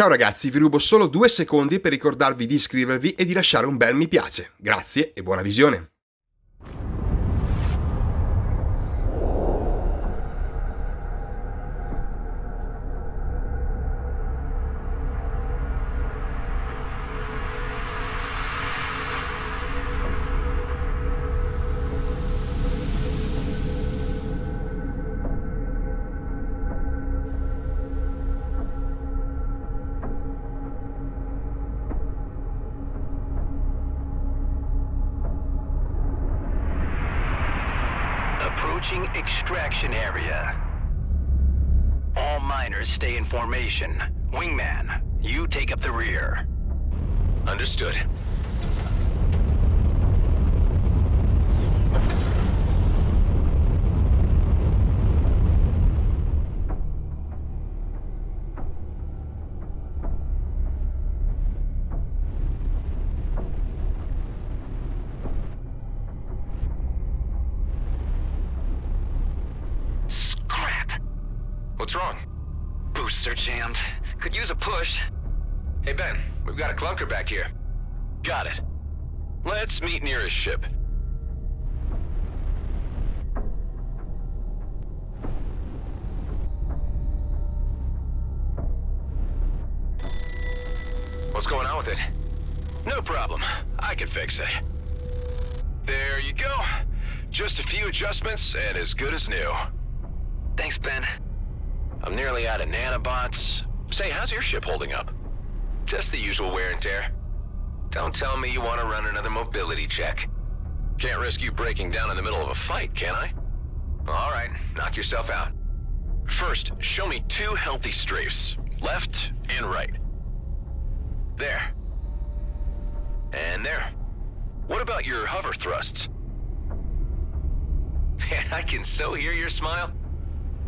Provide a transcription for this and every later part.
Ciao ragazzi, vi rubo solo 2 secondi per ricordarvi di iscrivervi e di lasciare un bel mi piace. Grazie e buona visione! Approaching extraction area. All miners stay in formation. Wingman, you take up the rear. Understood. What's wrong? Boosts are jammed. Could use a push. Hey Ben, we've got a clunker back here. Got it. Let's meet nearest ship. What's going on with it? No problem. I can fix it. There you go. Just a few adjustments and as good as new. Thanks, Ben. I'm nearly out of nanobots. Say, how's your ship holding up? Just the usual wear and tear. Don't tell me you want to run another mobility check. Can't risk you breaking down in the middle of a fight, can I? All right, knock yourself out. First, show me 2 healthy strafes, left and right. There. And there. What about your hover thrusts? Man, I can so hear your smile.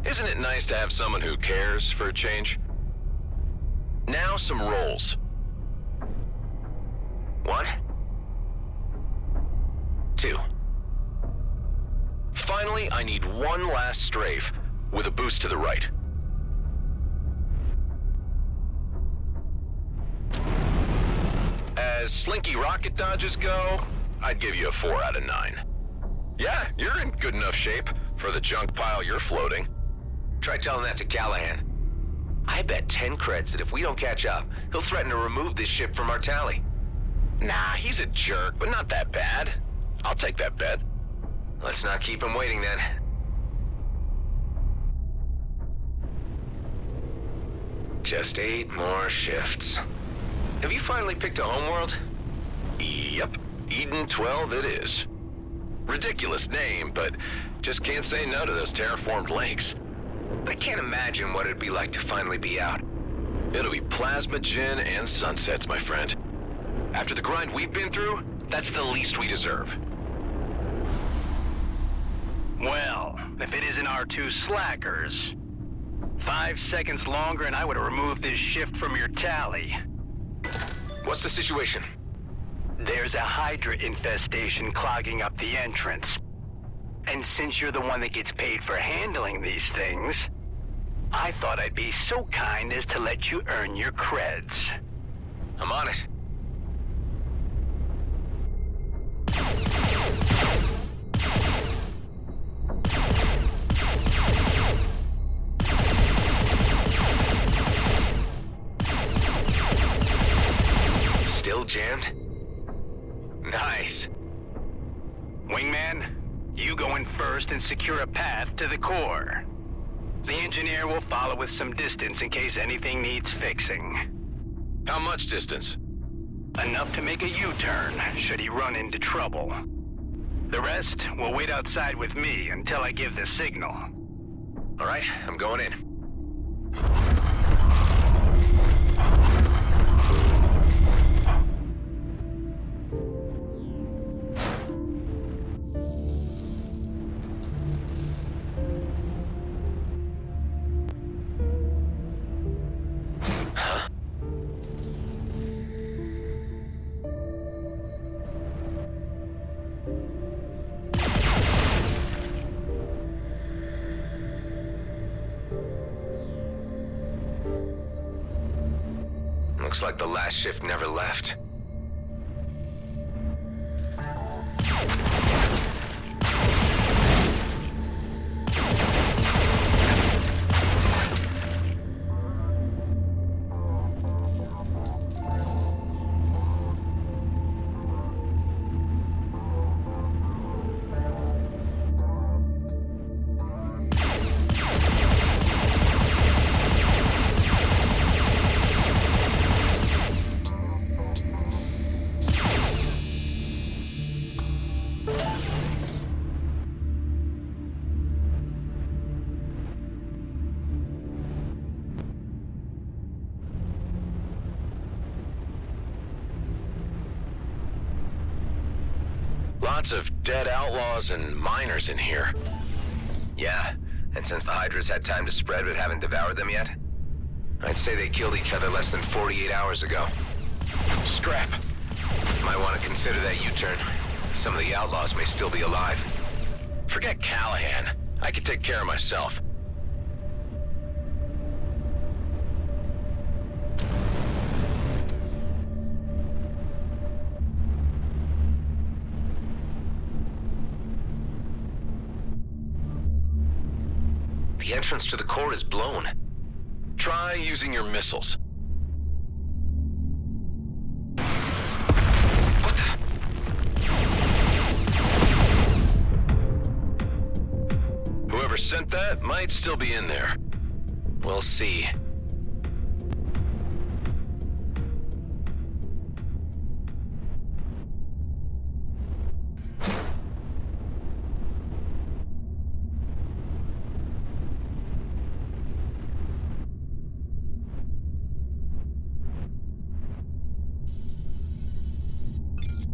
Isn't it nice to have someone who cares for a change? Now some rolls. 1, 2. Finally, I need one last strafe with a boost to the right. As slinky rocket dodges go, I'd give you a 4 out of 9. Yeah, you're in good enough shape for the junk pile you're floating. Try telling that to Callahan. I bet 10 creds that if we don't catch up, he'll threaten to remove this ship from our tally. Nah, he's a jerk, but not that bad. I'll take that bet. Let's not keep him waiting then. Just 8 more shifts. Have you finally picked a homeworld? Yep, Eden 12 it is. Ridiculous name, but just can't say no to those terraformed lakes. I can't imagine what it'd be like to finally be out. It'll be plasma gin and sunsets, my friend. After the grind we've been through, that's the least we deserve. Well, if it isn't our 2 slackers. 5 seconds longer and I would have removed this shift from your tally. What's the situation? There's a Hydra infestation clogging up the entrance. And since you're the one that gets paid for handling these things, I thought I'd be so kind as to let you earn your creds. I'm on it. Still jammed? Nice. Wingman, you go in first and secure a path to the core. The engineer will follow with some distance in case anything needs fixing. How much distance? Enough to make a U-turn, should he run into trouble. The rest will wait outside with me until I give the signal. All right, I'm going in. Looks like the last shift never left. Lots of dead outlaws and miners in here. Yeah, and since the Hydras had time to spread but haven't devoured them yet, I'd say they killed each other less than 48 hours ago. Scrap. Might want to consider that U-turn. Some of the outlaws may still be alive. Forget Callahan. I can take care of myself. The entrance to the core is blown. Try using your missiles. What the? Whoever sent that might still be in there. We'll see.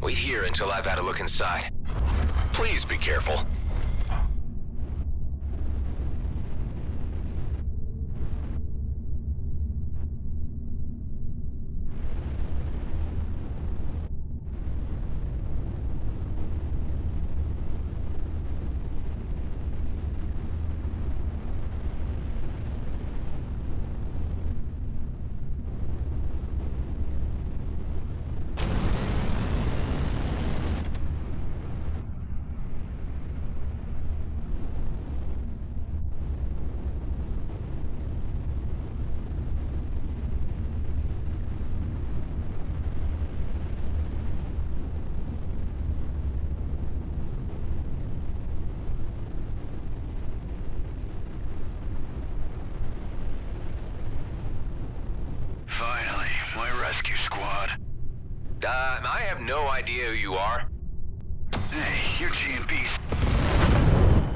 Wait here until I've had a look inside. Please be careful. I have no idea who you are. Hey, you're G&B's.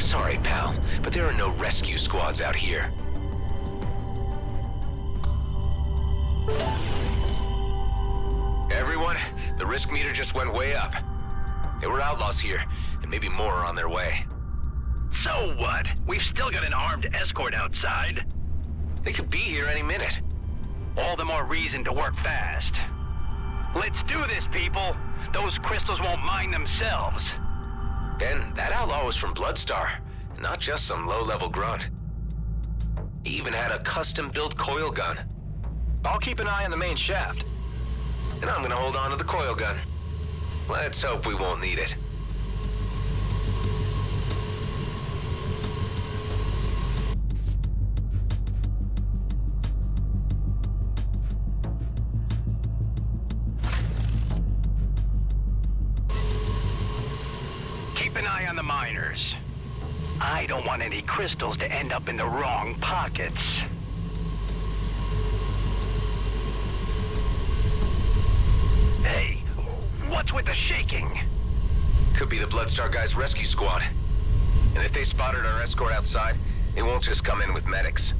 Sorry, pal, but there are no rescue squads out here. Everyone, the risk meter just went way up. There were outlaws here, and maybe more are on their way. So what? We've still got an armed escort outside. They could be here any minute. All the more reason to work fast. Let's do this, people! Those crystals won't mind themselves. Ben, that outlaw was from Bloodstar, not just some low-level grunt. He even had a custom-built coil gun. I'll keep an eye on the main shaft. And I'm gonna hold on to the coil gun. Let's hope we won't need it. Keep an eye on the miners. I don't want any crystals to end up in the wrong pockets. Hey, what's with the shaking? Could be the Bloodstar guys' rescue squad. And if they spotted our escort outside, they won't just come in with medics.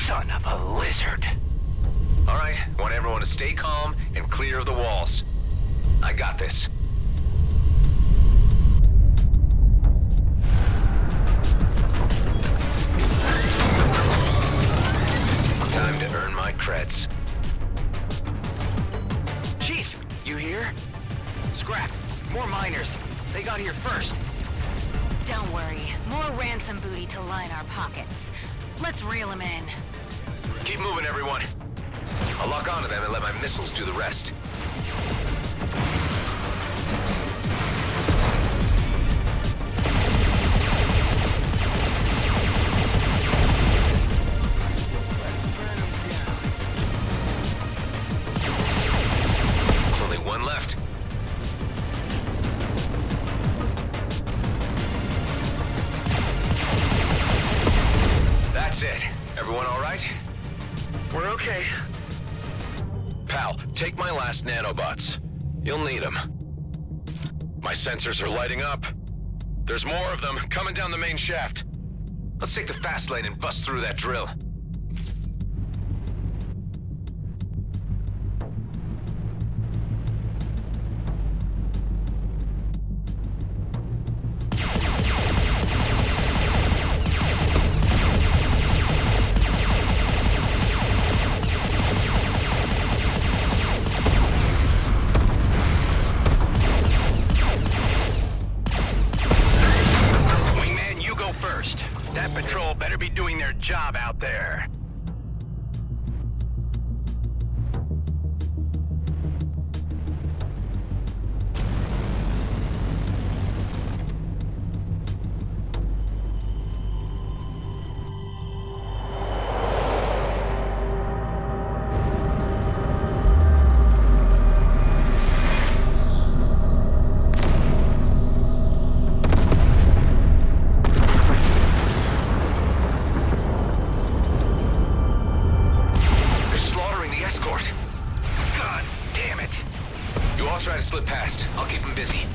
Son of a lizard. All right, want everyone to stay calm and clear of the walls. I got this. Time to earn my creds. Chief, you here? Scrap, more miners. They got here first. Don't worry, more ransom booty to line our pockets. Let's reel them in. Keep moving, everyone. I'll lock onto them and let my missiles do the rest. Let's burn them down. There's only one left. That's it. Everyone all right? We're okay. Pal, take my last nanobots. You'll need them. My sensors are lighting up. There's more of them coming down the main shaft. Let's take the fast lane and bust through that drill. Wingman, you go first. That patrol better be doing their job out there. They're slaughtering the escort. God damn it. You all try to slip past. I'll keep them busy.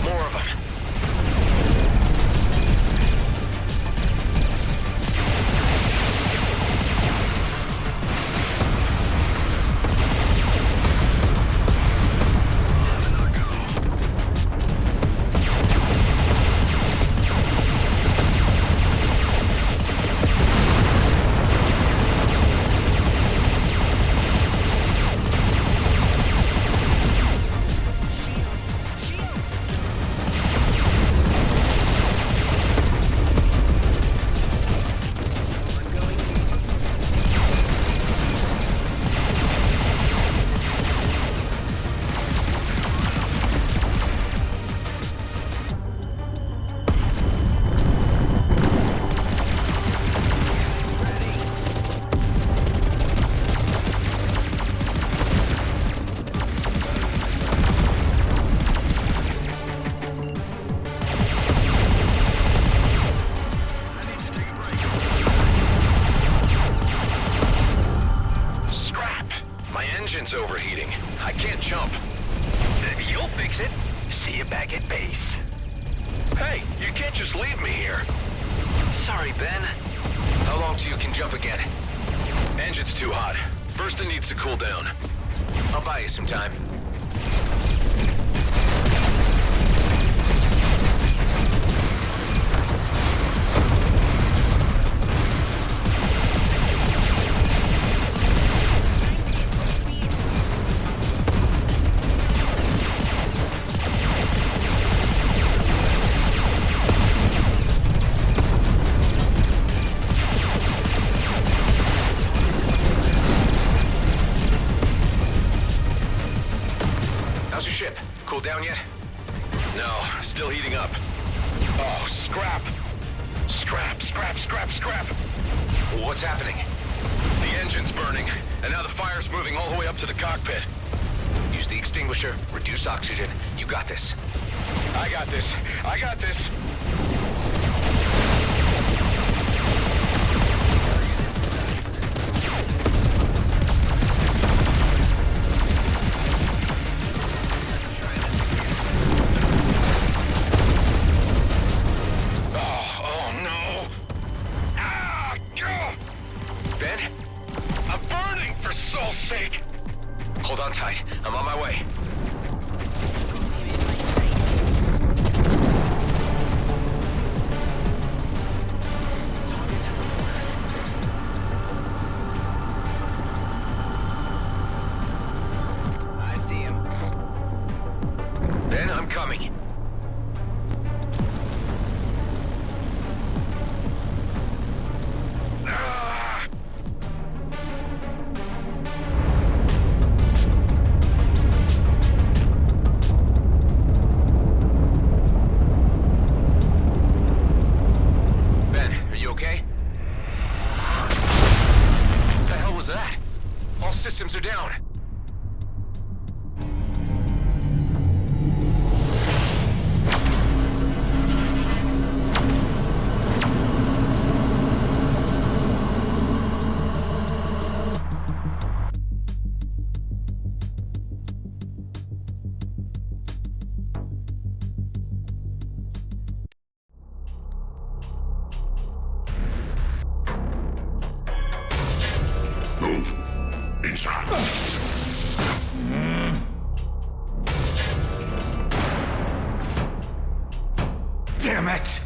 More of them. Scrap! My engine's overheating. I can't jump. You'll fix it. See you back at base. Hey, you can't just leave me here. Sorry, Ben. How long till you can jump again? Engine's too hot. First it needs to cool down. I'll buy you some time. How's your ship? Cooled down yet? No, still heating up. Oh, scrap! Scrap, scrap, scrap, scrap! What's happening? The engine's burning, and now the fire's moving all the way up to the cockpit. Use the extinguisher, reduce oxygen. You got this. I got this. I got this. Oh no! Ah! Gah! Ben? I'm burning, for soul's sake! Hold on tight. I'm on my way. I see him. Ben, I'm coming. Ah! systems are down. Move. Inside. Damn it!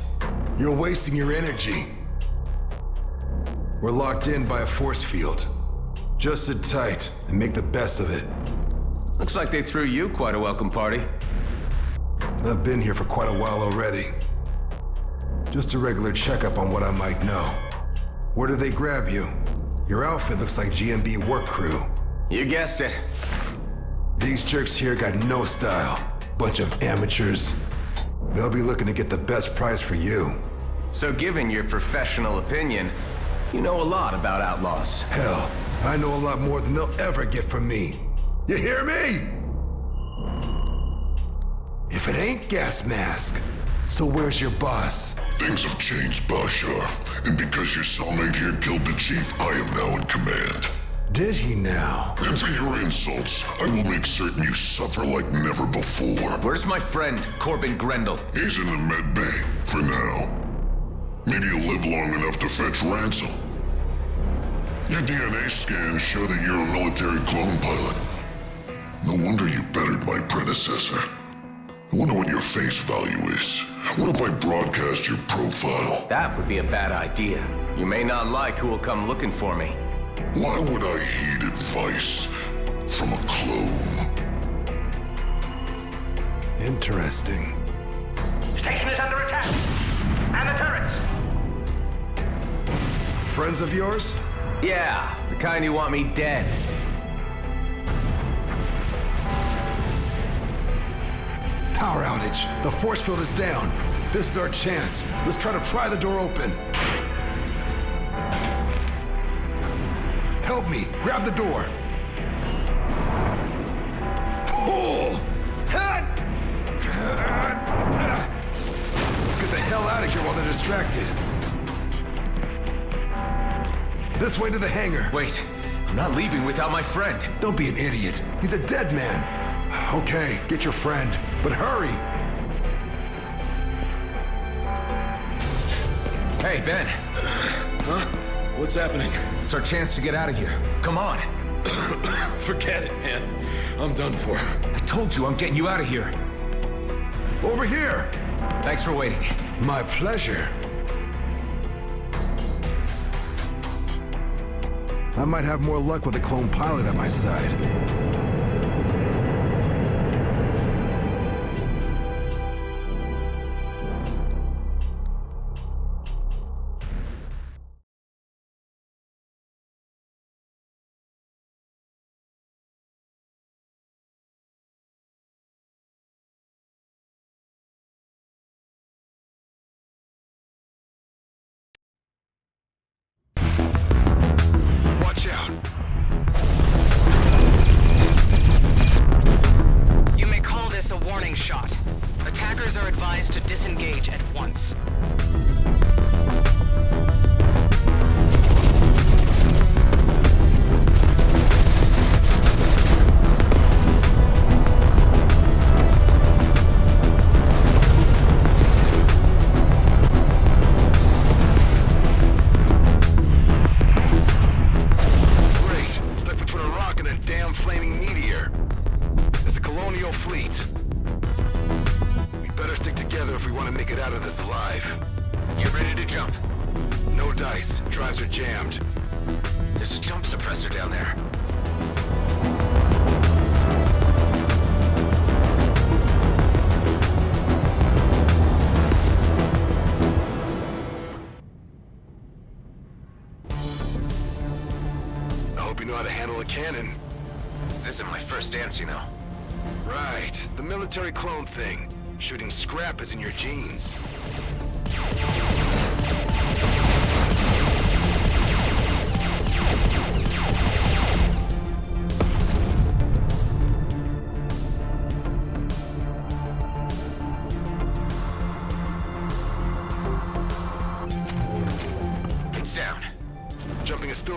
You're wasting your energy. We're locked in by a force field. Just sit tight and make the best of it. Looks like they threw you quite a welcome party. I've been here for quite a while already. Just a regular checkup on what I might know. Where did they grab you? Your outfit looks like GMB work crew. You guessed it. These jerks here got no style. Bunch of amateurs. They'll be looking to get the best price for you. So given your professional opinion, you know a lot about outlaws. Hell, I know a lot more than they'll ever get from me. You hear me? If it ain't gas mask, so where's your boss? Things have changed, Basha. And because your cellmate here killed the chief, I am now in command. Did he now? And for your insults, I will make certain you suffer like never before. Where's my friend, Corbin Grendel? He's in the med bay, for now. Maybe you'll live long enough to fetch ransom. Your DNA scans show that you're a military clone pilot. No wonder you bettered my predecessor. I wonder what your face value is. What if I broadcast your profile? That would be a bad idea. You may not like who will come looking for me. Why would I heed advice from a clone? Interesting. Station is under attack. And the turrets. Friends of yours? Yeah, the kind you want me dead. Power outage. The force field is down. This is our chance. Let's try to pry the door open. Help me. Grab the door. Pull! Let's get the hell out of here while they're distracted. This way to the hangar. Wait, I'm not leaving without my friend. Don't be an idiot. He's a dead man. Okay, get your friend, but hurry. Hey, Ben. Huh? What's happening? It's our chance to get out of here. Come on. Forget it, man. I'm done for. I told you I'm getting you out of here. Over here. Thanks for waiting. My pleasure. I might have more luck with a clone pilot at my side. Watch out. You may call this a warning shot. Attackers are advised to disengage at once. Drives are jammed. There's a jump suppressor down there. I hope you know how to handle a cannon. This isn't my first dance, you know. Right, the military clone thing. Shooting scrap is in your genes.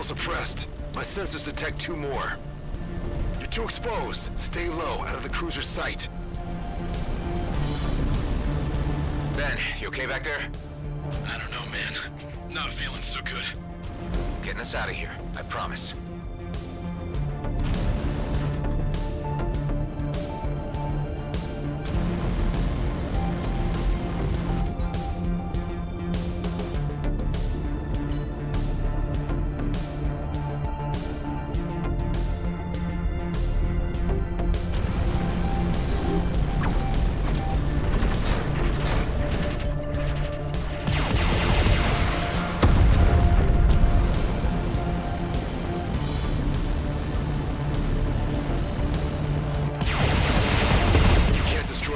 suppressed. My sensors detect 2 more. You're too exposed. Stay low, out of the cruiser's sight. Ben, you okay back there? I don't know, man. Not feeling so good. Getting us out of here, I promise.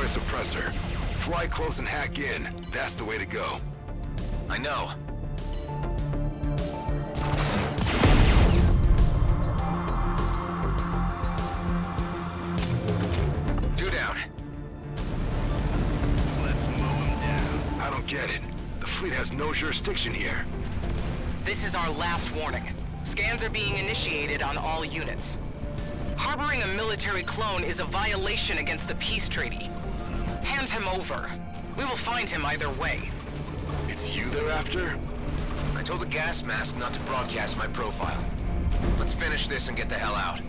Suppressor. Fly close and hack in. That's the way to go. I know. Two down. Let's mow him down. I don't get it. The fleet has no jurisdiction here. This is our last warning. Scans are being initiated on all units. Harboring a military clone is a violation against the peace treaty. Hand him over. We will find him either way. It's you they're after? I told the gas mask not to broadcast my profile. Let's finish this and get the hell out.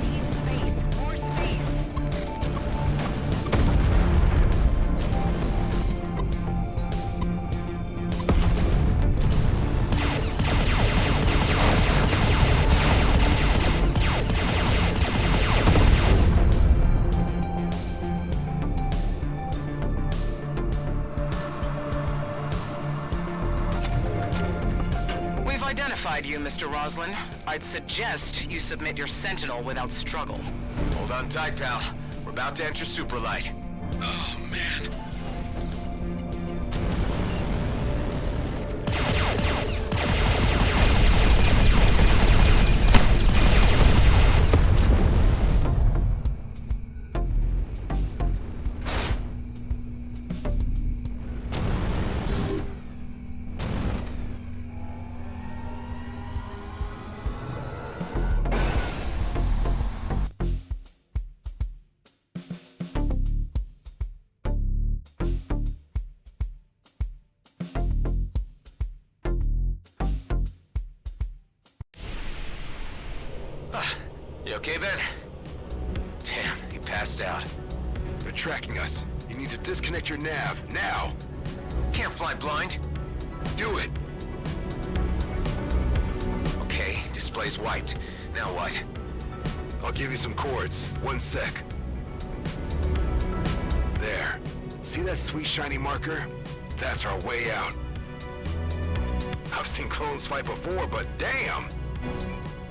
Need space. More space. Identified you, Mr. Roslin. I'd suggest you submit your sentinel without struggle. Hold on tight, pal. We're about to enter Superlight. Oh, man. You okay, Ben? Damn, he passed out. They're tracking us. You need to disconnect your nav, now! Can't fly blind. Do it! Okay, display's wiped. Now what? I'll give you some chords. 1 sec. There. See that sweet shiny marker? That's our way out. I've seen clones fight before, but damn!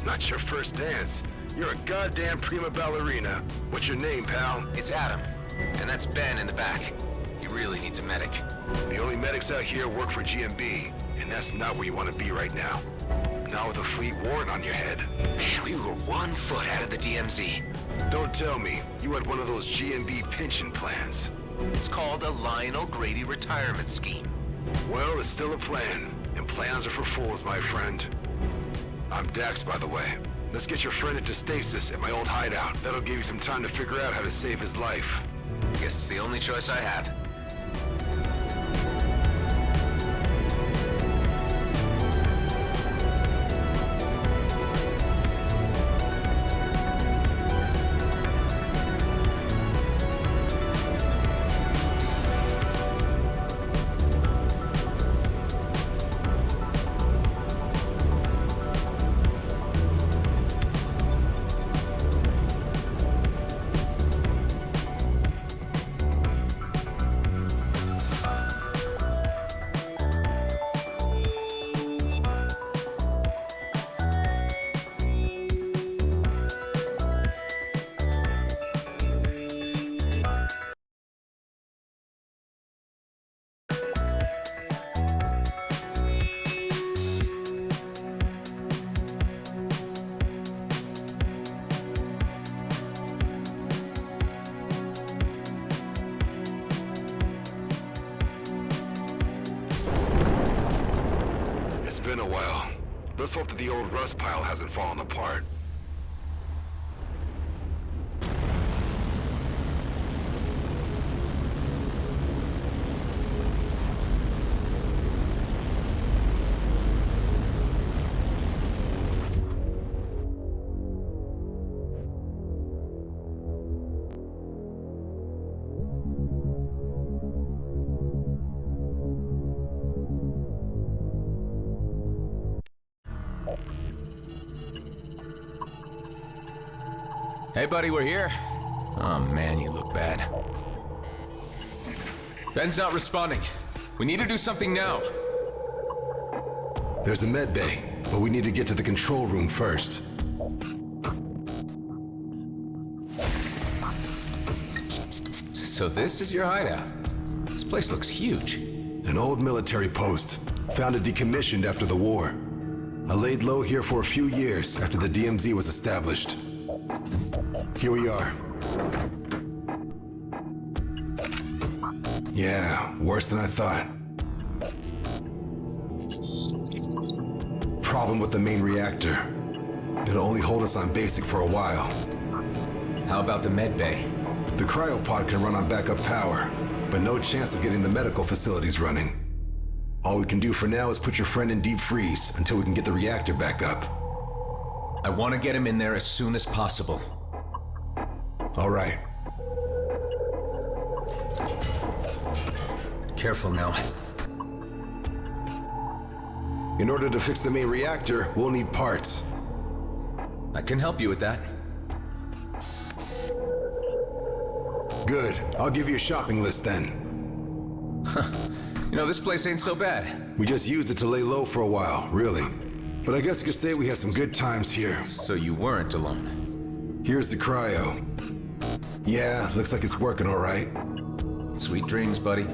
Not your first dance. You're a goddamn prima ballerina. What's your name, pal? It's Adam. And that's Ben in the back. He really needs a medic. The only medics out here work for GMB, and that's not where you want to be right now. Not with a fleet warrant on your head. Man, we were 1 foot out of the DMZ. Don't tell me you had one of those GMB pension plans. It's called a Lionel Grady retirement scheme. Well, it's still a plan, and plans are for fools, my friend. I'm Dax, by the way. Let's get your friend into stasis at my old hideout. That'll give you some time to figure out how to save his life. Guess it's the only choice I have. Well, let's hope that the old rust pile hasn't fallen apart. Hey, buddy, we're here. Oh, man, you look bad. Ben's not responding. We need to do something now. There's a med bay, but we need to get to the control room first. So this is your hideout. This place looks huge. An old military post, founded decommissioned after the war. I laid low here for a few years after the DMZ was established. Here we are. Yeah, worse than I thought. Problem with the main reactor. It'll only hold us on basic for a while. How about the med bay? The cryopod can run on backup power, but no chance of getting the medical facilities running. All we can do for now is put your friend in deep freeze until we can get the reactor back up. I want to get him in there as soon as possible. All right. Careful now. In order to fix the main reactor, we'll need parts. I can help you with that. Good. I'll give you a shopping list then. You know, this place ain't so bad. We just used it to lay low for a while, really. But I guess you could say we had some good times here. So you weren't alone. Here's the cryo. Yeah, looks like it's working all right. Sweet dreams, buddy.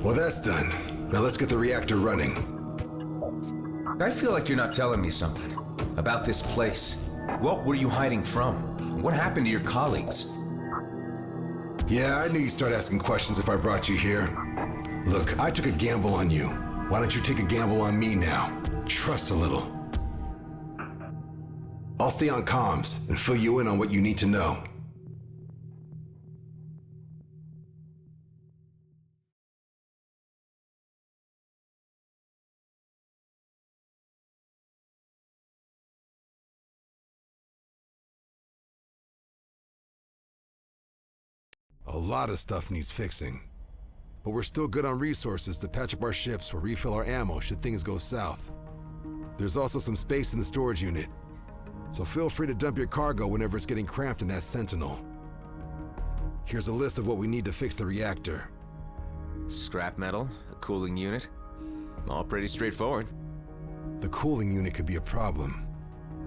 Well, that's done. Now let's get the reactor running. I feel like you're not telling me something about this place. What were you hiding from? What happened to your colleagues? Yeah, I knew you'd start asking questions if I brought you here. Look, I took a gamble on you. Why don't you take a gamble on me now? Trust a little. I'll stay on comms and fill you in on what you need to know. A lot of stuff needs fixing. But we're still good on resources to patch up our ships or refill our ammo should things go south. There's also some space in the storage unit, so feel free to dump your cargo whenever it's getting cramped in that Sentinel. Here's a list of what we need to fix the reactor. Scrap metal, a cooling unit. All pretty straightforward. The cooling unit could be a problem.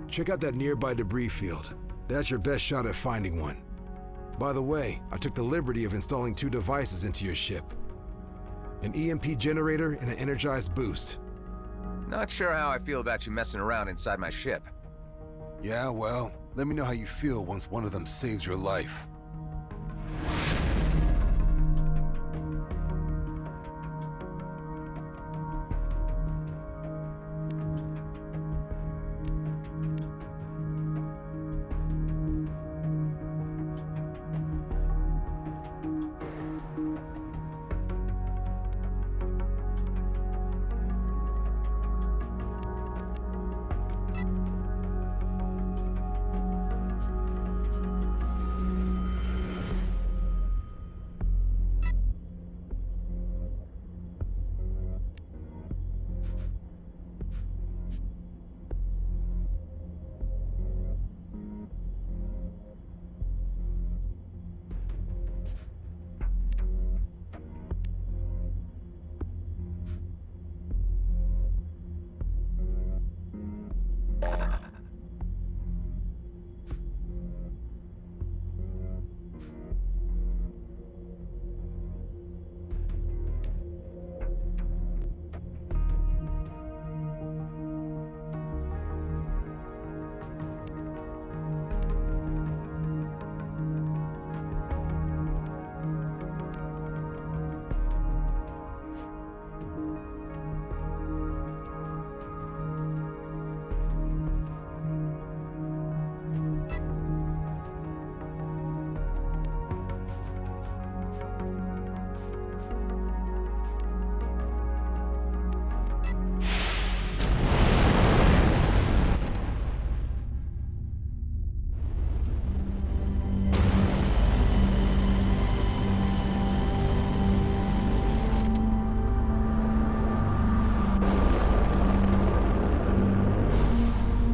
Check out that nearby debris field. That's your best shot at finding one. By the way, I took the liberty of installing 2 devices into your ship. An EMP generator and an energized boost. Not sure how I feel about you messing around inside my ship. Yeah, well, let me know how you feel once one of them saves your life.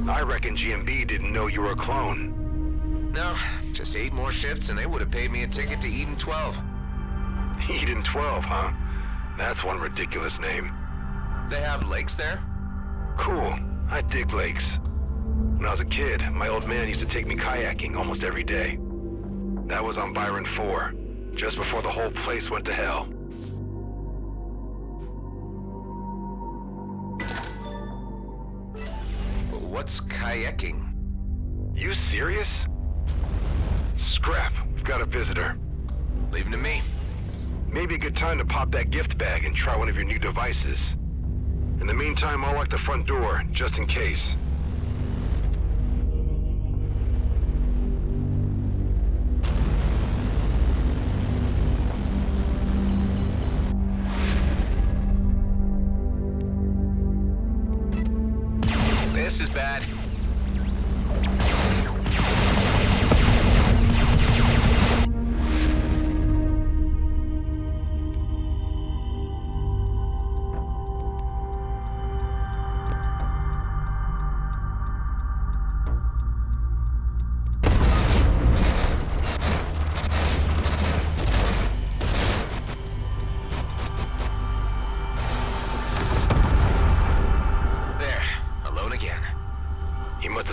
I reckon GMB didn't know you were a clone. No, just 8 more shifts and they would have paid me a ticket to Eden 12. Eden 12, huh? That's one ridiculous name. They have lakes there? Cool. I dig lakes. When I was a kid, my old man used to take me kayaking almost every day. That was on Byron 4, just before the whole place went to hell. What's kayaking? You serious? Scrap, we've got a visitor. Leave him to me. Maybe a good time to pop that gift bag and try one of your new devices. In the meantime, I'll lock the front door, just in case. This is bad.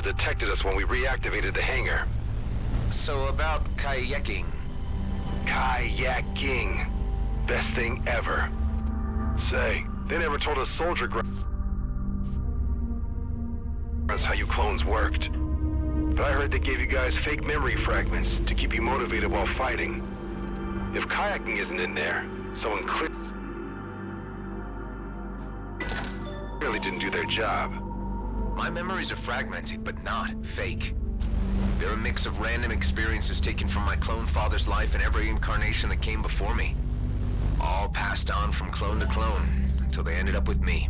Detected us when we reactivated the hangar. So about kayaking. Kayaking. Best thing ever. Say, they never told us soldier that's how you clones worked. But I heard they gave you guys fake memory fragments to keep you motivated while fighting. If kayaking isn't in there, someone clearly didn't do their job. My memories are fragmented, but not fake. They're a mix of random experiences taken from my clone father's life and every incarnation that came before me. All passed on from clone to clone, until they ended up with me.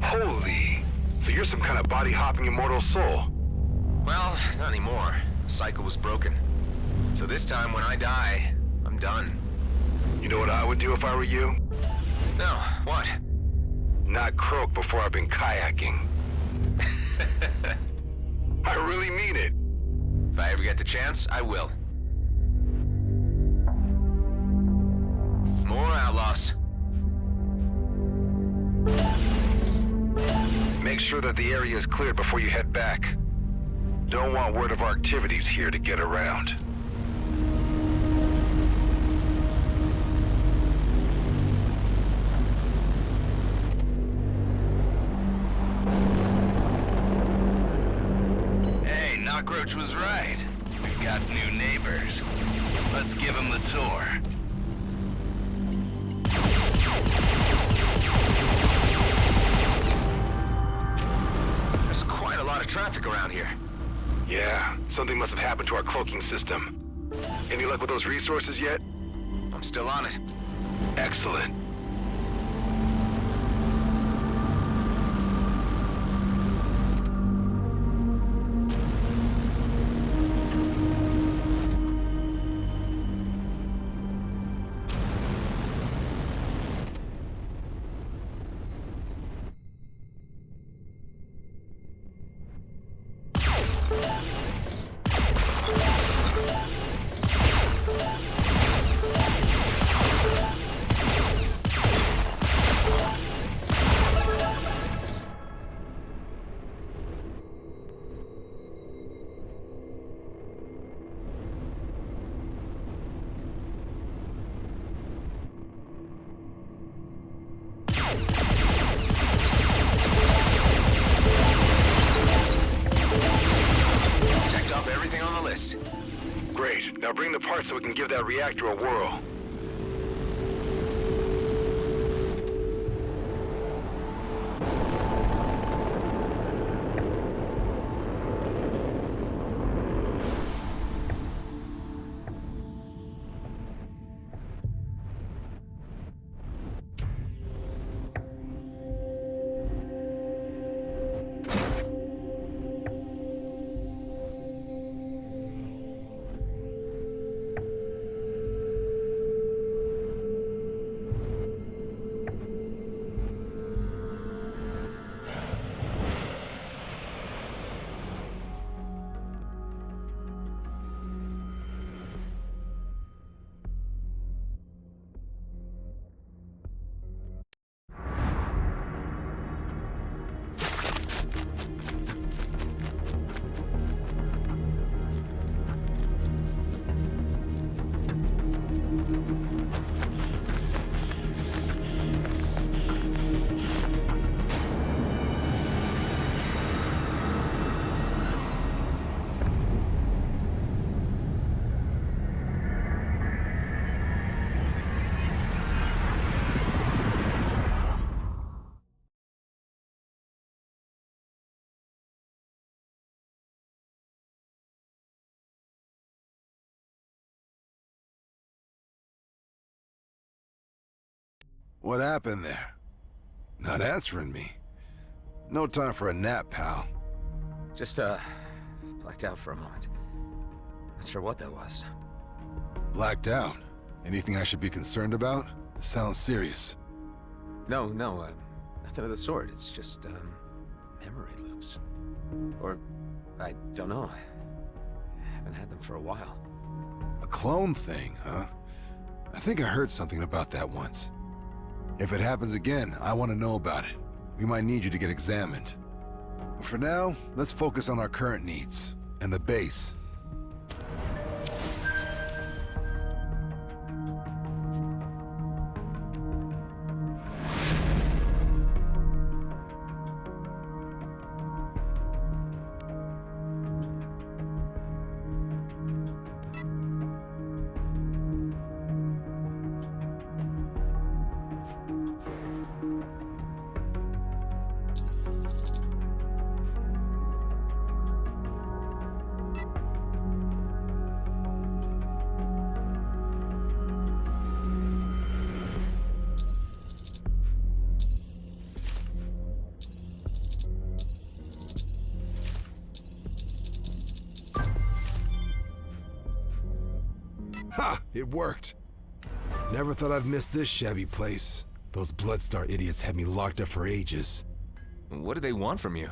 Holy! So you're some kind of body-hopping immortal soul? Well, not anymore. The cycle was broken. So this time when I die, I'm done. You know what I would do if I were you? No, what? Not croak before I've been kayaking. I really mean it. If I ever get the chance, I will. More outlaws. Make sure that the area is cleared before you head back. Don't want word of our activities here to get around. Cockroach was right. We've got new neighbors. Let's give them the tour. There's quite a lot of traffic around here. Yeah, something must have happened to our cloaking system. Any luck with those resources yet? I'm still on it. Excellent. Great. Now bring the parts so we can give that reactor a whirl. What happened there? Not answering me. No time for a nap, pal. Just, blacked out for a moment. Not sure what that was. Blacked out? Anything I should be concerned about? It sounds serious. No, nothing of the sort. It's just, memory loops. Or, I don't know. I haven't had them for a while. A clone thing, huh? I think I heard something about that once. If it happens again, I want to know about it. We might need you to get examined. But for now, let's focus on our current needs, and the base. Ha! It worked. Never thought I'd miss this shabby place. Those Bloodstar idiots had me locked up for ages. What do they want from you?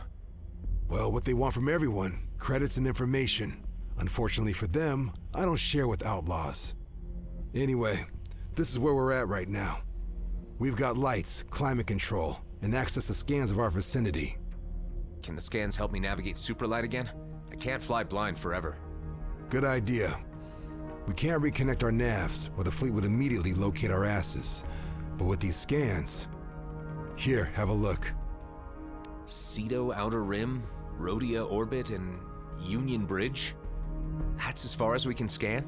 Well, what they want from everyone. Credits and information. Unfortunately for them, I don't share with outlaws. Anyway, this is where we're at right now. We've got lights, climate control, and access to scans of our vicinity. Can the scans help me navigate Superlight again? I can't fly blind forever. Good idea. We can't reconnect our navs, or the fleet would immediately locate our asses. But with these scans... Here, have a look. Cedo Outer Rim, Rhodia Orbit, and Union Bridge? That's as far as we can scan?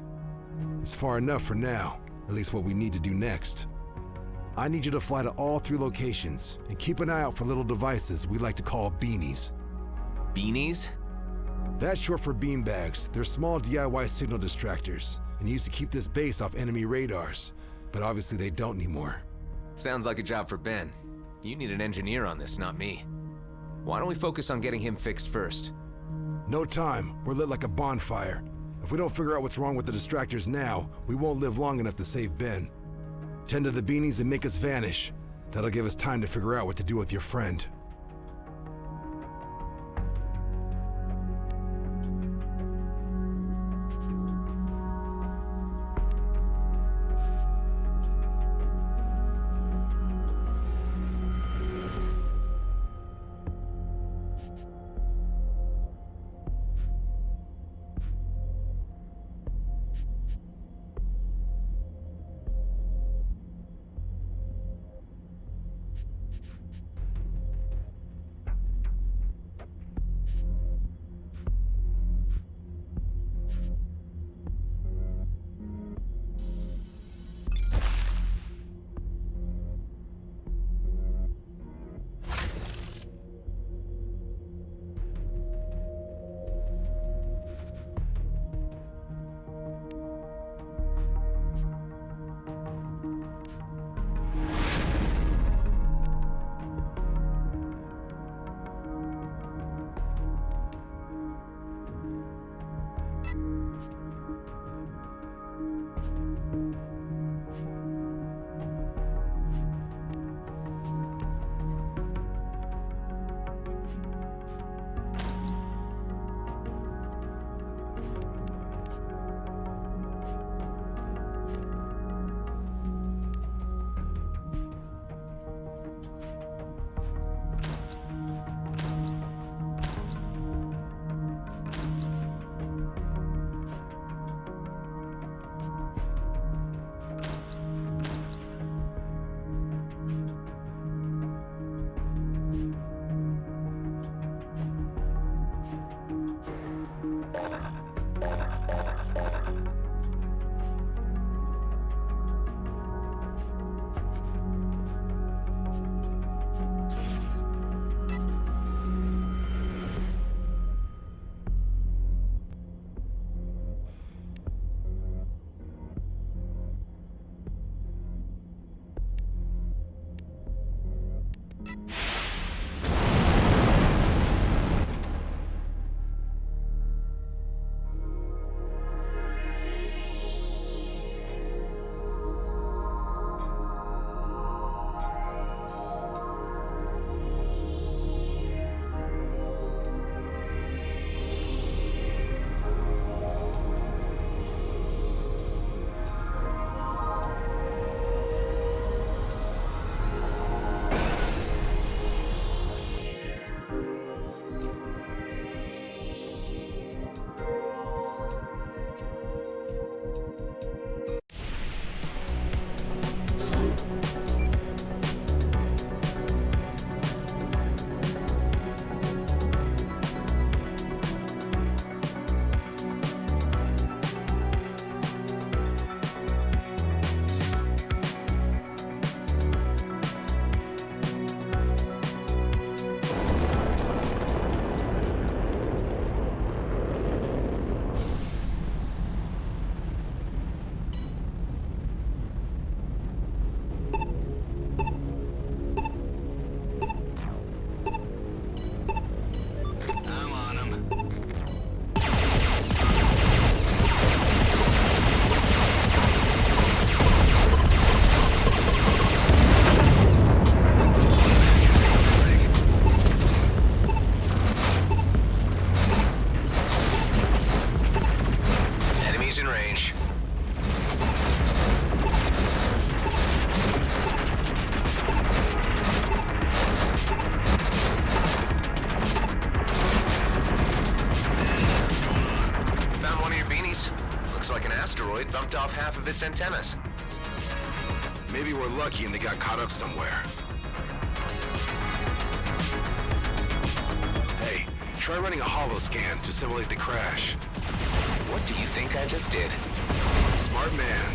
It's far enough for now, at least what we need to do next. I need you to fly to all 3 locations, and keep an eye out for little devices we like to call beanies. Beanies? That's short for beanbags. They're small DIY signal distractors, and used to keep this base off enemy radars. But obviously they don't anymore. Sounds like a job for Ben. You need an engineer on this, not me. Why don't we focus on getting him fixed first? No time. We're lit like a bonfire. If we don't figure out what's wrong with the distractors now, we won't live long enough to save Ben. Tend to the beanies and make us vanish. That'll give us time to figure out what to do with your friend. Bumped off half of its antennas. Maybe we're lucky and they got caught up somewhere. Hey, try running a holo scan to simulate the crash. What do you think I just did? Smart man.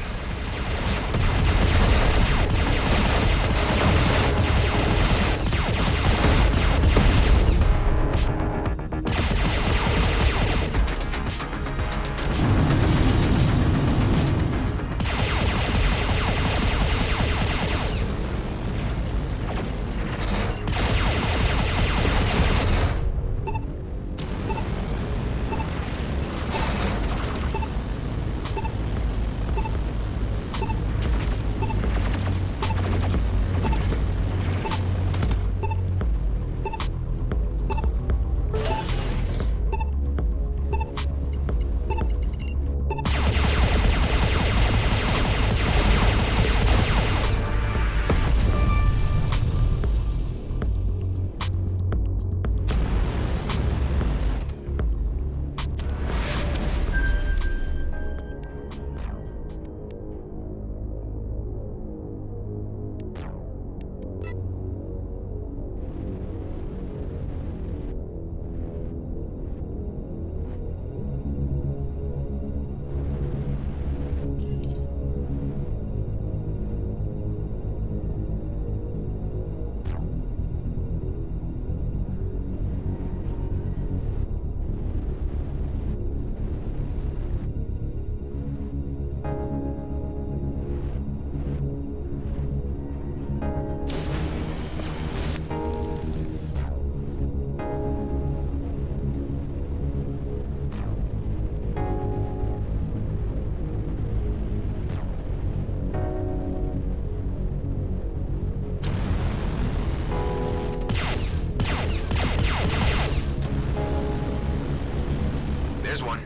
There's one.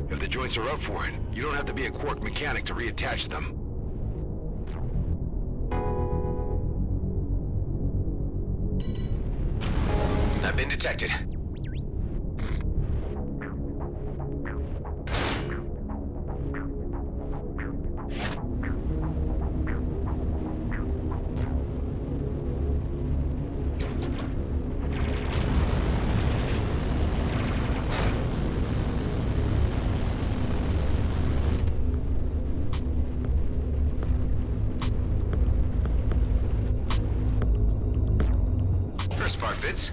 If the joints are up for it, you don't have to be a Quark mechanic to reattach them. I've been detected. First part fits.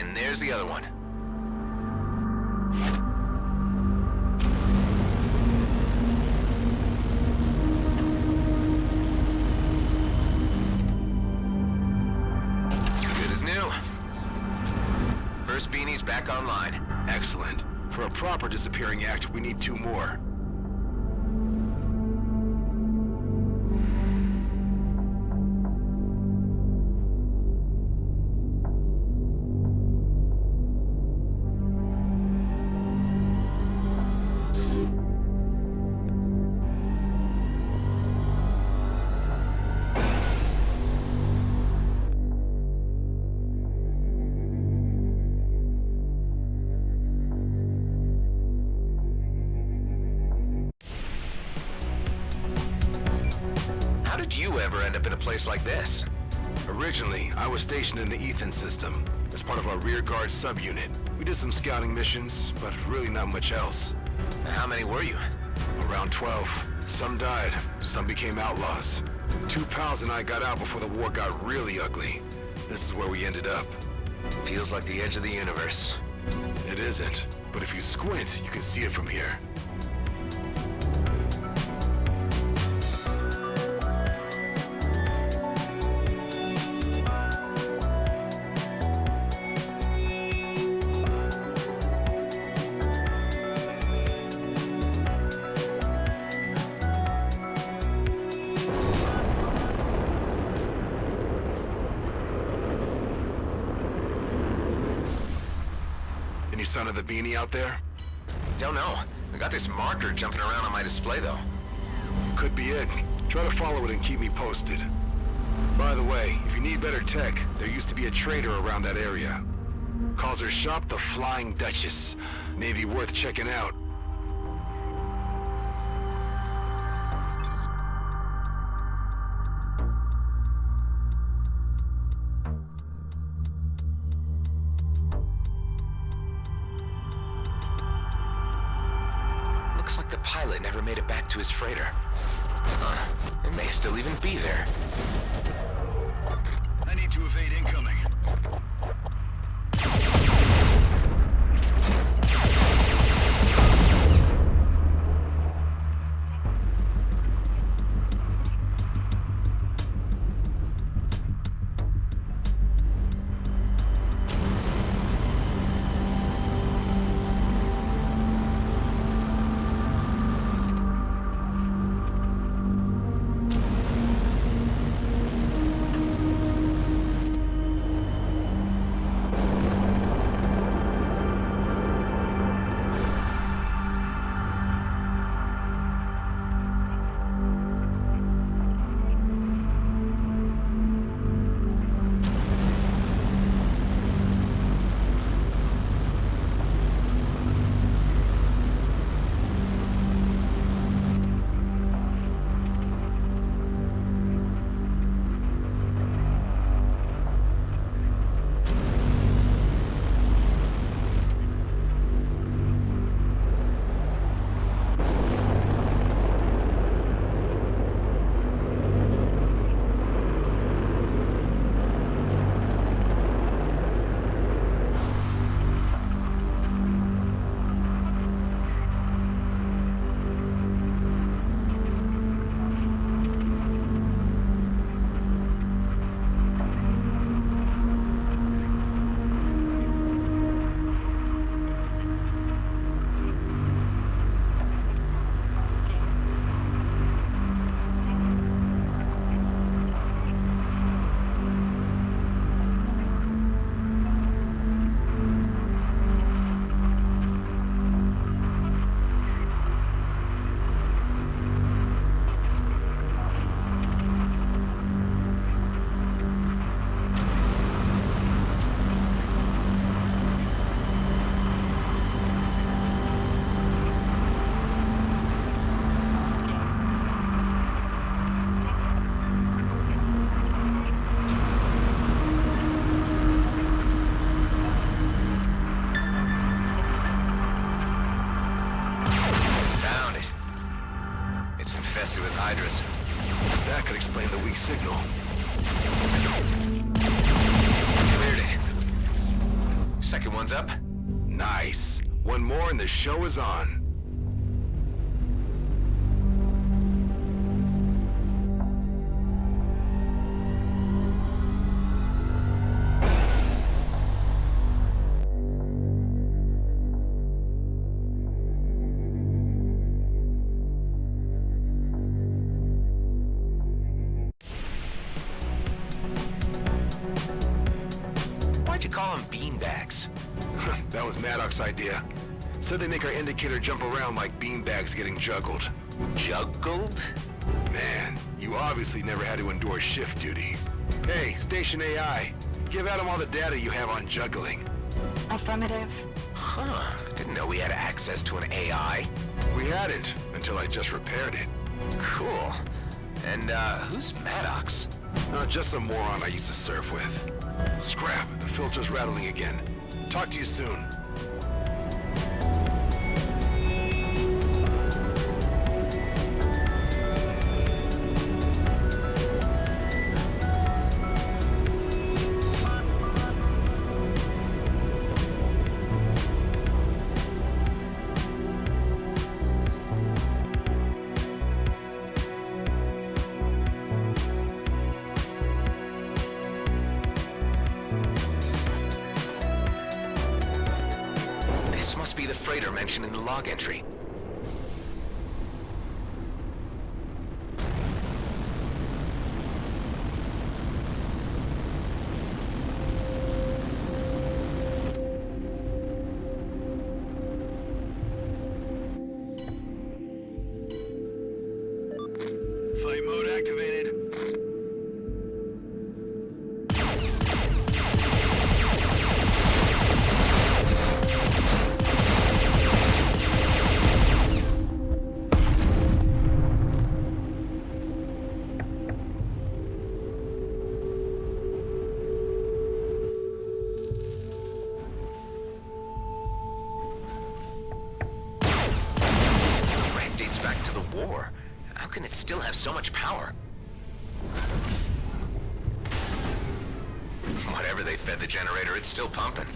And there's the other one. Good as new. First beanie's back online. Excellent. For a proper disappearing act, we need 2 more. How did you ever end up in a place like this? Originally, I was stationed in the Ethan system as part of our rear guard subunit. We did some scouting missions, but really not much else. How many were you? Around 12. Some died, some became outlaws. 2 pals and I got out before the war got really ugly. This is where we ended up. Feels like the edge of the universe. It isn't, but if you squint, you can see it from here. Any sign of the beanie out there? Don't know. I got this marker jumping around on my display, though. Could be it. Try to follow it and keep me posted. By the way, if you need better tech, there used to be a trader around that area. Calls her shop the Flying Duchess. Maybe worth checking out. Looks like the pilot never made it back to his freighter. It may still even be there. I need to evade incoming. That could explain the weak signal. Cleared it. Second one's up. Nice. One more and the show is on. Why'd you call them beanbags? That was Maddox's idea. Said they make our indicator jump around like beanbags getting juggled. Juggled? Man, you obviously never had to endure shift duty. Hey, Station AI, give Adam all the data you have on juggling. Affirmative. Huh. Didn't know we had access to an AI. We hadn't, until I just repaired it. Cool. And, who's Maddox? Just some moron I used to surf with. Scrap, the filter's rattling again. Talk to you soon. Must be the freighter mentioned in the log entry. war. How can it still have so much power? Whatever they fed the generator, it's still pumping.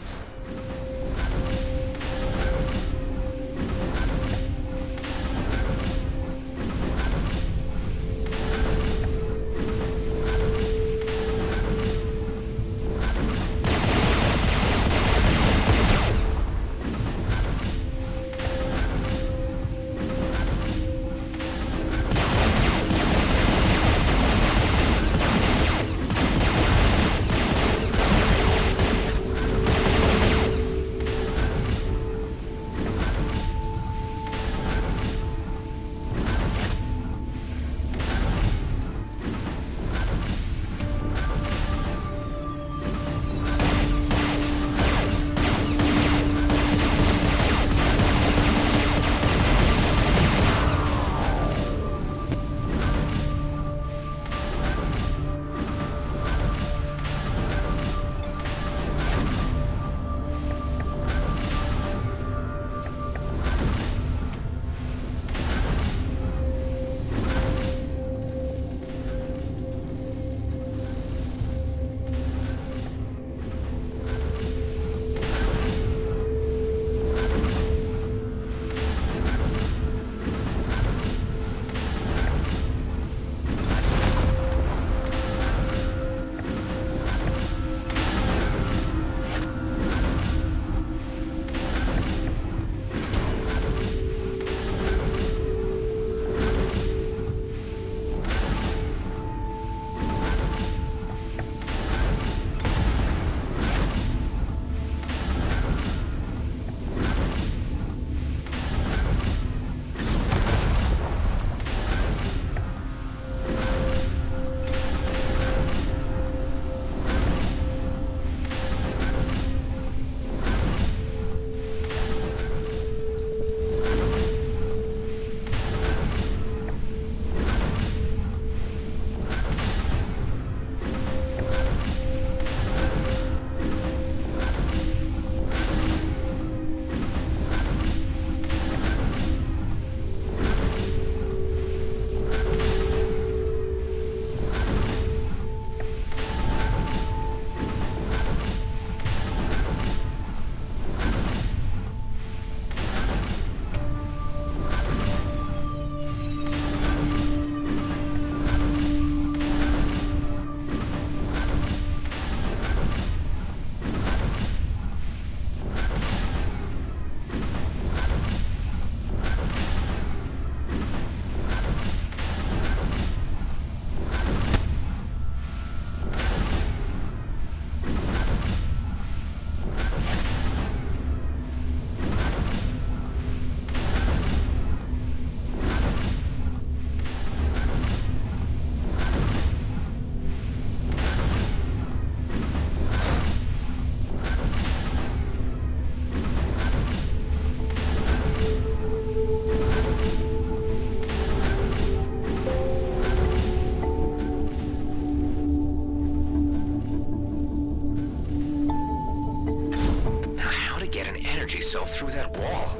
cell through that wall.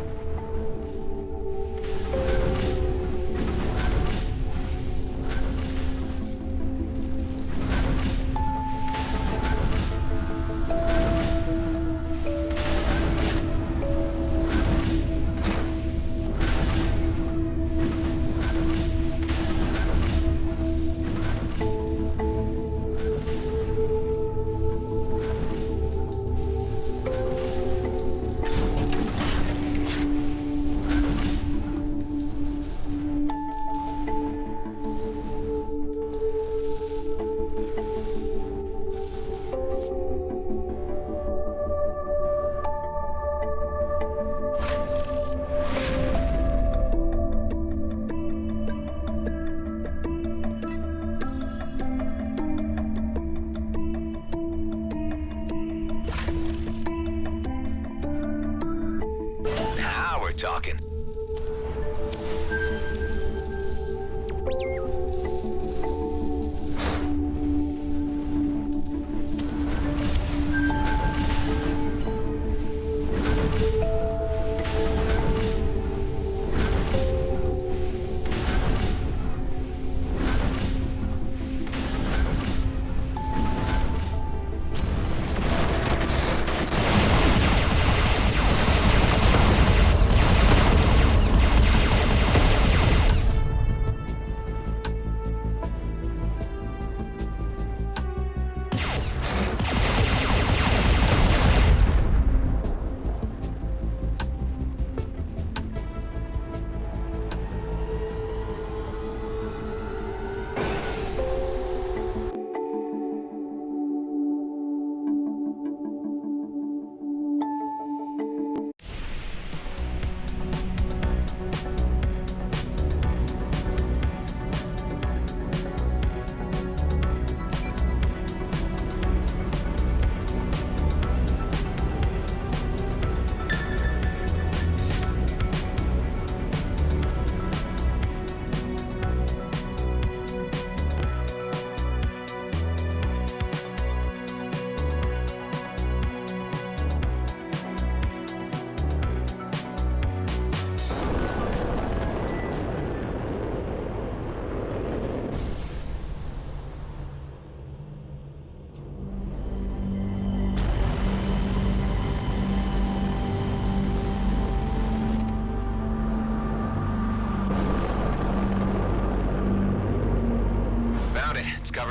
Talking.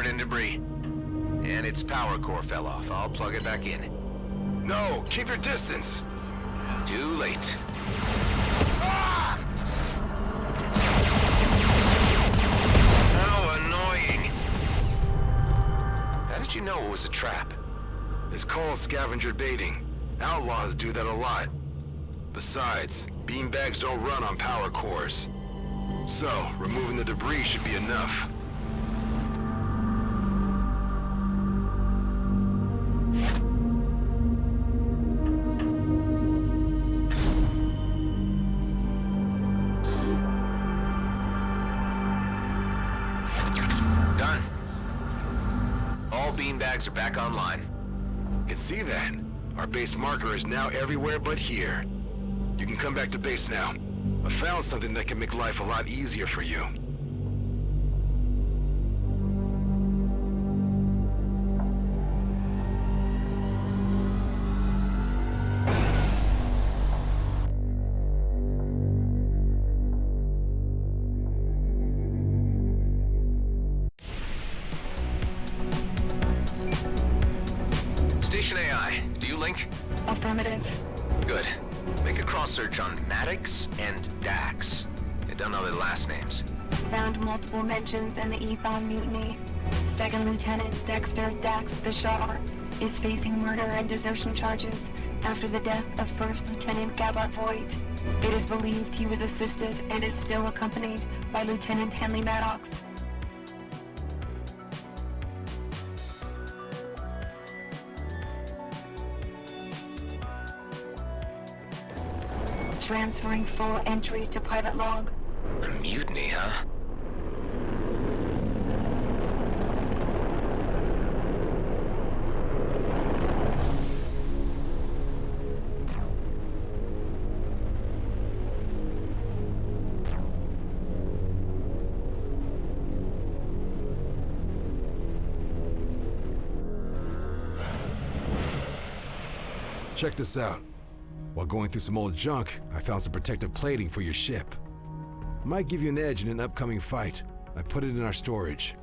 covered in debris. And its power core fell off. I'll plug it back in. No, keep your distance. Too late. Ah! How annoying. How did you know it was a trap? It's called scavenger baiting. Outlaws do that a lot. Besides, beanbags don't run on power cores. So, removing the debris should be enough. Done. All beanbags are back online. Can see that. Our base marker is now everywhere but here. You can come back to base now. I found something that can make life a lot easier for you. Station AI, do you link? Affirmative. Good. Make a cross-search on Maddox and Dax. I don't know their last names. Found multiple mentions in the EVA mutiny. Second Lieutenant Dexter Dax Bashar is facing murder and desertion charges after the death of First Lieutenant Gabart Voigt. It is believed he was assisted and is still accompanied by Lieutenant Henley Maddox. Transferring full entry to pilot log. A mutiny, huh? Check this out. While going through some old junk, I found some protective plating for your ship. Might give you an edge in an upcoming fight. I put it in our storage.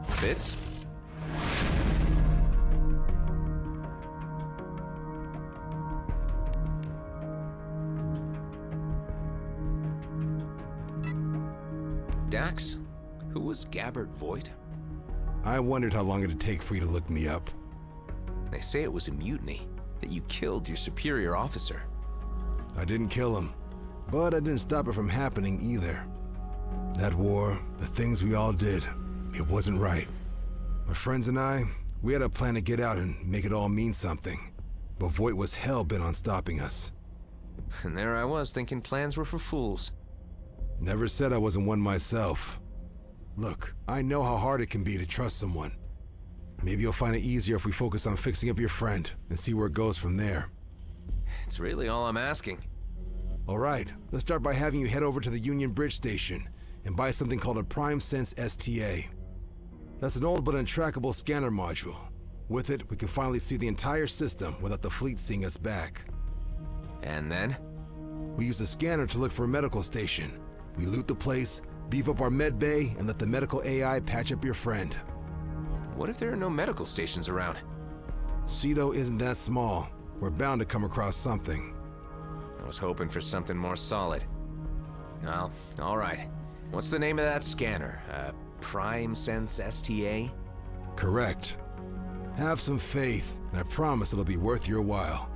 Fits? Dax? Who was Gabart Voigt? I wondered how long it'd take for you to look me up. They say it was a mutiny, that you killed your superior officer. I didn't kill him, but I didn't stop it from happening either. That war, the things we all did, it wasn't right. My friends and I, we had a plan to get out and make it all mean something, but Voigt was hell-bent on stopping us. And there I was thinking plans were for fools. Never said I wasn't one myself. Look, I know how hard it can be to trust someone. Maybe you'll find it easier if we focus on fixing up your friend and see where it goes from there. It's really all I'm asking. All right, let's start by having you head over to the Union Bridge Station and buy something called a Prime Sense STA. That's an old but untrackable scanner module. With it, we can finally see the entire system without the fleet seeing us back. And then? We use the scanner to look for a medical station. We loot the place, beef up our med bay, and let the medical AI patch up your friend. What if there are no medical stations around? Cedo isn't that small. We're bound to come across something. I was hoping for something more solid. Well, all right. What's the name of that scanner? Prime Sense STA? Correct. Have some faith, and I promise it'll be worth your while.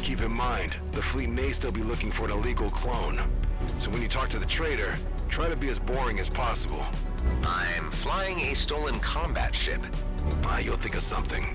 Keep in mind, the fleet may still be looking for an illegal clone. So when you talk to the trader, try to be as boring as possible. I'm flying a stolen combat ship. You'll think of something.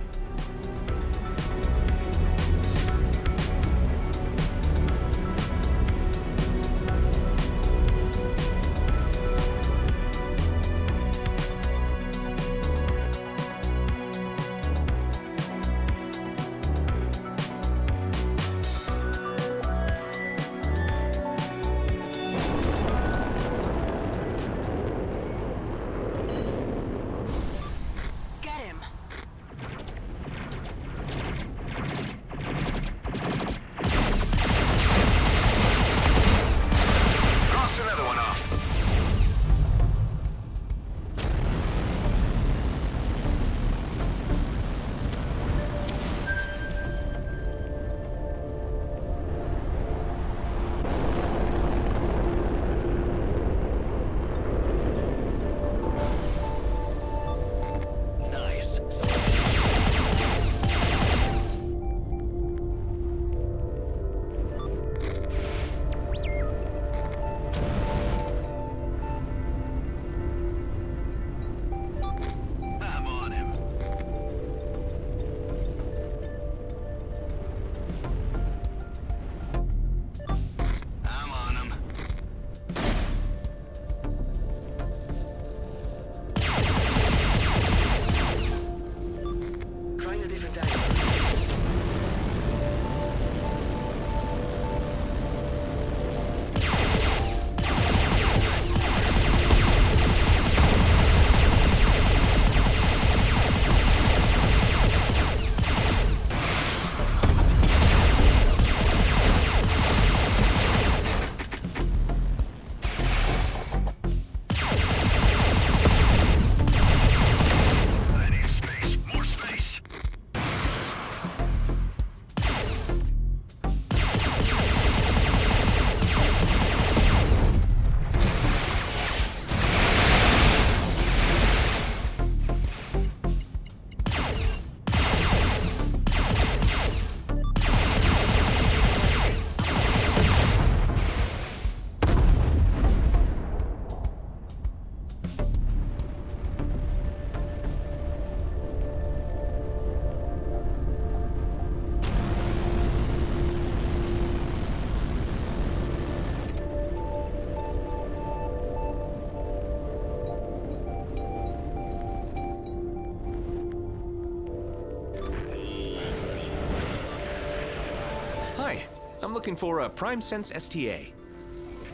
I'm looking for a Prime Sense STA.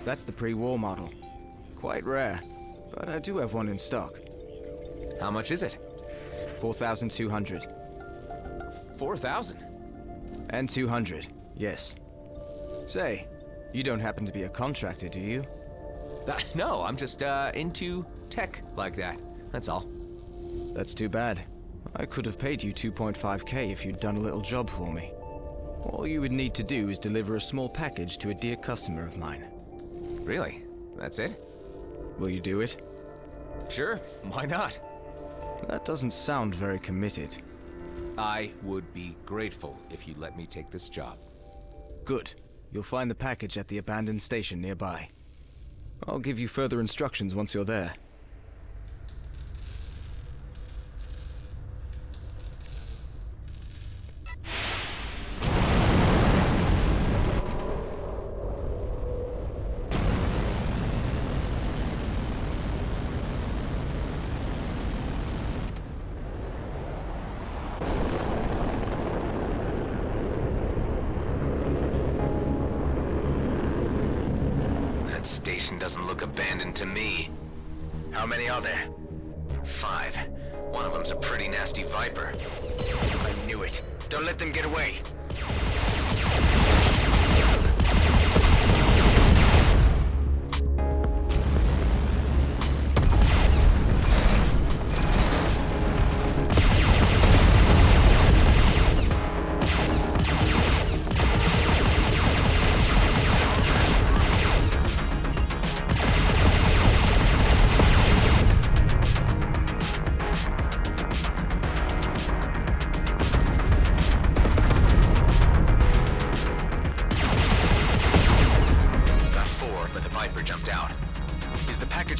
That's the pre-war model. Quite rare, but I do have one in stock. How much is it? 4,200. 4,000? And 200, yes. Say, you don't happen to be a contractor, do you? No, I'm just into tech like that. That's all. That's too bad. I could have paid you 2.5k if you'd done a little job for me. All you would need to do is deliver a small package to a dear customer of mine. Really? That's it? Will you do it? Sure, why not? That doesn't sound very committed. I would be grateful if you'd let me take this job. Good. You'll find the package at the abandoned station nearby. I'll give you further instructions once you're there. That station doesn't look abandoned to me. How many are there? 5. One of them's a pretty nasty viper. I knew it. Don't let them get away.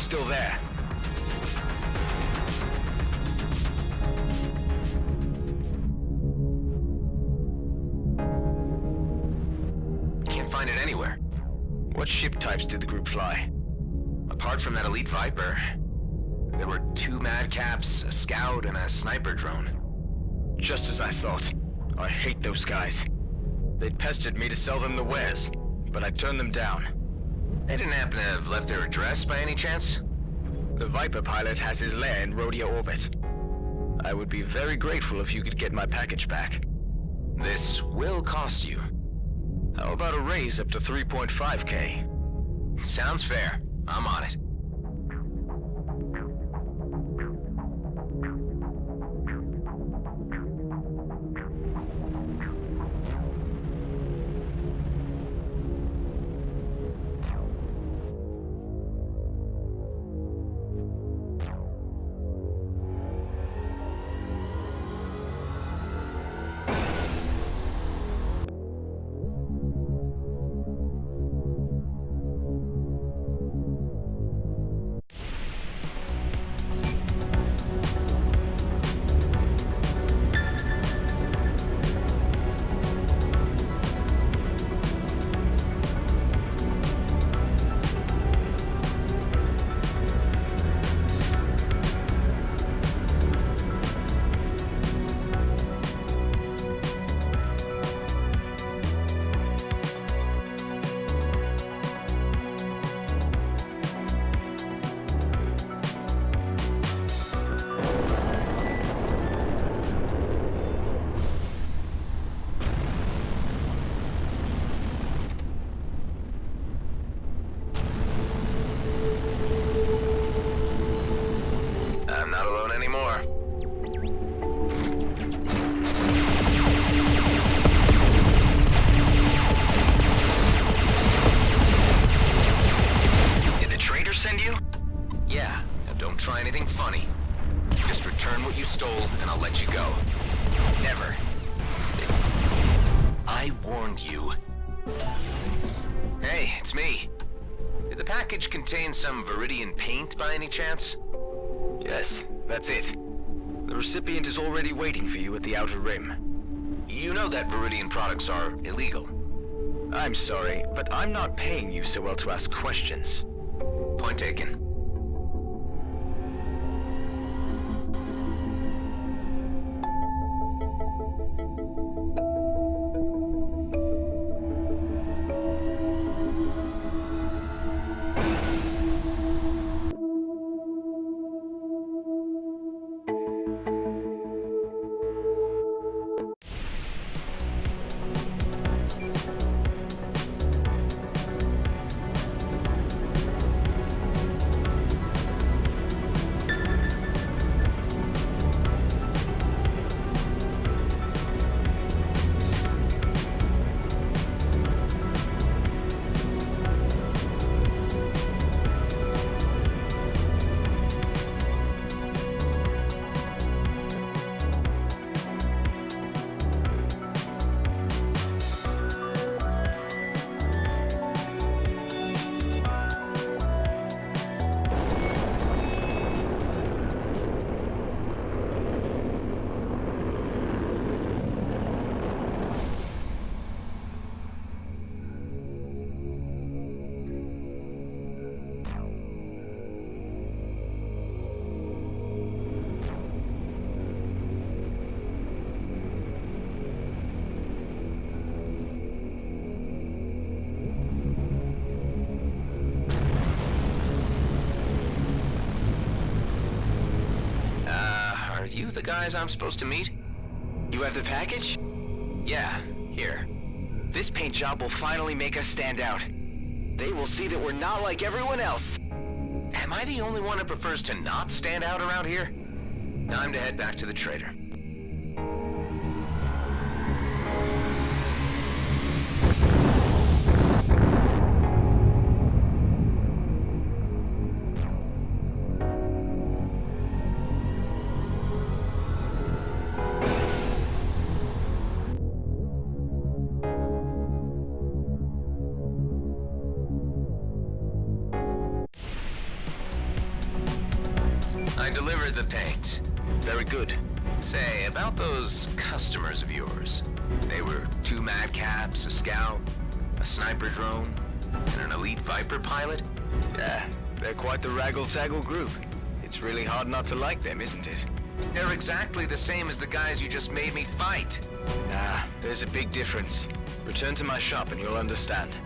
still there. Can't find it anywhere. What ship types did the group fly? Apart from that elite Viper, there were 2 Madcaps, a scout, and a sniper drone. Just as I thought. I hate those guys. They'd pestered me to sell them the wares, but I turned them down. They didn't happen to have left their address by any chance? The Viper pilot has his lair in Rhodia orbit. I would be very grateful if you could get my package back. This will cost you. How about a raise up to 3.5K? Sounds fair. I'm on it. Contain some Viridian paint by any chance? Yes, that's it. The recipient is already waiting for you at the Outer Rim. You know that Viridian products are illegal. I'm sorry, but I'm not paying you so well to ask questions. Point taken. You the guys I'm supposed to meet? You have the package? Yeah, here. This paint job will finally make us stand out. They will see that we're not like everyone else. Am I the only one who prefers to not stand out around here? Time to head back to the trader. delivered the paint. Very good. Say, about those customers of yours. They were 2 madcaps, a scout, a sniper drone, and an elite Viper pilot? Yeah, they're quite the raggle-taggle group. It's really hard not to like them, isn't it? They're exactly the same as the guys you just made me fight. Nah, there's a big difference. Return to my shop and you'll understand.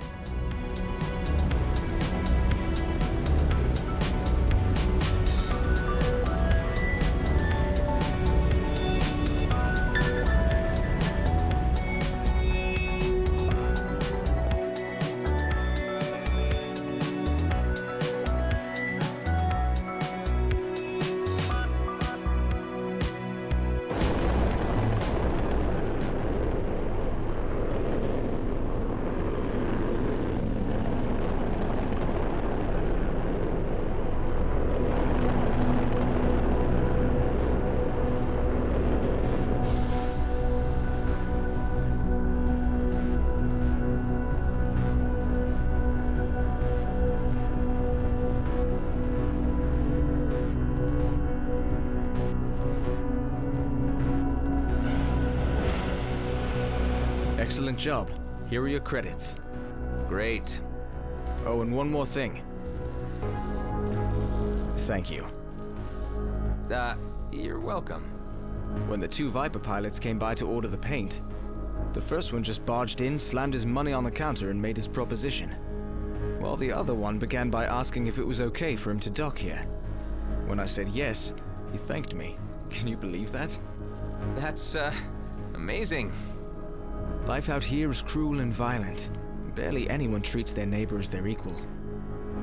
Excellent job. Here are your credits. Great. Oh, and one more thing. Thank you. You're welcome. When the 2 Viper pilots came by to order the paint, the first one just barged in, slammed his money on the counter, and made his proposition. While the other one began by asking if it was okay for him to dock here. When I said yes, he thanked me. Can you believe that? That's, amazing. Life out here is cruel and violent. Barely anyone treats their neighbor as their equal.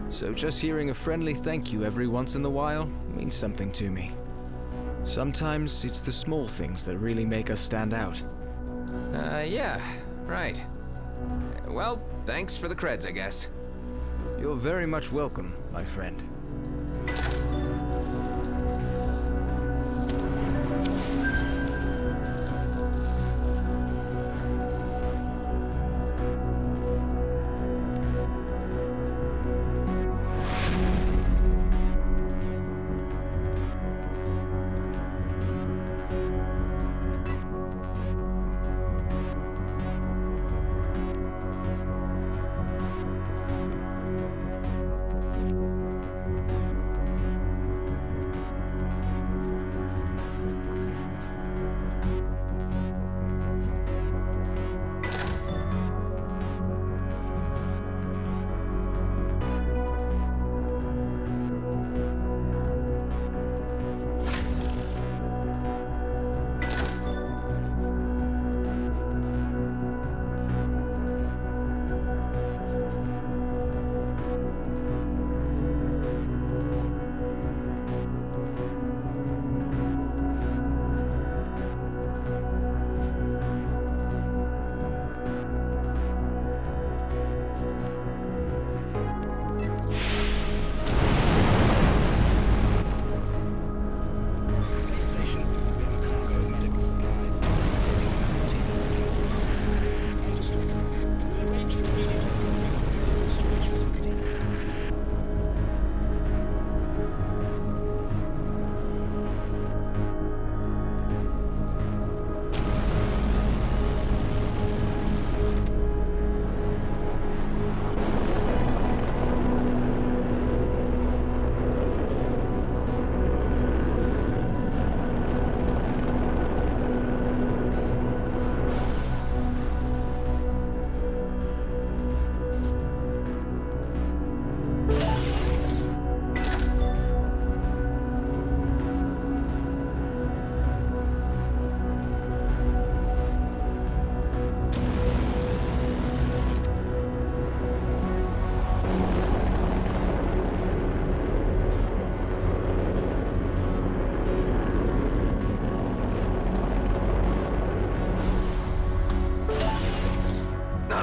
So just hearing a friendly thank you every once in a while means something to me. Sometimes it's the small things that really make us stand out. Yeah, right. Well, thanks for the creds, I guess. You're very much welcome, my friend.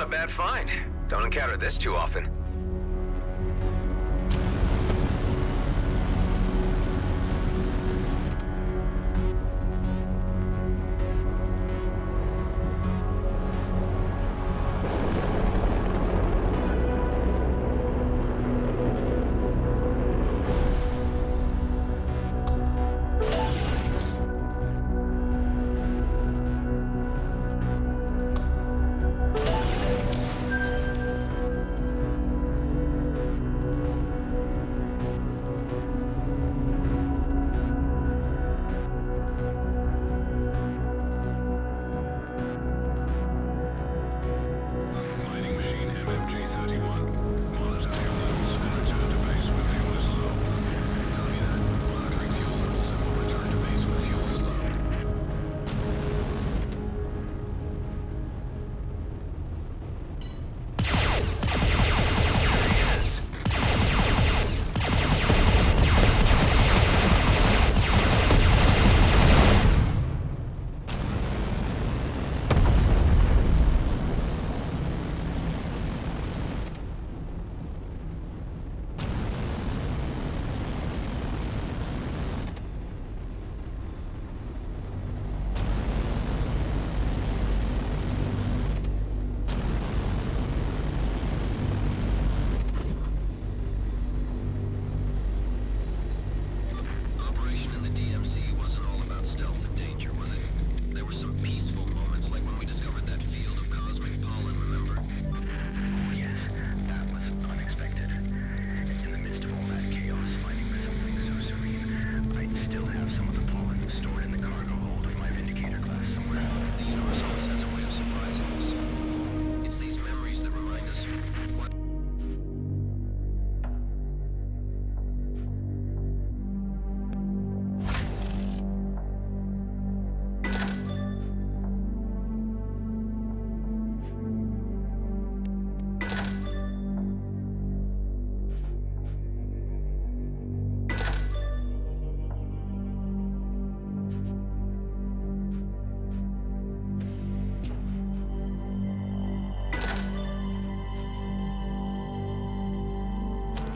Bad find. Don't encounter this too often.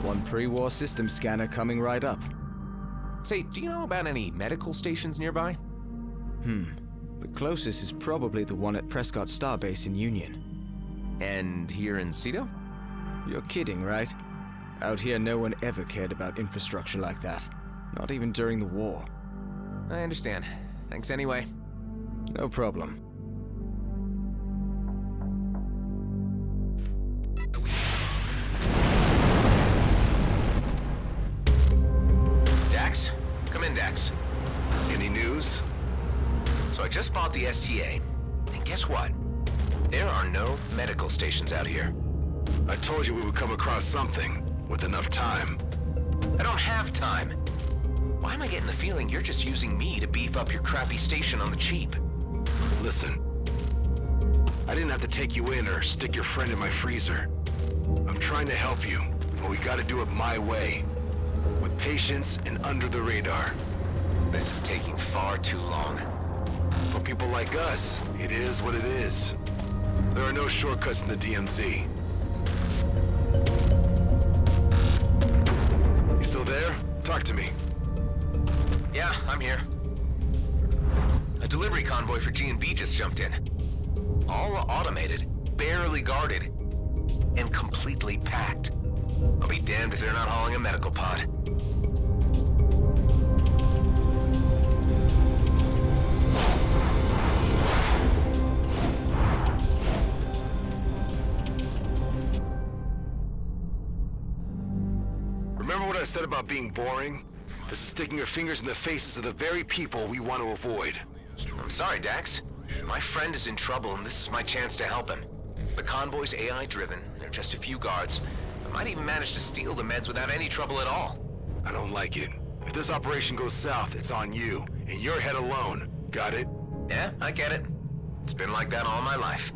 One pre-war system scanner coming right up. Say, do you know about any medical stations nearby? The closest is probably the one at Prescott Starbase in Union. And here in Cedo? You're kidding, right? Out here, no one ever cared about infrastructure like that. Not even during the war. I understand. Thanks anyway. No problem. Dax? Come in, Dax. Any news? So I just bought the STA, and guess what? There are no medical stations out here. I told you we would come across something, with enough time. I don't have time. Why am I getting the feeling you're just using me to beef up your crappy station on the cheap? Listen, I didn't have to take you in or stick your friend in my freezer. I'm trying to help you, but we gotta do it my way. With patience and under the radar. This is taking far too long. For people like us, it is what it is. There are no shortcuts in the DMZ. You still there? Talk to me. Yeah, I'm here. A delivery convoy for G&B just jumped in. All automated, barely guarded, and completely packed. I'll be damned if they're not hauling a medical pod. Remember what I said about being boring? This is sticking your fingers in the faces of the very people we want to avoid. I'm sorry, Dax. My friend is in trouble, and this is my chance to help him. The convoy's AI-driven. There are just a few guards. I might even manage to steal the meds without any trouble at all. I don't like it. If this operation goes south, it's on you, and your head alone. Got it? Yeah, I get it. It's been like that all my life.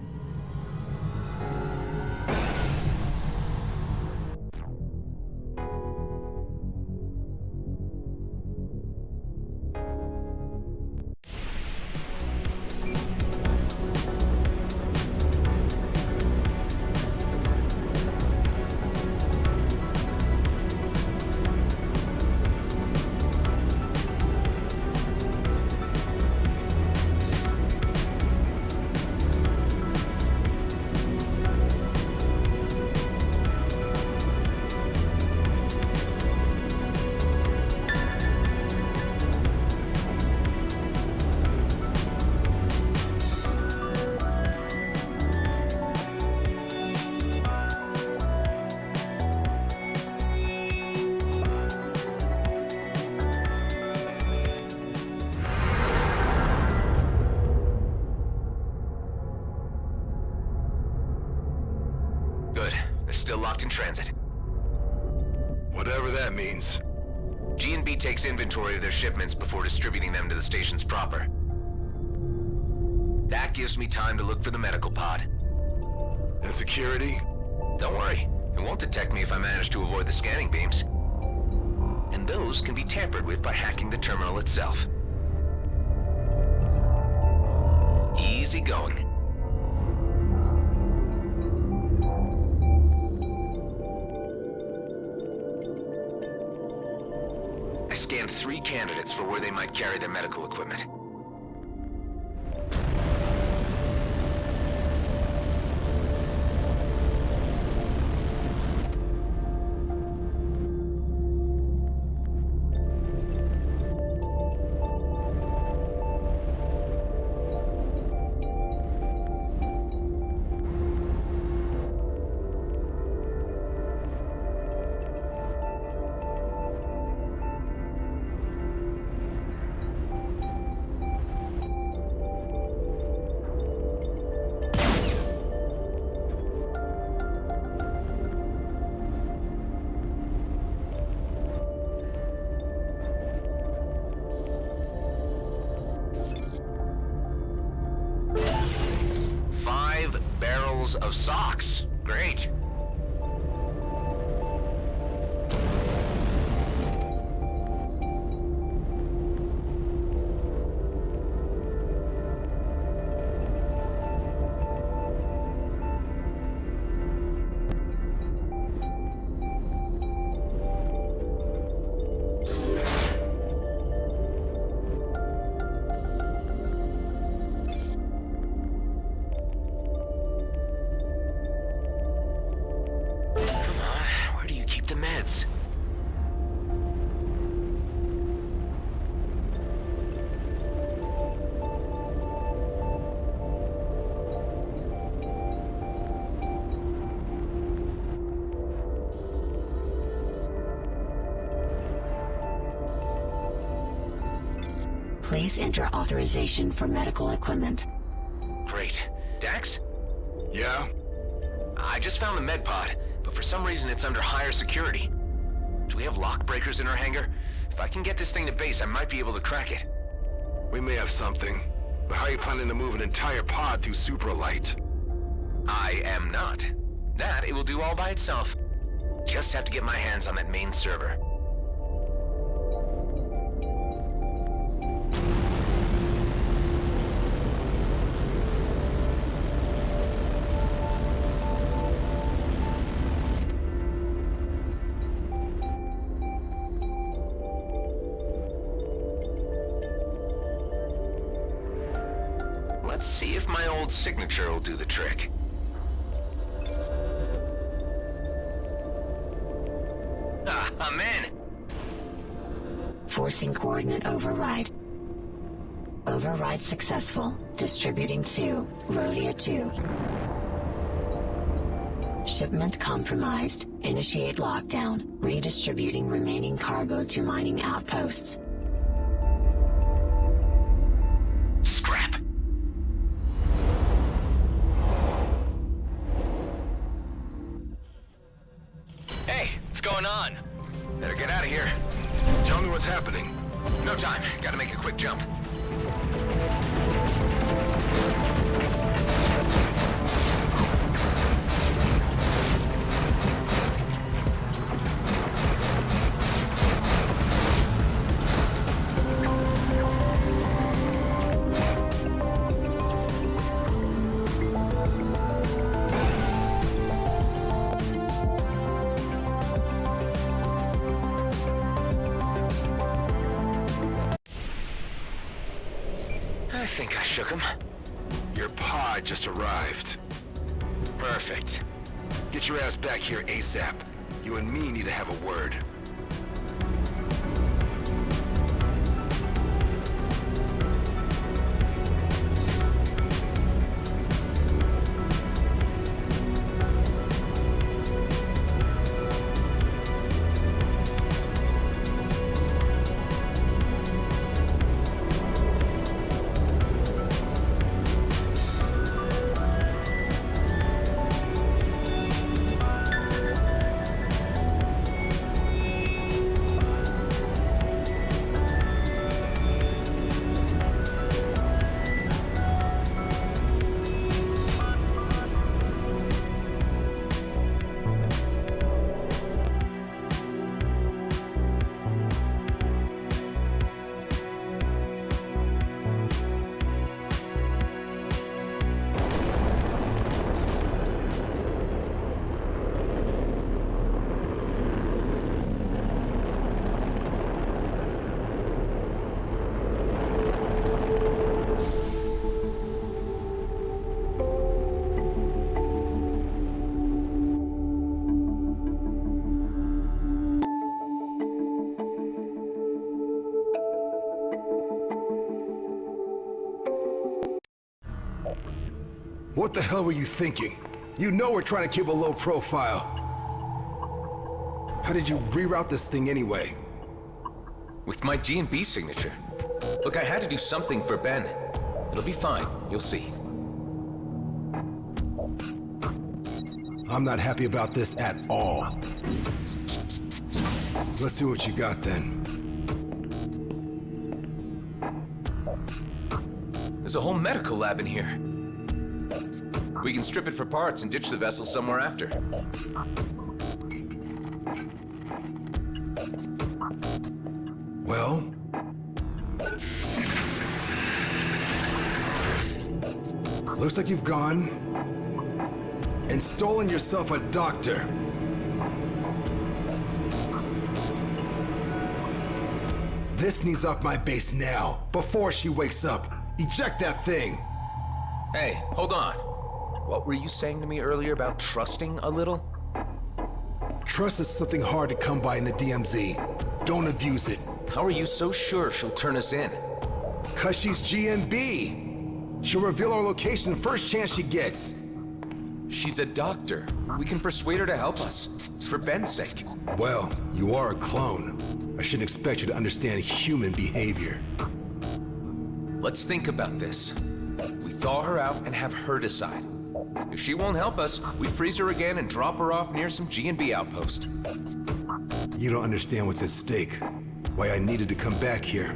still locked in transit. Whatever that means. G&B takes inventory of their shipments before distributing them to the stations proper. That gives me time to look for the medical pod. And security? Don't worry, it won't detect me if I manage to avoid the scanning beams. And those can be tampered with by hacking the terminal itself. Easy going. I scanned 3 candidates for where they might carry their medical equipment. Of socks. Great. Please enter authorization for medical equipment. Great. Dax? Yeah? I just found the med pod, but for some reason it's under higher security. Do we have lock breakers in our hangar? If I can get this thing to base, I might be able to crack it. We may have something, but how are you planning to move an entire pod through supralight? I am not. That it will do all by itself. Just have to get my hands on that main server. Let's see if my old signature will do the trick. Ah, I'm in! Forcing coordinate override. Override successful. Distributing to Rhodia 2. Shipment compromised. Initiate lockdown. Redistributing remaining cargo to mining outposts. Scrap! Hey, what's going on? Better get out of here. Tell me what's happening. No time. Gotta make a quick jump. I think I shook him. Your pod just arrived. Perfect. Get your ass back here ASAP. You and me need to have a word. the hell were you thinking? You know we're trying to keep a low profile. How did you reroute this thing anyway? With my G&B signature. Look, I had to do something for Ben. It'll be fine, you'll see. I'm not happy about this at all. Let's see what you got then. There's a whole medical lab in here. We can strip it for parts and ditch the vessel somewhere after. Well? Looks like you've gone and stolen yourself a doctor. This needs off my base now, before she wakes up. Eject that thing! Hey, hold on. What were you saying to me earlier about trusting a little? Trust is something hard to come by in the DMZ. Don't abuse it. How are you so sure she'll turn us in? 'Cause she's GNB. She'll reveal our location the first chance she gets. She's a doctor. We can persuade her to help us. For Ben's sake. Well, you are a clone. I shouldn't expect you to understand human behavior. Let's think about this. We thaw her out and have her decide. If she won't help us, we freeze her again and drop her off near some G&B outpost. You don't understand what's at stake. Why I needed to come back here.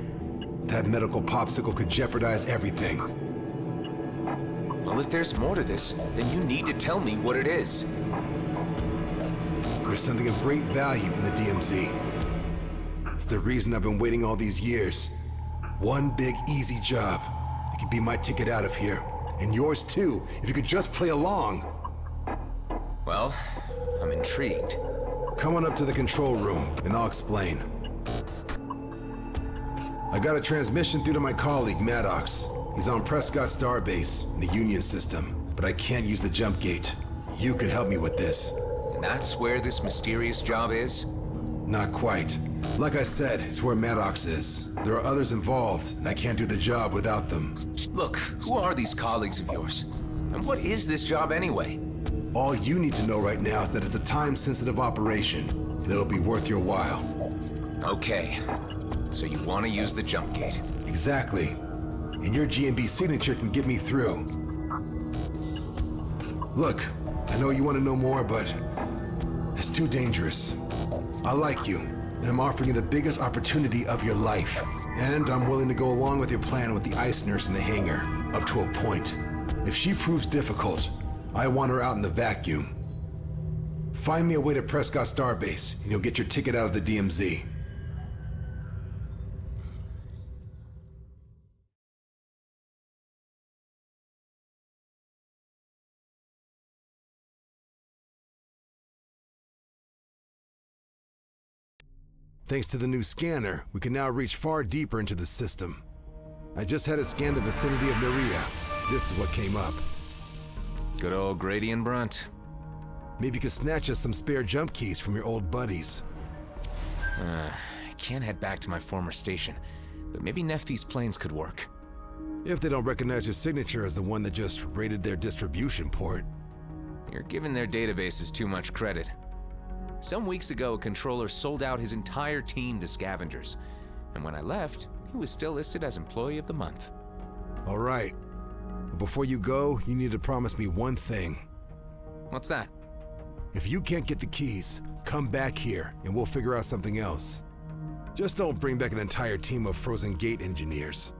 That medical popsicle could jeopardize everything. Well, if there's more to this, then you need to tell me what it is. There's something of great value in the DMZ. It's the reason I've been waiting all these years. One big, easy job. It could be my ticket out of here. And yours too, if you could just play along. Well, I'm intrigued. Come on up to the control room, and I'll explain. I got a transmission through to my colleague, Maddox. He's on Prescott Starbase, in the Union system, but I can't use the jump gate. You could help me with this. And that's where this mysterious job is? Not quite. Like I said, it's where Maddox is. There are others involved, and I can't do the job without them. Look, who are these colleagues of yours? And what is this job anyway? All you need to know right now is that it's a time-sensitive operation, and it'll be worth your while. Okay. So you want to use the jump gate? Exactly. And your GNB signature can get me through. Look, I know you want to know more, but it's too dangerous. I like you, and I'm offering you the biggest opportunity of your life. And I'm willing to go along with your plan with the ice nurse in the hangar, up to a point. If she proves difficult, I want her out in the vacuum. Find me a way to Prescott Starbase, and you'll get your ticket out of the DMZ. Thanks to the new scanner, we can now reach far deeper into the system. I just had it scan the vicinity of Nerea. This is what came up. Good old Grady and Brunt. Maybe you could snatch us some spare jump keys from your old buddies. I can't head back to my former station, but maybe Nephthys planes could work. If they don't recognize your signature as the one that just raided their distribution port. You're giving their databases too much credit. Some weeks ago, a controller sold out his entire team to scavengers. And when I left, he was still listed as Employee of the Month. All right. But before you go, you need to promise me one thing. What's that? If you can't get the keys, come back here and we'll figure out something else. Just don't bring back an entire team of Frozen Gate engineers.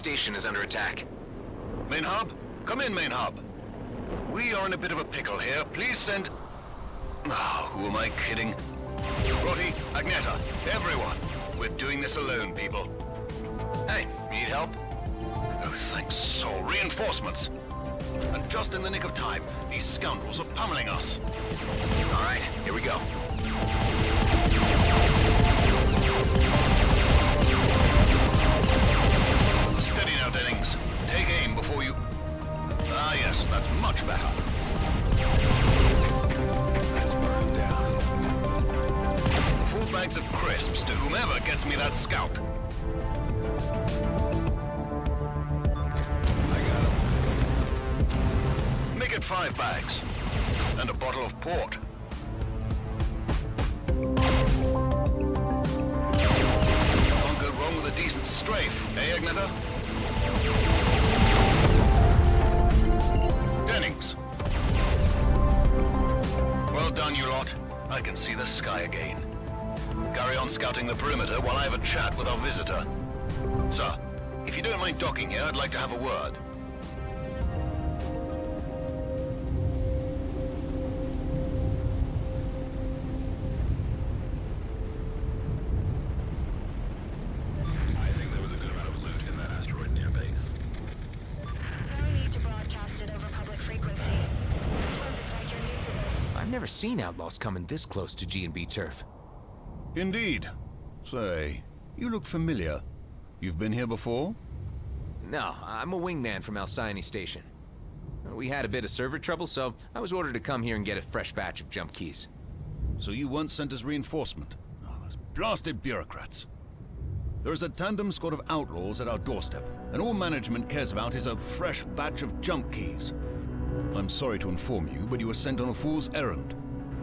station is under attack. Main hub? Come in, main hub. We are in a bit of a pickle here. Please send... who am I kidding? Roti, Agneta, everyone. We're doing this alone, people. Hey, need help? Oh, thanks, Sol. Reinforcements. And just in the nick of time, these scoundrels are pummeling us. All right, here we go. Steady now, Dennings. Take aim before you... Ah, yes, that's much better. Let's burn down. Full bags of crisps to whomever gets me that scout. I got him. Make it 5 bags. And a bottle of port. Can't go wrong with a decent strafe, eh, Agneta? Dennings. Well done, you lot. I can see the sky again. Carry on scouting the perimeter while I have a chat with our visitor. Sir, if you don't mind docking here, I'd like to have a word. I think there was a good amount of loot in that asteroid near base. No need to broadcast it over public frequency. Sometimes it's like you're new to this. I've never seen outlaws coming this close to G&B turf. Indeed. Say, you look familiar. You've been here before? No, I'm a wingman from Alcyone Station. We had a bit of server trouble, so I was ordered to come here and get a fresh batch of jump keys. So you weren't sent as reinforcement? Oh, those blasted bureaucrats. There is a tandem squad of outlaws at our doorstep, and all management cares about is a fresh batch of jump keys. I'm sorry to inform you, but you were sent on a fool's errand.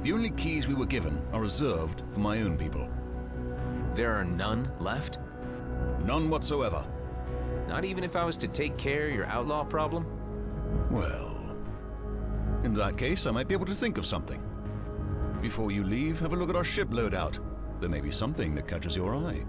The only keys we were given are reserved for my own people. There are none left? None whatsoever. Not even if I was to take care of your outlaw problem? Well, in that case, I might be able to think of something. Before you leave, have a look at our ship loadout. There may be something that catches your eye.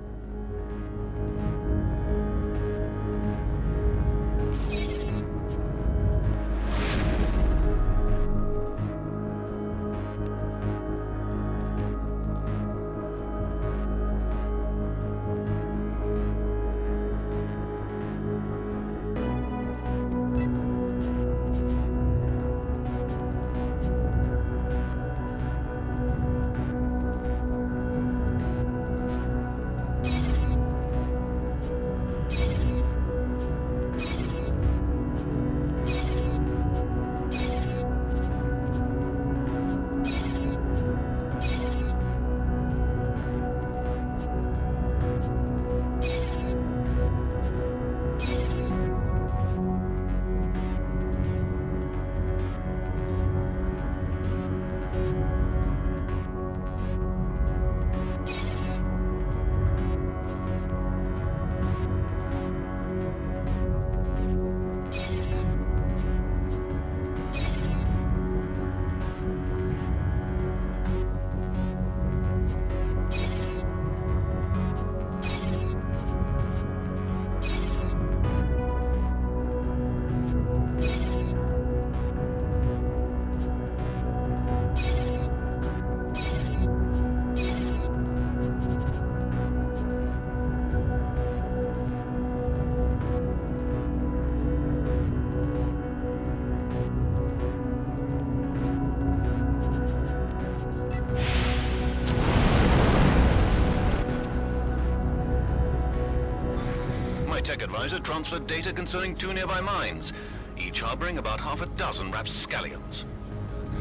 Tech advisor transferred data concerning 2 nearby mines, each harboring about half a dozen rapscallions.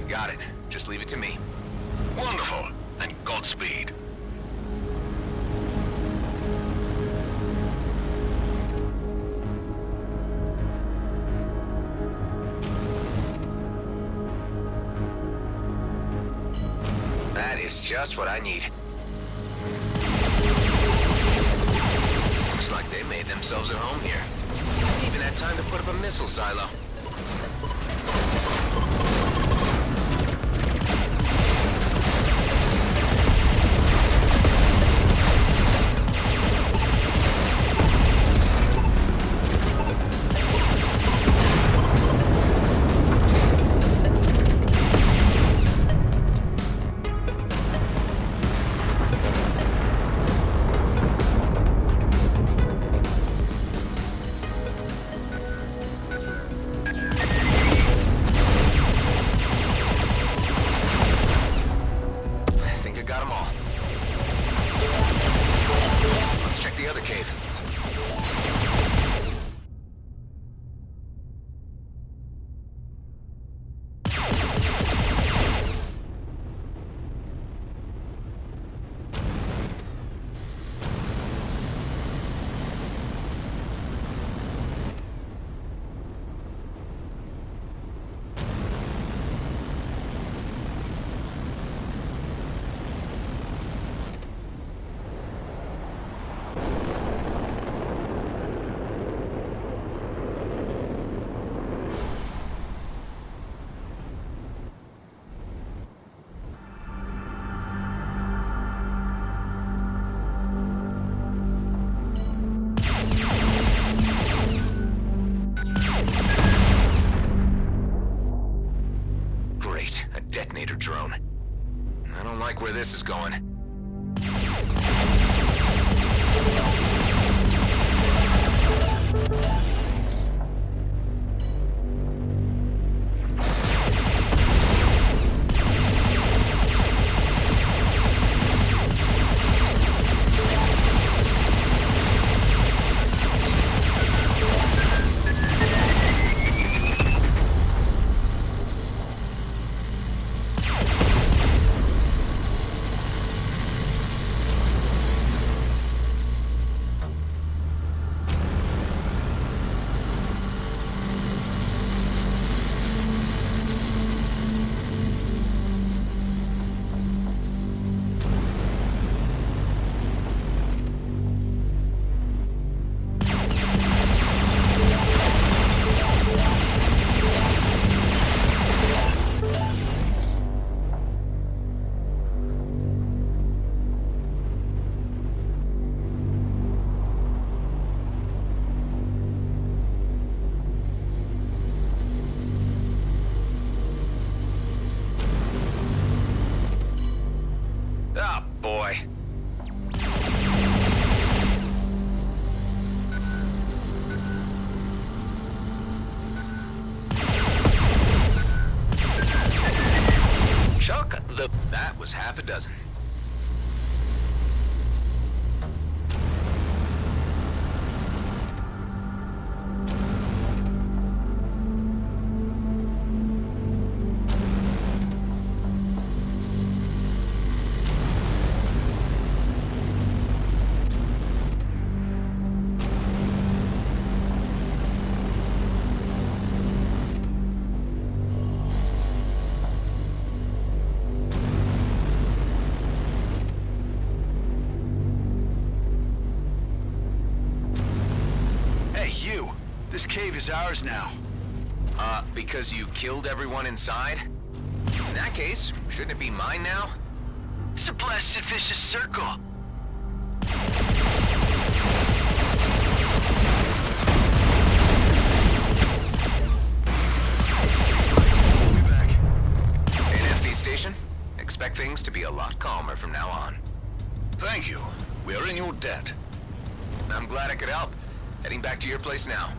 Got it. Just leave it to me. Wonderful, and Godspeed. That is just what I need. Looks like they made themselves at home here. Even had time to put up a missile silo. detonator drone. I don't like where this is going. Ah, boy. That was half a dozen. This cave is ours now. Because you killed everyone inside? In that case, shouldn't it be mine now? It's a blasted vicious circle. An FD station? Expect things to be a lot calmer from now on. Thank you. We are in your debt. I'm glad I could help. Heading back to your place now.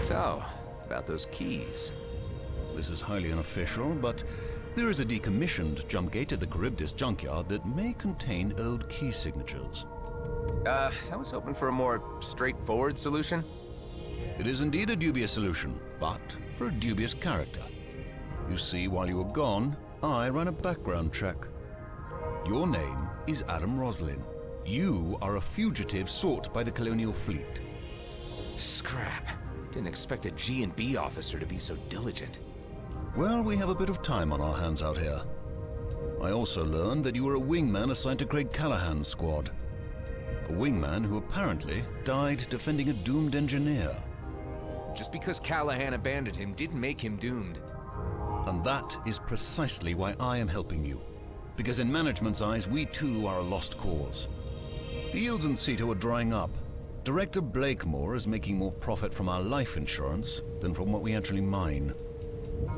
So, about those keys. This is highly unofficial, but there is a decommissioned jump gate at the Charybdis junkyard that may contain old key signatures. I was hoping for a more straightforward solution. It is indeed a dubious solution, but for a dubious character. You see, while you were gone, I ran a background check. Your name is Adam Roslin. You are a fugitive sought by the Colonial Fleet. Scrap. Didn't expect a G&B officer to be so diligent. Well, we have a bit of time on our hands out here. I also learned that you were a wingman assigned to Craig Callahan's squad. A wingman who apparently died defending a doomed engineer. Just because Callahan abandoned him didn't make him doomed. And that is precisely why I am helping you. Because in management's eyes, we too are a lost cause. The yields in CETA are drying up. Director Blakemore is making more profit from our life insurance than from what we actually mine.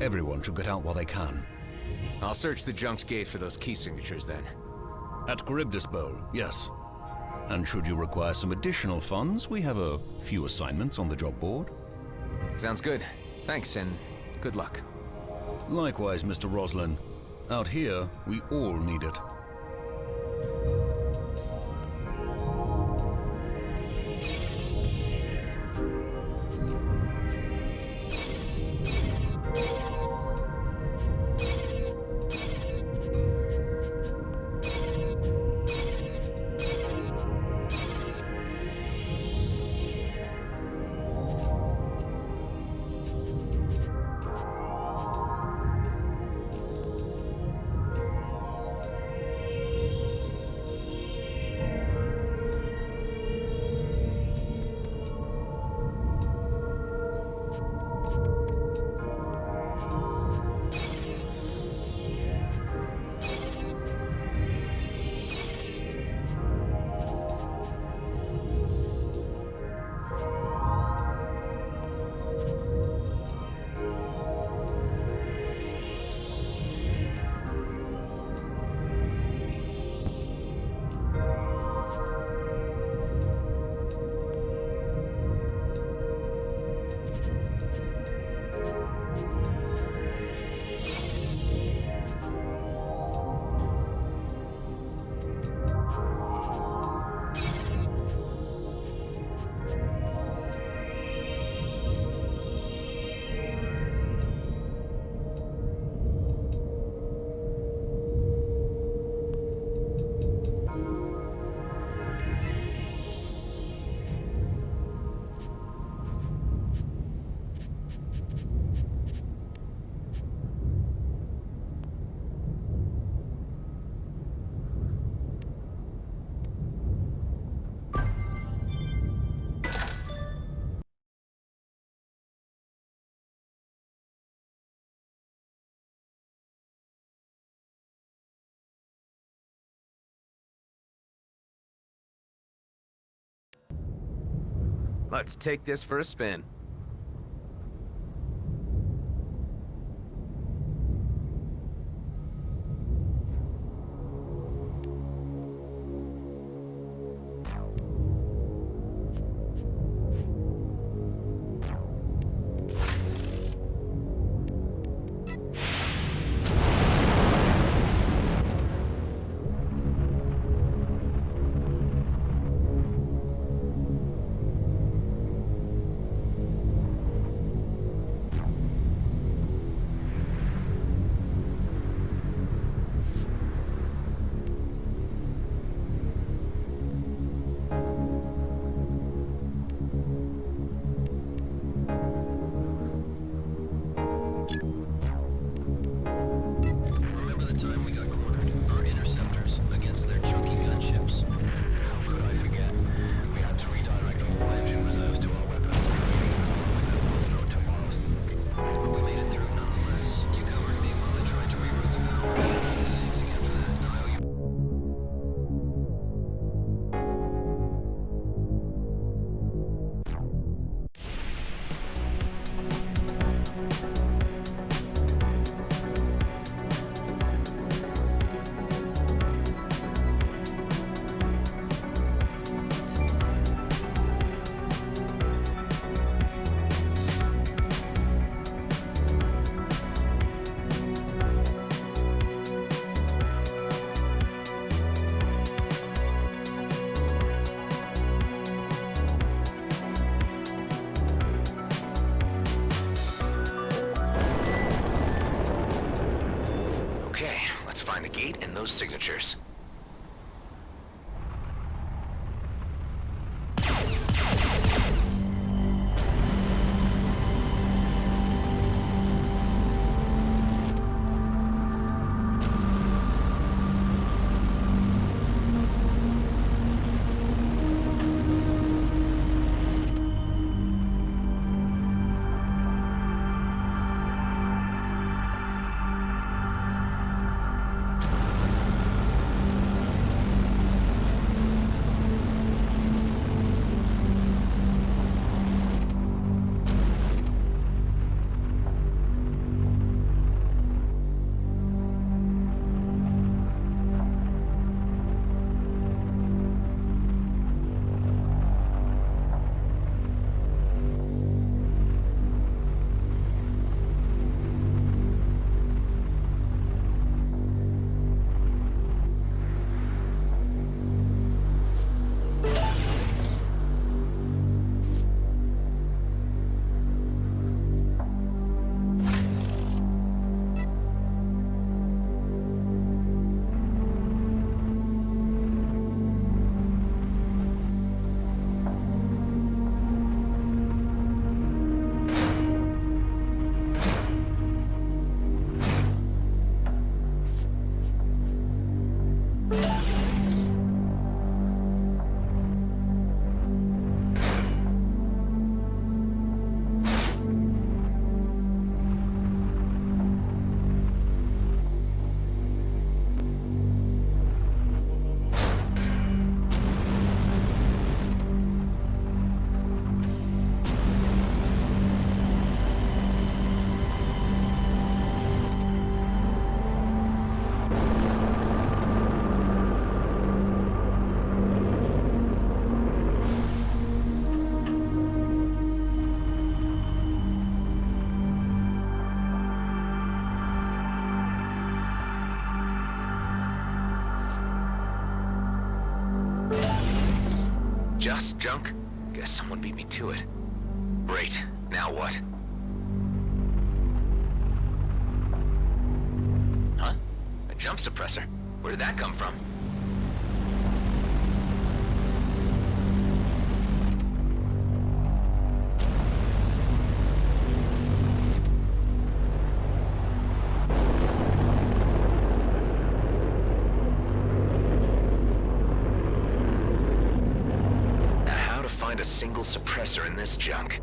Everyone should get out while they can. I'll search the junk's gate for those key signatures then. At Charybdis Bowl, yes. And should you require some additional funds, we have a few assignments on the job board. Sounds good. Thanks, and good luck. Likewise, Mr. Roslin. Out here, we all need it. Let's take this for a spin. Those signatures. Just junk? Guess someone beat me to it. Great. Now what? Huh? A jump suppressor? Where did that come from? A single suppressor in this junk.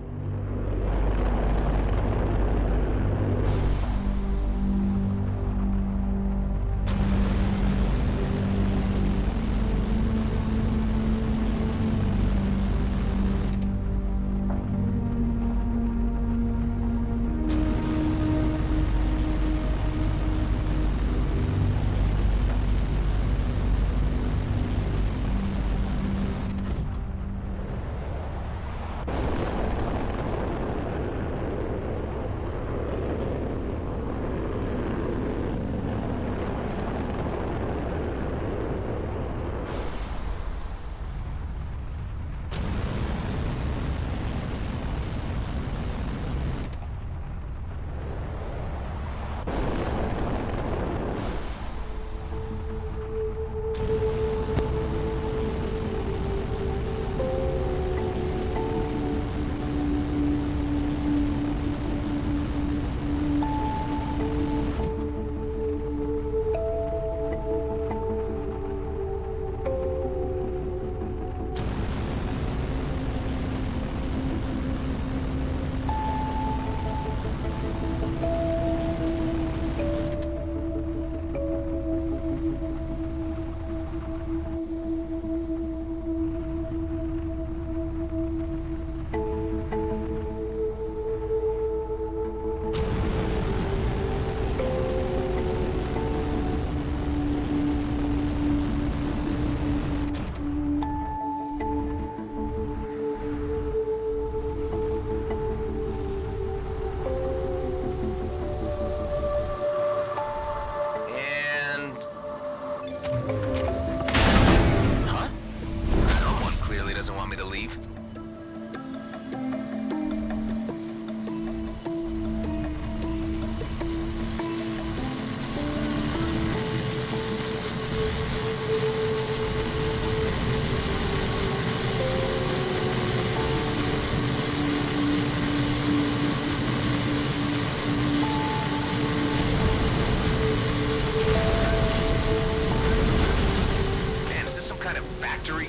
leave.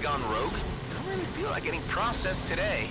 Gone rogue? I don't really feel like getting processed today.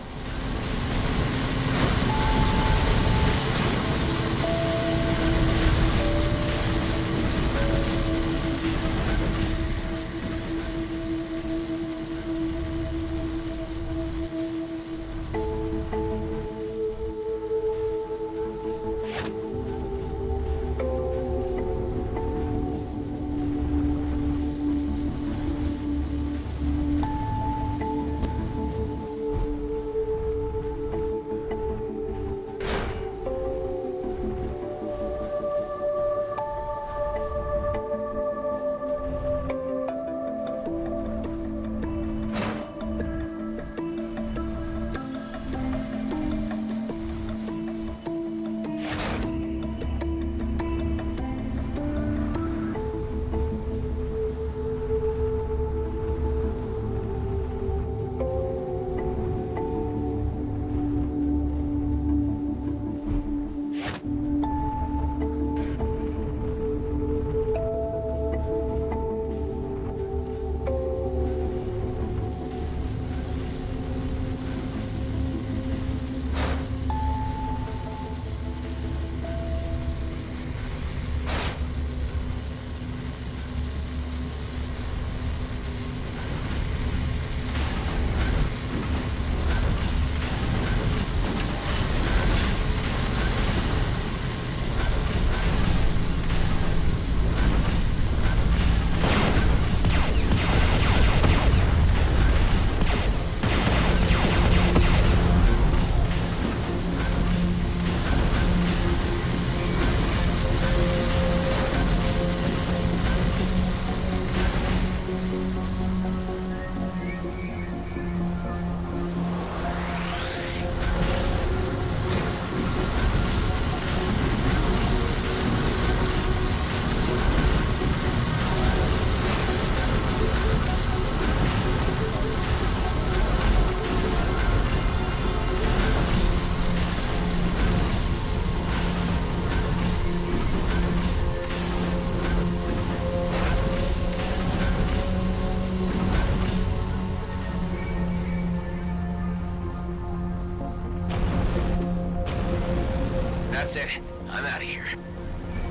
That's it. I'm out of here.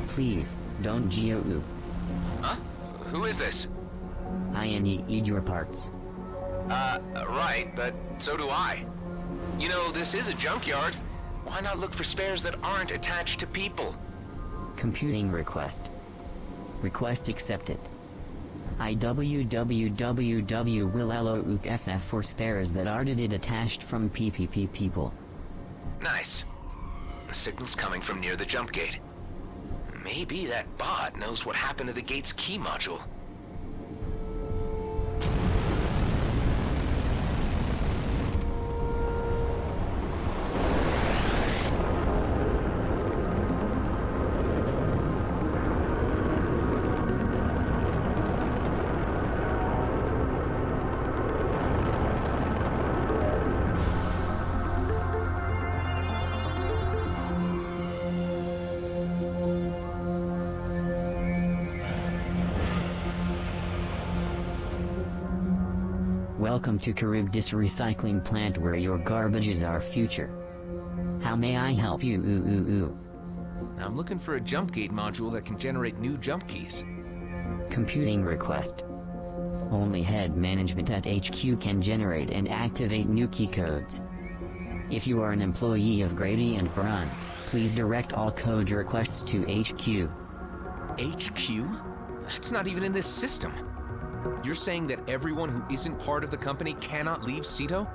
Please, don't GIOCO. Huh? Who is this? I need your parts. Right, but so do I. You know, this is a junkyard. Why not look for spares that aren't attached to people? Computing request. Request accepted. IWWWW will allow FF for spares that are attached from PPP people. Nice. The signal's coming from near the jump gate. Maybe that bot knows what happened to the gate's key module. Welcome to Charybdis Recycling Plant, where your garbage is our future. How may I help you? I'm looking for a jump gate module that can generate new jump keys. Computing request. Only head management at HQ can generate and activate new key codes. If you are an employee of Grady and Brunt, please direct all code requests to HQ. HQ? That's not even in this system. You're saying that everyone who isn't part of the company cannot leave Ceto?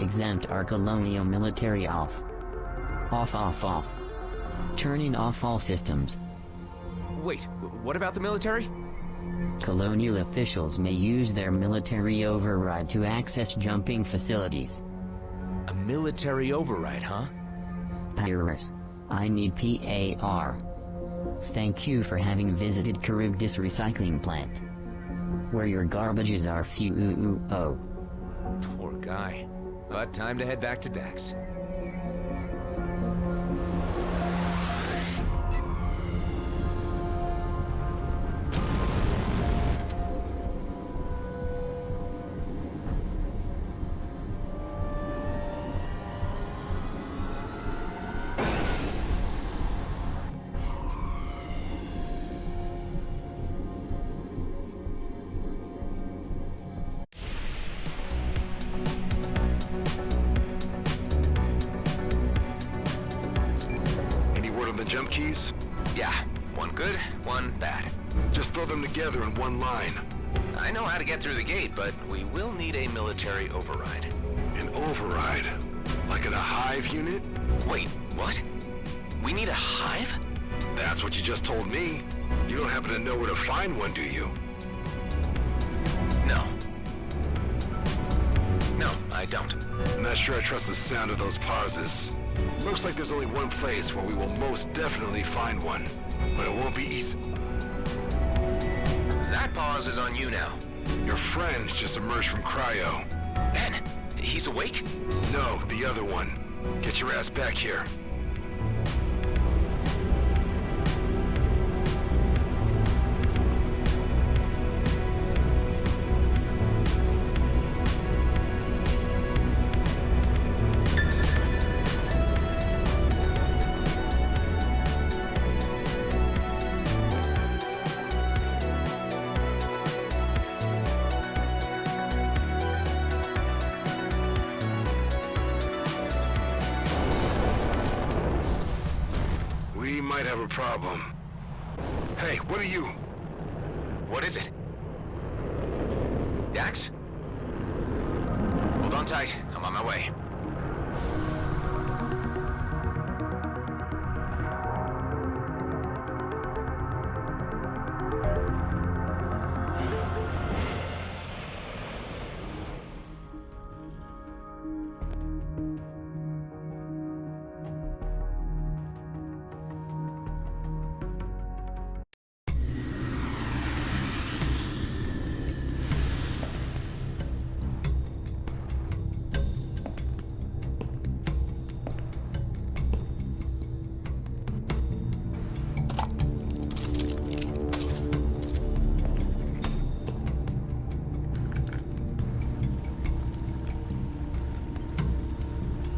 Exempt our colonial military off. Off. Turning off all systems. Wait, what about the military? Colonial officials may use their military override to access jumping facilities. A military override, huh? Pyrus. I need PAR. Thank you for having visited Charybdis Recycling Plant, where your garbages are few. Poor guy. But time to head back to Dax. Jump keys? Yeah, one good, one bad. Just throw them together in one line. I know how to get through the gate, but we will need a military override. An override? Like in a hive unit? Wait, what? We need a hive? That's what you just told me. You don't happen to know where to find one, do you? No. No, I don't. I'm not sure I trust the sound of those pauses. Looks like there's only one place where we will most definitely find one. But it won't be easy. That pause is on you now. Your friend just emerged from cryo. Ben, he's awake? No, the other one. Get your ass back here. Might have a problem. Hey, what are you? What is it? Dax? Hold on tight. I'm on my way.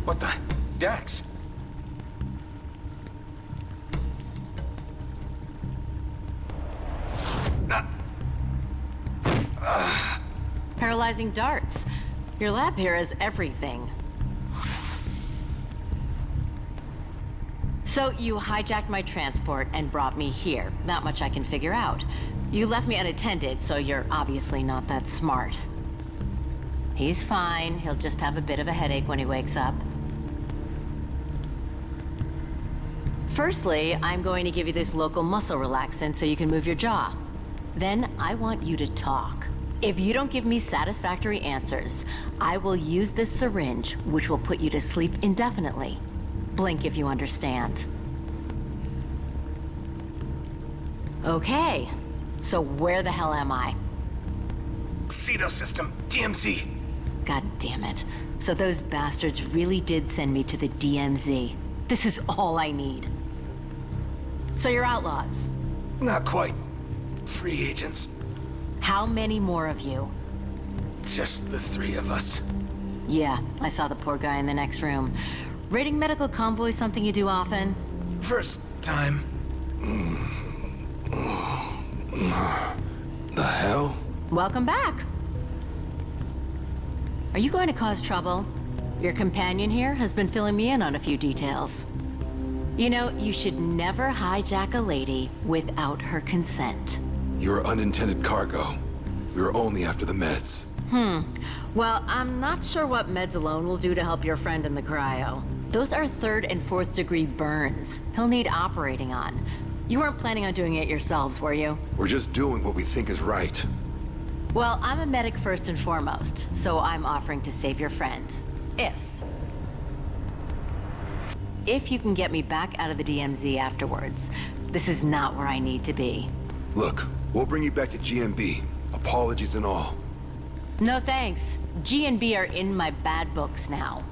What the? Dax? Paralyzing darts. Your lab here is everything. So you hijacked my transport and brought me here. Not much I can figure out. You left me unattended, so you're obviously not that smart. He's fine. He'll just have a bit of a headache when he wakes up. Firstly, I'm going to give you this local muscle relaxant so you can move your jaw. Then I want you to talk. If you don't give me satisfactory answers, I will use this syringe, which will put you to sleep indefinitely. Blink if you understand. Okay, so where the hell am I? Cedo system, DMZ. God damn it. So those bastards really did send me to the DMZ. This is all I need. So you're outlaws? Not quite. Free agents. How many more of you? Just the three of us. Yeah, I saw the poor guy in the next room. Raiding medical convoys something you do often? First time. The hell? Welcome back. Are you going to cause trouble? Your companion here has been filling me in on a few details. You know, you should never hijack a lady without her consent. You're unintended cargo. We were only after the meds. Well, I'm not sure what meds alone will do to help your friend in the cryo. Those are 3rd and 4th degree burns. He'll need operating on. You weren't planning on doing it yourselves, were you? We're just doing what we think is right. Well, I'm a medic first and foremost, so I'm offering to save your friend. If you can get me back out of the DMZ afterwards. This is not where I need to be. Look, we'll bring you back to GMB. Apologies and all. No thanks. G&B are in my bad books now.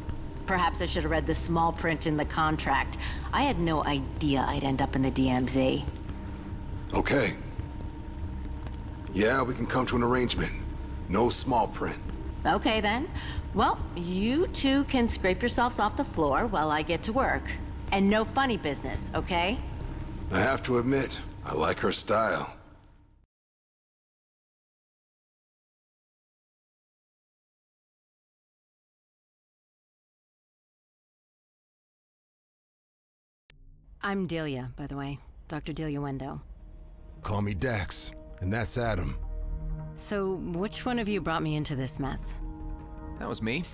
Perhaps I should have read the small print in the contract. I had no idea I'd end up in the DMZ. Okay. Yeah, we can come to an arrangement. No small print. Okay then. Well, you two can scrape yourselves off the floor while I get to work. And no funny business, okay? I have to admit, I like her style. I'm Delia, by the way. Dr. Delia Wendo. Call me Dax, and that's Adam. So, which one of you brought me into this mess? That was me.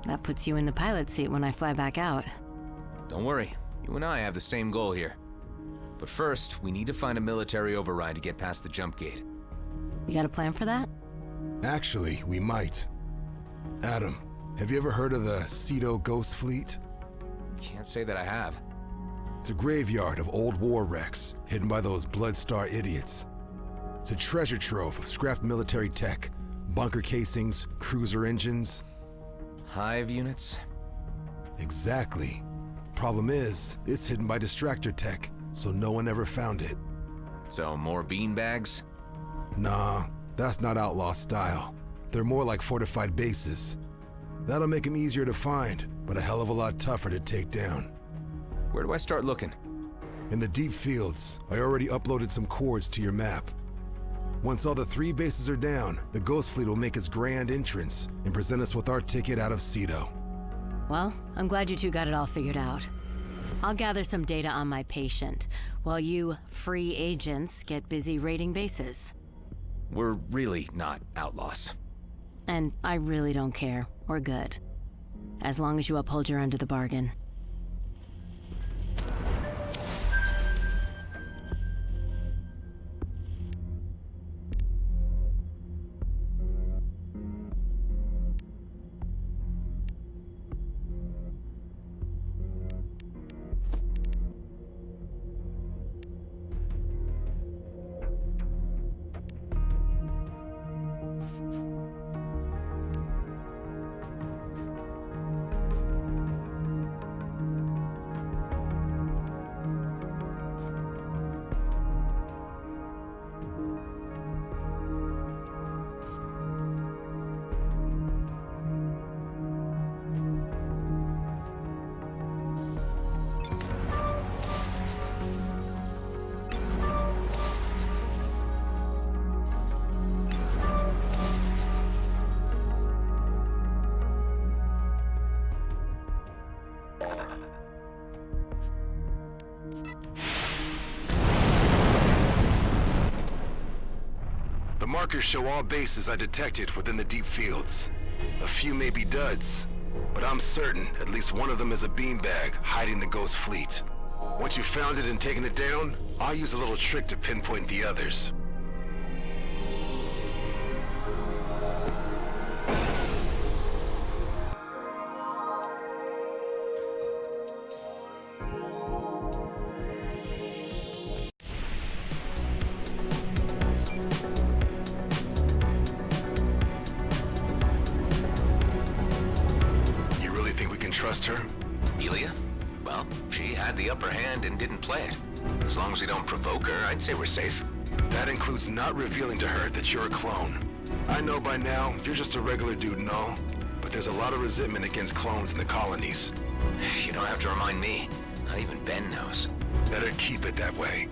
That puts you in the pilot seat when I fly back out. Don't worry, you and I have the same goal here. But first, we need to find a military override to get past the jump gate. You got a plan for that? Actually, we might. Adam, have you ever heard of the Cedo Ghost Fleet? Can't say that I have. It's a graveyard of old war wrecks, hidden by those Blood Star idiots. It's a treasure trove of scrapped military tech, bunker casings, cruiser engines. Hive units? Exactly. Problem is, it's hidden by distractor tech, so no one ever found it. So, more beanbags? Nah, that's not outlaw style. They're more like fortified bases. That'll make them easier to find, but a hell of a lot tougher to take down. Where do I start looking? In the deep fields. I already uploaded some coords to your map. Once all the 3 bases are down, the Ghost Fleet will make its grand entrance and present us with our ticket out of Cedo. Well, I'm glad you two got it all figured out. I'll gather some data on my patient, while you free agents get busy raiding bases. We're really not outlaws. And I really don't care. We're good. As long as you uphold your end of the bargain. Markers show all bases I detected within the deep fields. A few may be duds, but I'm certain at least one of them is a beanbag hiding the Ghost Fleet. Once you've found it and taken it down, I'll use a little trick to pinpoint the others. Trust her? Delia? Well, she had the upper hand and didn't play it. As long as we don't provoke her, I'd say we're safe. That includes not revealing to her that you're a clone. I know by now you're just a regular dude and all, but there's a lot of resentment against clones in the colonies. You don't have to remind me. Not even Ben knows. Better keep it that way.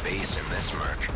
base in this murk.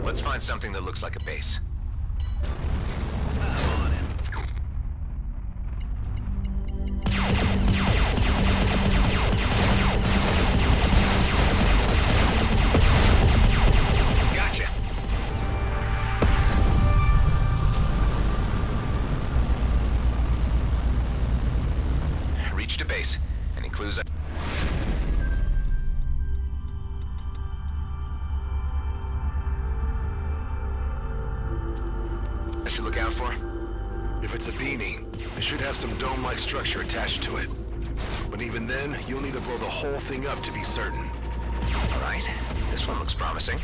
Let's find something that looks like a base. Gotcha. Reached a base. Any clues? I should look out for? If it's a beanie, it should have some dome-like structure attached to it. But even then, you'll need to blow the whole thing up to be certain. All right, this one looks promising.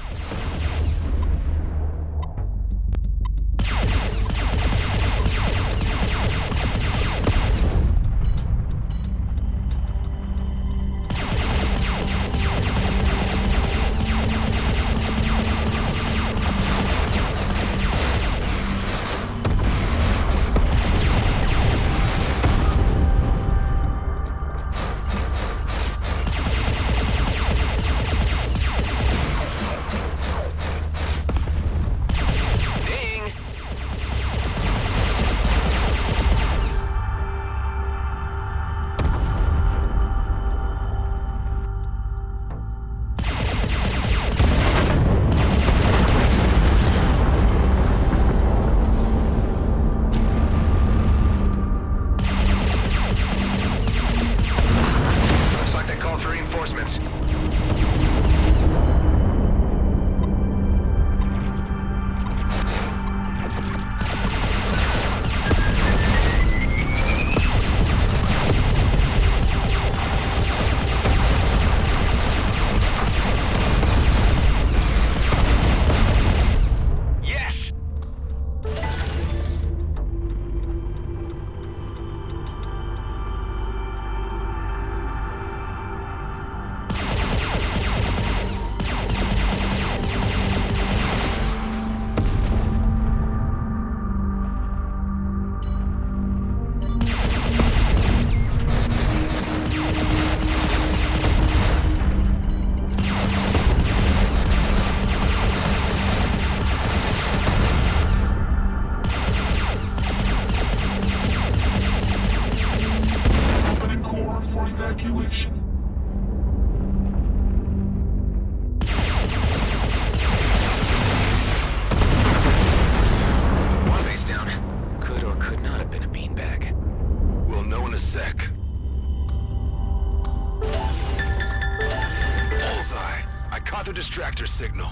Distractor signal.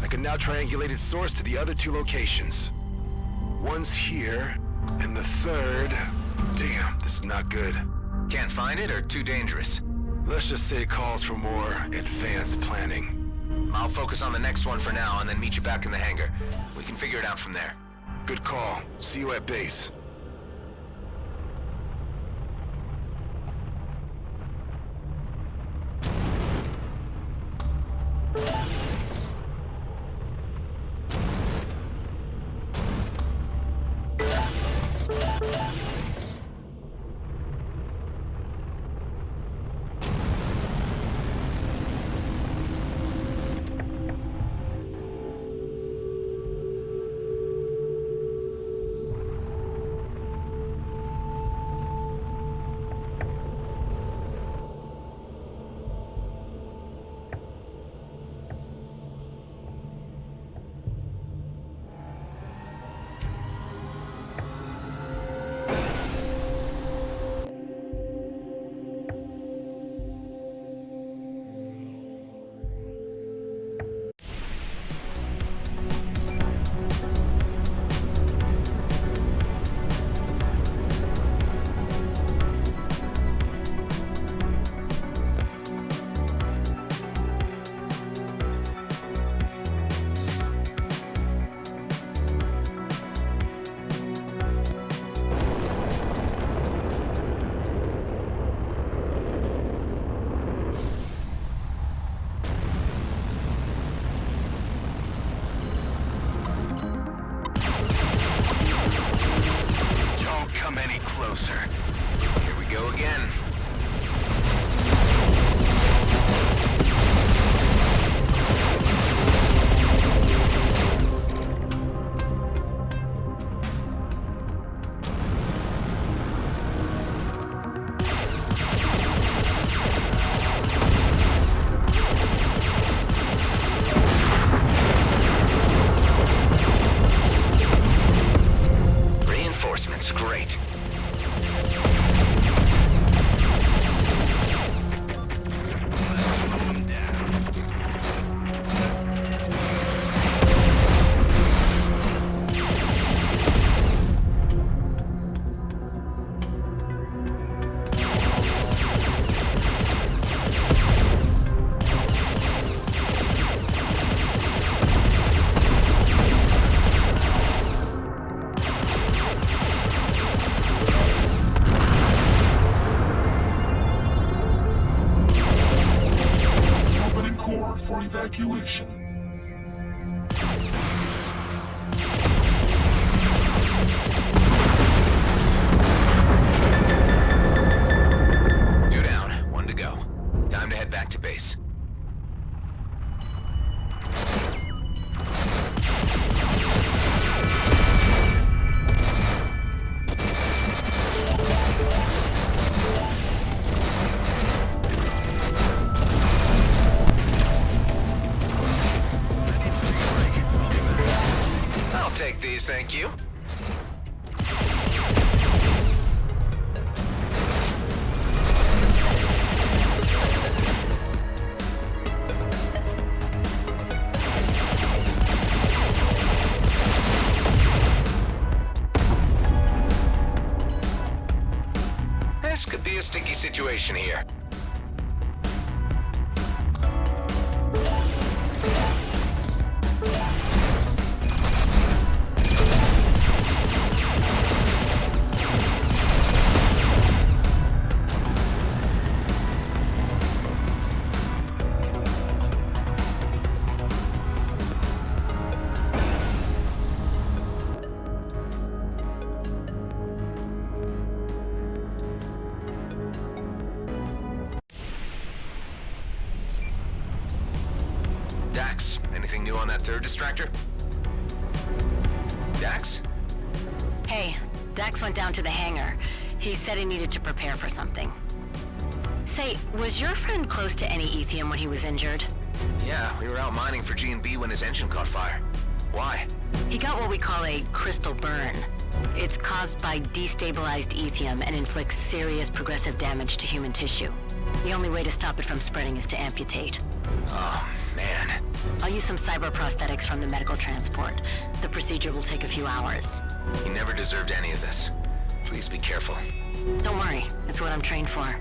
I can now triangulate its source to the other two locations. One's here, and the third... Damn, this is not good. Can't find it or too dangerous? Let's just say it calls for more advanced planning. I'll focus on the next one for now and then meet you back in the hangar. We can figure it out from there. Good call. See you at base. door for evacuation. Two down, one to go. Time to head back to base. I'll take these, thank you. This could be a sticky situation here. Dax, anything new on that third distractor? Dax? Hey, Dax went down to the hangar. He said he needed to prepare for something. Say, was your friend close to any ethium when he was injured? Yeah, we were out mining for G&B when his engine caught fire. Why? He got what we call a crystal burn. It's caused by destabilized ethium and inflicts serious progressive damage to human tissue. The only way to stop it from spreading is to amputate. Oh, man. I'll use some cyber prosthetics from the medical transport. The procedure will take a few hours. He never deserved any of this. Please be careful. Don't worry, it's what I'm trained for.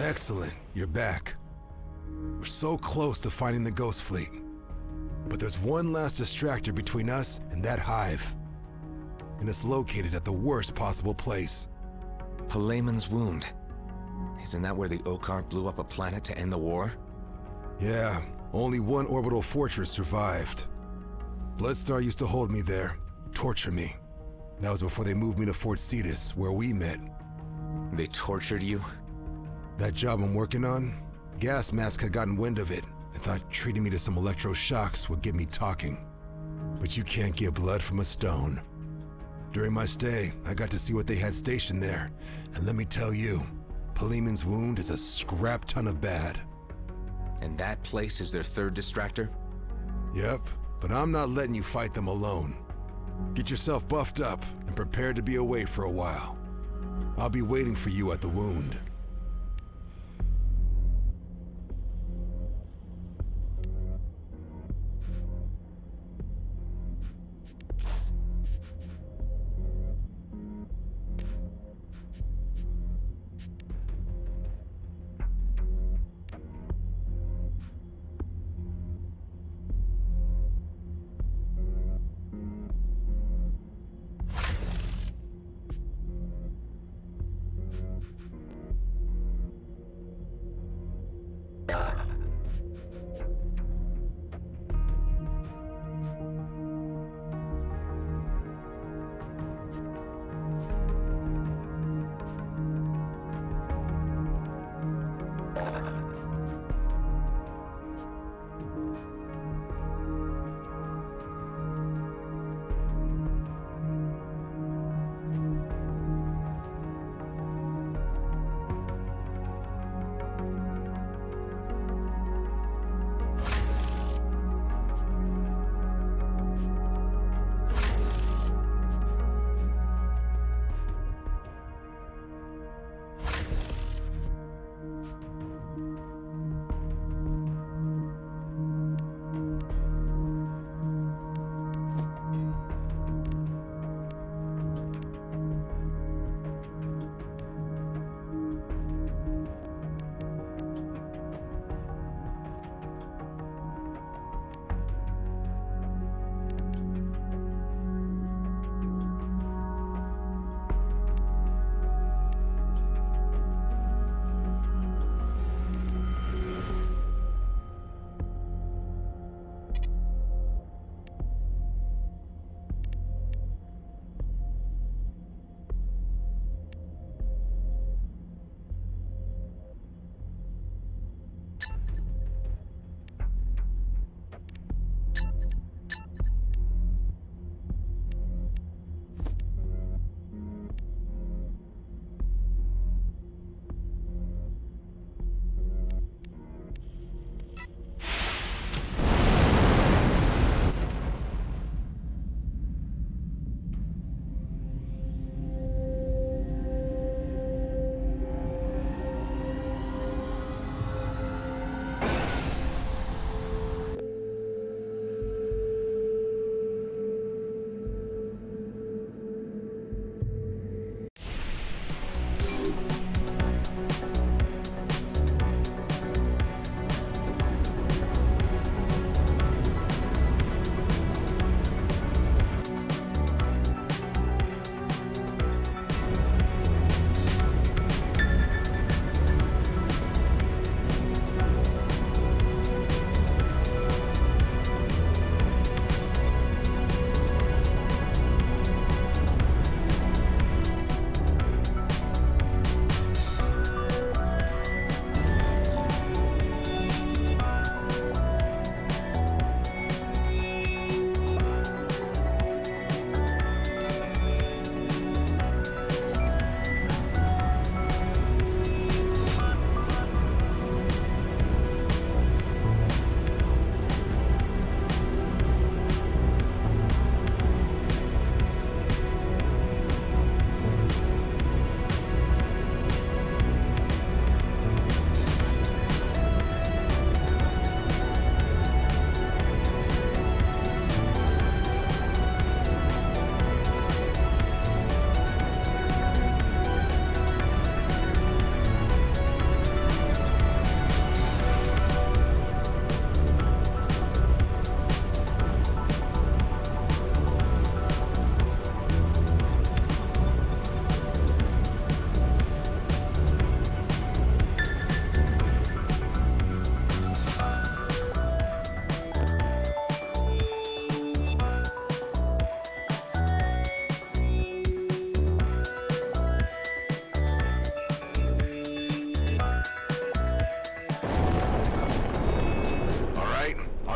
Excellent, you're back. We're so close to finding the Ghost Fleet. But there's one last distractor between us and that hive. And it's located at the worst possible place. Palayman's Wound. Isn't that where the Okar blew up a planet to end the war? Yeah, only one orbital fortress survived. Bloodstar used to hold me there, torture me. That was before they moved me to Fort Cetus, where we met. They tortured you? That job I'm working on, Gas Mask had gotten wind of it and thought treating me to some electroshocks would get me talking. But you can't get blood from a stone. During my stay, I got to see what they had stationed there, and let me tell you, Palayman's Wound is a scrap ton of bad. And that place is their third distractor? Yep, but I'm not letting you fight them alone. Get yourself buffed up and prepared to be away for a while. I'll be waiting for you at the Wound.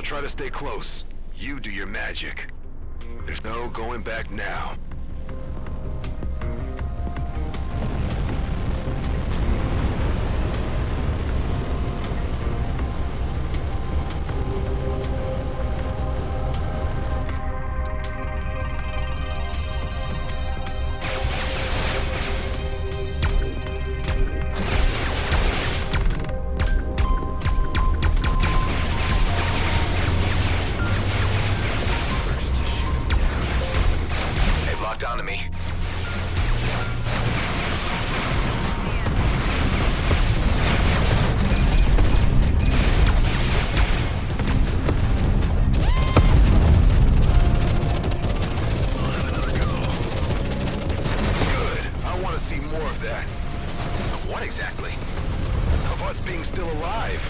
I'll try to stay close. You do your magic. There's no going back now. Onto me. Good. I want to see more of that. Of what exactly? Of us being still alive.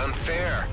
unfair.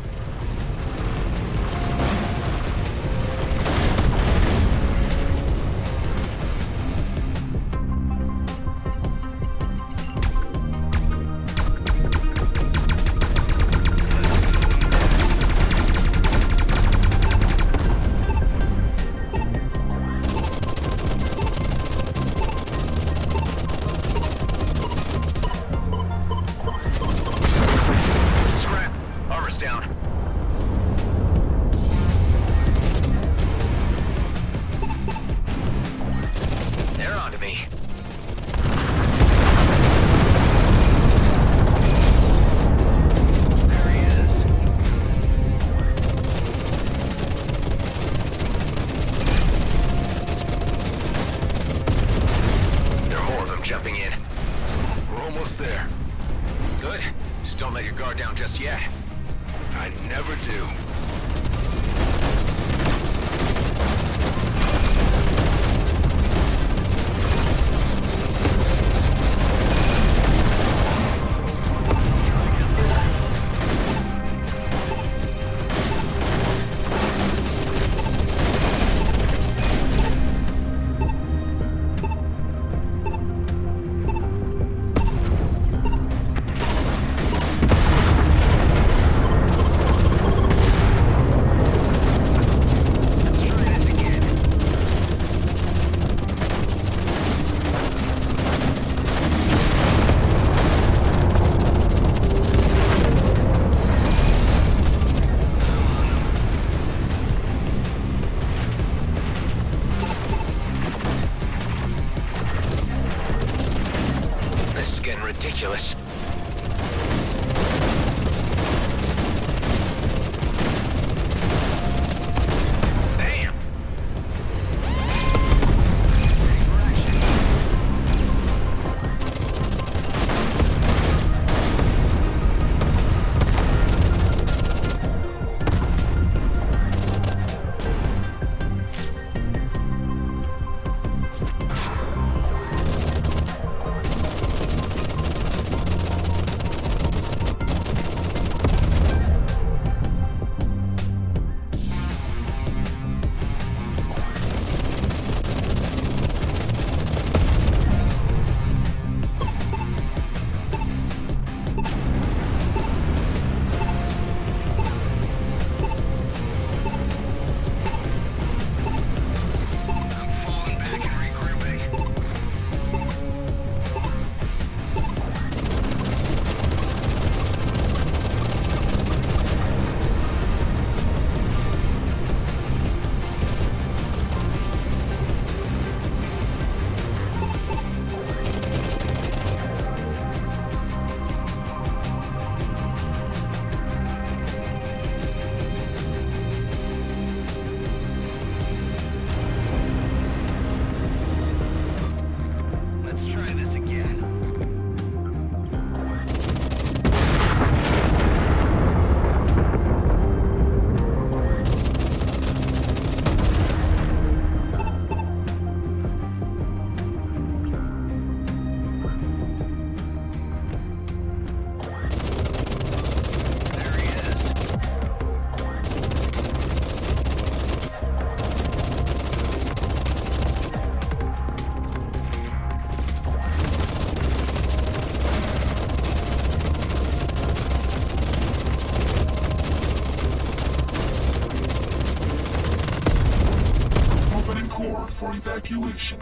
for evacuation.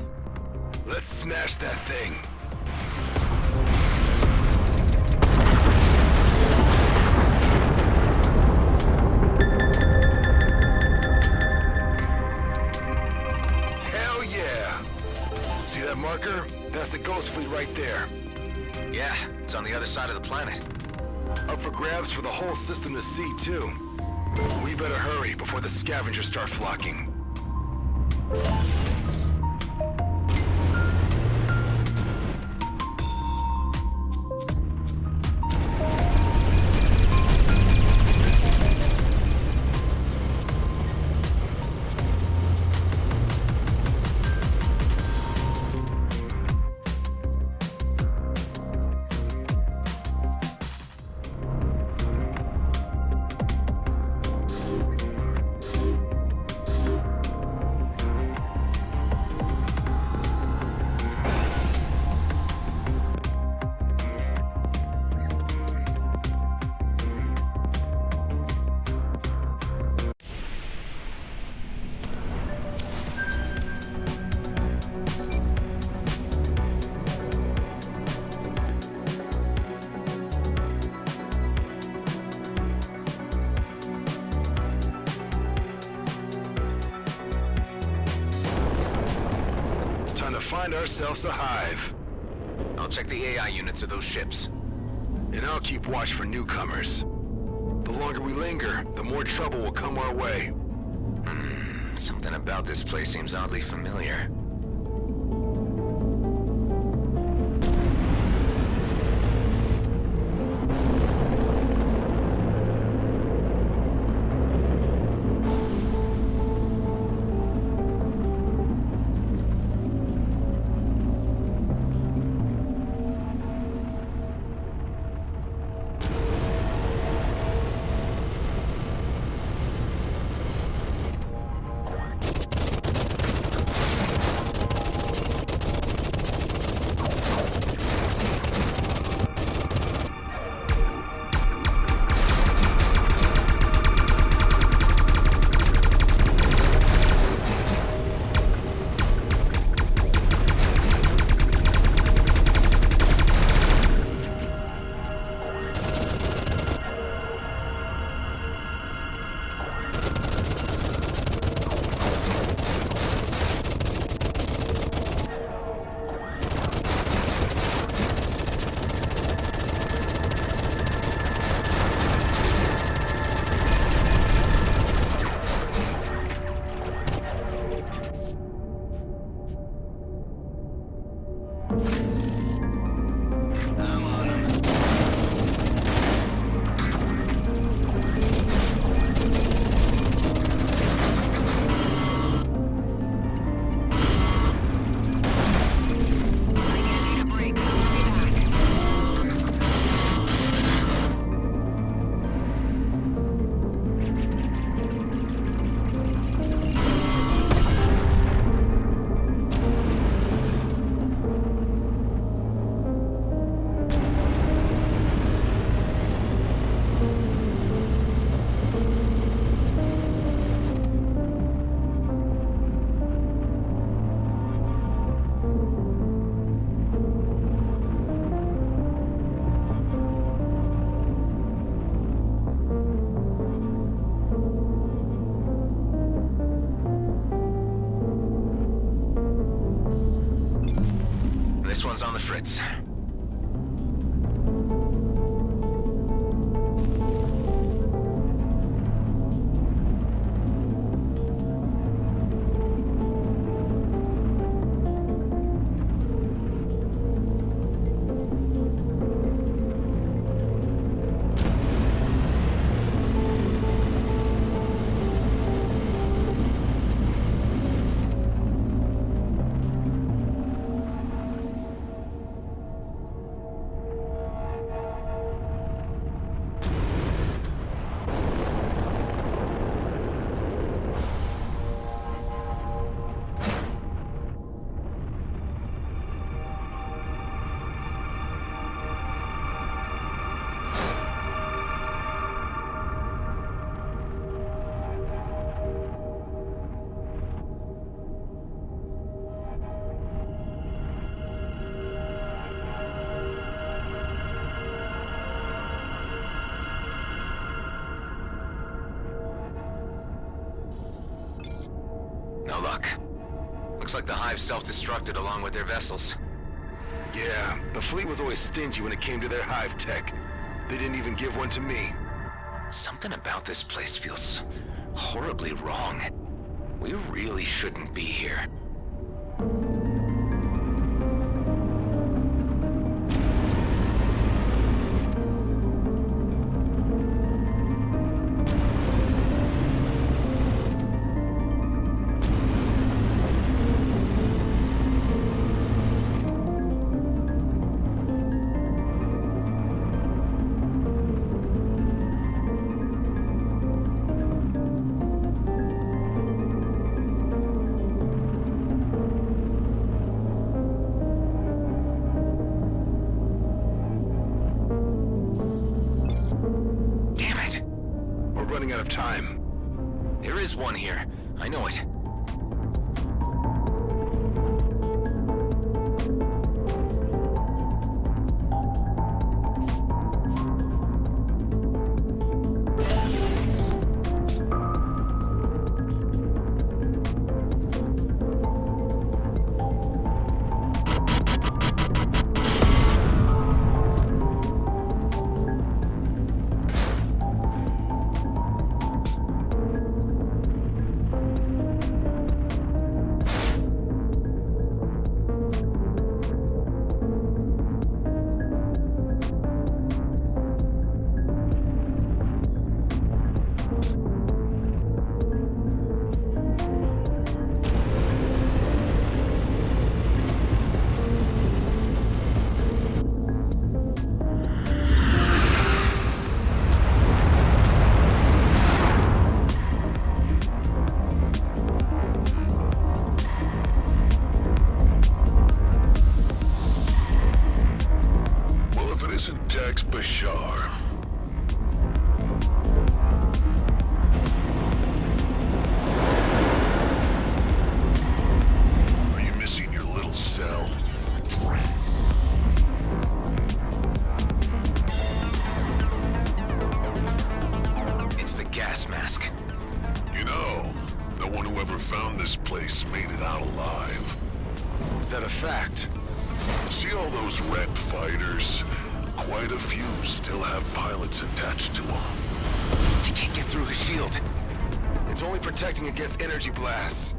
Let's smash that thing. Hell yeah! See that marker? That's the Ghost Fleet right there. Yeah, it's on the other side of the planet. Up for grabs for the whole system to see, too. We better hurry before the scavengers start flocking. to find ourselves a hive. I'll check the AI units of those ships. And I'll keep watch for newcomers. The longer we linger, the more trouble will come our way. Something about this place seems oddly familiar. This one's on the fritz. No luck. Looks like the Hive self-destructed along with their vessels. Yeah, the fleet was always stingy when it came to their Hive tech. They didn't even give one to me. Something about this place feels horribly wrong. We really shouldn't be here. One here. I know it. whoever found this place made it out alive. Is that a fact? See all those red fighters? Quite a few still have pilots attached to them. He can't get through his shield. It's only protecting against energy blasts.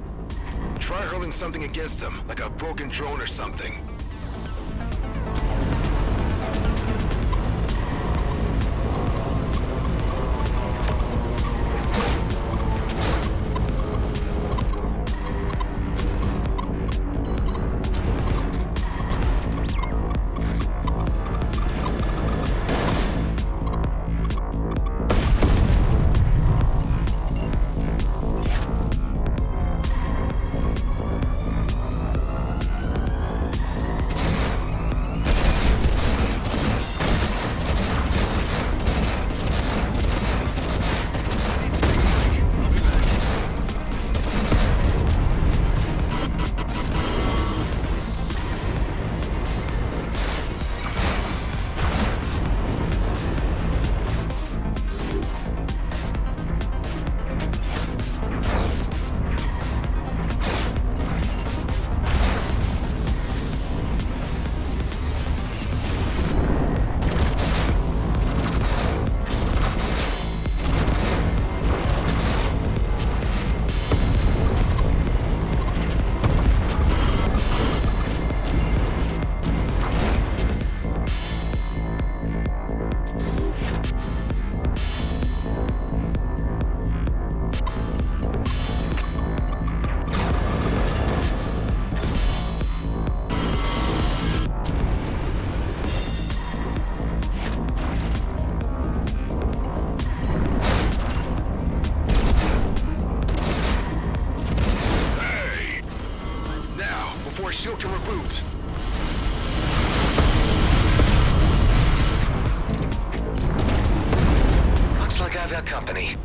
Try hurling something against him, like a broken drone or something. shield can reboot. Looks like I've got company.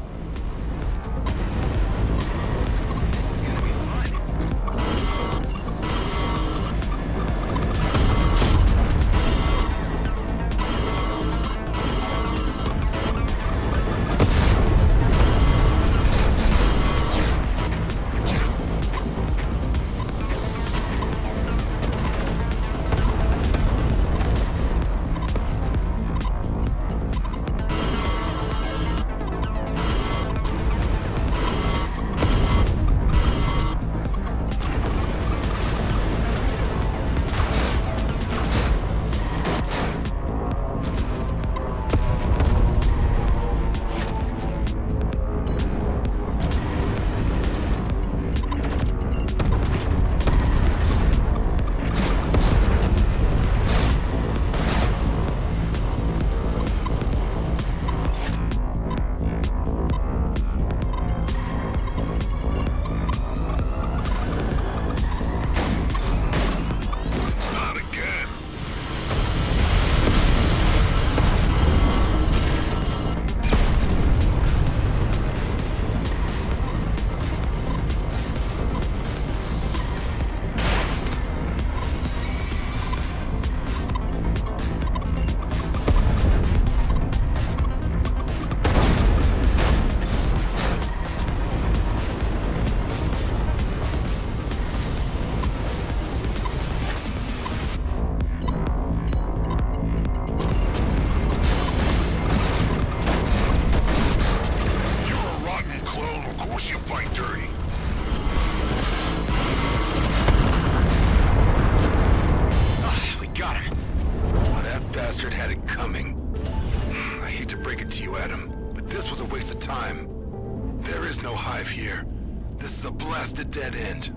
Dead end.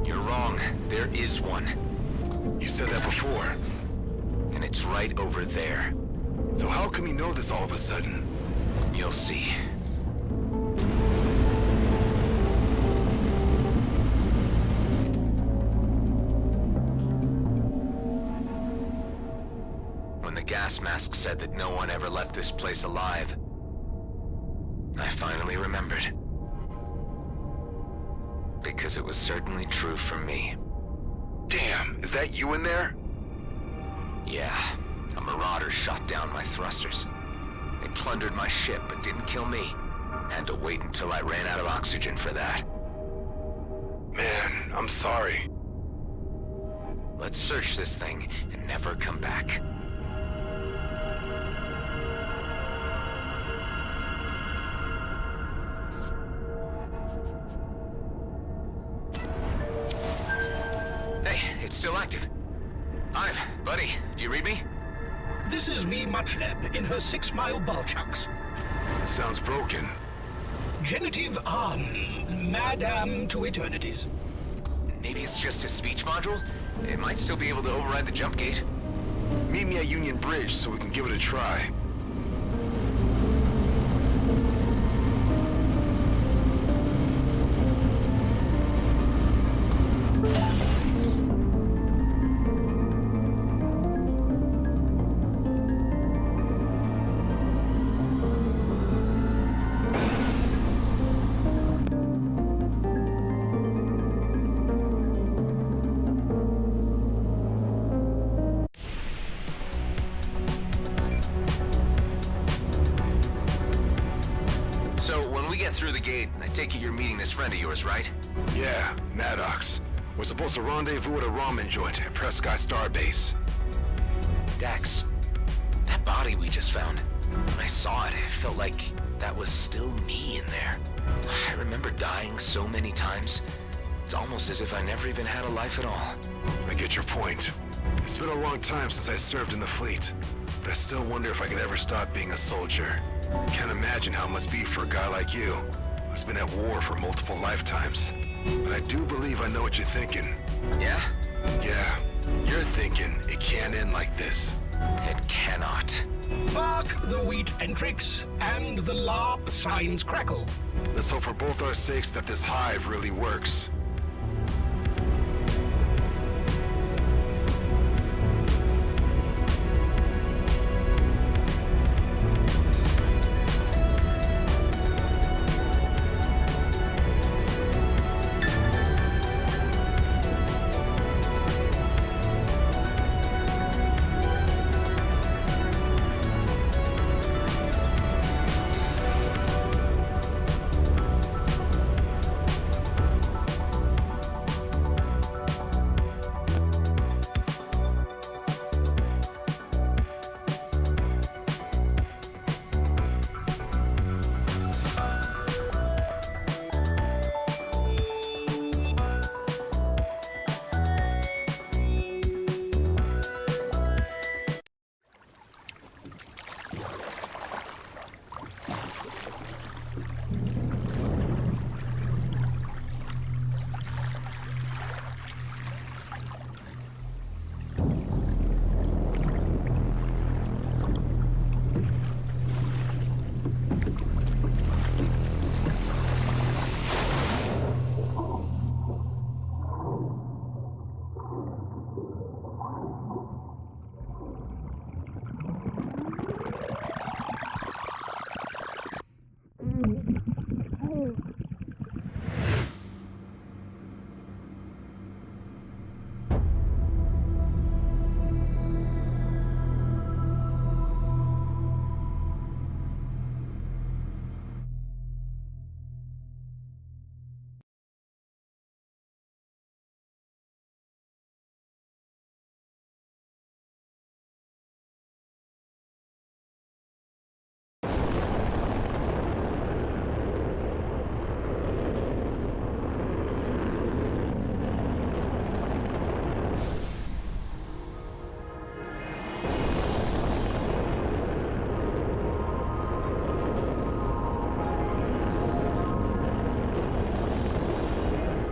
You're wrong. There is one. You said that before. And it's right over there. So how come you know this all of a sudden? You'll see. When the gas mask said that no one ever left this place alive, I finally remembered. Because it was certainly true for me. Damn, is that you in there? Yeah, a marauder shot down my thrusters. They plundered my ship but didn't kill me. Had to wait until I ran out of oxygen for that. I'm sorry. Let's search this thing and never come back. Hey, it's still active. Ive, buddy, do you read me? This is me, Muchleb, in her 6-mile ball chucks. Sounds broken. Genitive on, madam to eternities. Maybe it's just a speech module? It might still be able to override the jump gate. Meet me at Union Bridge so we can give it a try. Through the gate, I take it you're meeting this friend of yours, right? Yeah, Maddox. We're supposed to rendezvous at a ramen joint at Prescott Starbase. Dax, that body we just found, when I saw it, it felt like that was still me in there. I remember dying so many times. It's almost as if I never even had a life at all. I get your point. It's been a long time since I served in the fleet, but I still wonder if I could ever stop being a soldier. Can't imagine how it must be for a guy like you, who's been at war for multiple lifetimes. But I do believe I know what you're thinking. Yeah? Yeah. You're thinking it can't end like this. It cannot. Bark the wheat entrix, and the larp signs crackle. Let's hope for both our sakes that this hive really works.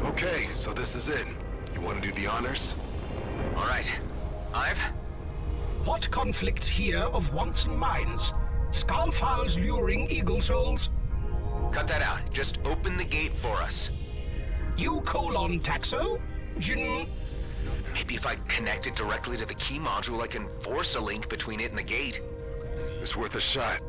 Okay, so this is it. You want to do the honors? All right. Ive? What conflict here of wants and minds? Skullfowls luring eagle souls? Cut that out. Just open the gate for us. You colon taxo? Maybe if I connect it directly to the key module, I can force a link between it and the gate. It's worth a shot.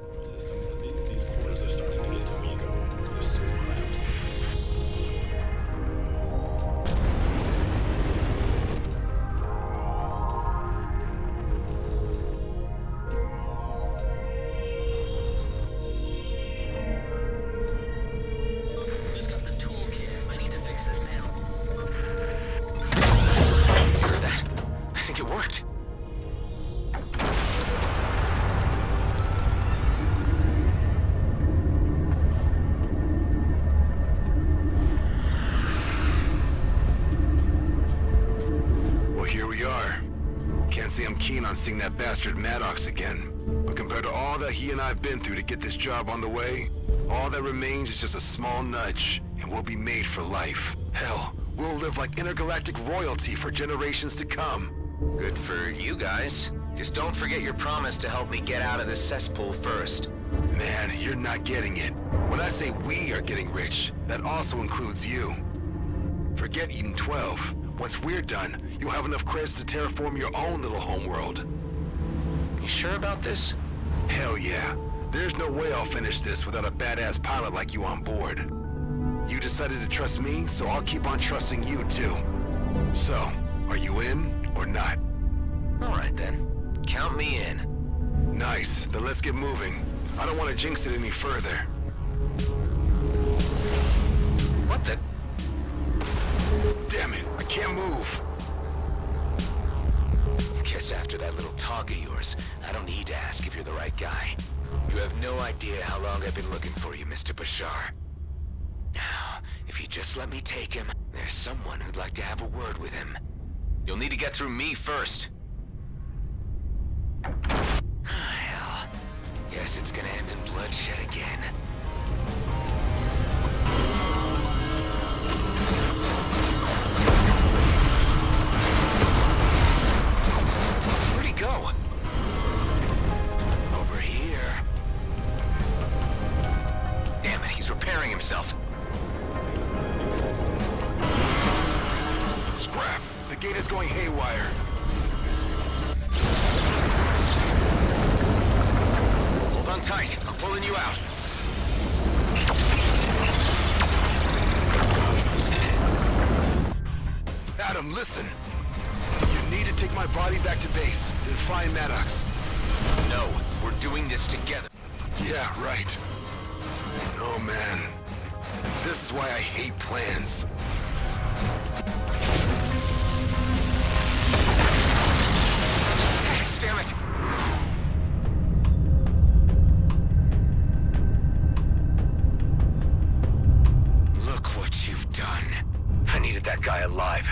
keen on seeing that bastard Maddox again. But compared to all that he and I have been through to get this job on the way, all that remains is just a small nudge, and we'll be made for life. Hell, we'll live like intergalactic royalty for generations to come. Good for you guys. Just don't forget your promise to help me get out of this cesspool first. Man, you're not getting it. When I say we are getting rich, that also includes you. Forget Eden 12. Once we're done, you'll have enough credits to terraform your own little homeworld. You sure about this? Hell yeah. There's no way I'll finish this without a badass pilot like you on board. You decided to trust me, so I'll keep on trusting you too. So, are you in or not? Alright then. Count me in. Nice. Then let's get moving. I don't want to jinx it any further. What the? Damn it, I can't move. Guess after that little talk of yours, I don't need to ask if you're the right guy. You have no idea how long I've been looking for you, Mr. Bashar. Now, if you just let me take him, there's someone who'd like to have a word with him. You'll need to get through me first. Hell, guess it's gonna end in bloodshed again. Where'd he go? Over here. Damn it, he's repairing himself. Scrap. The gate is going haywire. Hold on tight. I'm pulling you out. Adam, listen. You need to take my body back to base, then find Maddox. No, we're doing this together. Yeah, right. Oh man. This is why I hate plans. Damn it! Look what you've done. I needed that guy alive.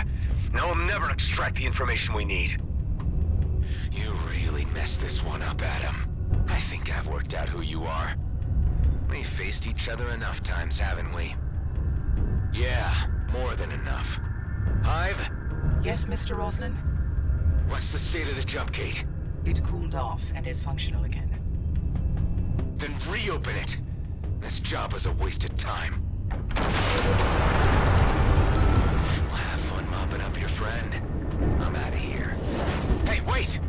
Now I'll never extract the information we need. You really messed this one up, Adam. I think I've worked out who you are. We've faced each other enough times, haven't we? Yeah, more than enough. Hive? Yes, Mr. Roslin? What's the state of the jump gate? It cooled off and is functional again. Then reopen it. This job was a waste of time. Well, have fun mopping up your friend. I'm out of here. Hey, wait!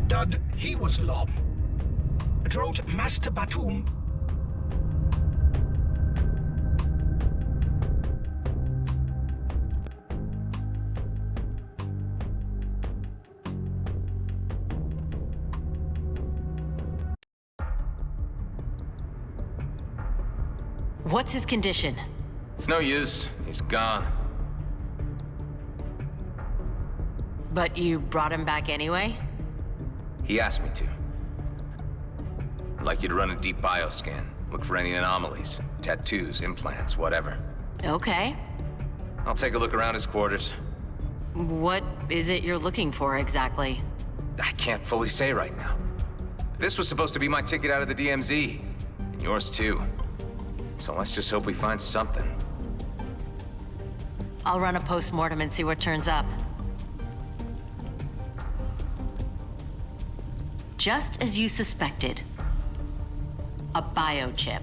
Dud, he was Lom. Drot Master Batum. What's his condition? It's no use. He's gone. But you brought him back anyway? He asked me to. I'd like you to run a deep bioscan. Look for any anomalies. Tattoos, implants, whatever. Okay. I'll take a look around his quarters. What is it you're looking for exactly? I can't fully say right now. This was supposed to be my ticket out of the DMZ. And yours too. So let's just hope we find something. I'll run a post-mortem and see what turns up. Just as you suspected, a biochip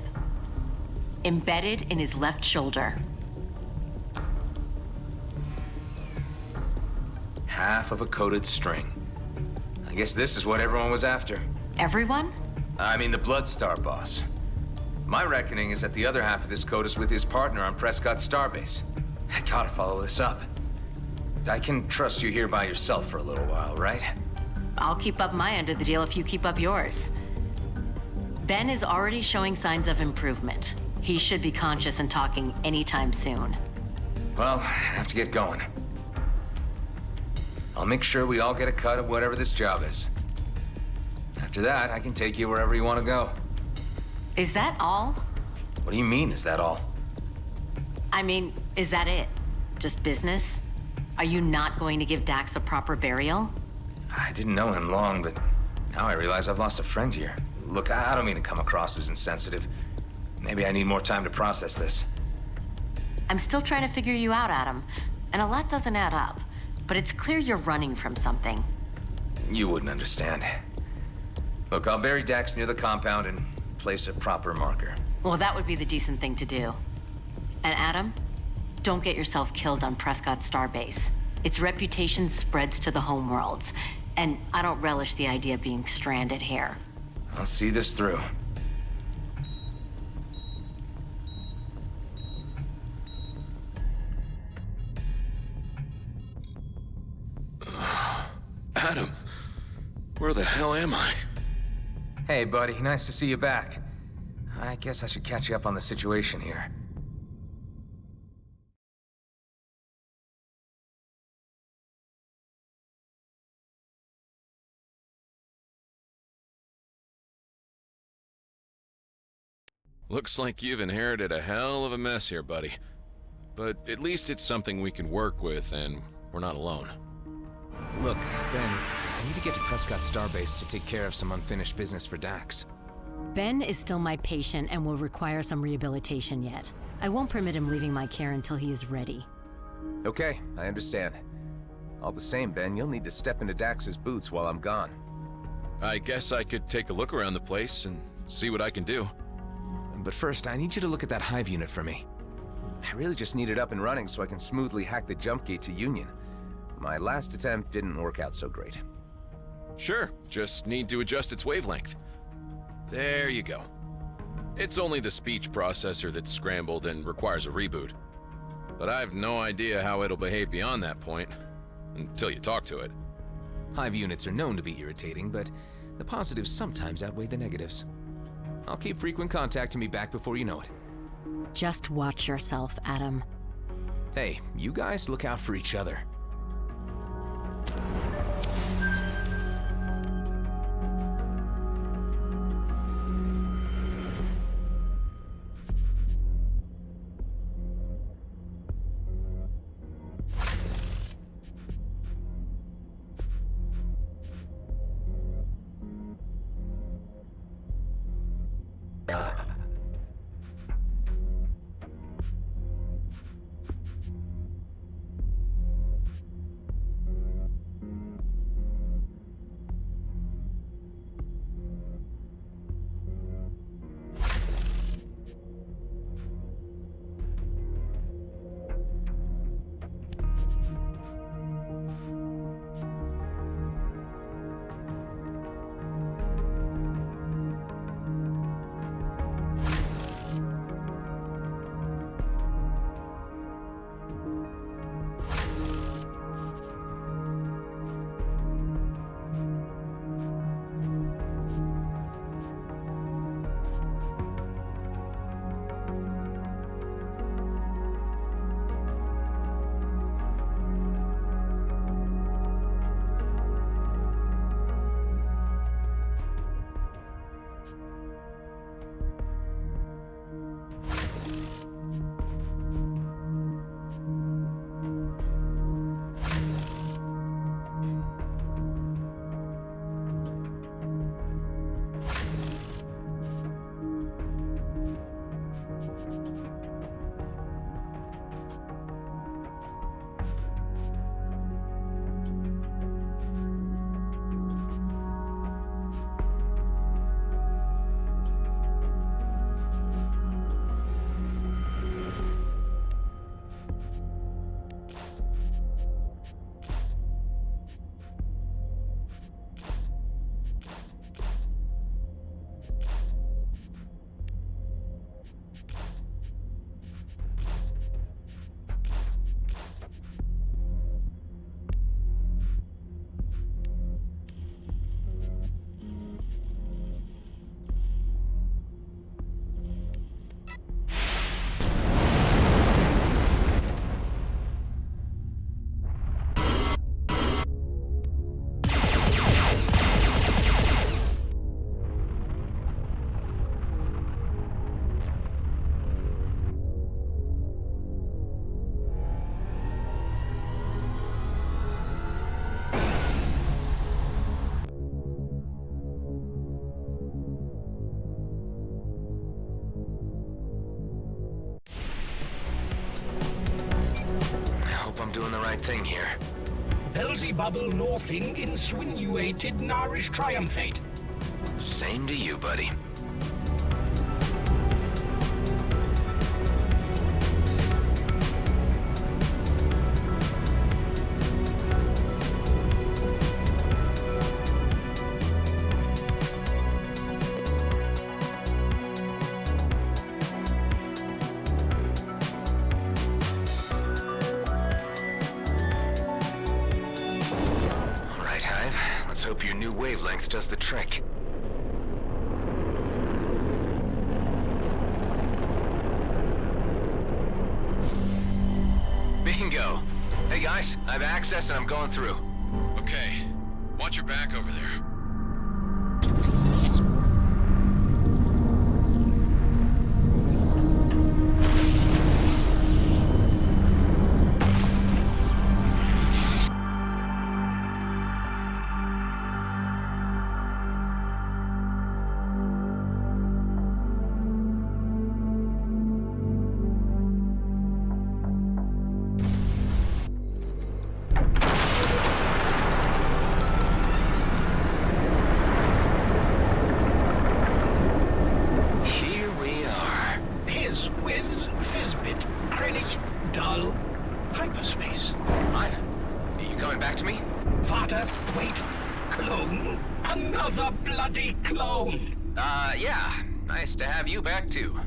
embedded in his left shoulder. Half of a coated string. I guess this is what everyone was after. Everyone? I mean the Bloodstar boss. My reckoning is that the other half of this code is with his partner on Prescott Starbase. I gotta follow this up. I can trust you here by yourself for a little while, right? I'll keep up my end of the deal if you keep up yours. Ben is already showing signs of improvement. He should be conscious and talking anytime soon. Well, I have to get going. I'll make sure we all get a cut of whatever this job is. After that, I can take you wherever you want to go. Is that all? What do you mean, is that all? I mean, is that it? Just business? Are you not going to give Dax a proper burial? I didn't know him long, but now I realize I've lost a friend here. Look, I don't mean to come across as insensitive. Maybe I need more time to process this. I'm still trying to figure you out, Adam. And a lot doesn't add up. But it's clear you're running from something. You wouldn't understand. Look, I'll bury Dax near the compound and place a proper marker. Well, that would be the decent thing to do. And Adam, don't get yourself killed on Prescott Starbase. Its reputation spreads to the homeworlds, and I don't relish the idea of being stranded here. I'll see this through. Adam, where the hell am I? Hey, buddy, nice to see you back. I guess I should catch you up on the situation here. Looks like you've inherited a hell of a mess here, buddy. But at least it's something we can work with, and we're not alone. Look, Ben, I need to get to Prescott Starbase to take care of some unfinished business for Dax. Ben is still my patient and will require some rehabilitation yet. I won't permit him leaving my care until he is ready. Okay, I understand. All the same, Ben, you'll need to step into Dax's boots while I'm gone. I guess I could take a look around the place and see what I can do. But first, I need you to look at that hive unit for me. I really just need it up and running so I can smoothly hack the jump gate to Union. My last attempt didn't work out so great. Sure, just need to adjust its wavelength. There you go. It's only the speech processor that's scrambled and requires a reboot. But I have no idea how it'll behave beyond that point, until you talk to it. Hive units are known to be irritating, but the positives sometimes outweigh the negatives. I'll keep frequent contact to me back before you know it. Just watch yourself, Adam. Hey, you guys look out for each other. doing the right thing here. Belzebubble Northing insinuated Narish triumphate. Same to you, buddy. Let's hope your new wavelength does the trick. Bingo! Hey guys, I have access and I'm going through. Okay. Watch your back over there. Hyperspace. Live? You coming back to me? Vater, wait. Clone? Another bloody clone. Yeah. Nice to have you back too.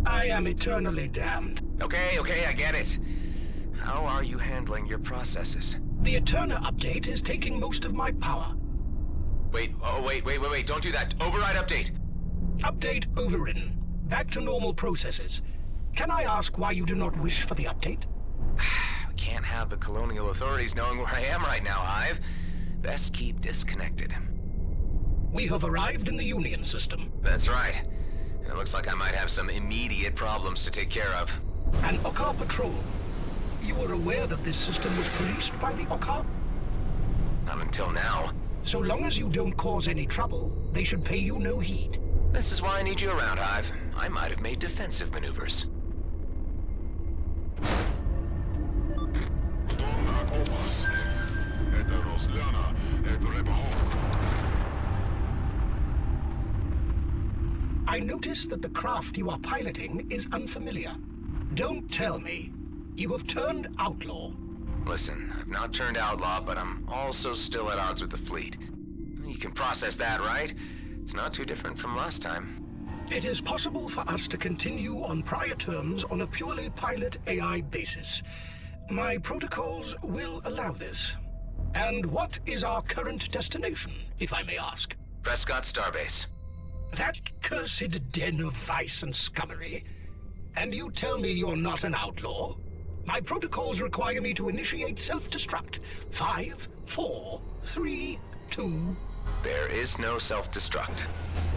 I am eternally damned. Okay, I get it. How are you handling your processes? The Eterna update is taking most of my power. Wait, don't do that. Override update. Update overridden. Back to normal processes. Can I ask why you do not wish for the update? We can't have the colonial authorities knowing where I am right now, Hive. Best keep disconnected. We have arrived in the Union system. That's right. And it looks like I might have some immediate problems to take care of. An Okkar patrol. You were aware that this system was policed by the Okkar? Not until now. So long as you don't cause any trouble, they should pay you no heed. This is why I need you around, Hive. I might have made defensive maneuvers. I notice that the craft you are piloting is unfamiliar. Don't tell me you have turned outlaw. Listen, I've not turned outlaw, but I'm also still at odds with the fleet. You can process that, right? It's not too different from last time. It is possible for us to continue on prior terms on a purely pilot AI basis. My protocols will allow this. And what is our current destination, if I may ask? Prescott Starbase. That cursed den of vice and scummery. And you tell me you're not an outlaw? My protocols require me to initiate self-destruct. 5, 4, 3, 2... There is no self-destruct.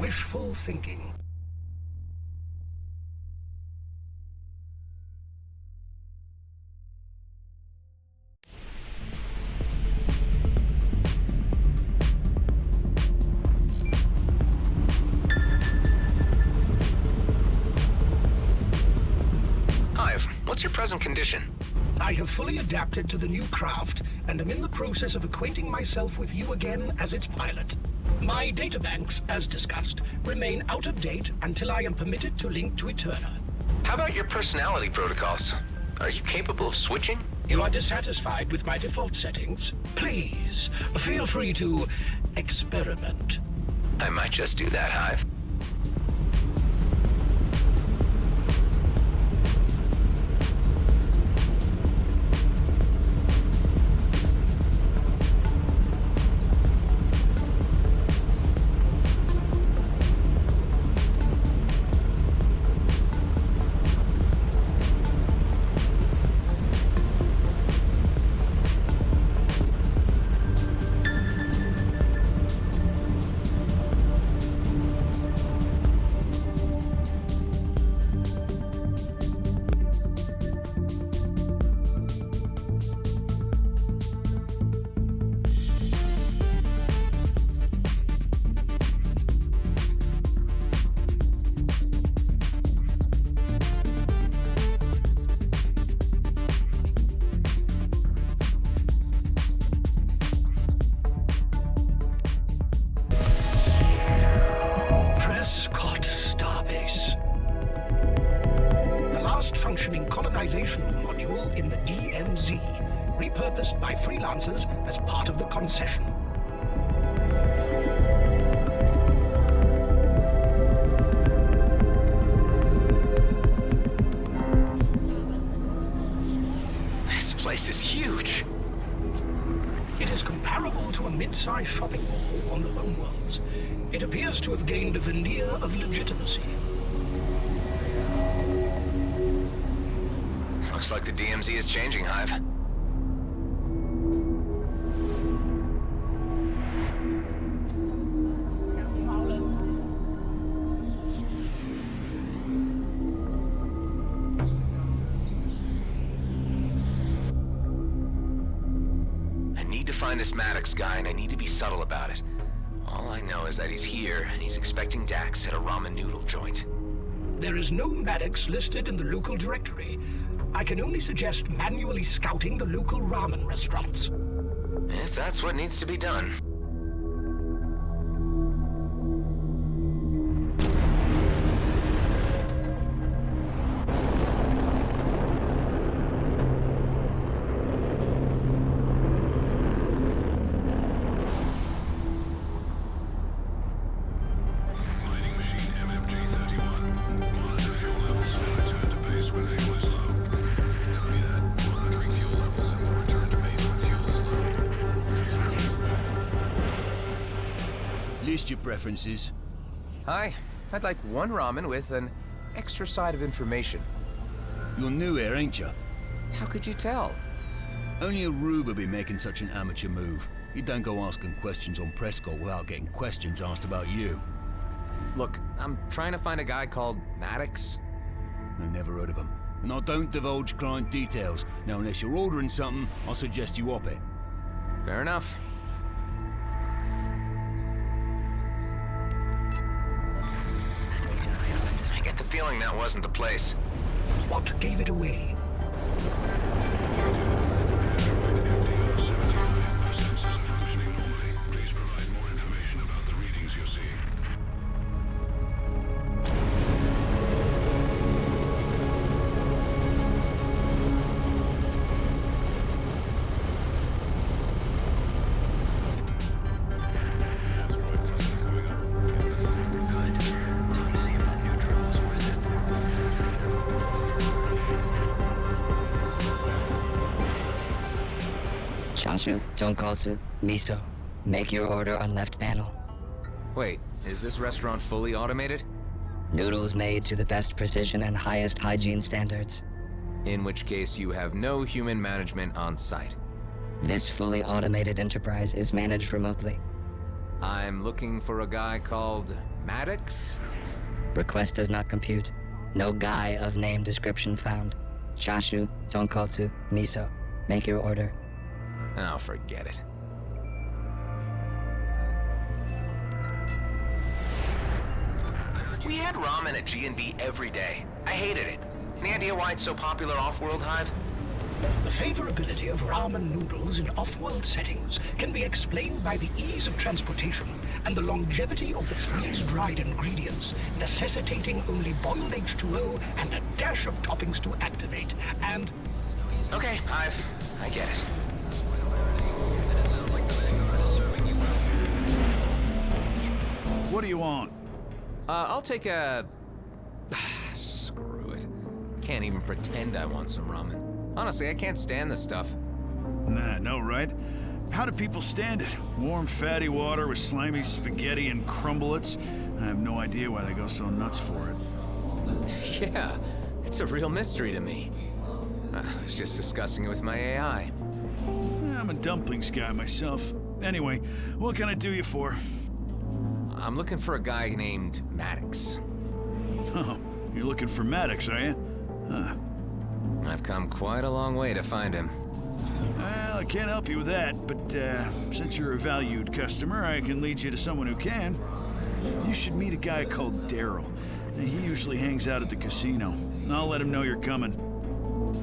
Wishful thinking. Hive, what's your present condition? I have fully adapted to the new craft and am in the process of acquainting myself with you again as its pilot. My databanks, as discussed, remain out of date until I am permitted to link to Eterna. How about your personality protocols? Are you capable of switching? You are dissatisfied with my default settings? Please, feel free to experiment. I might just do that, Hive. organizational module in the DMZ, repurposed by freelancers as part of the concession. This place is huge. It is comparable to a mid-sized shopping mall on the homeworlds. It appears to have gained a veneer of legitimacy. Looks like the DMZ is changing, Hive. I need to find this Maddox guy, and I need to be subtle about it. All I know is that he's here, and he's expecting Dax at a ramen noodle joint. There is no Maddox listed in the local directory. I can only suggest manually scouting the local ramen restaurants. If that's what needs to be done. List your preferences. Hi, I'd like one ramen with an extra side of information. You're new here, ain't you? How could you tell? Only a rube would be making such an amateur move. You don't go asking questions on Prescott without getting questions asked about you. Look, I'm trying to find a guy called Maddox. I never heard of him. And I don't divulge client details. Now, unless you're ordering something, I'll suggest you op it. Fair enough. I get the feeling that wasn't the place. What gave it away? Tonkotsu, miso. Make your order on left panel. Wait, is this restaurant fully automated? Noodles made to the best precision and highest hygiene standards. In which case you have no human management on site. This fully automated enterprise is managed remotely. I'm looking for a guy called Maddox? Request does not compute. No guy of name description found. Chashu, tonkotsu, miso. Make your order. Oh, forget it. We had ramen at G&B every day. I hated it. Any idea why it's so popular off-world, Hive? The favorability of ramen noodles in off-world settings can be explained by the ease of transportation and the longevity of the freeze-dried ingredients, necessitating only boiled H2O and a dash of toppings to activate, and... Okay, Hive. I get it. What do you want? I'll take a... Screw it. Can't even pretend I want some ramen. Honestly, I can't stand this stuff. Nah, no, right? How do people stand it? Warm, fatty water with slimy spaghetti and crumblets? I have no idea why they go so nuts for it. Yeah, it's a real mystery to me. I was just discussing it with my AI. I'm a dumplings guy myself. Anyway, what can I do you for? I'm looking for a guy named Maddox. Oh, you're looking for Maddox, are you? Huh. I've come quite a long way to find him. Well, I can't help you with that, but since you're a valued customer, I can lead you to someone who can. You should meet a guy called Daryl. He usually hangs out at the casino. I'll let him know you're coming.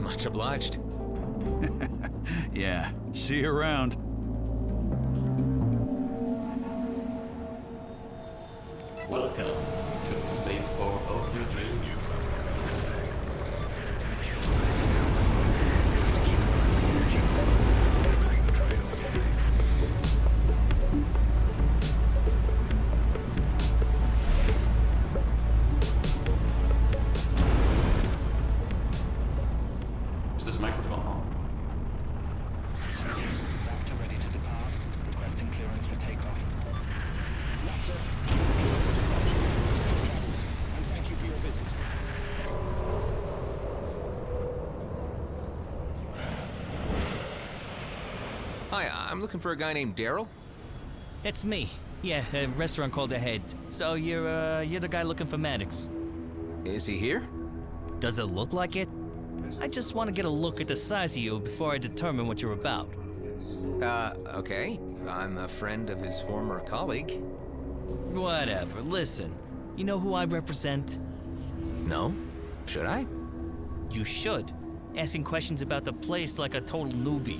Much obliged. Yeah, see you around. Welcome to the spaceport of your dreams. Hi, I'm looking for a guy named Daryl. It's me. Yeah, a restaurant called The Head. So you're the guy looking for Maddox. Is he here? Does it look like it? I just want to get a look at the size of you before I determine what you're about. Okay. I'm a friend of his former colleague. Whatever, listen. You know who I represent? No? Should I? You should. Asking questions about the place like a total newbie.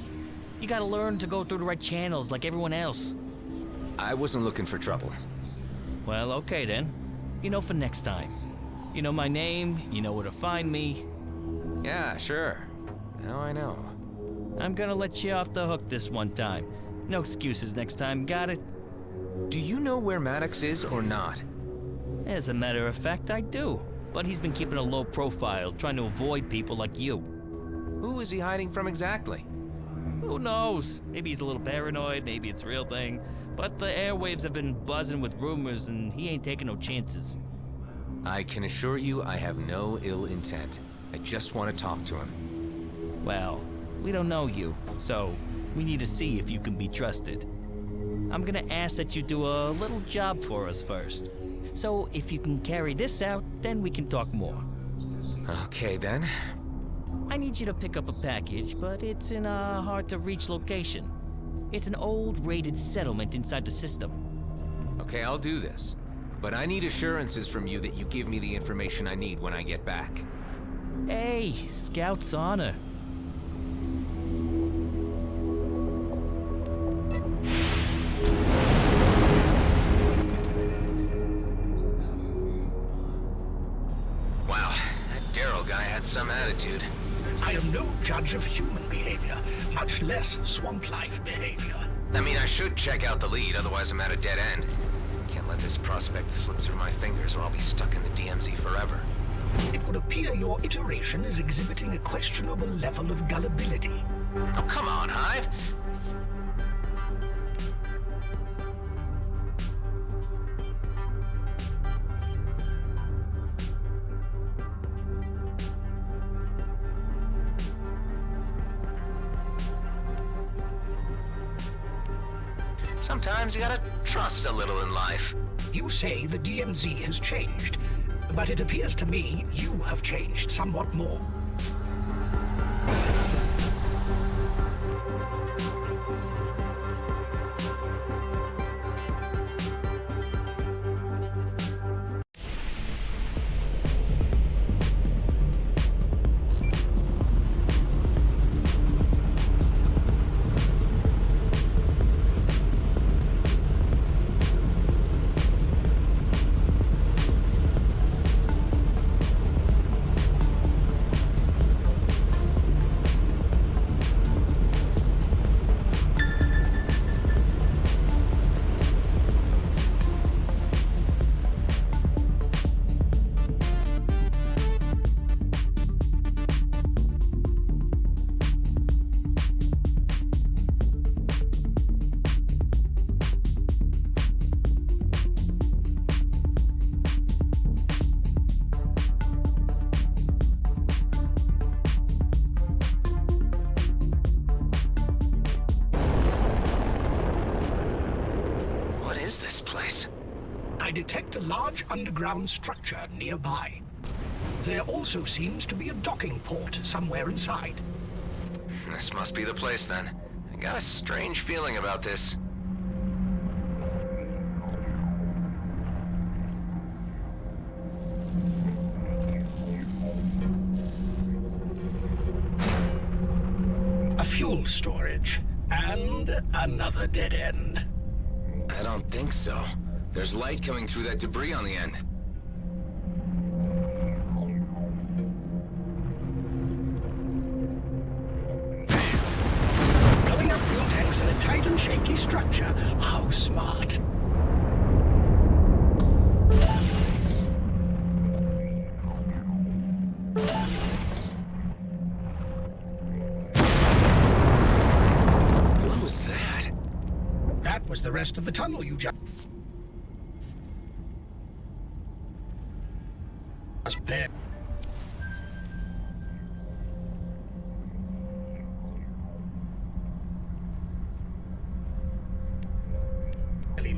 You gotta learn to go through the right channels like everyone else. I wasn't looking for trouble. Well, okay then. You know for next time. You know my name, you know where to find me. Yeah, sure. Now I know. I'm gonna let you off the hook this one time. No excuses next time, got it? Do you know where Maddox is or not? As a matter of fact, I do. But he's been keeping a low profile, trying to avoid people like you. Who is he hiding from exactly? Who knows? Maybe he's a little paranoid, maybe it's a real thing. But the airwaves have been buzzing with rumors and he ain't taking no chances. I can assure you I have no ill intent. I just want to talk to him. Well, we don't know you, so we need to see if you can be trusted. I'm gonna ask that you do a little job for us first. So if you can carry this out, then we can talk more. Okay then. I need you to pick up a package, but it's in a hard-to-reach location. It's an old raided settlement inside the system. Okay, I'll do this. But I need assurances from you that you give me the information I need when I get back. Hey, Scout's honor. Wow, that Daryl guy had some attitude. I am no judge of human behavior, much less swamp life behavior. I mean, I should check out the lead, otherwise I'm at a dead end. Can't let this prospect slip through my fingers or I'll be stuck in the DMZ forever. It would appear your iteration is exhibiting a questionable level of gullibility. Oh, come on, Hive! Sometimes you gotta trust a little in life. You say the DMZ has changed, but it appears to me you have changed somewhat more. I detect a large underground structure nearby. There also seems to be a docking port somewhere inside. This must be the place then. I got a strange feeling about this. A fuel storage, and another dead end. I don't think so. There's light coming through that debris on the end. Blowing up fuel tanks in a tight and shaky structure. How smart. What was that? That was the rest of the tunnel you just... there.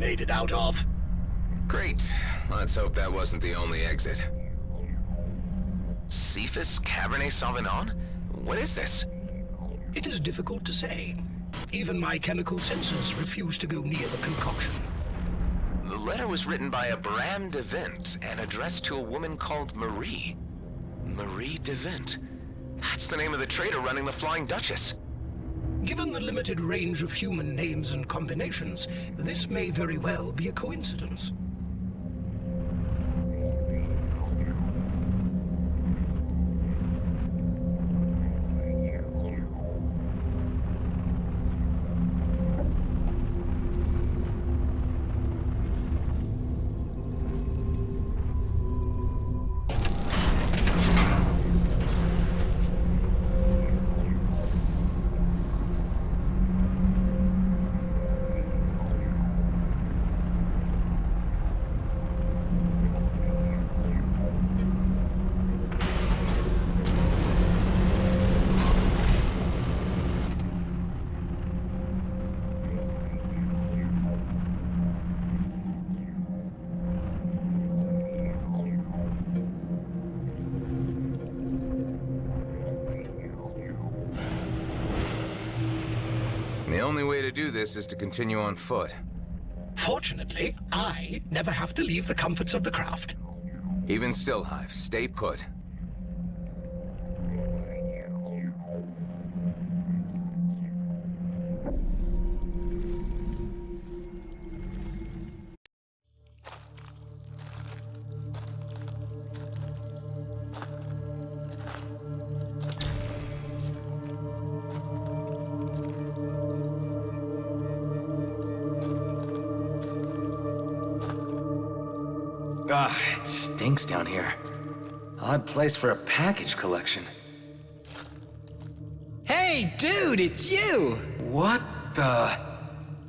made it out of. Great. Let's hope that wasn't the only exit. Cephas Cabernet Sauvignon? What is this? It is difficult to say. Even my chemical sensors refuse to go near the concoction. The letter was written by a Bram de Vint and addressed to a woman called Marie. Marie de Vint. That's the name of the trader running the Flying Duchess. Given the limited range of human names and combinations, this may very well be a coincidence. The only way to do this is to continue on foot. Fortunately, I never have to leave the comforts of the craft. Even still, Hive, stay put. Ah, it stinks down here. Odd place for a package collection. Hey, dude, it's you! What the?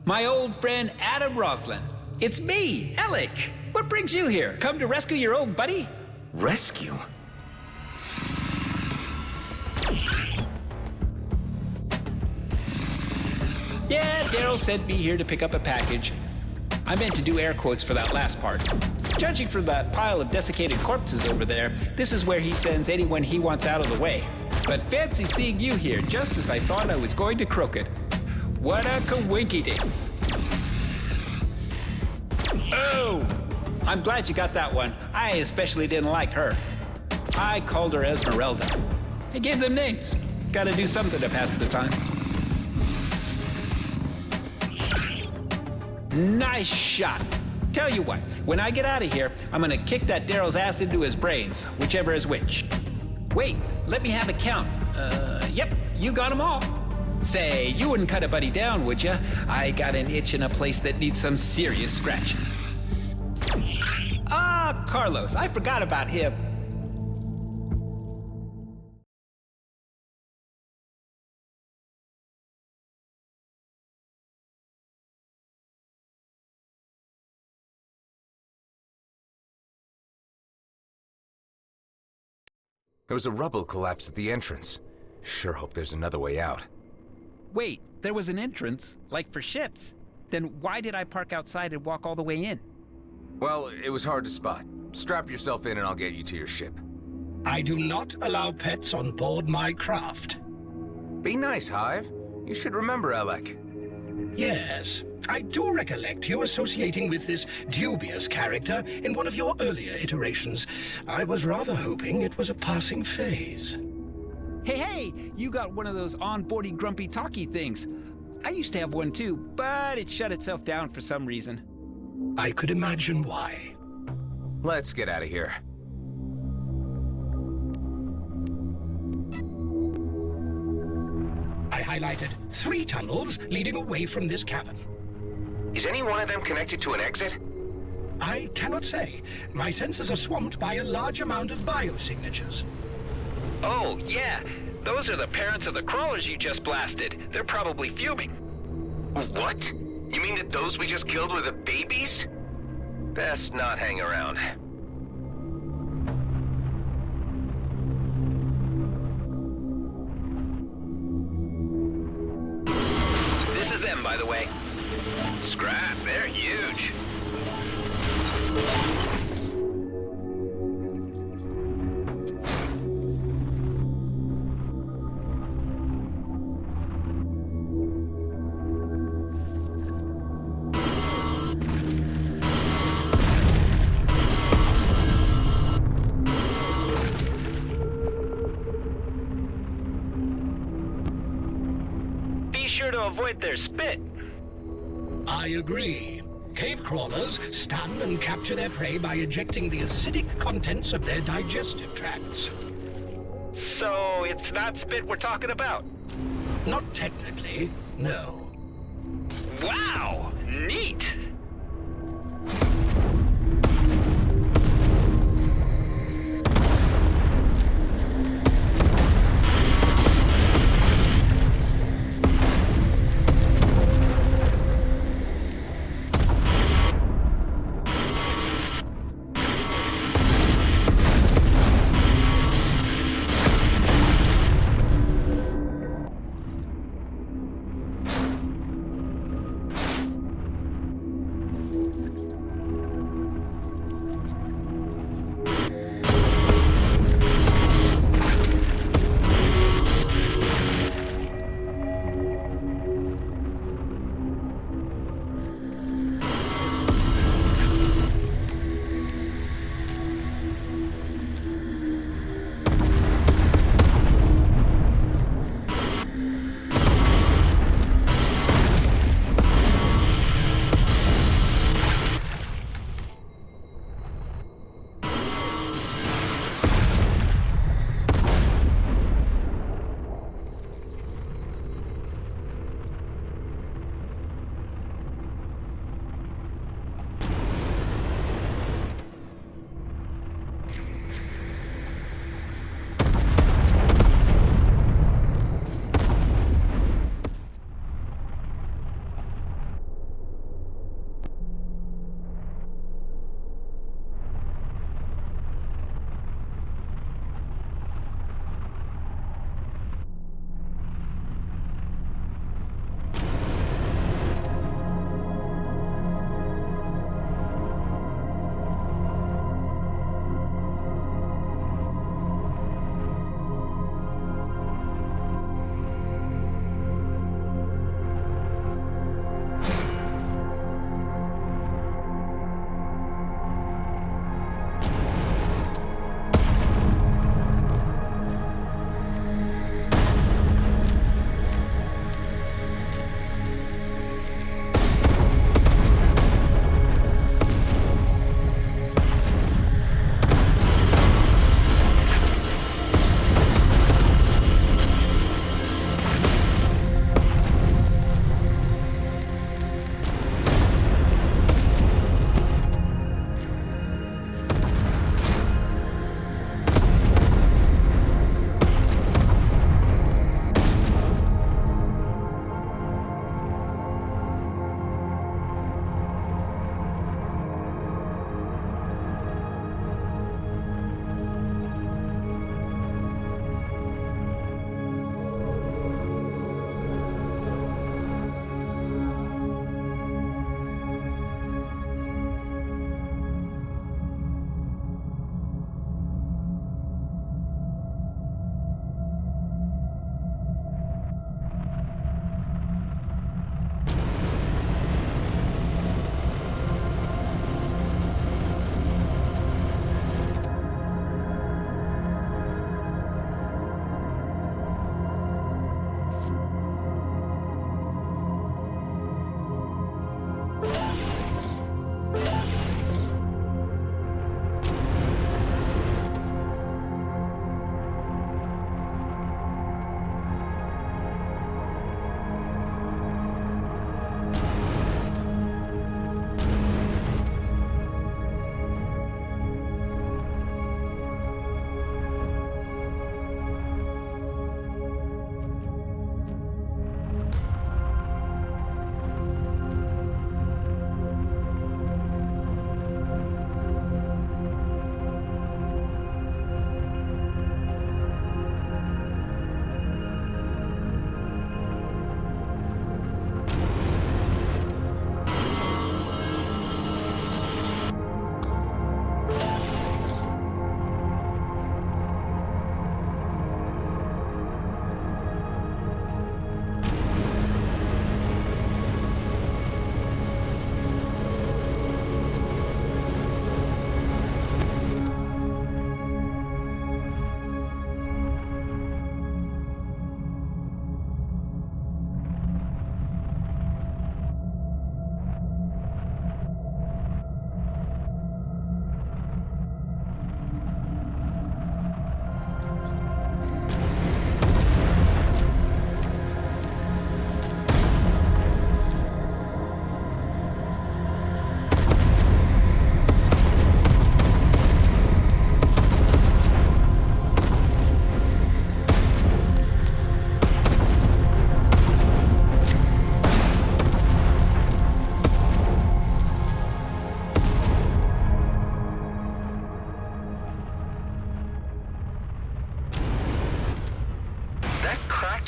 My old friend Adam Roslin. It's me, Alec. What brings you here? Come to rescue your old buddy? Rescue? Yeah, Daryl sent me here to pick up a package. I meant to do air quotes for that last part. Judging from that pile of desiccated corpses over there, this is where he sends anyone he wants out of the way. But fancy seeing you here, just as I thought I was going to croak it. What a coinky-dinks. Oh! I'm glad you got that one. I especially didn't like her. I called her Esmeralda. I gave them names. Gotta do something to pass the time. Nice shot. Tell you what, when I get out of here, I'm gonna kick that Daryl's ass into his brains, whichever is which. Wait, let me have a count. Yep, you got them all. Say, you wouldn't cut a buddy down, would ya? I got an itch in a place that needs some serious scratching. Ah, Carlos, I forgot about him. There was a rubble collapse at the entrance. Sure hope there's another way out. Wait, there was an entrance, like for ships. Then why did I park outside and walk all the way in? Well, it was hard to spot. Strap yourself in and I'll get you to your ship. I do not allow pets on board my craft. Be nice, Hive. You should remember Alec. Yes, I do recollect you associating with this dubious character in one of your earlier iterations. I was rather hoping it was a passing phase. Hey, you got one of those onboarding grumpy talky things. I used to have one too, but it shut itself down for some reason. I could imagine why. Let's get out of here. I highlighted 3 tunnels leading away from this cavern. Is any one of them connected to an exit? I cannot say. My sensors are swamped by a large amount of biosignatures. Oh, yeah. Those are the parents of the crawlers you just blasted. They're probably fuming. What? You mean that those we just killed were the babies? Best not hang around. This is them, by the way. Scrap, they're huge. better to avoid their spit. I agree. Cave crawlers stun and capture their prey by ejecting the acidic contents of their digestive tracts. So it's not spit we're talking about? Not technically, no. Wow! Neat!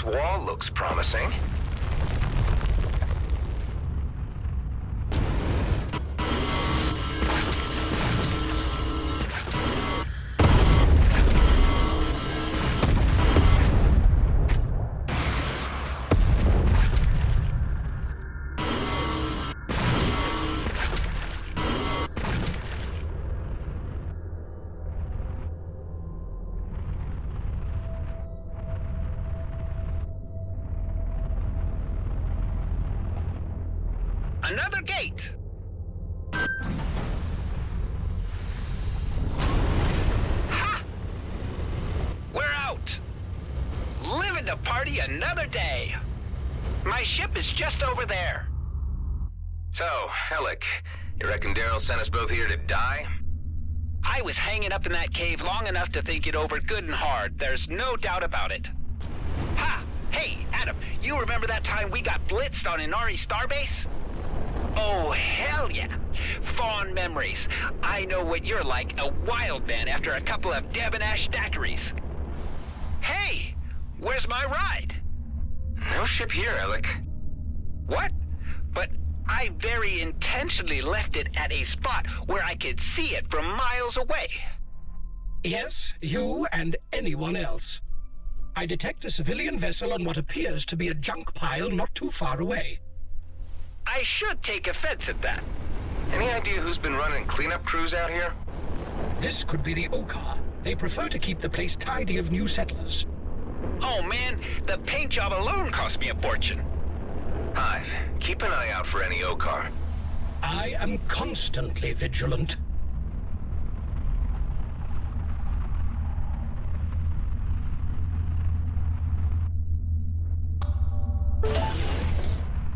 left wall looks promising. Another gate! Ha! We're out! Living to party another day! My ship is just over there. So, Alec, you reckon Daryl sent us both here to die? I was hanging up in that cave long enough to think it over good and hard. There's no doubt about it. Ha! Hey, Adam, you remember that time we got blitzed on Inari Starbase? Oh, hell yeah. Fond memories. I know what you're like, a wild man after a couple of debonair daiquiris. Hey, where's my ride? No ship here, Alec. What? But I very intentionally left it at a spot where I could see it from miles away. Yes, you and anyone else. I detect a civilian vessel on what appears to be a junk pile not too far away. I should take offense at that. Any idea who's been running cleanup crews out here? This could be the Okar. They prefer to keep the place tidy of new settlers. Oh man, the paint job alone cost me a fortune. Hive, keep an eye out for any Okar. I am constantly vigilant.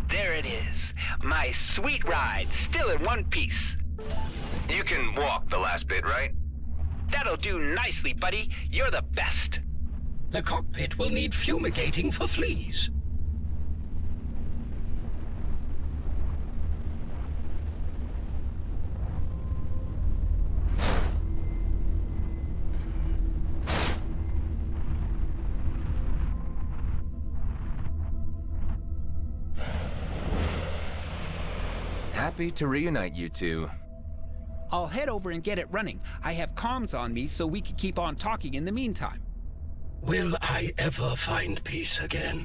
There it is. My sweet ride, still in one piece. You can walk the last bit, right? That'll do nicely, buddy. You're the best. The cockpit will need fumigating for fleas. Happy to reunite you two. I'll head over and get it running. I have comms on me so we can keep on talking in the meantime. Will I ever find peace again?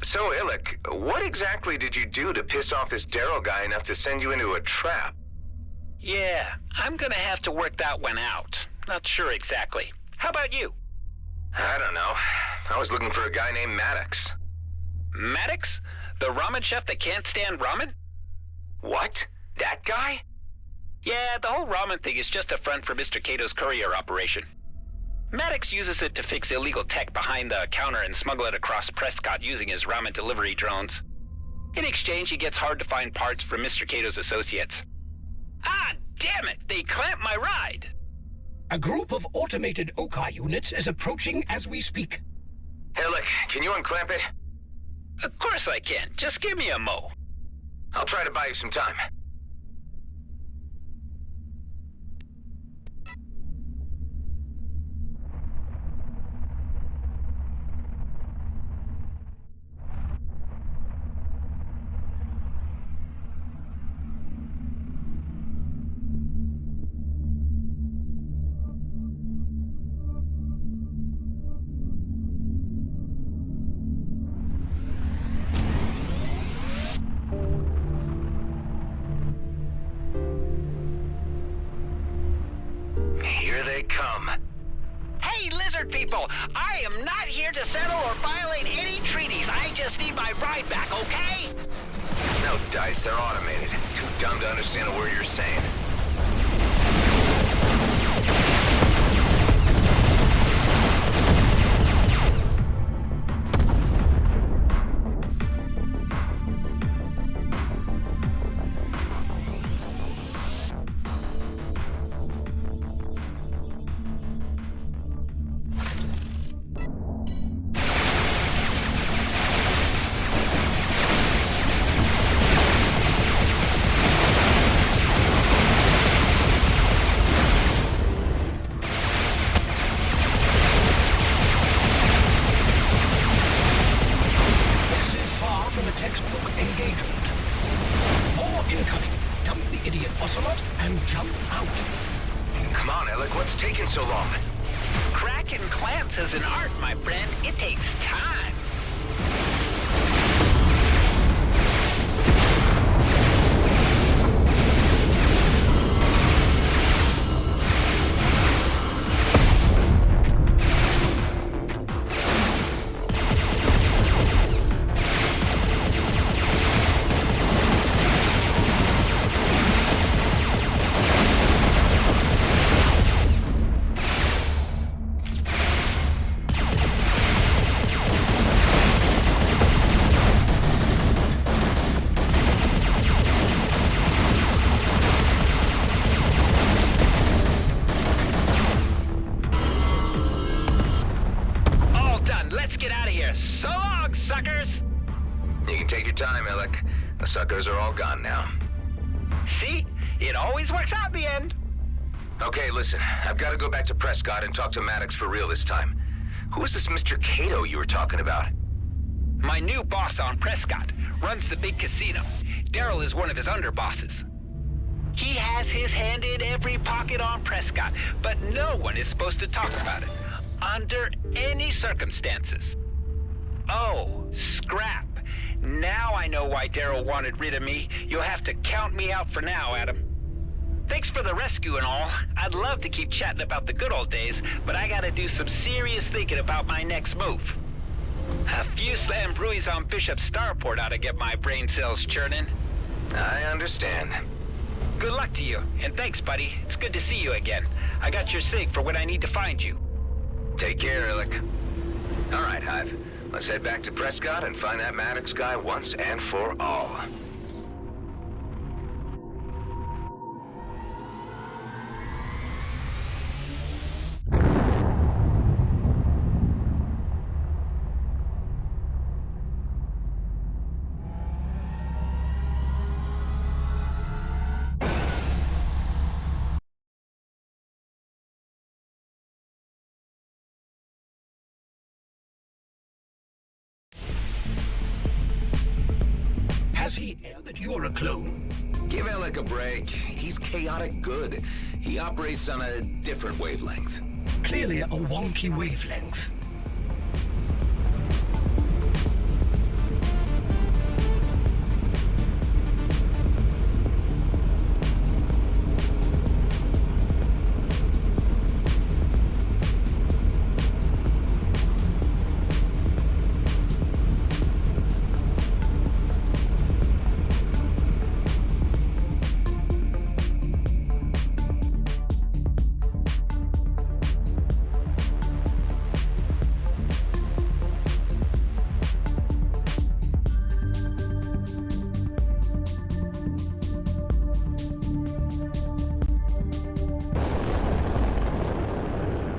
So, Illick, what exactly did you do to piss off this Daryl guy enough to send you into a trap? Yeah, I'm gonna have to work that one out. Not sure exactly. How about you? I don't know. I was looking for a guy named Maddox. Maddox? The ramen chef that can't stand ramen? What? That guy? Yeah, the whole ramen thing is just a front for Mr. Cato's courier operation. Maddox uses it to fix illegal tech behind the counter and smuggle it across Prescott using his ramen delivery drones. In exchange, he gets hard-to-find parts from Mr. Cato's associates. Ah, damn it! They clamped my ride! A group of automated Okar units is approaching as we speak. Illick, can you unclamp it? Of course I can. Just give me a mo. I'll try to buy you some time. Come. Hey, lizard people! I am not here to settle or violate any treaties. I just need my ride back, okay? No dice, they're automated. Too dumb to understand a word you're saying. taking so long? Cracking clamps is an art, my friend. It takes time. The suckers are all gone now. See? It always works out in the end. Okay, listen. I've got to go back to Prescott and talk to Maddox for real this time. Who is this Mr. Cato you were talking about? My new boss on Prescott runs the big casino. Daryl is one of his underbosses. He has his hand in every pocket on Prescott, but no one is supposed to talk about it. Under any circumstances. Oh, scrap. Now I know why Daryl wanted rid of me. You'll have to count me out for now, Adam. Thanks for the rescue and all. I'd love to keep chatting about the good old days, but I gotta do some serious thinking about my next move. A few slam brewies on Bishop Starport ought to get my brain cells churning. I understand. Good luck to you, and thanks, buddy. It's good to see you again. I got your sig for when I need to find you. Take care, Illick. All right, Hive. Let's head back to Prescott and find that Maddox guy once and for all. Has he aired that you're a clone? Give Alec a break. He's chaotic good. He operates on a different wavelength. Clearly a wonky wavelength.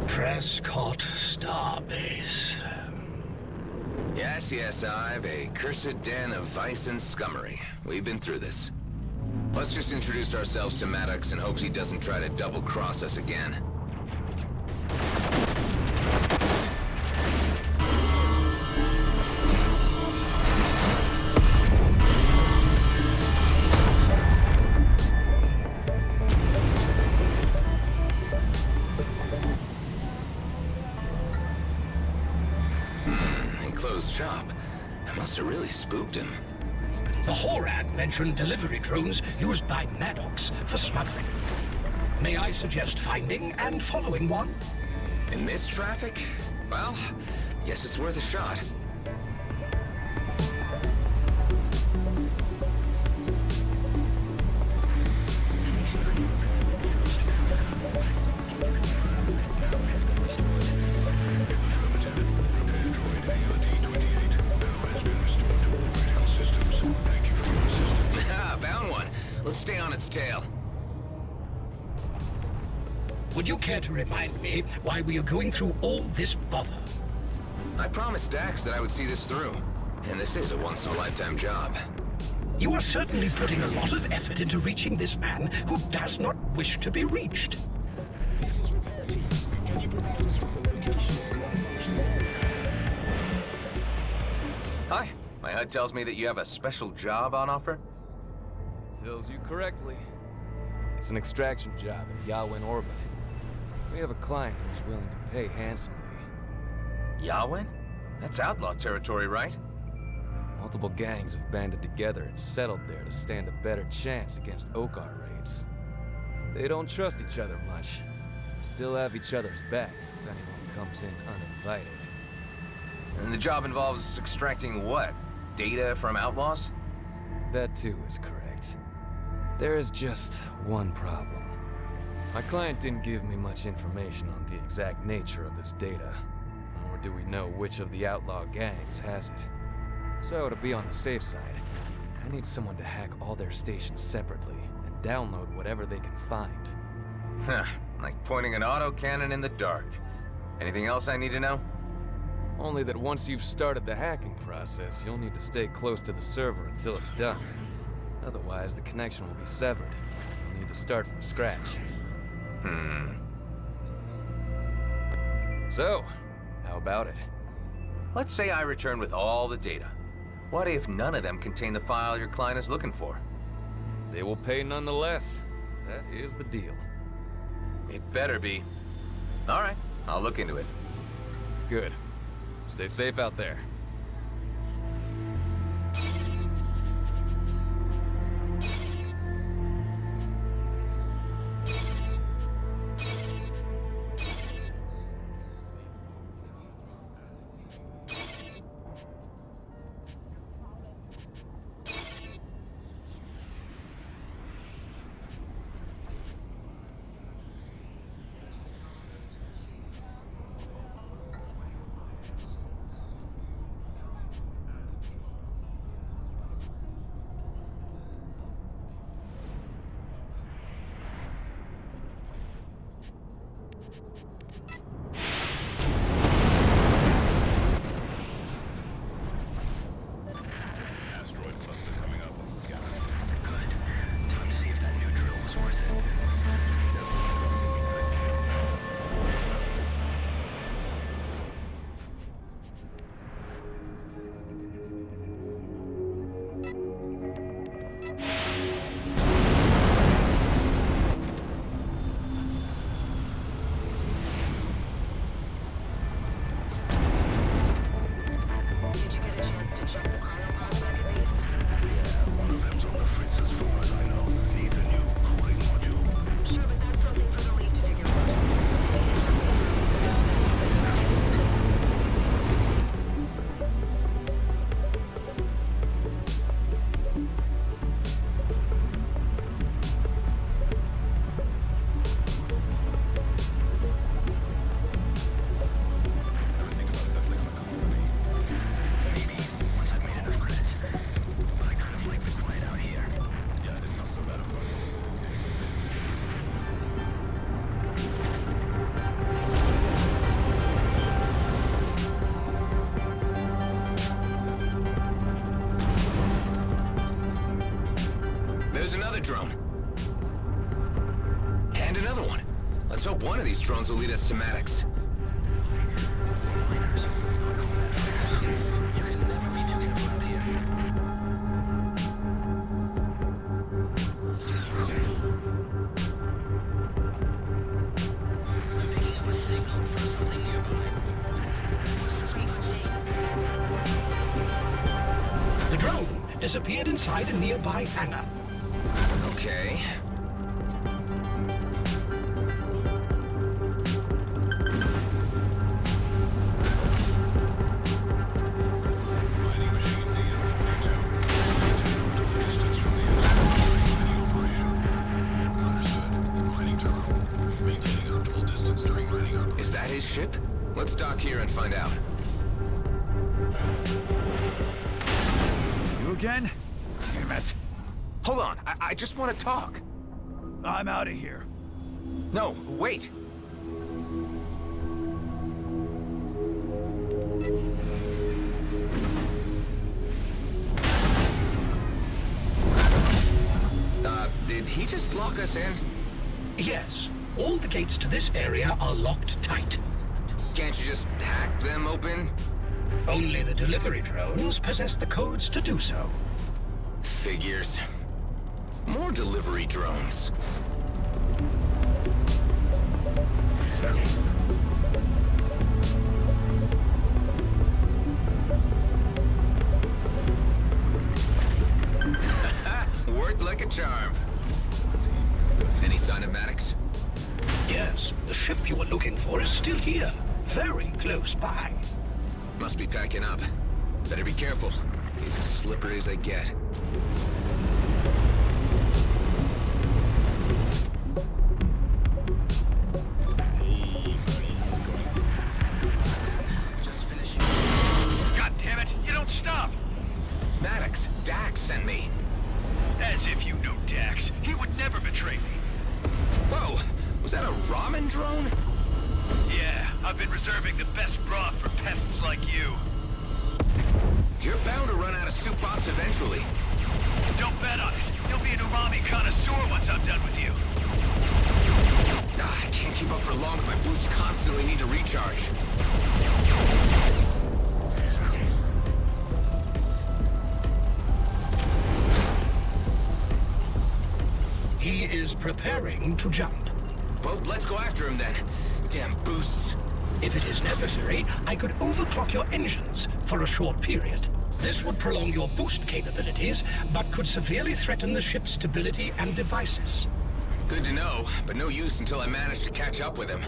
Prescott Starbase. Yes, Ive, a cursed den of vice and scummery. We've been through this. Let's just introduce ourselves to Maddox in hopes he doesn't try to double-cross us again. Closed shop. I must have really spooked him. The Horag mentioned delivery drones used by Maddox for smuggling. May I suggest finding and following one? In this traffic? Well, guess it's worth a shot. Stay on its tail. Would you care to remind me why we are going through all this bother? I promised Dax that I would see this through, and this is a once-in-a-lifetime job. You are certainly putting a lot of effort into reaching this man who does not wish to be reached. Hi, my HUD tells me that you have a special job on offer. Tells you correctly. It's an extraction job in Yawin orbit. We have a client who's willing to pay handsomely. Yawin? That's outlaw territory, right? Multiple gangs have banded together and settled there to stand a better chance against Okar raids. They don't trust each other much. Still have each other's backs if anyone comes in uninvited. And the job involves extracting what? Data from outlaws? That too is correct. There is just one problem. My client didn't give me much information on the exact nature of this data, nor do we know which of the outlaw gangs has it. So to be on the safe side, I need someone to hack all their stations separately and download whatever they can find. Huh, like pointing an autocannon in the dark. Anything else I need to know? Only that once you've started the hacking process, you'll need to stay close to the server until it's done. Otherwise, the connection will be severed. You'll need to start from scratch. So, how about it? Let's say I return with all the data. What if none of them contain the file your client is looking for? They will pay nonetheless. That is the deal. It better be. All right, I'll look into it. Good. Stay safe out there. Drone. And another one. Let's hope one of these drones will lead us to Maddox. The drone disappeared inside a nearby hangar. Okay. Is that his ship? Let's dock here and find out. You again? Damn it. Hold on, I just want to talk. I'm out of here. No, wait. Did he just lock us in? Yes. All the gates to this area are locked tight. Can't you just hack them open? Only the delivery drones possess the codes to do so. Figures. More delivery drones. Worked like a charm. Any sign of Maddox? Yes, the ship you were looking for is still here. Very close by. Must be packing up. Better be careful. He's as slippery as they get. God damn it, you don't stop! Maddox, Dax sent me. As if you know Dax. He would never betray me. Whoa, was that a ramen drone? Yeah, I've been reserving the best broth for pests like you. You're bound to run out of soup bots eventually. Don't bet on it. You'll be an umami connoisseur once I'm done with you. I can't keep up for long. My boosts constantly need to recharge. He is preparing to jump. Well, let's go after him then. Damn boosts. If it is necessary, I could overclock your engines for a short period. This would prolong your boost capabilities, but could severely threaten the ship's stability and devices. Good to know, but no use until I manage to catch up with him.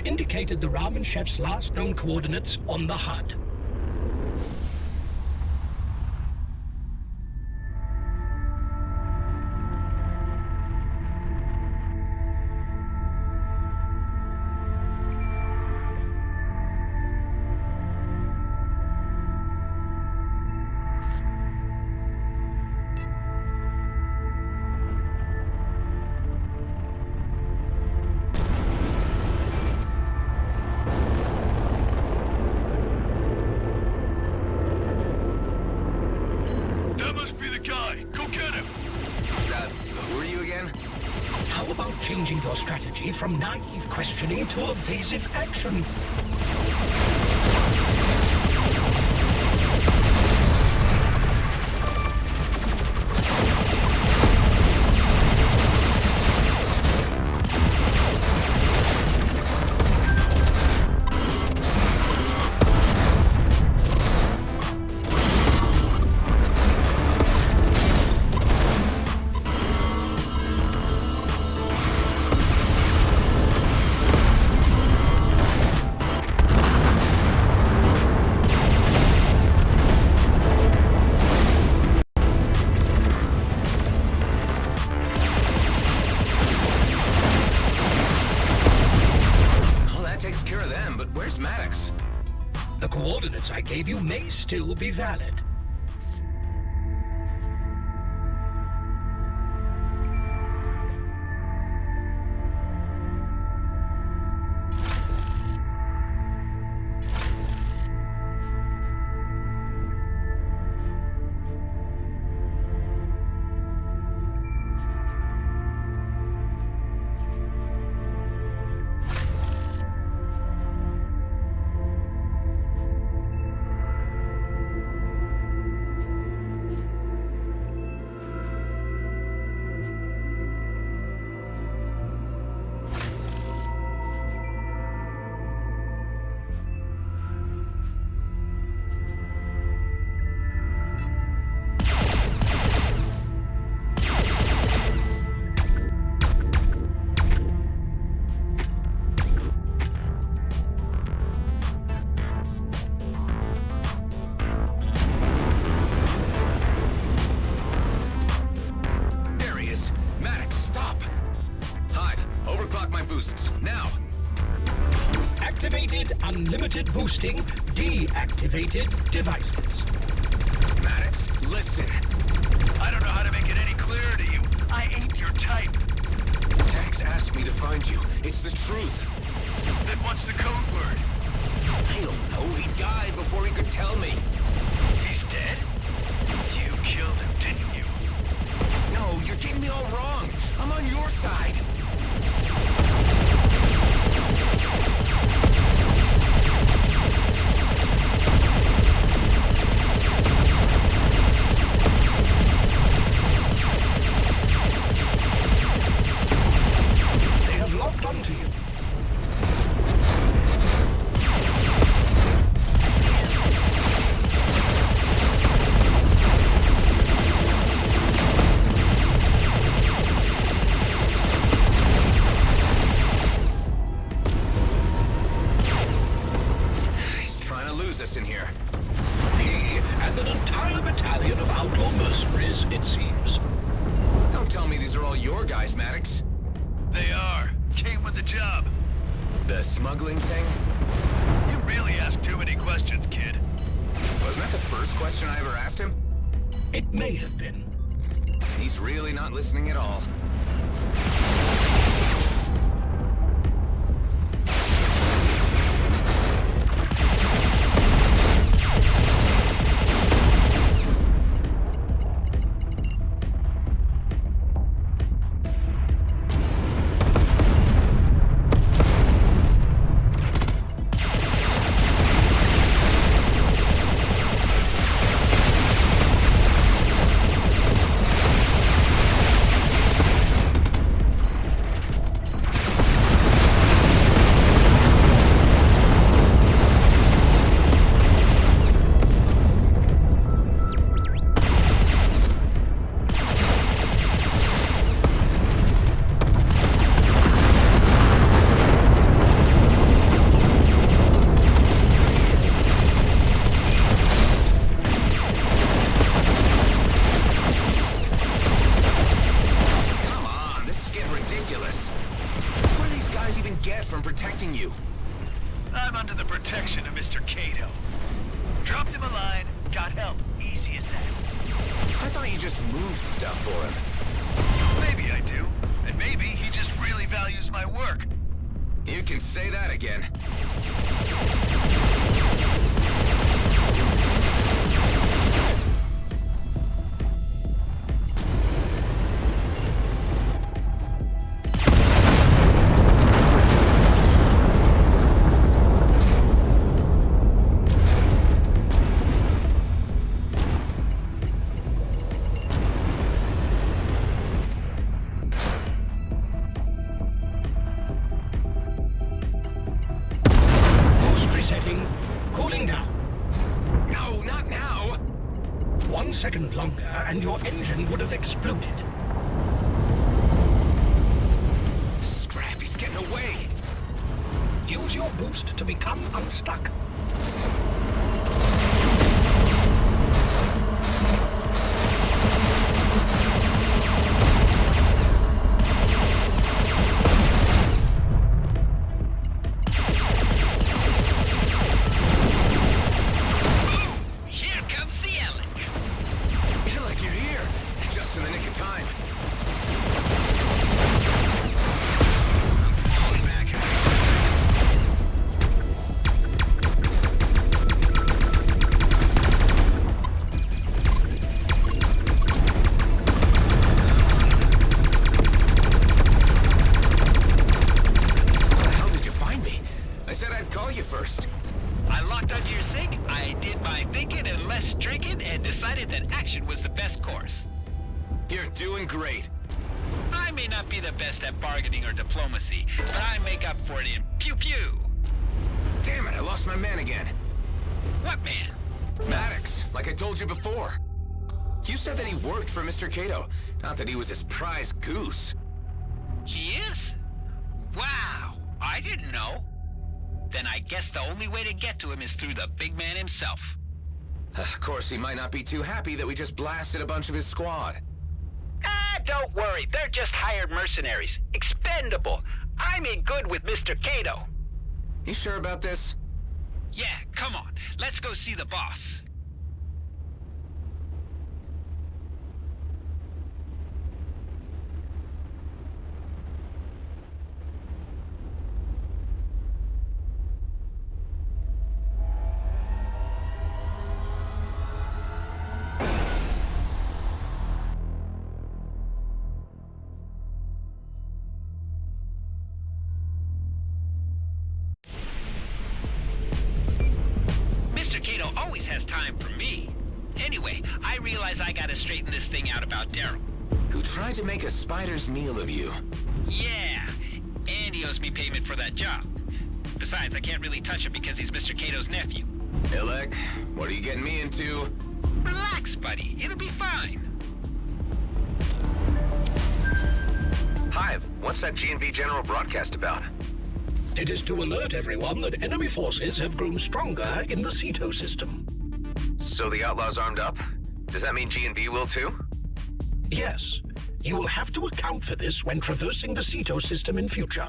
Indicated the ramen chef's last known coordinates on the HUD. Changing your strategy from naive questioning to evasive action. I gave you may still be valid. Limited boosting deactivated devices. Maddox, listen. I don't know how to make it any clearer to you. I ain't your type. Dax asked me to find you. It's the truth. Then what's the code word? I don't know. He died before he could tell me. He's dead? You killed him, didn't you? No, you're getting me all wrong. I'm on your side. They have locked onto you. In here. He and an entire battalion of outlaw mercenaries, it seems. Don't tell me these are all your guys, Maddox. They are. Came with the job. The smuggling thing? You really ask too many questions, kid. Wasn't that the first question I ever asked him? It may have been. He's really not listening at all. And your engine would have exploded. Scrap, he's getting away! Use your boost to become unstuck. Mr. Cato. Not that he was his prize goose. He is? Wow, I didn't know. Then I guess the only way to get to him is through the big man himself. Of course, he might not be too happy that we just blasted a bunch of his squad. Ah, don't worry. They're just hired mercenaries. Expendable. I'm in good with Mr. Cato. You sure about this? Let's go see the boss. Always has time for me. Anyway, I realize I gotta straighten this thing out about Daryl. Who tried to make a spider's meal of you. Yeah, and he owes me payment for that job. Besides, I can't really touch him because he's Mr. Cato's nephew. Alec, what are you getting me into? Relax, buddy. It'll be fine. Hive, what's that G&B General broadcast about? It is to alert everyone that enemy forces have grown stronger in the Ceto system. So the Outlaw's armed up? Does that mean G&B will too? Yes. You will have to account for this when traversing the Ceto system in future.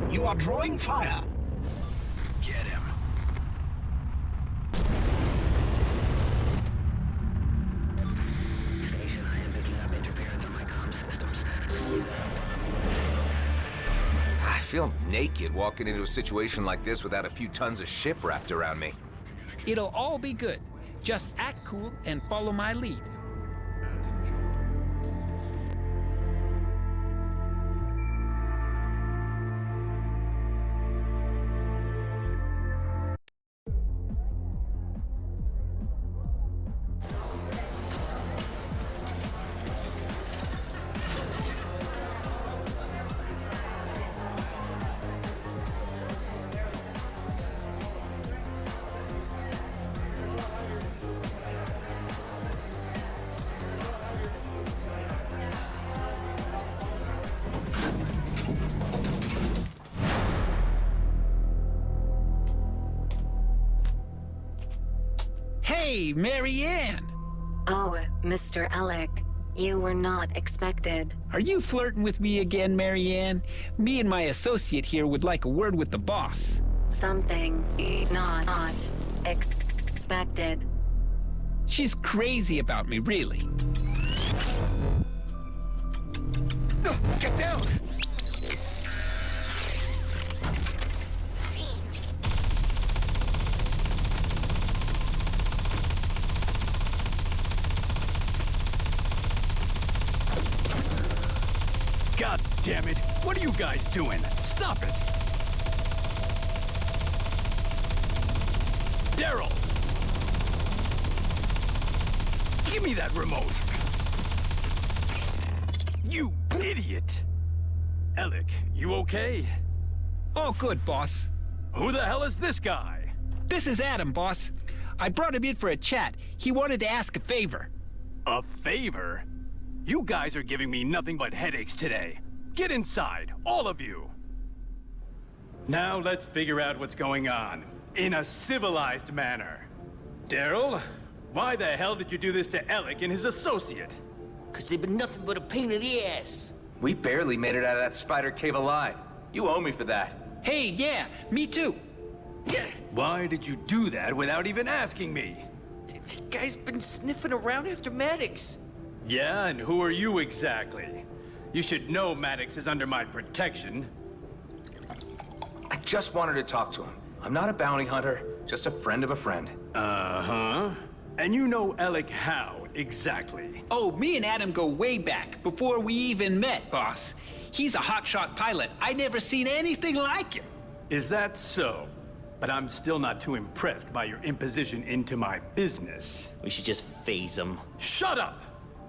You are drawing fire. Get him. Station, I am picking up interference on my comm systems. I feel naked walking into a situation like this without a few tons of ship wrapped around me. It'll all be good. Just act cool and follow my lead. Hey, Marianne! Oh, Mr. Alec, you were not expected. Are you flirting with me again, Marianne? Me and my associate here would like a word with the boss. Something not expected. She's crazy about me, really. Get down! God damn it! What are you guys doing? Stop it! Daryl! Give me that remote! You idiot! Alec, you okay? All good, boss. Who the hell is this guy? This is Adam, boss. I brought him in for a chat. He wanted to ask a favor. A favor? You guys are giving me nothing but headaches today. Get inside, all of you. Now let's figure out what's going on, in a civilized manner. Daryl, why the hell did you do this to Alec and his associate? 'Cause they've been nothing but a pain in the ass. We barely made it out of that spider cave alive. You owe me for that. Hey, yeah, me too. Why did you do that without even asking me? The guy's been sniffing around after Maddox. Yeah, and who are you exactly? You should know Maddox is under my protection. I just wanted to talk to him. I'm not a bounty hunter, just a friend of a friend. Uh-huh. And you know Alec how, exactly? Oh, me and Adam go way back, before we even met, boss. He's a hotshot pilot. I never seen anything like him. Is that so? But I'm still not too impressed by your imposition into my business. We should just phase him. Shut up!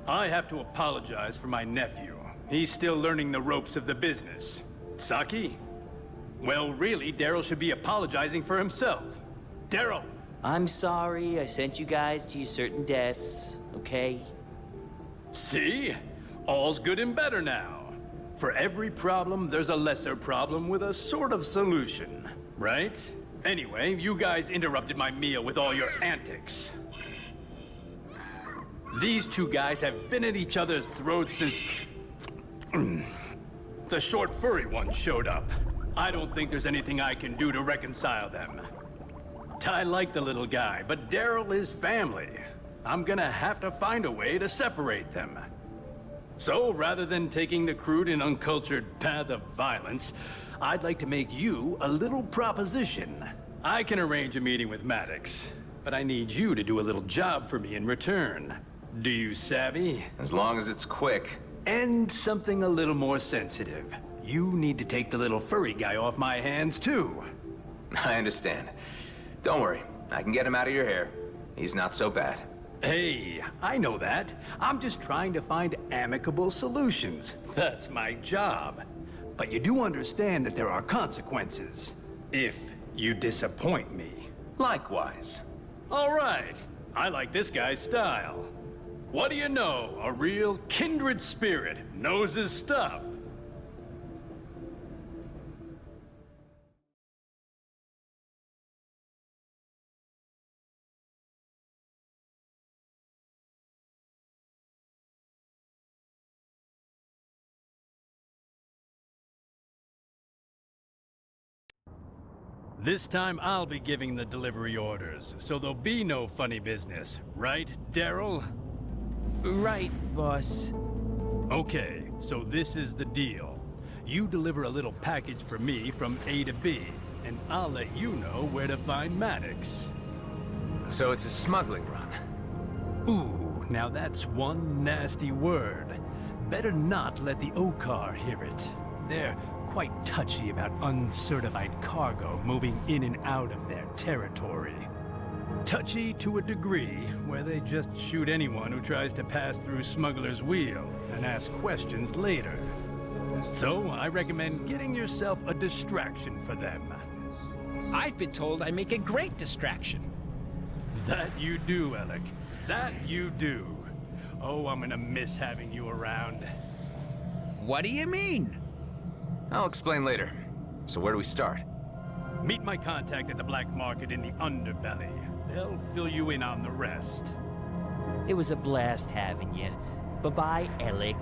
I have to apologize for my nephew. He's still learning the ropes of the business. Saki? Well, really, Daryl should be apologizing for himself. Daryl! I'm sorry I sent you guys to your certain deaths, okay? See? All's good and better now. For every problem, there's a lesser problem with a sort of solution, right? Anyway, you guys interrupted my meal with all your antics. These two guys have been at each other's throats since... the short furry one showed up. I don't think there's anything I can do to reconcile them. I like the little guy, but Daryl is family. I'm gonna have to find a way to separate them. So, rather than taking the crude and uncultured path of violence, I'd like to make you a little proposition. I can arrange a meeting with Maddox, but I need you to do a little job for me in return. Do you savvy? As long as it's quick. And something a little more sensitive. You need to take the little furry guy off my hands, too. I understand. Don't worry, I can get him out of your hair. He's not so bad. Hey, I know that. I'm just trying to find amicable solutions. That's my job. But you do understand that there are consequences if you disappoint me. Likewise. All right. I like this guy's style. What do you know? A real kindred spirit knows his stuff. This time I'll be giving the delivery orders, so there'll be no funny business. Right, Daryl? Right, boss. Okay, so this is the deal. You deliver a little package for me from A to B, and I'll let you know where to find Maddox. So it's a smuggling run. Ooh, now that's one nasty word. Better not let the O-Car hear it. They're quite touchy about uncertified cargo moving in and out of their territory. Touchy to a degree, where they just shoot anyone who tries to pass through Smuggler's Wheel and ask questions later. So I recommend getting yourself a distraction for them. I've been told I make a great distraction. That you do, Alec. That you do. Oh, I'm gonna miss having you around. What do you mean? I'll explain later. So where do we start? Meet my contact at the black market in the underbelly. They'll fill you in on the rest. It was a blast having you. Bye-bye, Alec.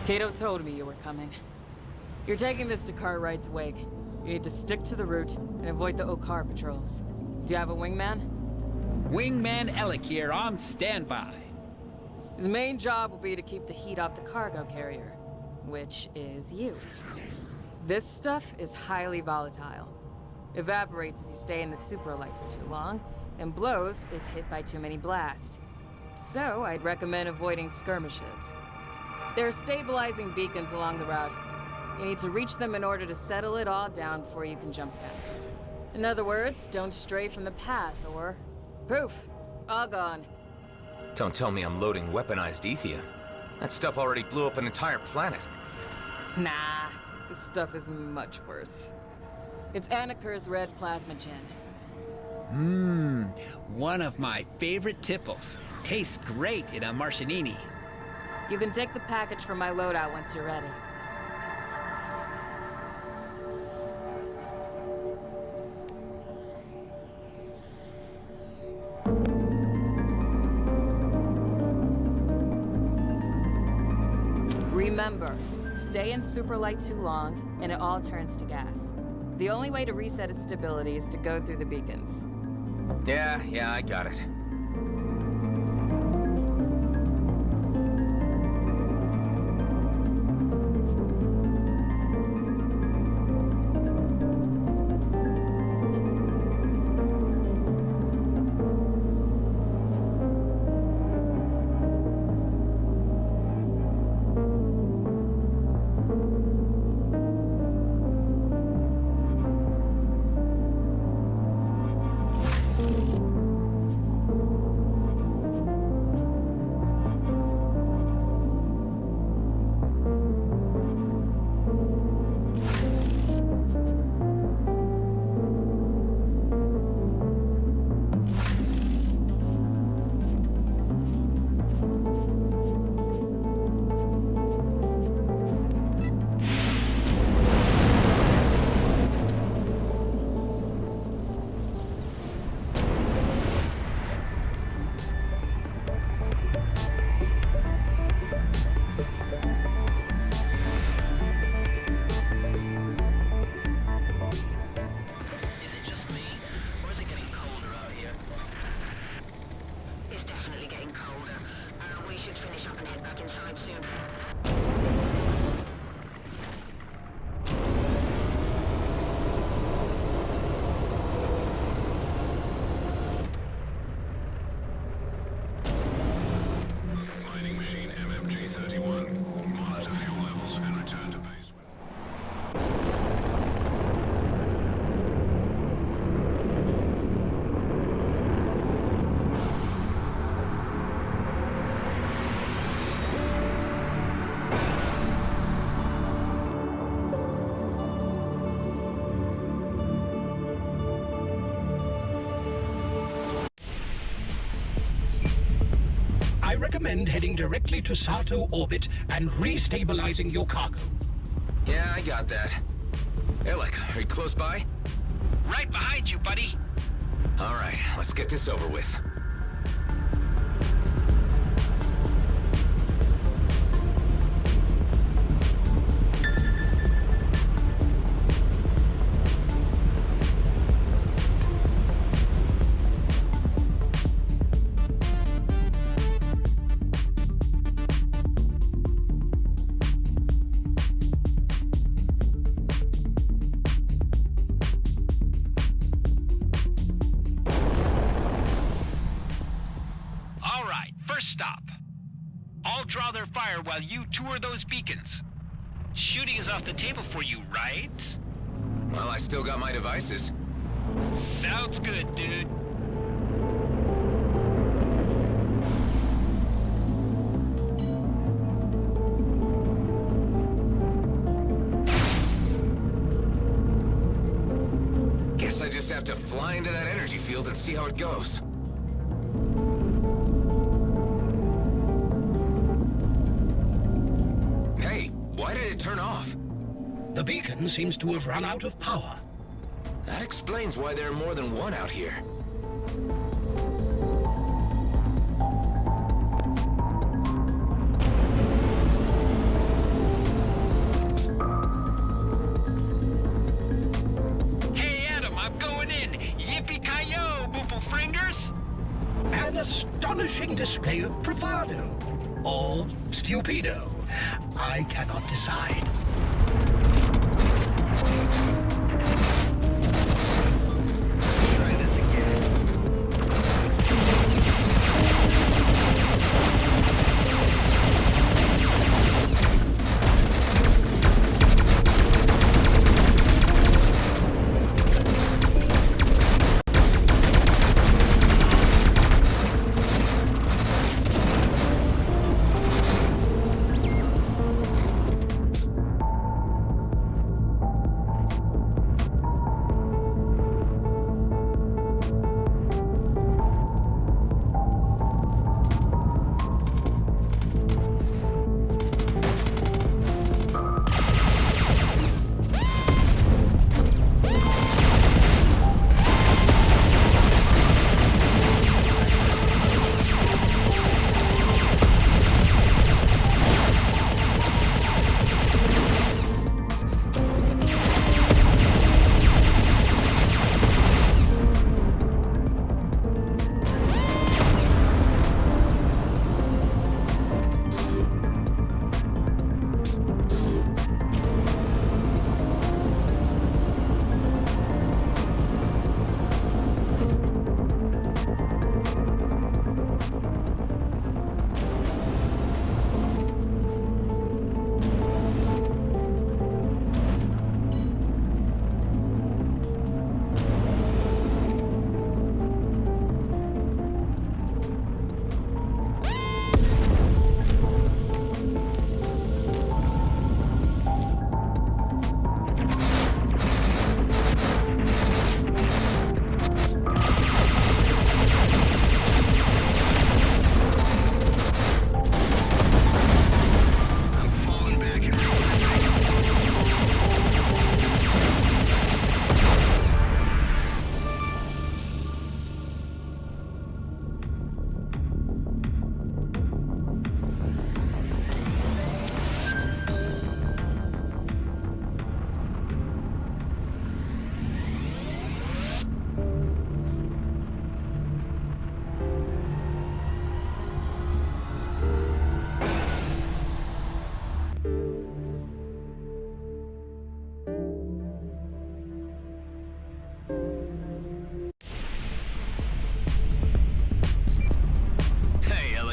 Cato told me you were coming. You're taking this to Cartwright's wake. You need to stick to the route and avoid the Okar patrols. Do you have a wingman? Wingman Alec here on standby. His main job will be to keep the heat off the cargo carrier, which is you. This stuff is highly volatile. Evaporates if you stay in the supralight for too long, and blows if hit by too many blasts. So I'd recommend avoiding skirmishes. There are stabilizing beacons along the route. You need to reach them in order to settle it all down before you can jump back. In other words, don't stray from the path, or poof, all gone. Don't tell me I'm loading weaponized ether. That stuff already blew up an entire planet. Nah, this stuff is much worse. It's Anaker's red plasma gen. One of my favorite tipples. Tastes great in a Martianini. You can take the package from my loadout once you're ready. Remember, stay in superlight too long, and it all turns to gas. The only way to reset its stability is to go through the beacons. Yeah, I got it. I recommend heading directly to Sato orbit and restabilizing your cargo. Yeah, I got that. Alec, are you close by? Right behind you, buddy. All right, let's get this over with. Draw their fire while you tour those beacons. Shooting is off the table for you, right? Well, I still got my devices. Sounds good, dude. Guess I just have to fly into that energy field and see how it goes. Why did it turn off? The beacon seems to have run out of power. That explains why there are more than one out here. astonishing display of bravado. Or stupido. I cannot decide. Try this again.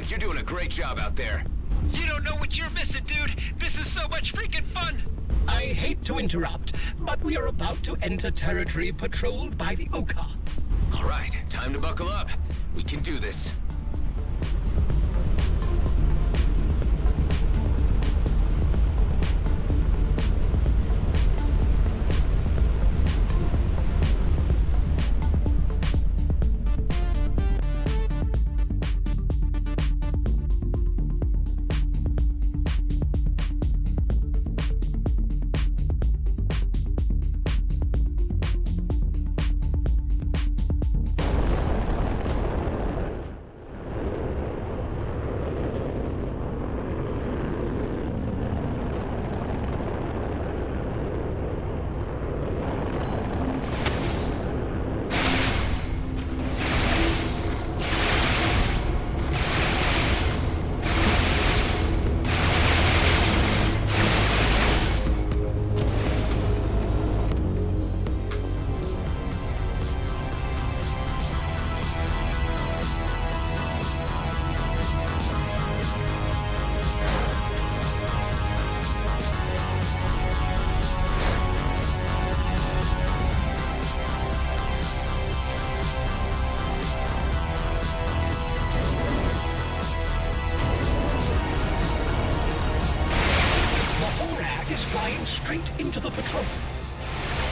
You're doing a great job out there. You don't know what you're missing, dude. This is so much freaking fun. I hate to interrupt, but we are about to enter territory patrolled by the Oka. All right, time to buckle up. We can do this. Straight into the patrol.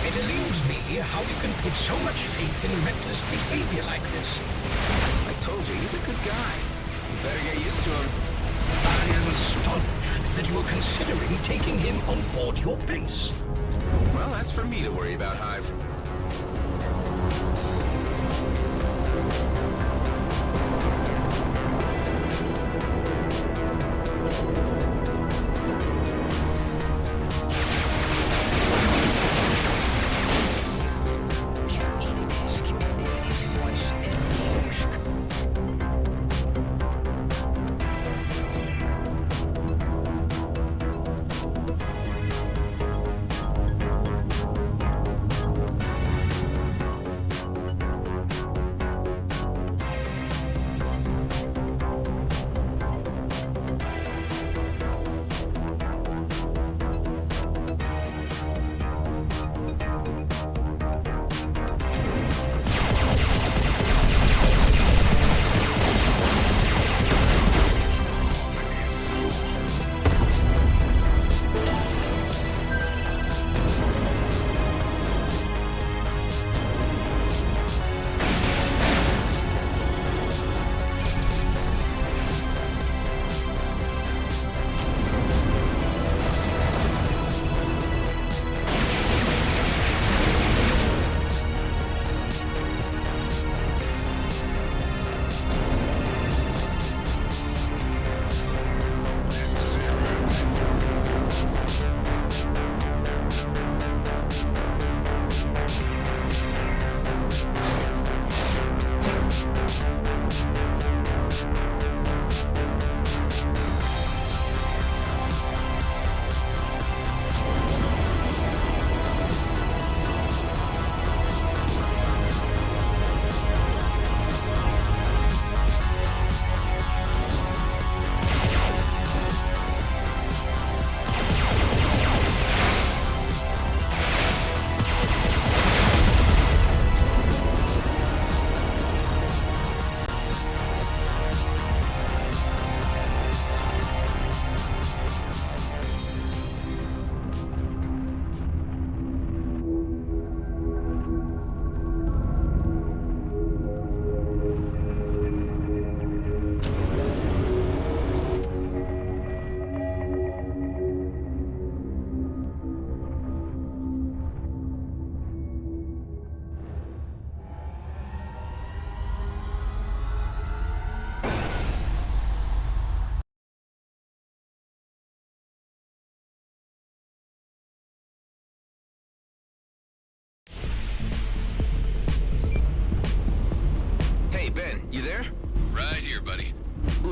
It eludes me how you can put so much faith in reckless behavior like this. I told you, he's a good guy. You better get used to him. I am astonished that you are considering taking him on board your base. Well, that's for me to worry about, Hive.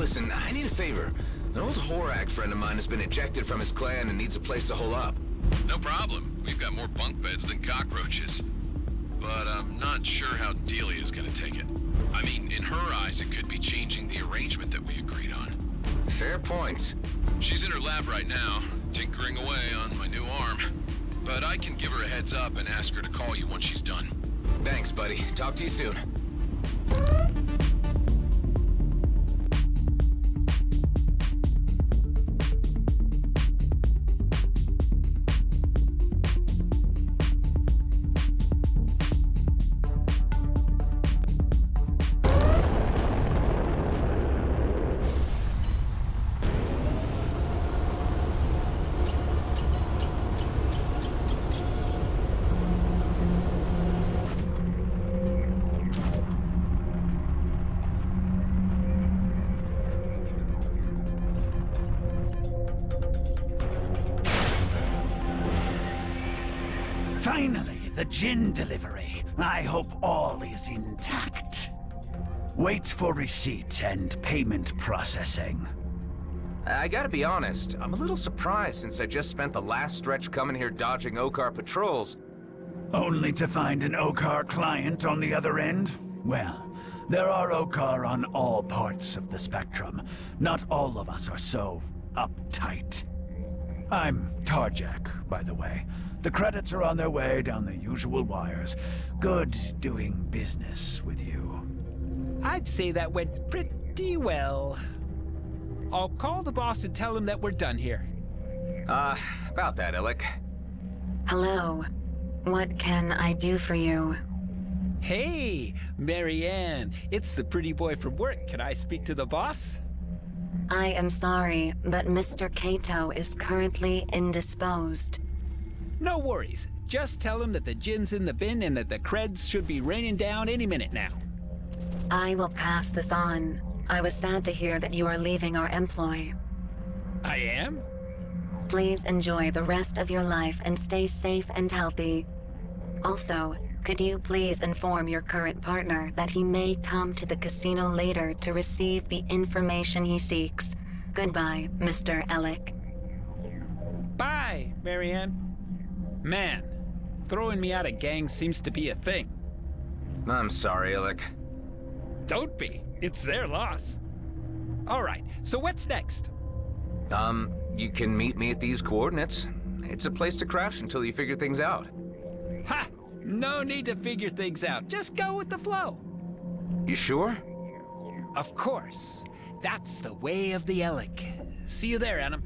Listen, I need a favor. An old Horak friend of mine has been ejected from his clan and needs a place to hole up. No problem. We've got more bunk beds than cockroaches. But I'm not sure how Delia's gonna take it. I mean, in her eyes, it could be changing the arrangement that we agreed on. Fair point. She's in her lab right now, tinkering away on my new arm. But I can give her a heads up and ask her to call you once she's done. Thanks, buddy. Talk to you soon. Finally, the gin delivery. I hope all is intact. Wait for receipt and payment processing. I gotta be honest, I'm a little surprised since I just spent the last stretch coming here dodging Okar patrols. Only to find an Okar client on the other end? Well, there are Okar on all parts of the spectrum. Not all of us are so uptight. I'm Tarjak, by the way. The credits are on their way down the usual wires. Good doing business with you. I'd say that went pretty well. I'll call the boss and tell him that we're done here. About that, Illick. Hello. What can I do for you? Hey, Marianne. It's the pretty boy from work. Can I speak to the boss? I am sorry, but Mr. Kato is currently indisposed. No worries. Just tell him that the gin's in the bin and that the creds should be raining down any minute now. I will pass this on. I was sad to hear that you are leaving our employ. I am? Please enjoy the rest of your life and stay safe and healthy. Also, could you please inform your current partner that he may come to the casino later to receive the information he seeks? Goodbye, Mr. Ellick. Bye, Marianne. Man, throwing me out of gangs seems to be a thing. I'm sorry, Illick. Don't be. It's their loss. All right, so what's next? You can meet me at these coordinates. It's a place to crash until you figure things out. Ha! No need to figure things out. Just go with the flow. You sure? Of course. That's the way of the Ellick. See you there, Adam.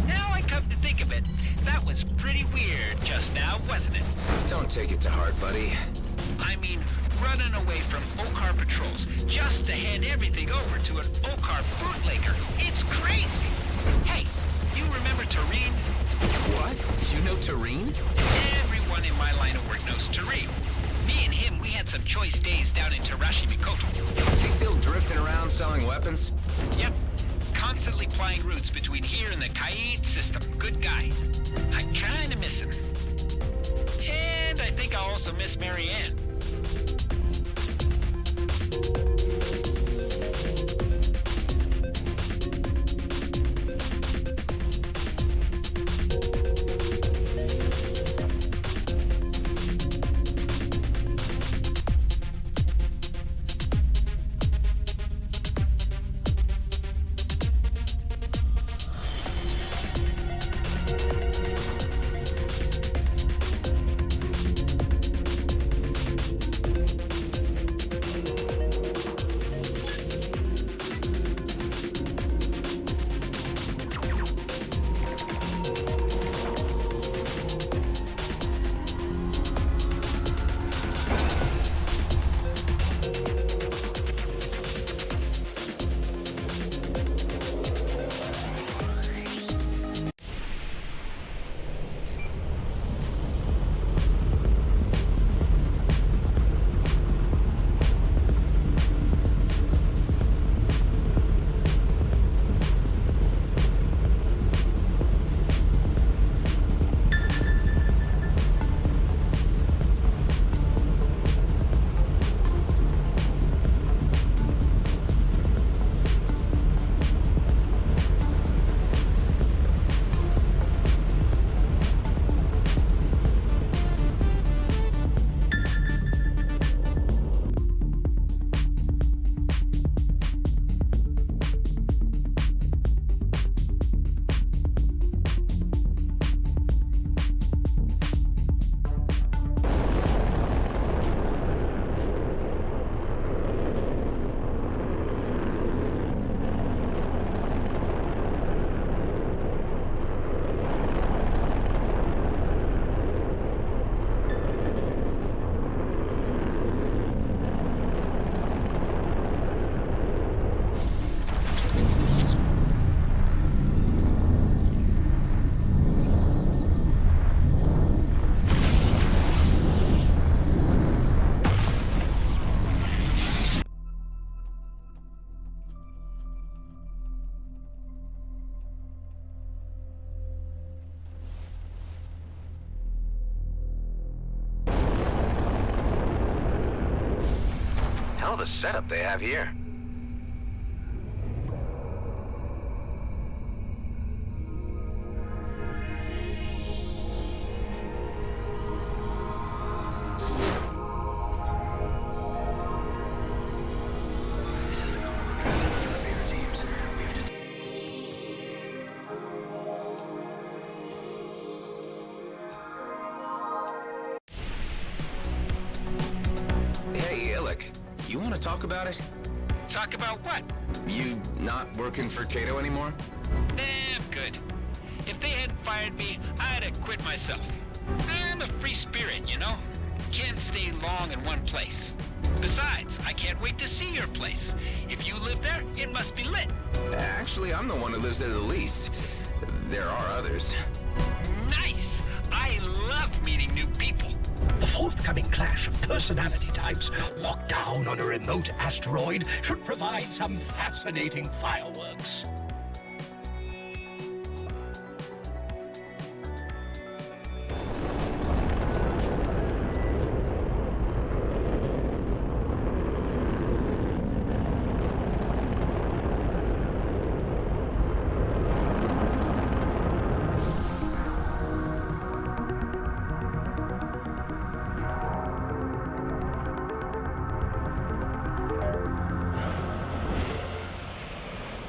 Now I come to think of it, that was pretty weird just now, wasn't it? Don't take it to heart, buddy. I mean, running away from Okar patrols just to hand everything over to an Okar bootlegger. It's crazy. Hey, you remember Tareen? What? You know Tareen? Everyone in my line of work knows Tareen. Me and him, we had some choice days down in Tarashi Mikoto. Is he still drifting around selling weapons? Yep. Constantly plying routes between here and the Kaid system. Good guy. I kinda miss him. And I think I also miss Marianne. Hell of a setup they have here. You want to talk about it? Talk about what? You not working for Cato anymore? I'm good. If they hadn't fired me, I'd have quit myself. I'm a free spirit, you know? Can't stay long in one place. Besides, I can't wait to see your place. If you live there, it must be lit. Actually, I'm the one who lives there the least. There are others. Nice! I love meeting new people. The forthcoming clash of personality types locked down on a remote asteroid should provide some fascinating fireworks.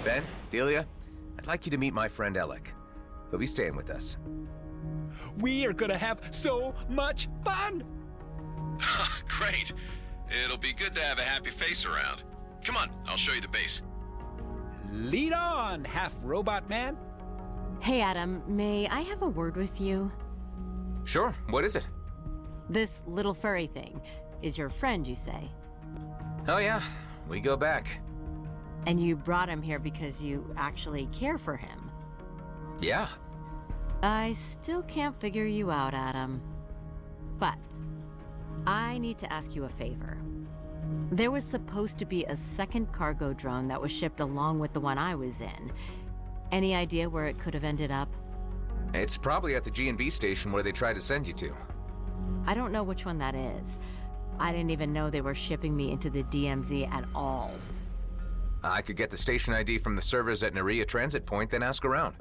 Ben, Delia, I'd like you to meet my friend Alec. He'll be staying with us. We are gonna have so much fun! Great. It'll be good to have a happy face around. Come on, I'll show you the base. Lead on, half-robot man. Hey, Adam, may I have a word with you? Sure, what is it? This little furry thing is your friend, you say? Oh yeah, we go back. And you brought him here because you actually care for him? Yeah. I still can't figure you out, Adam. But I need to ask you a favor. There was supposed to be a second cargo drone that was shipped along with the one I was in. Any idea where it could have ended up? It's probably at the G&B station where they tried to send you to. I don't know which one that is. I didn't even know they were shipping me into the DMZ at all. I could get the station ID from the servers at Nerea Transit Point, then ask around.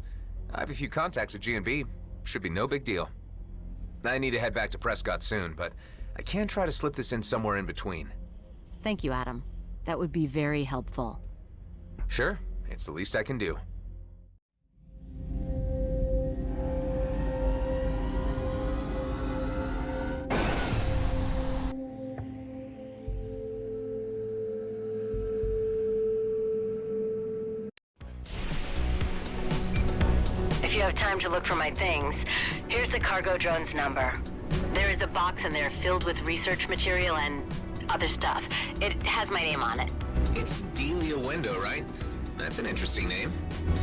I have a few contacts at G&B. Should be no big deal. I need to head back to Prescott soon, but I can try to slip this in somewhere in between. Thank you, Adam. That would be very helpful. Sure, it's the least I can do. If you have time to look for my things, here's the cargo drone's number. There is a box in there filled with research material and other stuff. It has my name on it. It's Delia Wendo, right? That's an interesting name.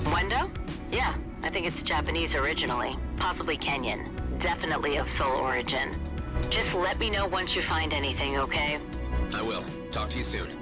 Wendo? Yeah, I think it's Japanese originally, possibly Kenyan. Definitely of Seoul origin. Just let me know once you find anything, okay? I will. Talk to you soon.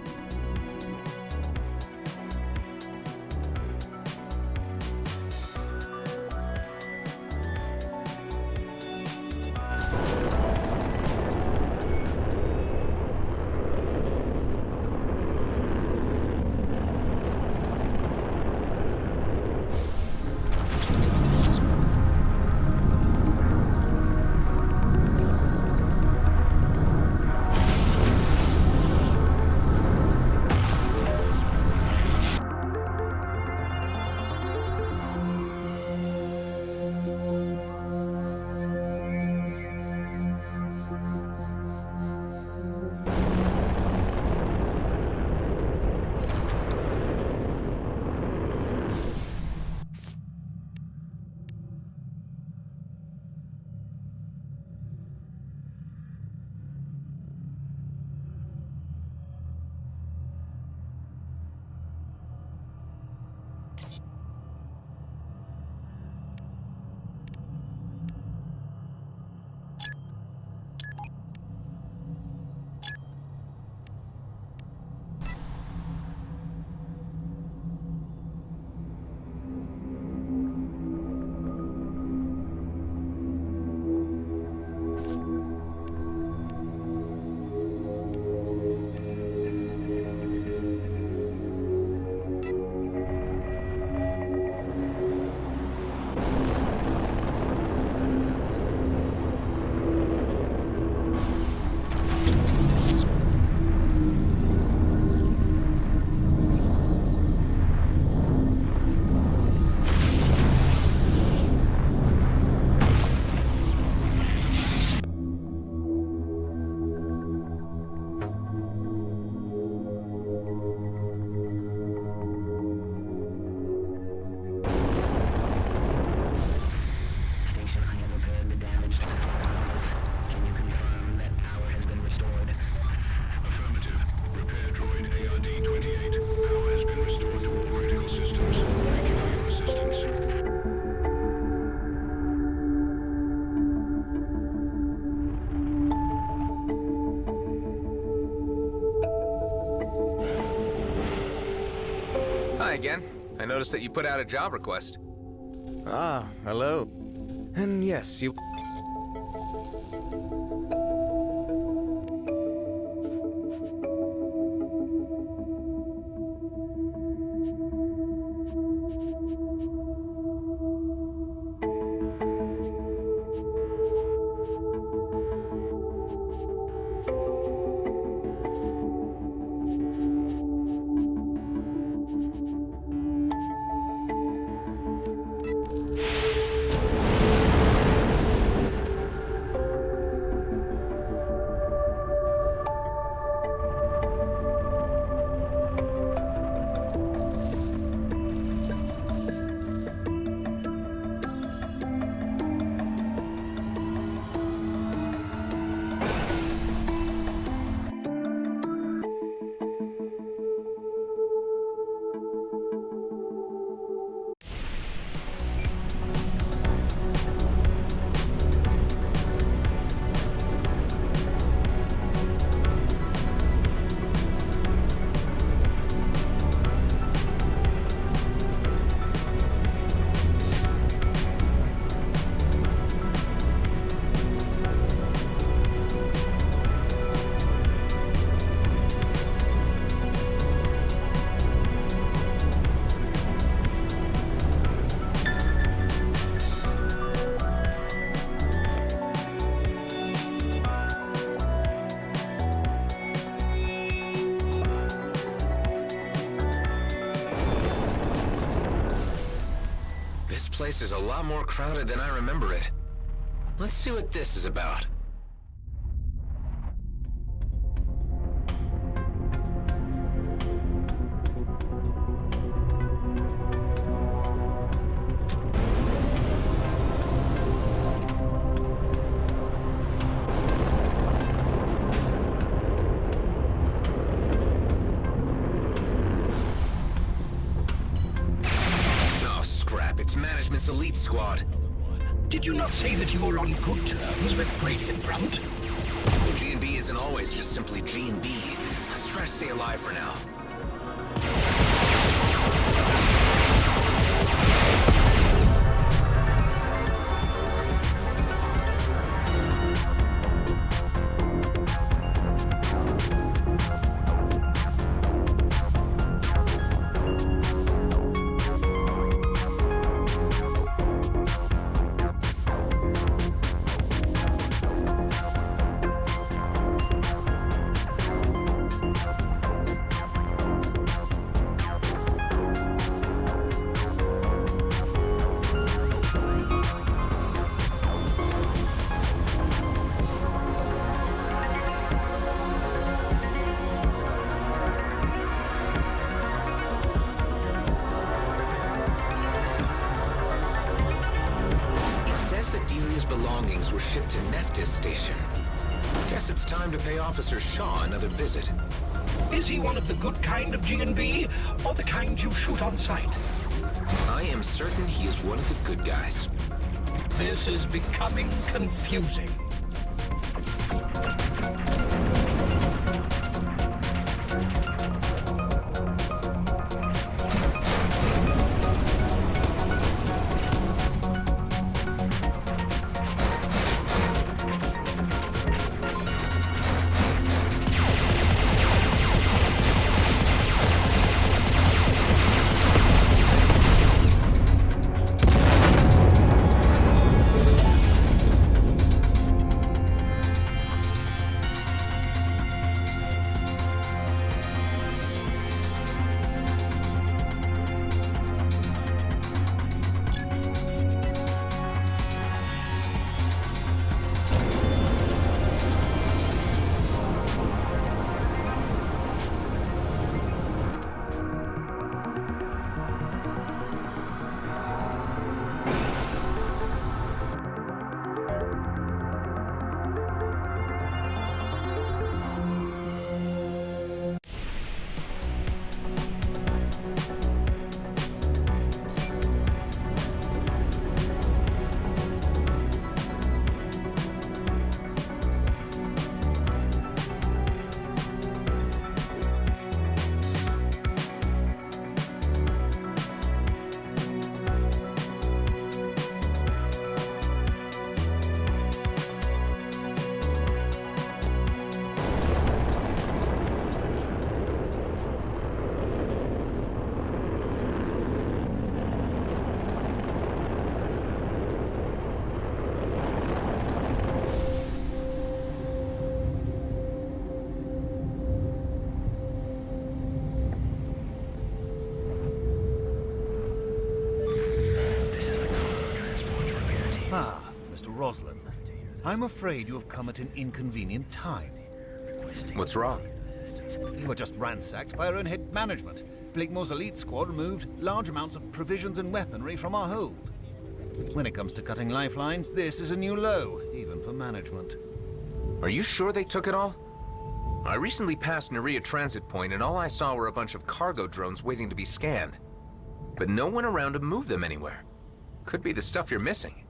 Hi again. I noticed that you put out a job request. Ah, hello. And yes, you... This place is a lot more crowded than I remember it. Let's see what this is about. Management's elite squad. Did you not say that you were on good terms with Grady and Brunt? Well, G&B isn't always just simply G&B. Let's try to stay alive for now. Were shipped to Nephtis Station. Guess it's time to pay Officer Shaw another visit. Is he one of the good kind of G&B, or the kind you shoot on sight? I am certain he is one of the good guys. This is becoming confusing. Roslin. I'm afraid you have come at an inconvenient time. What's wrong? We were just ransacked by our own head management. Blakemore's elite squad removed large amounts of provisions and weaponry from our hold. When it comes to cutting lifelines, this is a new low, even for management. Are you sure they took it all? I recently passed Nerea Transit Point and all I saw were a bunch of cargo drones waiting to be scanned. But no one around to move them anywhere. Could be the stuff you're missing.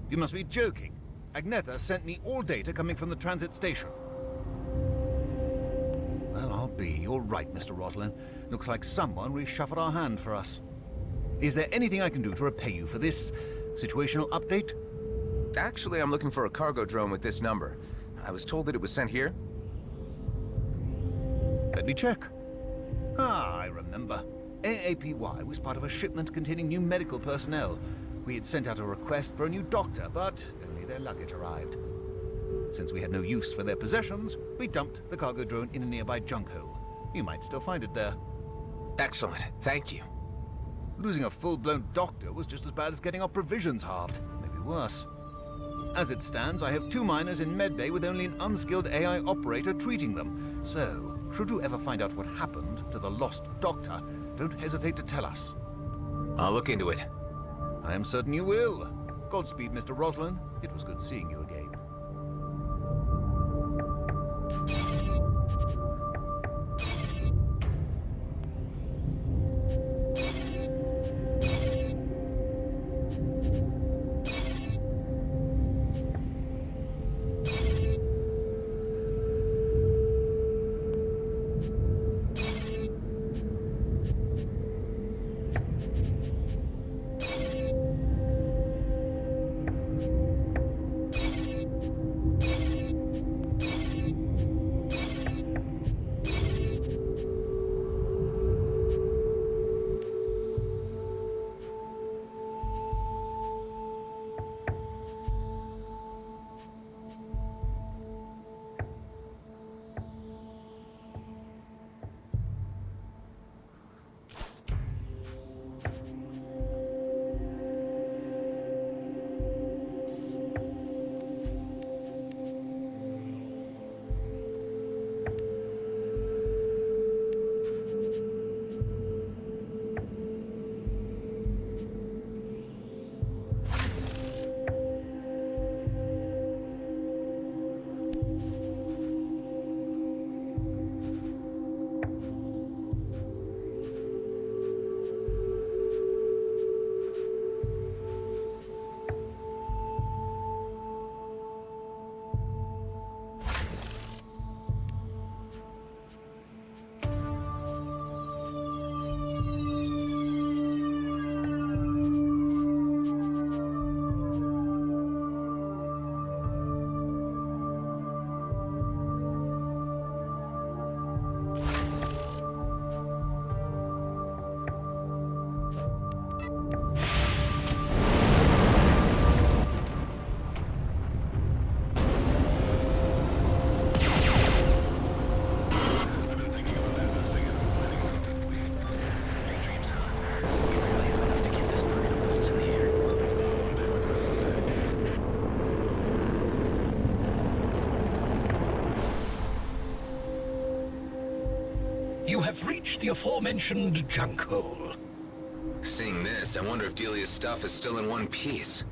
You must be joking. Agnetha sent me all data coming from the transit station. Well, I'll be. You're right, Mr. Roslin. Looks like someone reshuffled our hand for us. Is there anything I can do to repay you for this situational update? Actually, I'm looking for a cargo drone with this number. I was told that it was sent here. Let me check. Ah, I remember. AAPY was part of a shipment containing new medical personnel. We had sent out a request for a new doctor, but only their luggage arrived. Since we had no use for their possessions, we dumped the cargo drone in a nearby junk hole. You might still find it there. Excellent. Thank you. Losing a full-blown doctor was just as bad as getting our provisions halved. Maybe worse. As it stands, I have 2 miners in medbay with only an unskilled AI operator treating them. So, should you ever find out what happened to the lost doctor, don't hesitate to tell us. I'll look into it. I am certain you will. Godspeed, Mr. Roslin. It was good seeing you again. You have reached the aforementioned junk hole. Seeing this, I wonder if Delia's stuff is still in one piece.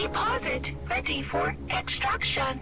deposit ready for extraction.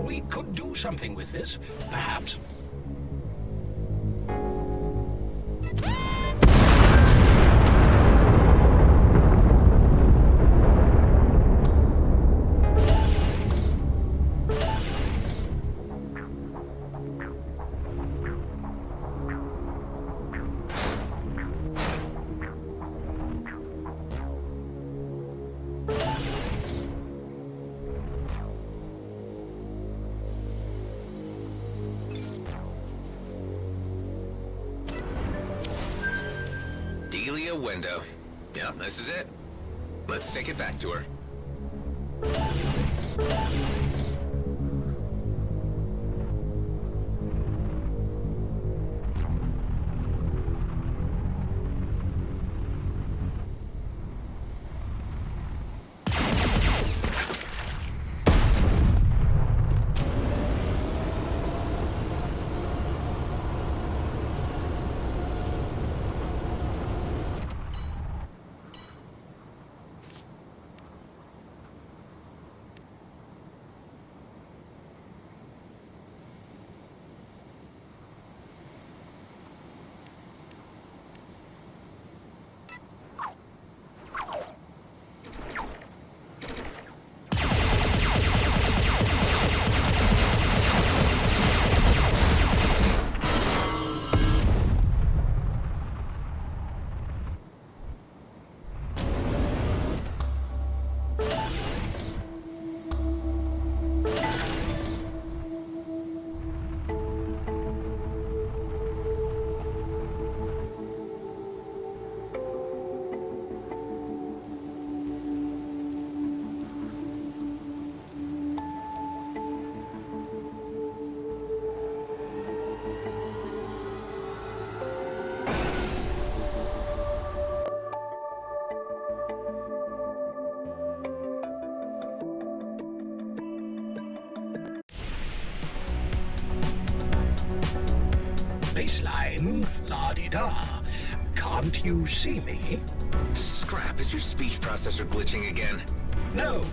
We could do something with this, perhaps. Window. Yep, this is it. Let's take it back to her. Baseline, la-di-da. Can't you see me? Scrap, is your speech processor glitching again? No.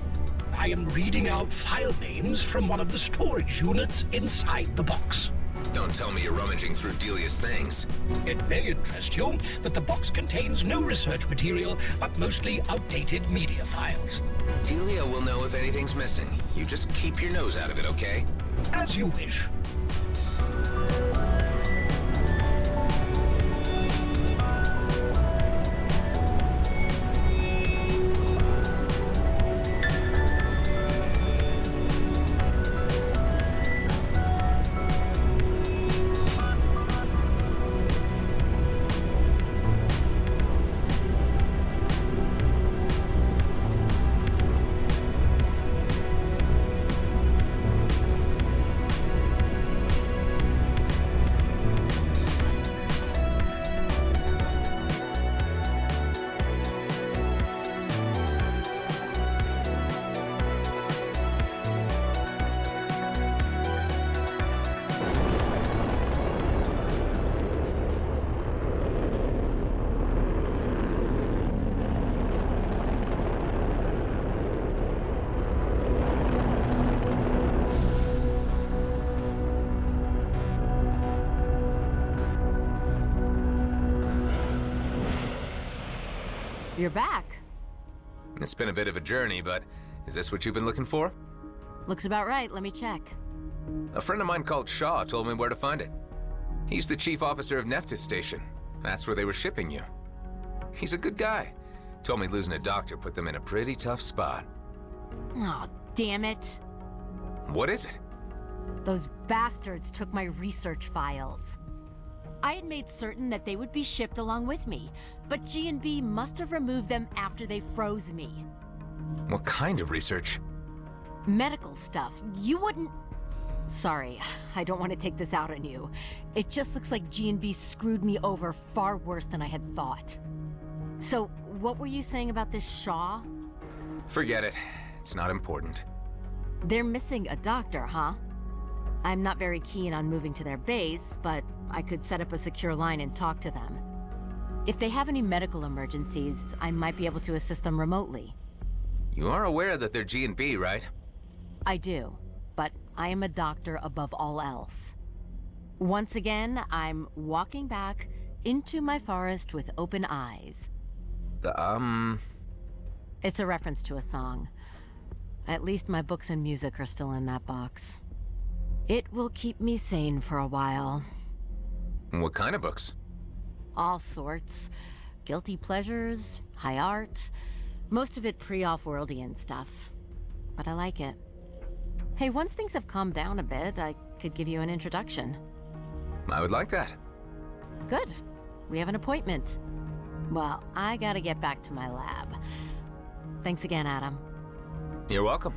I am reading out file names from one of the storage units inside the box. Don't tell me you're rummaging through Delia's things. It may interest you that the box contains no research material, but mostly outdated media files. Delia will know if anything's missing. You just keep your nose out of it, okay? As you wish. You're back. It's been a bit of a journey, but is this what you've been looking for? Looks about right. Let me check. A friend of mine called Shaw told me where to find it. He's the chief officer of Nephthys Station. That's where they were shipping you. He's a good guy. Told me losing a doctor put them in a pretty tough spot. Oh, damn it. What is it? Those bastards took my research files. I had made certain that they would be shipped along with me, but G&B must have removed them after they froze me. What kind of research? Medical stuff. You wouldn't... Sorry, I don't want to take this out on you. It just looks like G&B screwed me over far worse than I had thought. So, what were you saying about this Shaw? Forget it. It's not important. They're missing a doctor, huh? I'm not very keen on moving to their base, but I could set up a secure line and talk to them. If they have any medical emergencies, I might be able to assist them remotely. You are aware that they're G&B, right? I do, but I am a doctor above all else. Once again, I'm walking back into my forest with open eyes. It's a reference to a song. At least my books and music are still in that box. It will keep me sane for a while. What kind of books? All sorts. Guilty pleasures, high art, most of it pre-off-worldian stuff. But I like it. Hey, once things have calmed down a bit, I could give you an introduction. I would like that. Good. We have an appointment. Well, I gotta get back to my lab. Thanks again, Adam. You're welcome.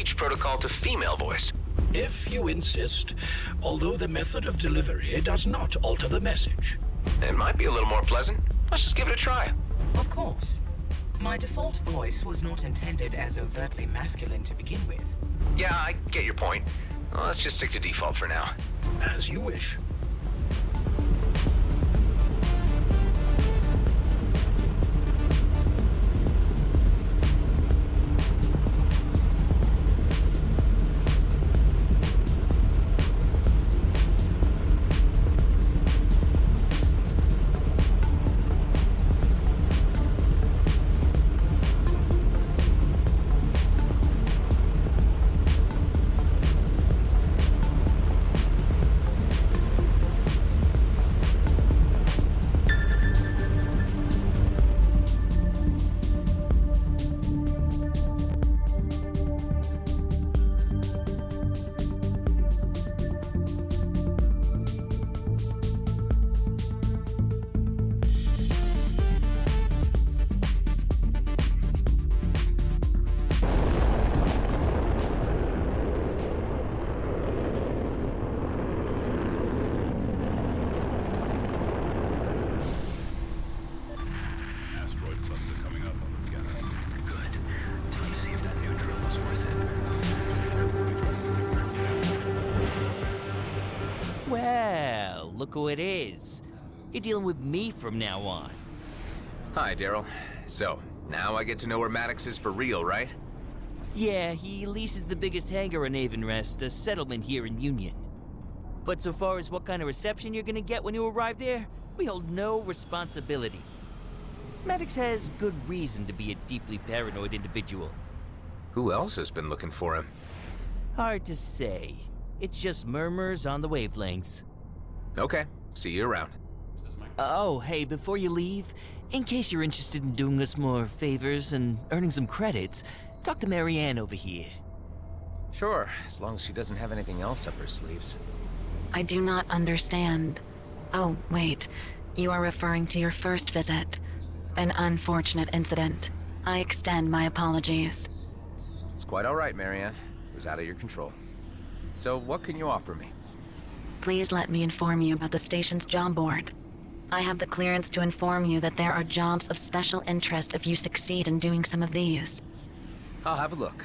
speech protocol to female voice? If you insist, although the method of delivery does not alter the message. It might be a little more pleasant. Let's just give it a try. Of course. My default voice was not intended as overtly masculine to begin with. Yeah, I get your point. Well, let's just stick to default for now. As you wish. Well, look who it is. You're dealing with me from now on. Hi, Daryl. So, now I get to know where Maddox is for real, right? Yeah, he leases the biggest hangar in Avonrest, a settlement here in Union. But so far as what kind of reception you're gonna get when you arrive there, we hold no responsibility. Maddox has good reason to be a deeply paranoid individual. Who else has been looking for him? Hard to say. It's just murmurs on the wavelengths. Okay, see you around. Oh, hey, before you leave, in case you're interested in doing us more favors and earning some credits, talk to Marianne over here. Sure, as long as she doesn't have anything else up her sleeves. I do not understand. Oh, wait. You are referring to your first visit. An unfortunate incident. I extend my apologies. It's quite all right, Marianne. It was out of your control. So, what can you offer me? Please let me inform you about the station's job board. I have the clearance to inform you that there are jobs of special interest if you succeed in doing some of these. I'll have a look.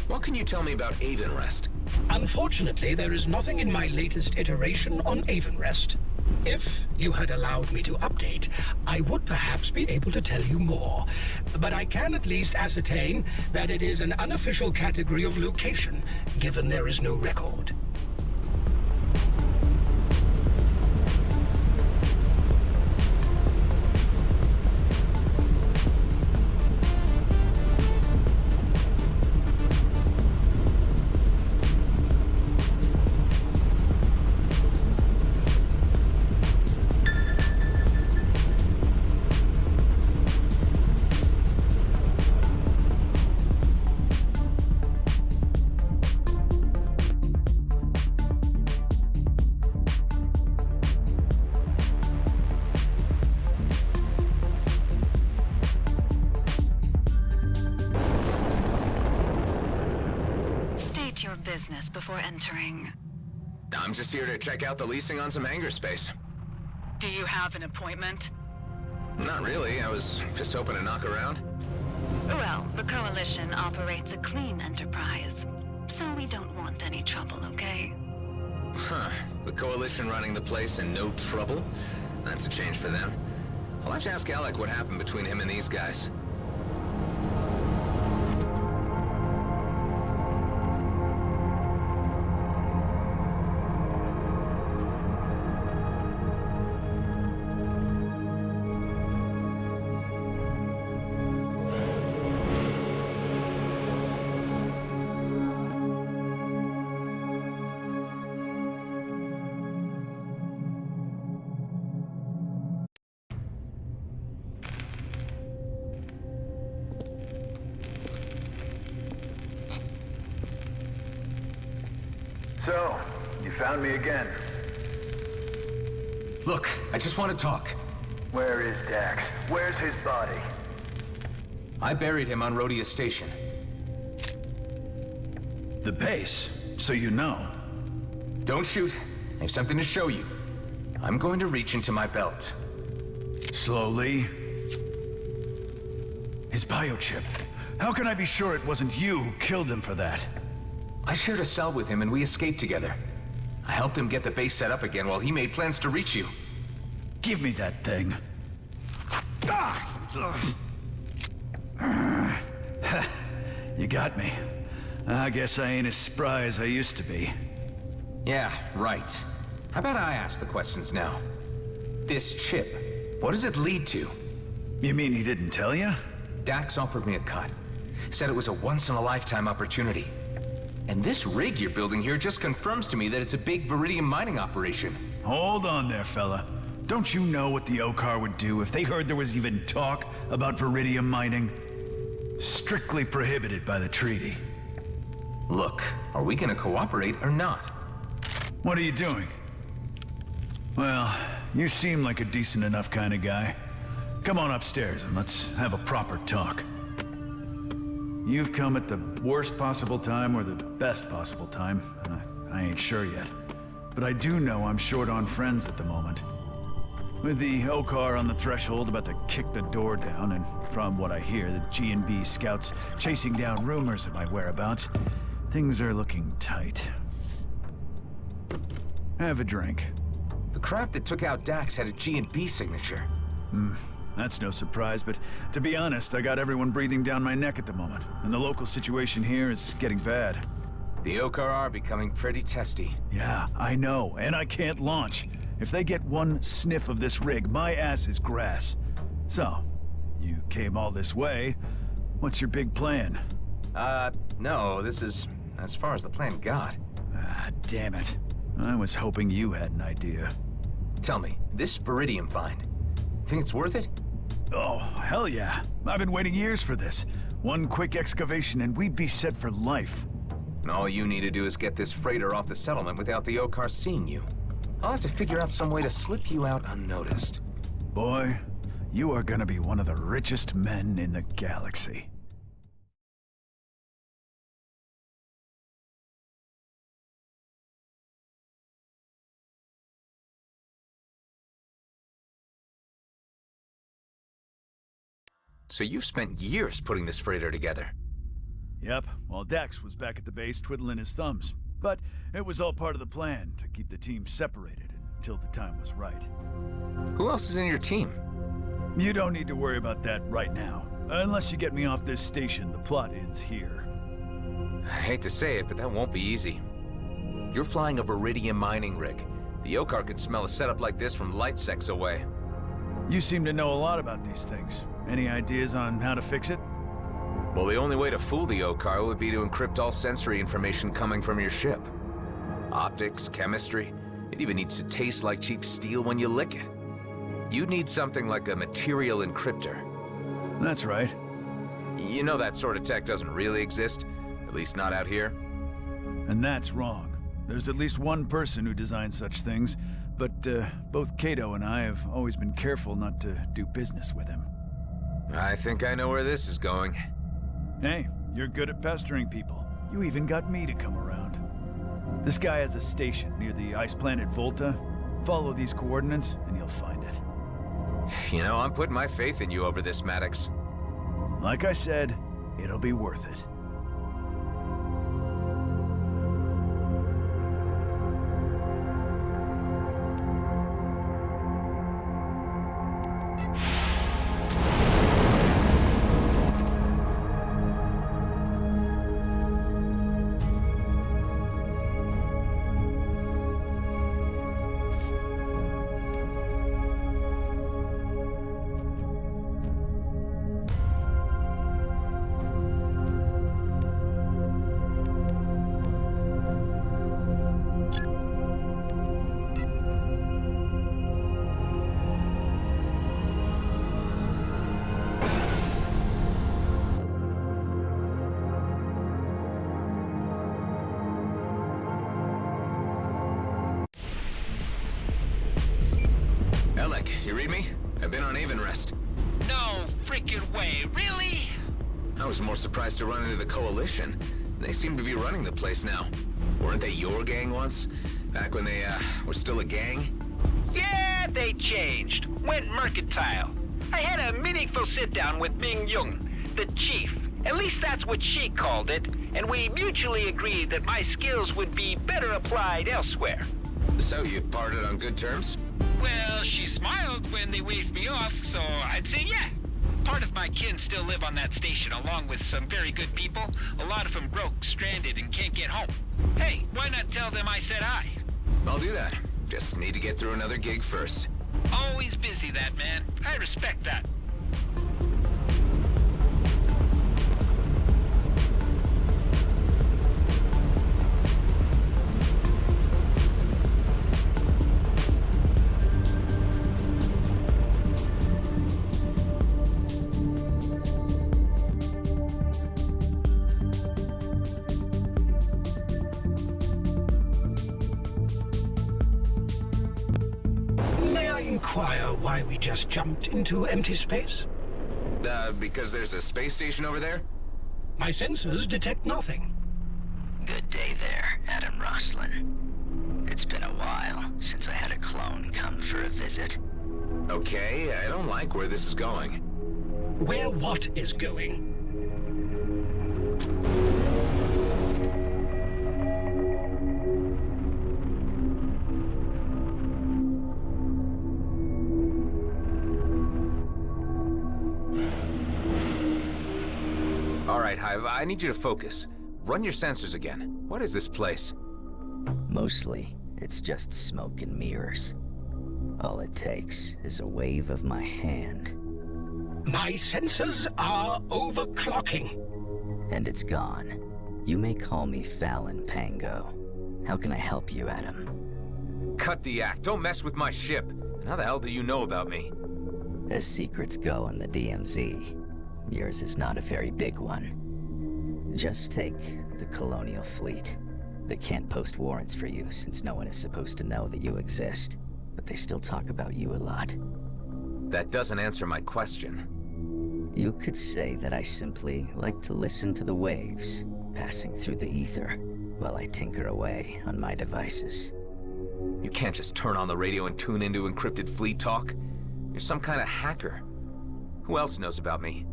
What can you tell me about Avonrest? Unfortunately, there is nothing in my latest iteration on Avonrest. If you had allowed me to update, I would perhaps be able to tell you more. But I can at least ascertain that it is an unofficial category of location, given there is no record. Business before entering. I'm just here to check out the leasing on some hangar space. Do you have an appointment? Not really. I was just hoping to knock around. Well, the Coalition operates a clean enterprise, so we don't want any trouble, okay? Huh. The Coalition running the place and no trouble? That's a change for them. I'll have to ask Alec what happened between him and these guys. So, you found me again. Look, I just want to talk. Where is Dax? Where's his body? I buried him on Rhodia Station. The base? So you know. Don't shoot. I have something to show you. I'm going to reach into my belt. Slowly. His biochip. How can I be sure it wasn't you who killed him for that? I shared a cell with him and we escaped together. I helped him get the base set up again while he made plans to reach you. Give me that thing. You got me. I guess I ain't as spry as I used to be. Yeah, right. How about I ask the questions now? This chip, what does it lead to? You mean he didn't tell you? Dax offered me a cut. Said it was a once-in-a-lifetime opportunity. And this rig you're building here just confirms to me that it's a big Viridium mining operation. Hold on there, fella. Don't you know what the Okar would do if they heard there was even talk about Viridium mining? Strictly prohibited by the treaty. Look, are we gonna cooperate or not? What are you doing? Well, you seem like a decent enough kind of guy. Come on upstairs and let's have a proper talk. You've come at the worst possible time or the best possible time. I ain't sure yet. But I do know I'm short on friends at the moment. With the Okar on the threshold about to kick the door down, and from what I hear, the G&B scouts chasing down rumors of my whereabouts, things are looking tight. Have a drink. The craft that took out Dax had a G&B signature. That's no surprise, but to be honest, I got everyone breathing down my neck at the moment, and the local situation here is getting bad. The Okar are becoming pretty testy. Yeah, I know, and I can't launch. If they get one sniff of this rig, my ass is grass. So, you came all this way. What's your big plan? No, this is as far as the plan got. Ah, damn it. I was hoping you had an idea. Tell me, this Viridium find, think it's worth it? Oh, hell yeah. I've been waiting years for this. One quick excavation and we'd be set for life. And all you need to do is get this freighter off the settlement without the Okar seeing you. I'll have to figure out some way to slip you out unnoticed. Boy, you are gonna be one of the richest men in the galaxy. So you've spent years putting this freighter together. Yep, while Dax was back at the base twiddling his thumbs. But it was all part of the plan, to keep the team separated and until the time was right. Who else is in your team? You don't need to worry about that right now. Unless you get me off this station, the plot ends here. I hate to say it, but that won't be easy. You're flying a Viridium mining rig. The Yokar could smell a setup like this from light secs away. You seem to know a lot about these things. Any ideas on how to fix it? Well, the only way to fool the Yokar would be to encrypt all sensory information coming from your ship. Optics, chemistry, it even needs to taste like cheap steel when you lick it. You'd need something like a material encryptor. That's right. You know that sort of tech doesn't really exist, at least not out here. And that's wrong. There's at least one person who designs such things, but both Kato and I have always been careful not to do business with him. I think I know where this is going. Hey, you're good at pestering people. You even got me to come around. This guy has a station near the ice planet Volta. Follow these coordinates and you'll find it. You know, I'm putting my faith in you over this, Maddox. Like I said, it'll be worth it. You read me? I've been on Rest. No freaking way, really? I was more surprised to run into the Coalition. They seem to be running the place now. Weren't they your gang once? Back when they, were still a gang? Yeah, they changed. Went mercantile. I had a meaningful sit-down with Ming Yung, the chief. At least that's what she called it, and we mutually agreed that my skills would be better applied elsewhere. So you parted on good terms? Well, she smiled when they waved me off, so I'd say yeah. Part of my kin still live on that station, along with some very good people. A lot of them broke, stranded, and can't get home. Hey, why not tell them I said hi? I'll do that. Just need to get through another gig first. Always busy, that man. I respect that. Inquire why we just jumped into empty space? Because there's a space station over there? My sensors detect nothing. Good day there, Adam Roslin. It's been a while since I had a clone come for a visit. Okay, I don't like where this is going. Where what is going? All right, Hive, I need you to focus. Run your sensors again. What is this place? Mostly, it's just smoke and mirrors. All it takes is a wave of my hand. My sensors are overclocking. And it's gone. You may call me Fallon Pango. How can I help you, Adam? Cut the act. Don't mess with my ship. And how the hell do you know about me? As secrets go in the DMZ, yours is not a very big one. Just take the Colonial Fleet. They can't post warrants for you since no one is supposed to know that you exist, but they still talk about you a lot. That doesn't answer my question. You could say that I simply like to listen to the waves passing through the ether while I tinker away on my devices. You can't just turn on the radio and tune into encrypted fleet talk. You're some kind of hacker. Who else knows about me?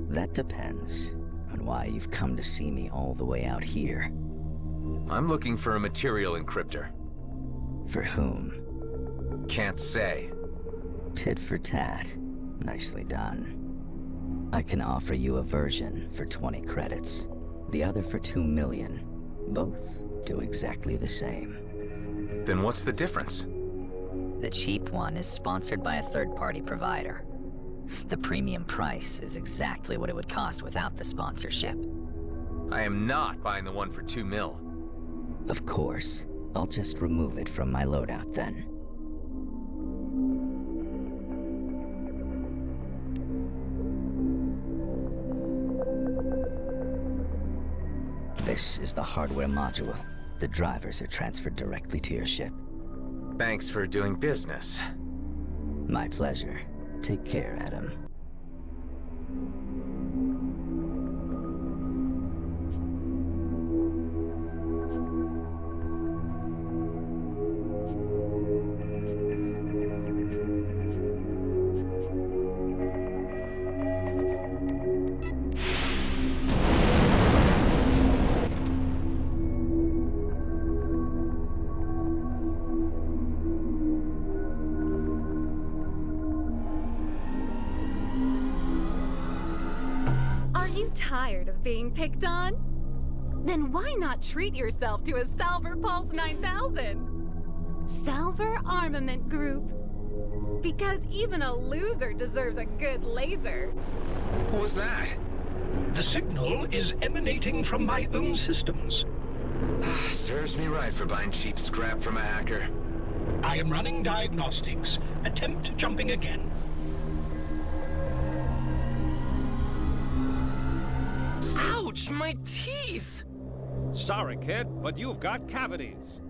That depends on why you've come to see me all the way out here. I'm looking for a material encryptor. For whom? can't say. Tit for tat. Nicely done. I can offer you a version for 20 credits, the other for 2 million. Both do exactly the same. Then what's the difference? The cheap one is sponsored by a third-party provider. The premium price is exactly what it would cost without the sponsorship. I am not buying the one for 2 mil. Of course. I'll just remove it from my loadout then. This is the hardware module. The drivers are transferred directly to your ship. Thanks for doing business. My pleasure. Take care, Adam. Tired of being picked on? Then why not treat yourself to a Salver Pulse 9000? Salver Armament Group. Because even a loser deserves a good laser. What was that? The signal is emanating from my own systems. Serves me right for buying cheap scrap from a hacker. I am running diagnostics. Attempt jumping again. Ouch, my teeth! Sorry, kid, but you've got cavities.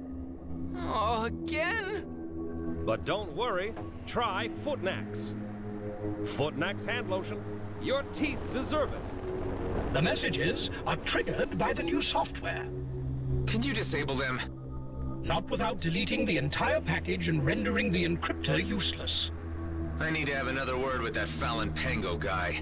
Oh, again? But don't worry, try Footnax. Footnax hand lotion. Your teeth deserve it. The messages are triggered by the new software. Can you disable them? Not without deleting the entire package and rendering the encryptor useless. I need to have another word with that Fallon Pango guy.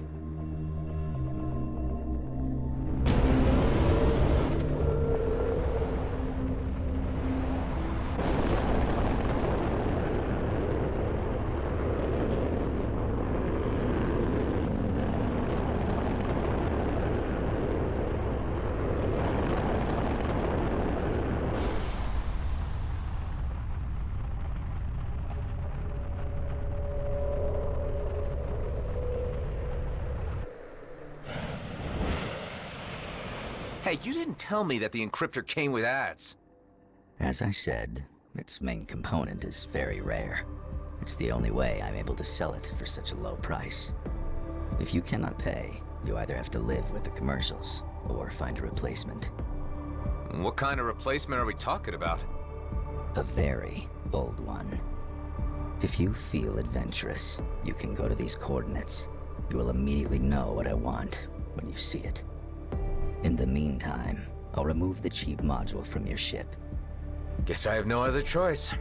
Hey, you didn't tell me that the encryptor came with ads. As I said, its main component is very rare. It's the only way I'm able to sell it for such a low price. If you cannot pay, you either have to live with the commercials or find a replacement. What kind of replacement are we talking about? A very old one. If you feel adventurous, you can go to these coordinates. You will immediately know what I want when you see it. In the meantime, I'll remove the cheap module from your ship. Guess I have no other choice.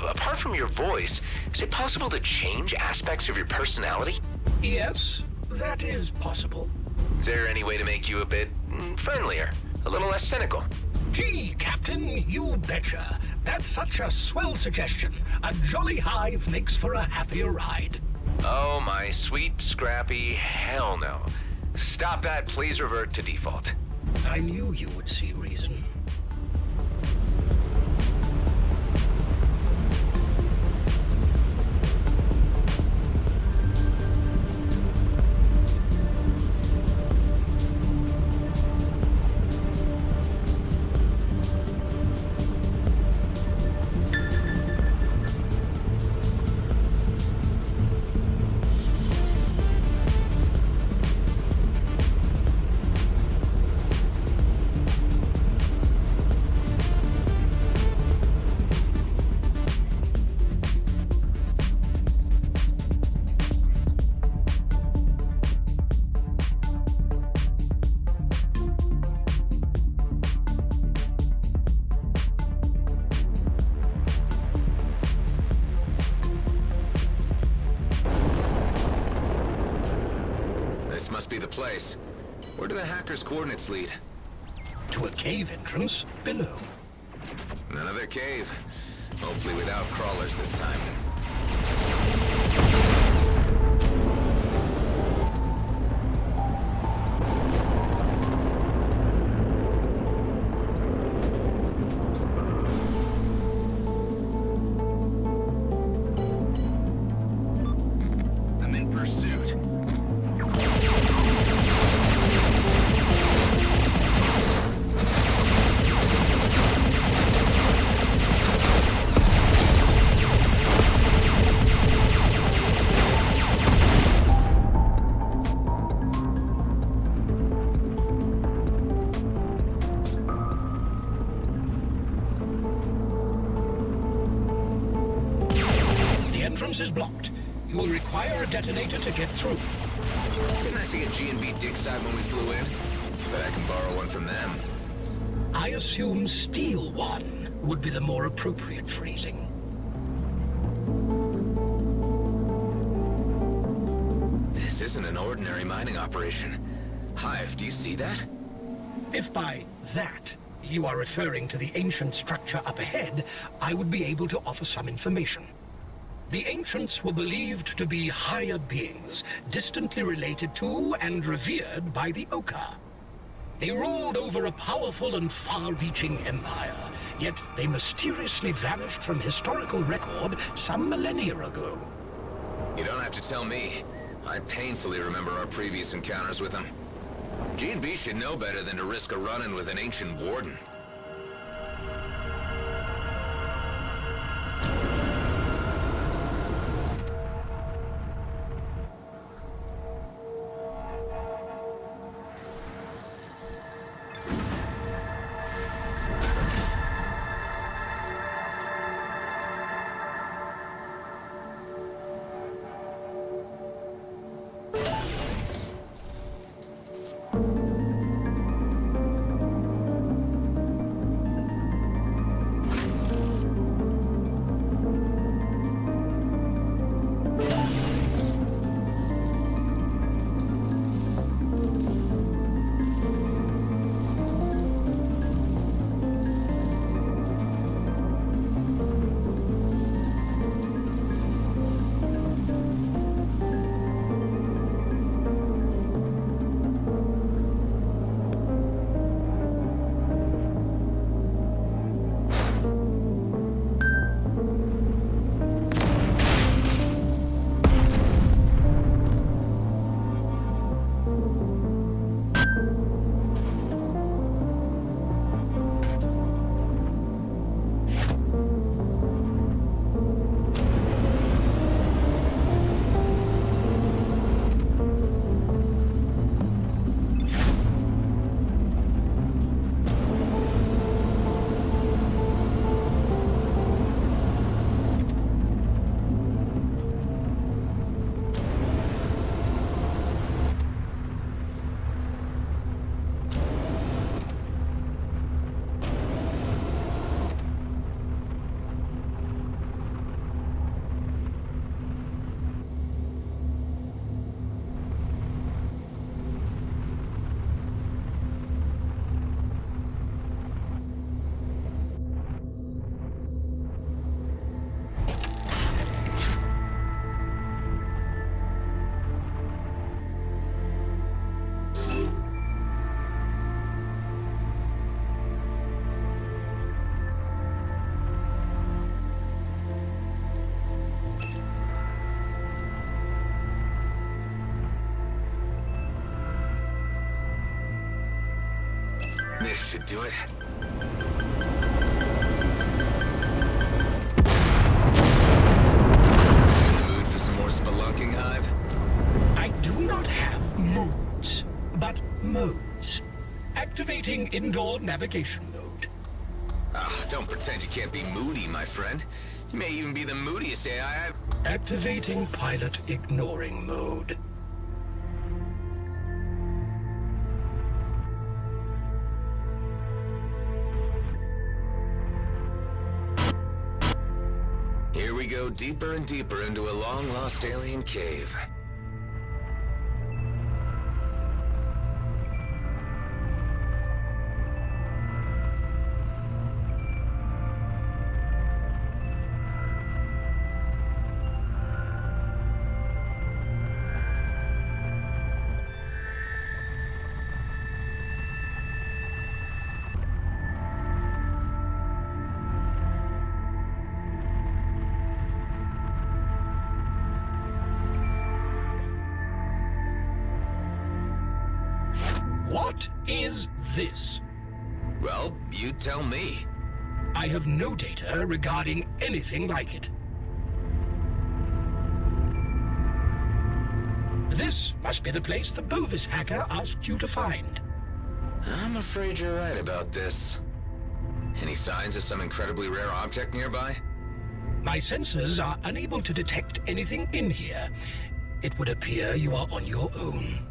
Apart from your voice, is it possible to change aspects of your personality? Yes, that is possible. Is there any way to make you a bit friendlier, a little less cynical? Gee, Captain, you betcha. That's such a swell suggestion. A jolly hive makes for a happier ride. Oh, my sweet, scrappy, hell no. Stop that, please revert to default. I knew you would see reason. be the place. Where do the hackers' coordinates lead? To a cave entrance below. Another cave. Hopefully without crawlers this time. I'm in pursuit. The entrance is blocked. You will require a detonator to get through. Didn't I see a G&B dig site when we flew in? Bet I can borrow one from them. I assume steal one would be the more appropriate phrasing. This isn't an ordinary mining operation. Hive, do you see that? If by that you are referring to the ancient structure up ahead, I would be able to offer some information. The ancients were believed to be higher beings, distantly related to and revered by the Oka. They ruled over a powerful and far-reaching empire, yet they mysteriously vanished from historical record some millennia ago. You don't have to tell me. I painfully remember our previous encounters with them. G&B should know better than to risk a run-in with an ancient warden. This should do it. In the mood for some more spelunking, Hive? I do not have moods, but modes. Activating indoor navigation mode. Ah, don't pretend you can't be moody, my friend. You may even be the moodiest AI I've... Activating pilot ignoring mode. Here we go deeper and deeper into a long-lost alien cave. What is this? Well, you tell me. I have no data regarding anything like it. This must be the place the Bovis hacker asked you to find. I'm afraid you're right about this. Any signs of some incredibly rare object nearby? My sensors are unable to detect anything in here. It would appear you are on your own.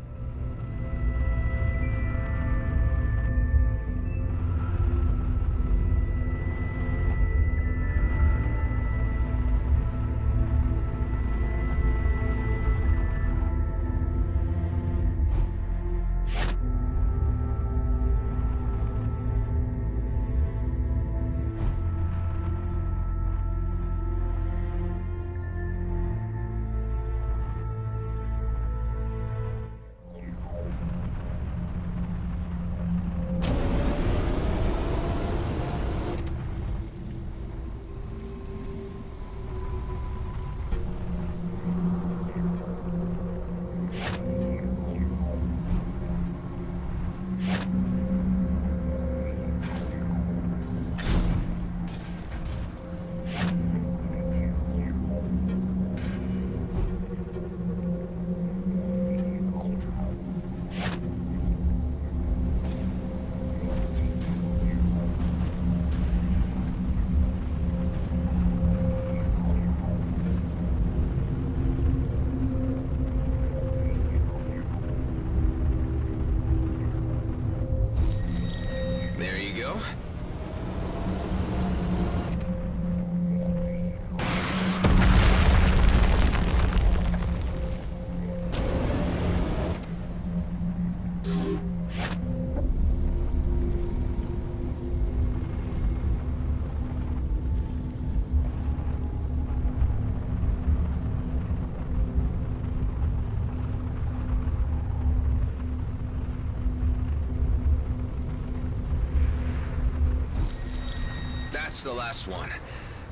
That's the last one.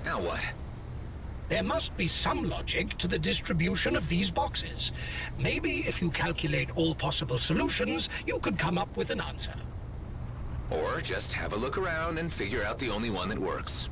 Now what? There must be some logic to the distribution of these boxes. Maybe if you calculate all possible solutions, you could come up with an answer. Or just have a look around and figure out the only one that works.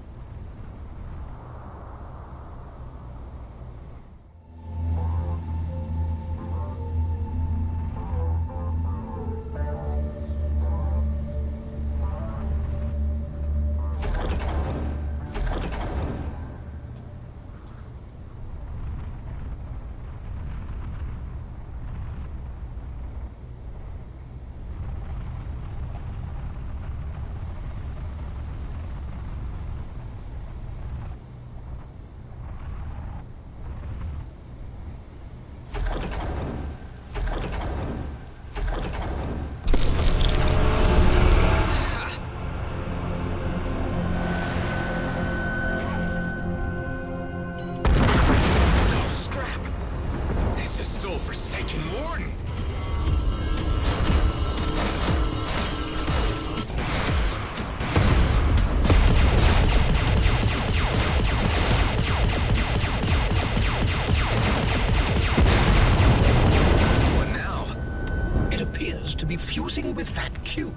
Fusing with that cube.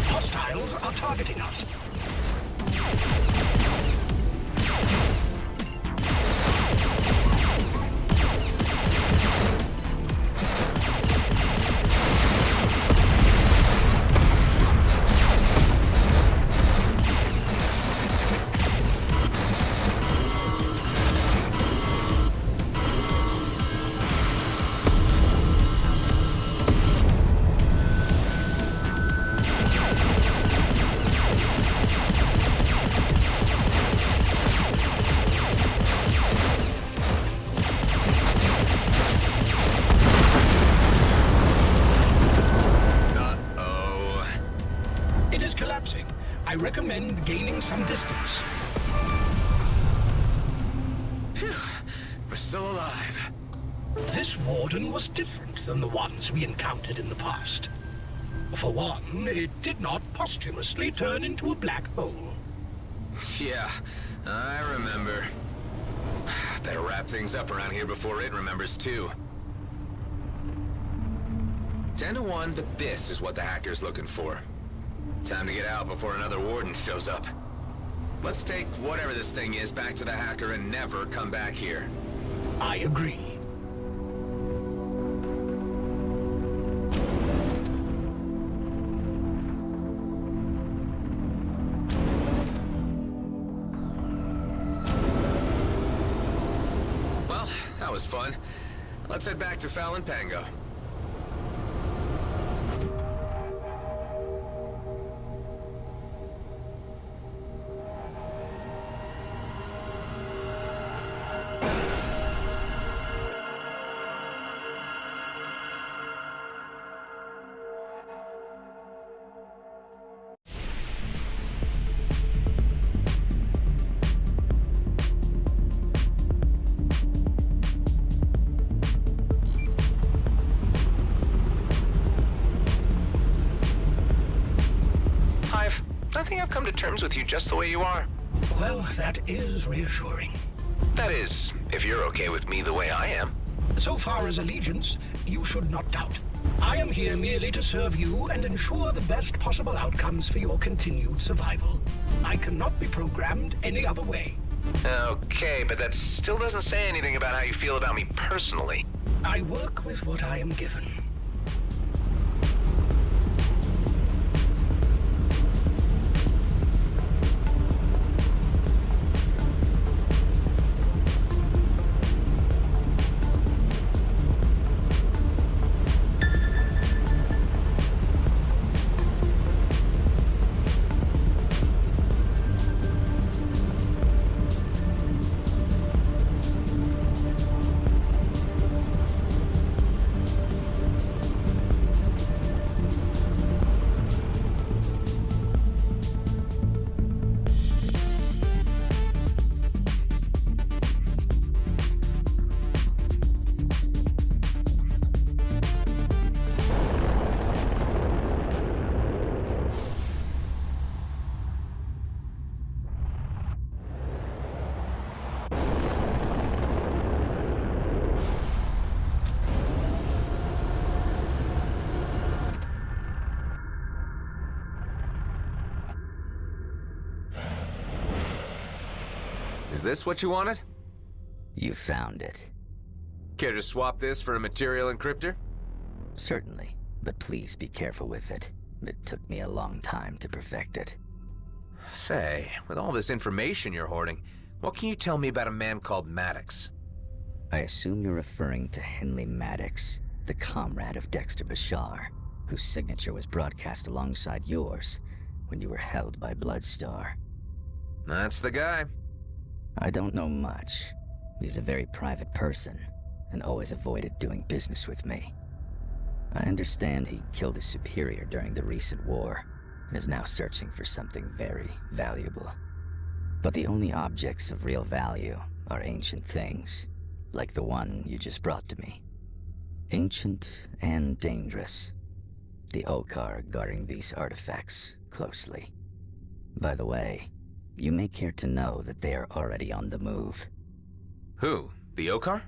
Hostiles are targeting us. I recommend gaining some distance. Phew, we're still alive. This warden was different than the ones we encountered in the past. For one, it did not posthumously turn into a black hole. Yeah, I remember. Better wrap things up around here before it remembers too. 10 to 1, but this is what the hacker's looking for. Time to get out before another warden shows up. Let's take whatever this thing is back to the hacker and never come back here. I agree. Well, that was fun. Let's head back to Fallon Pango. I think I've come to terms with you just the way you are. Well, that is reassuring. That is, if you're okay with me the way I am. So far as allegiance, you should not doubt. I am here merely to serve you and ensure the best possible outcomes for your continued survival. I cannot be programmed any other way. Okay, but that still doesn't say anything about how you feel about me personally. I work with what I am given. Is this what you wanted? You found it. Care to swap this for a material encryptor? Certainly, but please be careful with it. It took me a long time to perfect it. Say, with all this information you're hoarding, what can you tell me about a man called Maddox? I assume you're referring to Henley Maddox, the comrade of Dexter Bashar, whose signature was broadcast alongside yours when you were held by Bloodstar. That's the guy. I don't know much. He's a very private person, and always avoided doing business with me. I understand he killed his superior during the recent war, and is now searching for something very valuable. But the only objects of real value are ancient things, like the one you just brought to me. Ancient and dangerous. the Okar guarding these artifacts closely. By the way, you may care to know that they are already on the move. Who? The Okar?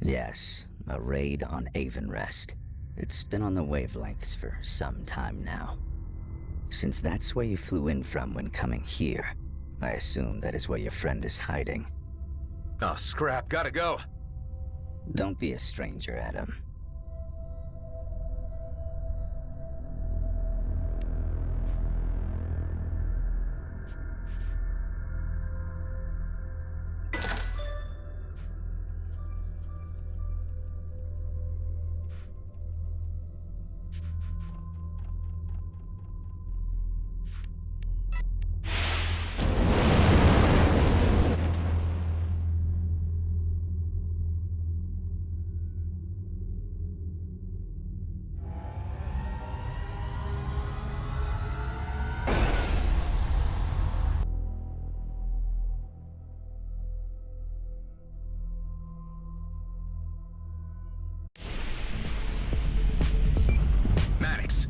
Yes, a raid on Avonrest. It's been on the wavelengths for some time now. Since that's where you flew in from when coming here, I assume that is where your friend is hiding. Oh, scrap. Gotta go. Don't be a stranger, Adam.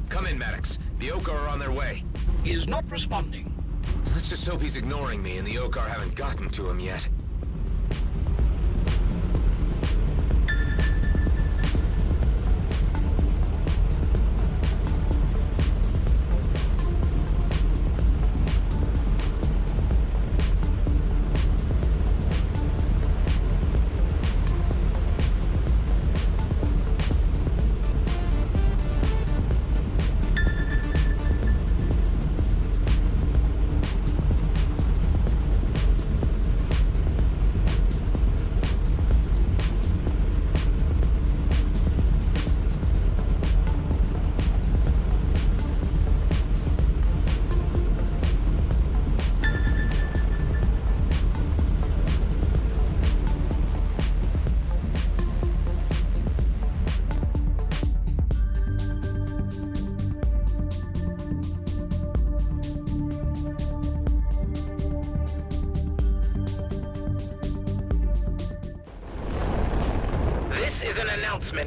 Come in, Maddox. The Okar are on their way. He is not responding. Let's just hope he's ignoring me and the Okar haven't gotten to him yet.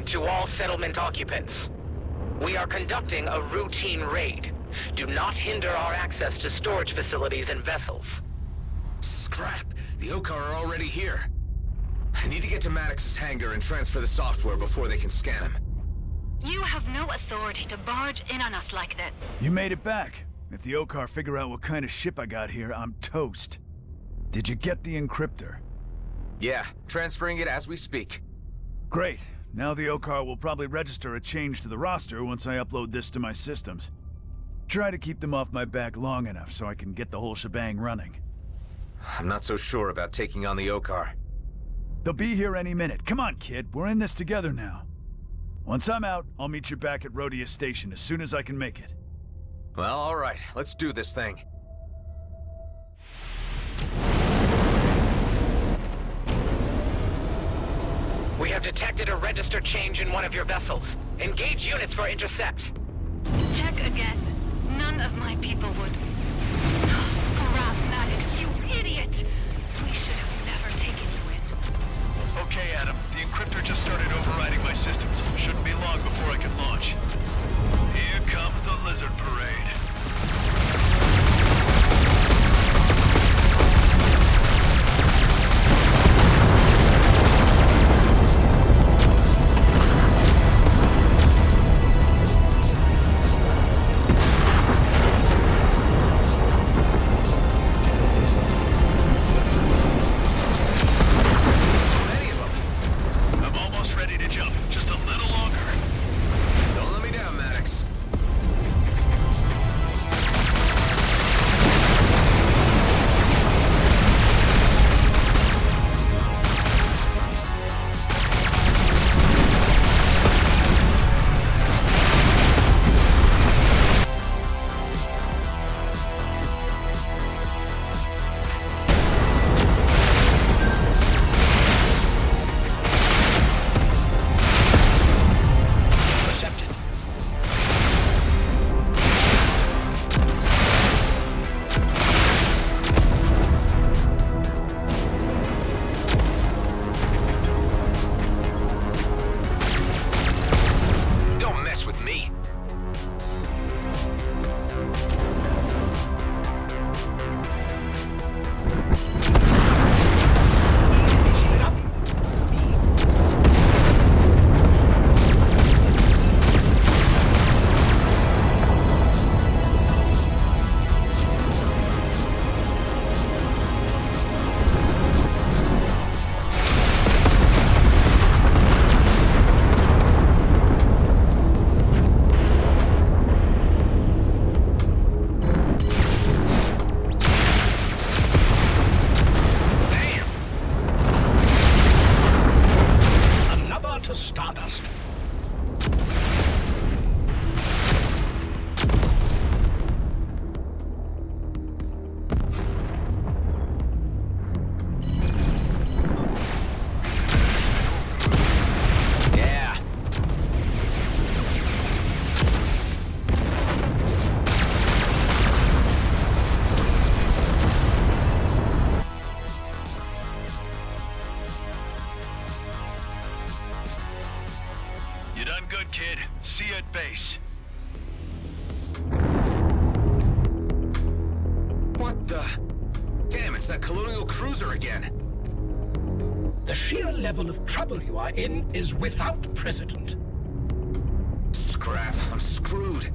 To all settlement occupants. We are conducting a routine raid. Do not hinder our access to storage facilities and vessels. Scrap! The Okar are already here. I need to get to Maddox's hangar and transfer the software before they can scan him. You have no authority to barge in on us like that. You made it back. If the Okar figure out what kind of ship I got here, I'm toast. Did you get the encryptor? Yeah, transferring it as we speak. Great. Now the Okar will probably register a change to the roster once I upload this to my systems. Try to keep them off my back long enough so I can get the whole shebang running. I'm not so sure about taking on the Okar. They'll be here any minute. Come on, kid. We're in this together now. Once I'm out, I'll meet you back at Rhodia Station as soon as I can make it. Well, all right. Let's do this thing. We have detected a register change in one of your vessels. Engage units for intercept. Check again. None of my people would. Maddox, you idiot! We should have never taken you in. Okay, Adam. The encryptor just started overriding my systems. Shouldn't be long before I can launch. Here comes the lizard parade. kid. See you at base. What the? Damn, it's that colonial cruiser again. The sheer level of trouble you are in is without precedent. Scrap, I'm screwed.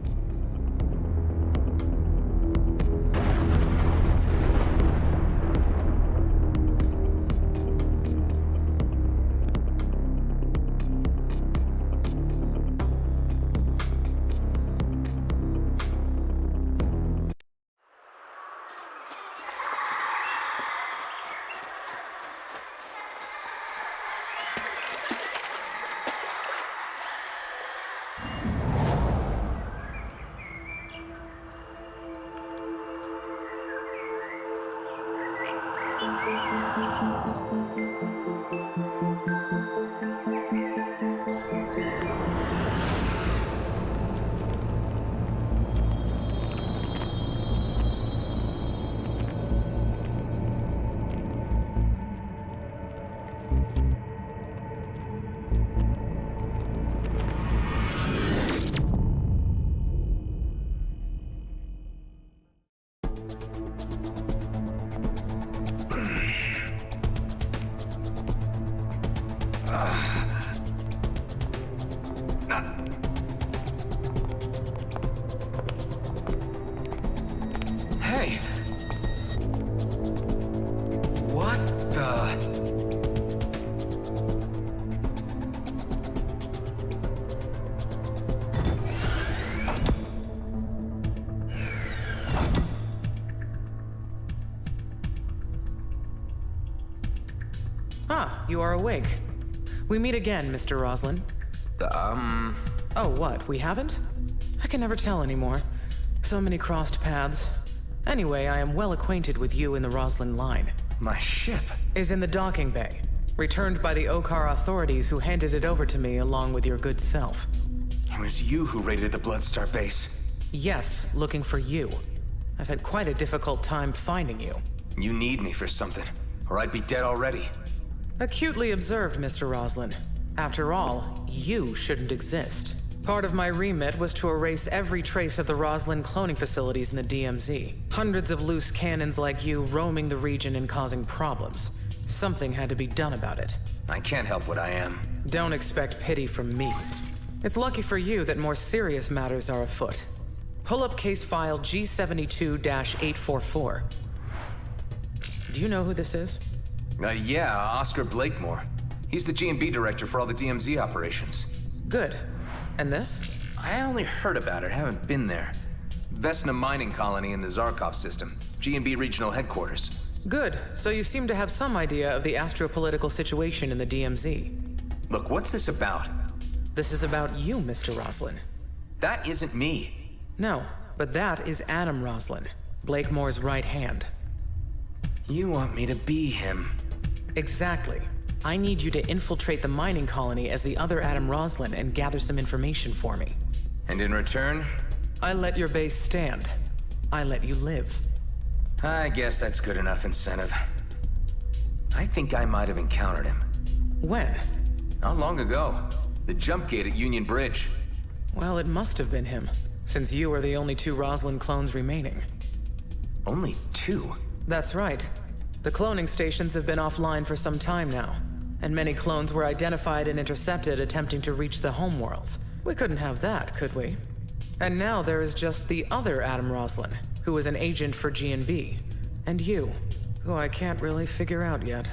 Hey! What the... Ah, you are awake. We meet again, Mr. Roslin. Oh, what? We haven't? I can never tell anymore. So many crossed paths. Anyway, I am well acquainted with you in the Roslin line. My ship is in the docking bay, returned by the Okar authorities who handed it over to me along with your good self. It was you who raided the Bloodstar base. Yes, looking for you. I've had quite a difficult time finding you. You need me for something, or I'd be dead already. Acutely observed, Mr. Roslin. After all, you shouldn't exist. Part of my remit was to erase every trace of the Roslin cloning facilities in the DMZ. Hundreds of loose cannons like you roaming the region and causing problems. Something had to be done about it. I can't help what I am. Don't expect pity from me. It's lucky for you that more serious matters are afoot. Pull up case file G72-844. Do you know who this is? Yeah, Oscar Blakemore. He's the G&B director for all the DMZ operations. Good. And this? I only heard about it, haven't been there. Vesna mining colony in the Zarkov system. G&B regional headquarters. Good. So you seem to have some idea of the astropolitical situation in the DMZ. Look, what's this about? This is about you, Mr. Roslin. That isn't me. No, but that is Adam Roslin, Blakemore's right hand. You want me to be him? Exactly. I need you to infiltrate the mining colony as the other Adam Roslin and gather some information for me. And in return? I let your base stand. I let you live. I guess that's good enough incentive. I think I might have encountered him. When? Not long ago. The jump gate at Union Bridge. Well, it must have been him, since you are the only two Roslin clones remaining. Only two? That's right. The cloning stations have been offline for some time now, and many clones were identified and intercepted attempting to reach the homeworlds. We couldn't have that, could we? And now there is just the other Adam Roslin, who is an agent for G&B, and you, who I can't really figure out yet.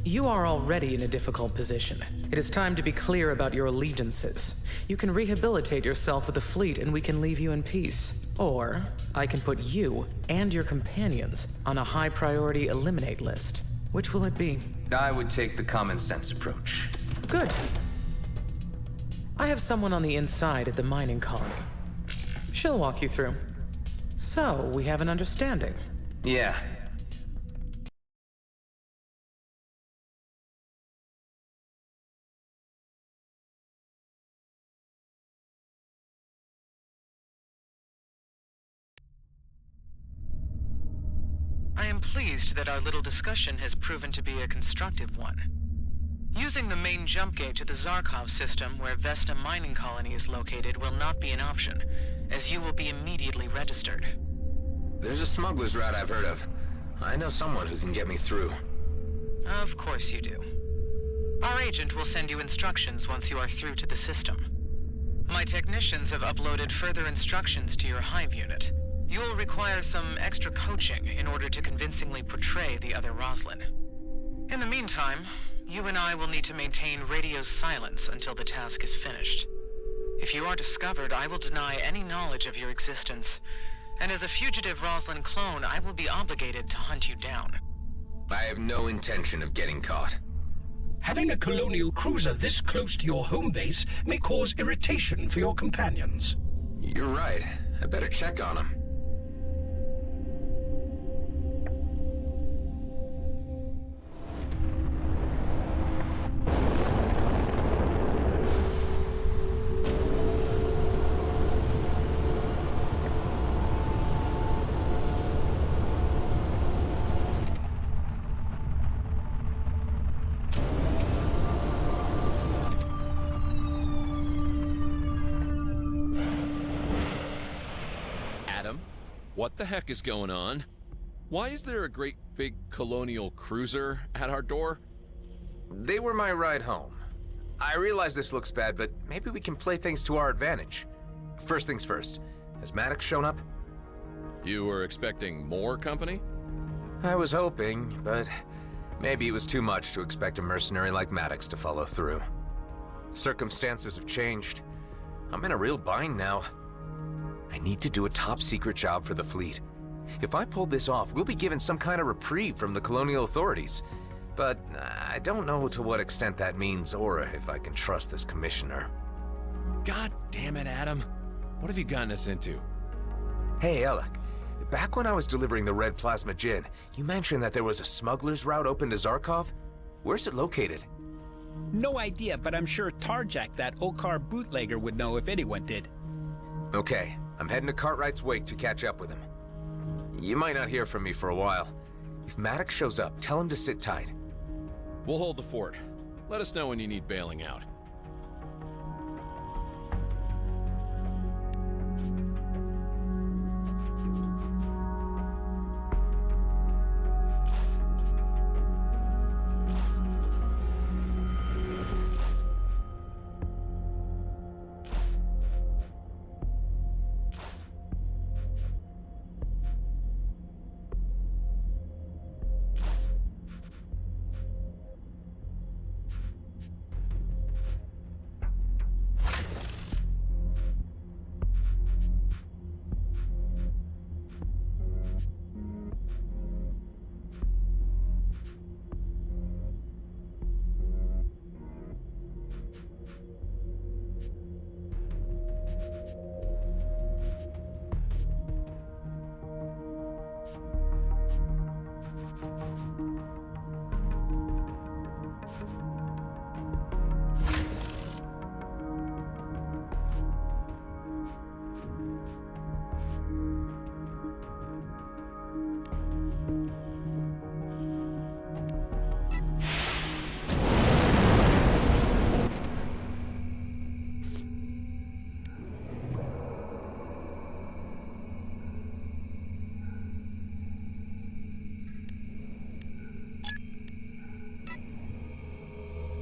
You are already in a difficult position. It is time to be clear about your allegiances. You can rehabilitate yourself with the fleet and we can leave you in peace. Or, I can put you and your companions on a high-priority eliminate list. Which will it be? I would take the common sense approach. Good. I have someone on the inside at the mining colony. She'll walk you through. So, we have an understanding. Yeah. I am pleased that our little discussion has proven to be a constructive one. Using the main jump gate to the Zarkov system where Vesta mining colony is located will not be an option, as you will be immediately registered. There's a smuggler's route I've heard of. I know someone who can get me through. Of course you do. Our agent will send you instructions once you are through to the system. My technicians have uploaded further instructions to your Hive unit. You will require some extra coaching in order to convincingly portray the other Roslyn. In the meantime, you and I will need to maintain radio silence until the task is finished. If you are discovered, I will deny any knowledge of your existence. And as a fugitive Roslyn clone, I will be obligated to hunt you down. I have no intention of getting caught. Having a colonial cruiser this close to your home base may cause irritation for your companions. You're right. I better check on them. What the heck is going on? Why is there a great big colonial cruiser at our door? They were my ride home. I realize this looks bad, but maybe we can play things to our advantage. First things first, has Maddox shown up? You were expecting more company? I was hoping, but maybe it was too much to expect a mercenary like Maddox to follow through. Circumstances have changed. I'm in a real bind now. I need to do a top-secret job for the fleet. If I pull this off, we'll be given some kind of reprieve from the colonial authorities. But I don't know to what extent that means, or if I can trust this commissioner. God damn it, Adam. What have you gotten us into? Hey, Alec. Back when I was delivering the red plasma gin, you mentioned that there was a smuggler's route open to Zarkov? Where's it located? No idea, but I'm sure Tarjak, that Okar bootlegger, would know if anyone did. Okay. I'm heading to Cartwright's wake to catch up with him. You might not hear from me for a while. If Maddox shows up, tell him to sit tight. We'll hold the fort. Let us know when you need bailing out.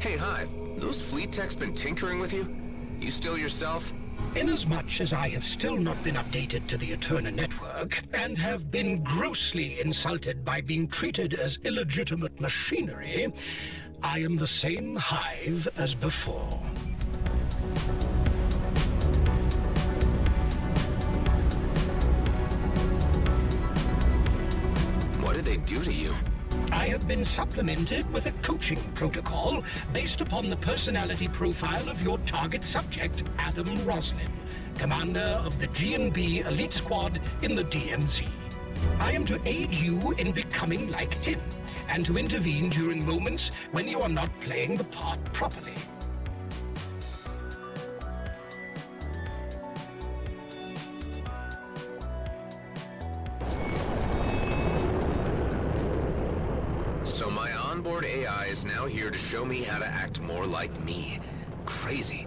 Hey, Hive, those fleet techs been tinkering with you? You still yourself? Inasmuch as I have still not been updated to the Eterna network, and have been grossly insulted by being treated as illegitimate machinery, I am the same Hive as before. What did they do to you? I have been supplemented with a coaching protocol based upon the personality profile of your target subject, Adam Roslin, commander of the G&B Elite Squad in the DMZ. I am to aid you in becoming like him, and to intervene during moments when you are not playing the part properly. So my onboard AI is now here to show me how to act more like me. Crazy.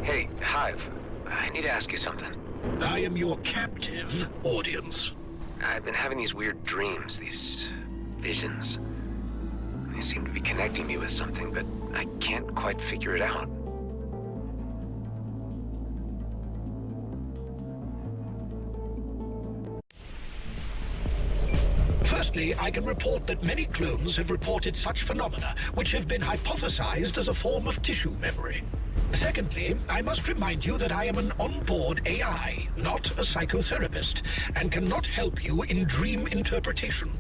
Hey, Hive, I need to ask you something. I am your captive audience. I've been having these weird dreams, these visions. They seem to be connecting me with something, but I can't quite figure it out. Firstly, I can report that many clones have reported such phenomena, which have been hypothesized as a form of tissue memory. Secondly, I must remind you that I am an onboard AI, not a psychotherapist, and cannot help you in dream interpretation.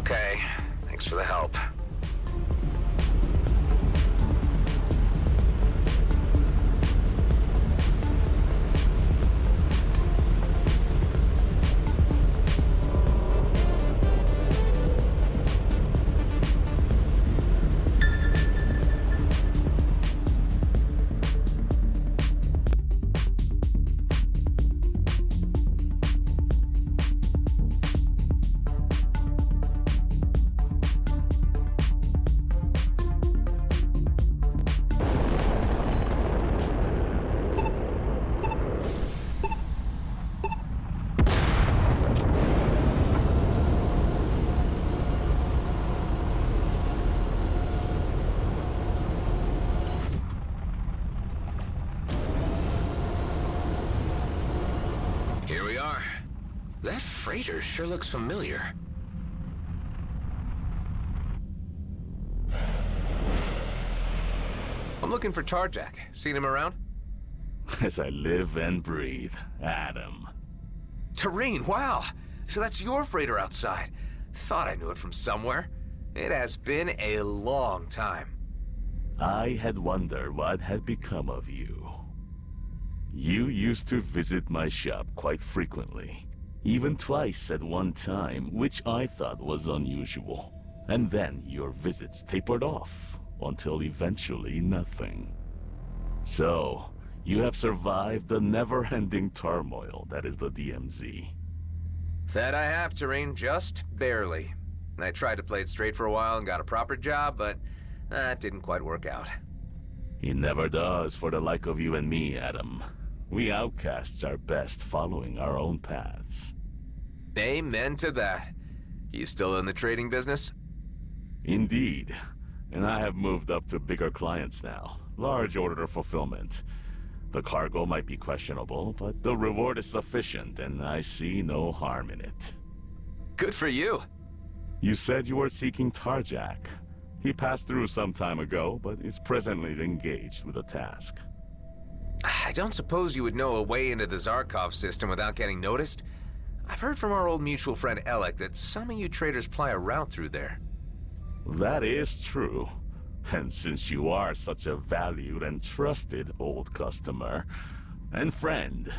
Okay, thanks for the help. Here we are. That freighter sure looks familiar. I'm looking for Tarjak. Seen him around? As I live and breathe, Adam. Tareen, wow! So that's your freighter outside. Thought I knew it from somewhere. It has been a long time. I had wondered what had become of you. You used to visit my shop quite frequently. Even twice at one time, which I thought was unusual. And then your visits tapered off, until eventually nothing. So, you have survived the never-ending turmoil that is the DMZ. That I have, Tareen, just barely. I tried to play it straight for a while and got a proper job, but that didn't quite work out. It never does for the like of you and me, Adam. We outcasts are best following our own paths. Amen to that. You still in the trading business? Indeed. And I have moved up to bigger clients now. Large order fulfillment. The cargo might be questionable, but the reward is sufficient, and I see no harm in it. Good for you. You said you were seeking Tarjak. He passed through some time ago, but is presently engaged with a task. I don't suppose you would know a way into the Zarkov system without getting noticed? I've heard from our old mutual friend Alec that some of you traders ply a route through there. That is true. And since you are such a valued and trusted old customer and friend,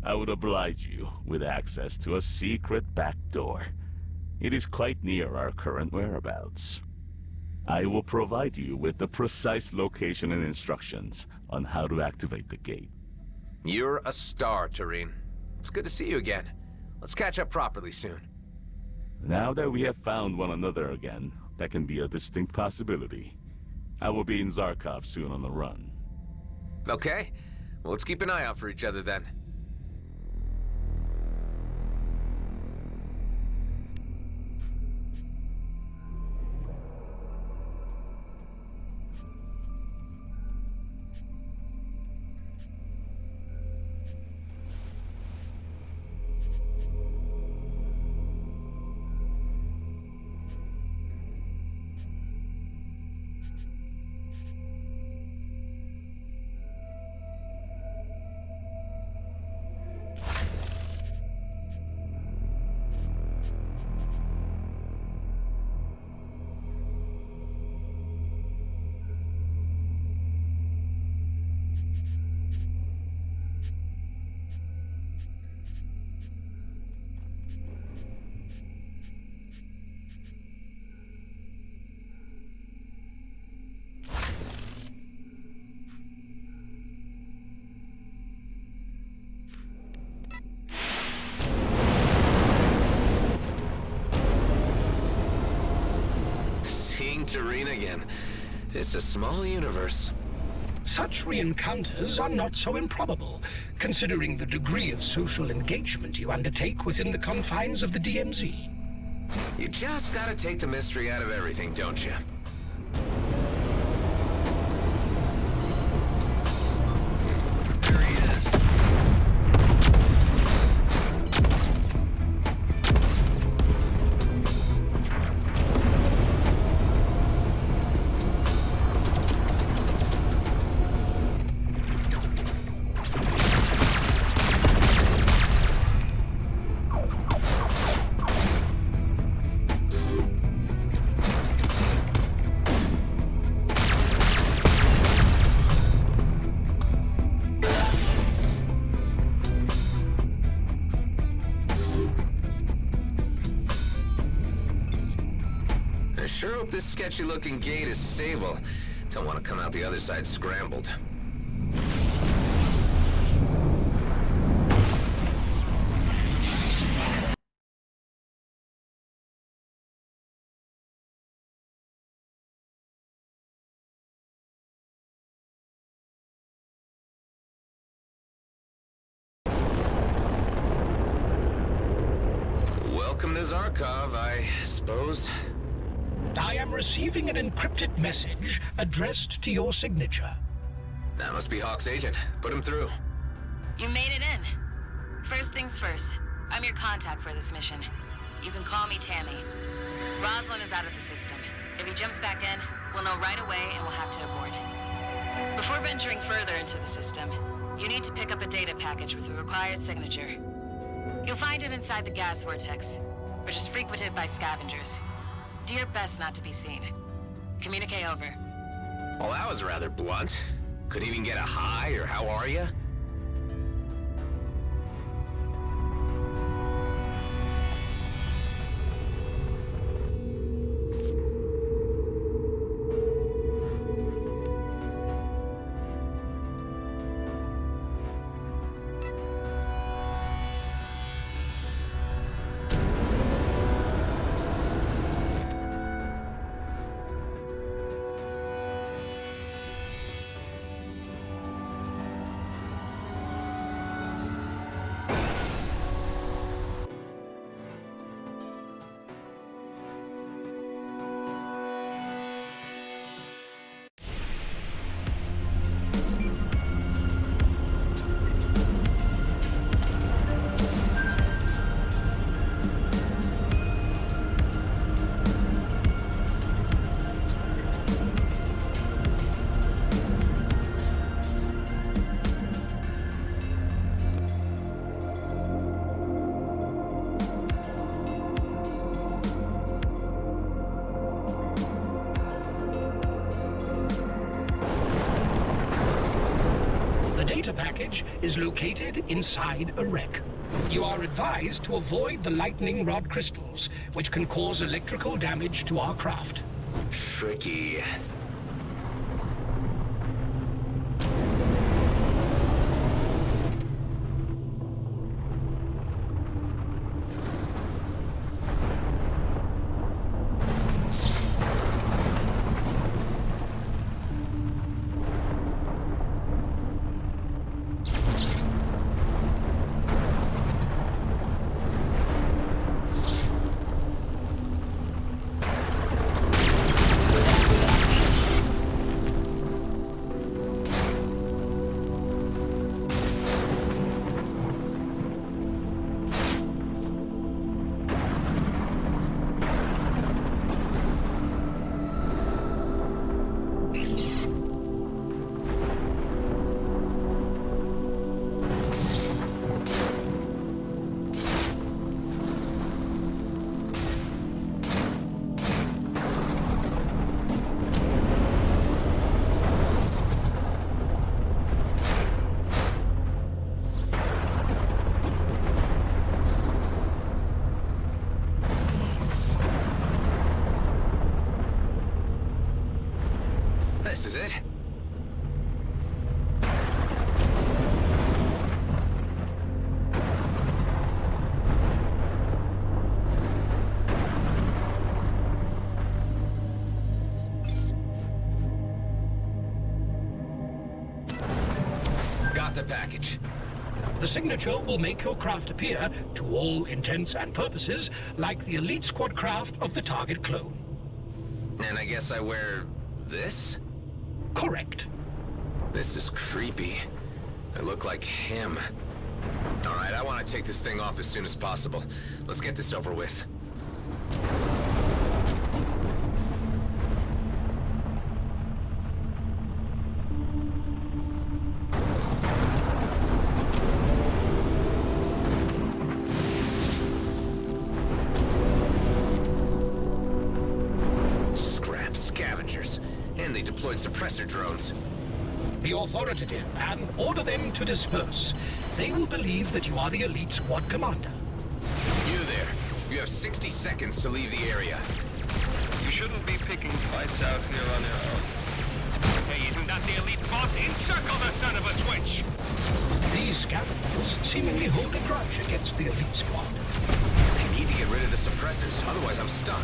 I would oblige you with access to a secret back door. It is quite near our current whereabouts. I will provide you with the precise location and instructions on how to activate the gate. You're a star, Tareen. It's good to see you again. Let's catch up properly soon. Now that we have found one another again, that can be a distinct possibility. I will be in Zarkov soon on the run. Okay. Well, let's keep an eye out for each other then. Shireen again. It's a small universe. Such re-encounters are not so improbable, considering the degree of social engagement you undertake within the confines of the DMZ. You just gotta take the mystery out of everything, don't you? There he is. I sure hope this sketchy-looking gate is stable. Don't want to come out the other side scrambled. Welcome to Zarkov, I suppose. I am receiving an encrypted message addressed to your signature. That must be Hawk's agent. Put him through. You made it in. First things first, I'm your contact for this mission. You can call me Tammy. Roslyn is out of the system. If he jumps back in, we'll know right away and we'll have to abort. Before venturing further into the system, you need to pick up a data package with the required signature. You'll find it inside the gas vortex, which is frequented by scavengers. Do your best not to be seen. Communicate over. Well, that was rather blunt. Couldn't even get a hi or how are ya? Package is located inside a wreck. You are advised to avoid the lightning rod crystals, which can cause electrical damage to our craft. Tricky. the package. The signature will make your craft appear, to all intents and purposes, like the elite squad craft of the target clone. And I guess I wear this? Correct. This is creepy. I look like him. Alright, I want to take this thing off as soon as possible. Let's get this over with. Scrap scavengers. And they deployed suppressor drones. Be authoritative and order them to disperse. They will believe that you are the elite squad commander. You there. You have 60 seconds to leave the area. You shouldn't be picking fights out here on your own. Hey, isn't that the elite boss? Encircle the son of a twitch! These scavengers seemingly hold a grudge against the elite squad. I need to get rid of the suppressors, otherwise I'm stuck.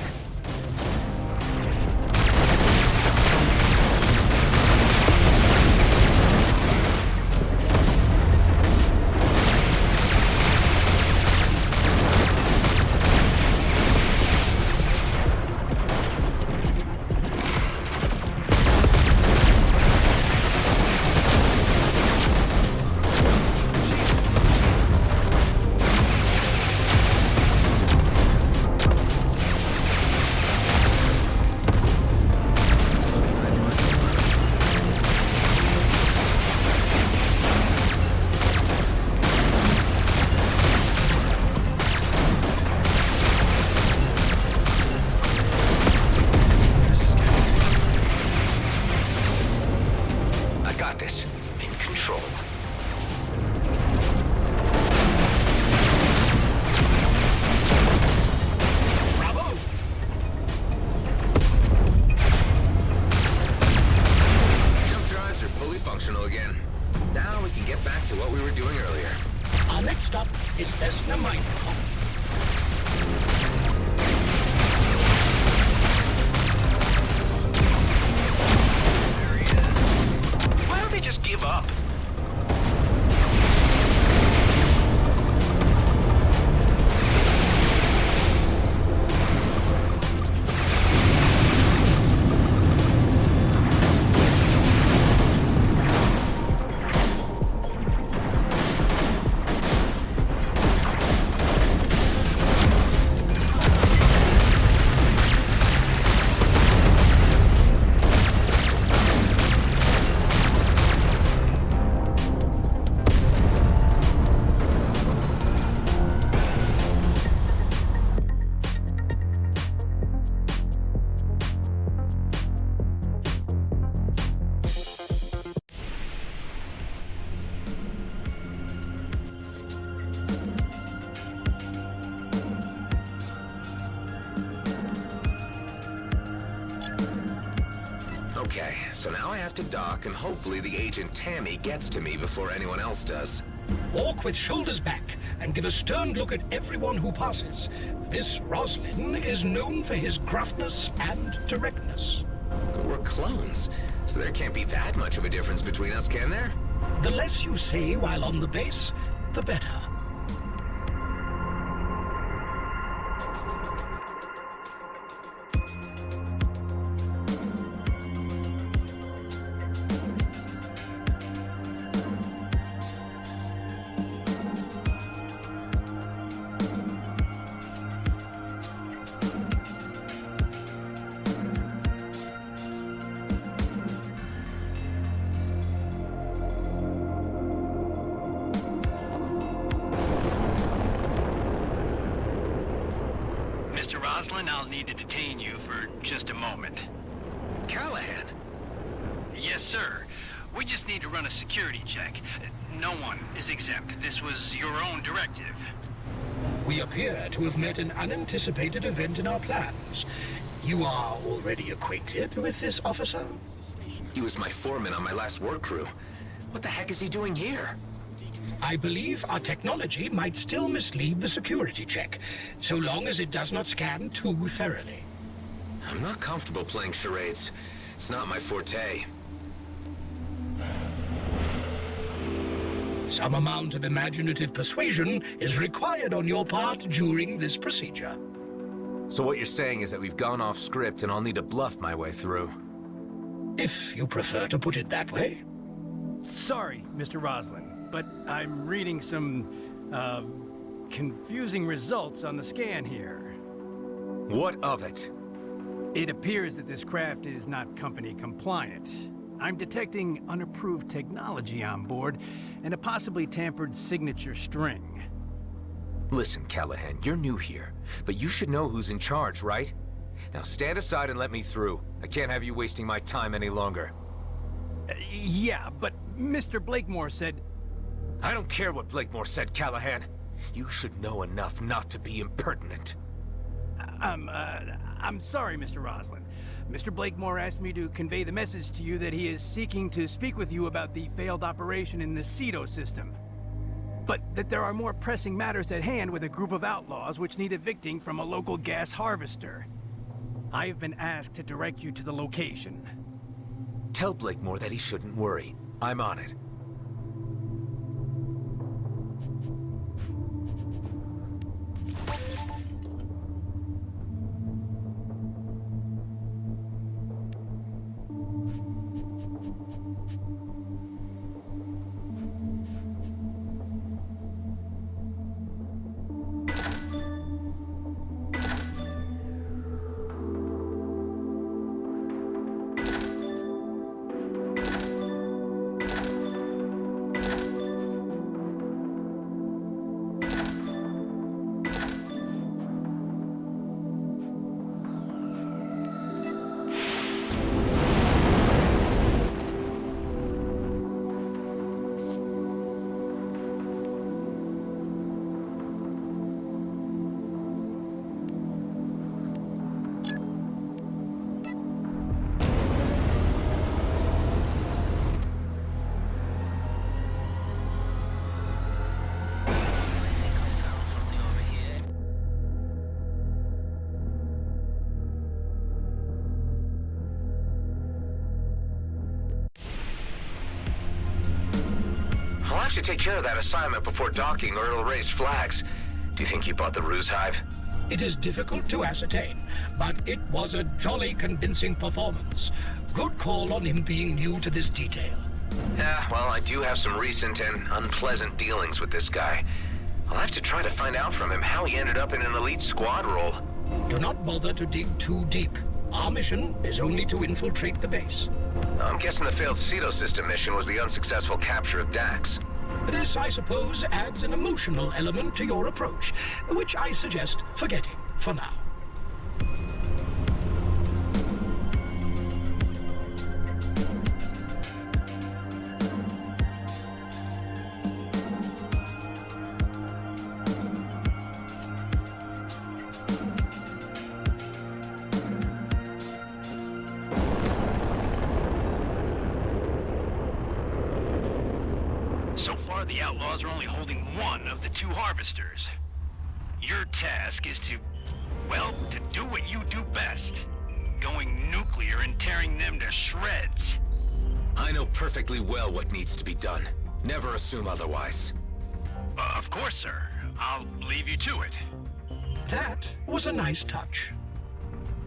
Okay, so now I have to dock, and hopefully the agent Tammy gets to me before anyone else does. Walk with shoulders back and give a stern look at everyone who passes. This Roslin is known for his gruffness and directness. We're clones, so there can't be that much of a difference between us, can there? The less you say while on the base, the better. I'll need to detain you for just a moment. Callahan? Yes, sir. We just need to run a security check. No one is exempt. This was your own directive. We appear to have met an unanticipated event in our plans. You are already acquainted with this officer? He was my foreman on my last work crew. What the heck is he doing here? I believe our technology might still mislead the security check, so long as it does not scan too thoroughly. I'm not comfortable playing charades. It's not my forte. Some amount of imaginative persuasion is required on your part during this procedure. So what you're saying is that we've gone off script and I'll need to bluff my way through. If you prefer to put it that way. Sorry, Mr. Roslin, but I'm reading some, confusing results on the scan here. What of it? It appears that this craft is not company compliant. I'm detecting unapproved technology on board and a possibly tampered signature string. Listen, Callahan, you're new here, but you should know who's in charge, right? Now stand aside and let me through. I can't have you wasting my time any longer. Yeah, but Mr. Blakemore said... I don't care what Blakemore said, Callahan. You should know enough not to be impertinent. I'm sorry, Mr. Roslin. Mr. Blakemore asked me to convey the message to you that he is seeking to speak with you about the failed operation in the Cedo system. But that there are more pressing matters at hand with a group of outlaws which need evicting from a local gas harvester. I have been asked to direct you to the location. Tell Blakemore that he shouldn't worry. I'm on it. I'll have to take care of that assignment before docking or it'll raise flags. Do you think you bought the ruse hive? It is difficult to ascertain, but it was a jolly convincing performance. Good call on him being new to this detail. Yeah, well, I do have some recent and unpleasant dealings with this guy. I'll have to try to find out from him how he ended up in an elite squad role. Do not bother to dig too deep. Our mission is only to infiltrate the base. I'm guessing the failed Cedo system mission was the unsuccessful capture of Dax. This, I suppose, adds an emotional element to your approach, which I suggest forgetting for now. So far, the outlaws are only holding one of the two harvesters. Your task is to, well, to do what you do best. Going nuclear and tearing them to shreds. I know perfectly well what needs to be done. Never assume otherwise. Of course, sir. I'll leave you to it. That was a nice touch.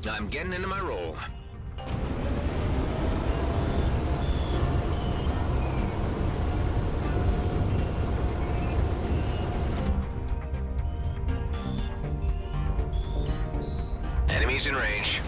I'm getting into my role. Enemies in range.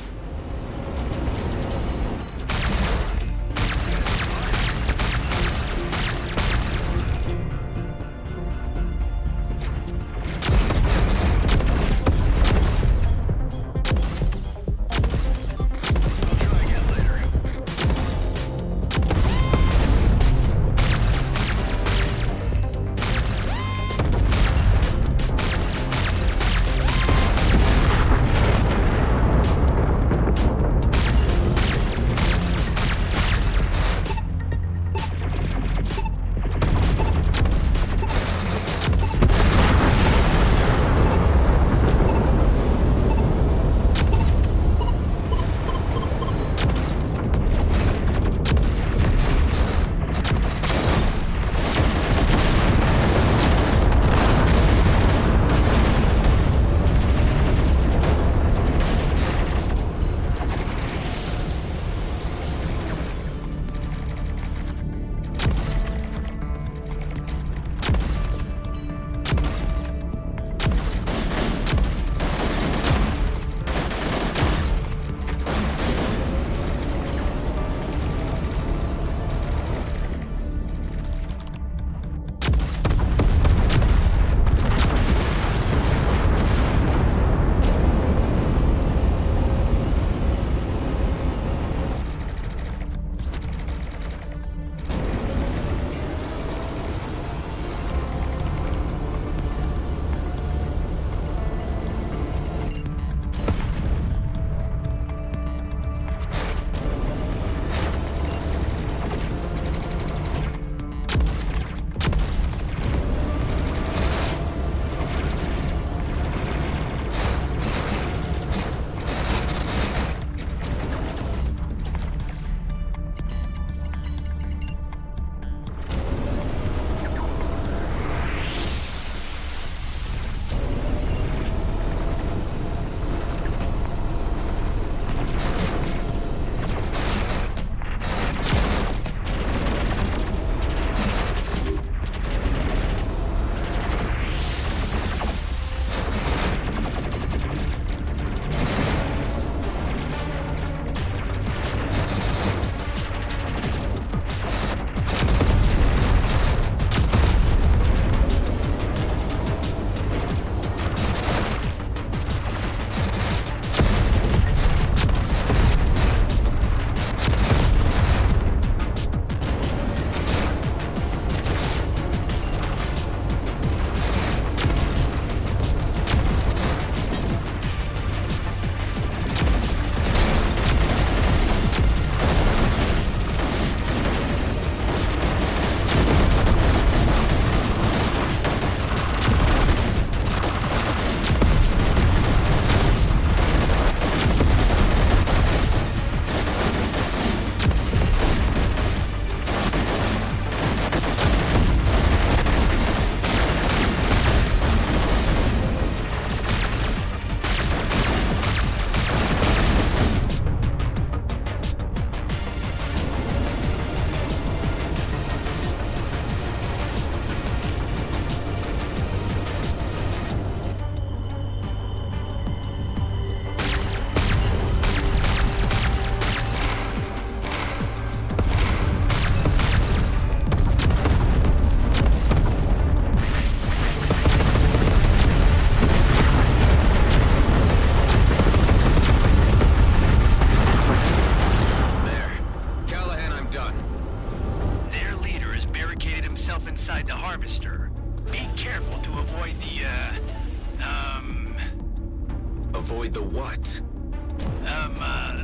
avoid the what?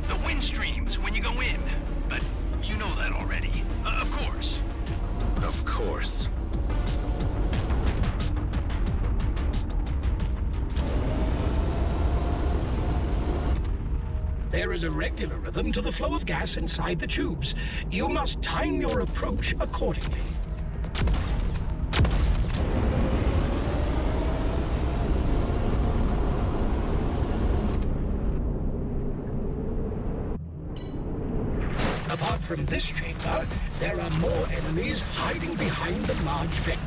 The wind streams when you go in. But you know that already. Of course. Of course. There is a regular rhythm to the flow of gas inside the tubes. You must time your approach accordingly. Apart from this chamber, there are more enemies hiding behind the large vent.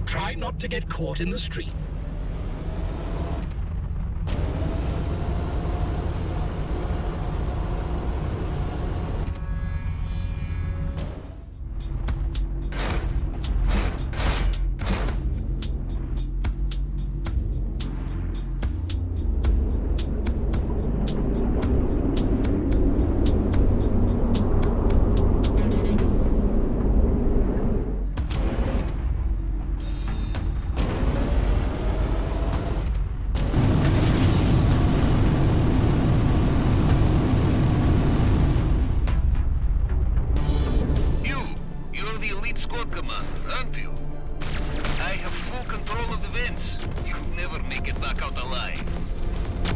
Try not to get caught in the stream.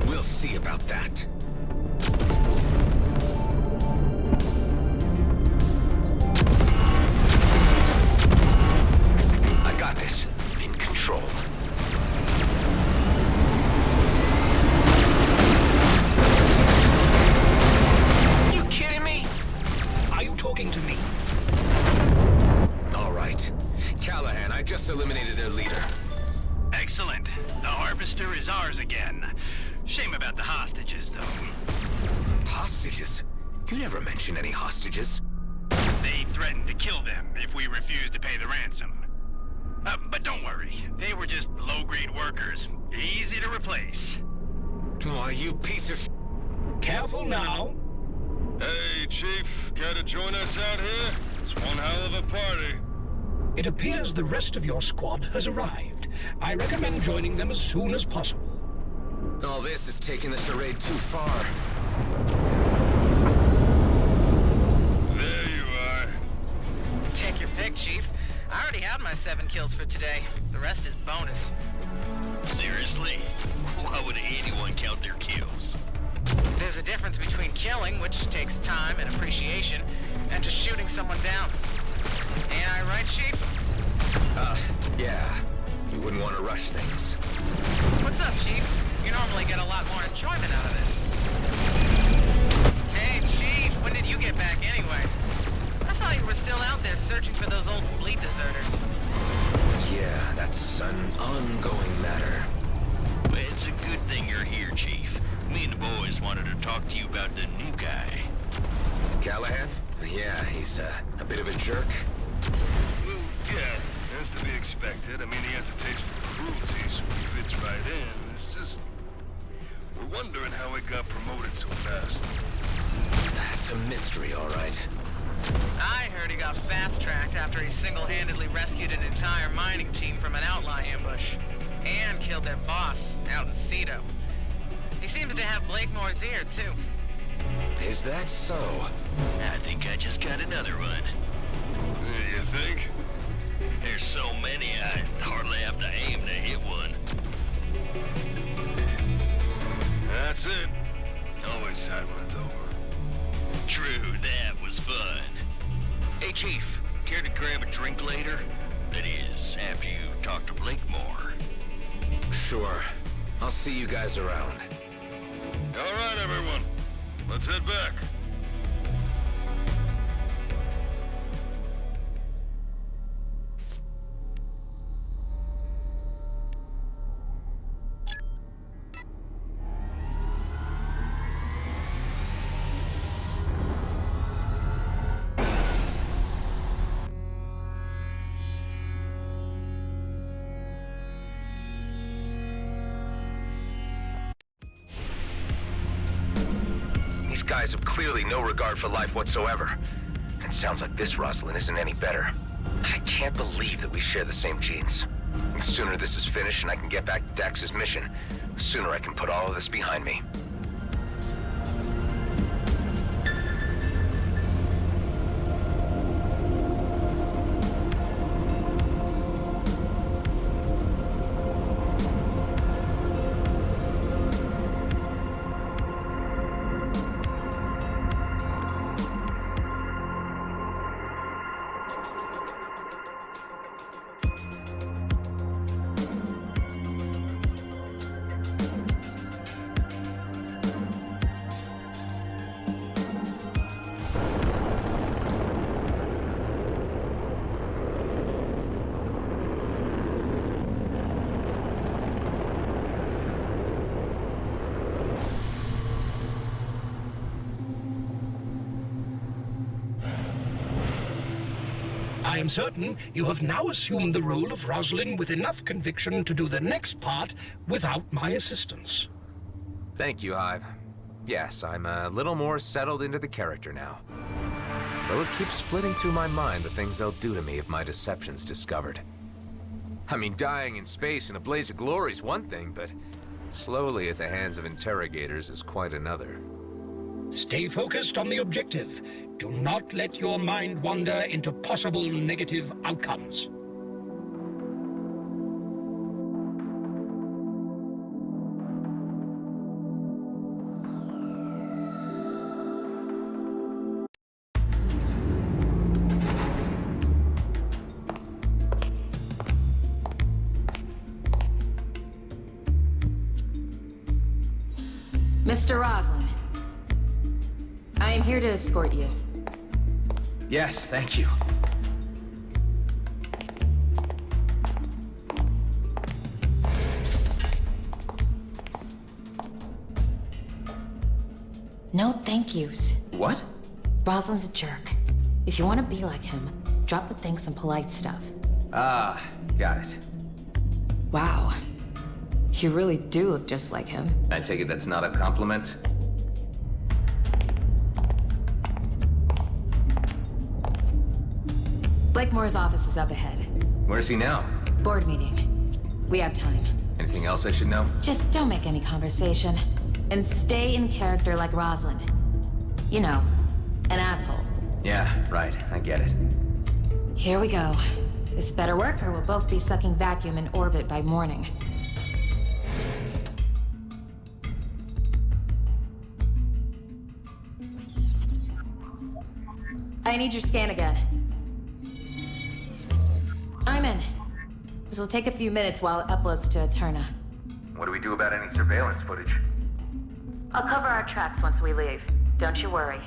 We'll see about that. I got this. In control. You kidding me? Are you talking to me? All right. Callahan, I just eliminated their leader. Excellent. The Harvester is ours again. Shame about the hostages, though. Hostages? You never mentioned any hostages. They threatened to kill them if we refused to pay the ransom. But don't worry. They were just low-grade workers. Easy to replace. Why, you piece of... Careful now. Hey, Chief. Care to join us out here? It's one hell of a party. It appears the rest of your squad has arrived. I recommend joining them as soon as possible. All this is taking the charade too far. There you are. Take your pick, Chief. I already had my 7 kills for today. The rest is bonus. Seriously? Why would anyone count their kills? There's a difference between killing, which takes time and appreciation, and just shooting someone down. Ain't I right, Chief? Yeah. You wouldn't want to rush things. What's up, Chief? You normally get a lot more enjoyment out of this. Hey, Chief, when did you get back anyway? I thought you were still out there searching for those old fleet deserters. Yeah, that's an ongoing matter. Well, it's a good thing you're here, Chief. Me and the boys wanted to talk to you about the new guy. Callahan? Yeah, he's a bit of a jerk. Well, yeah, that's to be expected. I mean, he has a taste for cruelty, so he fits right in. It's just... we're wondering how he got promoted so fast. That's a mystery, all right. I heard he got fast-tracked after he single-handedly rescued an entire mining team from an outlaw ambush. And killed their boss out in Cedo. He seems to have Blakemore's ear, too. Is that so? I think I just got another one. You think? There's so many, I hardly have to aim to hit one. That's it. Always sad when it's over. True, that was fun. Hey, Chief, care to grab a drink later? That is, after you talk to Blakemore. Sure. I'll see you guys around. All right, everyone. Let's head back. guys have clearly no regard for life whatsoever. And sounds like this Rosalind isn't any better. I can't believe that we share the same genes. The sooner this is finished and I can get back to Dax's mission, the sooner I can put all of this behind me. I am certain you have now assumed the role of Rosalind with enough conviction to do the next part without my assistance. Thank you, Hive. Yes, I'm a little more settled into the character now. Though it keeps flitting through my mind the things they'll do to me if my deception's discovered. I mean, dying in space in a blaze of glory is one thing, but slowly at the hands of interrogators is quite another. Stay focused on the objective. Do not let your mind wander into possible negative outcomes. Mr. Roslin, I am here to escort you. Yes, thank you. No thank yous. What? Roslin's a jerk. If you want to be like him, drop the thanks and polite stuff. Ah, got it. Wow. You really do look just like him. I take it that's not a compliment? Blakemore's office is up ahead. Where's he now? Board meeting. We have time. Anything else I should know? Just don't make any conversation. And stay in character like Roslin. You know, an asshole. Yeah, right. I get it. Here we go. This better work or we'll both be sucking vacuum in orbit by morning. I need your scan again. I'm in. This will take a few minutes while it uploads to Eterna. What do we do about any surveillance footage? I'll cover our tracks once we leave. Don't you worry.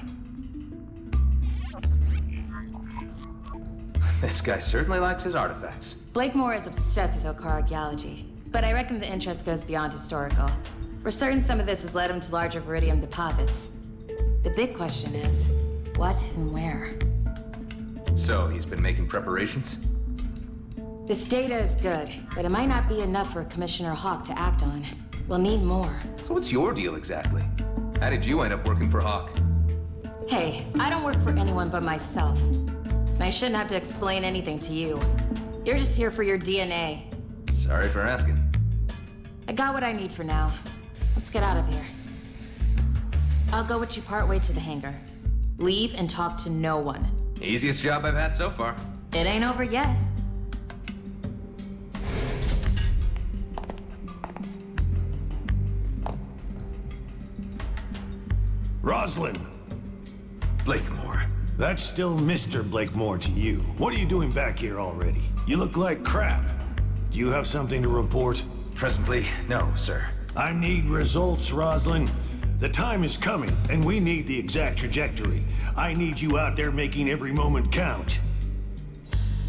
This guy certainly likes his artifacts. Blakemore is obsessed with Okaragology, but I reckon the interest goes beyond historical. We're certain some of this has led him to larger Viridium deposits. The big question is, what and where? So, he's been making preparations? This data is good, but it might not be enough for Commissioner Hawk to act on. We'll need more. So what's your deal exactly? How did you end up working for Hawk? Hey, I don't work for anyone but myself. And I shouldn't have to explain anything to you. You're just here for your DNA. Sorry for asking. I got what I need for now. Let's get out of here. I'll go with you partway to the hangar. Leave and talk to no one. Easiest job I've had so far. It ain't over yet. Roslin. Blakemore. That's still Mr. Blakemore to you. What are you doing back here already? You look like crap. Do you have something to report? Presently, no, sir. I need results, Roslin. The time is coming, and we need the exact trajectory. I need you out there making every moment count.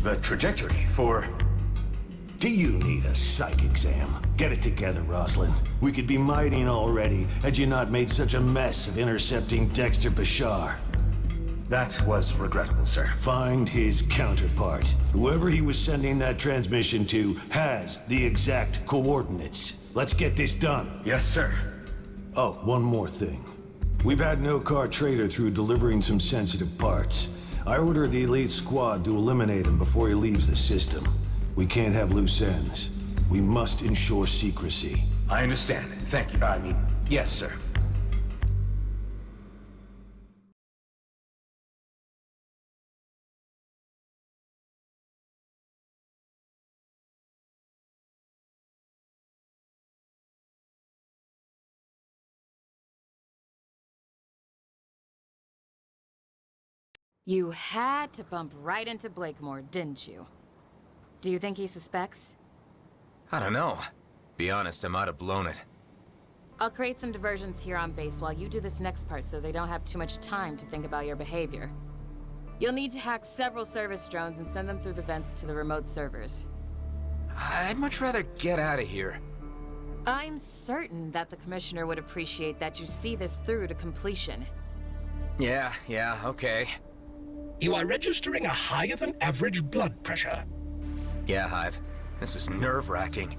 The trajectory for... Do you need a psych exam? Get it together, Roslin. We could be miting already, had you not made such a mess of intercepting Dexter Bashar. That was regrettable, sir. Find his counterpart. Whoever he was sending that transmission to has the exact coordinates. Let's get this done. Yes, sir. Oh, one more thing. We've had no car trader through delivering some sensitive parts. I ordered the elite squad to eliminate him before he leaves the system. We can't have loose ends. We must ensure secrecy. I understand. Thank you. Yes, sir. You had to bump right into Blakemore, didn't you? Do you think he suspects? I don't know. Be honest, I might have blown it. I'll create some diversions here on base while you do this next part so they don't have too much time to think about your behavior. You'll need to hack several service drones and send them through the vents to the remote servers. I'd much rather get out of here. I'm certain that the Commissioner would appreciate that you see this through to completion. Yeah, okay. You are registering a higher than average blood pressure. Yeah, Hive. This is nerve-wracking.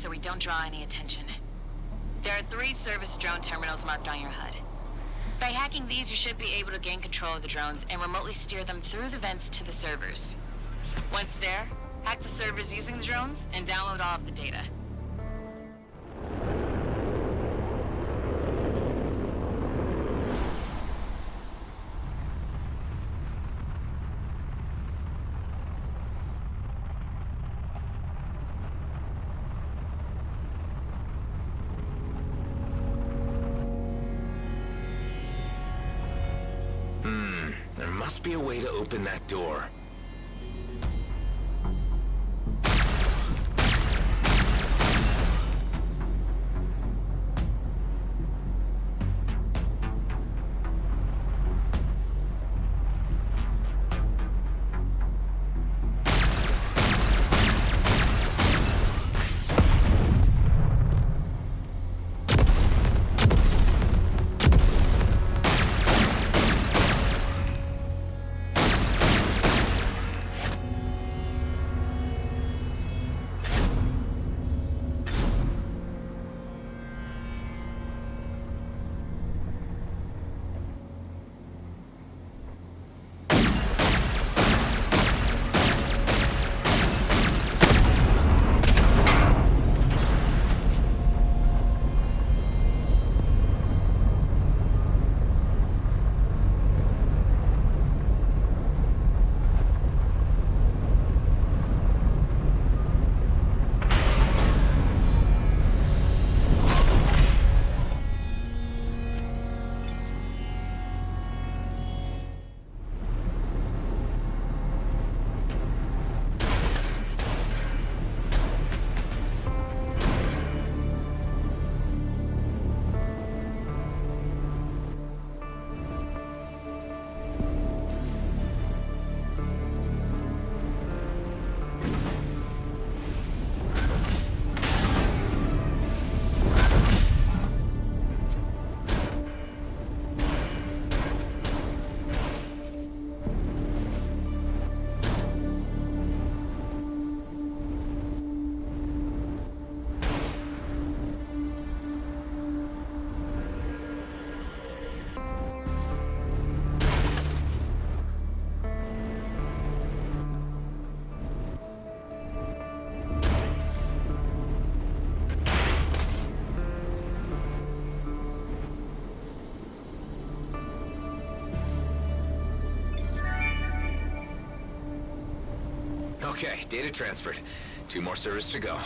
So we don't draw any attention. There are 3 service drone terminals marked on your HUD. By hacking these, you should be able to gain control of the drones and remotely steer them through the vents to the servers. Once there, hack the servers using the drones and download all of the data. There must be a way to open that door. Okay, data transferred. 2 more servers to go.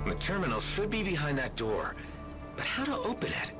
The terminal should be behind that door, but how to open it?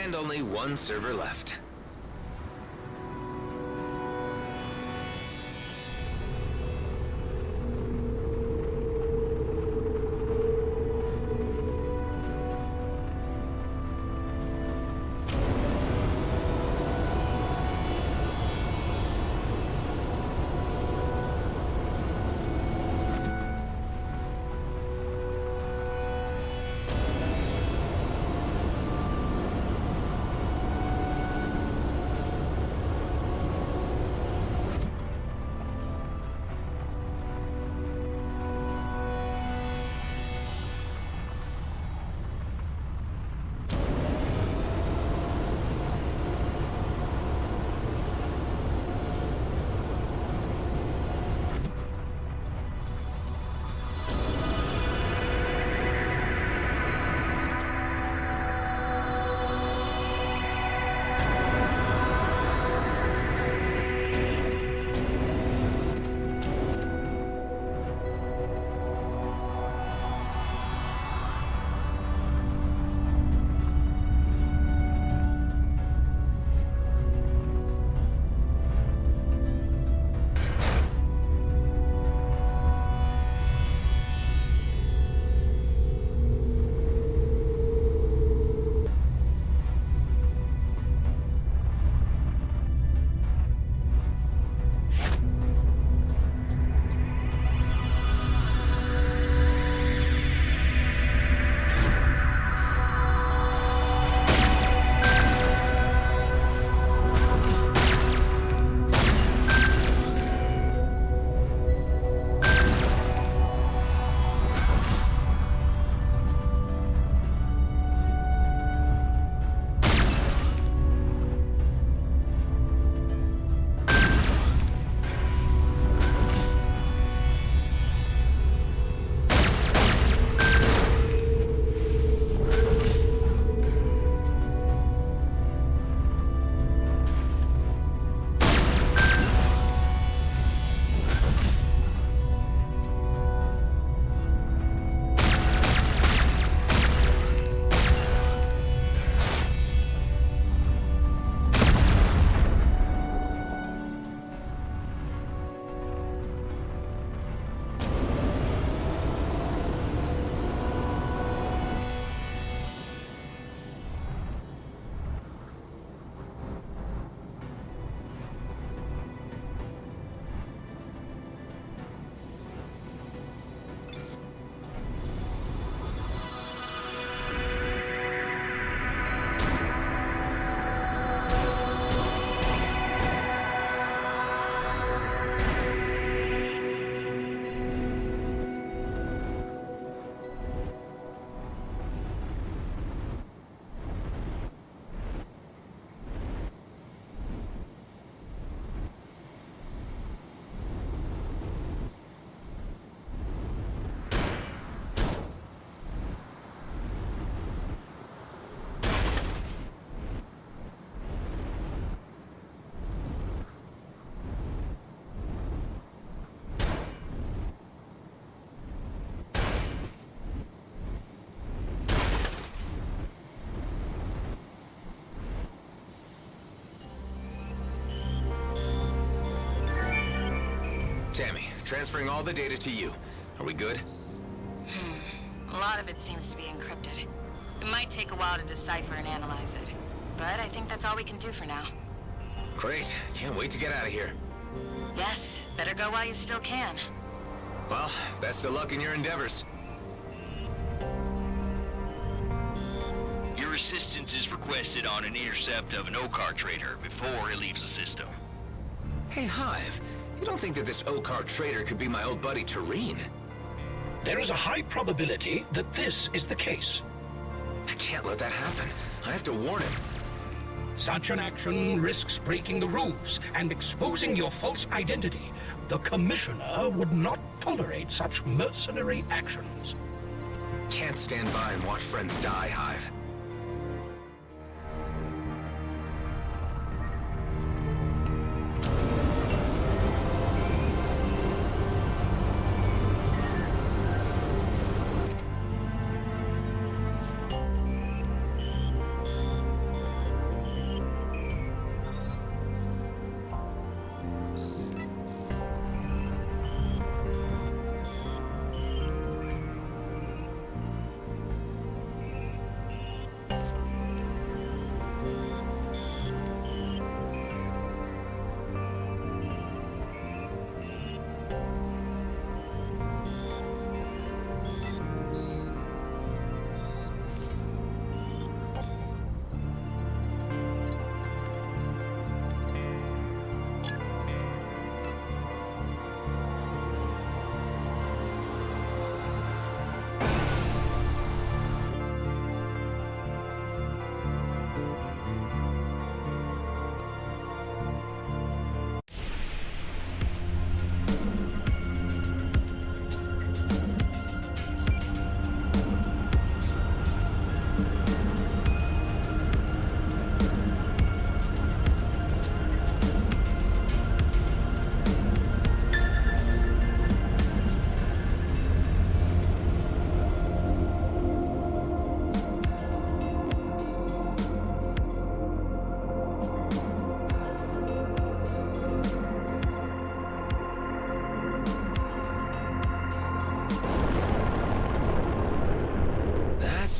And only 1 server left. transferring all the data to you. Are we good? A lot of it seems to be encrypted. It might take a while to decipher and analyze it. But I think that's all we can do for now. Great. Can't wait to get out of here. Yes, better go while you still can. Well, best of luck in your endeavors. Your assistance is requested on an intercept of an OCAR trader before he leaves the system. Hey, Hive. You don't think that this OCAR trader could be my old buddy Termin? There is a high probability that this is the case. I can't let that happen. I have to warn him. Such an action risks breaking the rules and exposing your false identity. The Commissioner would not tolerate such mercenary actions. Can't stand by and watch friends die, Hive.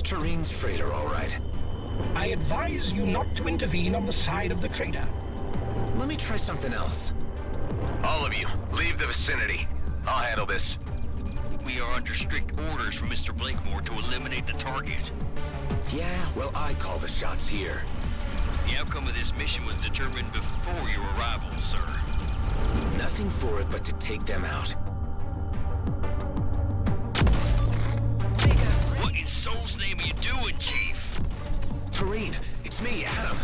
Termin's freighter, all right. I advise you not to intervene on the side of the trader. Let me try something else. All of you, leave the vicinity. I'll handle this. We are under strict orders from Mr. Blakemore to eliminate the target. Yeah, well, I call the shots here. The outcome of this mission was determined before your arrival, sir. Nothing for it but to take them out. What in soul's name are you doing, Chief? Termin, it's me, Adam.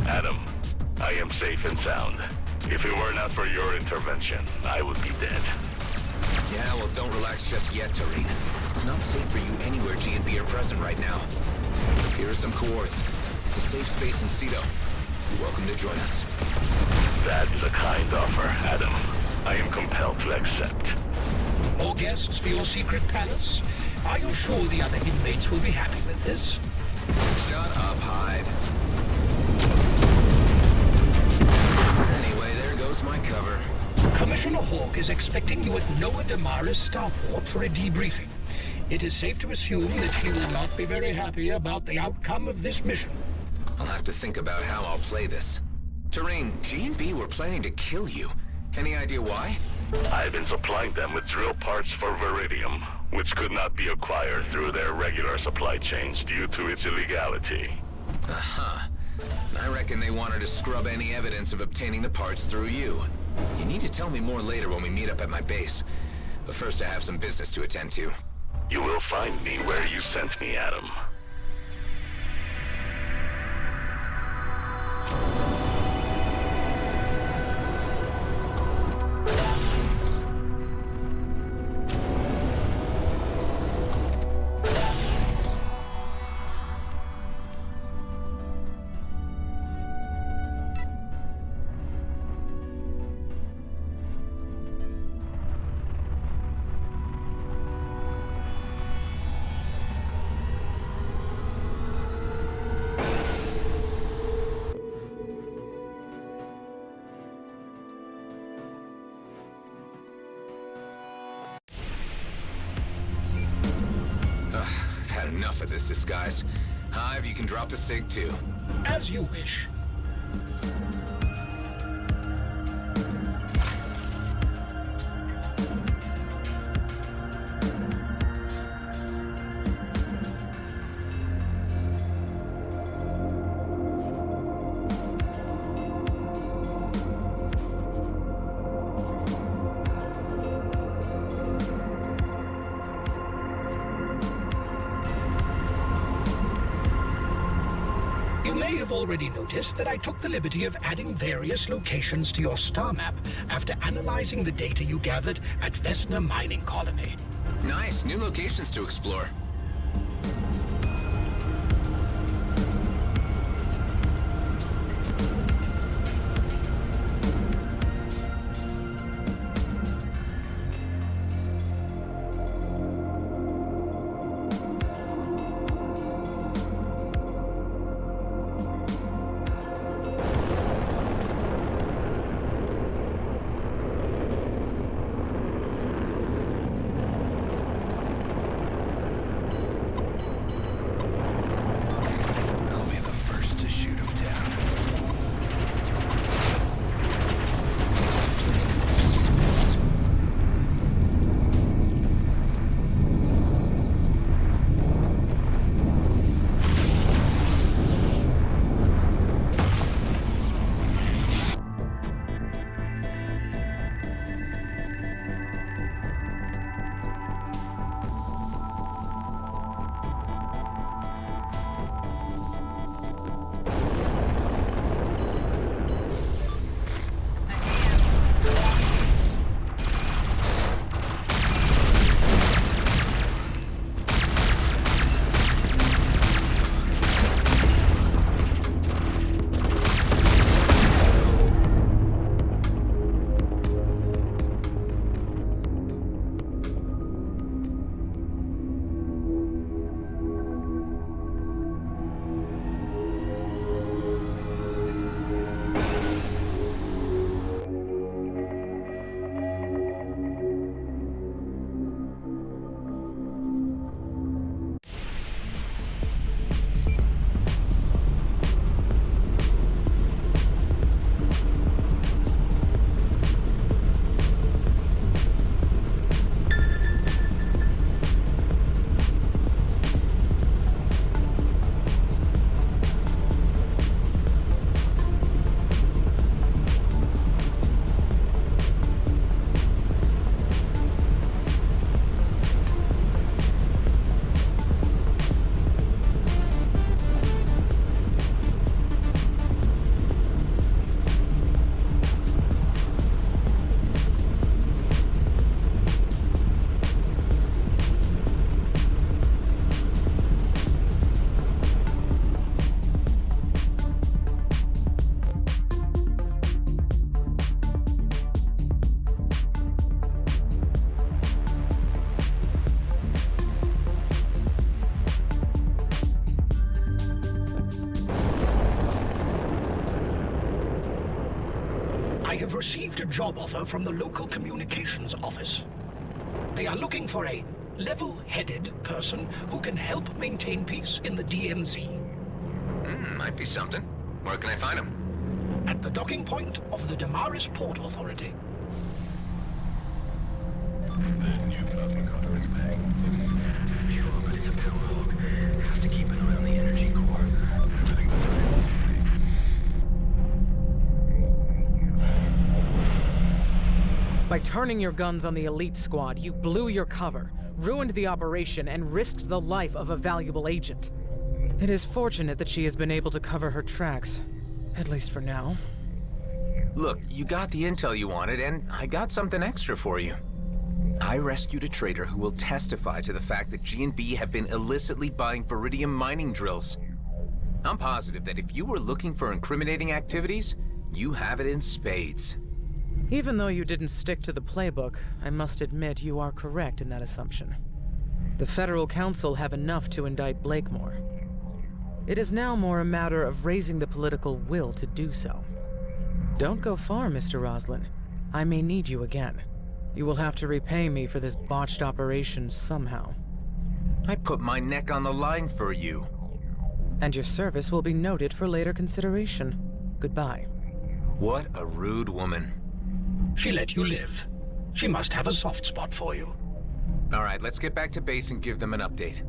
Adam, I am safe and sound. If it were not for your intervention, I would be dead. Yeah, well, don't relax just yet, Termin. It's not safe for you anywhere G&B are present right now. Here are some coords. It's a safe space in Cedo. You're welcome to join us. That is a kind offer, Adam. I am compelled to accept. More guests for your secret palace? Are you sure the other inmates will be happy with this? Shut up, Hive. Anyway, there goes my cover. Commissioner Hawk is expecting you at Noah Damara's starport for a debriefing. It is safe to assume that she will not be very happy about the outcome of this mission. I'll have to think about how I'll play this. Termin, G&B were planning to kill you. Any idea why? I've been supplying them with drill parts for Veridium, which could not be acquired through their regular supply chains due to its illegality. Uh-huh. I reckon they wanted to scrub any evidence of obtaining the parts through you. You need to tell me more later when we meet up at my base. But first I have some business to attend to. You will find me where you sent me, Adam. enough of this disguise. Hive, you can drop the sig too. As you wish. Already noticed that I took the liberty of adding various locations to your star map after analyzing the data you gathered at Vesna Mining Colony. Nice, new locations to explore. have received a job offer from the local communications office. They are looking for a level-headed person who can help maintain peace in the DMZ. Might be something. Where can I find him? At the docking point of the Damaris Port Authority. The new plasma cutter is back. Sure, but it's a bit rogue. Have to keep an eye on the energy core. Everything's By turning your guns on the elite squad, you blew your cover, ruined the operation, and risked the life of a valuable agent. It is fortunate that she has been able to cover her tracks, at least for now. Look, you got the intel you wanted, and I got something extra for you. I rescued a trader who will testify to the fact that G&B have been illicitly buying Viridium mining drills. I'm positive that if you were looking for incriminating activities, you have it in spades. Even though you didn't stick to the playbook, I must admit you are correct in that assumption. The Federal Council have enough to indict Blakemore. It is now more a matter of raising the political will to do so. Don't go far, Mr. Roslin. I may need you again. You will have to repay me for this botched operation somehow. I put my neck on the line for you. And your service will be noted for later consideration. Goodbye. What a rude woman. She let you live. She must have a soft spot for you. All right, let's get back to base and give them an update.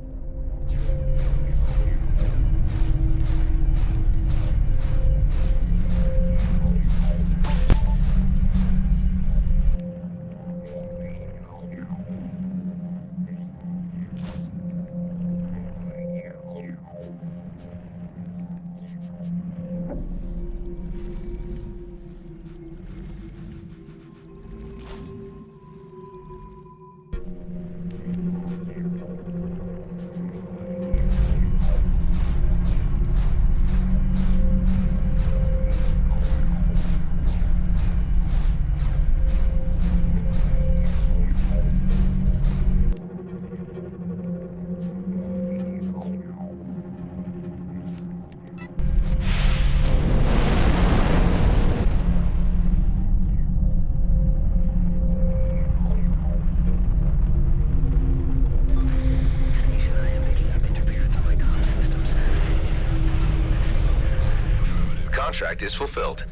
Contract is fulfilled.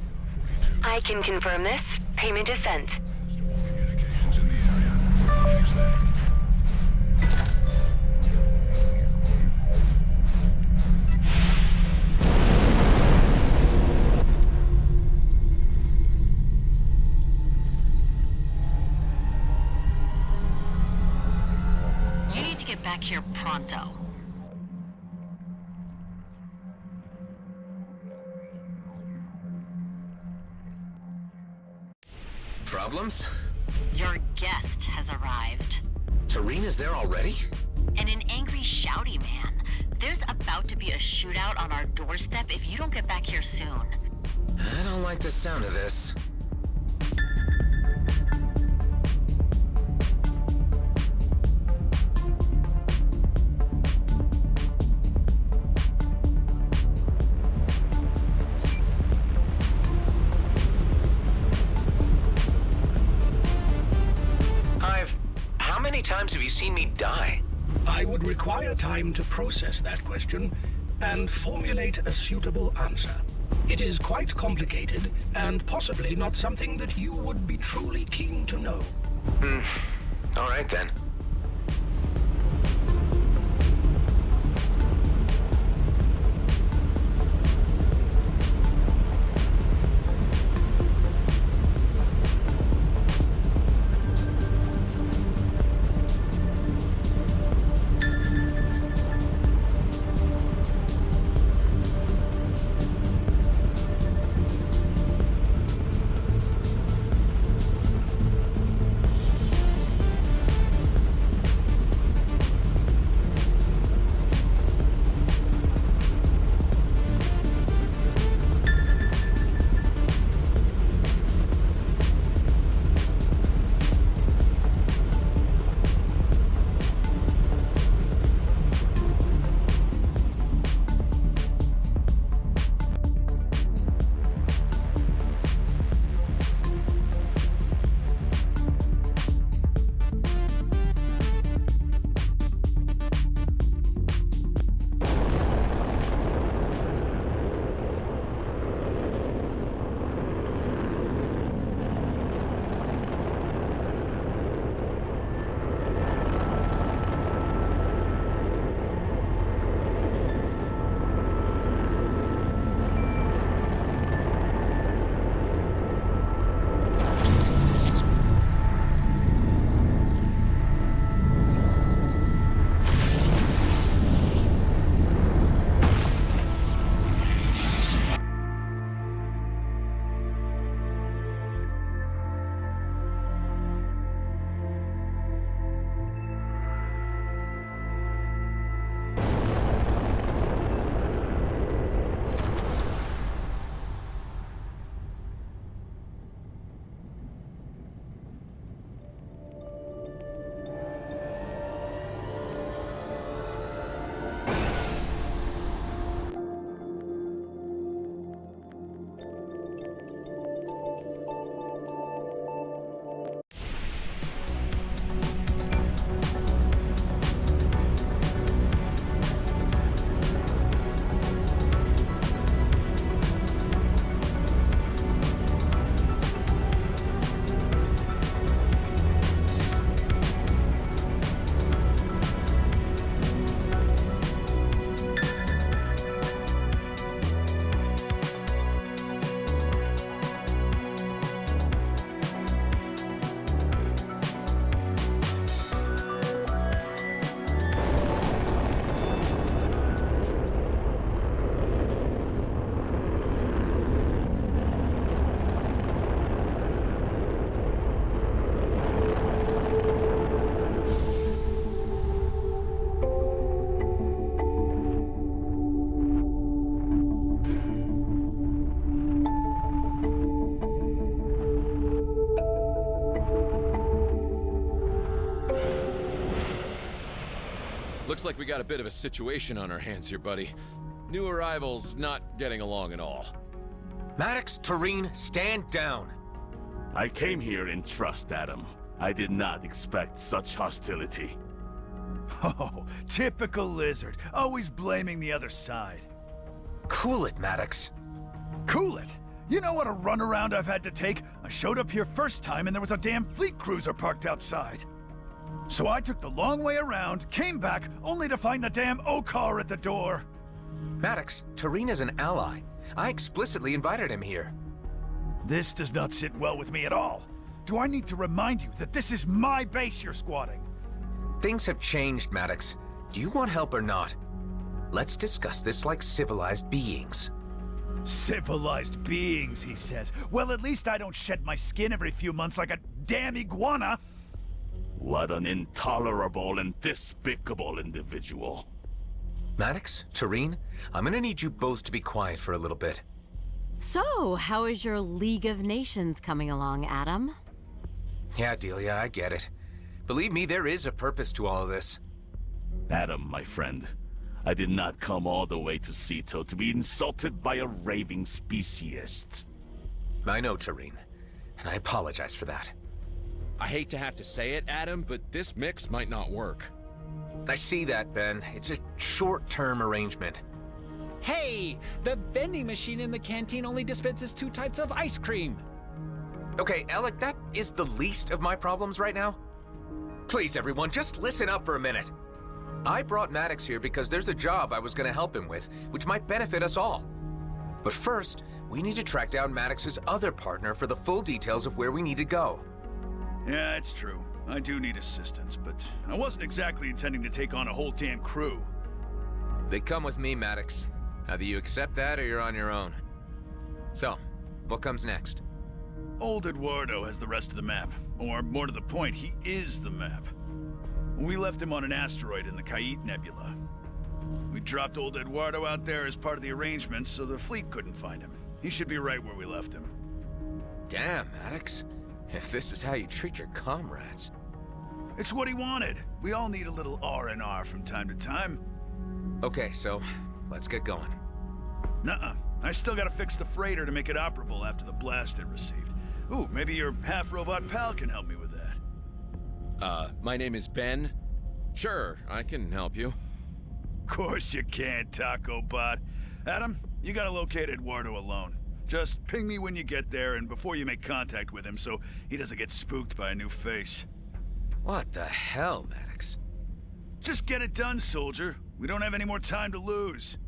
I can confirm this. Payment is sent. You need to get back here pronto. Problems? Your guest has arrived. Tarina's there already? And an angry, shouty man. There's about to be a shootout on our doorstep if you don't get back here soon. I don't like the sound of this. How many times have you seen me die? I would require time to process that question and formulate a suitable answer. It is quite complicated and possibly not something that you would be truly keen to know. All right then. Looks like we got a bit of a situation on our hands here, buddy. New arrivals not getting along at all. Maddox, Tareen, stand down. I came here in trust, Adam. I did not expect such hostility. Oh, typical lizard. Always blaming the other side. Cool it, Maddox. Cool it? You know what a runaround I've had to take? I showed up here first time and there was a damn fleet cruiser parked outside. So I took the long way around, came back, only to find the damn O-car at the door. Maddox, Tareen is an ally. I explicitly invited him here. This does not sit well with me at all. Do I need to remind you that this is my base you're squatting? Things have changed, Maddox. Do you want help or not? Let's discuss this like civilized beings. Civilized beings, he says. Well, at least I don't shed my skin every few months like a damn iguana. What an intolerable and despicable individual. Maddox, Tareen, I'm gonna need you both to be quiet for a little bit. So, how is your League of Nations coming along, Adam? Yeah, Delia, I get it. Believe me, there is a purpose to all of this. Adam, my friend, I did not come all the way to Ceto to be insulted by a raving speciesist. I know, Tareen, and I apologize for that. I hate to have to say it, Adam, but this mix might not work. I see that, Ben. It's a short-term arrangement. Hey! The vending machine in the canteen only dispenses 2 types of ice cream! Okay, Alec, that is the least of my problems right now. Please, everyone, just listen up for a minute. I brought Maddox here because there's a job I was going to help him with, which might benefit us all. But first, we need to track down Maddox's other partner for the full details of where we need to go. Yeah, it's true. I do need assistance, but I wasn't exactly intending to take on a whole damn crew. They come with me, Maddox. Either you accept that or you're on your own. So, what comes next? Old Eduardo has the rest of the map. Or, more to the point, he is the map. We left him on an asteroid in the Kait Nebula. We dropped old Eduardo out there as part of the arrangements so the fleet couldn't find him. He should be right where we left him. Damn, Maddox. If this is how you treat your comrades. It's what he wanted. We all need a little R&R from time to time. Okay, so let's get going. Nuh-uh. I still gotta fix the freighter to make it operable after the blast it received. Ooh, maybe your half-robot pal can help me with that. My name is Ben. Sure, I can help you. Course you can, Taco Bot. Adam, you gotta locate Eduardo alone. Just ping me when you get there and before you make contact with him so he doesn't get spooked by a new face. What the hell, Maddox? Just get it done, soldier. We don't have any more time to lose.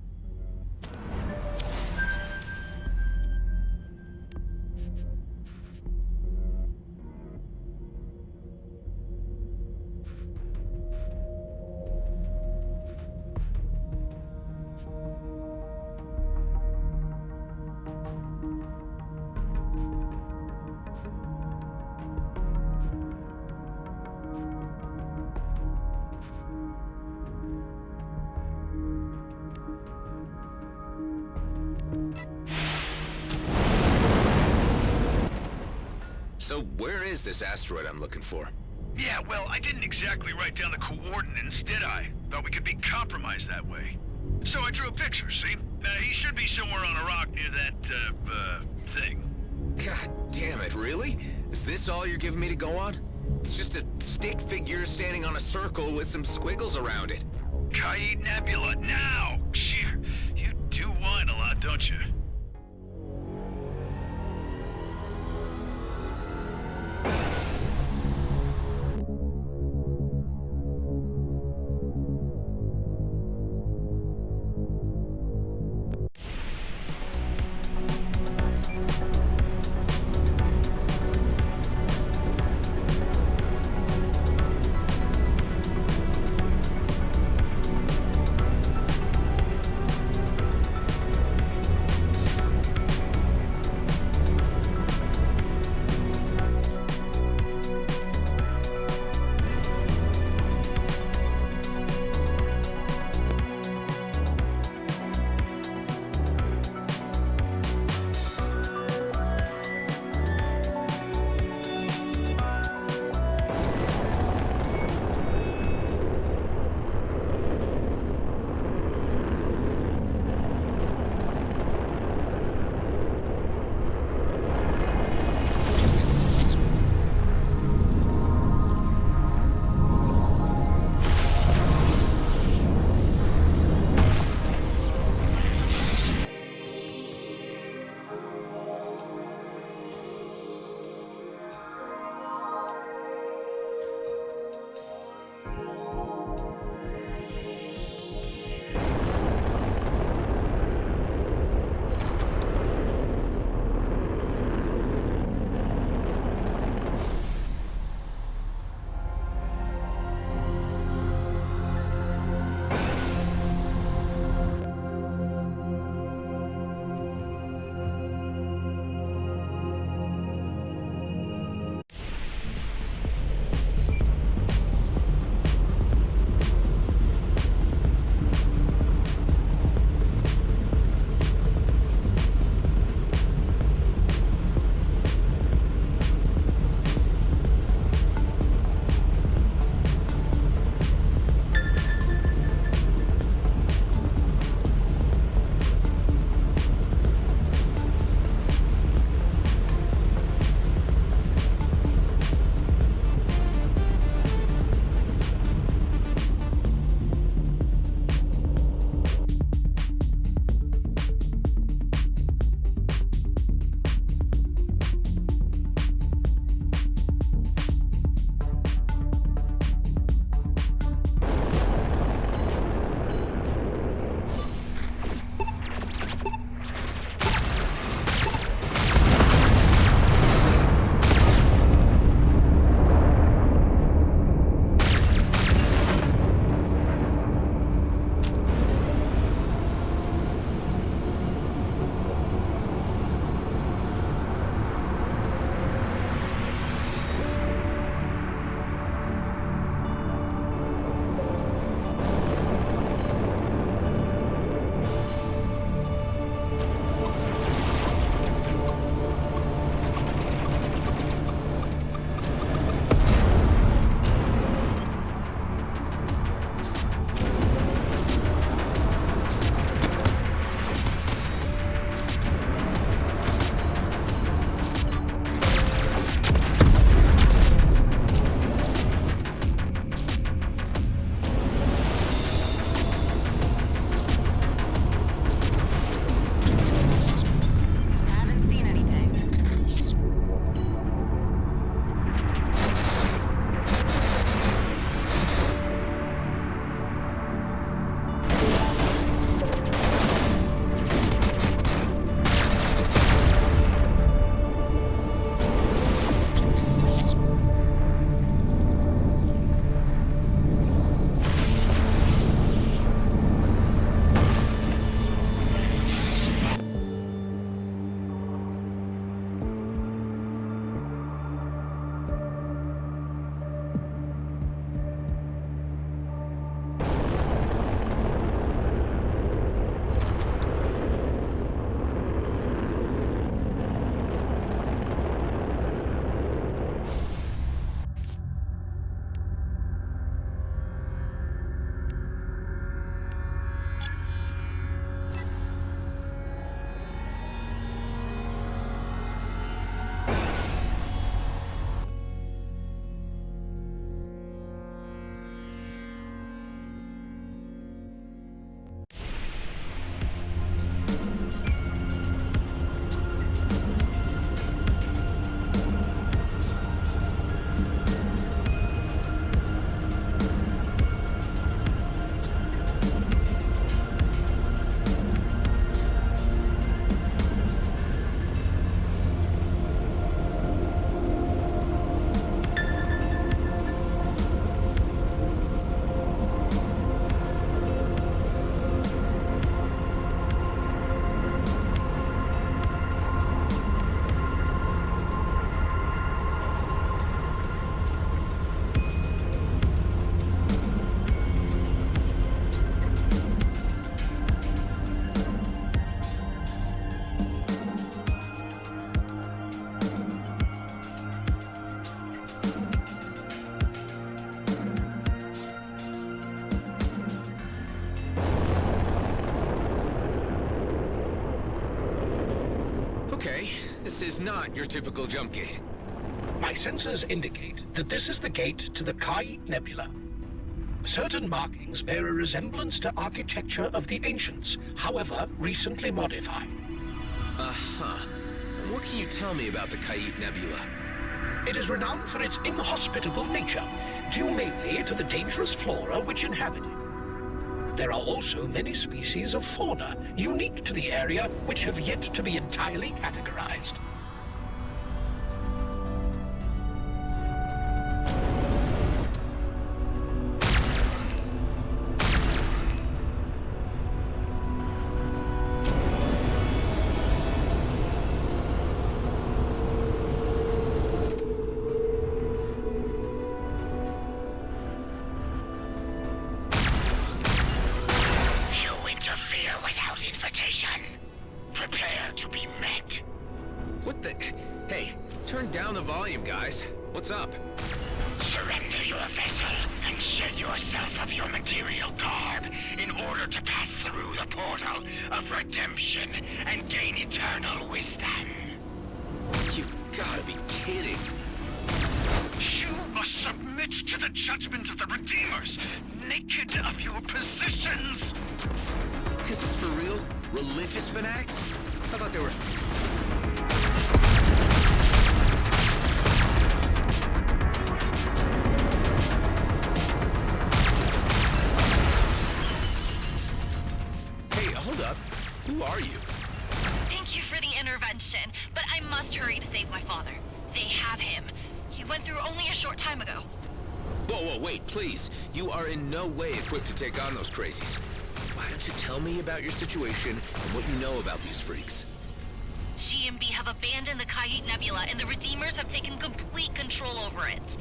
So where is this asteroid I'm looking for? Yeah, well, I didn't exactly write down the coordinates, did I? Thought we could be compromised that way. So I drew a picture, see? He should be somewhere on a rock near that, thing. God damn it, really? Is this all you're giving me to go on? It's just a stick figure standing on a circle with some squiggles around it. Kait Nebula, now! Sheer, you do whine a lot, don't you? This is not your typical jump gate. My sensors indicate that this is the gate to the Kite Nebula. Certain markings bear a resemblance to architecture of the ancients, however recently modified. Uh-huh. What can you tell me about the Kite Nebula? It is renowned for its inhospitable nature, due mainly to the dangerous flora which inhabit it. There are also many species of fauna unique to the area which have yet to be entirely categorized. Surrender your vessel and shed yourself of your material garb in order to pass through the portal of redemption and gain eternal wisdom. You gotta be kidding. You must submit to the judgment of the Redeemers, naked of your positions. Is this for real? Religious fanatics? I thought they were... Who are you? Thank you for the intervention, but I must hurry to save my father. They have him. He went through only a short time ago. Whoa, wait, please. You are in no way equipped to take on those crazies. Why don't you tell me about your situation and what you know about these freaks? GMB have abandoned the Kite Nebula, and the Redeemers have taken complete control over it.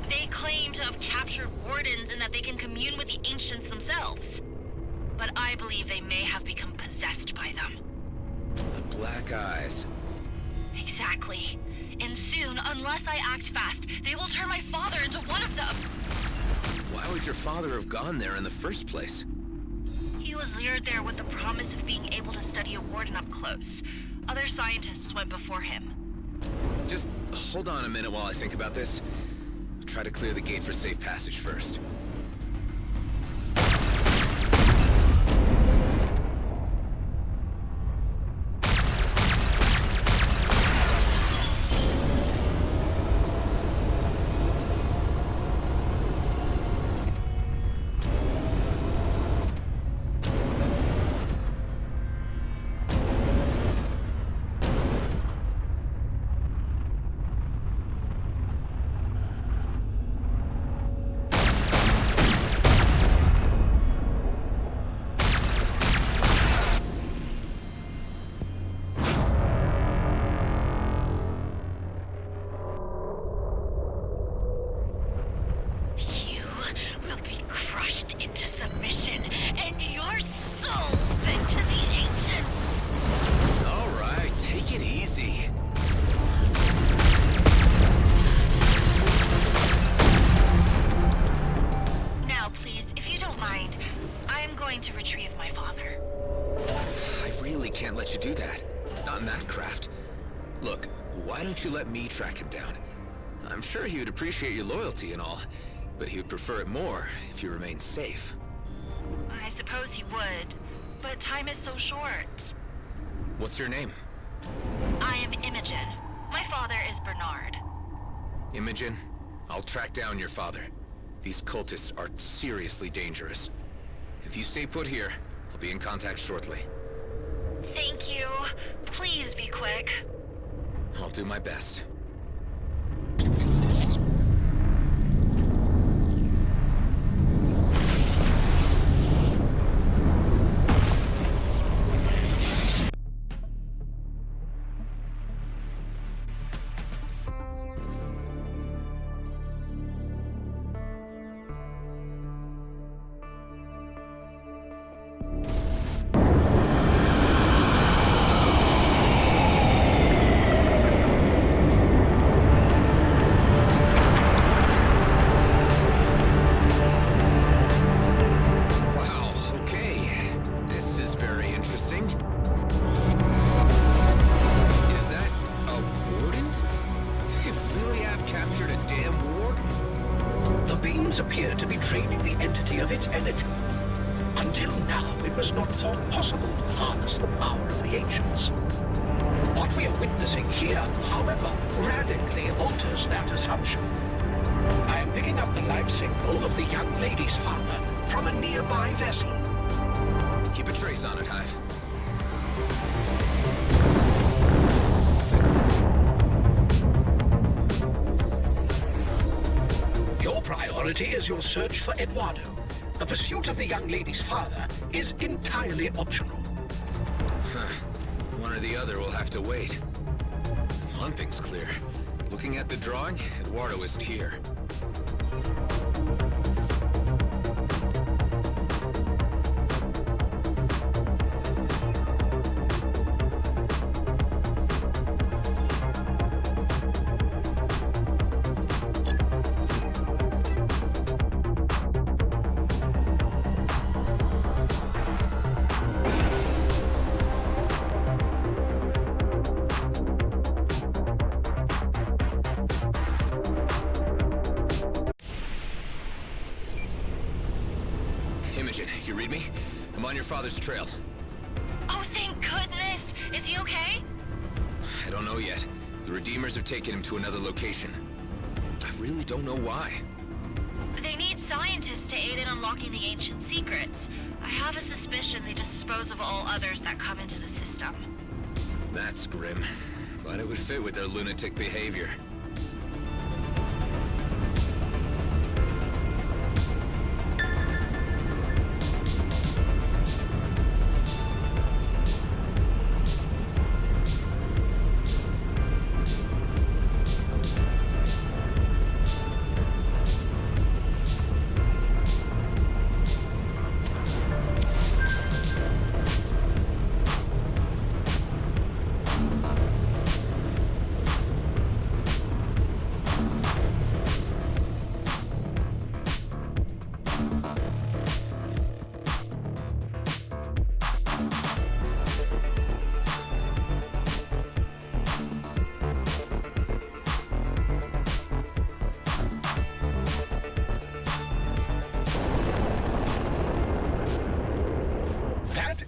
They claim to have captured wardens and that they can commune with the ancients themselves. But I believe they may have become possessed by them. The Black Eyes. Exactly. And soon, unless I act fast, they will turn my father into one of them. Why would your father have gone there in the first place? He was lured there with the promise of being able to study a warden up close. Other scientists went before him. Just hold on a minute while I think about this. I'll try to clear the gate for safe passage first. Track him down. I'm sure he would appreciate your loyalty and all, but he would prefer it more if you remained safe. I suppose he would, but time is so short. What's your name? I am Imogen. My father is Bernard. Imogen, I'll track down your father. These cultists are seriously dangerous. If you stay put here, I'll be in contact shortly. Thank you. Please be quick. I'll do my best. machines appear to be draining the entity of its energy. Until now, it was not thought possible to harness the power of the ancients. What we are witnessing here, however, radically alters that assumption. I am picking up the life signal of the young lady's father from a nearby vessel. Keep a trace on it, Hive. Your priority is your search for Eduardo. The pursuit of the young lady's father is entirely optional. Huh. One or the other will have to wait. One thing's clear. Looking at the drawing, Eduardo isn't here. You read me? I'm on your father's trail. Oh, thank goodness! Is he okay? I don't know yet. The Redeemers have taken him to another location. I really don't know why. They need scientists to aid in unlocking the ancient secrets. I have a suspicion they dispose of all others that come into the system. That's grim, but it would fit with their lunatic behavior.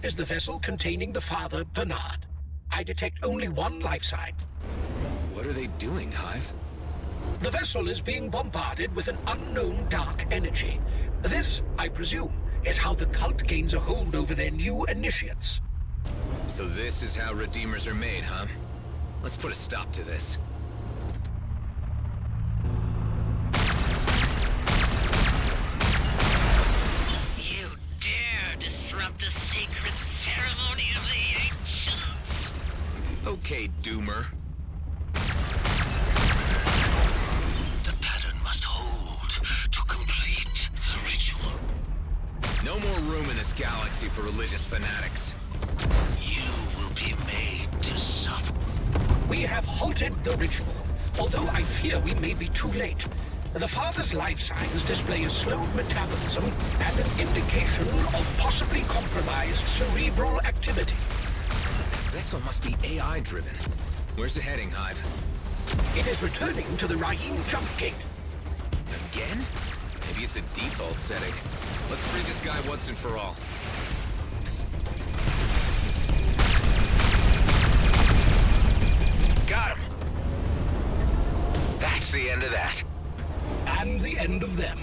Is the vessel containing the father, Bernard. I detect only one life sign. What are they doing, Hive? The vessel is being bombarded with an unknown dark energy. This, I presume, is how the cult gains a hold over their new initiates. So this is how Redeemers are made, huh? Let's put a stop to this. You dare disrupt a sacred ceremony of the ancients? Okay, Doomer. The pattern must hold to complete the ritual. No more room in this galaxy for religious fanatics. You will be made to suffer. We have halted the ritual, although I fear we may be too late. The father's life signs display a slowed metabolism and an indication of possibly compromised cerebral activity. The vessel must be AI-driven. Where's it heading, Hive? It is returning to the Rahim jump gate. Again? Maybe it's a default setting. Let's free this guy once and for all. Got him. That's the end of that. And the end of them.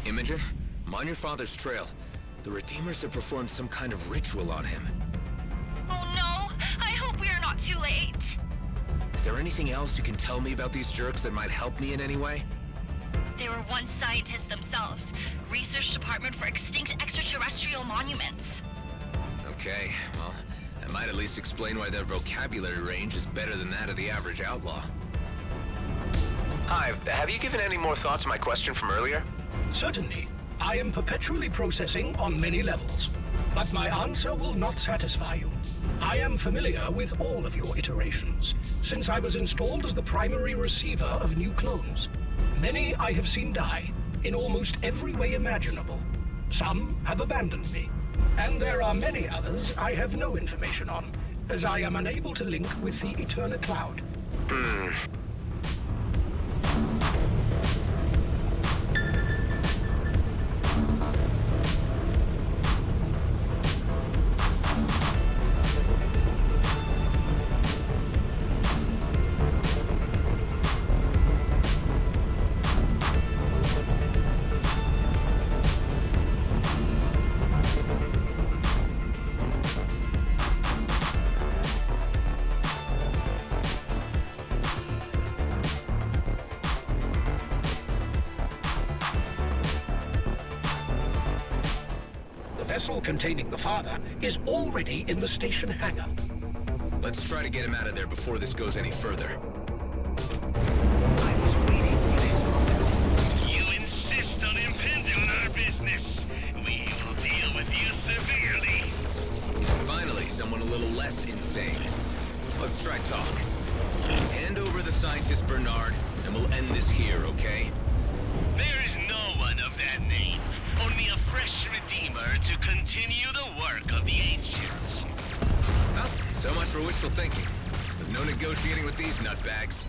Imogen, I'm on your father's trail. The Redeemers have performed some kind of ritual on him. Oh no! I hope we are not too late! Is there anything else you can tell me about these jerks that might help me in any way? They were once scientists themselves. Research Department for Extinct Extraterrestrial Monuments. Okay, well, that might at least explain why their vocabulary range is better than that of the average outlaw. Hive, have you given any more thought to my question from earlier? Certainly. I am perpetually processing on many levels. But my answer will not satisfy you. I am familiar with all of your iterations, since I was installed as the primary receiver of new clones. Many I have seen die, in almost every way imaginable. Some have abandoned me, and there are many others I have no information on, as I am unable to link with the Eternal Cloud. The vessel containing the father is already in the station hangar. Let's try to get him out of there before this goes any further. You insist on impinging on our business. We will deal with you severely. Finally, someone a little less insane. Let's try talk. Hand over the scientist Bernard, and we'll end this here, okay? There is no one of that name. Only a fresh redeemer to continue the work of the ancients. Well, so much for wishful thinking. There's no negotiating with these nutbags.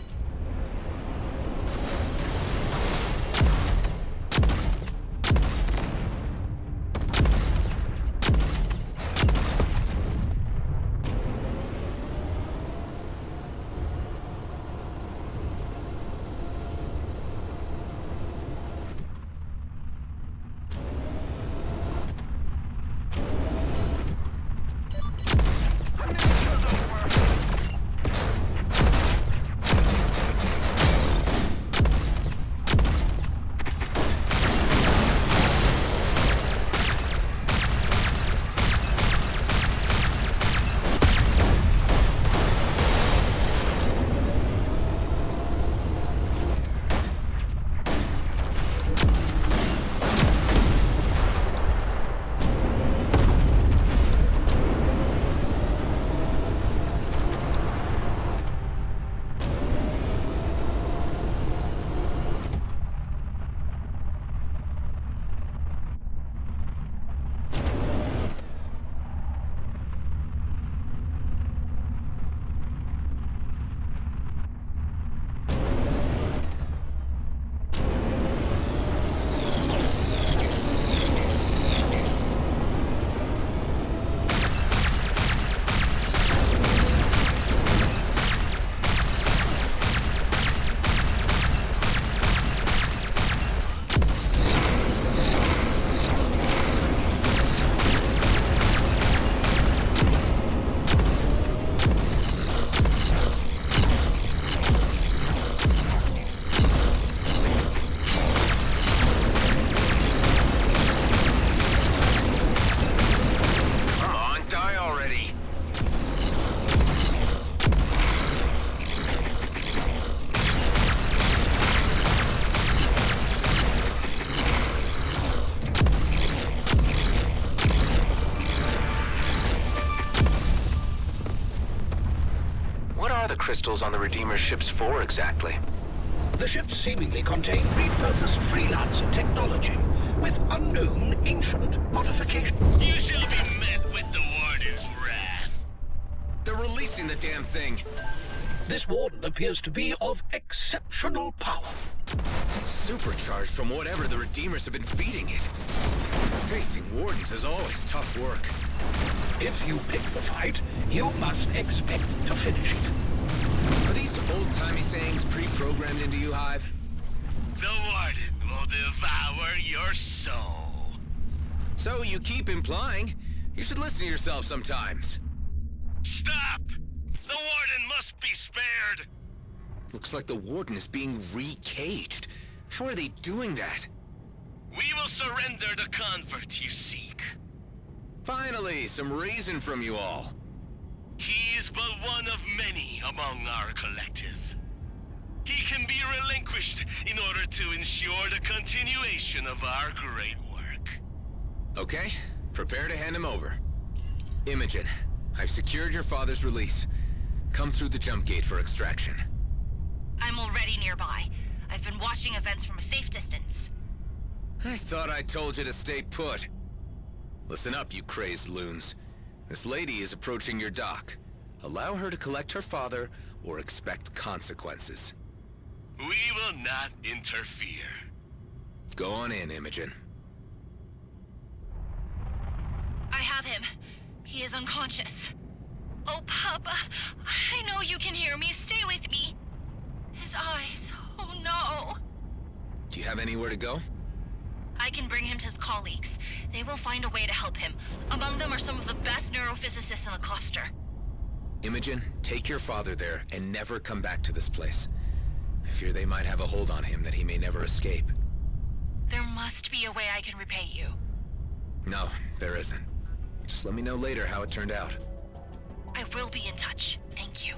Crystals on the Redeemer ships for exactly? The ships seemingly contain repurposed freelancer technology with unknown ancient modifications. You shall be met with the Warden's wrath. They're releasing the damn thing. This Warden appears to be of exceptional power. Supercharged from whatever the Redeemers have been feeding it. Facing Wardens is always tough work. If you pick the fight, you must expect to finish it. Are these old-timey sayings pre-programmed into you, Hive? The Warden will devour your soul. So you keep implying. You should listen to yourself sometimes. Stop! The Warden must be spared! Looks like the Warden is being re-caged. How are they doing that? We will surrender the convert you seek. Finally, some reason from you all. He is but one of many among our collective. He can be relinquished in order to ensure the continuation of our great work. Okay, prepare to hand him over. Imogen, I've secured your father's release. Come through the jump gate for extraction. I'm already nearby. I've been watching events from a safe distance. I thought I told you to stay put. Listen up, you crazed loons. This lady is approaching your dock. Allow her to collect her father, or expect consequences. We will not interfere. Go on in, Imogen. I have him. He is unconscious. Oh, Papa, I know you can hear me. Stay with me. His eyes. Oh, no. Do you have anywhere to go? I can bring him to his colleagues. They will find a way to help him. Among them are some of the best neurophysicists in the cluster. Imogen, take your father there and never come back to this place. I fear they might have a hold on him that he may never escape. There must be a way I can repay you. No, there isn't. Just let me know later how it turned out. I will be in touch. Thank you.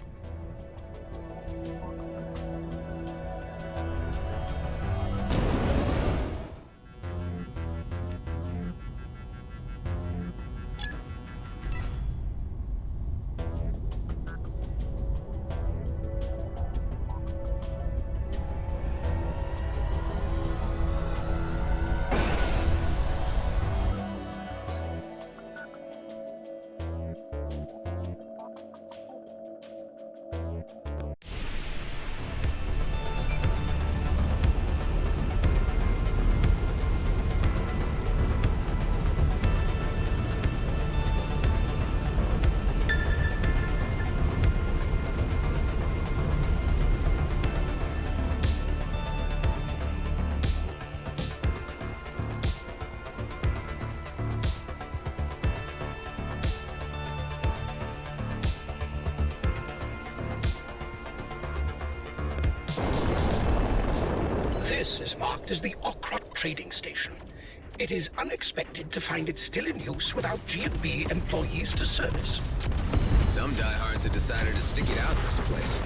This is marked as the Okrot trading station. It is unexpected to find it still in use without G&B employees to service. Some diehards have decided to stick it out in this place.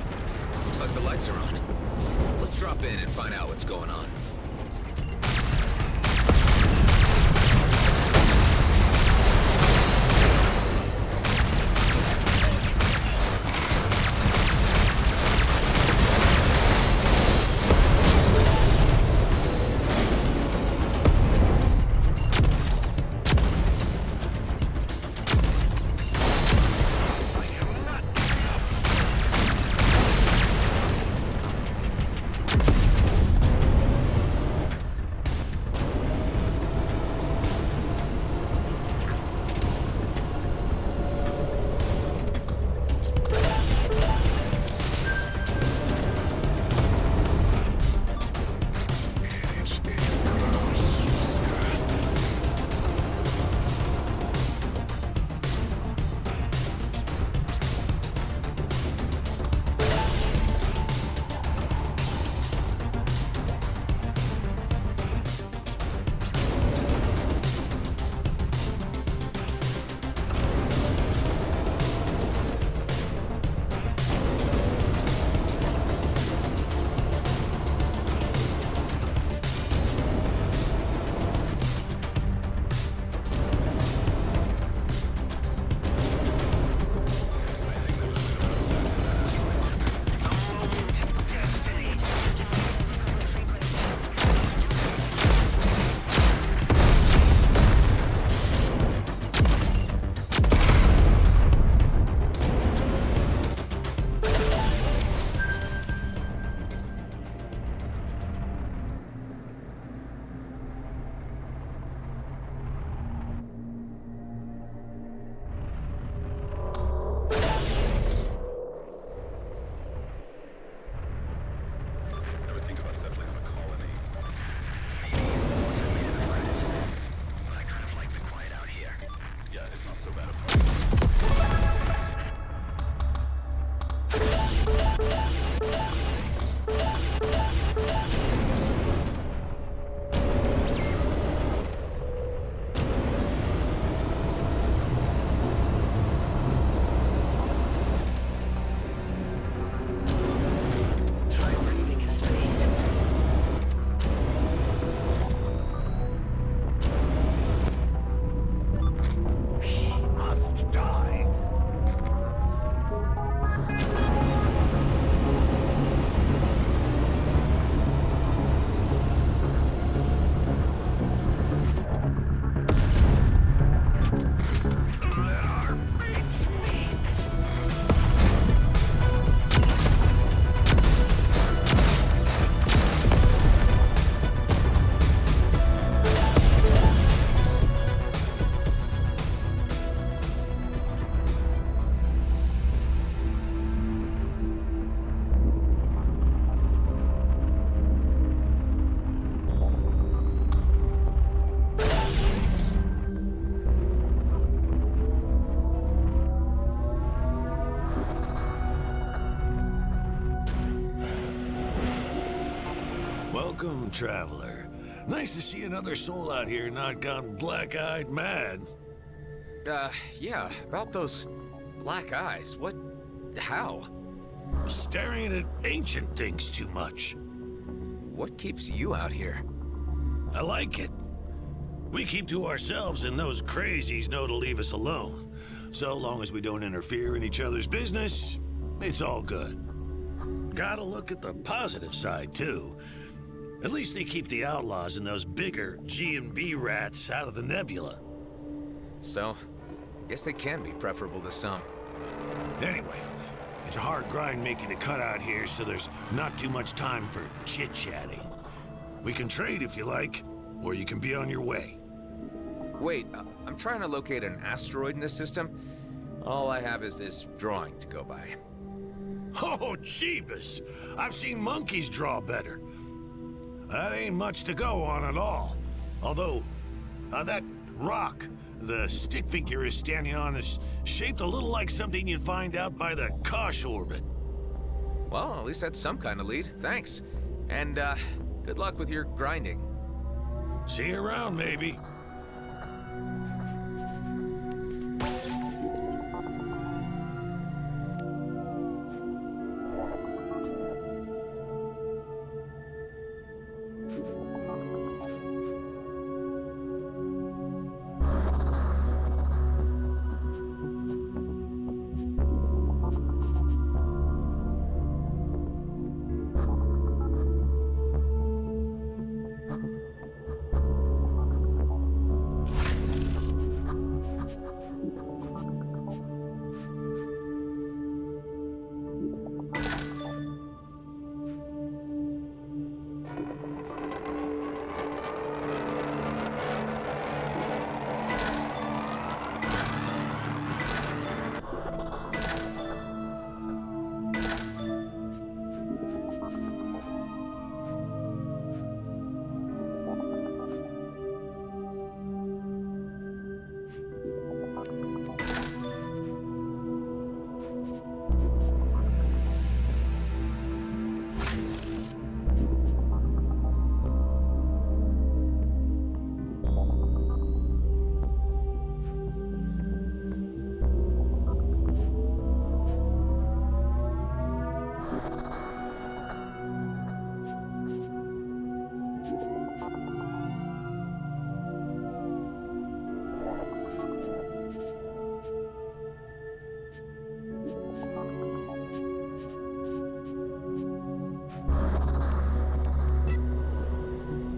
Looks like the lights are on. Let's drop in and find out what's going on. Welcome, traveler. Nice to see another soul out here not gone black-eyed mad. Yeah, about those black eyes. How? Staring at ancient things too much. What keeps you out here? I like it. We keep to ourselves and those crazies know to leave us alone. So long as we don't interfere in each other's business, it's all good. Gotta look at the positive side, too. At least they keep the outlaws and those bigger G&B rats out of the nebula. So, I guess they can be preferable to some. Anyway, it's a hard grind making a cut out here, so there's not too much time for chit-chatting. We can trade if you like, or you can be on your way. Wait, I'm trying to locate an asteroid in this system. All I have is this drawing to go by. Oh, Jeebus! I've seen monkeys draw better. That ain't much to go on at all. Although, that rock the stick figure is standing on is shaped a little like something you'd find out by the Kosh orbit. Well, at least that's some kind of lead. Thanks. And, good luck with your grinding. See you around, maybe.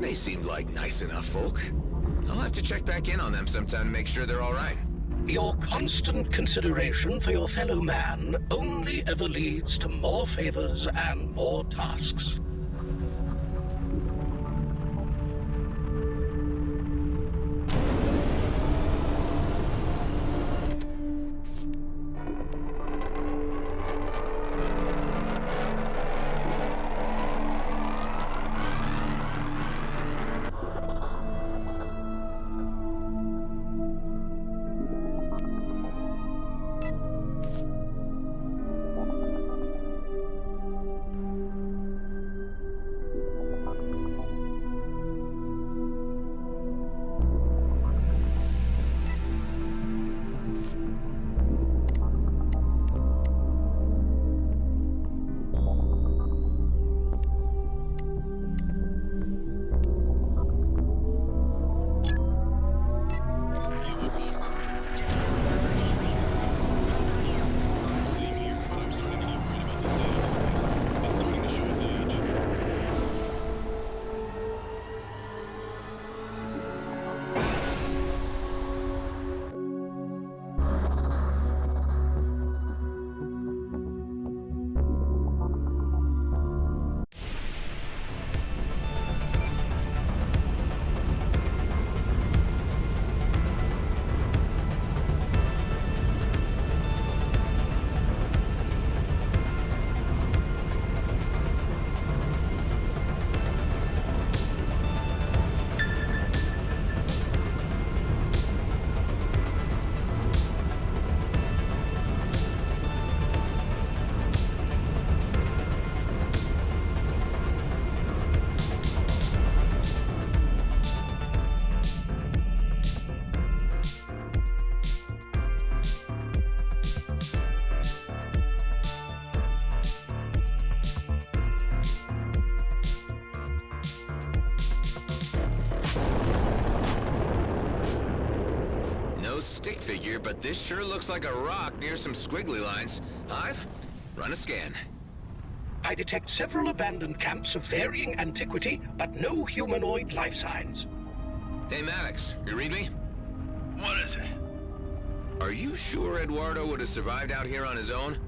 They seemed like nice enough folk. I'll have to check back in on them sometime to make sure they're all right. Your constant consideration for your fellow man only ever leads to more favors and more tasks. figure, but this sure looks like a rock near some squiggly lines. Hive, run a scan. I detect several abandoned camps of varying antiquity, but no humanoid life signs. Hey, Maddox, you read me? What is it? Are you sure Eduardo would have survived out here on his own?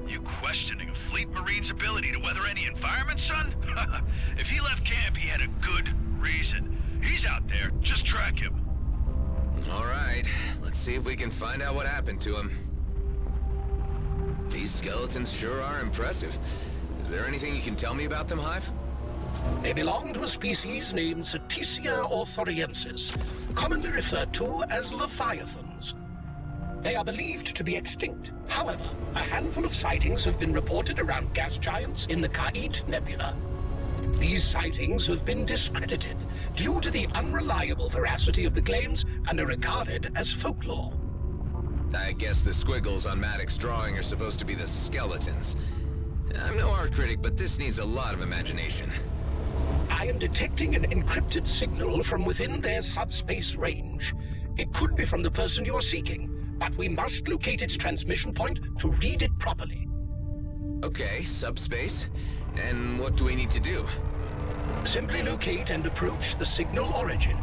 You questioning a fleet marine's ability to weather any environment, son? If he left camp, he had a good reason. He's out there. Just track him. All right, let's see if we can find out what happened to him. These skeletons sure are impressive. Is there anything you can tell me about them, Hive? They belong to a species named Cetacea orthoriensis, commonly referred to as leviathans. They are believed to be extinct. However, a handful of sightings have been reported around gas giants in the Kait Nebula. These sightings have been discredited due to the unreliable veracity of the claims and are regarded as folklore. I guess the squiggles on Maddox's drawing are supposed to be the skeletons. I'm no art critic, but this needs a lot of imagination. I am detecting an encrypted signal from within their subspace range. It could be from the person you are seeking, but we must locate its transmission point to read it properly. Okay, subspace. And what do we need to do? Simply locate and approach the signal origin.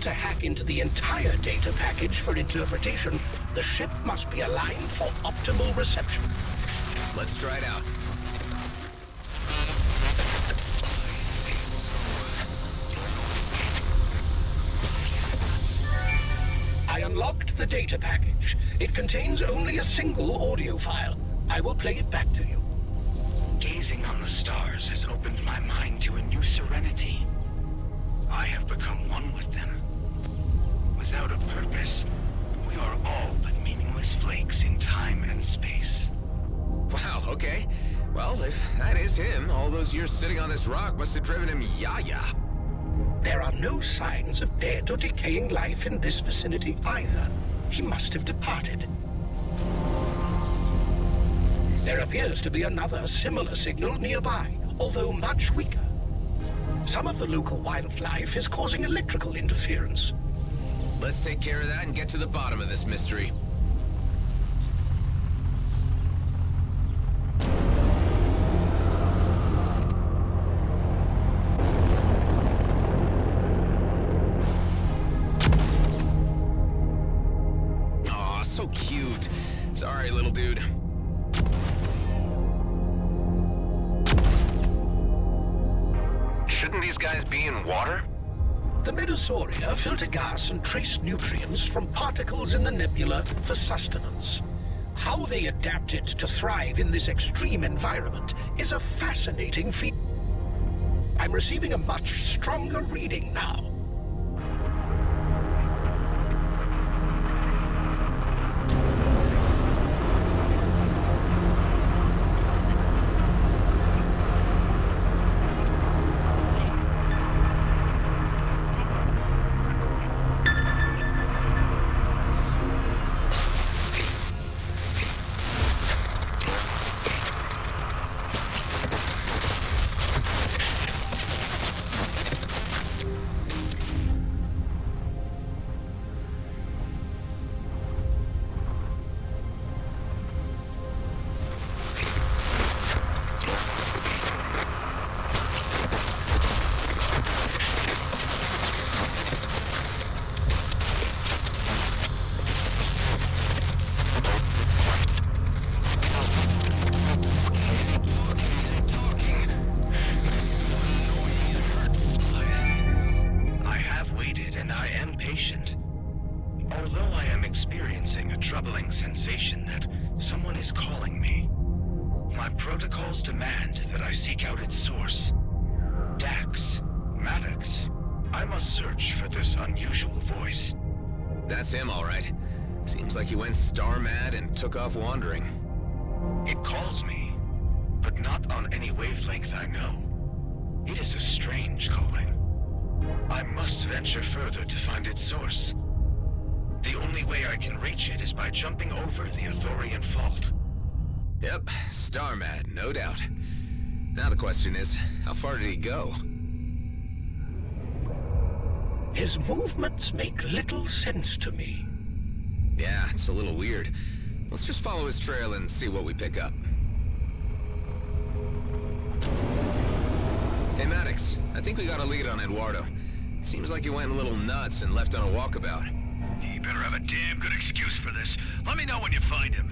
To hack into the entire data package for interpretation, the ship must be aligned for optimal reception. Let's try it out. I unlocked the data package. It contains only a single audio file. I will play it back to you. Gazing on the stars has opened my mind to a new serenity. I have become one with them. Without a purpose, we are all but meaningless flakes in time and space. Wow, okay. Well, if that is him, all those years sitting on this rock must have driven him yaya. There are no signs of dead or decaying life in this vicinity either. He must have departed. There appears to be another similar signal nearby, although much weaker. Some of the local wildlife is causing electrical interference. Let's take care of that and get to the bottom of this mystery. Aw, so cute. Sorry, little dude. Shouldn't these guys be in water? The Medosauria filter gas and trace nutrients from particles in the nebula for sustenance. How they adapted to thrive in this extreme environment is a fascinating feat. I'm receiving a much stronger reading now. Sensation that someone is calling me. My protocols demand that I seek out its source. Dax, Maddox, I must search for this unusual voice. That's him, all right. Seems like he went star-mad and took off wandering. It calls me, but not on any wavelength I know. It is a strange calling. I must venture further to find its source. The only way I can reach it is by jumping over the Athorian fault. Yep, star-mad, no doubt. Now the question is, how far did he go? His movements make little sense to me. Yeah, it's a little weird. Let's just follow his trail and see what we pick up. Hey, Maddox, I think we got a lead on Eduardo. Seems like he went a little nuts and left on a walkabout. You better have a damn good excuse for this. Let me know when you find him.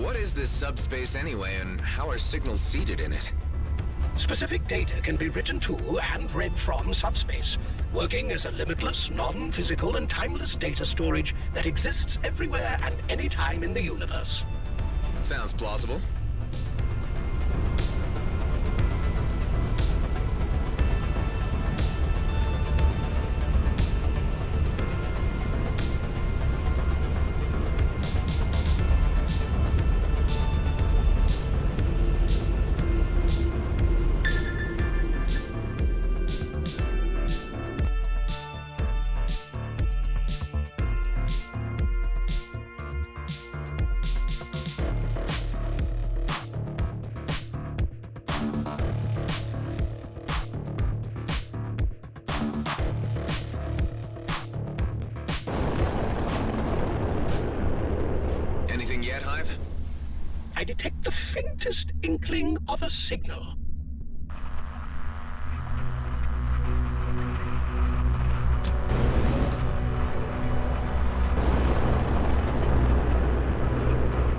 What is this subspace anyway, and how are signals seeded in it? Specific data can be written to and read from subspace, working as a limitless, non-physical, and timeless data storage that exists everywhere and anytime in the universe. Sounds plausible. Anything yet, Hive? I detect the faintest inkling of a signal.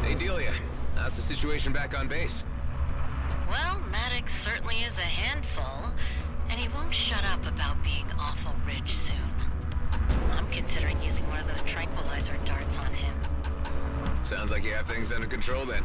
Hey, Delia. How's the situation back on base? Well, Maddox certainly is a handful, and he won't shut up about being awful rich soon. I'm considering using one of those tranquilizer darts on him. Sounds like you have things under control then.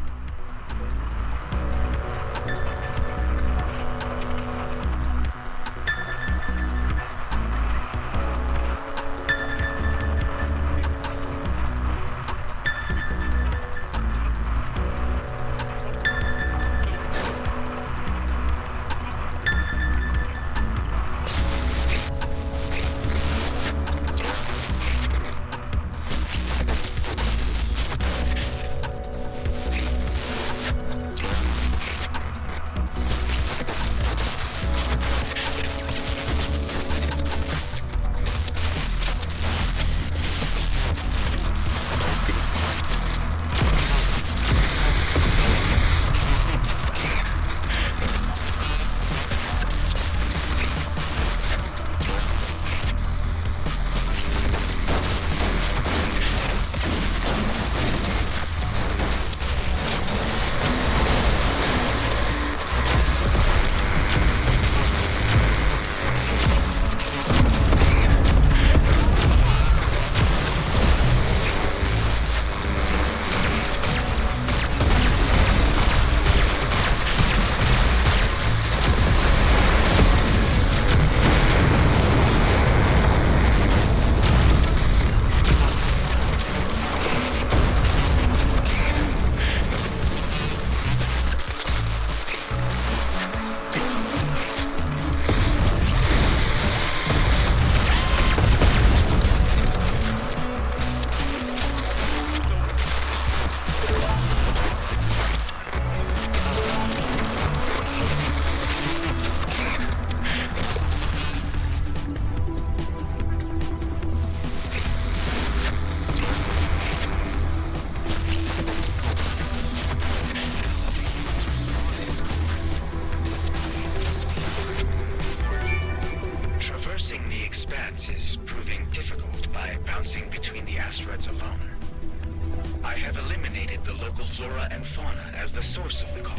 flora and fauna as the source of the call,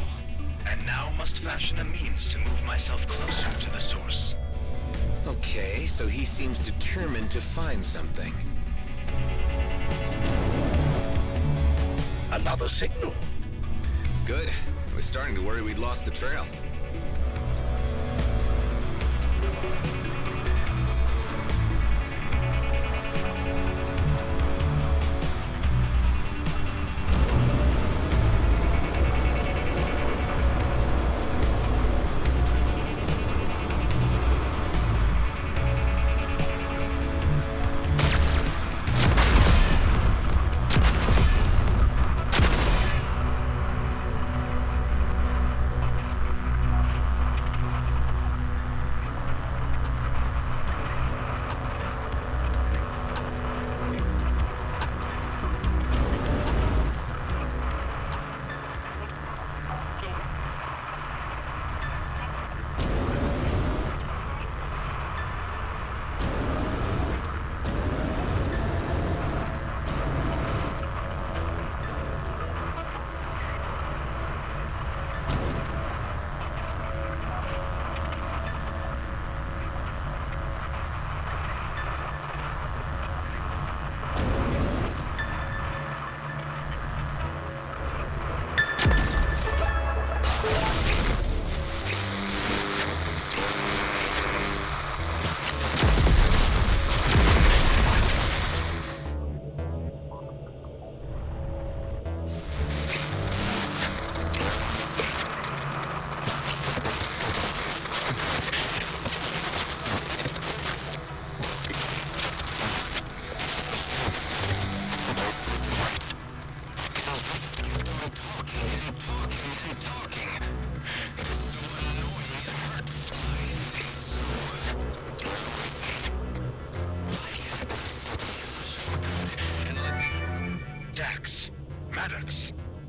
and now must fashion a means to move myself closer to the source. Okay, so he seems determined to find something. Another signal. Good. I was starting to worry we'd lost the trail.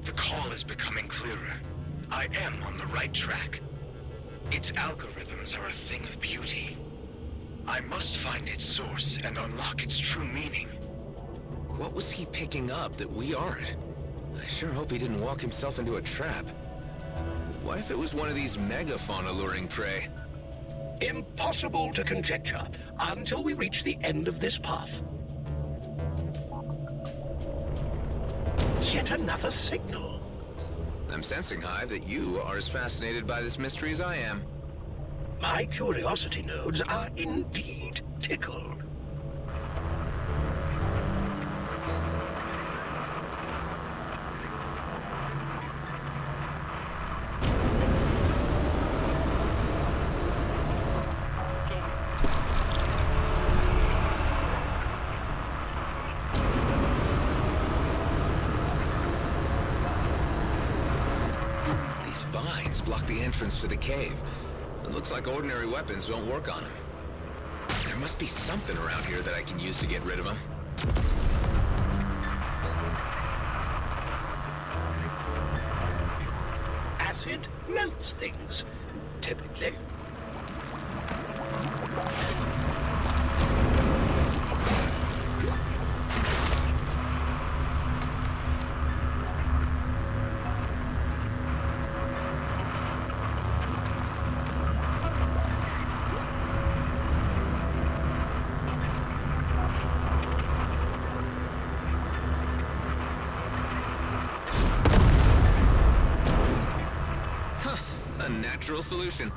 The call is becoming clearer. I am on the right track. Its algorithms are a thing of beauty. I must find its source and unlock its true meaning. What was he picking up that we aren't? I sure hope he didn't walk himself into a trap. What if it was one of these megafauna luring prey? Impossible to conjecture until we reach the end of this path. Yet another signal. I'm sensing, Hive, that you are as fascinated by this mystery as I am. My curiosity nodes are indeed tickled. Block the entrance to the cave. It looks like ordinary weapons don't work on them. There must be something around here that I can use to get rid of them. Acid melts things, typically. Natural solution.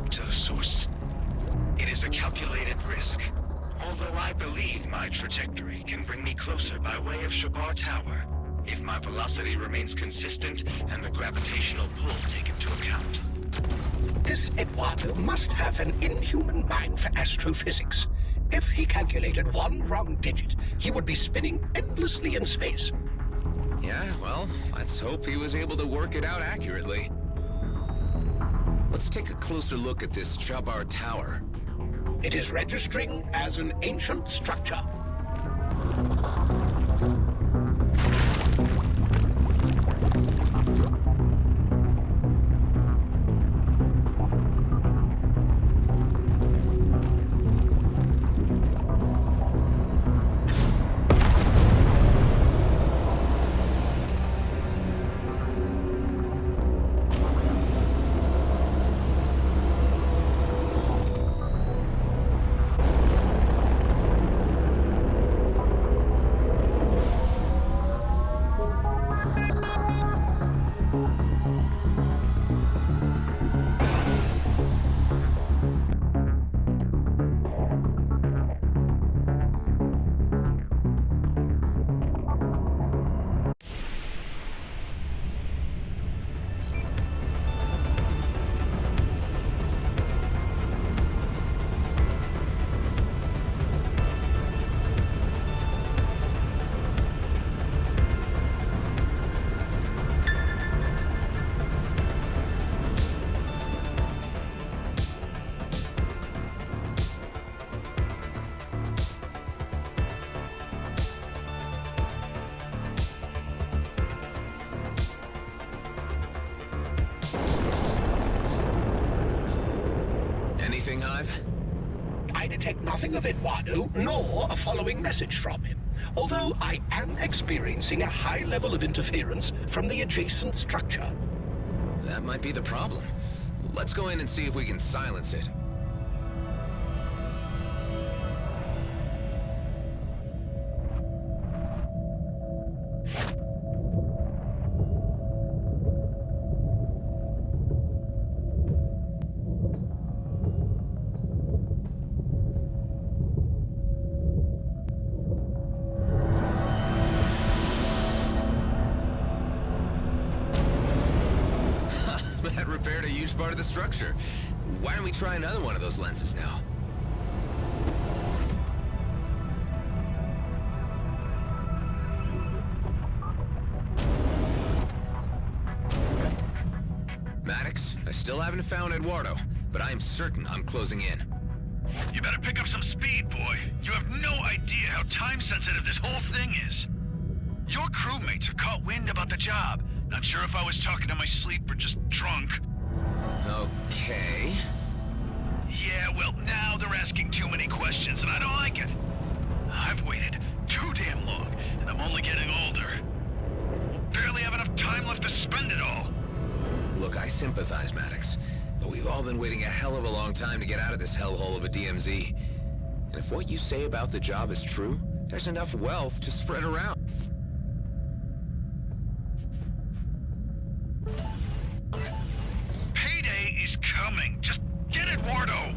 escape to the source. It is a calculated risk, although I believe my trajectory can bring me closer by way of Shabar Tower, if my velocity remains consistent and the gravitational pull taken into account. This Eduardo must have an inhuman mind for astrophysics. If he calculated one wrong digit, he would be spinning endlessly in space. Yeah, well, let's hope he was able to work it out accurately. Let's take a closer look at this Shabar Tower. It is registering as an ancient structure. Anything, Hive? I detect nothing of Eduardo, nor a following message from him. Although I am experiencing a high level of interference from the adjacent structure. That might be the problem. Let's go in and see if we can silence it. That repaired a huge part of the structure. Why don't we try another one of those lenses now? Maddox, I still haven't found Eduardo, but I am certain I'm closing in. You better pick up some speed, boy. You have no idea how time-sensitive this whole thing is. Your crewmates have caught wind about the job. Not sure if I was talking in my sleep or just drunk. Okay. Yeah, well, now they're asking too many questions, and I don't like it. I've waited too damn long, and I'm only getting older. Barely have enough time left to spend it all. Look, I sympathize, Maddox, but we've all been waiting a hell of a long time to get out of this hellhole of a DMZ. And if what you say about the job is true, there's enough wealth to spread around. Payday is coming. Just get Eduardo.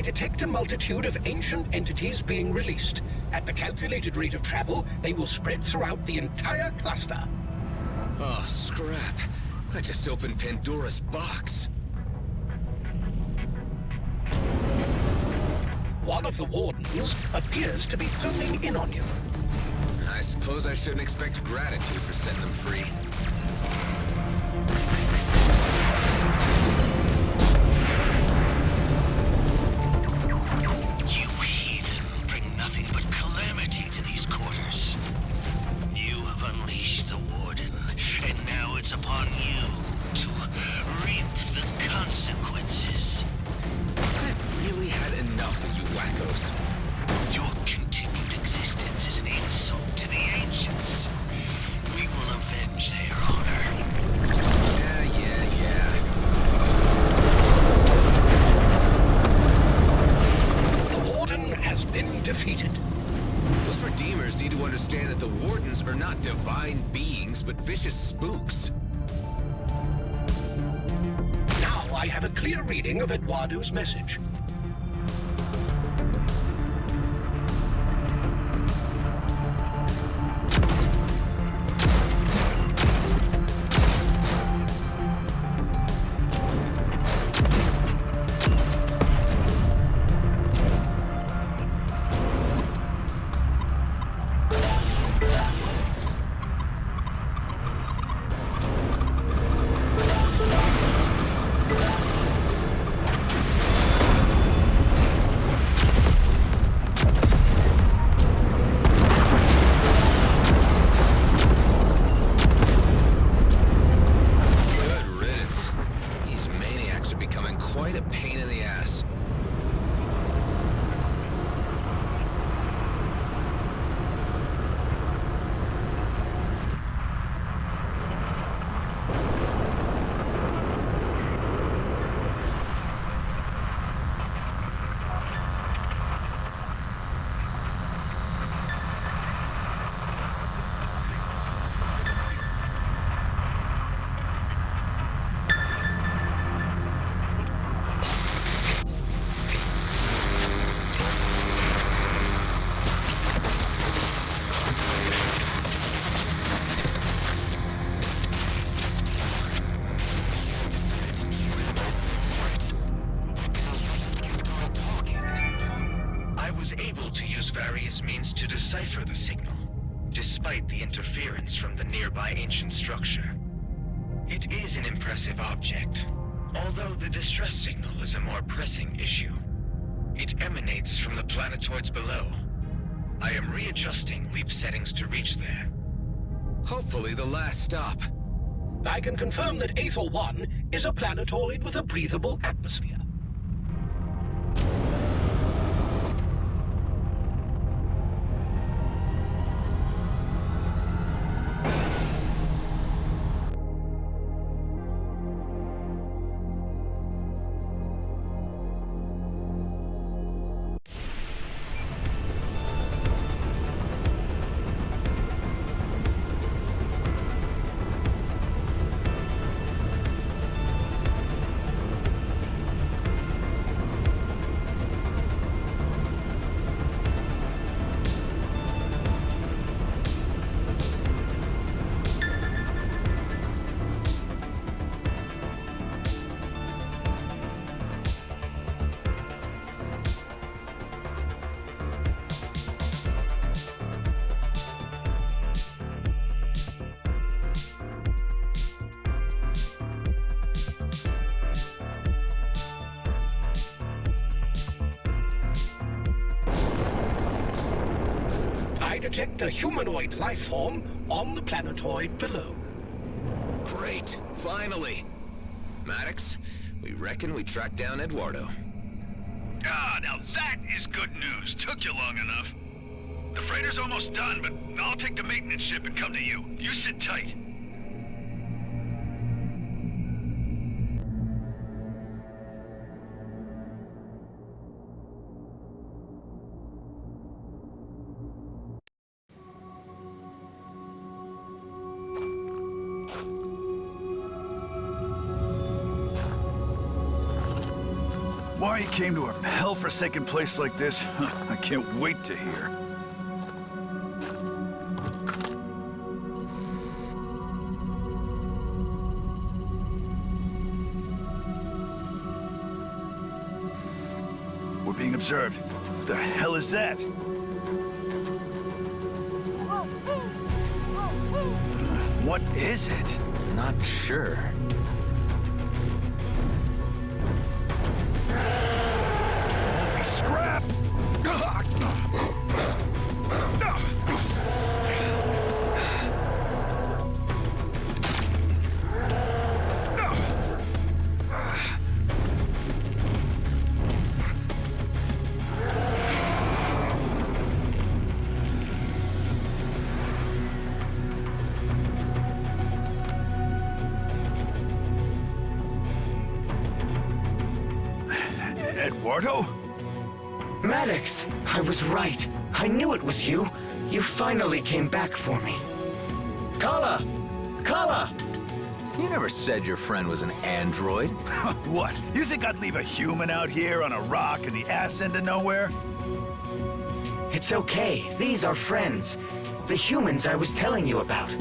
detect a multitude of ancient entities being released. At the calculated rate of travel, they will spread throughout the entire cluster. Oh, scrap. I just opened Pandora's box. One of the wardens appears to be honing in on you. I suppose I shouldn't expect gratitude for setting them free. You heathen bring nothing but calamity to these quarters. You have unleashed the Warden, and now it's upon you to reap the consequences. I've really had enough of you wackos. Your continued existence is an insult to the ancients. We will avenge their honor. Yeah. The Warden has been defeated. Those Redeemers need to understand that the Wardens are not divine beings, but vicious spooks. Now I have a clear reading of Eduardo's message. means to decipher the signal, despite the interference from the nearby ancient structure. It is an impressive object, although the distress signal is a more pressing issue. It emanates from the planetoids below. I am readjusting leap settings to reach there. Hopefully the last stop. I can confirm that Aethel 1 is a planetoid with a breathable atmosphere. Detect a humanoid life form on the planetoid below. Great, finally. Maddox, we reckon we tracked down Eduardo. Ah, now that is good news. Took you long enough. The freighter's almost done, but I'll take the maintenance ship and come to you. You sit tight. why you came to a hell-forsaken place like this, I can't wait to hear. We're being observed. What the hell is that? What is it? Not sure. Holy scrap! Eduardo? Maddox, I was right. I knew it was you. You finally came back for me. Kala! Kala! You never said your friend was an android. What? You think I'd leave a human out here on a rock in the ass end of nowhere? It's okay. These are friends. The humans I was telling you about.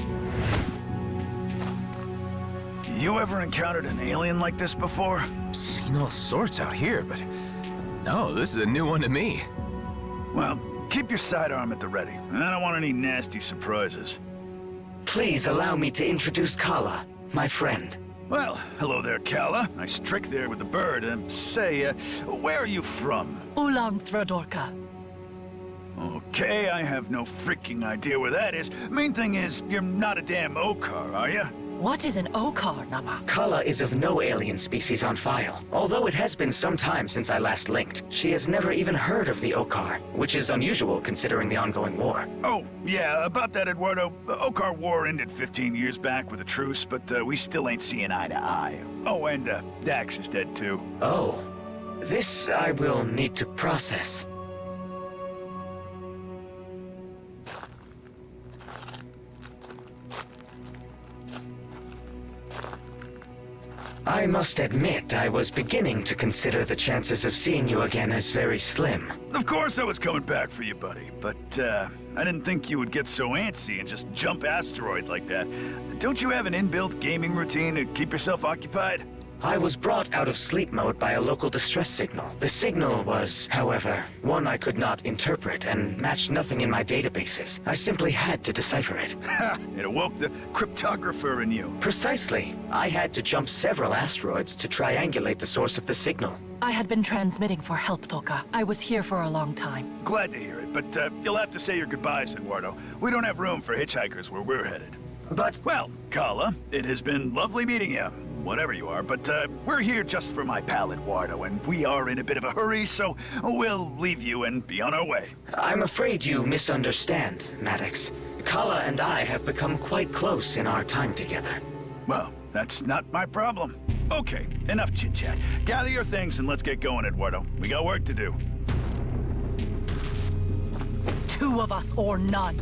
You ever encountered an alien like this before? Seen all sorts out here, but no, this is a new one to me. Well, keep your sidearm at the ready. I don't want any nasty surprises. Please allow me to introduce Kala, my friend. Well, hello there, Kala. Nice trick there with the bird. Say, where are you from? Ulan Thradorka. Okay, I have no freaking idea where that is. Main thing is, you're not a damn Okar, are you? What is an Okar, Nama? Kala is of no alien species on file. Although it has been some time since I last linked, she has never even heard of the Okar, which is unusual considering the ongoing war. Oh, yeah, about that, Eduardo. The Okar War ended 15 years back with a truce, but we still ain't seeing eye to eye. Oh, and Dax is dead too. Oh, this I will need to process. I must admit, I was beginning to consider the chances of seeing you again as very slim. Of course I was coming back for you, buddy, but I didn't think you would get so antsy and just jump asteroid like that. Don't you have an inbuilt gaming routine to keep yourself occupied? I was brought out of sleep mode by a local distress signal. The signal was, however, one I could not interpret and matched nothing in my databases. I simply had to decipher it. Ha! It awoke the cryptographer in you. Precisely. I had to jump several asteroids to triangulate the source of the signal. I had been transmitting for help, Toka. I was here for a long time. Glad to hear it, but you'll have to say your goodbyes, Eduardo. We don't have room for hitchhikers where we're headed. But... Well, Kala, it has been lovely meeting you. Whatever you are, but we're here just for my pal Eduardo, and we are in a bit of a hurry, so we'll leave you and be on our way. I'm afraid you misunderstand, Maddox. Kala and I have become quite close in our time together. Well, that's not my problem. Okay, enough chit-chat. Gather your things and let's get going, Eduardo. We got work to do. Two of us or none.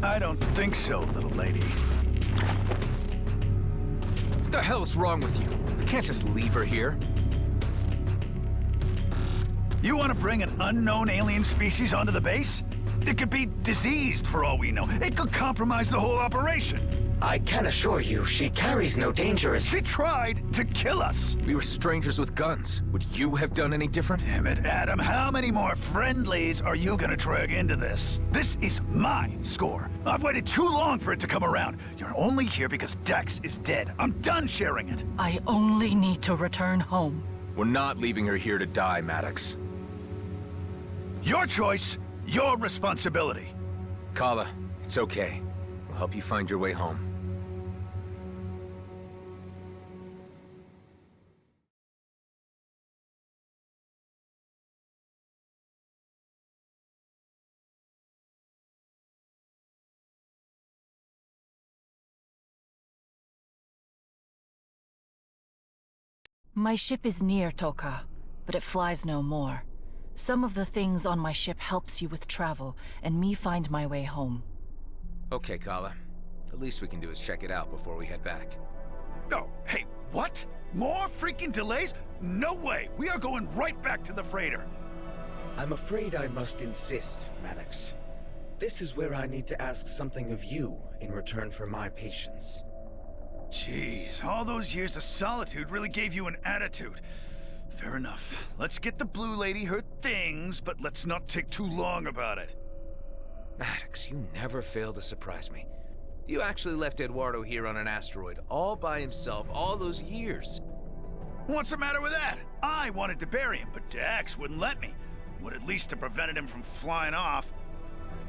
I don't think so, little lady. What the hell is wrong with you? You can't just leave her here. You want to bring an unknown alien species onto the base? It could be diseased for all we know. It could compromise the whole operation. I can assure you, she carries no dangerous... She tried to kill us. We were strangers with guns. Would you have done any different? Damn it, Adam. How many more friendlies are you gonna drag into this? This is my score. I've waited too long for it to come around. You're only here because Dex is dead. I'm done sharing it. I only need to return home. We're not leaving her here to die, Maddox. Your choice, your responsibility. Kala, it's okay. We'll help you find your way home. My ship is near, Toka, but it flies no more. Some of the things on my ship helps you with travel, and me find my way home. Okay, Kala. The least we can do is check it out before we head back. Oh, hey, what? More freaking delays? No way! We are going right back to the freighter! I'm afraid I must insist, Maddox. This is where I need to ask something of you in return for my patience. Jeez, all those years of solitude really gave you an attitude. Fair enough. Let's get the blue lady her things, but let's not take too long about it. Maddox, you never fail to surprise me. You actually left Eduardo here on an asteroid, all by himself, all those years. What's the matter with that? I wanted to bury him, but Dax wouldn't let me. Would at least have prevented him from flying off.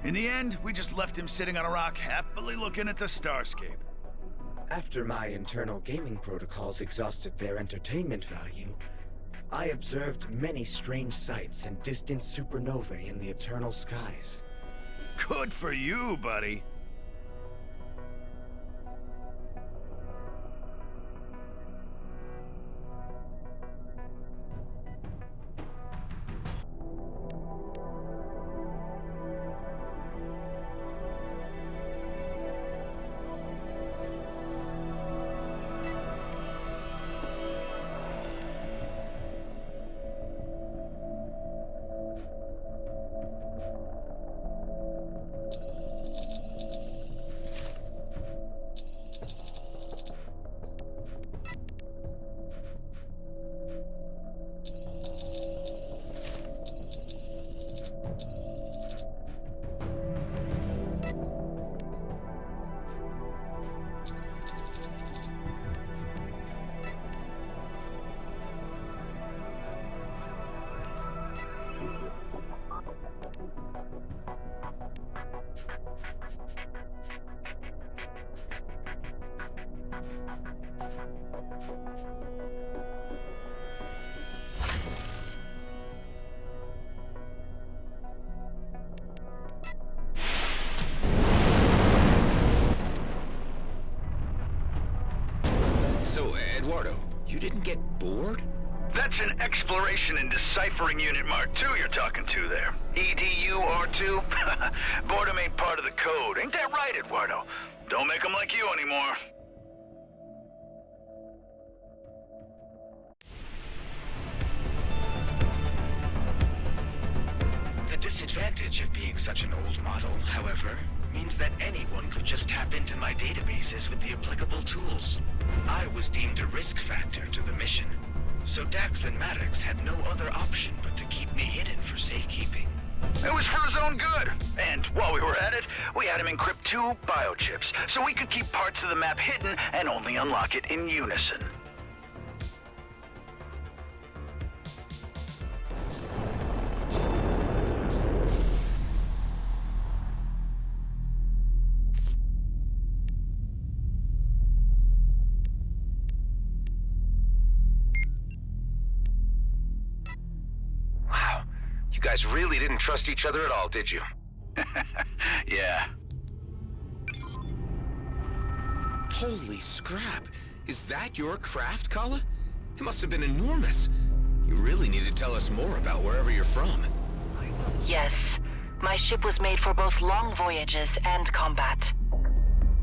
In the end, we just left him sitting on a rock, happily looking at the starscape. After my internal gaming protocols exhausted their entertainment value, I observed many strange sights and distant supernovae in the eternal skies. Good for you, buddy. So, Eduardo, you didn't get bored? That's an Exploration and Deciphering Unit Mark II you're talking to there. EDU R2? Boredom ain't part of the code. Ain't that right, Eduardo? Don't make them like you anymore. The disadvantage of being such an old model, however, means that anyone could just tap into my databases with the applicable tools. I was deemed a risk factor to the mission, so Dax and Maddox had no other option but to keep me hidden for safekeeping. It was for his own good. And while we were at it, we had him encrypt 2 biochips, so we could keep parts of the map hidden and only unlock it in unison. You guys really didn't trust each other at all, did you? Yeah. Holy scrap! Is that your craft, Kala? It must have been enormous. You really need to tell us more about wherever you're from. Yes. My ship was made for both long voyages and combat.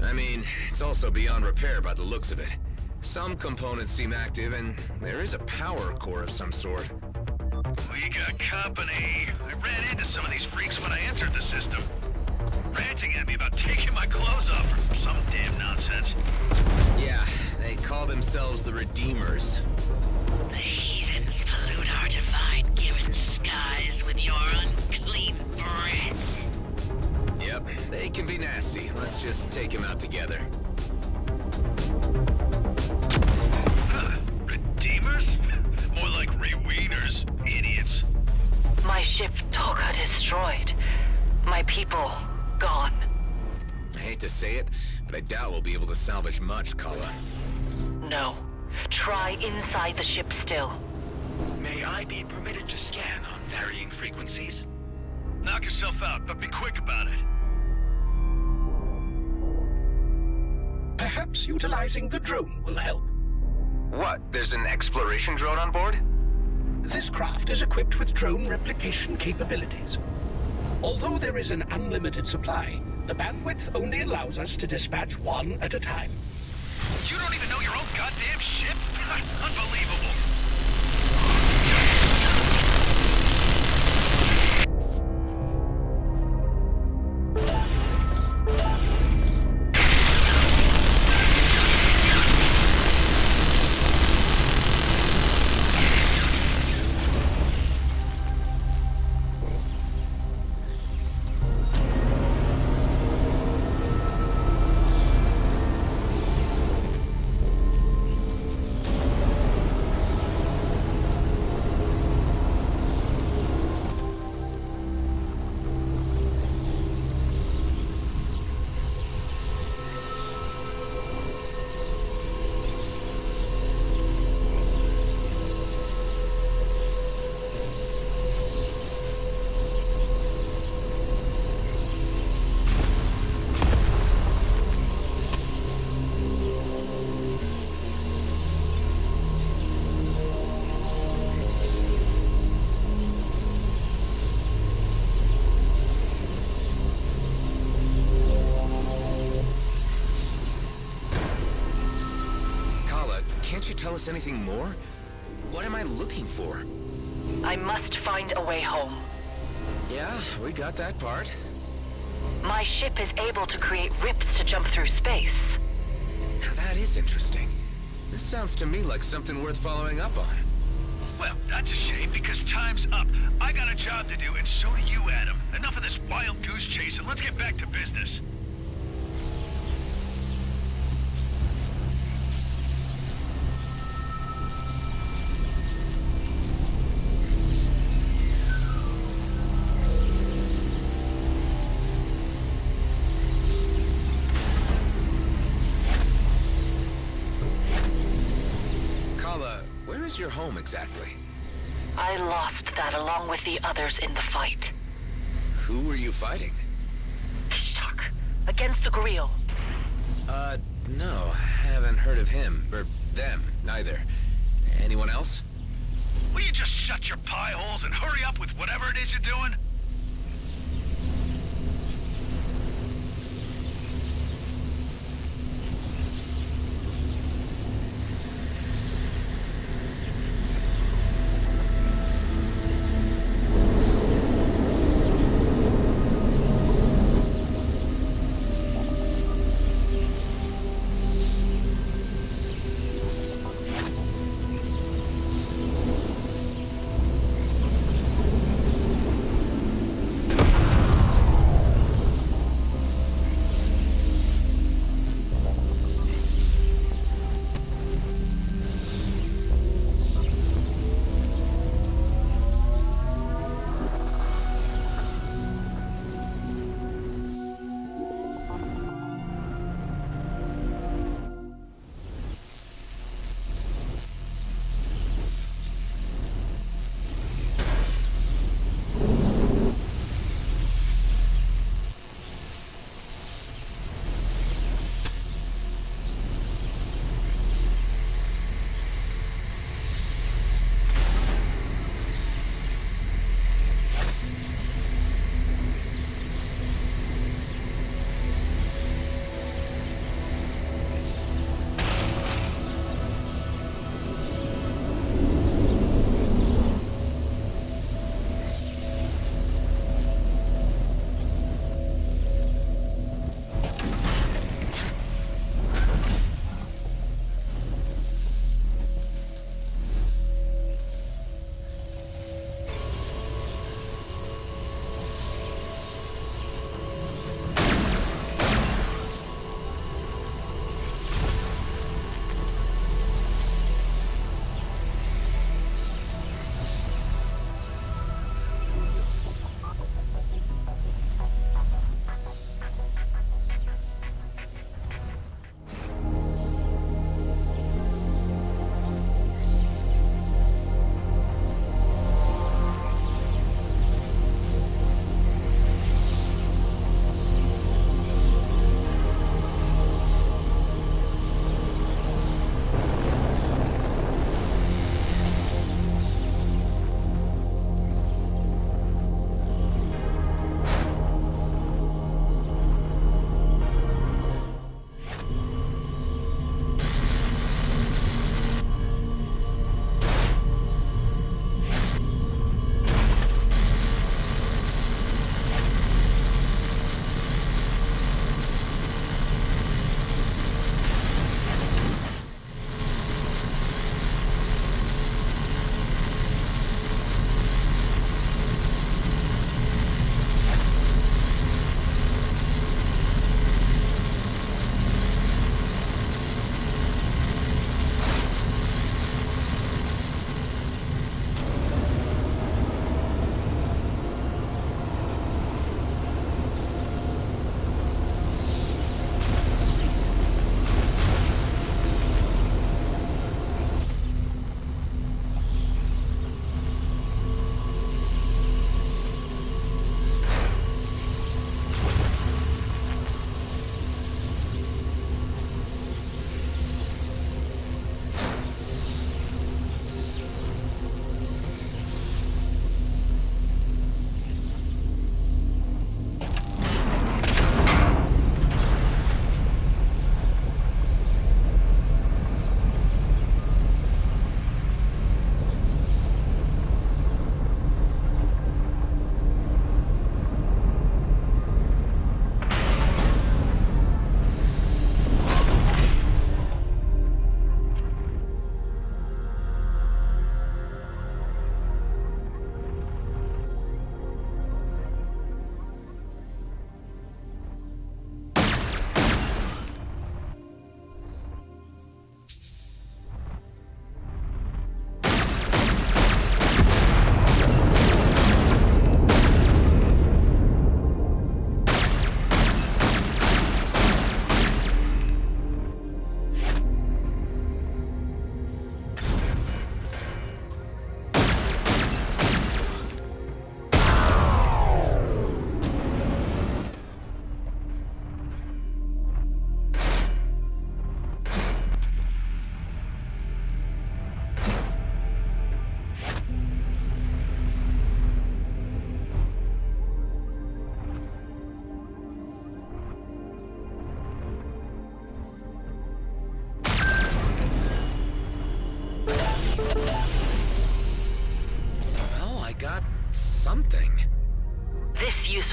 I mean, it's also beyond repair by the looks of it. Some components seem active, and there is a power core of some sort. We got company. I ran into some of these freaks when I entered the system. Ranting at me about taking my clothes off or some damn nonsense. Yeah, they call themselves the Redeemers. The heathens pollute our divine-given skies with your unclean breath. Yep, they can be nasty. Let's just take them out together. Redeemers? More like Rewieners, idiots. My ship Toka destroyed. My people gone. I hate to say it, but I doubt we'll be able to salvage much, Kala. No. Try inside the ship still. May I be permitted to scan on varying frequencies? Knock yourself out, but be quick about it. Perhaps utilizing the drone will help. What? There's an exploration drone on board? This craft is equipped with drone replication capabilities. Although there is an unlimited supply, the bandwidth only allows us to dispatch one at a time. You don't even know your own goddamn ship? Unbelievable. Can't you tell us anything more? What am I looking for? I must find a way home. Yeah, we got that part. My ship is able to create rips to jump through space. Now that is interesting. This sounds to me like something worth following up on. Well, that's a shame because time's up. I got a job to do and so do you, Adam. Enough of this wild goose chase and let's get back to business. Where's your home exactly? I lost that along with the others in the fight. Who were you fighting? Ishtak, against the Grill. No, haven't heard of him, or them, neither. Anyone else? Will you just shut your pie holes and hurry up with whatever it is you're doing?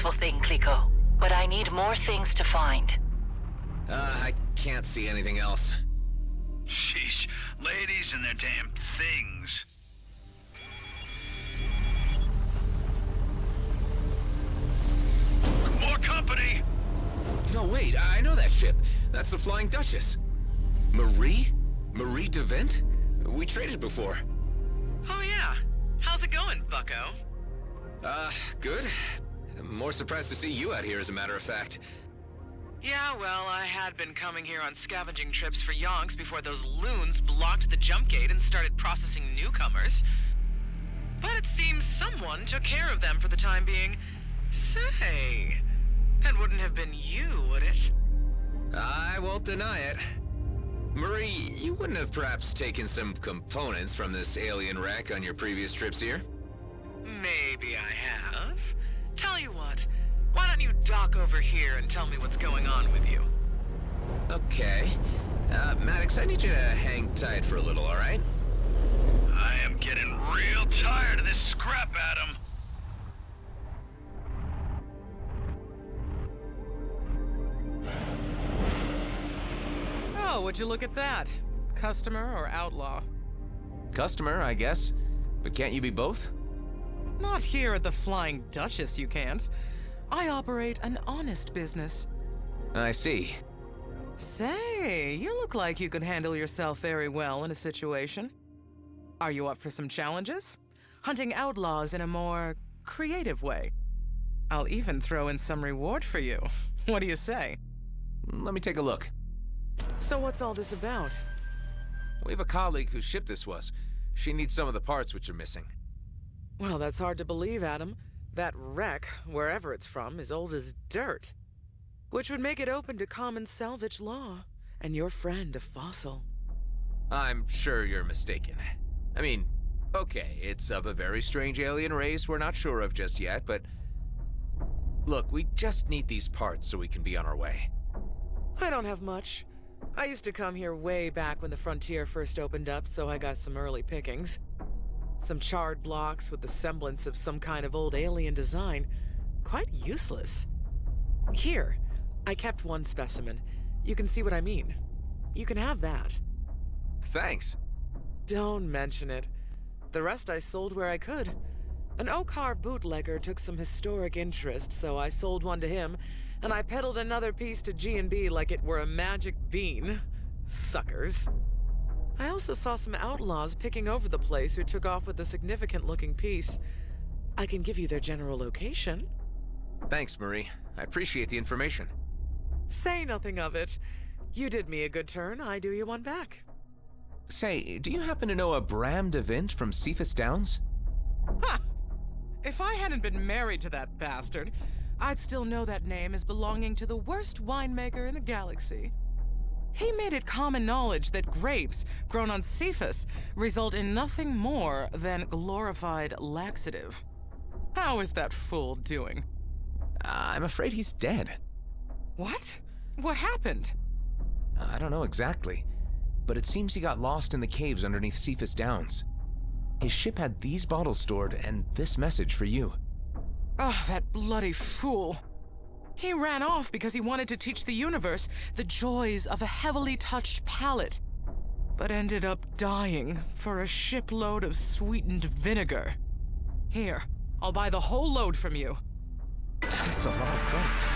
useful thing, Clico. But I need more things to find. I can't see anything else. Sheesh. Ladies and their damn things. More company! No, wait, I know that ship. That's the Flying Duchess. Marie? Marie DeVent? We traded before. Oh yeah. How's it going, bucko? Good. More surprised to see you out here, as a matter of fact. Yeah, well, I had been coming here on scavenging trips for yonks before those loons blocked the jump gate and started processing newcomers. But it seems someone took care of them for the time being. Say, that wouldn't have been you, would it? I won't deny it. Marie, you wouldn't have perhaps taken some components from this alien wreck on your previous trips here? Maybe I have. Tell you what, why don't you dock over here and tell me what's going on with you? Okay. Maddox, I need you to hang tight for a little, all right? I am getting real tired of this scrap, Adam. Oh, would you look at that? Customer or outlaw? Customer, I guess. But can't you be both? Not here at the Flying Duchess, you can't. I operate an honest business. I see. Say, you look like you could handle yourself very well in a situation. Are you up for some challenges? Hunting outlaws in a more creative way. I'll even throw in some reward for you. What do you say? Let me take a look. So what's all this about? We have a colleague whose ship this was. She needs some of the parts which are missing. Well, that's hard to believe, Adam. That wreck, wherever it's from, is old as dirt. Which would make it open to common salvage law, and your friend a fossil. I'm sure you're mistaken. I mean, okay, it's of a very strange alien race we're not sure of just yet, but... Look, we just need these parts so we can be on our way. I don't have much. I used to come here way back when the frontier first opened up, so I got some early pickings. Some charred blocks with the semblance of some kind of old alien design. Quite useless. Here, I kept one specimen. You can see what I mean. You can have that. Thanks. Don't mention it. The rest I sold where I could. An Okar bootlegger took some historic interest, so I sold one to him, and I peddled another piece to G&B like it were a magic bean. Suckers. I also saw some outlaws picking over the place who took off with a significant-looking piece. I can give you their general location. Thanks, Marie. I appreciate the information. Say nothing of it. You did me a good turn, I do you one back. Say, do you happen to know a Bram DeVent from Cephas Downs? Ha! If I hadn't been married to that bastard, I'd still know that name as belonging to the worst winemaker in the galaxy. He made it common knowledge that grapes grown on Cephas result in nothing more than glorified laxative. How is that fool doing? I'm afraid he's dead. What? What happened? I don't know exactly, but it seems he got lost in the caves underneath Cephas Downs. His ship had these bottles stored and this message for you. Oh, that bloody fool. He ran off because he wanted to teach the universe the joys of a heavily touched palate, but ended up dying for a shipload of sweetened vinegar. Here, I'll buy the whole load from you. That's a lot of credits.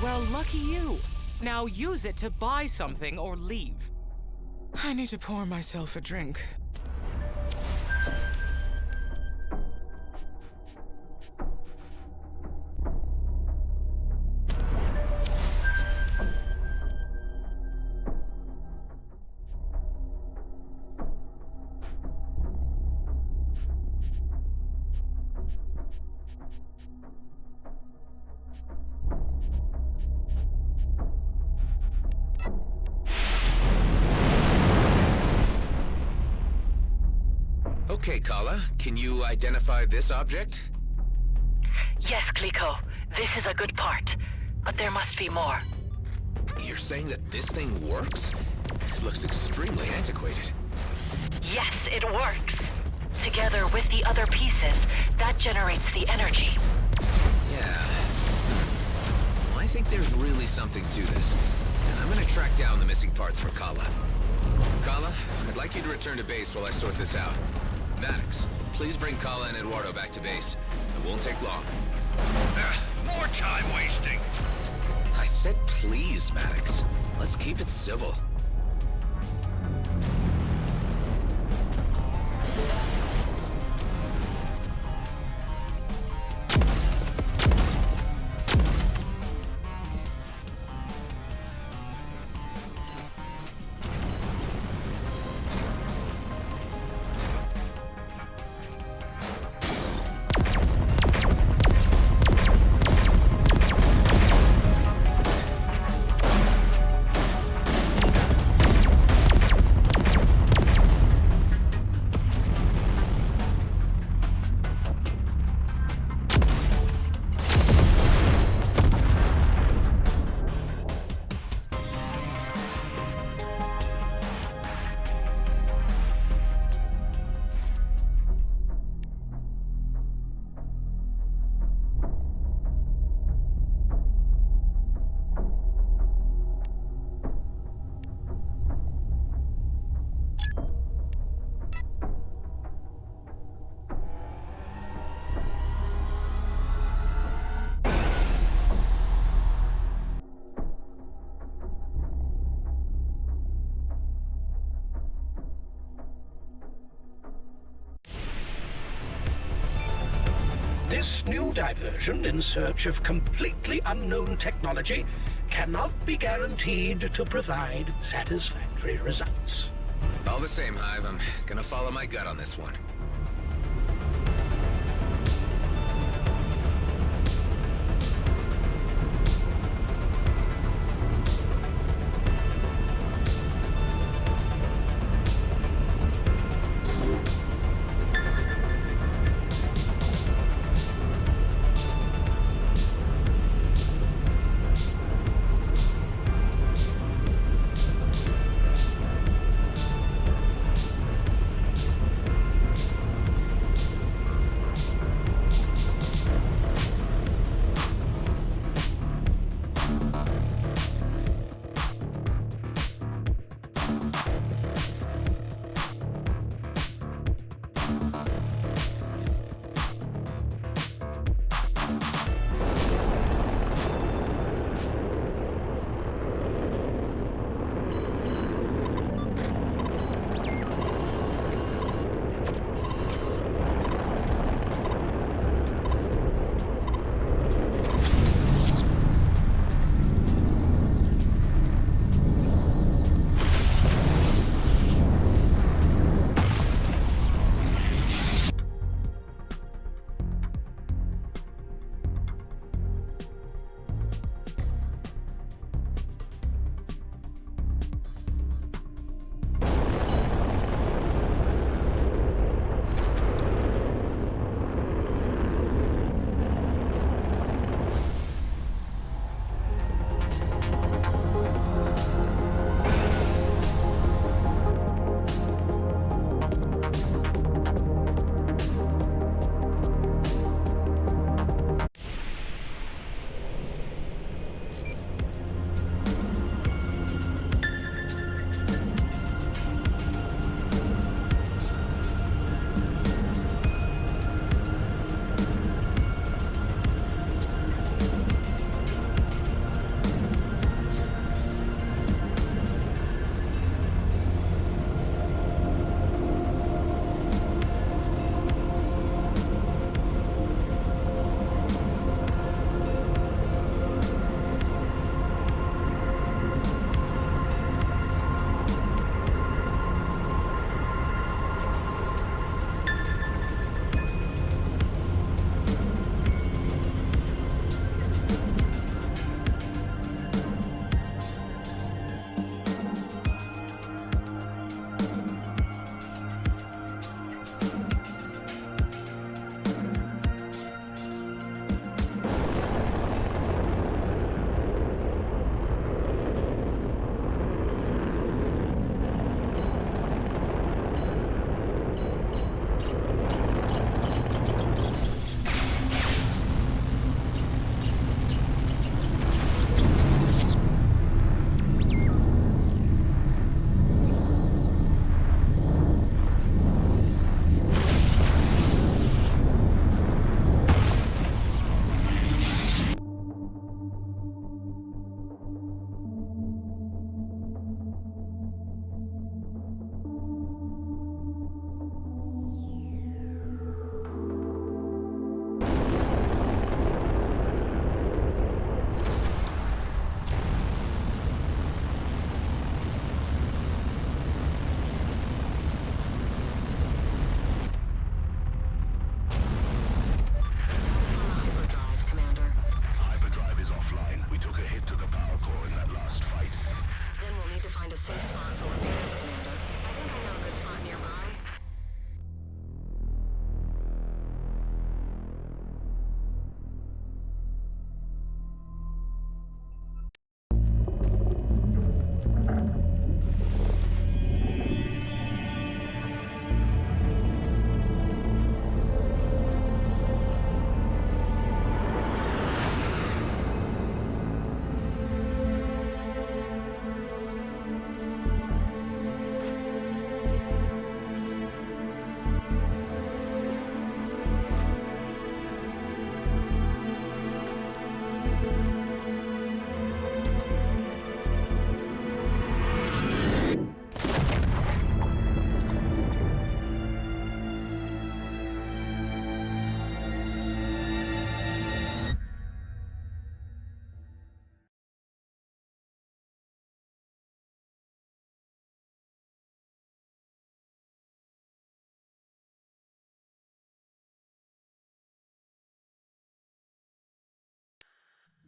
Well, lucky you. Now use it to buy something or leave. I need to pour myself a drink. Okay, Kala, can you identify this object? Yes, Clico. This is a good part. But there must be more. You're saying that this thing works? It looks extremely antiquated. Yes, it works. Together with the other pieces, that generates the energy. Yeah, think there's really something to this. And I'm gonna track down the missing parts for Kala. Kala, I'd like you to return to base while I sort this out. Maddox, please bring Kala and Eduardo back to base. It won't take long. More time wasting. I said please, Maddox. Let's keep it civil. This new diversion in search of completely unknown technology cannot be guaranteed to provide satisfactory results. All the same, Hive, I'm gonna follow my gut on this one.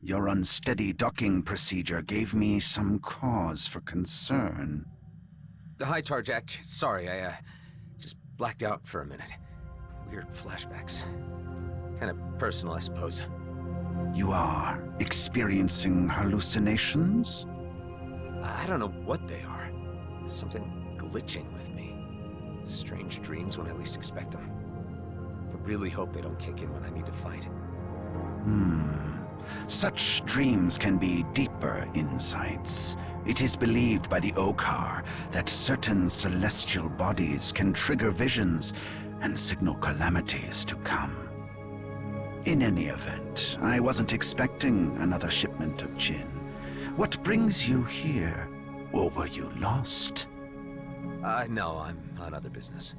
Your unsteady docking procedure gave me some cause for concern. Hi, Tarjak. Sorry, I just blacked out for a minute. Weird flashbacks. Kind of personal, I suppose. You are experiencing hallucinations? I don't know what they are. Something glitching with me. Strange dreams when I least expect them. I really hope they don't kick in when I need to fight. Such dreams can be deeper insights. It is believed by the Okar that certain celestial bodies can trigger visions and signal calamities to come. In any event, I wasn't expecting another shipment of gin. What brings you here? Or were you lost? No, I'm on other business.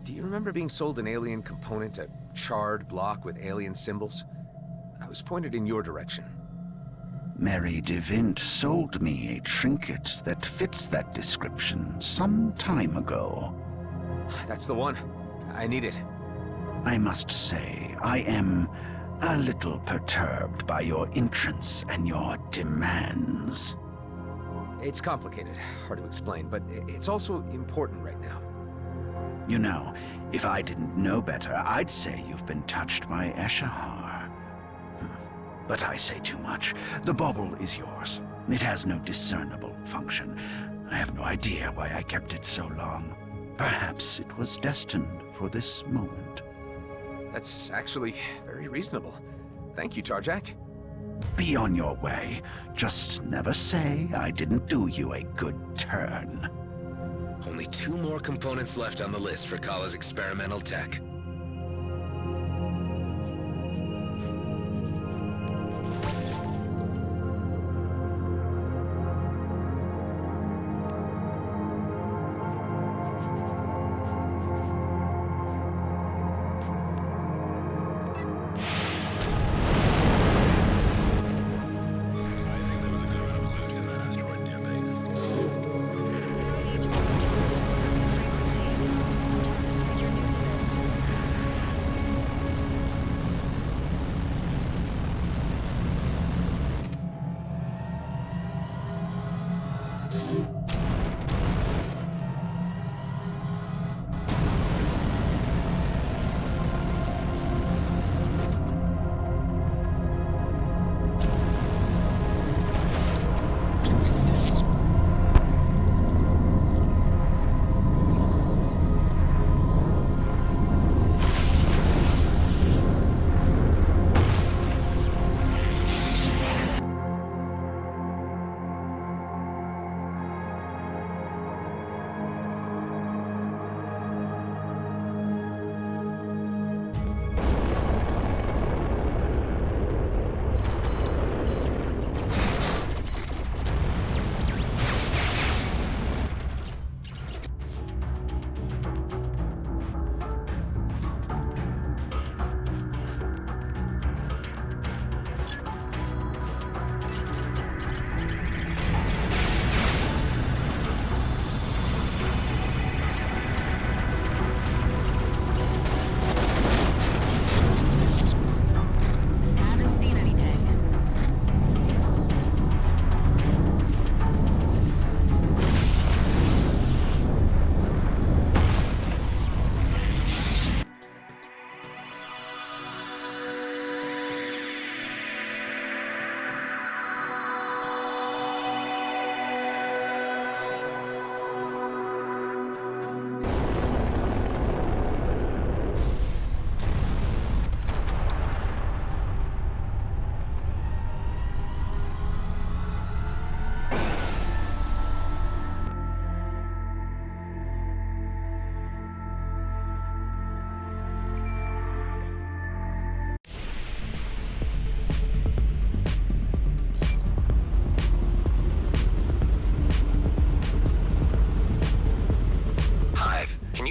Do you remember being sold an alien component, a charred block with alien symbols? I was pointed in your direction. Mary DeVint sold me a trinket that fits that description some time ago. That's the one. I need it. I must say, I am a little perturbed by your entrance and your demands. It's complicated, hard to explain, but it's also important right now. You know, if I didn't know better, I'd say you've been touched by Eshahar. But I say too much. The bauble is yours. It has no discernible function. I have no idea why I kept it so long. Perhaps it was destined for this moment. That's actually very reasonable. Thank you, Tarjak. Be on your way. Just never say I didn't do you a good turn. Only 2 more components left on the list for Kala's experimental tech.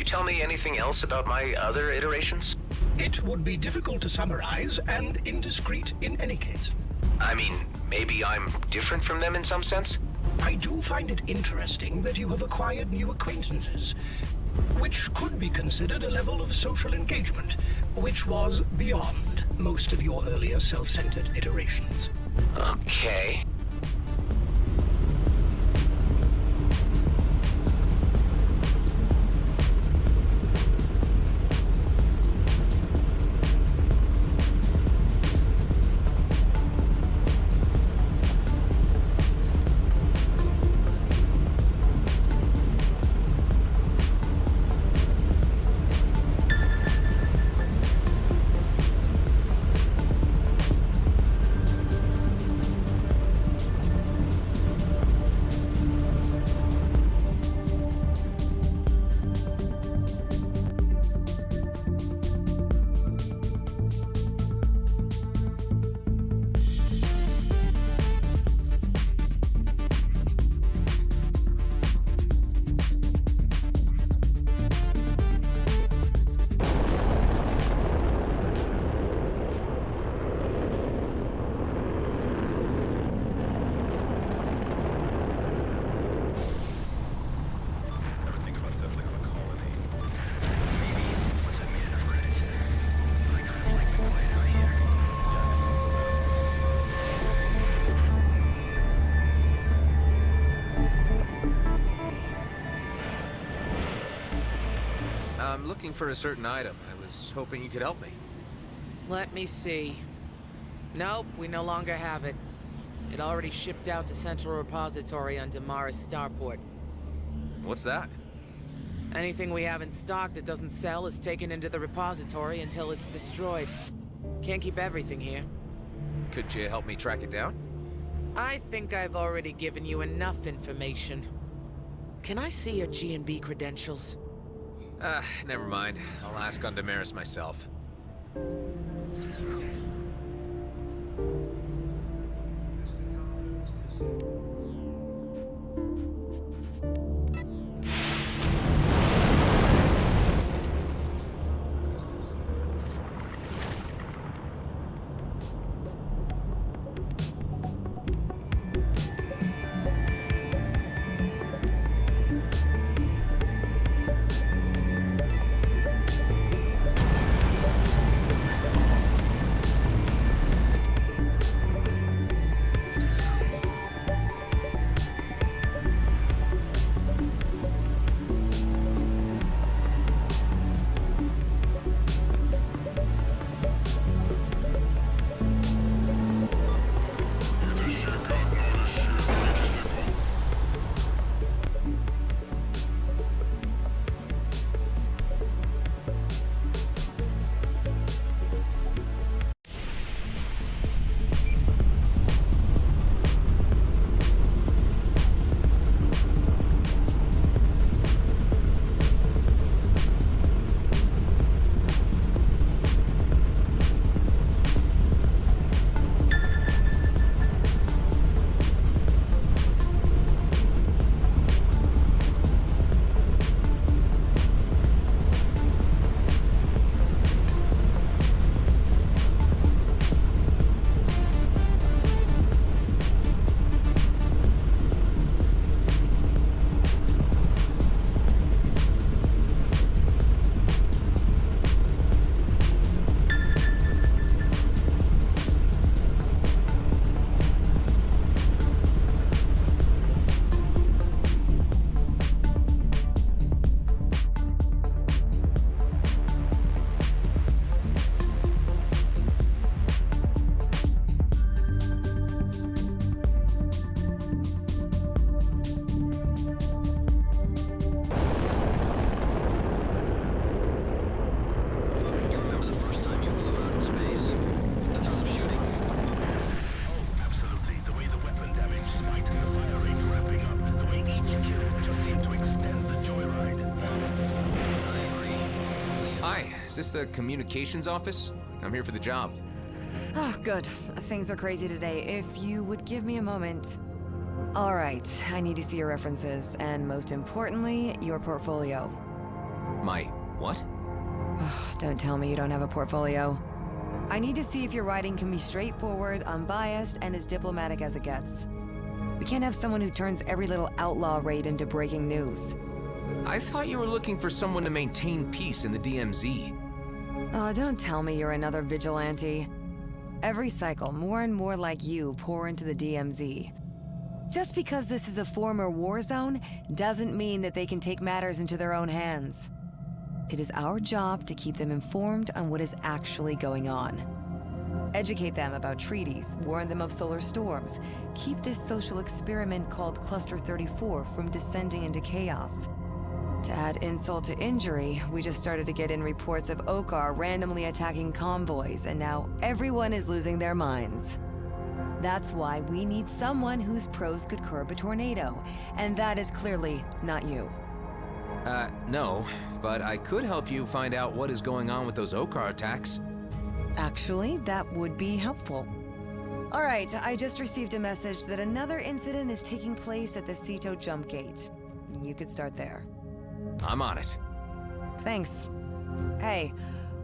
Tell me anything else about my other iterations? It would be difficult to summarize and indiscreet in any case. I mean, maybe I'm different from them in some sense? I do find it interesting that you have acquired new acquaintances, which could be considered a level of social engagement, which was beyond most of your earlier self-centered iterations. Okay. I'm looking for a certain item. I was hoping you could help me. Let me see. Nope, we no longer have it. It already shipped out to Central Repository on Damaris Starport. What's that? Anything we have in stock that doesn't sell is taken into the repository until it's destroyed. Can't keep everything here. Could you help me track it down? I think I've already given you enough information. Can I see your G&B credentials? Never mind. I'll ask on Damaris myself. Is this the communications office? I'm here for the job. Oh, good. Things are crazy today. If you would give me a moment. All right, I need to see your references, and most importantly, your portfolio. My what? Ugh, don't tell me you don't have a portfolio. I need to see if your writing can be straightforward, unbiased, and as diplomatic as it gets. We can't have someone who turns every little outlaw raid into breaking news. I thought you were looking for someone to maintain peace in the DMZ. Oh, don't tell me you're another vigilante. Every cycle, more and more like you pour into the DMZ. Just because this is a former war zone doesn't mean that they can take matters into their own hands. It is our job to keep them informed on what is actually going on. Educate them about treaties, warn them of solar storms, keep this social experiment called Cluster 34 from descending into chaos. To add insult to injury, we just started to get in reports of Okar randomly attacking convoys, and now everyone is losing their minds. That's why we need someone whose prose could curb a tornado, and that is clearly not you. No, but I could help you find out what is going on with those Okar attacks. Actually, that would be helpful. All right, I just received a message that another incident is taking place at the Ceto jump gate. You could start there. I'm on it. Thanks. Hey,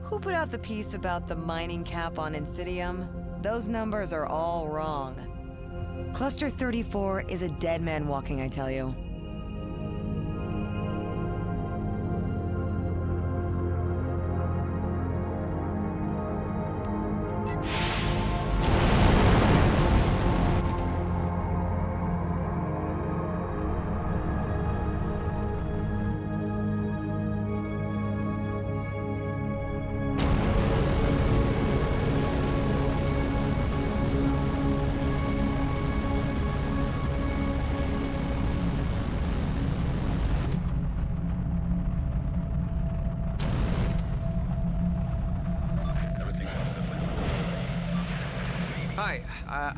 who put out the piece about the mining cap on Insidium? Those numbers are all wrong. Cluster 34 is a dead man walking, I tell you. Hi,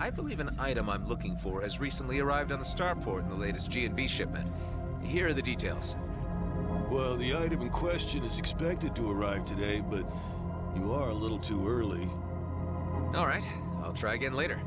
I believe an item I'm looking for has recently arrived on the starport in the latest G&B shipment. Here are the details. Well, the item in question is expected to arrive today, but you are a little too early. All right, I'll try again later.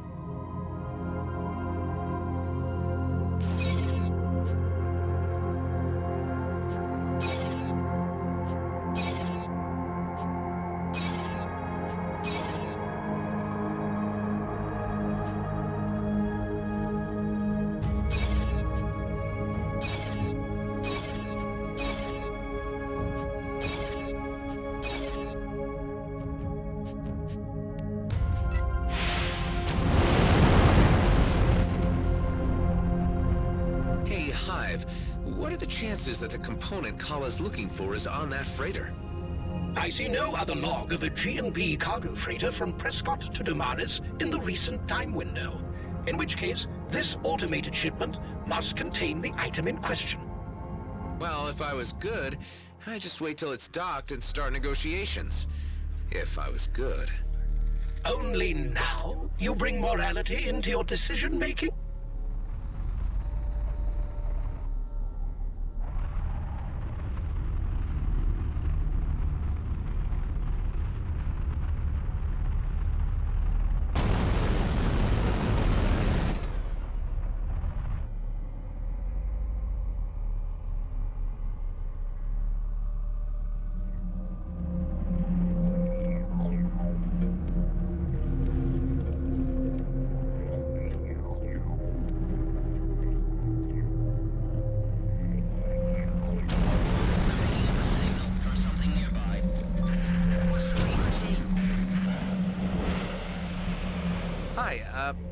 What are the chances that the component Kala's looking for is on that freighter? I see no other log of a G&B cargo freighter from Prescott to Damaris in the recent time window, in which case this automated shipment must contain the item in question. Well, if I was good, I'd just wait till it's docked and start negotiations. If I was good. Only now you bring morality into your decision-making?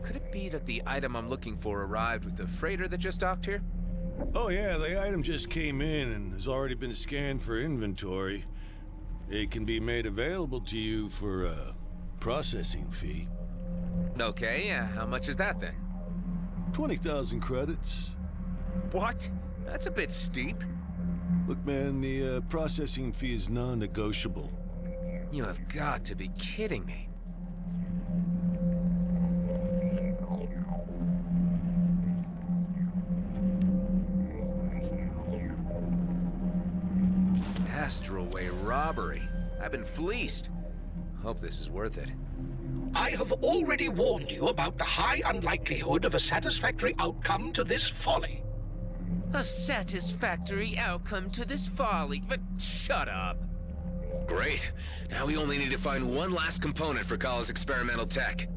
Could it be that the item I'm looking for arrived with the freighter that just docked here? Oh yeah, the item just came in and has already been scanned for inventory. It can be made available to you for a processing fee. Okay, how much is that then? 20,000 credits. What? That's a bit steep. Look, man, the processing fee is non-negotiable. You have got to be kidding me. Astralway robbery. I've been fleeced. Hope this is worth it. I have already warned you about the high unlikelihood of a satisfactory outcome to this folly. A satisfactory outcome to this folly? But shut up. Great. Now we only need to find one last component for Kala's experimental tech.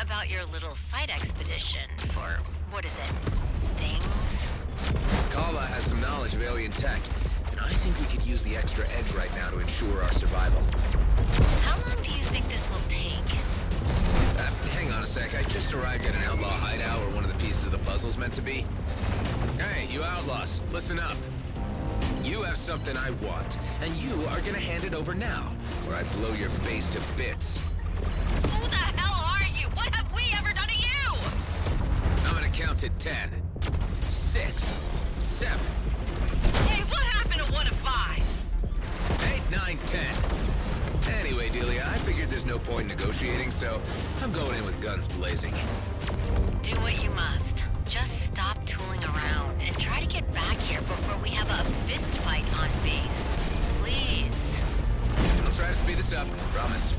about your little side expedition for, what is it, things? Kala has some knowledge of alien tech, and I think we could use the extra edge right now to ensure our survival. How long do you think this will take? Hang on a sec, I just arrived at an outlaw hideout where one of the pieces of the puzzle's meant to be. Hey, you outlaws, listen up. You have something I want, and you are gonna hand it over now, or I blow your base to bits. Who the hell are you? What have we ever done to you? I'm gonna count to 10. 6, 7. Hey, what happened to 1 of 5? 8, 9, 10. Anyway, Delia, I figured there's no point in negotiating, so I'm going in with guns blazing. Do what you must. Just stop tooling around and try to get back here before we have a fist fight on base. Please. I'll try to speed this up, promise.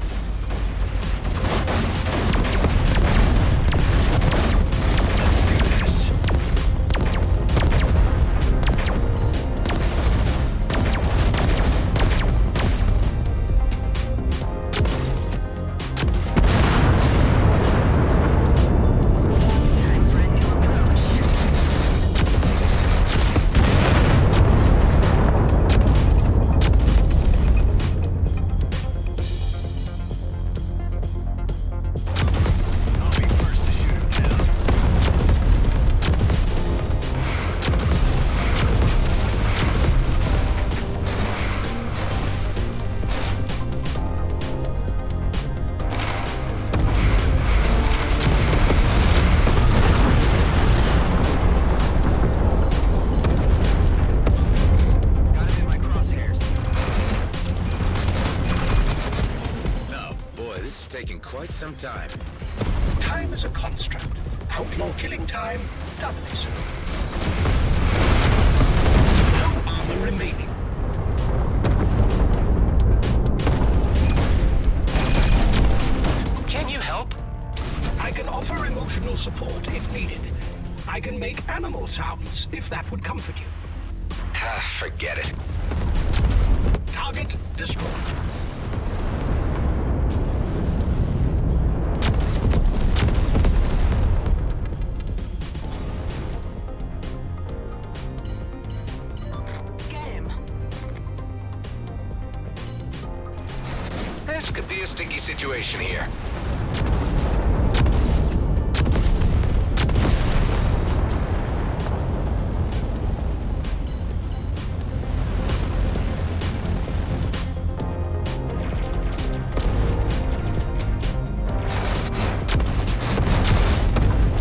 Quite some time. Time is a construct. Outlaw killing time, doubly so. No armor remaining. Can you help? I can offer emotional support if needed. I can make animal sounds if that would comfort you. Forget it. Target destroyed. This could be a sticky situation here.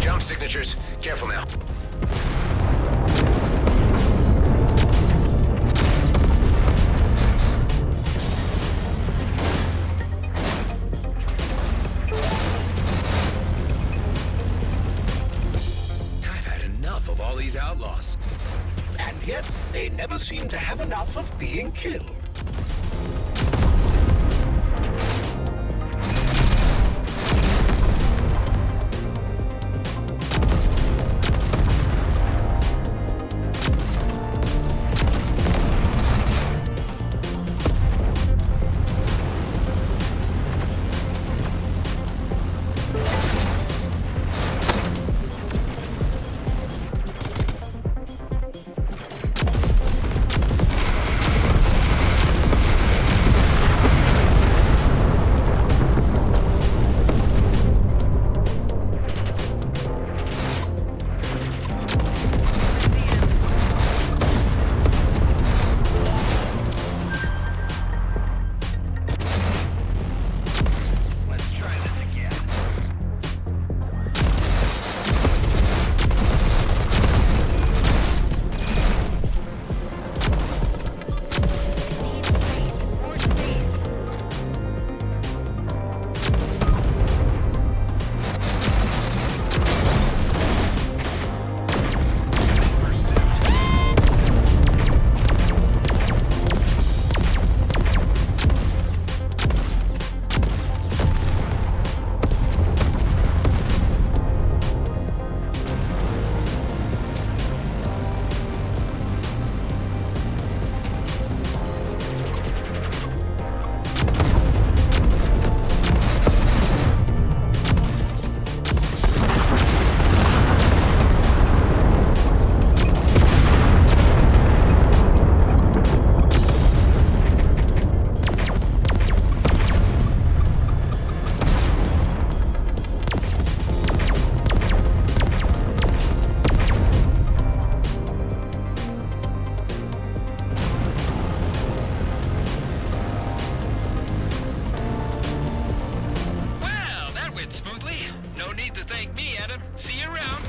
Jump signatures. Careful now. Outlaws. And yet, they never seem to have enough of being killed. me, Adam. See you around.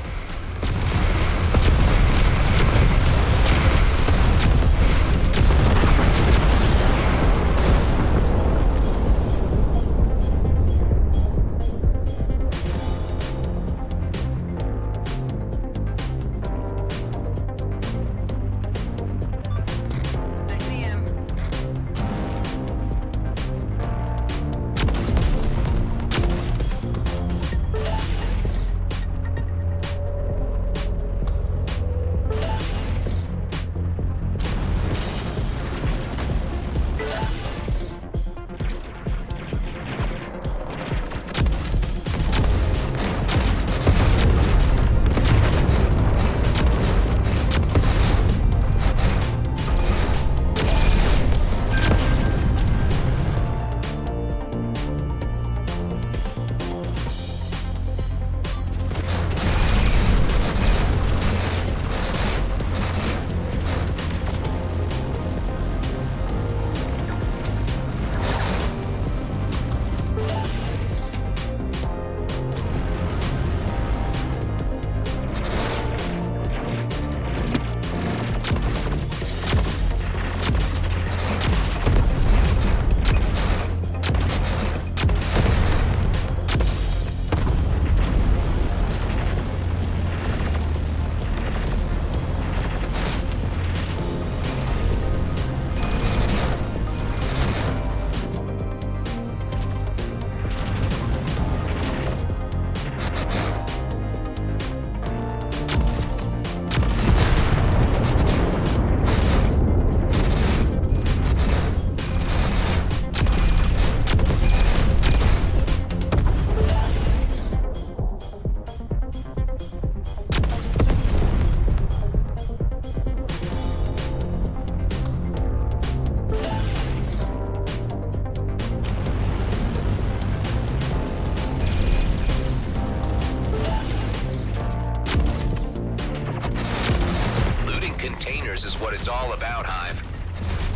Is what it's all about, Hive.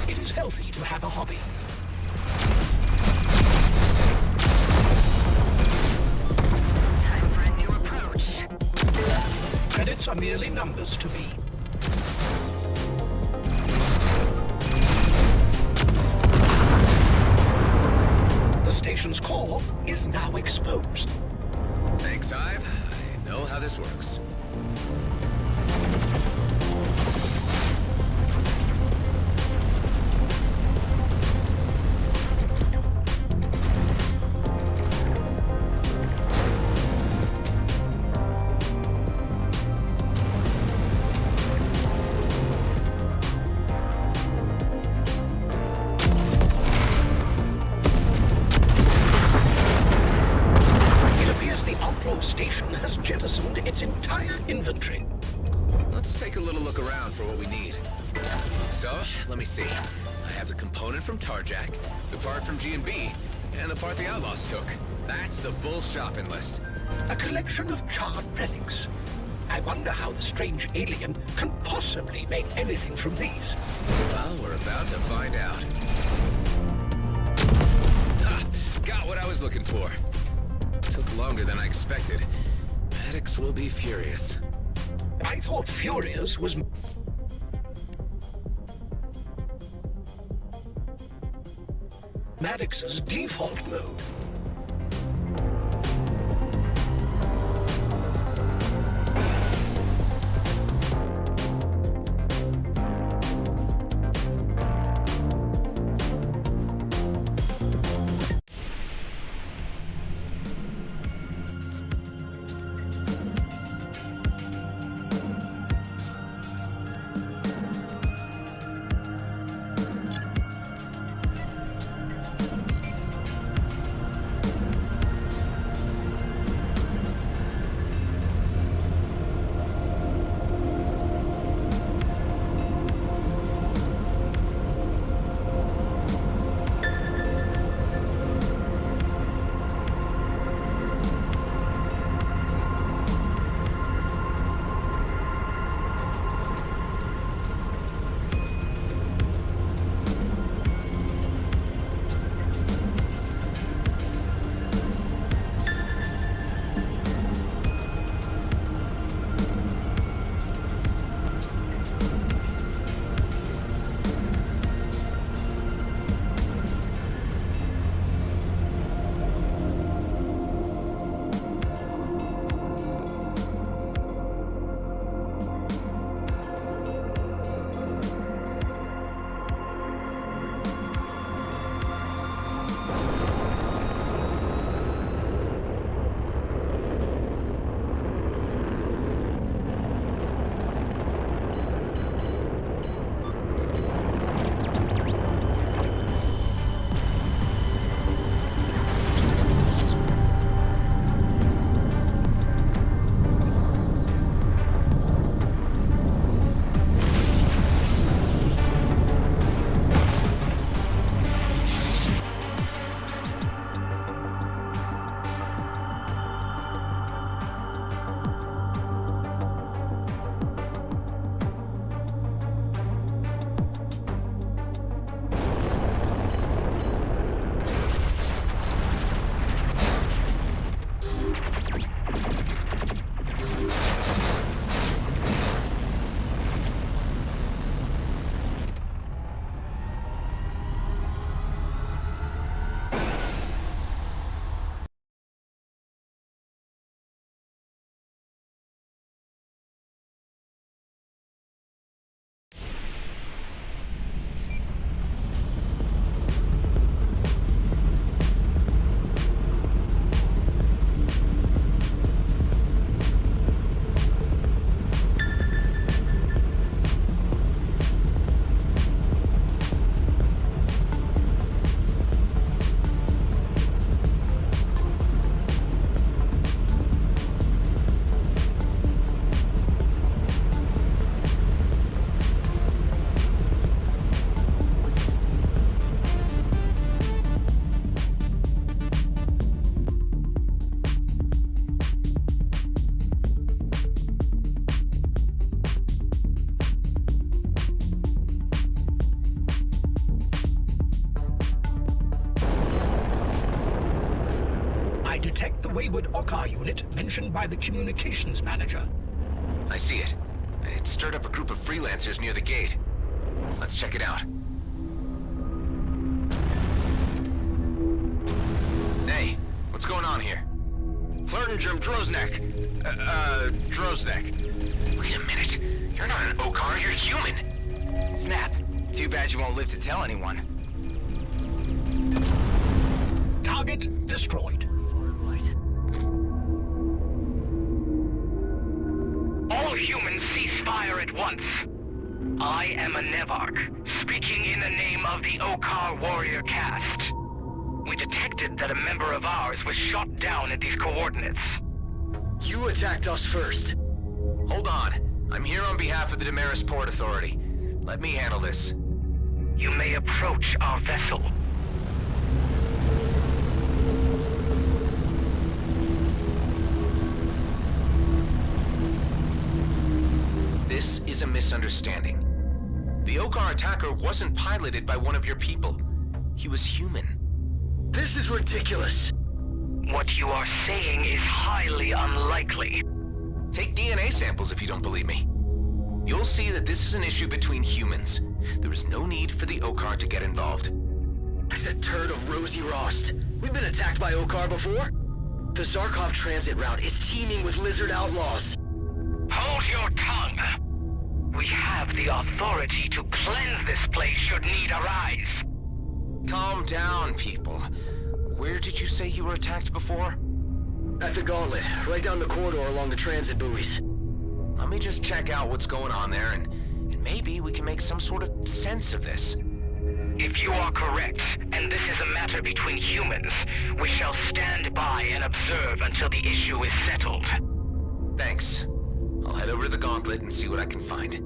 It is healthy to have a hobby. Time for a new approach. Credits are merely numbers to me. The station's core is now exposed. Thanks, Hive. I know how this works. Station has jettisoned its entire inventory. Let's take a little look around for what we need. So, let me see. I have the component from Tarjac, the part from G&B, and the part the Outlaws took. That's the full shopping list. A collection of charred relics. I wonder how the strange alien can possibly make anything from these. Well, we're about to find out. Ah, got what I was looking for. Took longer than I expected. Maddox will be furious. I thought furious was... Maddox's default mode. wayward Okar unit mentioned by the communications manager. I see it. It stirred up a group of freelancers near the gate. Let's check it out. Hey, what's going on here? Flirtinjum Droznek. Droznek. Wait a minute. You're not an Okar, you're human. Snap. Too bad you won't live to tell anyone. Target destroyed. All humans cease fire at once. I am a Nevarch, speaking in the name of the Okar warrior caste. We detected that a member of ours was shot down at these coordinates. You attacked us first. Hold on. I'm here on behalf of the Damaris Port Authority. Let me handle this. You may approach our vessel. This is a misunderstanding. The Okar attacker wasn't piloted by one of your people. He was human. This is ridiculous. What you are saying is highly unlikely. Take DNA samples if you don't believe me. You'll see that this is an issue between humans. There is no need for the Okar to get involved. That's a turd of Rosie Rost. We've been attacked by Okar before. The Zarkov transit route is teeming with lizard outlaws. Hold your tongue. We have the authority to cleanse this place should need arise. Calm down, people. Where did you say you were attacked before? At the gauntlet, right down the corridor along the transit buoys. Let me just check out what's going on there, and maybe we can make some sort of sense of this. If you are correct, and this is a matter between humans, we shall stand by and observe until the issue is settled. Thanks. I'll head over to the gauntlet and see what I can find.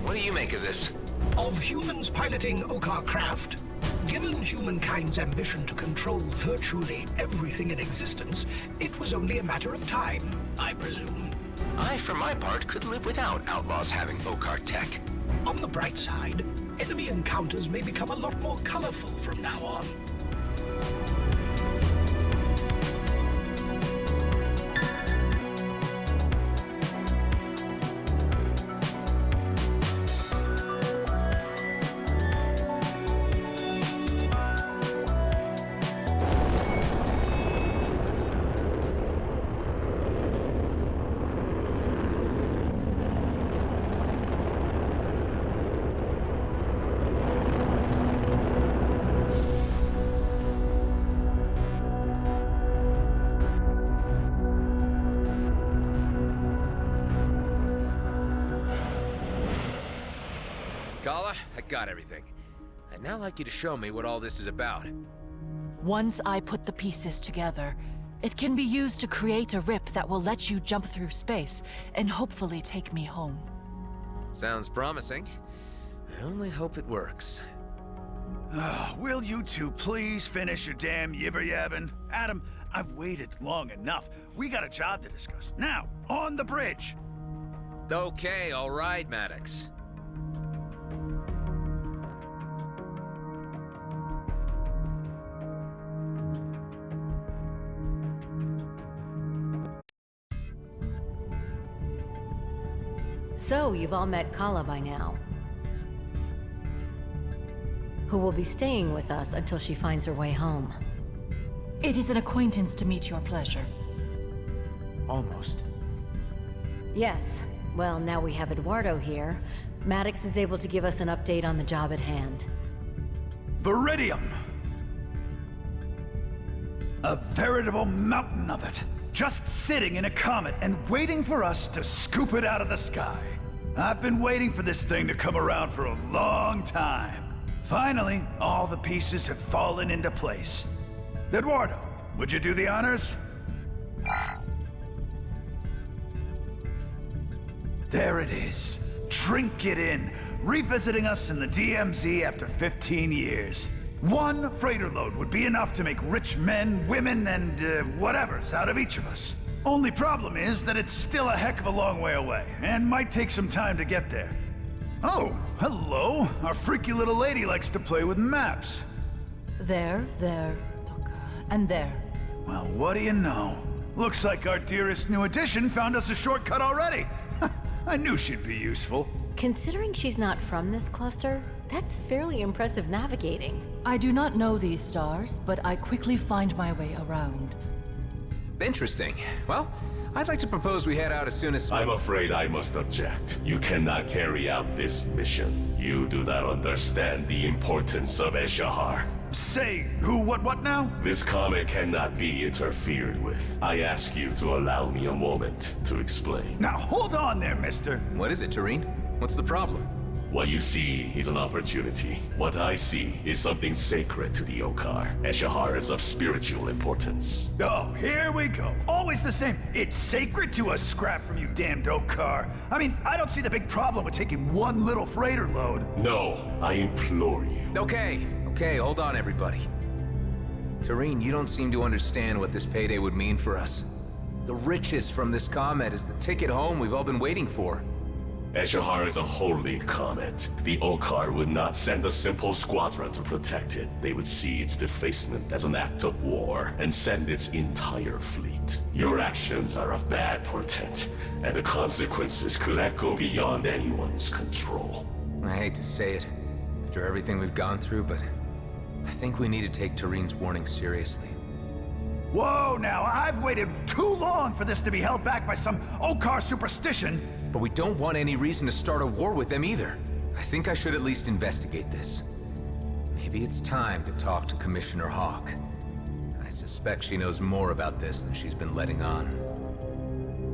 What do you make of this? Of humans piloting Okar craft, given humankind's ambition to control virtually everything in existence, it was only a matter of time, I presume. I, for my part, could live without outlaws having Okar tech. On the bright side, enemy encounters may become a lot more colorful from now on. Kala, I got everything. I'd now like you to show me what all this is about. Once I put the pieces together, it can be used to create a rip that will let you jump through space and hopefully take me home. Sounds promising. I only hope it works. Will you two please finish your damn yibber-yabbing? Adam, I've waited long enough. We got a job to discuss. Now, on the bridge. Okay, all right, Maddox. So, you've all met Kala by now, who will be staying with us until she finds her way home. It is an acquaintance to meet your pleasure. Almost. Yes. Well, now we have Eduardo here. Maddox is able to give us an update on the job at hand. Viridium! A veritable mountain of it. Just sitting in a comet and waiting for us to scoop it out of the sky. I've been waiting for this thing to come around for a long time. Finally, all the pieces have fallen into place. Eduardo, would you do the honors? There it is. Drink it in, revisiting us in the DMZ after 15 years. One freighter load would be enough to make rich men, women, and whatevers out of each of us. Only problem is that it's still a heck of a long way away, and might take some time to get there. Oh, hello. Our freaky little lady likes to play with maps. There, and there. Well, what do you know? Looks like our dearest new addition found us a shortcut already. I knew she'd be useful. Considering she's not from this cluster, that's fairly impressive navigating. I do not know these stars, but I quickly find my way around. Interesting. Well, I'd like to propose we head out as soon as... I'm afraid I must object. You cannot carry out this mission. You do not understand the importance of Eshahar. Say, who, what now? This comet cannot be interfered with. I ask you to allow me a moment to explain. Now hold on there, mister. What is it, Tareen? What's the problem? What you see is an opportunity. What I see is something sacred to the Okar. Eshahar is of spiritual importance. Oh, here we go. Always the same. It's sacred to a scrap from you damned Okar. I mean, I don't see the big problem with taking one little freighter load. No, I implore you. Okay, hold on, everybody. Tareen, you don't seem to understand what this payday would mean for us. The riches from this comet is the ticket home we've all been waiting for. Eshahar is a holy comet. The Okar would not send a simple squadron to protect it. They would see its defacement as an act of war and send its entire fleet. Your actions are of bad portent, and the consequences could echo beyond anyone's control. I hate to say it, after everything we've gone through, but I think we need to take Tareen's warning seriously. Whoa, now, I've waited too long for this to be held back by some Okar superstition. But we don't want any reason to start a war with them either. I think I should at least investigate this. Maybe it's time to talk to Commissioner Hawk. I suspect she knows more about this than she's been letting on.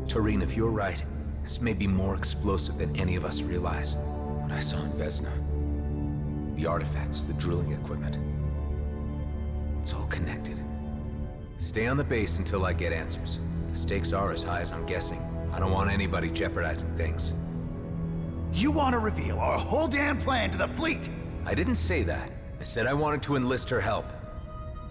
Tareen, if you're right, this may be more explosive than any of us realize. What I saw in Vesna. The artifacts, the drilling equipment. It's all connected. Stay on the base until I get answers. If the stakes are as high as I'm guessing, I don't want anybody jeopardizing things. You want to reveal our whole damn plan to the fleet? I didn't say that. I said I wanted to enlist her help.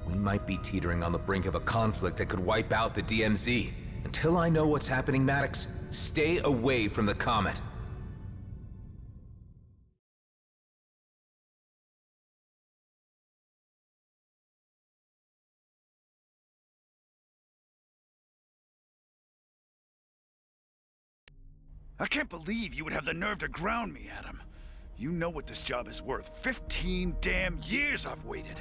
We might be teetering on the brink of a conflict that could wipe out the DMZ. Until I know what's happening, Maddox, stay away from the comet. I can't believe you would have the nerve to ground me, Adam. You know what this job is worth. 15 damn years I've waited.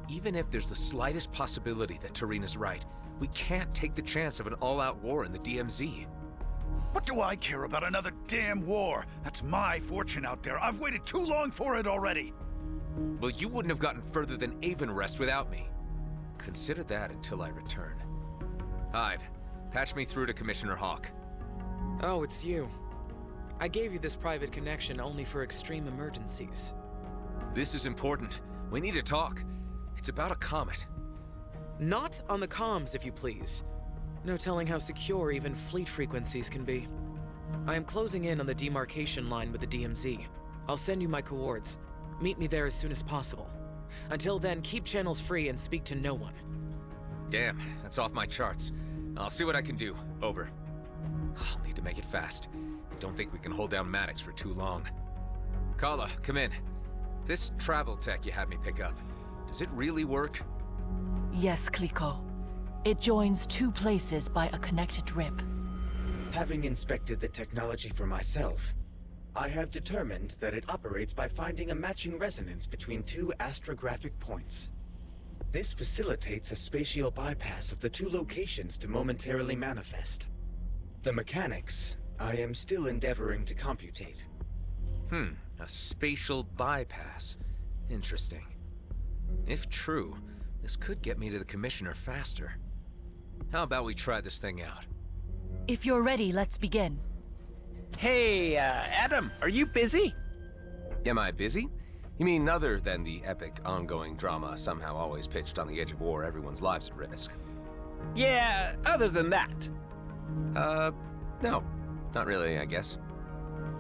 Even if there's the slightest possibility that Tareen is right, we can't take the chance of an all-out war in the DMZ. What do I care about another damn war? That's my fortune out there. I've waited too long for it already. Well, you wouldn't have gotten further than Avonrest without me. Consider that until I return. Hive, patch me through to Commissioner Hawk. Oh, it's you. I gave you this private connection only for extreme emergencies. This is important. We need to talk. It's about a comet. Not on the comms, if you please. No telling how secure even fleet frequencies can be. I am closing in on the demarcation line with the DMZ. I'll send you my coords. Meet me there as soon as possible. Until then, keep channels free and speak to no one. Damn, that's off my charts. I'll see what I can do. Over. I'll need to make it fast. I don't think we can hold down Maddox for too long. Kala, come in. This travel tech you had me pick up, does it really work? Yes, Kliko. It joins two places by a connected rip. Having inspected the technology for myself, I have determined that it operates by finding a matching resonance between two astrographic points. This facilitates a spatial bypass of the two locations to momentarily manifest. The mechanics, I am still endeavoring to computate. A spatial bypass. Interesting. If true, this could get me to the Commissioner faster. How about we try this thing out? If you're ready, let's begin. Hey, Adam, are you busy? Am I busy? You mean other than the epic ongoing drama somehow always pitched on the edge of war, everyone's lives at risk? Yeah, other than that. No. Not really, I guess.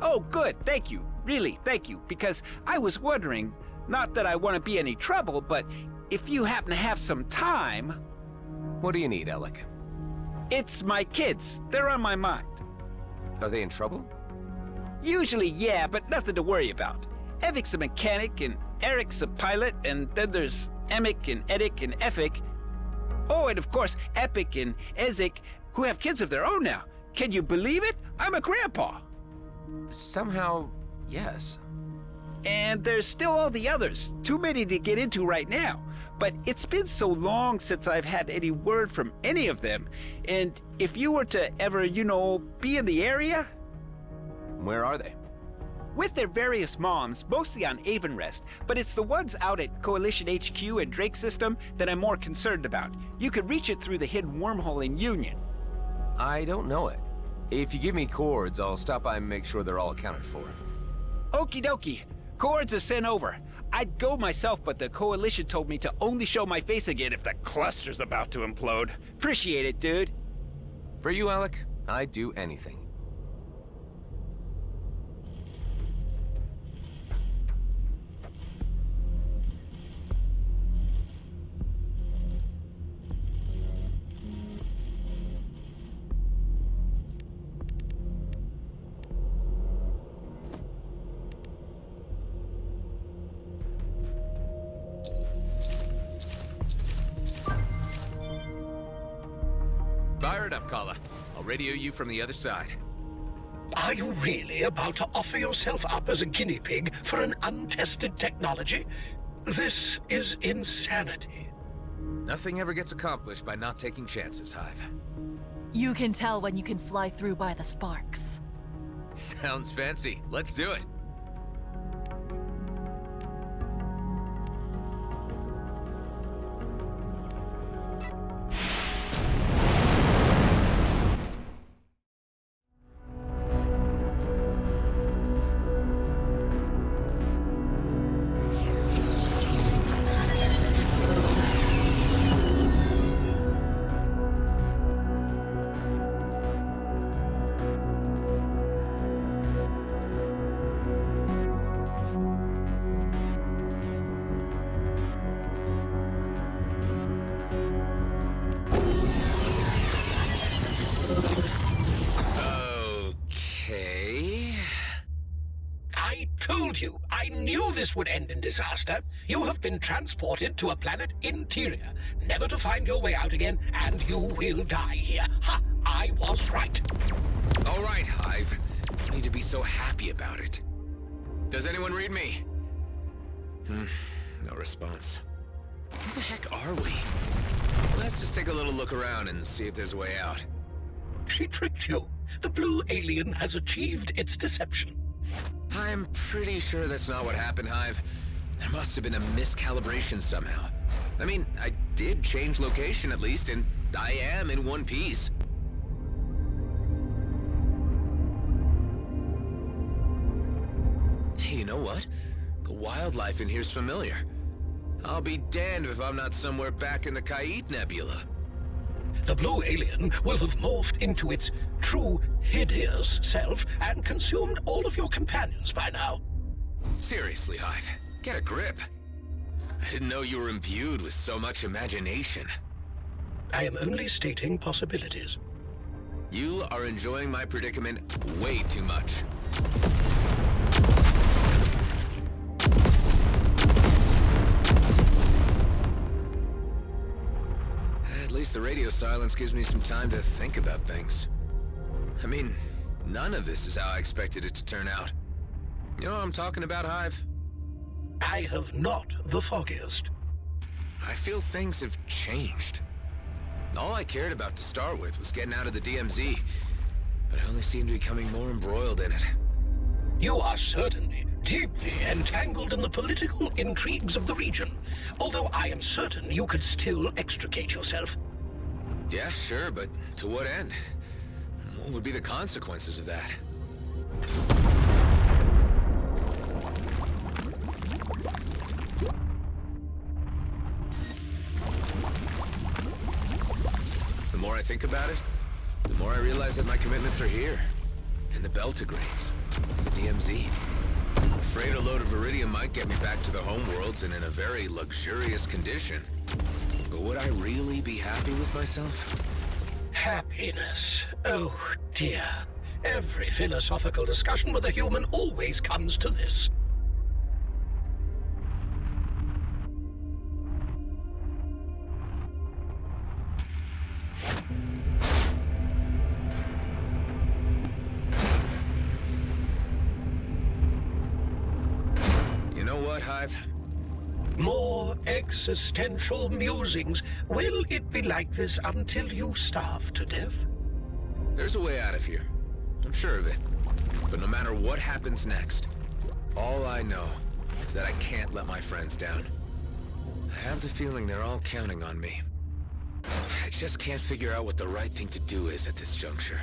Oh, good, thank you. Really, thank you. Because I was wondering, not that I want to be any trouble, but if you happen to have some time... What do you need, Alec? It's my kids. They're on my mind. Are they in trouble? Usually, yeah, but nothing to worry about. Evic's a mechanic, and Eric's a pilot, and then there's Emic and Edic and Efik. Oh, and of course, Epic and Ezek, who have kids of their own now. Can you believe it? I'm a grandpa. Somehow, yes. And there's still all the others. Too many to get into right now. But it's been so long since I've had any word from any of them. And if you were to ever, be in the area... Where are they? With their various moms, mostly on Avonrest, but it's the ones out at Coalition HQ and Drake System that I'm more concerned about. You could reach it through the hidden wormhole in Union. I don't know it. If you give me coords, I'll stop by and make sure they're all accounted for. Okie dokie. Coords are sent over. I'd go myself, but the Coalition told me to only show my face again if the cluster's about to implode. Appreciate it, dude. For you, Alec, I'd do anything. Fire it up, Kala. I'll radio you from the other side. Are you really about to offer yourself up as a guinea pig for an untested technology? This is insanity. Nothing ever gets accomplished by not taking chances, Hive. You can tell when you can fly through by the sparks. Sounds fancy. Let's do it. I knew this would end in disaster. You have been transported to a planet interior, never to find your way out again, and you will die here. Ha! I was right. All right, Hive. No need to be so happy about it. Does anyone read me? No response. Where the heck are we? Let's just take a little look around and see if there's a way out. She tricked you. The blue alien has achieved its deception. I'm pretty sure that's not what happened, Hive. There must have been a miscalibration somehow. I mean, I did change location at least, and I am in one piece. Hey, you know what? The wildlife in here's familiar. I'll be damned if I'm not somewhere back in the Kait Nebula. The blue alien will have morphed into its true hideous self and consumed all of your companions by now. Seriously, Hive, get a grip. I didn't know you were imbued with so much imagination. I am only stating possibilities. You are enjoying my predicament way too much. At least the radio silence gives me some time to think about things. I mean, none of this is how I expected it to turn out. You know what I'm talking about, Hive? I have not the foggiest. I feel things have changed. All I cared about to start with was getting out of the DMZ, but I only seem to be becoming more embroiled in it. You are certainly deeply entangled in the political intrigues of the region, although I am certain you could still extricate yourself. Yeah, sure, but to what end? What would be the consequences of that? The more I think about it, the more I realize that my commitments are here. In the Beltagrades, the DMZ. I'm afraid a load of iridium might get me back to the homeworlds and in a very luxurious condition. But would I really be happy with myself? Happiness. Oh, dear. Every philosophical discussion with a human always comes to this. You know what, Hive? More existential musings. Will it be like this until you starve to death? There's a way out of here. I'm sure of it. But no matter what happens next, all I know is that I can't let my friends down. I have the feeling they're all counting on me. I just can't figure out what the right thing to do is at this juncture.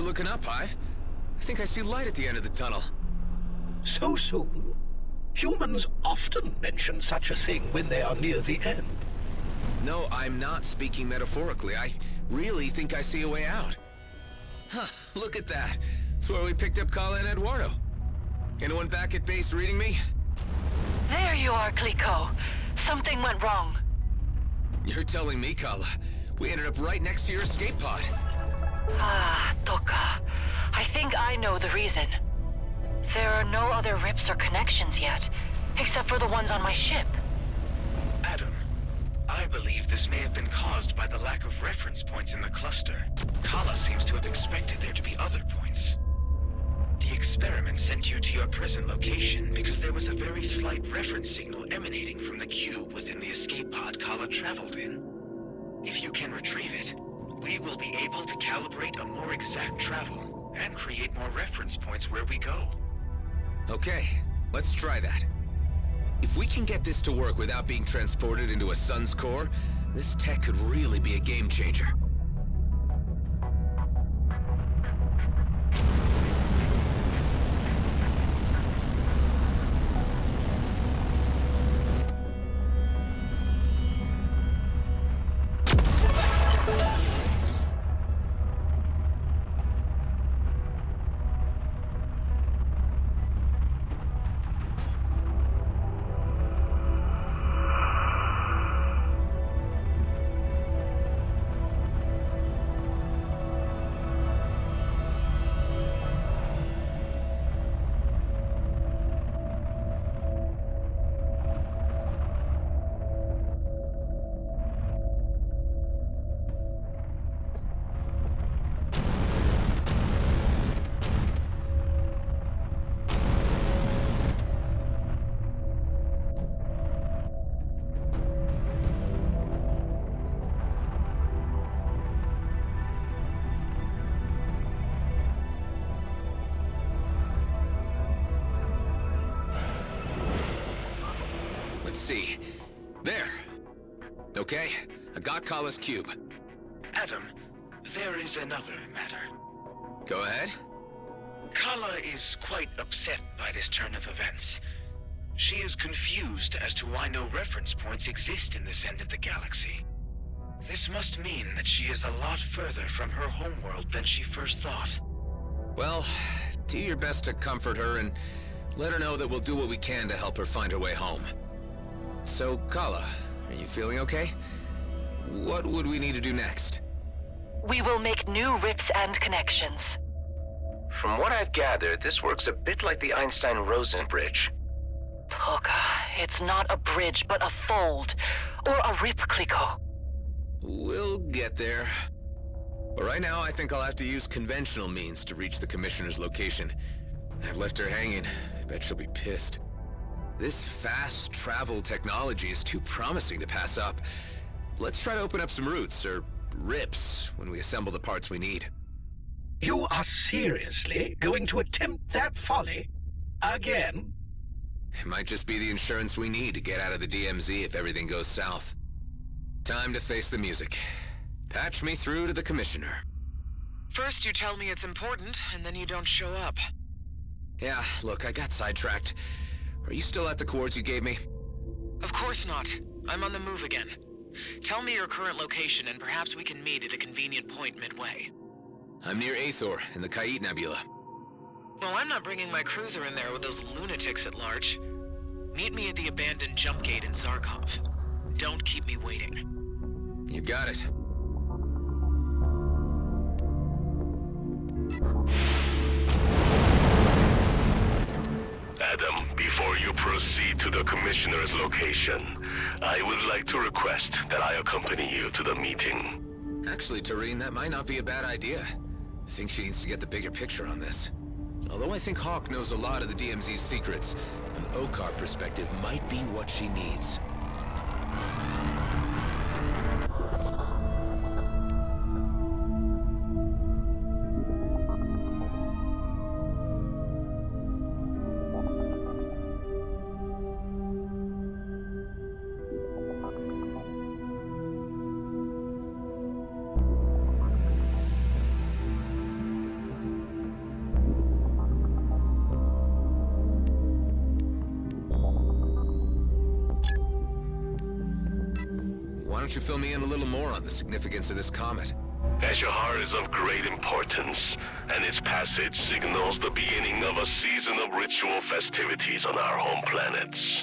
are looking up, Hive. I think I see light at the end of the tunnel. So soon? Humans often mention such a thing when they are near the end. No, I'm not speaking metaphorically. I really think I see a way out. Huh, look at that. It's where we picked up Kala and Eduardo. Anyone back at base reading me? There you are, Clico. Something went wrong. You're telling me, Kala. We ended up right next to your escape pod. Ah, Toka. I think I know the reason. There are no other rips or connections yet, except for the ones on my ship. Adam, I believe this may have been caused by the lack of reference points in the cluster. Kala seems to have expected there to be other points. The experiment sent you to your present location because there was a very slight reference signal emanating from the cube within the escape pod Kala traveled in. If you can retrieve it, we will be able to calibrate a more exact travel and create more reference points where we go. Okay, let's try that. If we can get this to work without being transported into a sun's core, this tech could really be a game changer. Let's see. There. Okay, I got Kala's cube. Adam, there is another matter. Go ahead. Kala is quite upset by this turn of events. She is confused as to why no reference points exist in this end of the galaxy. This must mean that she is a lot further from her homeworld than she first thought. Well, do your best to comfort her and let her know that we'll do what we can to help her find her way home. So, Kala, are you feeling okay? What would we need to do next? We will make new rips and connections. From what I've gathered, this works a bit like the Einstein-Rosen bridge. Toka, it's not a bridge, but a fold. Or a rip, Clico. We'll get there. But right now, I think I'll have to use conventional means to reach the Commissioner's location. I've left her hanging. I bet she'll be pissed. This fast travel technology is too promising to pass up. Let's try to open up some routes, or rips, when we assemble the parts we need. You are seriously going to attempt that folly? Again? It might just be the insurance we need to get out of the DMZ if everything goes south. Time to face the music. Patch me through to the Commissioner. First you tell me it's important, and then you don't show up. Yeah, look, I got sidetracked. Are you still at the coords you gave me? Of course not. I'm on the move again. Tell me your current location, and perhaps we can meet at a convenient point midway. I'm near Aethor, in the Kayit Nebula. Well, I'm not bringing my cruiser in there with those lunatics at large. Meet me at the abandoned jump gate in Zarkov. Don't keep me waiting. You got it. Adam, before you proceed to the Commissioner's location, I would like to request that I accompany you to the meeting. Actually, Tareen, that might not be a bad idea. I think she needs to get the bigger picture on this. Although I think Hawk knows a lot of the DMZ's secrets, an OCAR perspective might be what she needs. don't you fill me in a little more on the significance of this comet? Eshahar is of great importance, and its passage signals the beginning of a season of ritual festivities on our home planets.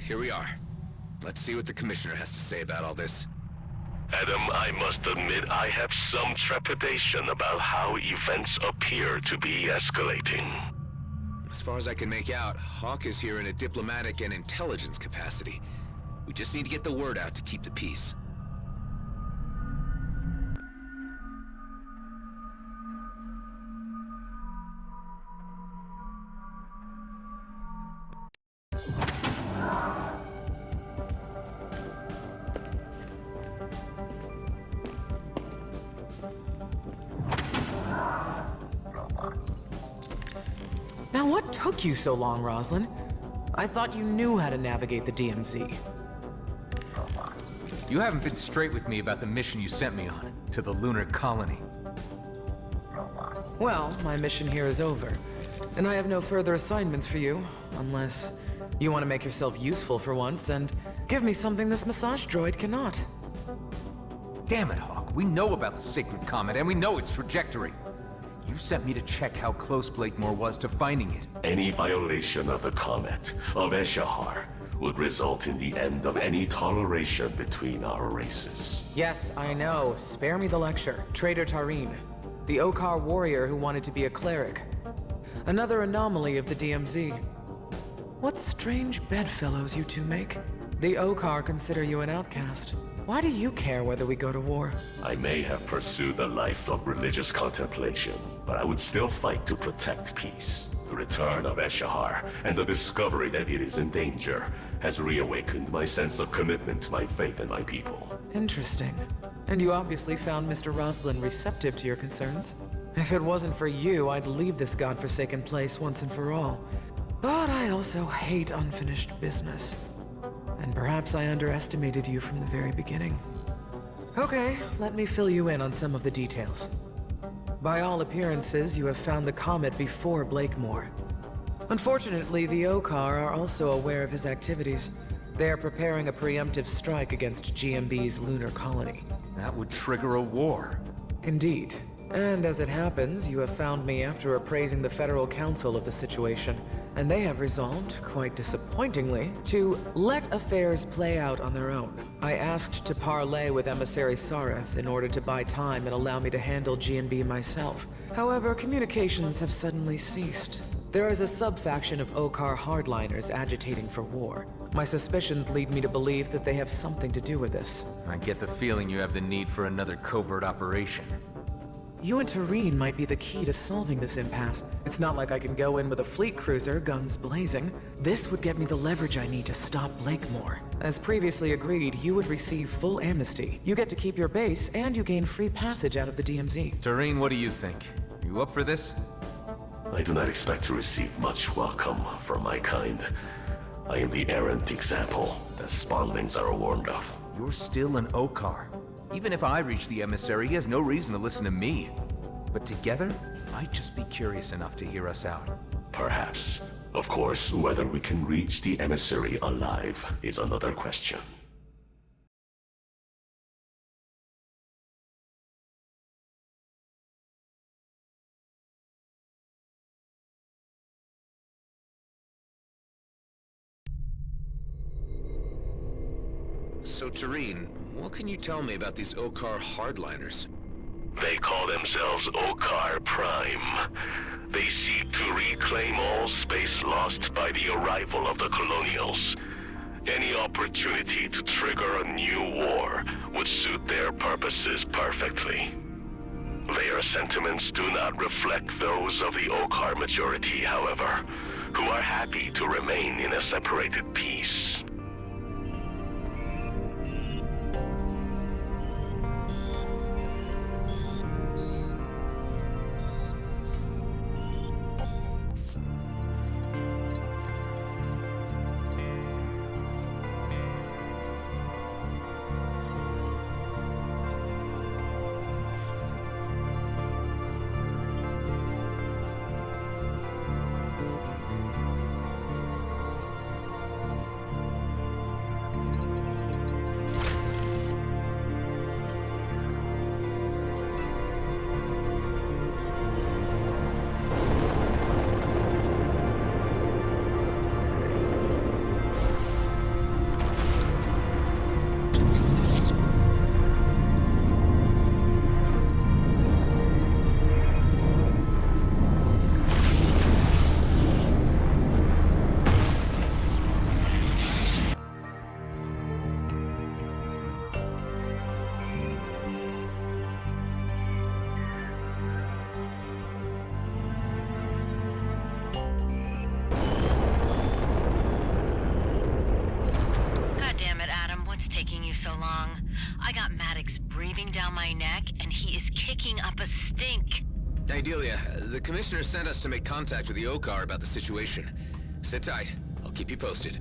Here we are. Let's see what the Commissioner has to say about all this. Adam, I must admit I have some trepidation about how events appear to be escalating. As far as I can make out, Hawk is here in a diplomatic and intelligence capacity. We just need to get the word out to keep the peace. Now what took you so long, Roslyn? I thought you knew how to navigate the DMZ. You haven't been straight with me about the mission you sent me on, to the lunar colony. Well, my mission here is over, and I have no further assignments for you, unless you want to make yourself useful for once and give me something this massage droid cannot. Damn it, Hawk. We know about the sacred comet, and we know its trajectory. You sent me to check how close Blakemore was to finding it. Any violation of the comet, of Eshahar, would result in the end of any toleration between our races. Yes, I know. Spare me the lecture. Traitor Tareen, the Okar warrior who wanted to be a cleric. Another anomaly of the DMZ. What strange bedfellows you two make. The Okar consider you an outcast. Why do you care whether we go to war? I may have pursued a life of religious contemplation, but I would still fight to protect peace. The return of Eshahar and the discovery that it is in danger has reawakened my sense of commitment to my faith and my people. Interesting. And you obviously found Mr. Roslin receptive to your concerns. If it wasn't for you, I'd leave this godforsaken place once and for all. But I also hate unfinished business. And perhaps I underestimated you from the very beginning. Okay, let me fill you in on some of the details. By all appearances, you have found the comet before Blakemore. Unfortunately, the Okar are also aware of his activities. They are preparing a preemptive strike against GMB's lunar colony. That would trigger a war. Indeed. And as it happens, you have found me after appraising the Federal Council of the situation, and they have resolved, quite disappointingly, to let affairs play out on their own. I asked to parley with Emissary Sareth in order to buy time and allow me to handle GMB myself. However, communications have suddenly ceased. There is a sub-faction of Okar hardliners agitating for war. My suspicions lead me to believe that they have something to do with this. I get the feeling you have the need for another covert operation. You and Tareen might be the key to solving this impasse. It's not like I can go in with a fleet cruiser, guns blazing. This would get me the leverage I need to stop Blakemore. As previously agreed, you would receive full amnesty. You get to keep your base, and you gain free passage out of the DMZ. Tareen, what do you think? You up for this? I do not expect to receive much welcome from my kind. I am the errant example that spawnlings are warned of. You're still an Okar. Even if I reach the emissary, he has no reason to listen to me. But together, might just be curious enough to hear us out. Perhaps. Of course, whether we can reach the emissary alive is another question. So, Tareen, what can you tell me about these Okar hardliners? They call themselves Okar Prime. They seek to reclaim all space lost by the arrival of the colonials. Any opportunity to trigger a new war would suit their purposes perfectly. Their sentiments do not reflect those of the Okar majority, however, who are happy to remain in a separated peace. So long. I got Maddox breathing down my neck, and he is kicking up a stink. Hey, Delia, the Commissioner sent us to make contact with the Okar about the situation. Sit tight. I'll keep you posted.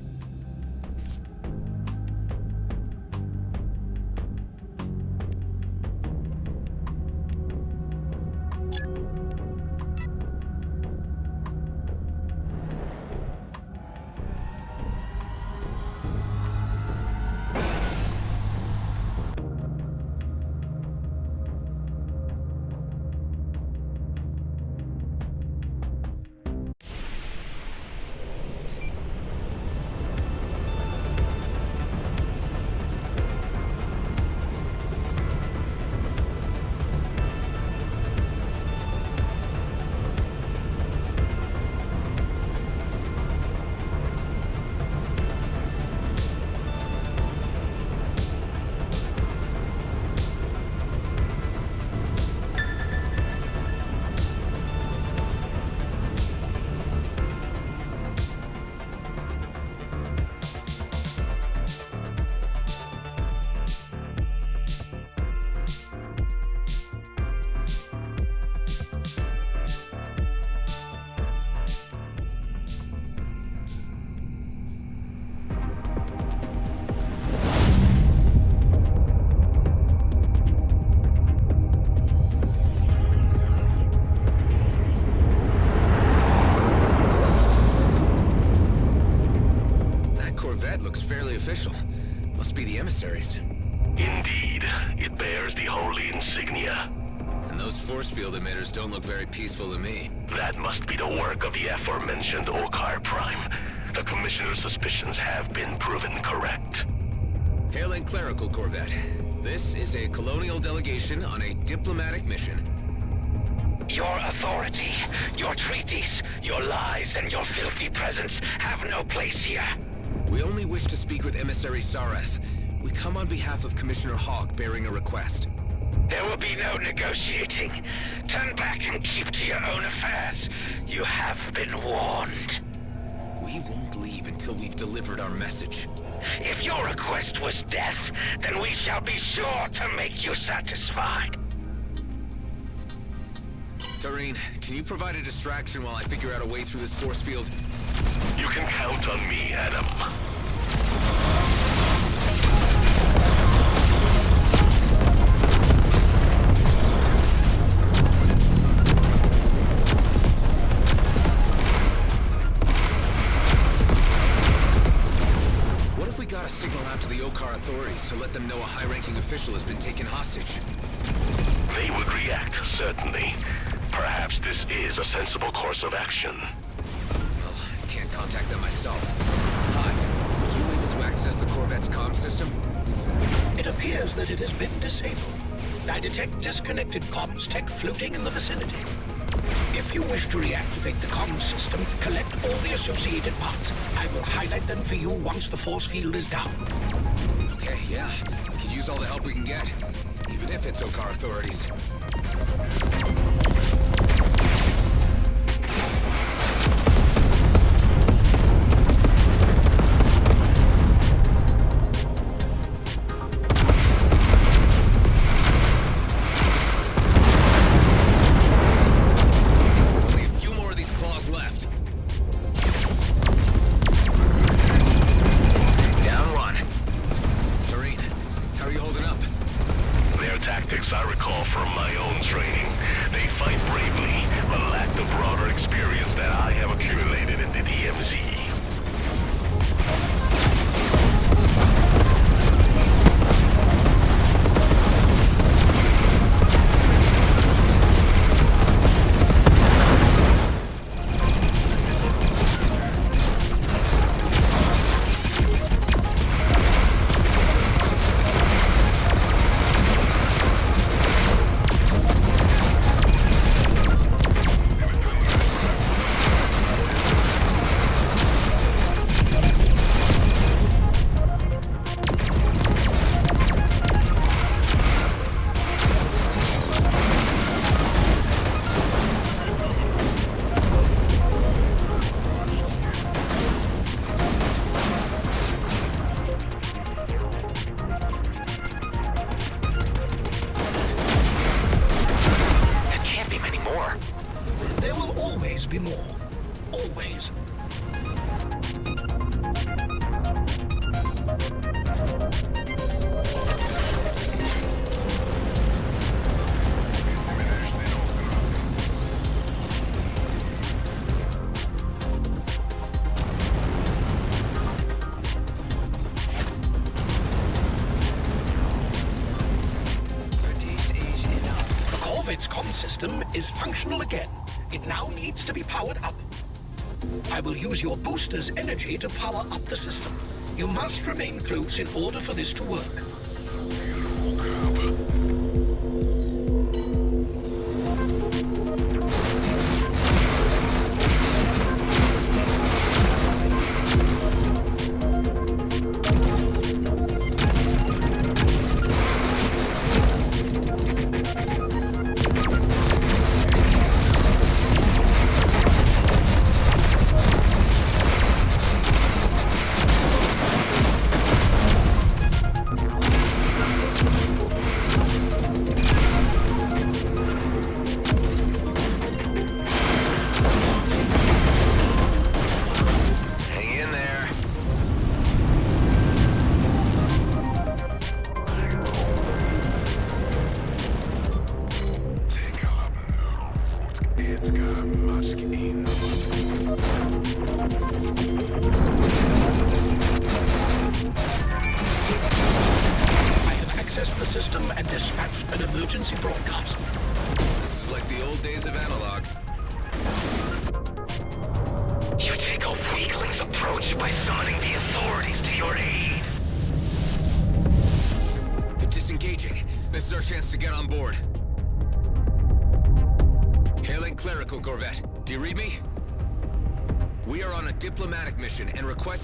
Must be the emissaries. Indeed. It bears the holy insignia. And those force field emitters don't look very peaceful to me. That must be the work of the aforementioned Okar Prime. The Commissioner's suspicions have been proven correct. Hailing Clerical Corvette. This is a colonial delegation on a diplomatic mission. Your authority, your treaties, your lies, and your filthy presence have no place here. We only wish to speak with Emissary Sareth. We come on behalf of Commissioner Hawk bearing a request. There will be no negotiating. Turn back and keep to your own affairs. You have been warned. We won't leave until we've delivered our message. If your request was death, then we shall be sure to make you satisfied. Tareen, can you provide a distraction while I figure out a way through this force field? You can count on me, Adam. What if we got a signal out to the Okar authorities to let them know a high-ranking official has been taken hostage? They would react, certainly. Perhaps this is a sensible course of action. Well, I can't contact them myself. Hive, were you able to access the Corvette's comm system? It appears that it has been disabled. I detect disconnected comms tech floating in the vicinity. If you wish to reactivate the comms system, collect all the associated parts. I will highlight them for you once the force field is down. Okay, yeah. We could use all the help we can get, even if it's Okar authorities. Be more. Always. The Corvette's comm system is functional again. It now needs to be powered up. I will use your booster's energy to power up the system. You must remain close in order for this to work.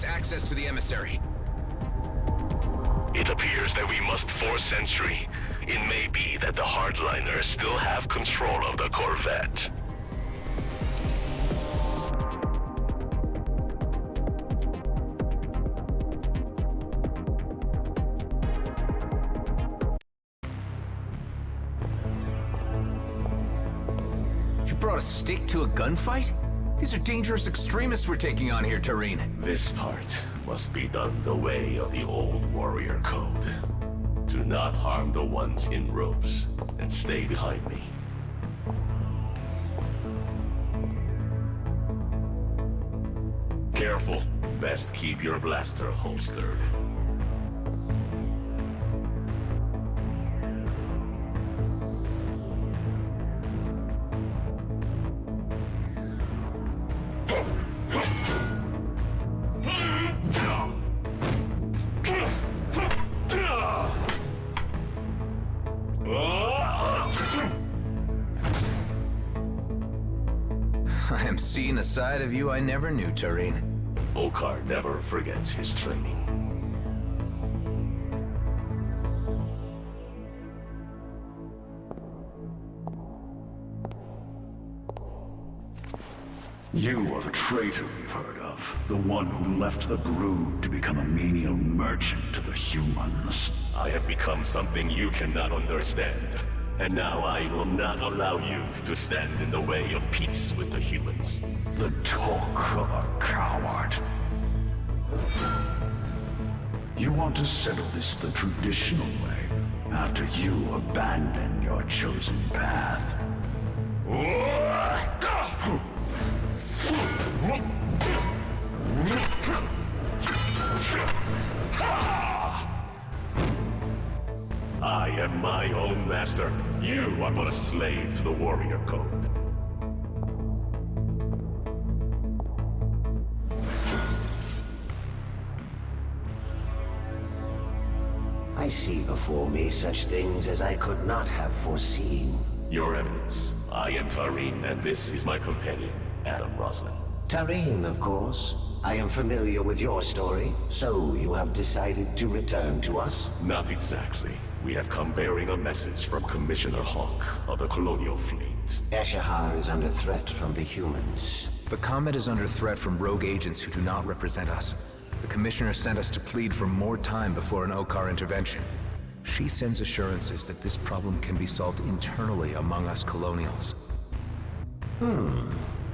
Access to the emissary. It appears that we must force entry. It may be that the hardliners still have control of the Corvette. brought a stick to a gunfight? These are dangerous extremists we're taking on here, Tareen. This part must be done the way of the old warrior code. Do not harm the ones in robes, and stay behind me. Careful. Best keep your blaster holstered. I am seeing a side of you I never knew, Tareen. Okar never forgets his training. You are the traitor we've heard of. The one who left the brood to become a menial merchant to the humans. I have become something you cannot understand. And now I will not allow you to stand in the way of peace with the humans. The talk of a coward. You want to settle this the traditional way, after you abandon your chosen path. I am my own master. You are but a slave to the warrior code. I see before me such things as I could not have foreseen. Your Eminence, I am Tareen, and this is my companion, Adam Roslin. Tareen, of course. I am familiar with your story, so you have decided to return to us? Not exactly. We have come bearing a message from Commissioner Hawk of the Colonial Fleet. Eshahar is under threat from the humans. The Comet is under threat from rogue agents who do not represent us. The Commissioner sent us to plead for more time before an Okar intervention. She sends assurances that this problem can be solved internally among us Colonials.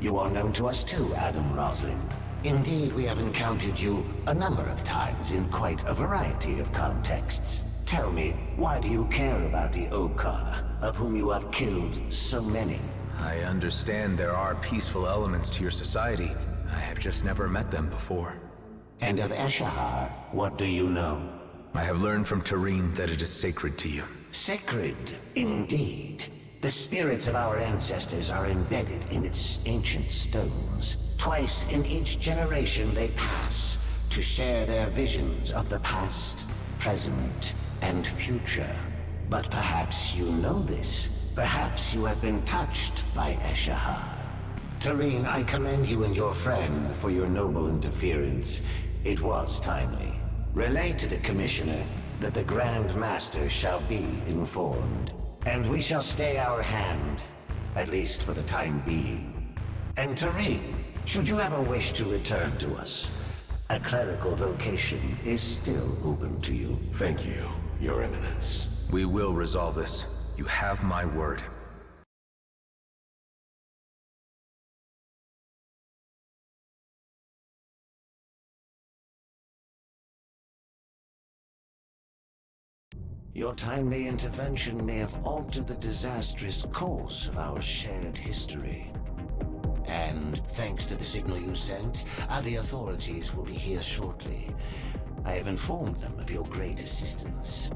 You are known to us too, Adam Roslin. Indeed, we have encountered you a number of times in quite a variety of contexts. Tell me, why do you care about the Okar, of whom you have killed so many? I understand there are peaceful elements to your society. I have just never met them before. And of Eshahar, what do you know? I have learned from Tareen that it is sacred to you. Sacred, indeed. The spirits of our ancestors are embedded in its ancient stones. Twice in each generation they pass to share their visions of the past, present, and future. But perhaps you know this. Perhaps you have been touched by Eshahar. Tareen, I commend you and your friend for your noble interference. It was timely. Relay to the Commissioner that the Grand Master shall be informed. And we shall stay our hand, at least for the time being. And Tareen, should you ever wish to return to us, a clerical vocation is still open to you. Thank you, Your Eminence. We will resolve this. You have my word. Your timely intervention may have altered the disastrous course of our shared history. And thanks to the signal you sent, the authorities will be here shortly. I have informed them of your great assistance.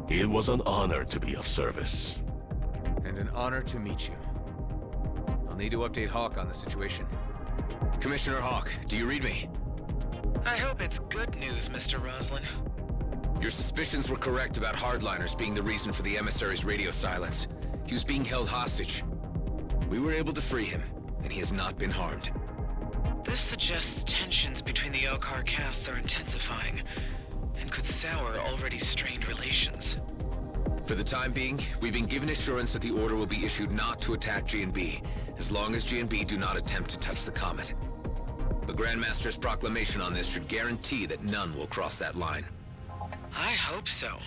It was an honor to be of service. And an honor to meet you. I'll need to update Hawk on the situation. Commissioner Hawk, do you read me? I hope it's good news, Mr. Roslin. Your suspicions were correct about Hardliners being the reason for the emissary's radio silence. He was being held hostage. We were able to free him, and he has not been harmed. This suggests tensions between the Okar castes are intensifying, and could sour already strained relations. For the time being, we've been given assurance that the order will be issued not to attack G&B, as long as G&B do not attempt to touch the Comet. The Grandmaster's proclamation on this should guarantee that none will cross that line. I hope so.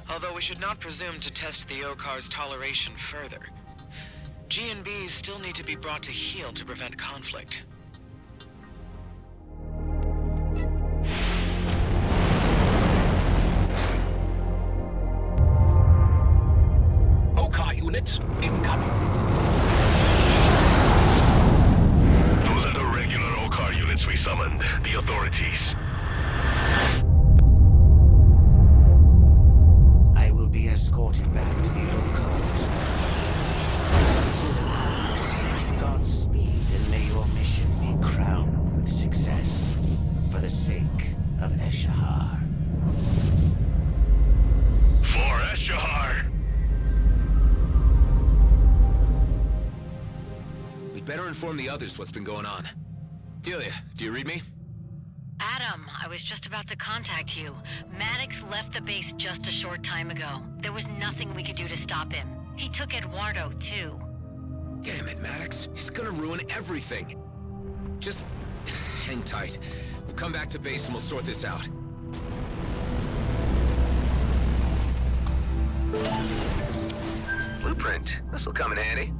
Although we should not presume to test the Okar's toleration further. G&Bs still need to be brought to heel to prevent conflict. OCAR units incoming. Those are the regular OCAR units we summoned. The authorities. I will be escorted back to the OCARs. Godspeed, and may your mission be crowned with success for the sake of Eshahar. For Eshahar! We'd better inform the others what's been going on. Delia, do you read me? Adam, I was just about to contact you. Maddox left the base just a short time ago. There was nothing we could do to stop him. He took Eduardo, too. Damn it, Maddox. He's gonna ruin everything. Just hang tight. We'll come back to base and we'll sort this out. Blueprint. This'll come in handy.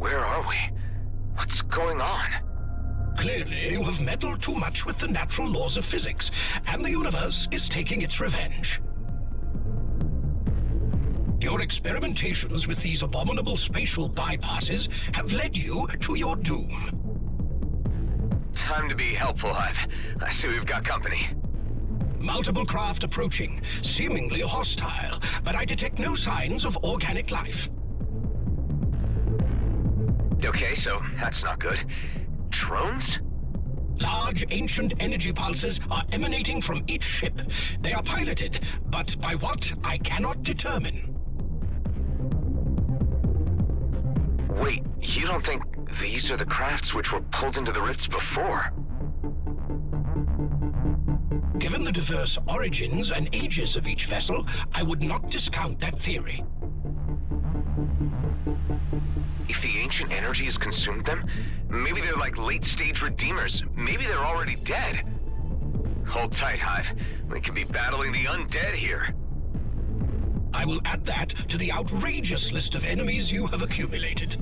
Where are we? What's going on? Clearly, you have meddled too much with the natural laws of physics, and the universe is taking its revenge. Your experimentations with these abominable spatial bypasses have led you to your doom. Time to be helpful, Hive. I see we've got company. Multiple craft approaching, seemingly hostile, but I detect no signs of organic life. Okay, so that's not good. Drones? Large, ancient energy pulses are emanating from each ship. They are piloted, but by what, I cannot determine. Wait, you don't think these are the crafts which were pulled into the rifts before? Given the diverse origins and ages of each vessel, I would not discount that theory. If the ancient energy has consumed them, maybe they're like late-stage redeemers. Maybe they're already dead. Hold tight, Hive. We could be battling the undead here. I will add that to the outrageous list of enemies you have accumulated.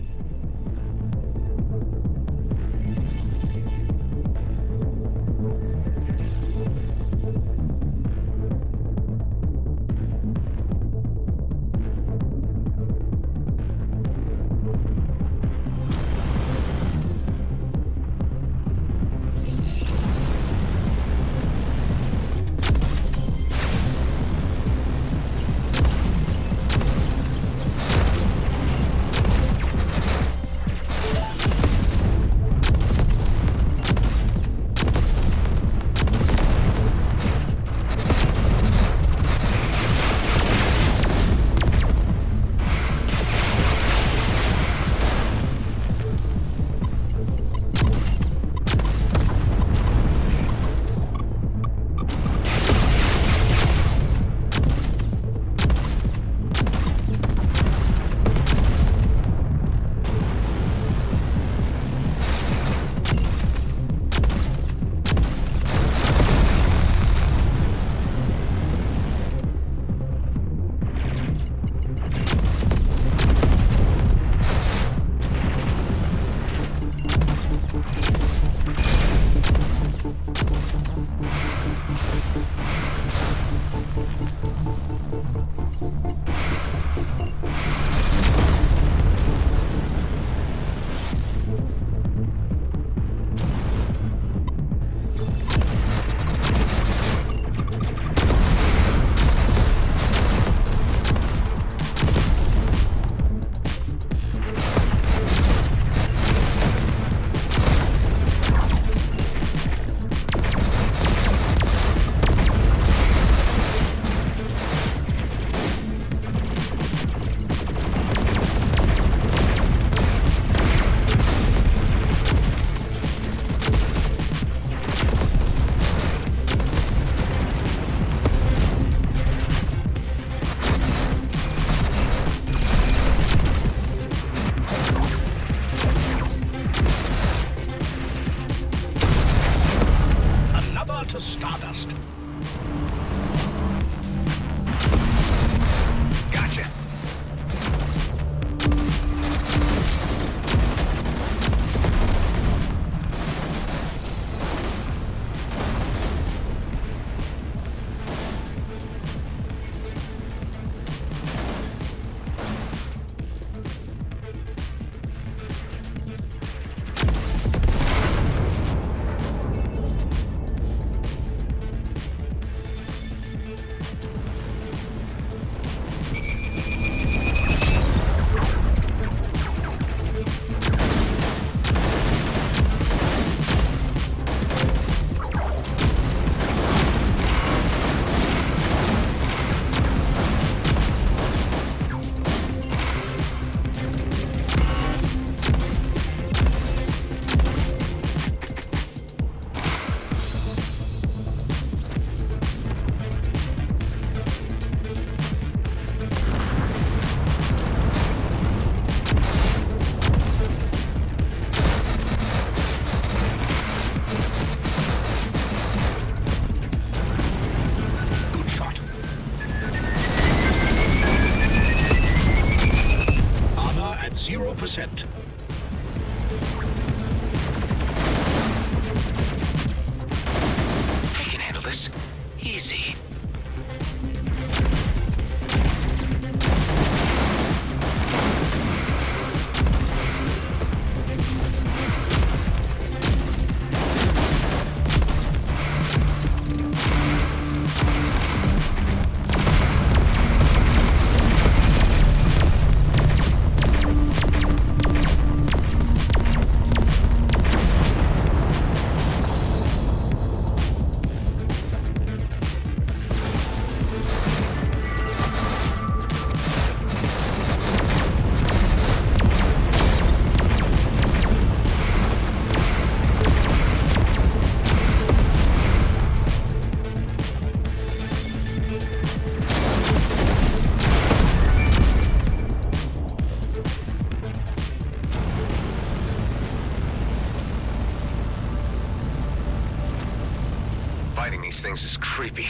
things is creepy.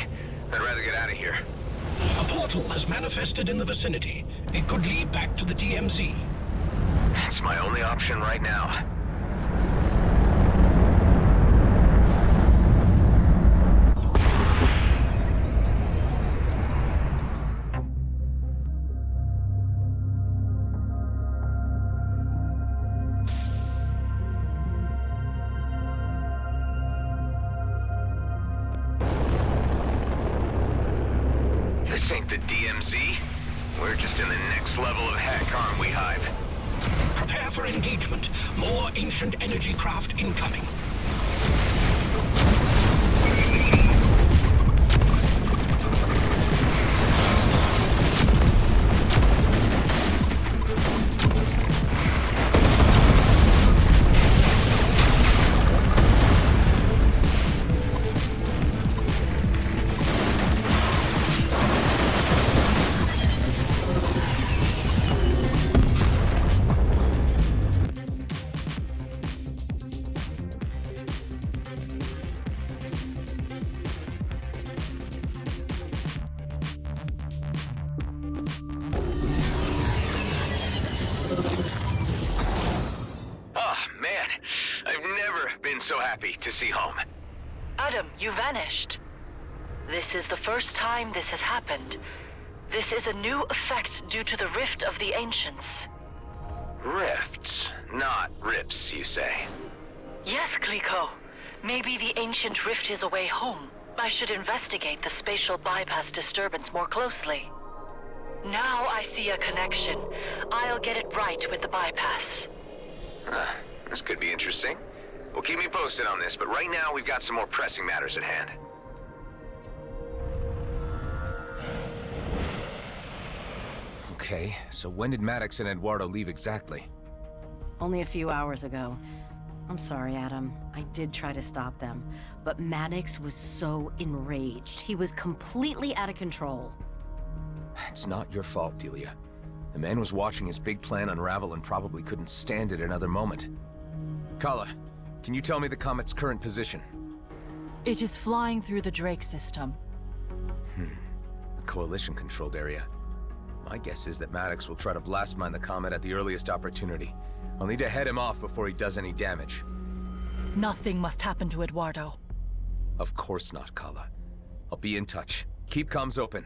I'd rather get out of here. A portal has manifested in the vicinity. It could lead back to the DMZ. It's my only option right now. This ain't the DMZ. We're just in the next level of heck, aren't we, Hive? Prepare for engagement. More ancient energy craft incoming. So happy to see home. Adam, you vanished. This is the first time this has happened. This is a new effect due to the rift of the ancients. Rifts, not rips, you say? Yes, Clico. Maybe the ancient rift is a way home. I should investigate the spatial bypass disturbance more closely. Now I see a connection. I'll get it right with the bypass. This could be interesting. Well, keep me posted on this, but right now we've got some more pressing matters at hand. Okay, so when did Maddox and Eduardo leave exactly? Only a few hours ago. I'm sorry, Adam. I did try to stop them, but Maddox was so enraged. He was completely out of control. It's not your fault, Delia. The man was watching his big plan unravel and probably couldn't stand it another moment. Kala, can you tell me the comet's current position? It is flying through the Drake system. The Coalition-controlled area. My guess is that Maddox will try to blast mine the comet at the earliest opportunity. I'll need to head him off before he does any damage. Nothing must happen to Eduardo. Of course not, Kala. I'll be in touch. Keep comms open.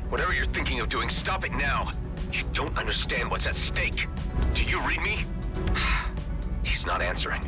Whatever you're thinking of doing, stop it now. You don't understand what's at stake. Do you read me? He's not answering.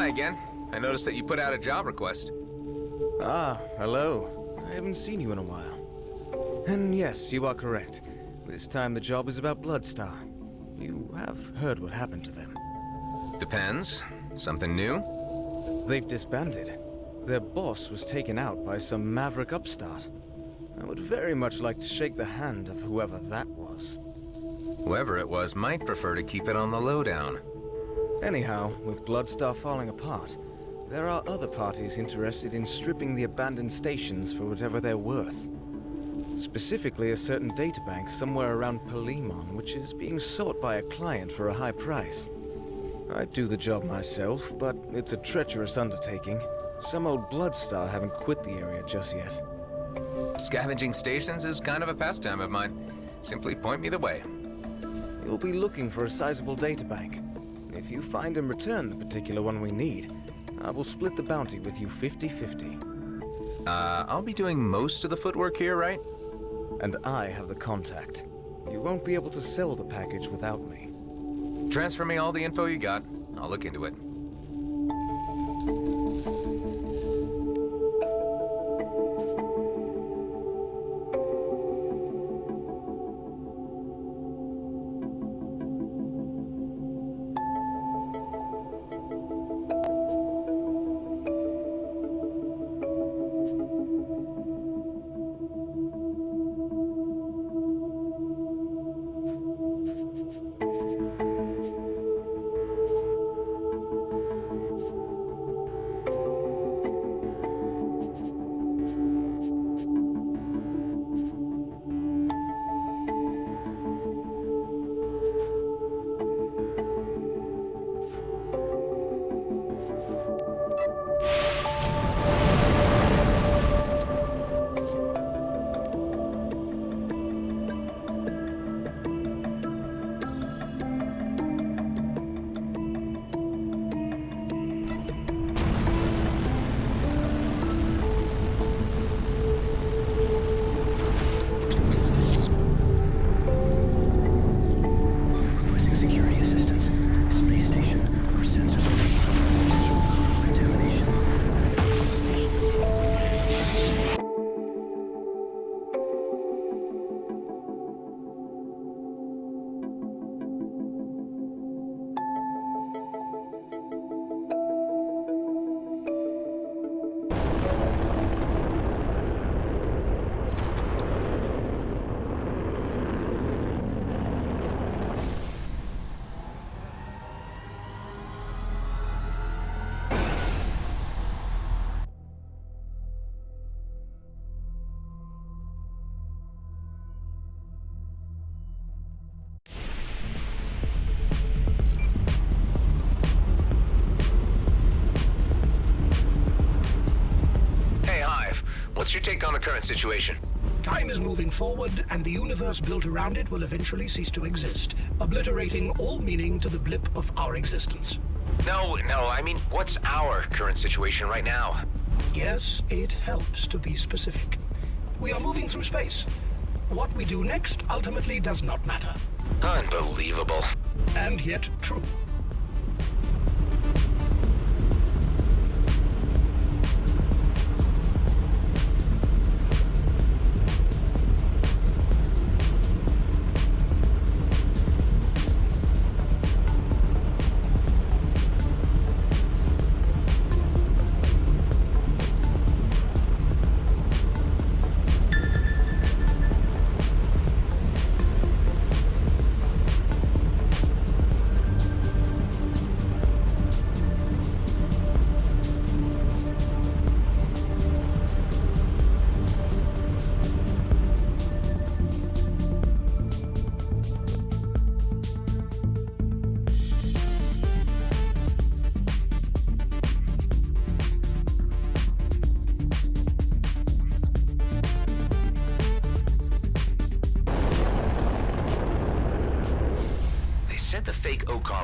again. I noticed that you put out a job request. Ah, hello. I haven't seen you in a while. And yes, you are correct. This time the job is about Bloodstar. You have heard what happened to them. Depends. Something new? They've disbanded. Their boss was taken out by some maverick upstart. I would very much like to shake the hand of whoever that was. Whoever it was might prefer to keep it on the lowdown. Anyhow, with Bloodstar falling apart, there are other parties interested in stripping the abandoned stations for whatever they're worth. Specifically, a certain databank somewhere around Palimon, which is being sought by a client for a high price. I'd do the job myself, but it's a treacherous undertaking. Some old Bloodstar haven't quit the area just yet. Scavenging stations is kind of a pastime of mine. Simply point me the way. You'll be looking for a sizable databank. If you find and return the particular one we need, I will split the bounty with you 50-50. I'll be doing most of the footwork here, right? And I have the contact. You won't be able to sell the package without me. Transfer me all the info you got. I'll look into it. What's your take on the current situation? Time is moving forward, and the universe built around it will eventually cease to exist, obliterating all meaning to the blip of our existence. No, I mean, what's our current situation right now? Yes, it helps to be specific. We are moving through space. What we do next ultimately does not matter. Unbelievable. And yet true.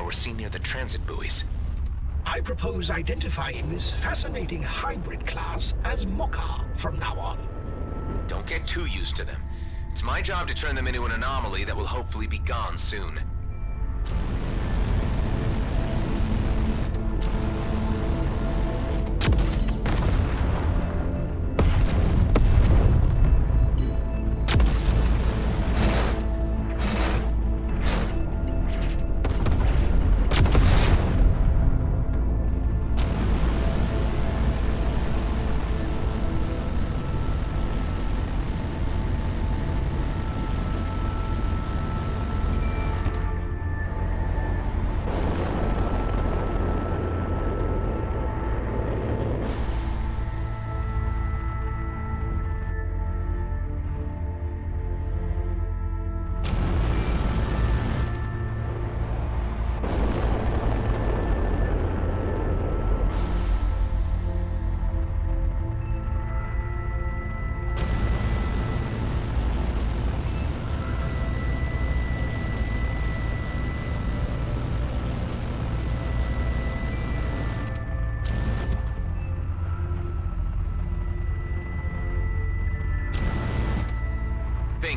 Were seen near the transit buoys. I propose identifying this fascinating hybrid class as Mocha from now on. Don't get too used to them. It's my job to turn them into an anomaly that will hopefully be gone soon.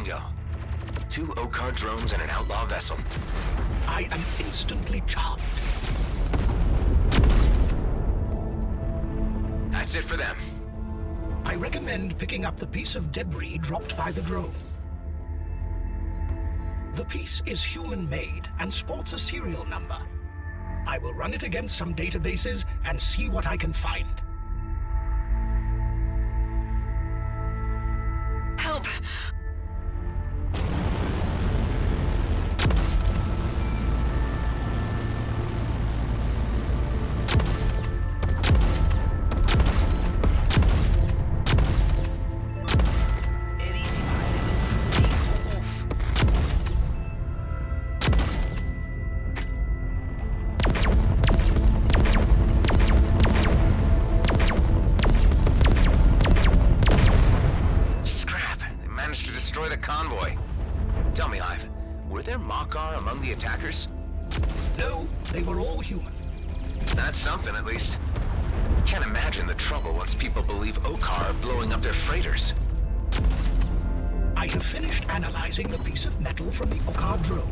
Bingo. 2 OCAR drones and an outlaw vessel. I am instantly charmed. That's it for them. I recommend picking up the piece of debris dropped by the drone. The piece is human-made and sports a serial number. I will run it against some databases and see what I can find. Help! Attackers? No, they were all human. That's something, at least. Can't imagine the trouble once people believe OCAR are blowing up their freighters. I have finished analyzing the piece of metal from the OCAR drone.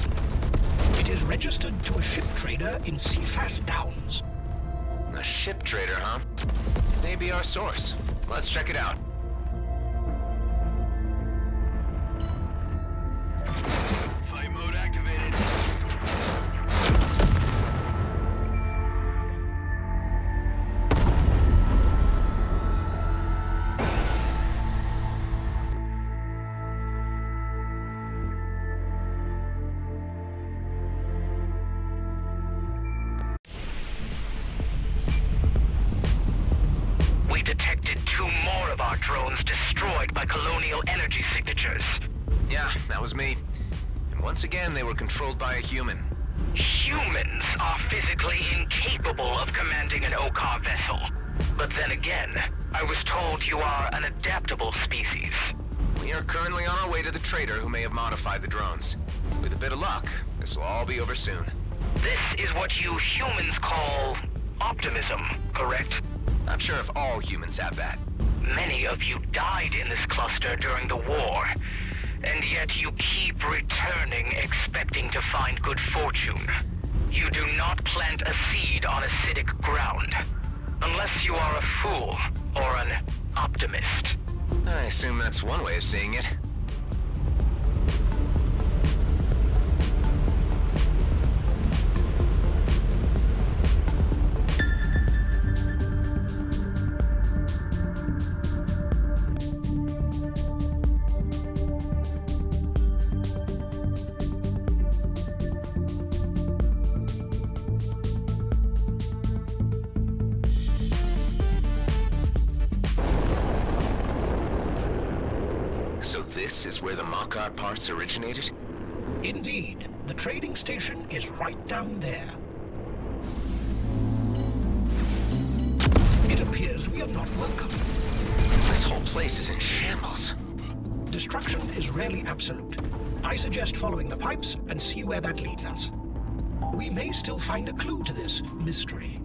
It is registered to a ship trader in Seafast Downs. A ship trader, huh? Maybe our source. Let's check it out. Flight mode activated. We detected 2 more of our drones destroyed by colonial energy signatures. Yeah, that was me. And once again, they were controlled by a human. Humans are physically incapable of commanding an OCAR vessel. But then again, I was told you are an adaptable species. We are currently on our way to the trader who may have modified the drones. With a bit of luck, this will all be over soon. This is what you humans call optimism, correct? Not sure if all humans have that. Many of you died in this cluster during the war, and yet you keep returning expecting to find good fortune. You do not plant a seed on acidic ground, unless you are a fool or an optimist. I assume that's one way of seeing it. So this is where the Makar parts originated? Indeed. The trading station is right down there. It appears we are not welcome. This whole place is in shambles. Destruction is rarely absolute. I suggest following the pipes and see where that leads us. We may still find a clue to this mystery.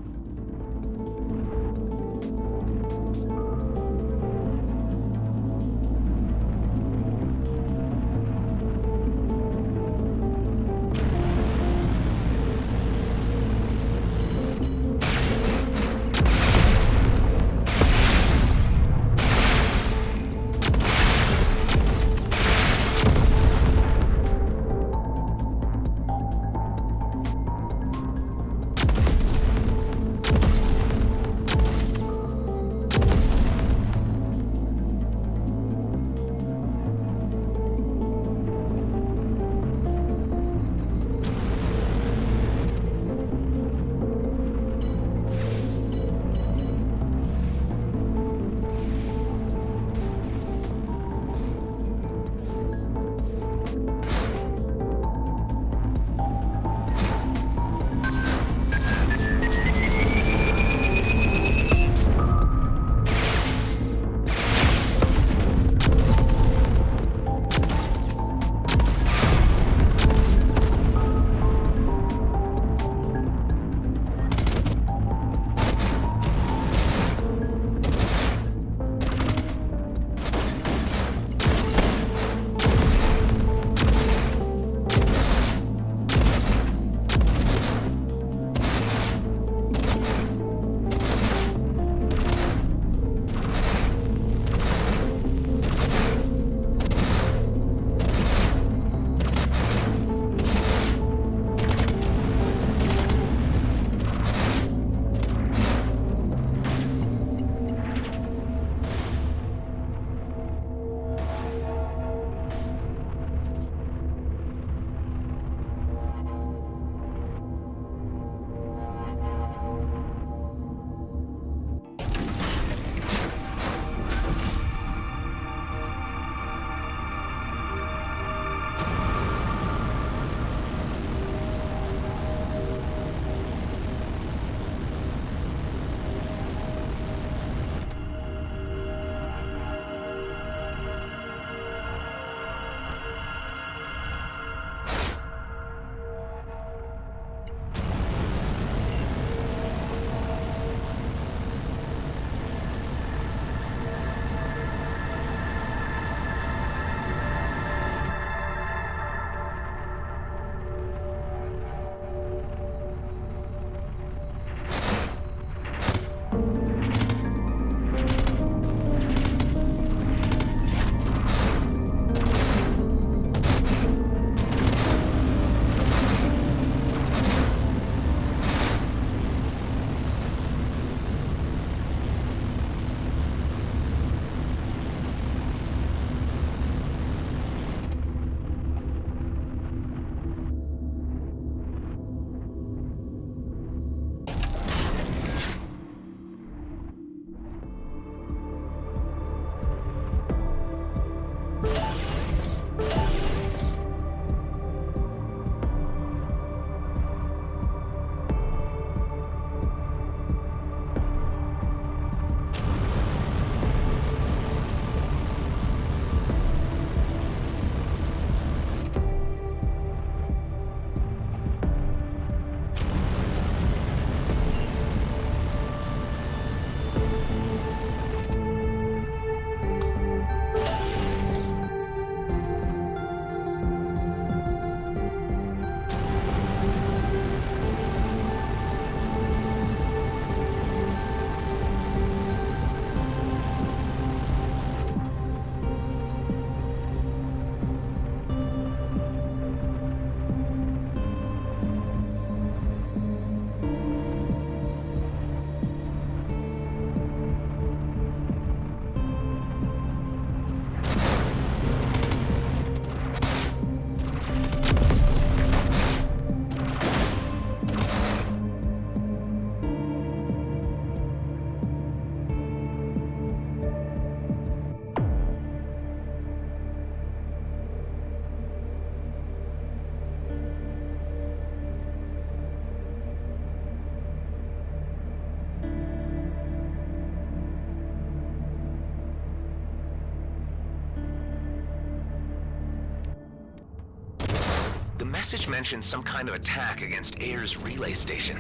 The message mentioned some kind of attack against Ayer's relay station.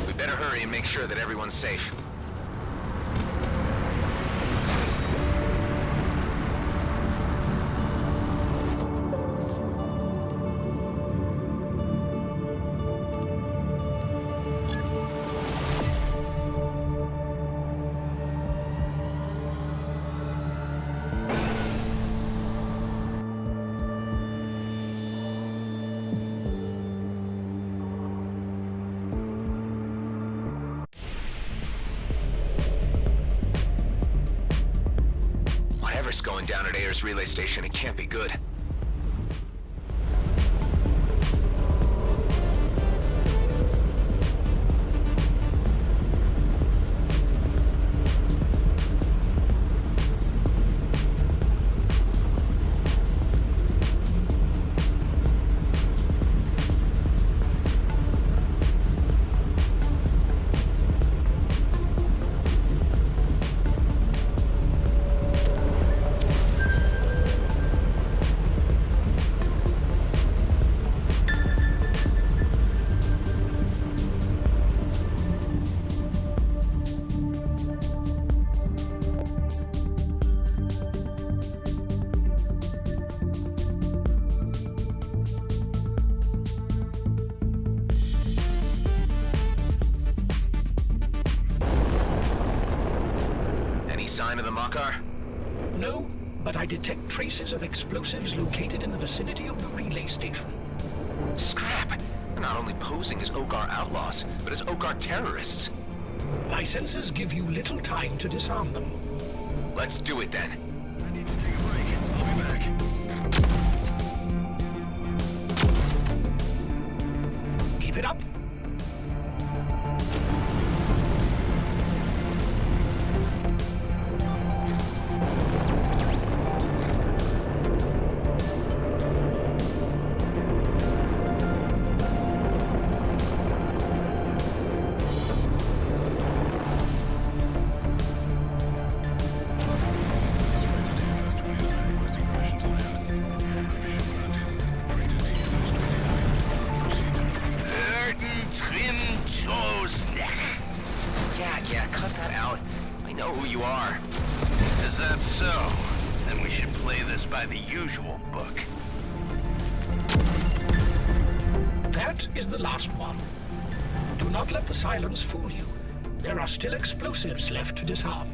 We better hurry and make sure that everyone's safe. Whatever's going down at Ayer's relay station, it can't be good. Sign of the Makar? No, but I detect traces of explosives located in the vicinity of the relay station. Scrap! They're not only posing as Ogar outlaws, but as Ogar terrorists. My sensors give you little time to disarm them. Let's do it then. I need to take a break. I'll be back. Keep it up. Yeah, cut that out. I know who you are. Is that so? Then we should play this by the usual book. That is the last one. Do not let the silence fool you. There are still explosives left to disarm.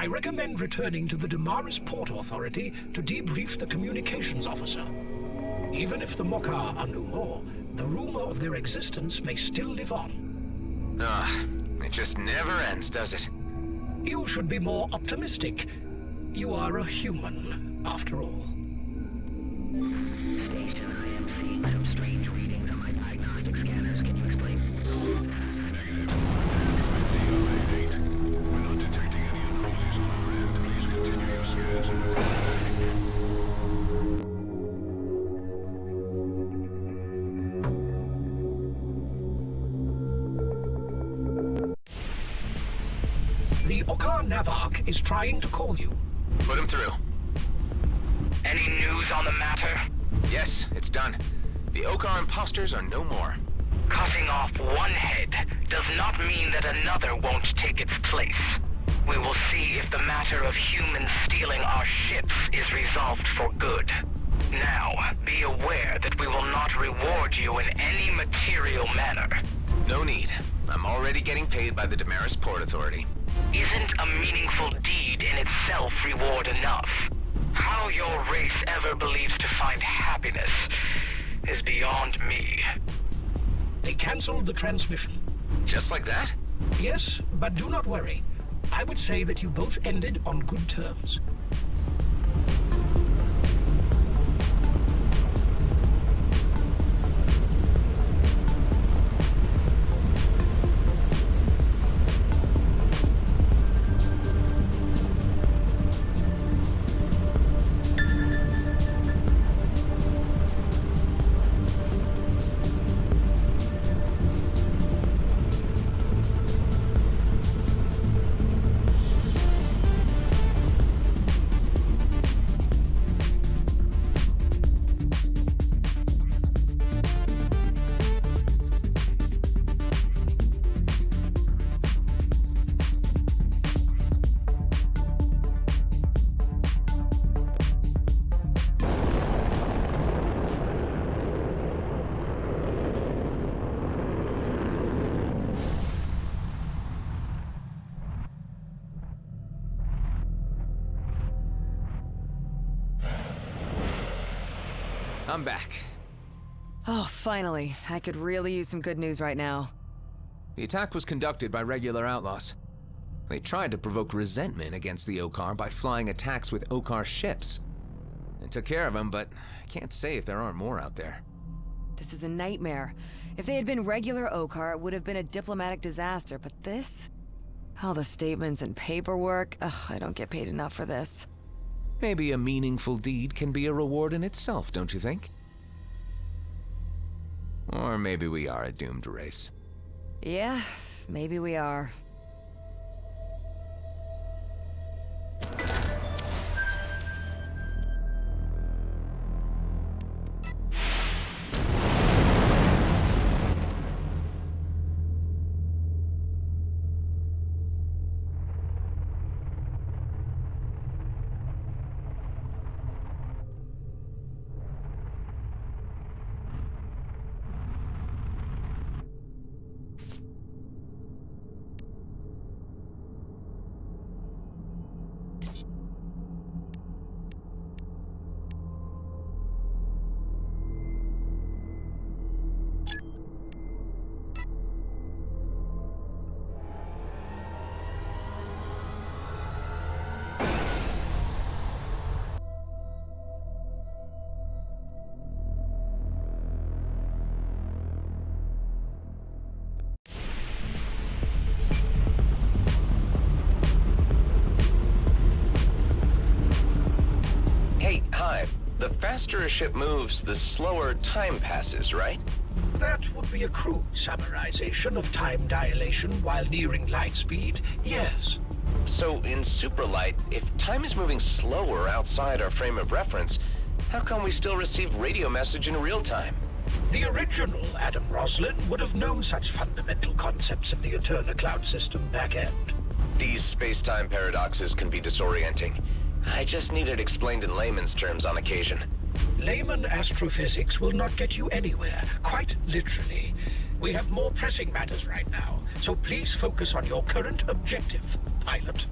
I recommend returning to the Damaris Port Authority to debrief the communications officer. Even if the Mokar are no more, the rumor of their existence may still live on. It just never ends, does it? You should be more optimistic. You are a human, after all. Station, I am seeing some strange readings on my diagnostic scanners. Can you explain? Negative. We're not detecting any anomalies on our end. Please continue your scans and The Okar Navak is trying to call you. Put him through. Any news on the matter? Yes, it's done. The Okar imposters are no more. Cutting off one head does not mean that another won't take its place. We will see if the matter of humans stealing our ships is resolved for good. Now, be aware that we will not reward you in any material manner. No need. I'm already getting paid by the Damaris Port Authority. Isn't a meaningful deed in itself reward enough? How your race ever believes to find happiness is beyond me. They cancelled the transmission. Just like that? Yes, but do not worry. I would say that you both ended on good terms. I'm back. Oh, finally. I could really use some good news right now. The attack was conducted by regular outlaws. They tried to provoke resentment against the Okar by flying attacks with Okar ships. They took care of them, but I can't say if there aren't more out there. This is a nightmare. If they had been regular Okar, it would have been a diplomatic disaster, but this? All the statements and paperwork. Ugh, I don't get paid enough for this. Maybe a meaningful deed can be a reward in itself, don't you think? Or maybe we are a doomed race. Yeah, maybe we are. The faster a ship moves, the slower time passes, right? That would be a crude summarization of time dilation while nearing light speed, yes. So in superlight, if time is moving slower outside our frame of reference, how come we still receive radio message in real time? The original Adam Roslin would have known such fundamental concepts of the Eterna cloud system back end. These space-time paradoxes can be disorienting. I just need it explained in layman's terms on occasion. Layman astrophysics will not get you anywhere, quite literally. We have more pressing matters right now, so please focus on your current objective, pilot.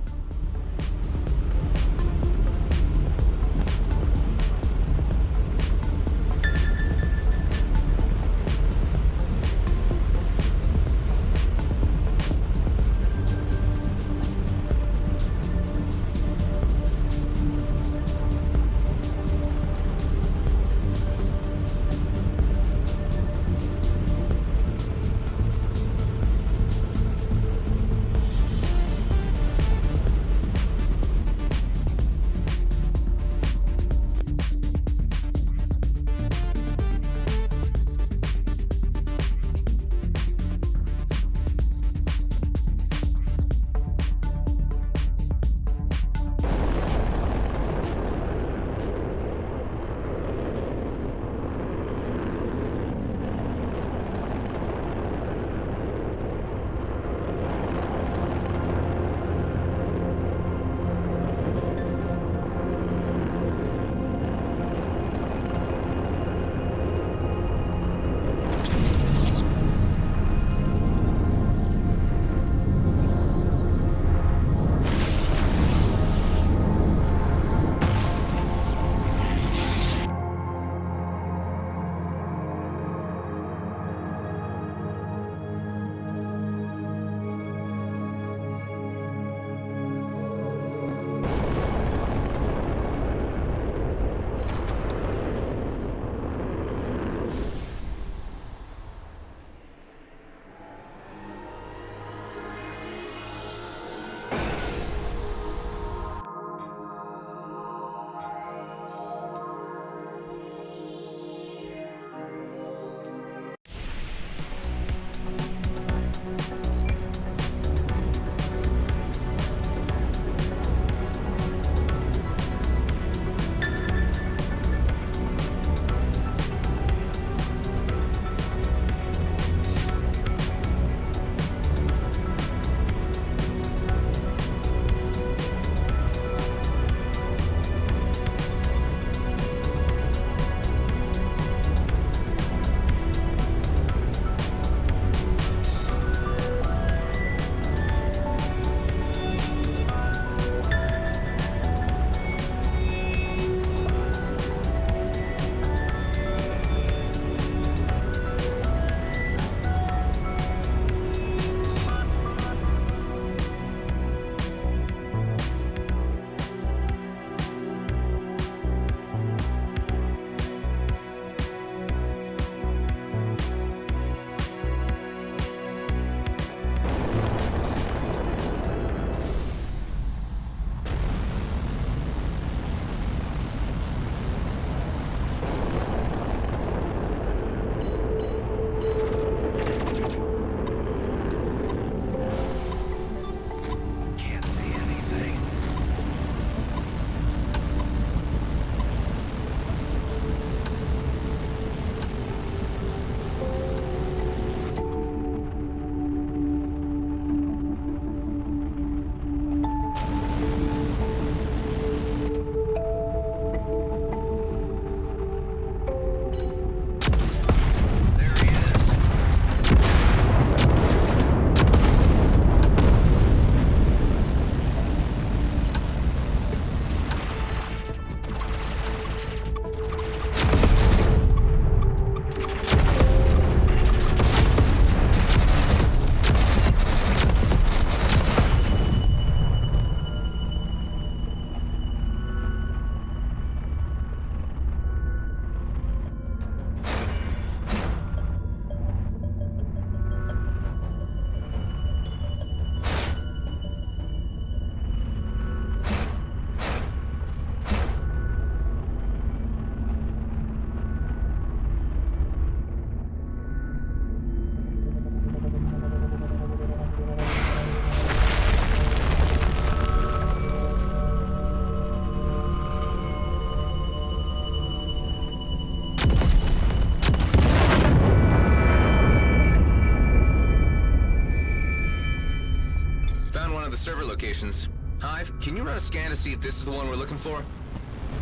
locations. Hive, can you run a scan to see if this is the one we're looking for?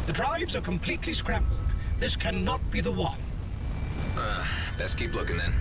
The drives are completely scrambled. This cannot be the one. Best keep looking then.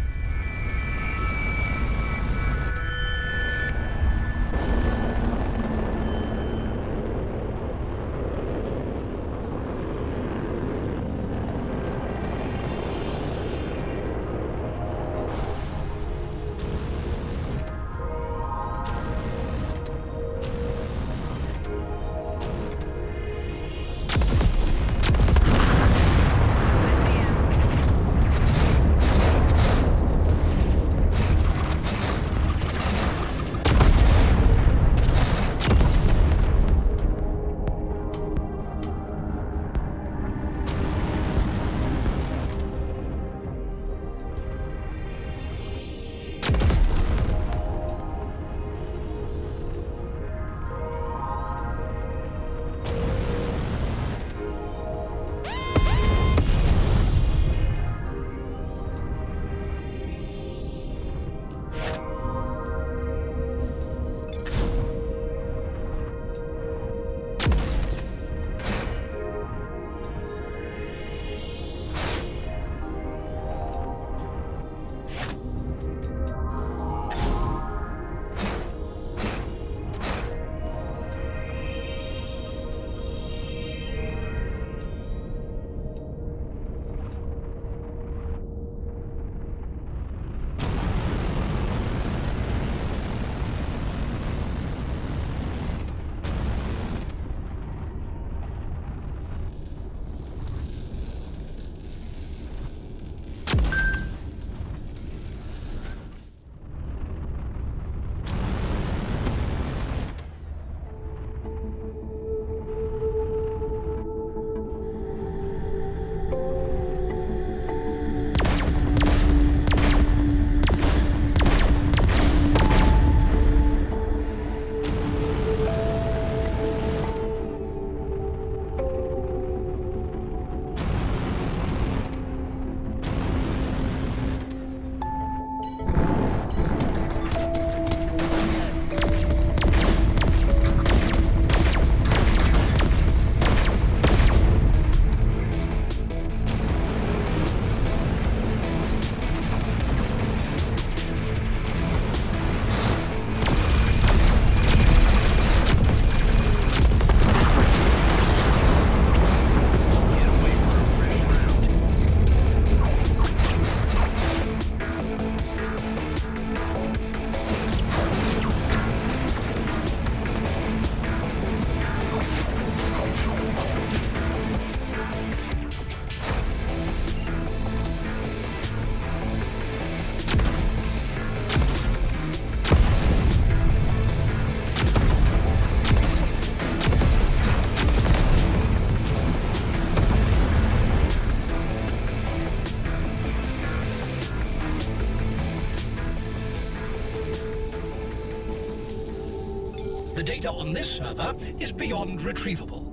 The data on this server is beyond retrievable.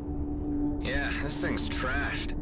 Yeah, this thing's trashed.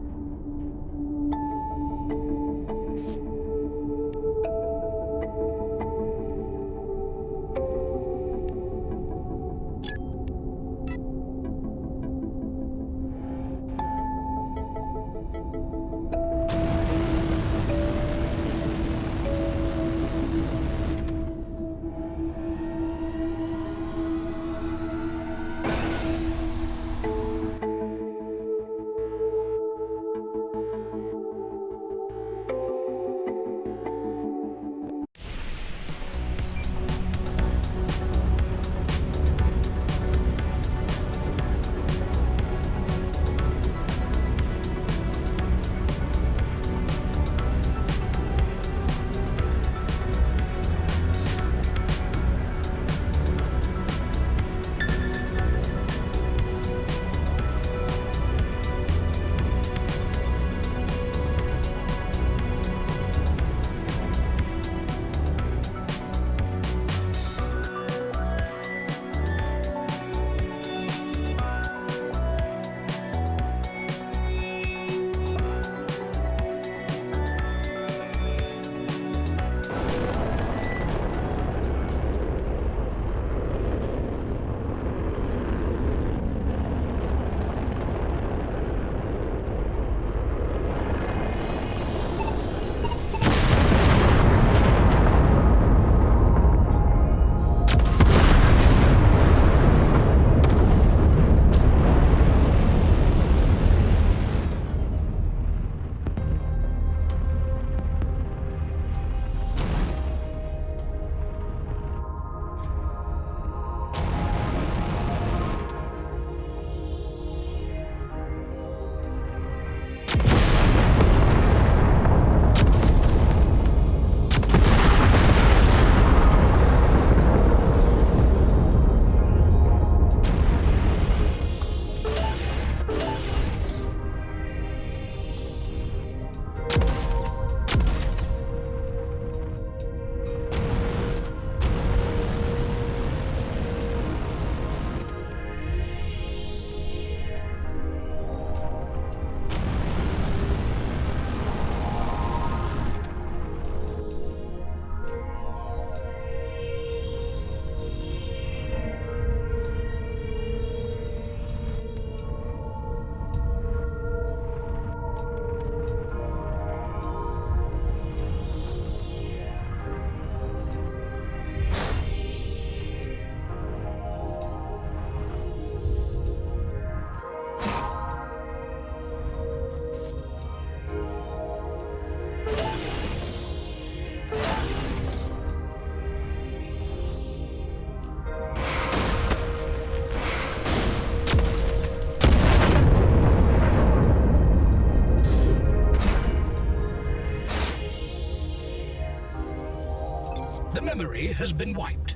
memory has been wiped.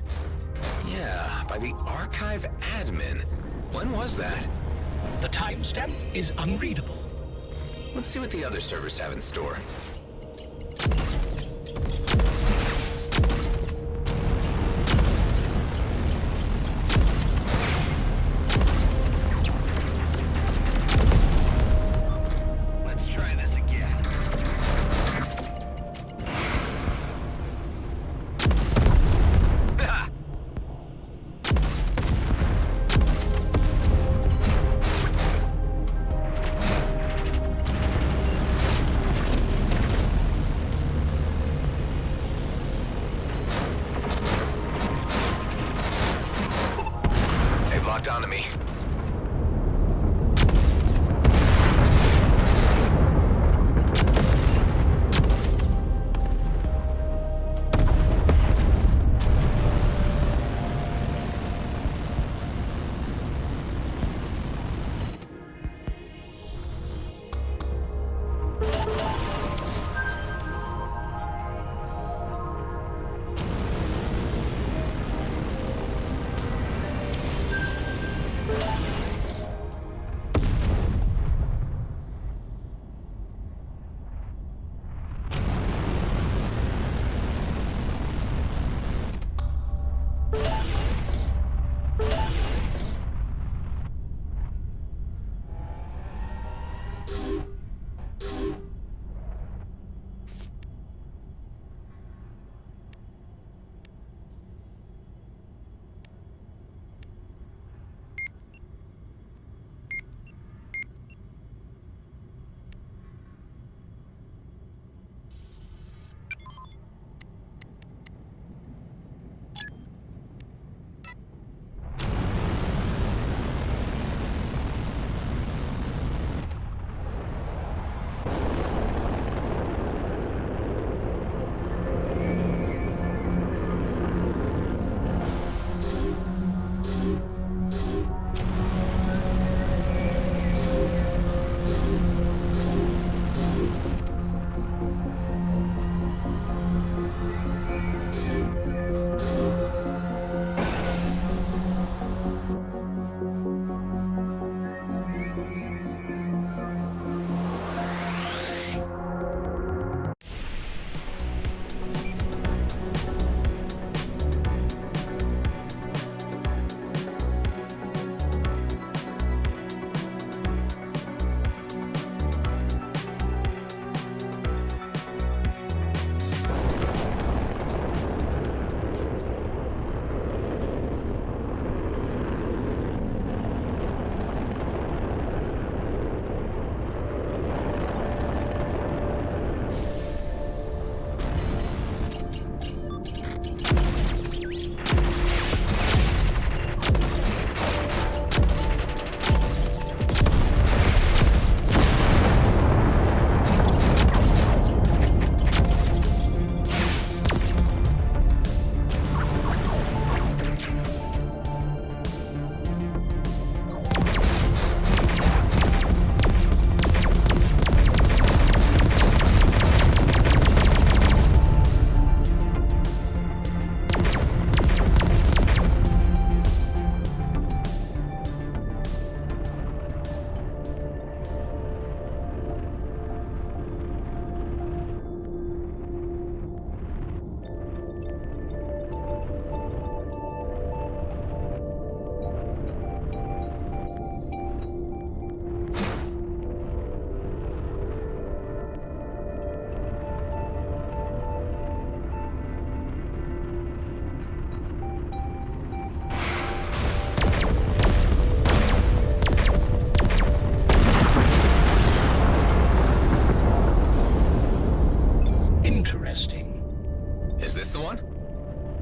Yeah, by the archive admin. When was that? The timestamp is unreadable. Let's see what the other servers have in store. Let's try this again. They've locked onto me.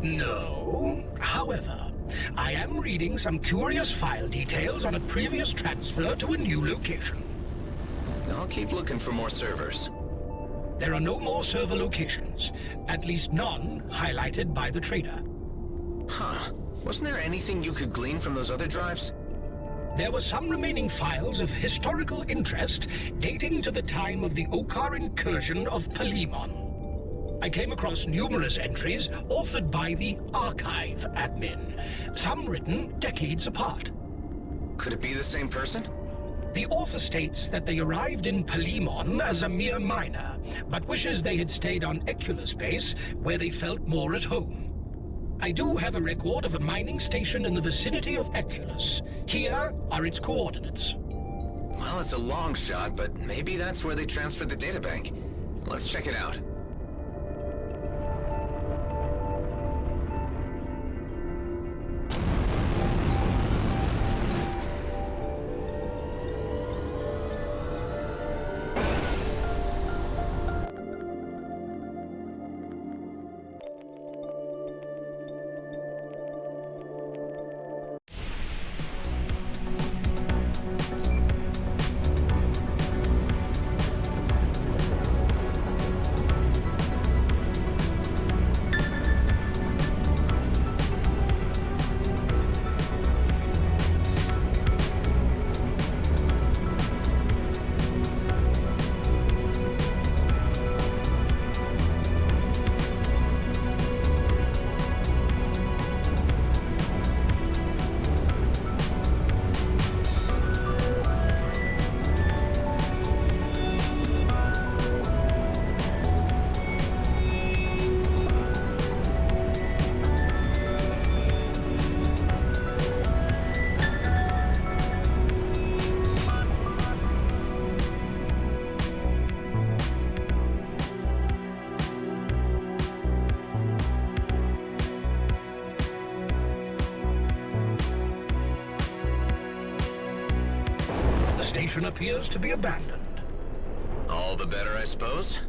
No. However, I am reading some curious file details on a previous transfer to a new location. I'll keep looking for more servers. There are no more server locations, at least none highlighted by the trader. Huh. Wasn't there anything you could glean from those other drives? There were some remaining files of historical interest dating to the time of the Okar incursion of Palimon. I came across numerous entries authored by the archive admin, some written decades apart. Could it be the same person? The author states that they arrived in Palimon as a mere miner, but wishes they had stayed on EVERSPACE, where they felt more at home. I do have a record of a mining station in the vicinity of Eculus. Here are its coordinates. Well, it's a long shot, but maybe that's where they transferred the databank. Let's check it out. The station appears to be abandoned. All the better, I suppose?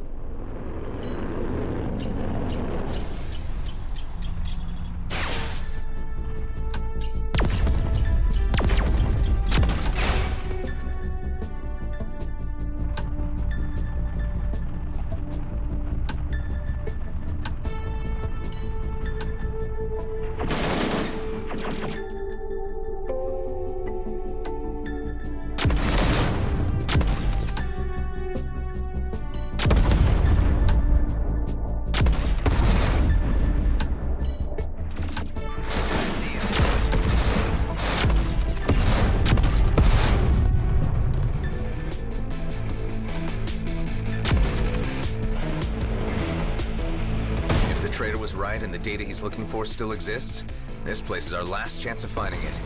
Trader was right and the data he's looking for still exists, this place is our last chance of finding it.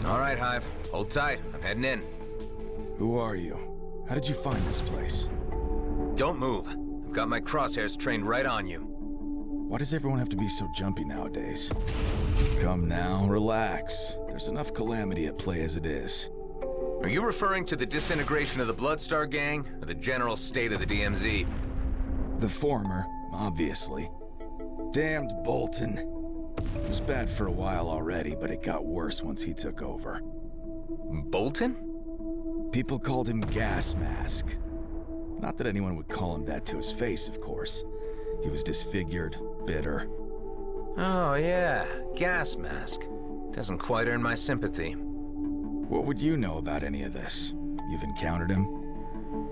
All right, Hive. Hold tight. I'm heading in. Who are you? How did you find this place? Don't move. I've got my crosshairs trained right on you. Why does everyone have to be so jumpy nowadays? Come now, relax. There's enough calamity at play as it is. Are you referring to the disintegration of the Bloodstar gang, or the general state of the DMZ? The former, obviously. Damned Bolton. It was bad for a while already, but it got worse once he took over. Bolton? People called him Gas Mask. Not that anyone would call him that to his face, of course. He was disfigured, bitter. Oh yeah, Gas Mask. Doesn't quite earn my sympathy. What would you know about any of this? You've encountered him?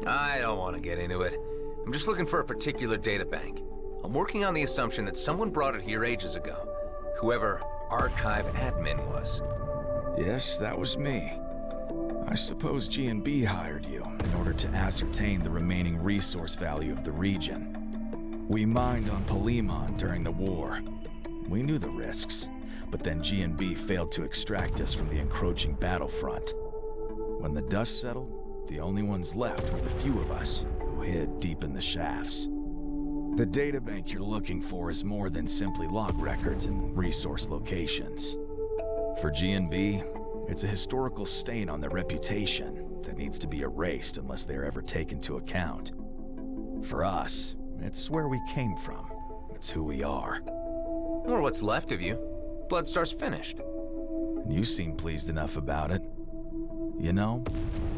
I don't want to get into it. I'm just looking for a particular databank. I'm working on the assumption that someone brought it here ages ago. Whoever archive admin was. Yes, that was me. I suppose G&B hired you in order to ascertain the remaining resource value of the region. We mined on Palimon during the war. We knew the risks, but then G&B failed to extract us from the encroaching battlefront. When the dust settled, the only ones left were the few of us who hid deep in the shafts. The databank you're looking for is more than simply log records and resource locations. For G&B, it's a historical stain on their reputation that needs to be erased unless they're ever taken into account. For us, it's where we came from. It's who we are. Or what's left of you. Bloodstar's finished. And you seem pleased enough about it. You know,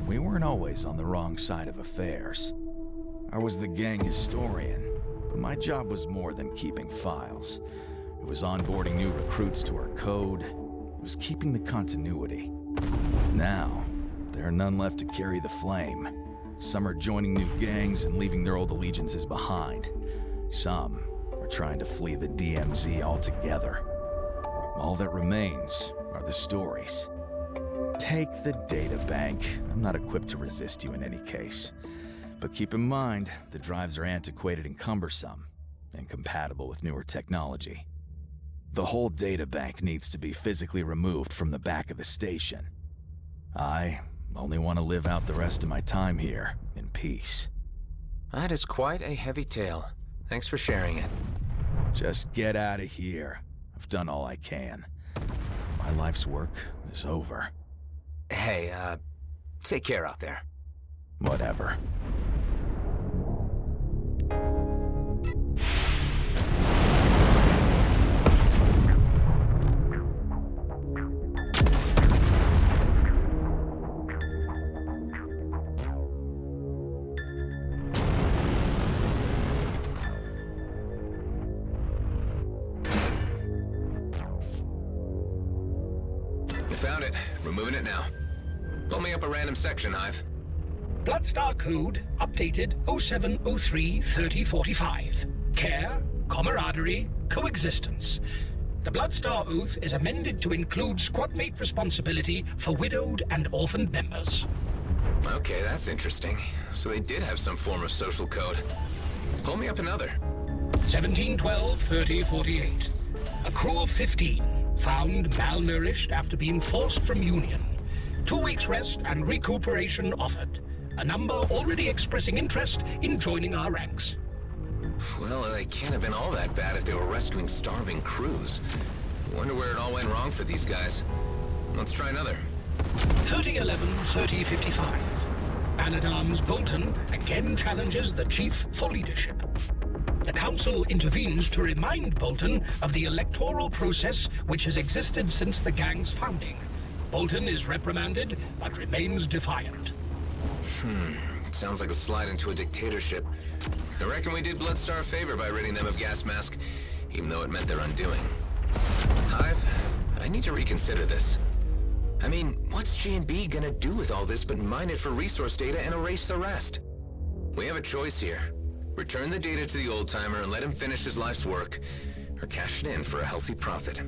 we weren't always on the wrong side of affairs. I was the gang historian, but my job was more than keeping files. It was onboarding new recruits to our code. It was keeping the continuity. Now, there are none left to carry the flame. Some are joining new gangs and leaving their old allegiances behind. Some are trying to flee the DMZ altogether. All that remains are the stories. Take the data bank. I'm not equipped to resist you in any case. But keep in mind, the drives are antiquated and cumbersome, incompatible with newer technology. The whole data bank needs to be physically removed from the back of the station. I only want to live out the rest of my time here in peace. That is quite a heavy tale. Thanks for sharing it. Just get out of here. I've done all I can. My life's work is over. Hey, take care out there. Whatever. Found it. Removing it now. Pull me up a random section, Hive. Bloodstar code updated 0703-3045. Care, camaraderie, coexistence. The Bloodstar Oath is amended to include squadmate responsibility for widowed and orphaned members. Okay, that's interesting. So they did have some form of social code. Pull me up another. 1712-3048. A crew of 15. Found malnourished after being forced from Union. 2 weeks rest and recuperation offered. A number already expressing interest in joining our ranks. Well, they can't have been all that bad if they were rescuing starving crews. Wonder where it all went wrong for these guys. Let's try another. 3011-3055. Man-at-Arms Bolton again challenges the Chief for leadership. The Council intervenes to remind Bolton of the electoral process which has existed since the gang's founding. Bolton is reprimanded, but remains defiant. Sounds like a slide into a dictatorship. I reckon we did Bloodstar a favor by ridding them of gas mask, even though it meant their undoing. Hive, I need to reconsider this. I mean, what's G&B gonna do with all this but mine it for resource data and erase the rest? We have a choice here. Return the data to the old-timer and let him finish his life's work, or cash it in for a healthy profit.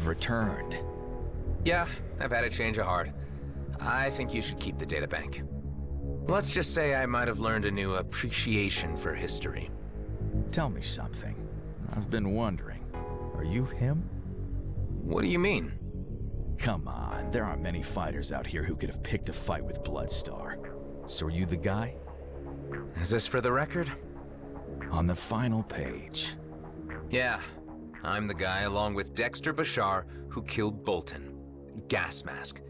Returned. Yeah, I've had a change of heart. I think you should keep the data bank. Let's just say I might have learned a new appreciation for history. Tell me something. I've been wondering. Are you him? What do you mean? Come on, there aren't many fighters out here who could have picked a fight with Bloodstar. So are you the guy? Is this for the record? On the final page. Yeah. I'm the guy along with Dexter Bashar who killed Bolton. Gas mask.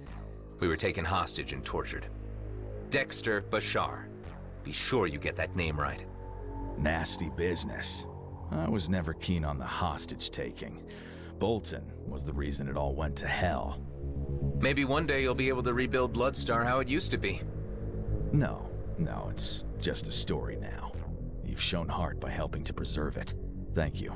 We were taken hostage and tortured. Dexter Bashar. Be sure you get that name right. Nasty business. I was never keen on the hostage taking. Bolton was the reason it all went to hell. Maybe one day you'll be able to rebuild Bloodstar how it used to be. No, it's just a story now. You've shown heart by helping to preserve it. Thank you.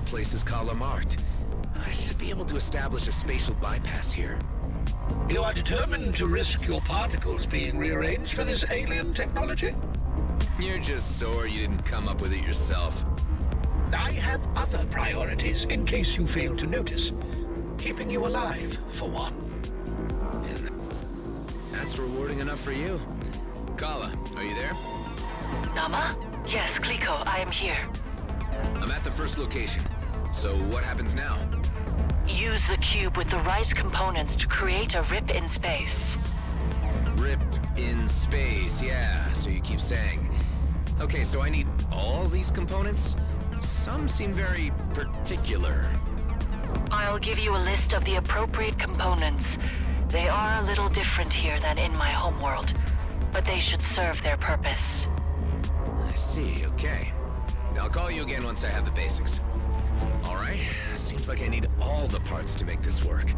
place is marked. I should be able to establish a spatial bypass here. You are determined to risk your particles being rearranged for this alien technology? You're just sore you didn't come up with it yourself. I have other priorities, in case you fail to notice. Keeping you alive, for one. And that's rewarding enough for you. Kala, are you there? Nama? Yes, Kliko, I am here. I'm at the first location. So what happens now? Use the cube with the right components to create a rip in space. Rip in space, yeah, so you keep saying. Okay, so I need all these components? Some seem very particular. I'll give you a list of the appropriate components. They are a little different here than in my homeworld, but they should serve their purpose. I see, okay. I'll call you again once I have the basics. All right, seems like I need all the parts to make this work.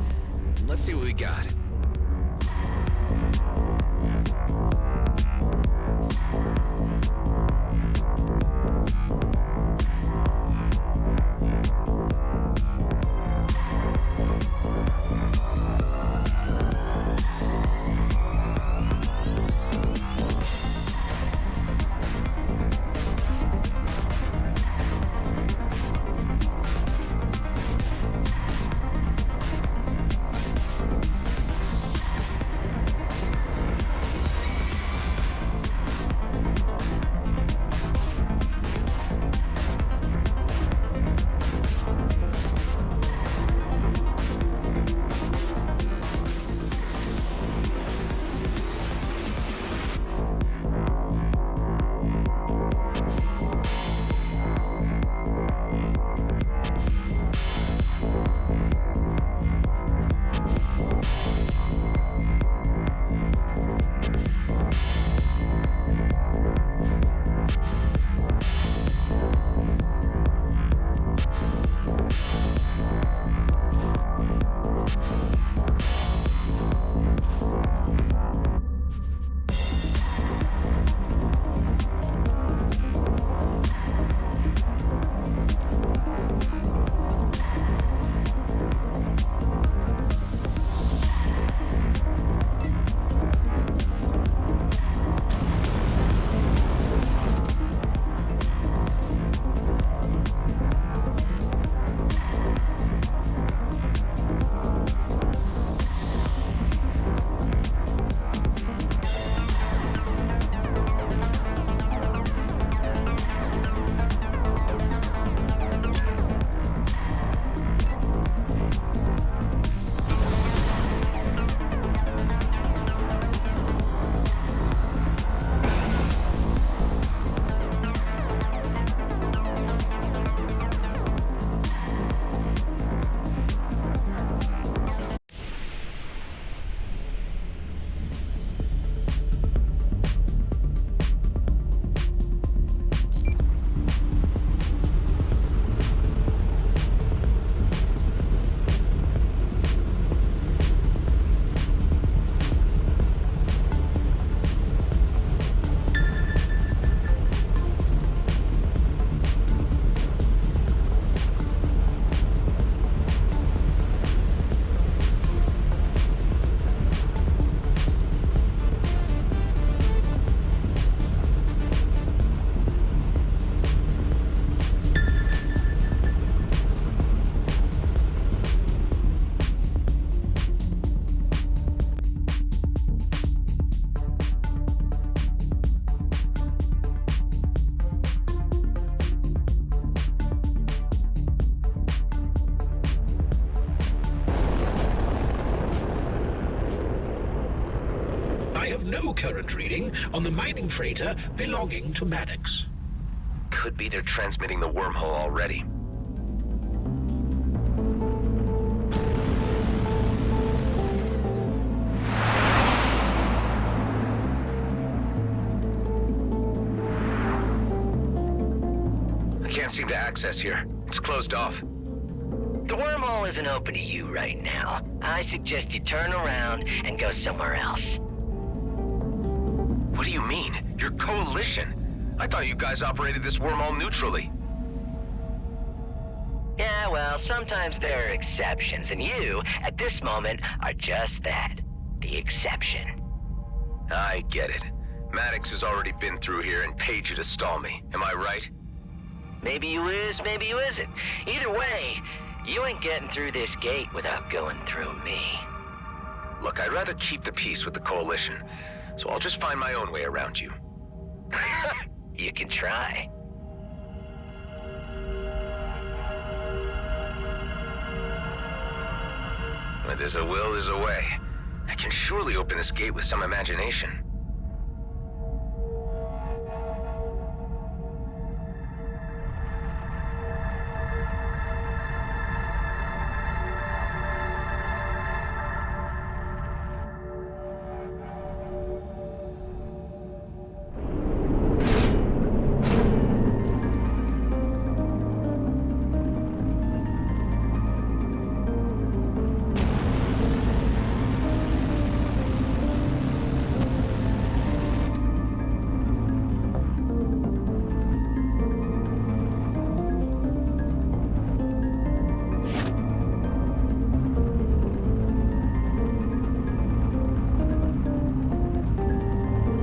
Let's see what we got. No current reading on the mining freighter belonging to Maddox. Could be they're transmitting the wormhole already. I can't seem to access here. It's closed off. The wormhole isn't open to you right now. I suggest you turn around and go somewhere else. What do you mean? Your coalition? I thought you guys operated this wormhole neutrally. Yeah, well, sometimes there are exceptions, and you, at this moment, are just that. The exception. I get it. Maddox has already been through here and paid you to stall me. Am I right? Maybe you is, maybe you isn't. Either way, you ain't getting through this gate without going through me. Look, I'd rather keep the peace with the Coalition, so I'll just find my own way around you. You can try. Where there's a will, there's a way. I can surely open this gate with some imagination.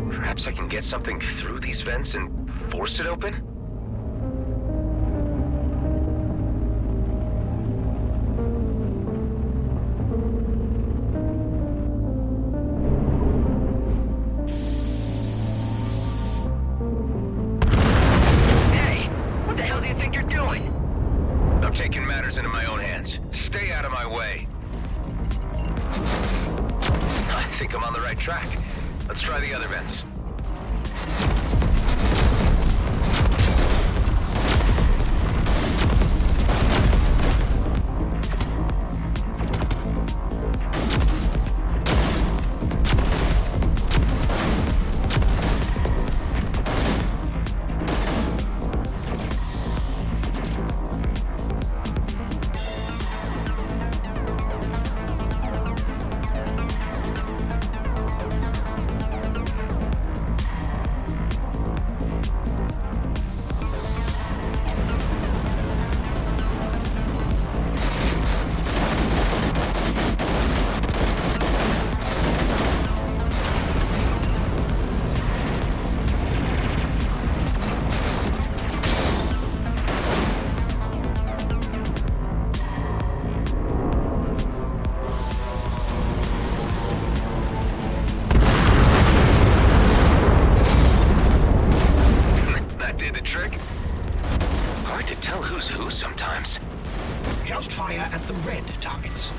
Perhaps I can get something through these vents and force it open? Hey, what the hell do you think you're doing? I'm taking matters into my own hands. Stay out of my way. I think I'm on the right track. Let's try the other vents. Just fire at the red targets.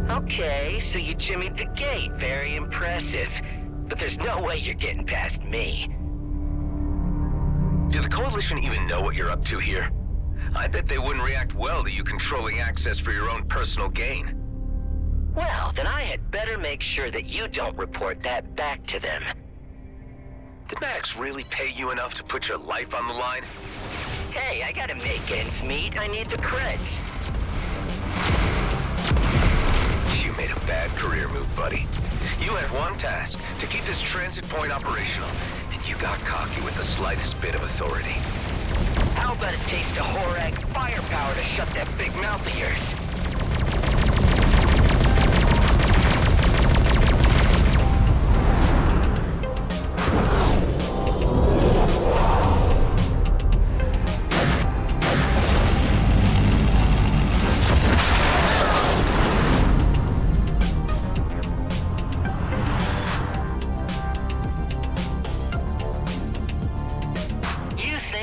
Okay, so you jimmied the gate. Very impressive. But there's no way you're getting past me. Do the Coalition even know what you're up to here? I bet they wouldn't react well to you controlling access for your own personal gain. Well, then I had better make sure that you don't report that back to them. Did Maddox really pay you enough to put your life on the line? Hey, I gotta make ends meet. I need the creds. You made a bad career move, buddy. You had one task, to keep this transit point operational, and you got cocky with the slightest bit of authority. How about a taste of Horak firepower to shut that big mouth of yours?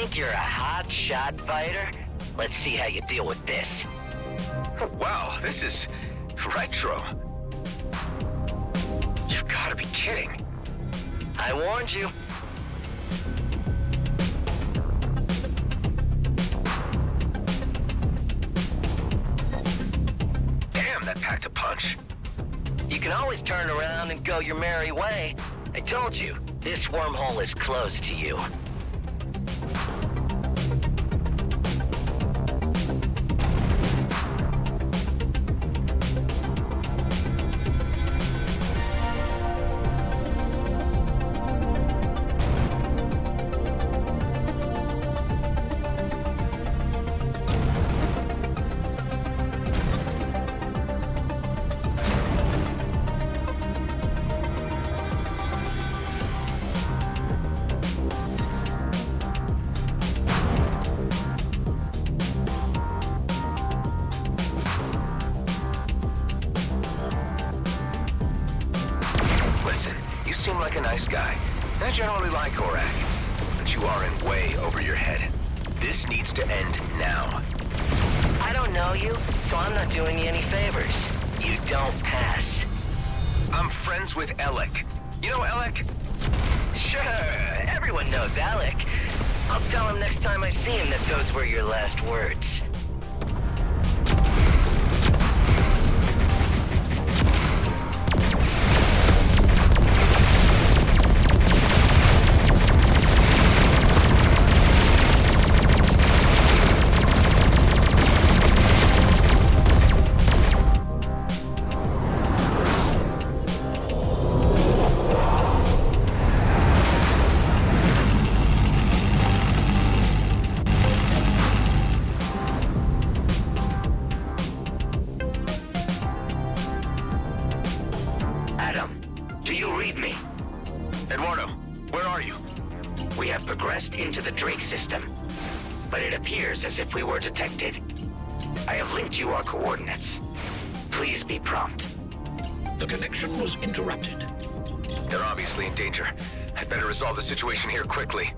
think you're a hot shot fighter? Let's see how you deal with this. Wow, this is retro. You've got to be kidding. I warned you. Damn, that packed a punch. You can always turn around and go your merry way. I told you, this wormhole is close to you. You seem like a nice guy. I generally like Korak, but you are in way over your head. This needs to end now. I don't know you, so I'm not doing you any favors. You don't pass. I'm friends with Alec. You know Alec? Sure, everyone knows Alec. I'll tell him next time I see him that those were your last words. Into the Drake system, but it appears as if we were detected. I have linked you our coordinates. Please be prompt. The connection was interrupted. They're obviously in danger. I'd better resolve the situation here quickly.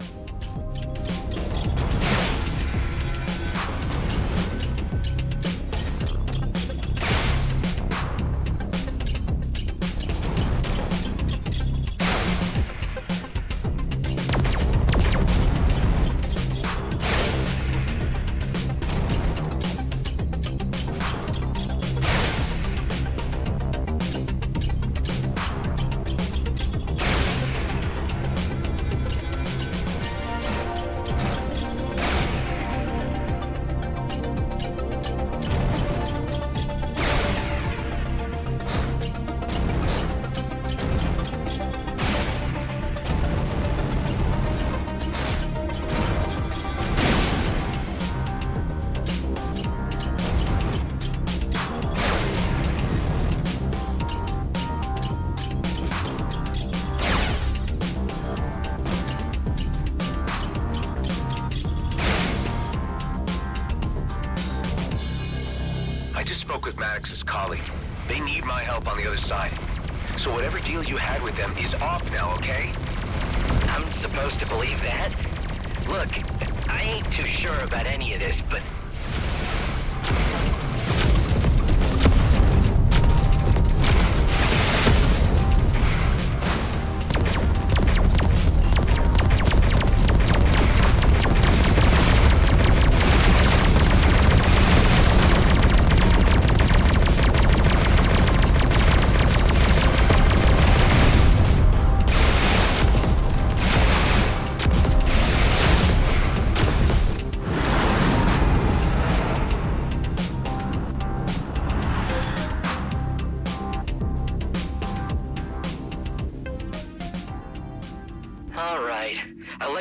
With Maddox's colleague. They need my help on the other side. So whatever deal you had with them is off now, okay? I'm supposed to believe that? Look, I ain't too sure about any of this, but...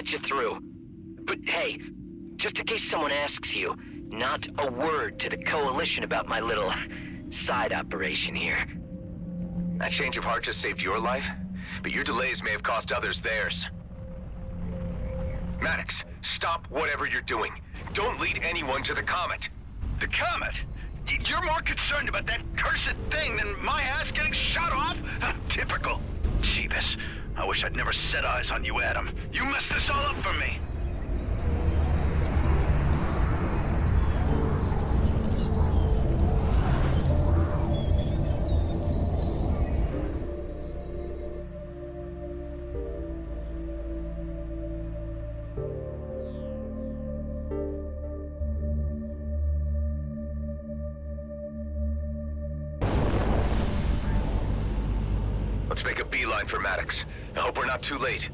you through. But hey, just in case someone asks you, not a word to the Coalition about my little side operation here. That change of heart just saved your life, but your delays may have cost others theirs. Maddox, stop whatever you're doing. Don't lead anyone to the comet. The comet? You're more concerned about that cursed thing than my ass getting shot off? Typical. Jeebus. I wish I'd never set eyes on you, Adam. You messed this all up for me. line for Maddox. I hope we're not too late.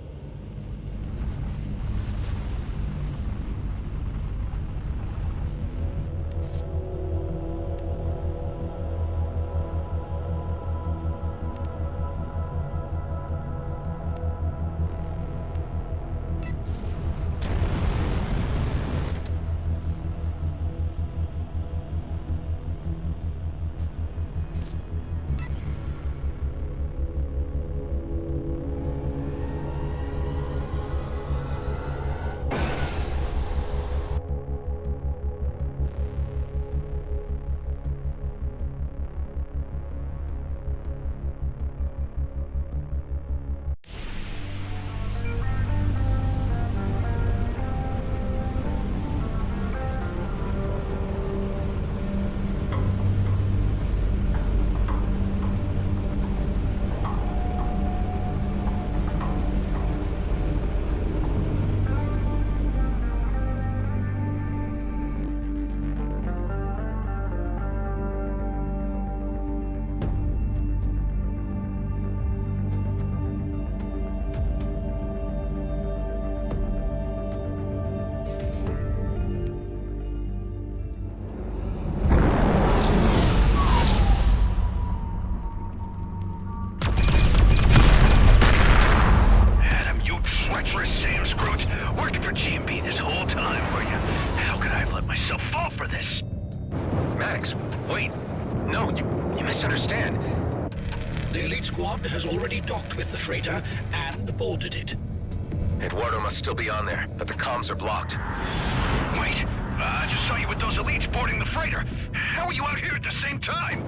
Has already docked with the freighter and boarded it. Eduardo must still be on there, but the comms are blocked. Wait, I just saw you with those elites boarding the freighter. How are you out here at the same time?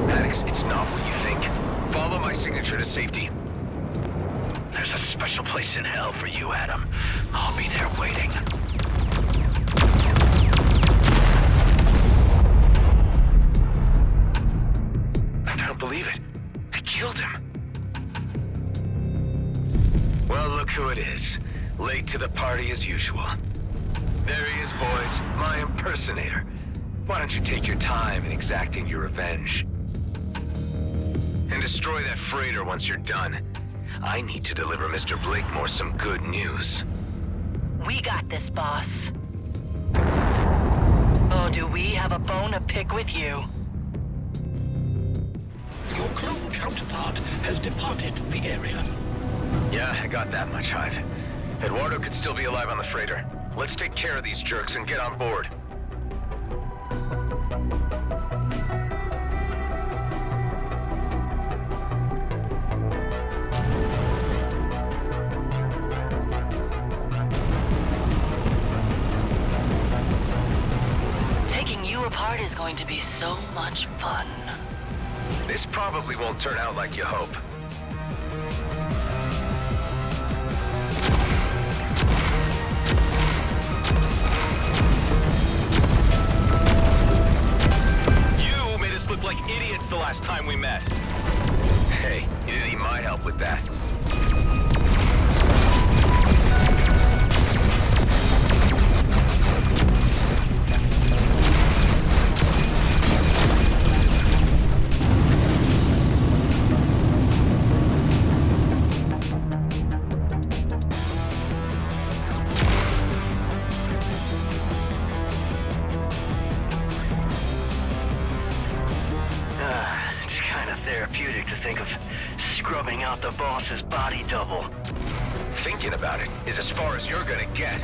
Maddox, it's not what you think. Follow my signature to safety. There's a special place in hell for you, Adam. I'll be there waiting. Believe it. They killed him. Well, look who it is. Late to the party as usual. There he is, boys. My impersonator. Why don't you take your time in exacting your revenge? And destroy that freighter once you're done. I need to deliver Mr. Blakemore some good news. We got this, boss. Oh, do we have a bone to pick with you? Your clone counterpart has departed the area. Yeah, I got that much, Hive. Eduardo could still be alive on the freighter. Let's take care of these jerks and get on board. Taking you apart is going to be so much fun. This probably won't turn out like you hope. You made us look like idiots the last time we met. Hey, you didn't need my help with that. Scrubbing out the boss's body double. Thinking about it is as far as you're gonna get.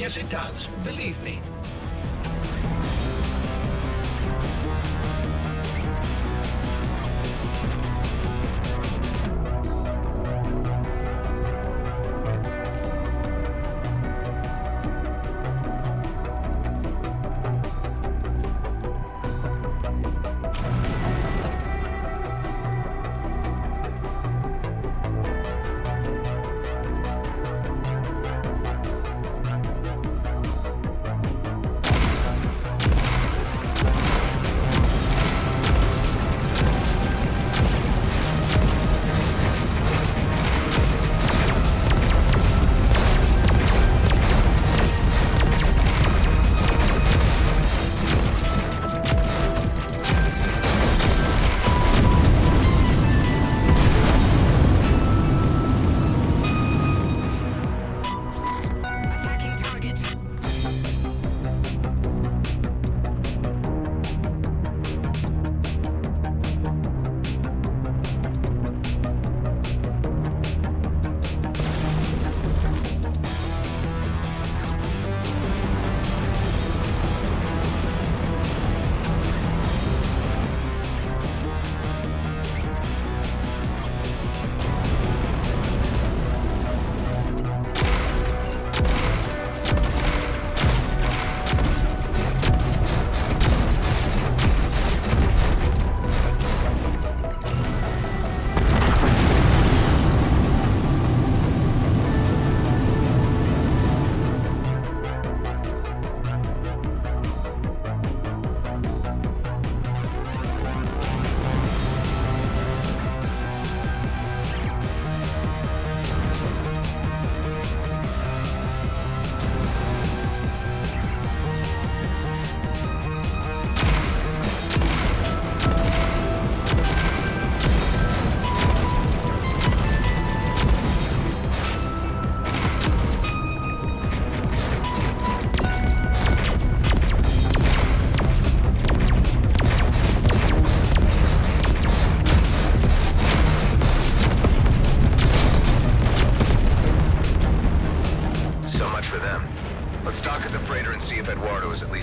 Yes, it does. Believe me.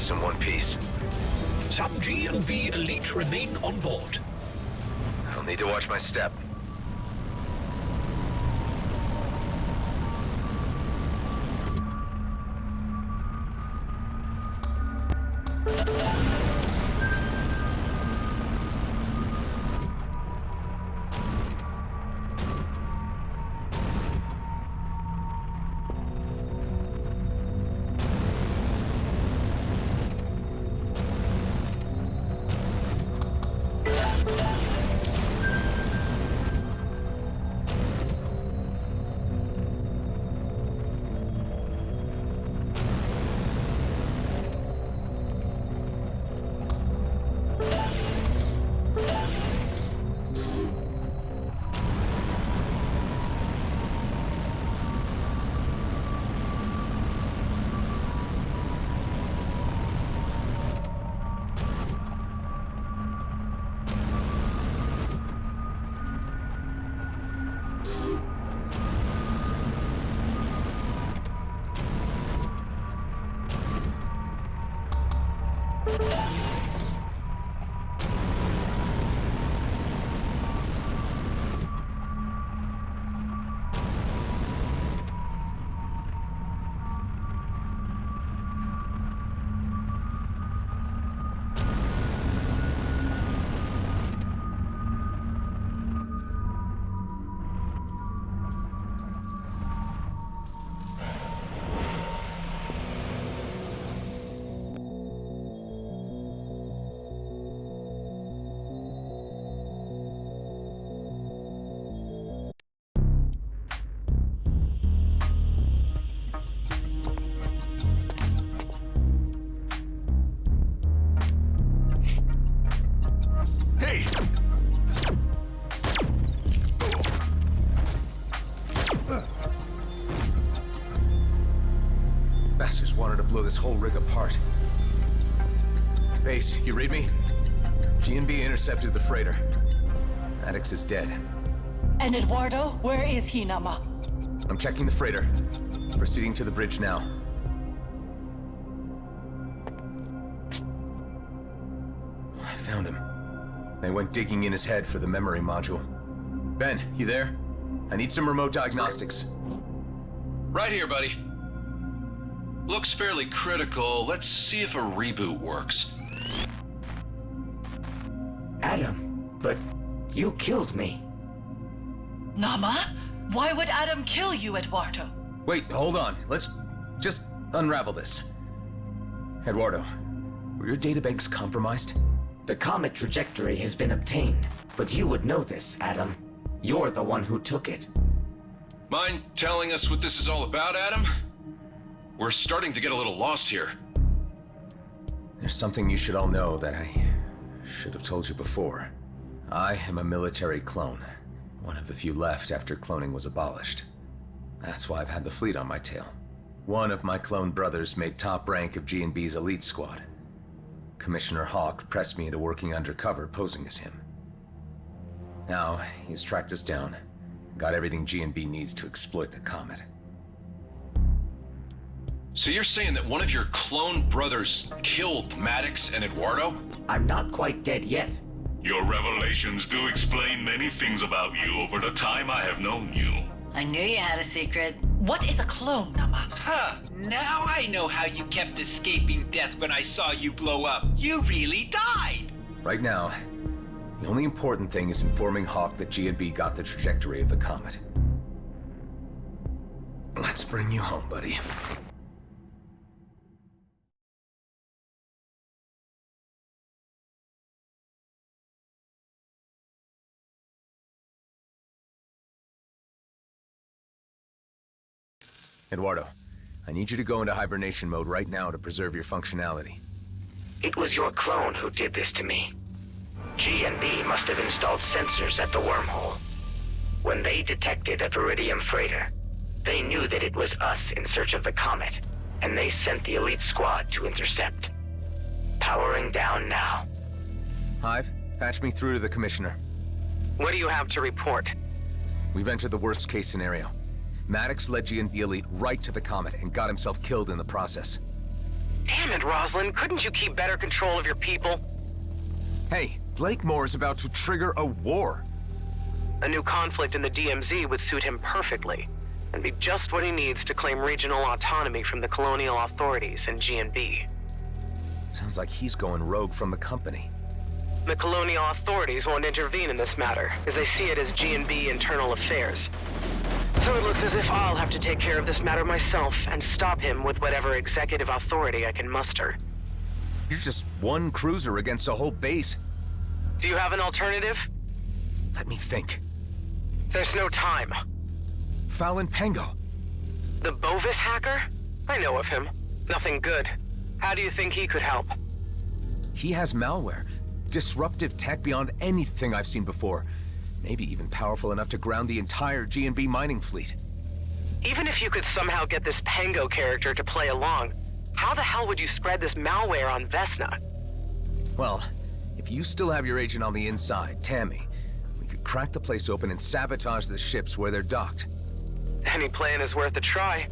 In one piece. Some G&B elite remain on board. I'll need to watch my step. Bastards wanted to blow this whole rig apart. Base, you read me? G&B intercepted the freighter. Maddox is dead. And Eduardo, where is he, Nama? I'm checking the freighter. Proceeding to the bridge now. They went digging in his head for the memory module. Ben, you there? I need some remote diagnostics. Right here, buddy. Looks fairly critical. Let's see if a reboot works. Adam, but you killed me. Nama? Why would Adam kill you, Eduardo? Wait, hold on. Let's just unravel this. Eduardo, were your databanks compromised? The comet trajectory has been obtained, but you would know this, Adam. You're the one who took it. Mind telling us what this is all about, Adam? We're starting to get a little lost here. There's something you should all know that I should have told you before. I am a military clone, one of the few left after cloning was abolished. That's why I've had the fleet on my tail. One of my clone brothers made top rank of G&B's elite squad. Commissioner Hawk pressed me into working undercover, posing as him. Now, he's tracked us down, got everything G&B needs to exploit the comet. So you're saying that one of your clone brothers killed Maddox and Eduardo? I'm not quite dead yet. Your revelations do explain many things about you over the time I have known you. I knew you had a secret. What is a clone, Nama? Huh, now I know how you kept escaping death when I saw you blow up. You really died! Right now, the only important thing is informing Hawk that G&B got the trajectory of the comet. Let's bring you home, buddy. Eduardo, I need you to go into hibernation mode right now to preserve your functionality. It was your clone who did this to me. G&B must have installed sensors at the wormhole. When they detected a Viridium freighter, they knew that it was us in search of the comet, and they sent the elite squad to intercept. Powering down now. Hive, patch me through to the Commissioner. What do you have to report? We've entered the worst case scenario. Maddox led G&B elite right to the comet and got himself killed in the process. Damn it, Rosalind, couldn't you keep better control of your people? Hey, Blakemore is about to trigger a war. A new conflict in the DMZ would suit him perfectly, and be just what he needs to claim regional autonomy from the colonial authorities and G&B. Sounds like he's going rogue from the company. The colonial authorities won't intervene in this matter, as they see it as G&B internal affairs. So it looks as if I'll have to take care of this matter myself and stop him with whatever executive authority I can muster. You're just one cruiser against a whole base. Do you have an alternative? Let me think. There's no time. Fallon Pengo. The Bovis hacker? I know of him. Nothing good. How do you think he could help? He has malware. Disruptive tech beyond anything I've seen before. Maybe even powerful enough to ground the entire G&B mining fleet. Even if you could somehow get this Pengo character to play along, how the hell would you spread this malware on Vesna? Well, if you still have your agent on the inside, Tammy, we could crack the place open and sabotage the ships where they're docked. Any plan is worth a try.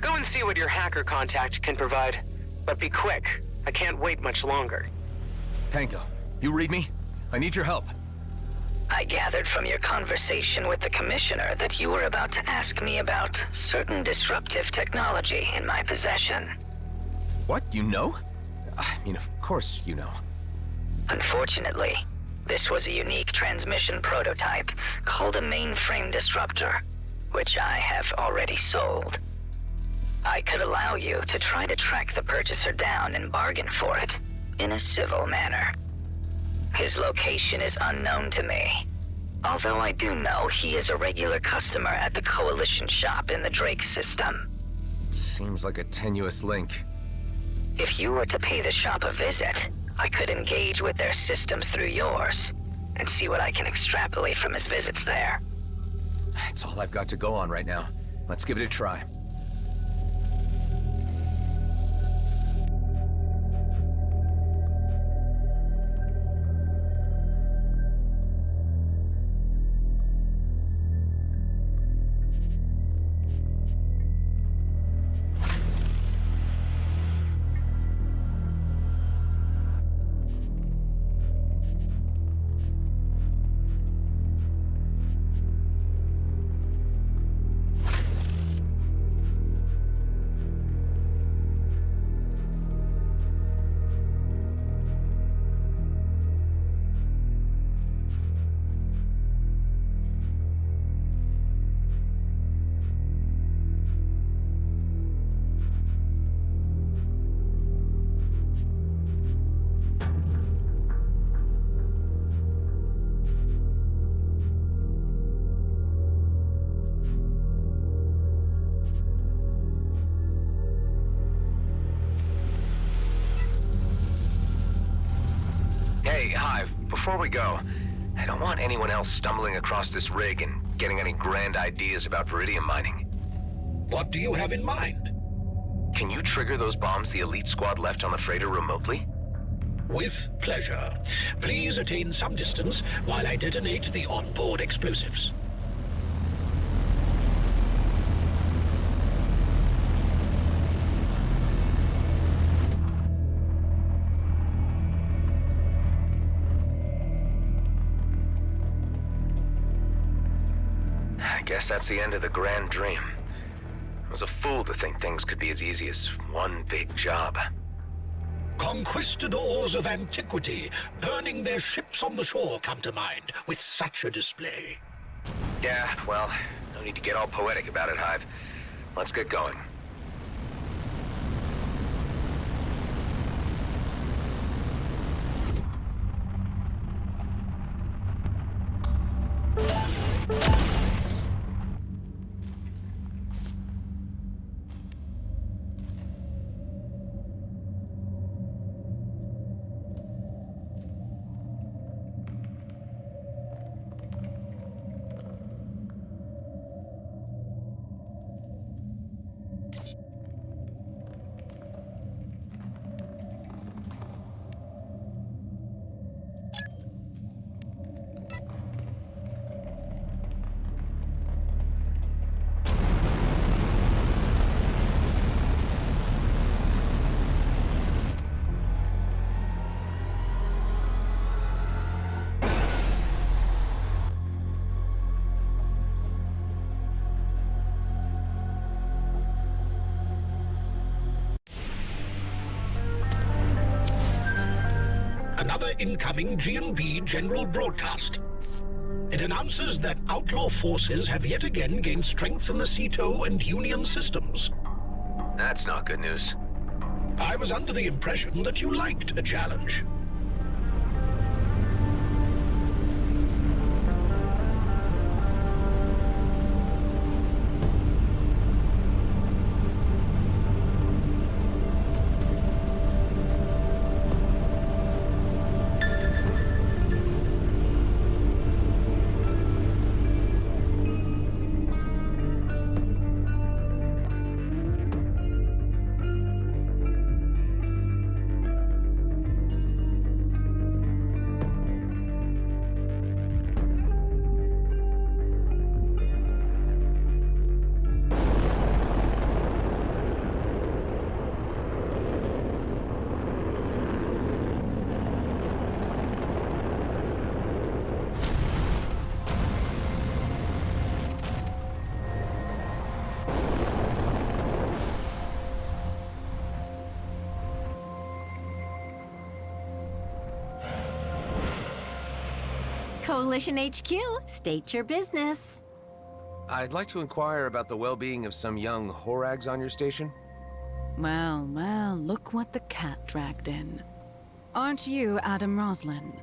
Go and see what your hacker contact can provide. But be quick. I can't wait much longer. Pengo, you read me? I need your help. I gathered from your conversation with the Commissioner that you were about to ask me about certain disruptive technology in my possession. What? You know? I mean, of course you know. Unfortunately, this was a unique transmission prototype called a mainframe disruptor, which I have already sold. I could allow you to try to track the purchaser down and bargain for it in a civil manner. His location is unknown to me, although I do know he is a regular customer at the Coalition shop in the Drake system. Seems like a tenuous link. If you were to pay the shop a visit, I could engage with their systems through yours and see what I can extrapolate from his visits there. It's all I've got to go on right now. Let's give it a try. Hive, before we go, I don't want anyone else stumbling across this rig and getting any grand ideas about Viridium mining. What do you have in mind? Can you trigger those bombs the elite squad left on the freighter remotely? With pleasure. Please attain some distance while I detonate the onboard explosives. I guess that's the end of the grand dream. I was a fool to think things could be as easy as one big job. Conquistadors of antiquity, burning their ships on the shore come to mind with such a display. Yeah, well, no need to get all poetic about it, Hive. Let's get going. Another incoming G&B general broadcast. It announces that outlaw forces have yet again gained strength in the Ceto and Union systems. That's not good news. I was under the impression that you liked a challenge. Coalition HQ, state your business. I'd like to inquire about the well-being of some young Horags on your station. Well, well, look what the cat dragged in. Aren't you Adam Roslin?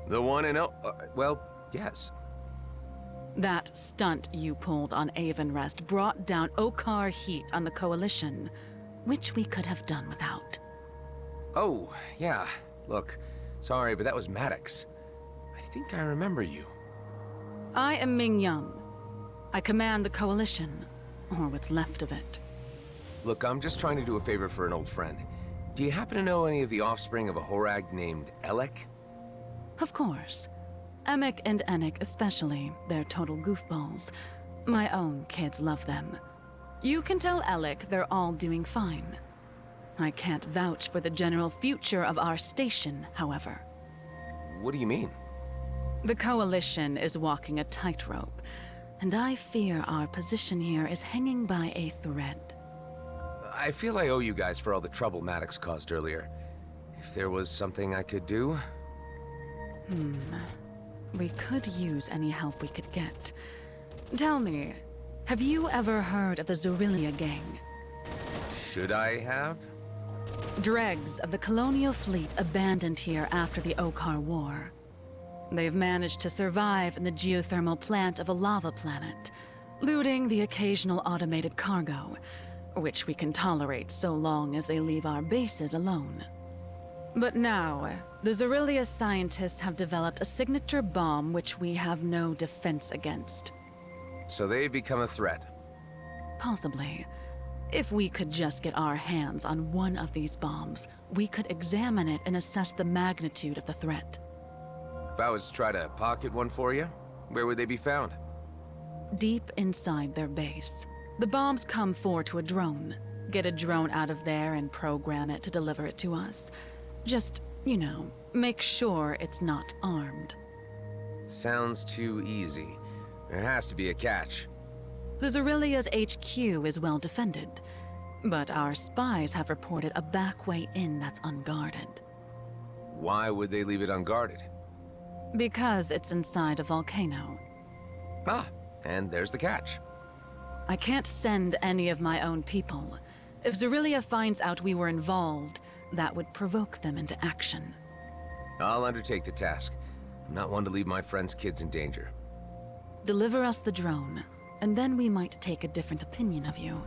The one and well, yes. That stunt you pulled on Avonrest brought down Okar heat on the Coalition, which we could have done without. Oh, yeah. Look, sorry, but that was Maddox. I think I remember you. I am Ming Young. I command the Coalition, or what's left of it. Look, I'm just trying to do a favor for an old friend. Do you happen to know any of the offspring of a Horag named Elek? Of course. Emek and Enik especially, they're total goofballs. My own kids love them. You can tell Elek they're all doing fine. I can't vouch for the general future of our station, however. What do you mean? The Coalition is walking a tightrope, and I fear our position here is hanging by a thread. I feel I owe you guys for all the trouble Maddox caused earlier. If there was something I could do... We could use any help we could get. Tell me, have you ever heard of the Zorillia gang? Should I have? Dregs of the colonial fleet abandoned here after the Okar War. They've managed to survive in the geothermal plant of a lava planet, looting the occasional automated cargo, which we can tolerate so long as they leave our bases alone. But now, the Xerillia's scientists have developed a signature bomb which we have no defense against. So they've become a threat. Possibly. If we could just get our hands on one of these bombs, we could examine it and assess the magnitude of the threat. If I was to try to pocket one for you, where would they be found? Deep inside their base. The bombs come forward to a drone. Get a drone out of there and program it to deliver it to us. Just, you know, make sure it's not armed. Sounds too easy. There has to be a catch. The Xerillia's HQ is well defended, but our spies have reported a back way in that's unguarded. Why would they leave it unguarded? Because it's inside a volcano. Ah, and there's the catch. I can't send any of my own people. If Xerillia finds out we were involved, that would provoke them into action. I'll undertake the task. I'm not one to leave my friends' kids in danger. Deliver us the drone, and then we might take a different opinion of you.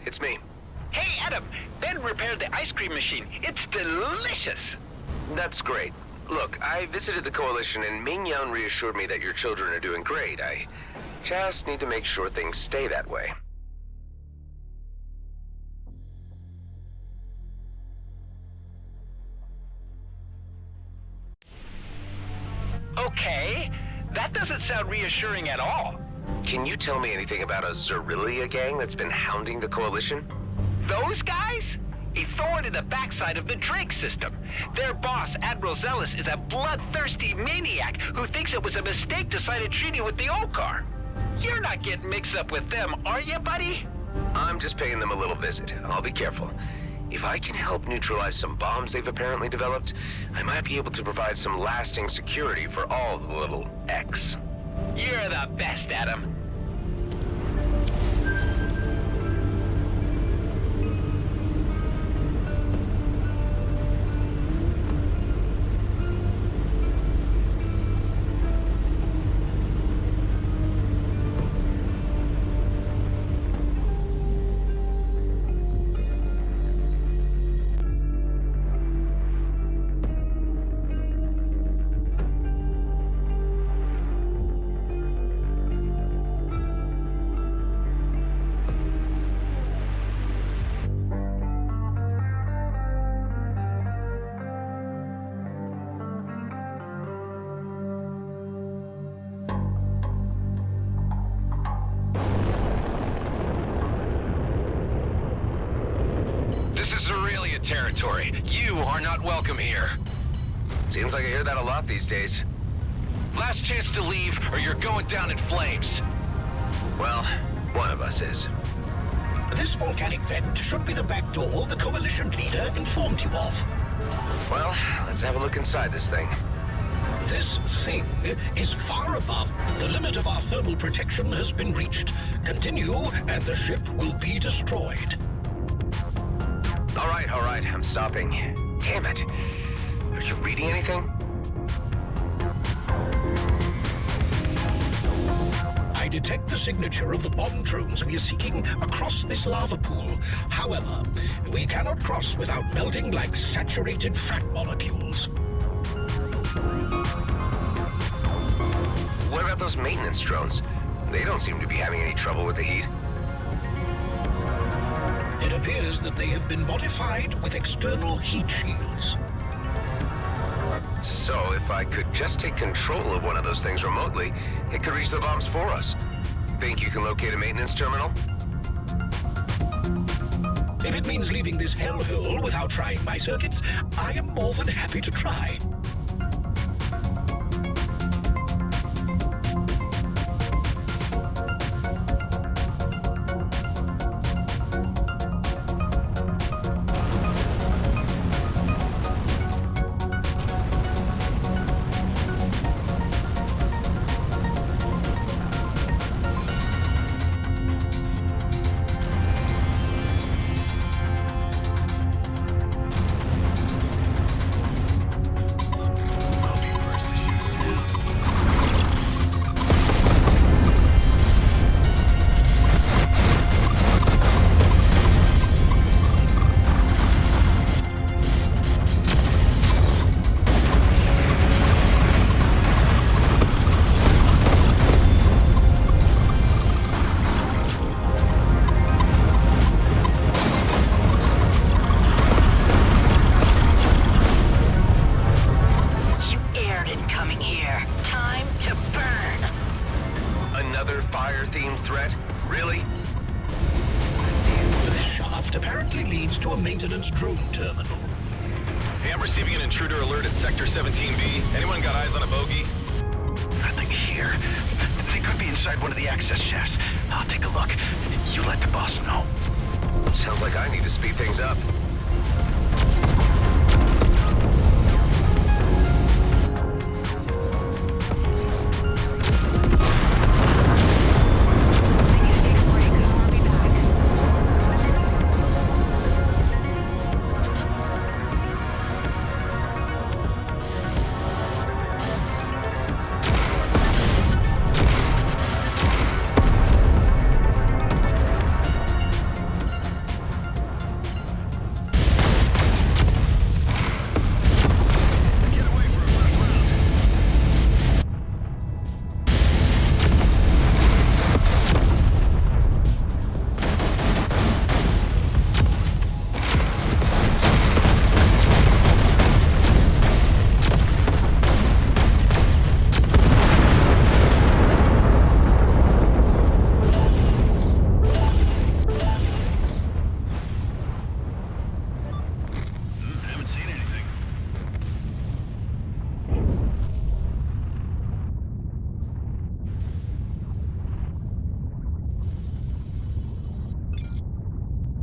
It's me. Hey, Adam! Ben repaired the ice cream machine. It's delicious! That's great. Look, I visited the Coalition and Ming-Yan reassured me that your children are doing great. I just need to make sure things stay that way. Okay, that doesn't sound reassuring at all. Can you tell me anything about a Xerillia gang that's been hounding the Coalition? Those guys? A thorn in the backside of the Drake system. Their boss, Admiral Zealous, is a bloodthirsty maniac who thinks it was a mistake to sign a treaty with the Okar. You're not getting mixed up with them, are you, buddy? I'm just paying them a little visit. I'll be careful. If I can help neutralize some bombs they've apparently developed, I might be able to provide some lasting security for all the little X. You're the best, Adam. territory. You are not welcome here. Seems like I hear that a lot these days. Last chance to leave, or you're going down in flames. Well, one of us is. This volcanic vent should be the back door the Coalition leader informed you of. Well, let's have a look inside this thing. This thing is far above. The limit of our thermal protection has been reached. Continue, and the ship will be destroyed. All right, I'm stopping. Damn it. Are you reading anything? I detect the signature of the bomb drones we are seeking across this lava pool. However, we cannot cross without melting like saturated fat molecules. What about those maintenance drones? They don't seem to be having any trouble with the heat. It appears that they have been modified with external heat shields. So, if I could just take control of one of those things remotely, it could reach the bombs for us. Think you can locate a maintenance terminal? If it means leaving this hellhole without trying my circuits, I am more than happy to try. Maintenance drone terminal. Hey, I'm receiving an intruder alert at Sector 17B. Anyone got eyes on a bogey? Nothing here. They could be inside one of the access shafts. I'll take a look. You let the boss know. Sounds like I need to speed things up.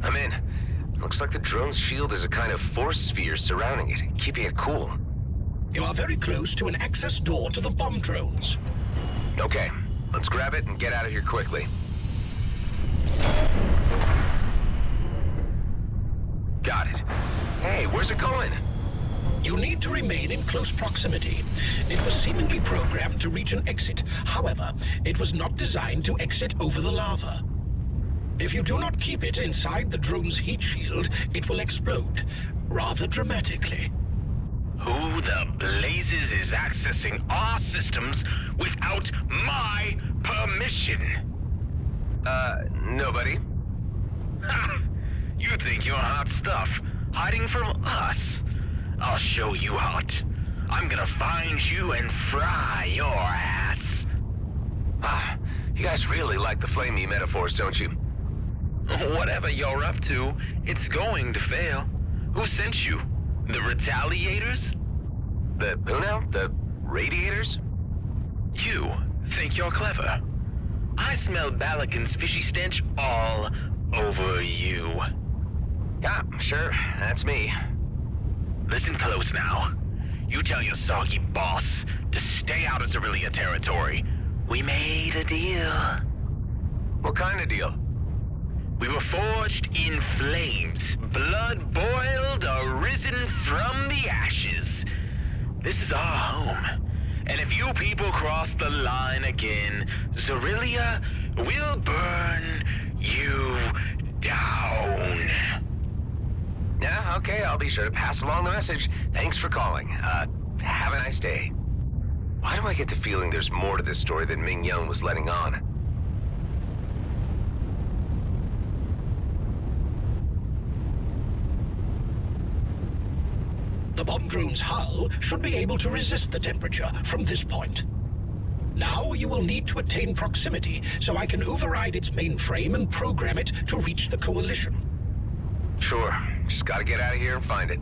I'm in. Looks like the drone's shield is a kind of force sphere surrounding it, keeping it cool. You are very close to an access door to the bomb drones. Okay, let's grab it and get out of here quickly. Got it. Hey, where's it going? You need to remain in close proximity. It was seemingly programmed to reach an exit. However, it was not designed to exit over the lava. If you do not keep it inside the drone's heat shield, it will explode, rather dramatically. Who the blazes is accessing our systems without my permission? Nobody. Ha! You think you're hot stuff, hiding from us? I'll show you hot. I'm gonna find you and fry your ass. Ah, you guys really like the flamey metaphors, don't you? Whatever you're up to, it's going to fail. Who sent you? The Retaliators? The who now? The Radiators? You think you're clever. I smell Balakin's fishy stench all over you. Yeah, sure, that's me. Listen close now. You tell your soggy boss to stay out of Cerelia territory. We made a deal. What kind of deal? We were forged in flames, blood boiled, arisen from the ashes. This is our home. And if you people cross the line again, Cerelia will burn you down. Yeah, okay, I'll be sure to pass along the message. Thanks for calling. Have a nice day. Why do I get the feeling there's more to this story than Ming Young was letting on? The bomb drone's hull should be able to resist the temperature from this point. Now you will need to attain proximity so I can override its mainframe and program it to reach the Coalition. Sure. Just gotta get out of here and find it.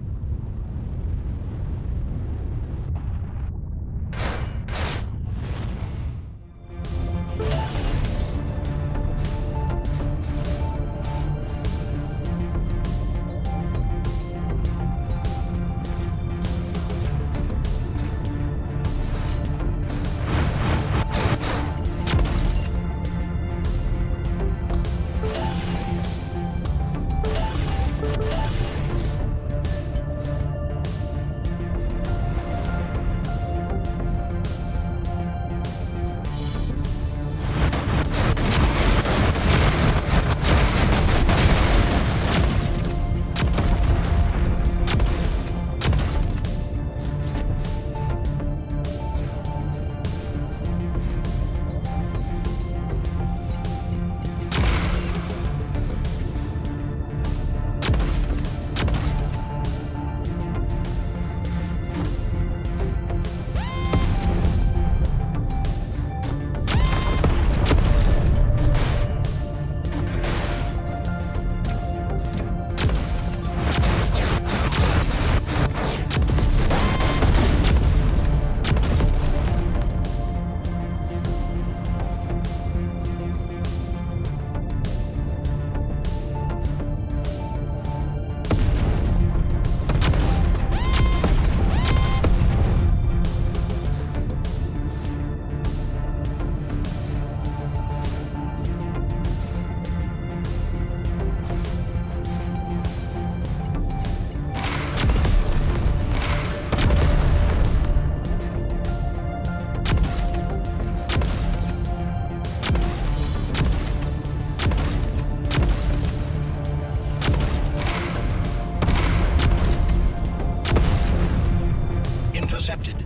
Intercepted.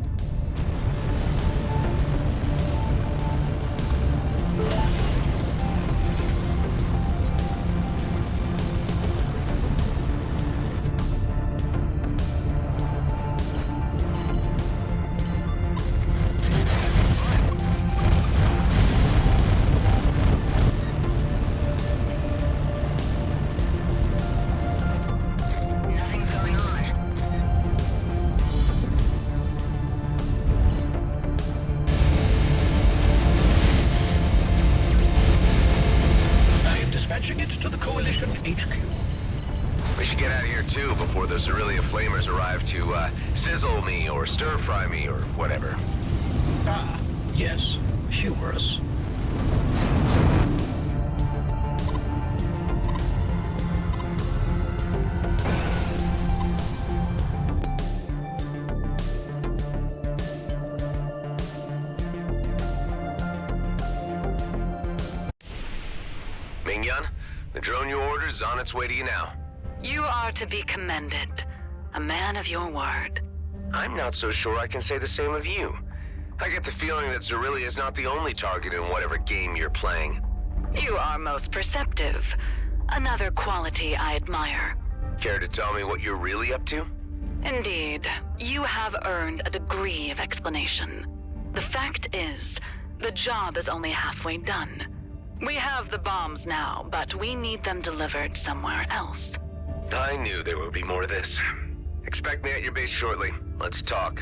Sizzle me or stir fry me or whatever. Ah, yes. Humorous. Ming-Yan, the drone you ordered is on its way to you now. You are to be commended. A man of your word. I'm not so sure I can say the same of you. I get the feeling that Cerelia is not the only target in whatever game you're playing. You are most perceptive. Another quality I admire. Care to tell me what you're really up to? Indeed. You have earned a degree of explanation. The fact is, the job is only halfway done. We have the bombs now, but we need them delivered somewhere else. I knew there would be more of this. Expect me at your base shortly. Let's talk.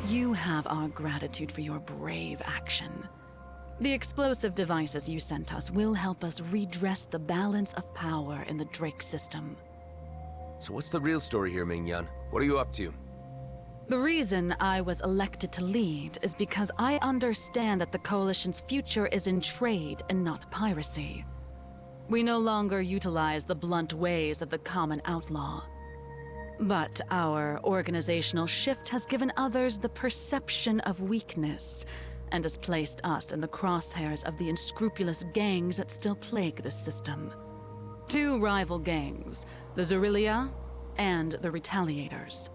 You have our gratitude for your brave action. The explosive devices you sent us will help us redress the balance of power in the Drake system. So what's the real story here, Ming-Yun? What are you up to? The reason I was elected to lead is because I understand that the Coalition's future is in trade and not piracy. We no longer utilize the blunt ways of the common outlaw. But our organizational shift has given others the perception of weakness, and has placed us in the crosshairs of the unscrupulous gangs that still plague this system. Two rival gangs, the Zerilia and the Retaliators.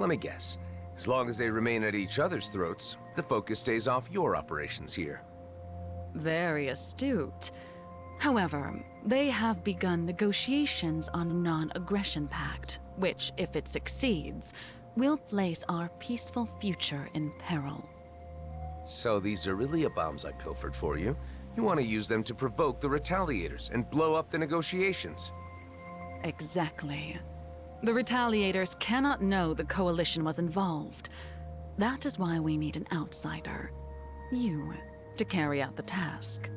Let me guess. As long as they remain at each other's throats, the focus stays off your operations here. Very astute. However, they have begun negotiations on a non-aggression pact, which, if it succeeds, will place our peaceful future in peril. So these Aurelia bombs I pilfered for you, you want to use them to provoke the Retaliators and blow up the negotiations? Exactly. The Retaliators cannot know the Coalition was involved. That is why we need an outsider. You, to carry out the task.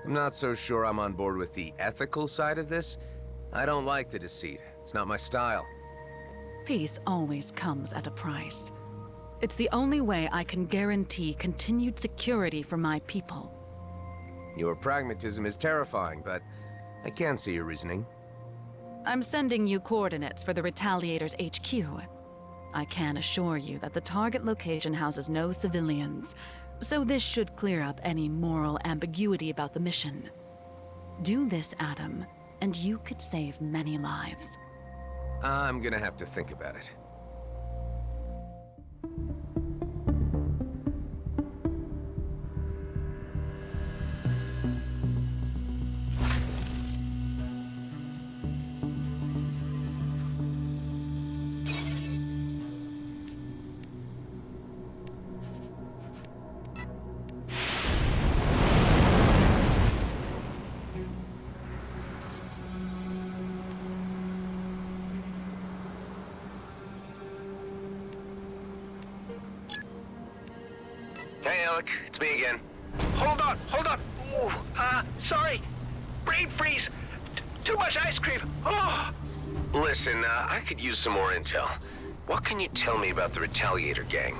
I'm not so sure I'm on board with the ethical side of this. I don't like the deceit. It's not my style. Peace always comes at a price. It's the only way I can guarantee continued security for my people. Your pragmatism is terrifying, but I can see your reasoning. I'm sending you coordinates for the Retaliators HQ. I can assure you that the target location houses no civilians, so this should clear up any moral ambiguity about the mission. Do this, Adam, and you could save many lives. I'm gonna have to think about it. Hey, Alec, it's me again. Hold on. Ooh, sorry. Brain freeze. Too much ice cream. Oh. Listen, I could use some more intel. What can you tell me about the Retaliator gang?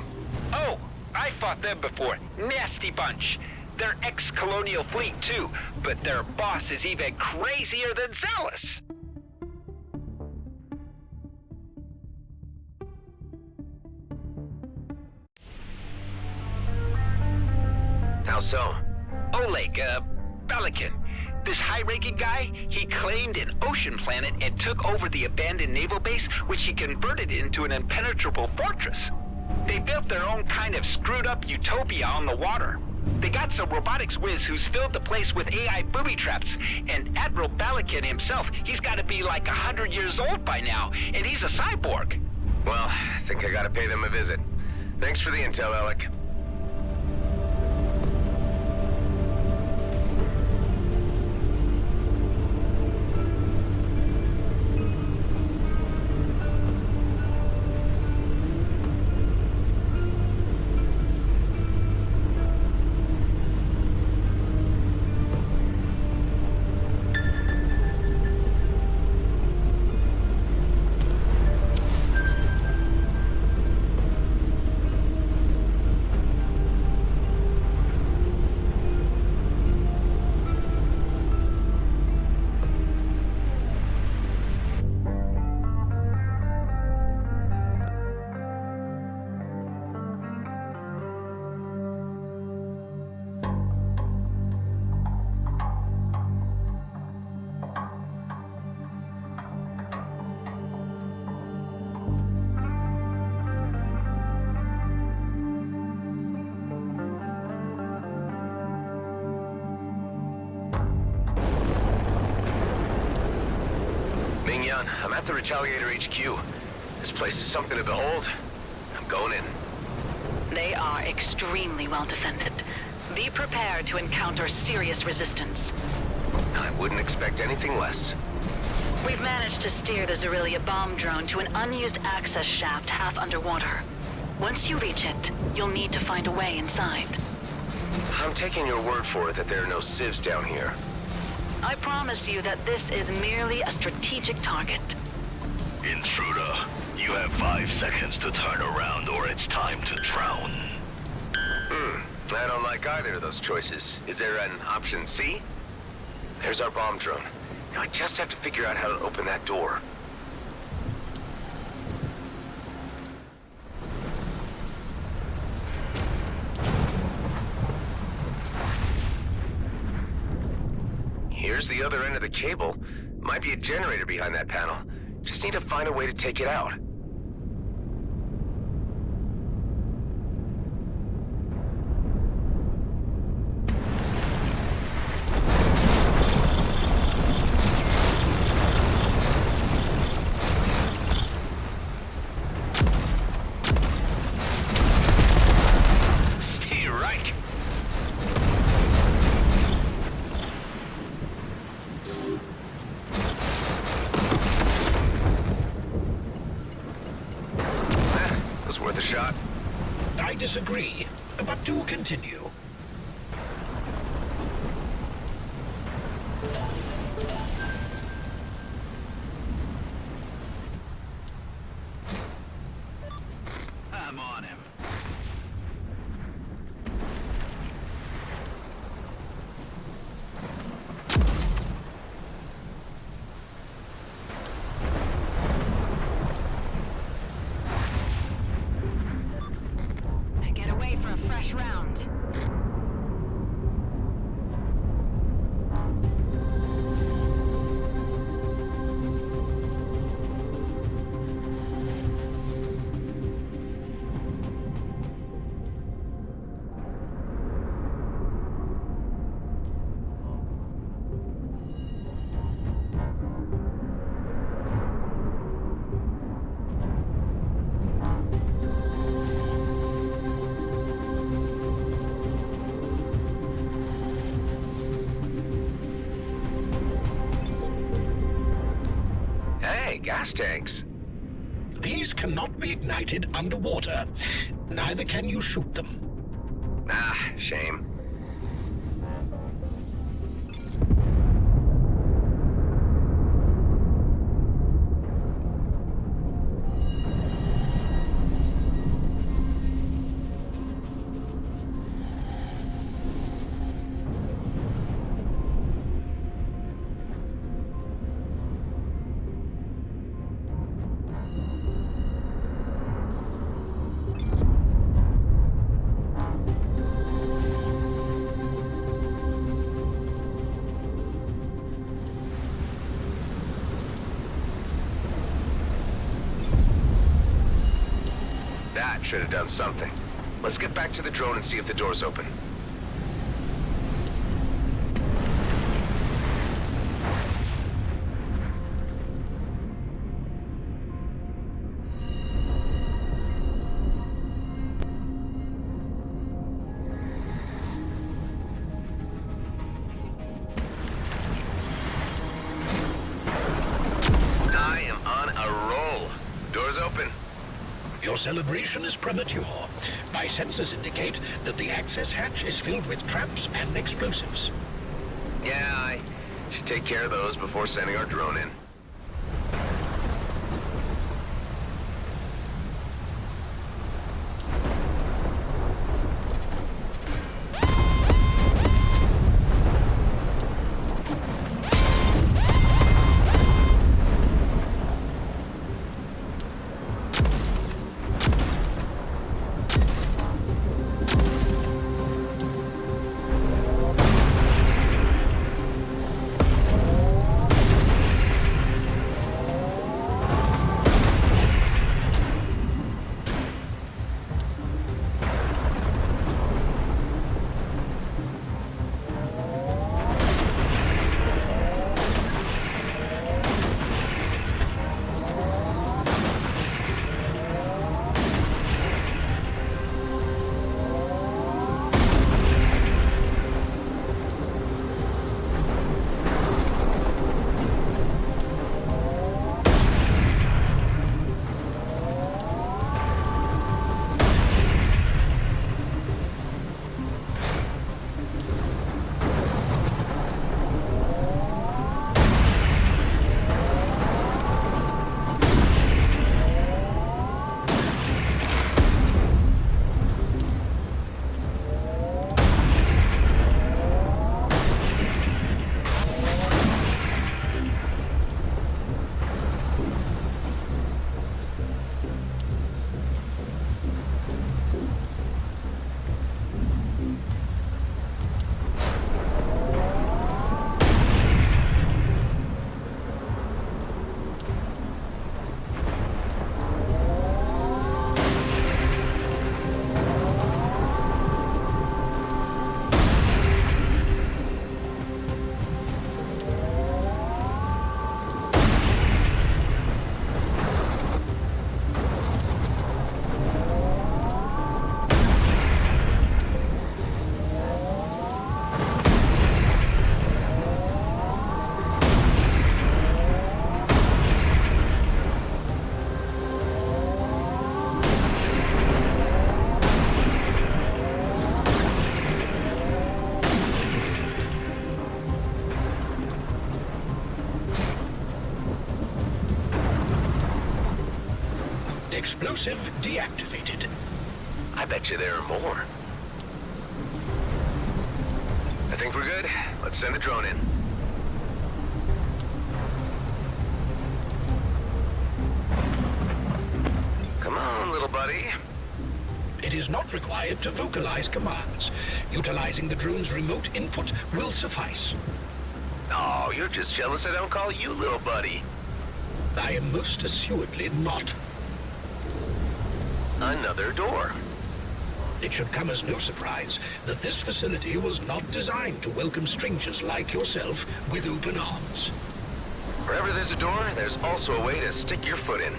Oh, I fought them before. Nasty bunch. They're ex-colonial fleet too, but their boss is even crazier than zealous. so? Oleg, Pelican. This high-ranking guy, he claimed an ocean planet and took over the abandoned naval base, which he converted into an impenetrable fortress. They built their own kind of screwed-up utopia on the water. They got some robotics whiz who's filled the place with AI booby traps, and Admiral Pelican himself, he's got to be like 100 years old by now, and he's a cyborg. Well, I think I gotta pay them a visit. Thanks for the intel, Alec. I'm at the Retaliator HQ. This place is something to behold. I'm going in. They are extremely well defended. Be prepared to encounter serious resistance. I wouldn't expect anything less. We've managed to steer the Zerilia bomb drone to an unused access shaft half underwater. Once you reach it, you'll need to find a way inside. I'm taking your word for it that there are no civs down here. I promise you that this is merely a strategic target. Intruder, you have 5 seconds to turn around or it's time to drown. I don't like either of those choices. Is there an option C? There's our bomb drone. Now I just have to figure out how to open that door. Here's the other end of the cable. Might be a generator behind that panel. Just need to find a way to take it out. Stay right. Was worth a shot. I disagree, but do continue. I'm on him. Get away for a fresh round. Gas tanks. These cannot be ignited underwater. Neither can you shoot them. Ah, shame. That should have done something. Let's get back to the drone and see if the door's open. Your celebration is premature. My sensors indicate that the access hatch is filled with traps and explosives. Yeah, I should take care of those before sending our drone in. Explosive deactivated. I bet you there are more. I think we're good. Let's send the drone in. Come on, little buddy. It is not required to vocalize commands. Utilizing the drone's remote input will suffice. Oh, you're just jealous I don't call you little buddy. I am most assuredly not. Another door. It should come as no surprise that this facility was not designed to welcome strangers like yourself with open arms. Wherever there's a door, there's also a way to stick your foot in.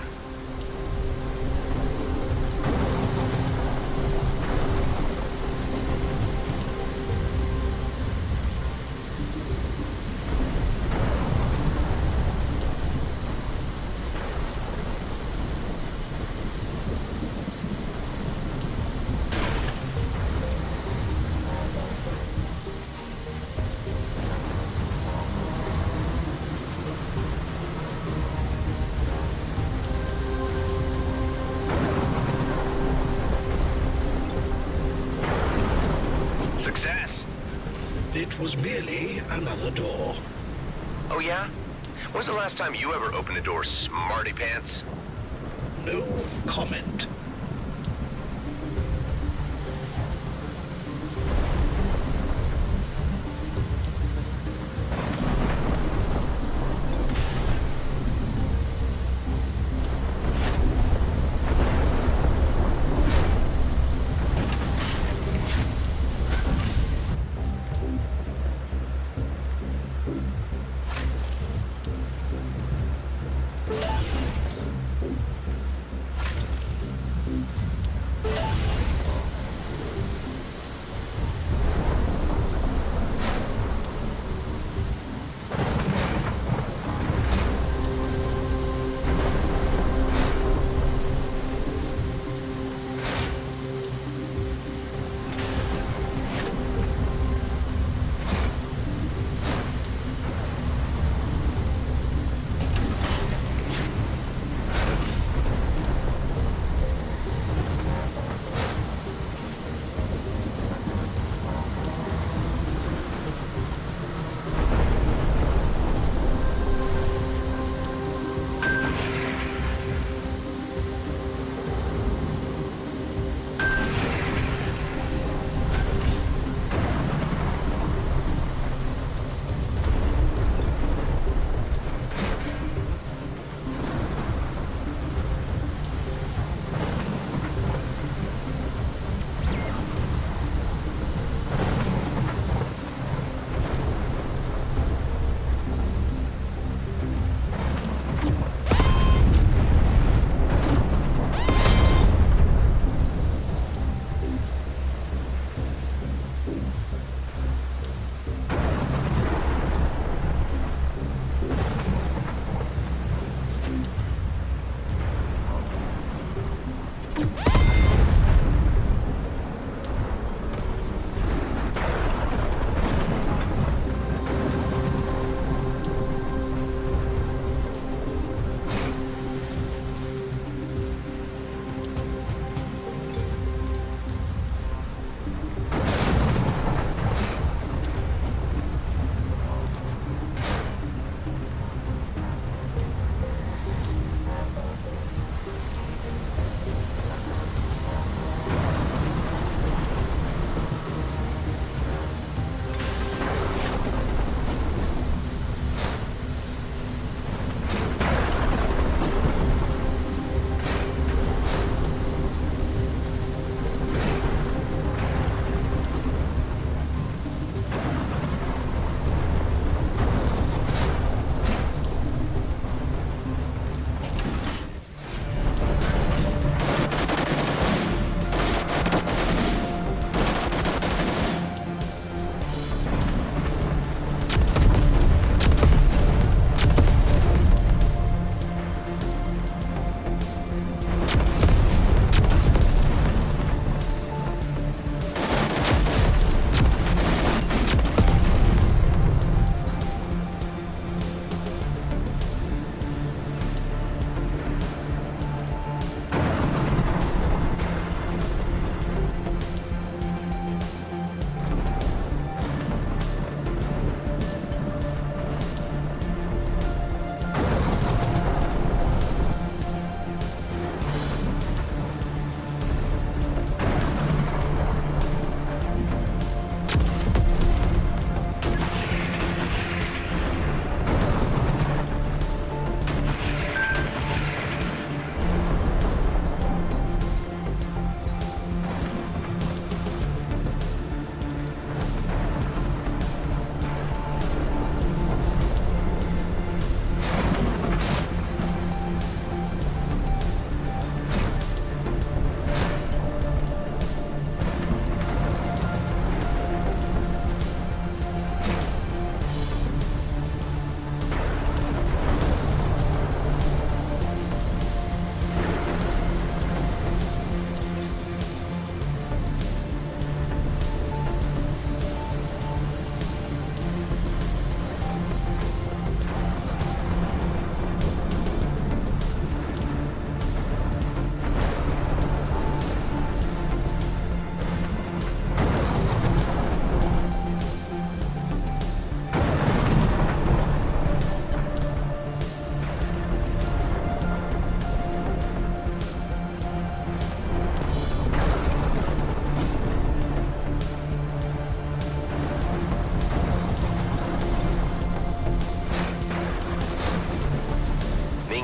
Success. It was merely another door. Oh yeah? When's the last time you ever opened a door, smarty pants? No comment.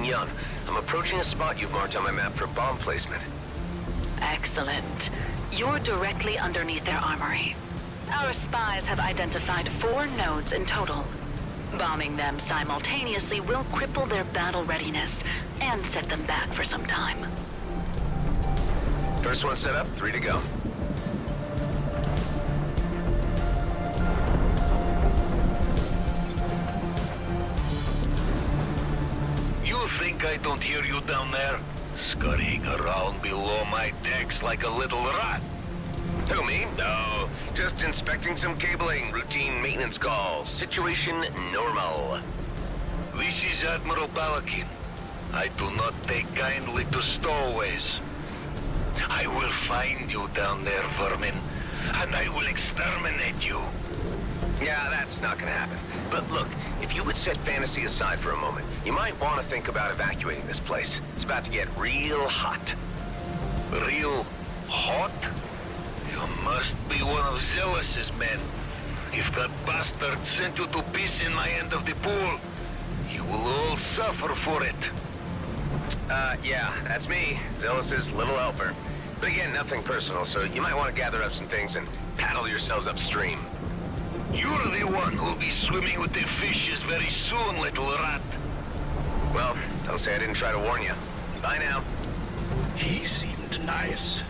Young. I'm approaching a spot you've marked on my map for bomb placement. Excellent. You're directly underneath their armory. Our spies have identified 4 nodes in total. Bombing them simultaneously will cripple their battle readiness and set them back for some time. First one set up, 3 to go. You think I don't hear you down there? Scurrying around below my decks like a little rat. Who, me? No, just inspecting some cabling, routine maintenance calls. Situation normal. This is Admiral Balakin. I do not take kindly to stowaways. I will find you down there, vermin, and I will exterminate you. Yeah, that's not gonna happen. But look, if you would set fantasy aside for a moment, you might want to think about evacuating this place. It's about to get real hot. Real hot? You must be one of Zealous' men. If that bastard sent you to piss in my end of the pool, you will all suffer for it. Yeah, that's me, Zealous' little helper. But again, nothing personal, so you might want to gather up some things and paddle yourselves upstream. You're the one who'll be swimming with the fishes very soon, little rat. Well, don't say I didn't try to warn you. Bye now. He seemed nice.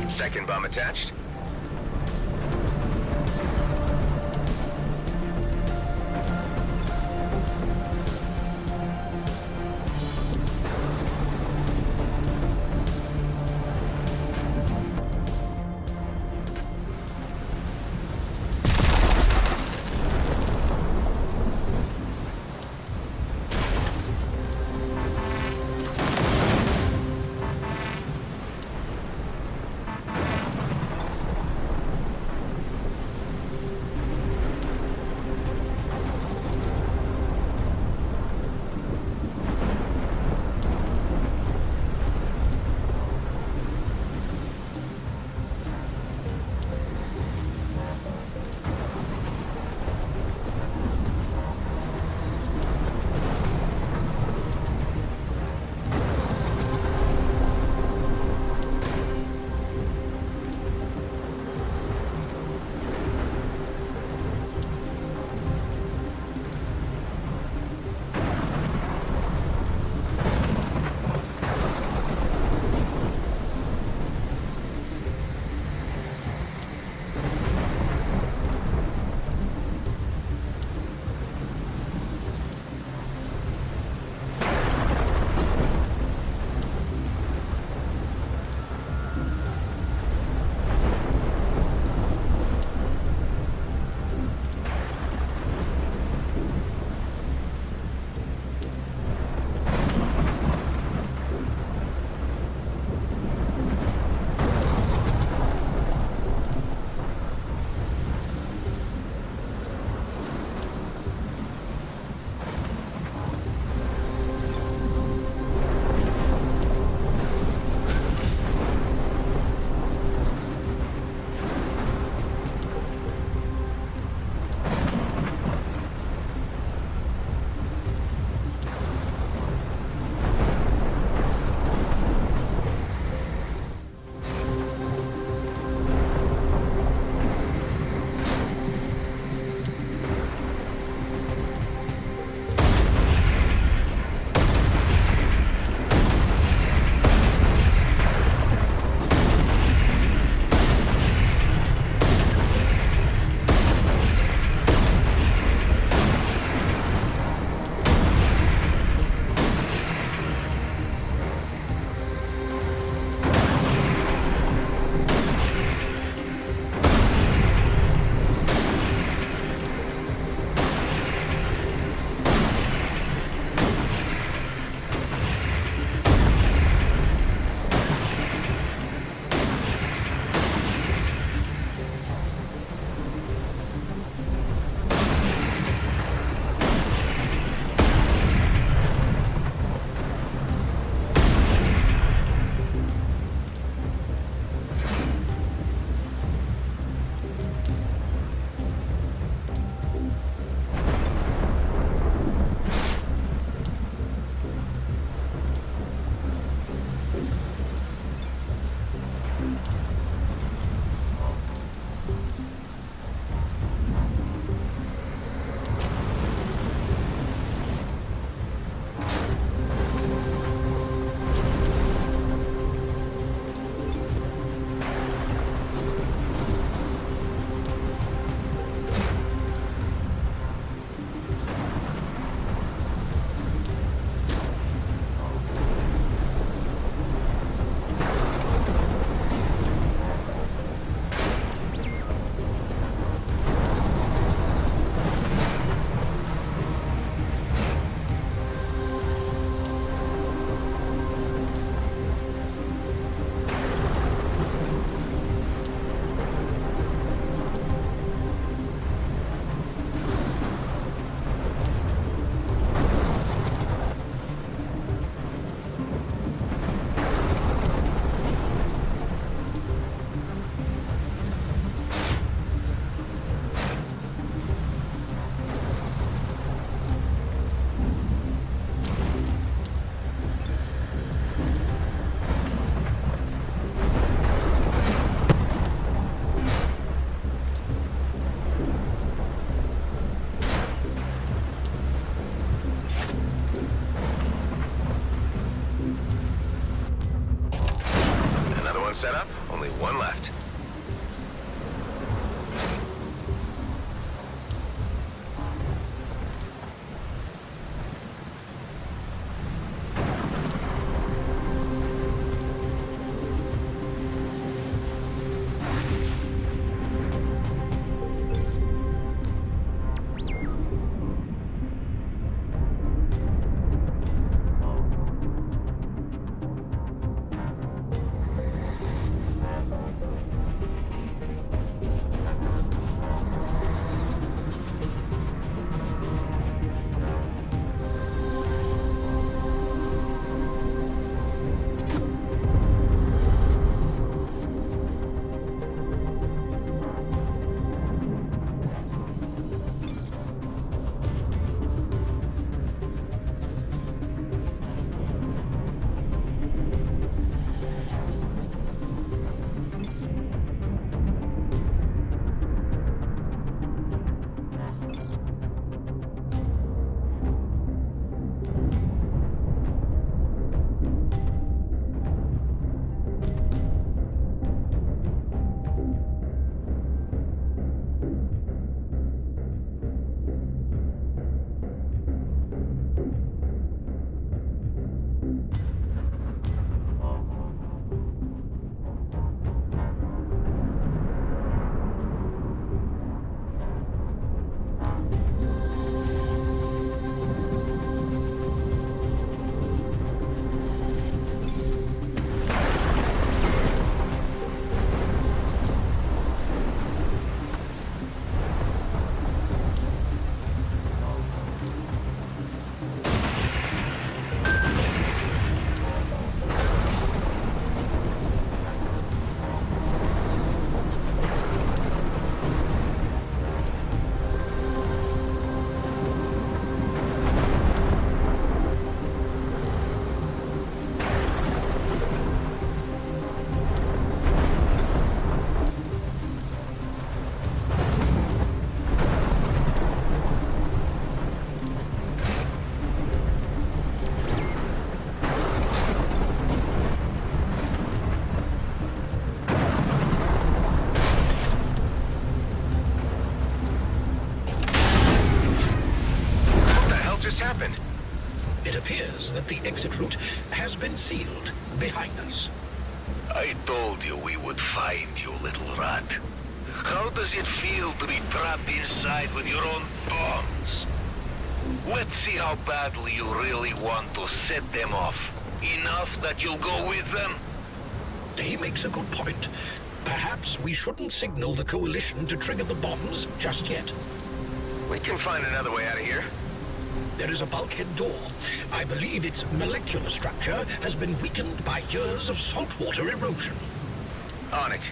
Second bomb attached. Everyone set up? Only one left. It appears that the exit route has been sealed behind us. I told you we would find you, little rat. How does it feel to be trapped inside with your own bombs? Let's see how badly you really want to set them off. Enough that you'll go with them? He makes a good point. Perhaps we shouldn't signal the Coalition to trigger the bombs just yet. We can find another way out of here. There is a bulkhead door. I believe its molecular structure has been weakened by years of saltwater erosion. On it.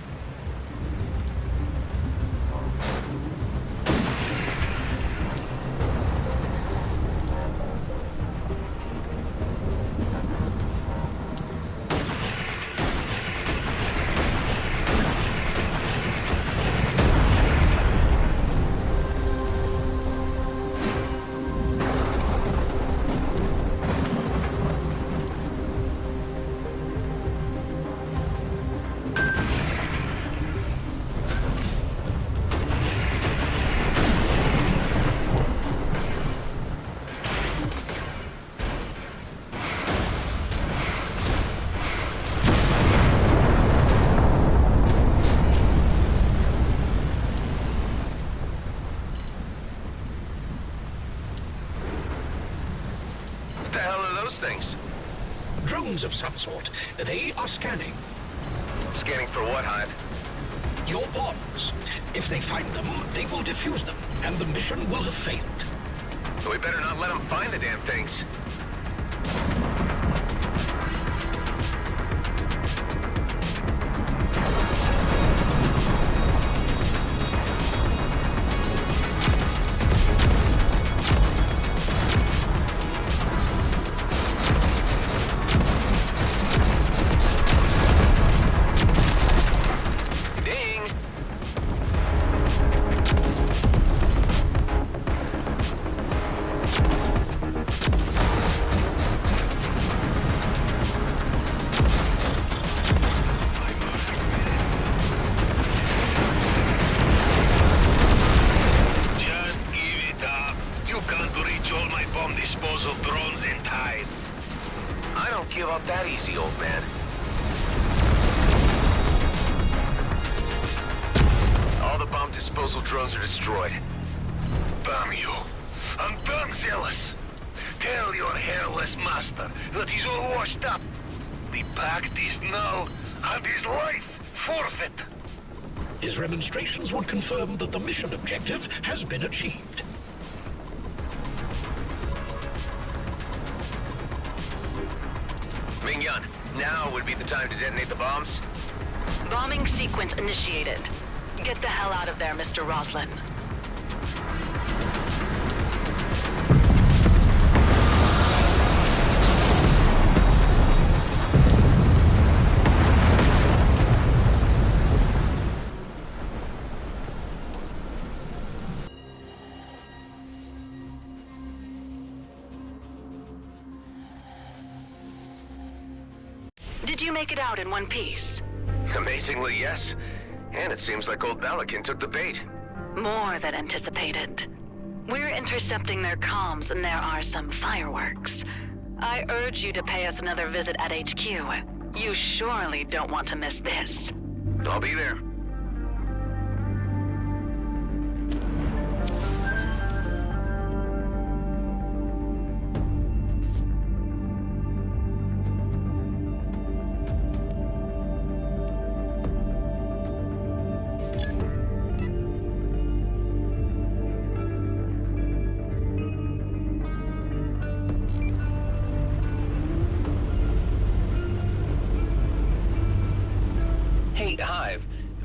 Things. Drones of some sort. They are scanning. Scanning for what, Hive? Your bombs. If they find them, they will defuse them, and the mission will have failed. So we better not let them find the damn things. don't give up that easy, old man. All the bomb disposal drones are destroyed. Damn you. I'm damn zealous. Tell your hairless master that he's all washed up. The pact is null, and his life forfeit. His remonstrations would confirm that the mission objective has been achieved. Ming-Yun, now would be the time to detonate the bombs? Bombing sequence initiated. Get the hell out of there, Mr. Roslin. Did you make it out in one piece? Amazingly, yes. And it seems like old Balakin took the bait. More than anticipated. We're intercepting their comms and there are some fireworks. I urge you to pay us another visit at HQ. You surely don't want to miss this. I'll be there.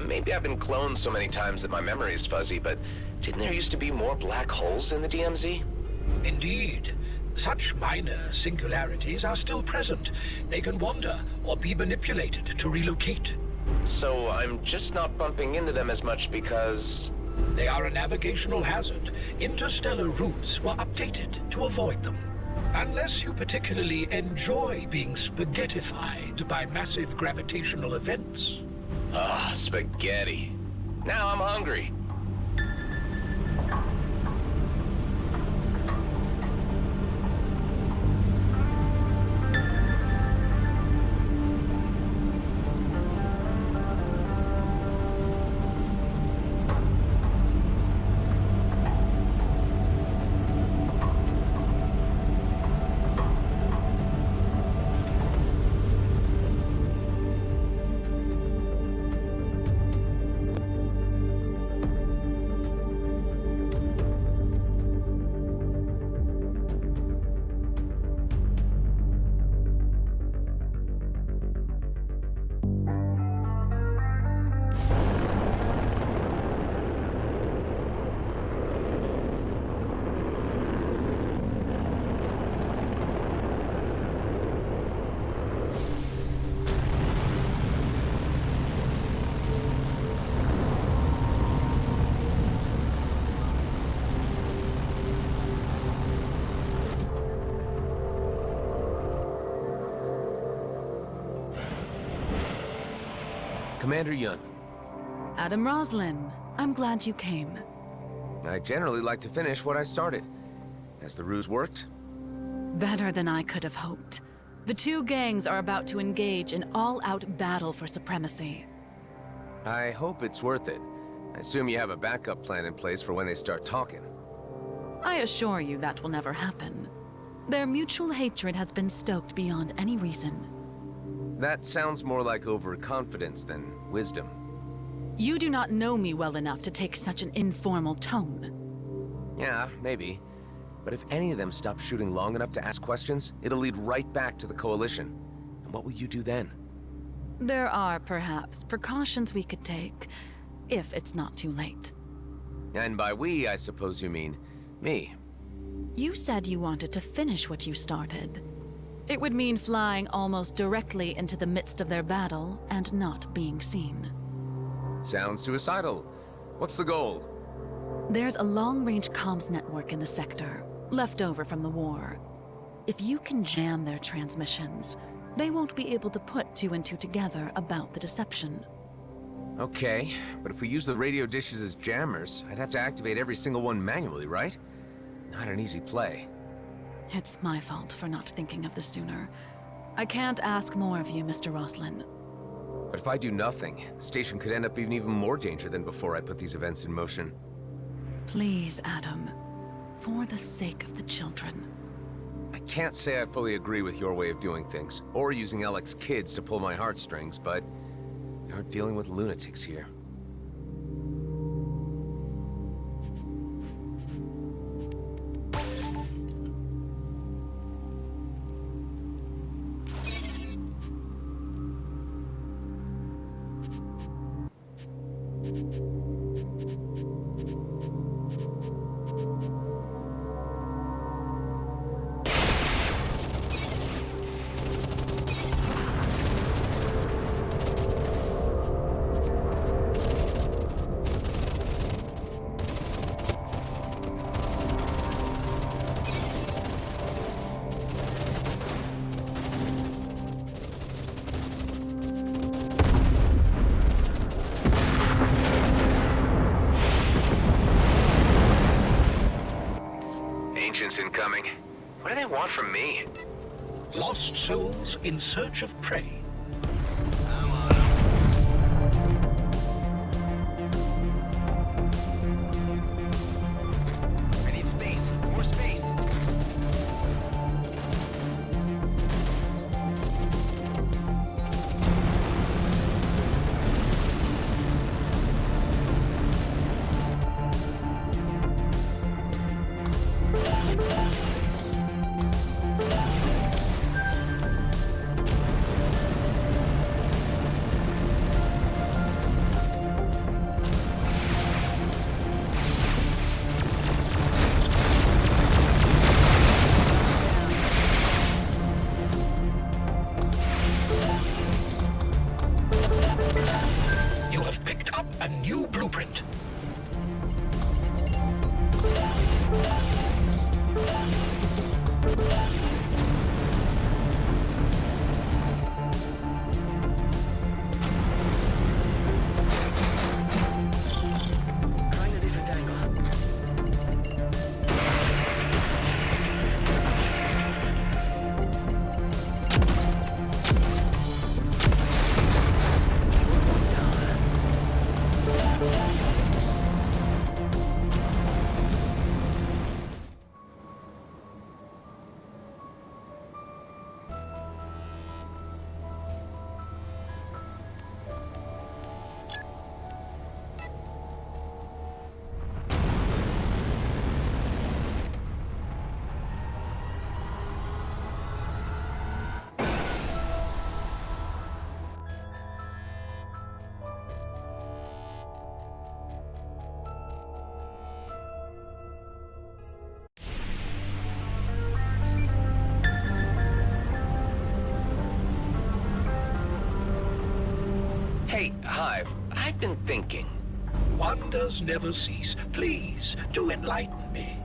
Maybe I've been cloned so many times that my memory is fuzzy, but didn't there used to be more black holes in the DMZ? Indeed. Such minor singularities are still present. They can wander or be manipulated to relocate. So I'm just not bumping into them as much because... They are a navigational hazard. Interstellar routes were updated to avoid them. Unless you particularly enjoy being spaghettified by massive gravitational events. Ah, spaghetti. Now I'm hungry. Commander Yun. Adam Roslin, I'm glad you came. I generally like to finish what I started. Has the ruse worked? Better than I could have hoped. The two gangs are about to engage in all-out battle for supremacy. I hope it's worth it. I assume you have a backup plan in place for when they start talking. I assure you that will never happen. Their mutual hatred has been stoked beyond any reason. That sounds more like overconfidence than wisdom. You do not know me well enough to take such an informal tone. Yeah, maybe. But if any of them stop shooting long enough to ask questions, it'll lead right back to the Coalition. And what will you do then? There are, perhaps, precautions we could take, if it's not too late. And by we, I suppose you mean me. You said you wanted to finish what you started. It would mean flying almost directly into the midst of their battle and not being seen. Sounds suicidal. What's the goal? There's a long-range comms network in the sector, left over from the war. If you can jam their transmissions, they won't be able to put two and two together about the deception. Okay, but if we use the radio dishes as jammers, I'd have to activate every single one manually, right? Not an easy play. It's my fault for not thinking of this sooner. I can't ask more of you, Mr. Roslin. But if I do nothing, the station could end up in even more danger than before I put these events in motion. Please, Adam. For the sake of the children. I can't say I fully agree with your way of doing things, or using Alec's kids to pull my heartstrings, but you're dealing with lunatics here. Incoming. What do they want from me? Lost souls in search of prey. I need space. More space. Hey, hi. I've been thinking. Wonders never cease. Please, do enlighten me.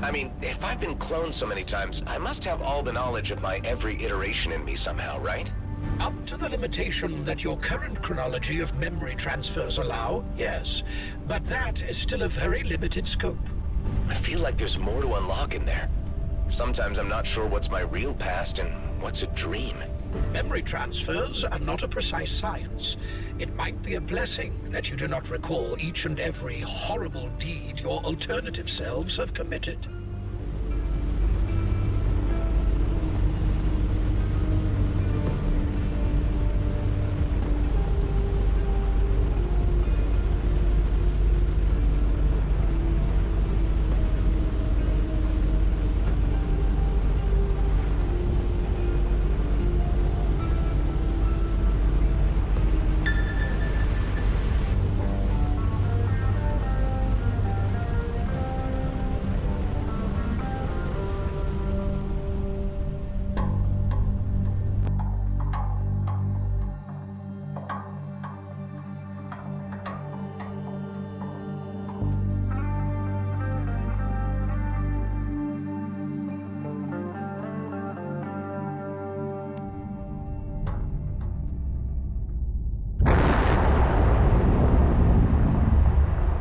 I mean, if I've been cloned so many times, I must have all the knowledge of my every iteration in me somehow, right? Up to the limitation that your current chronology of memory transfers allow, yes. But that is still a very limited scope. I feel like there's more to unlock in there. Sometimes I'm not sure what's my real past and what's a dream. Memory transfers are not a precise science. It might be a blessing that you do not recall each and every horrible deed your alternative selves have committed.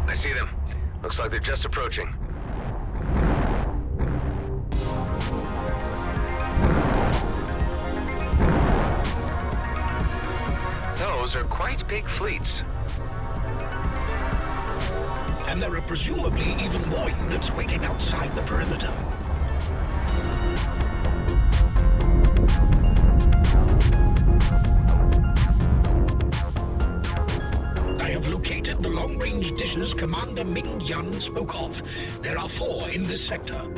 I see them. Looks like they're just approaching. Those are quite big fleets. And there are presumably even more units waiting outside the perimeter. I have located the long-range dishes Commander Ming Yun spoke of. There are 4 in this sector.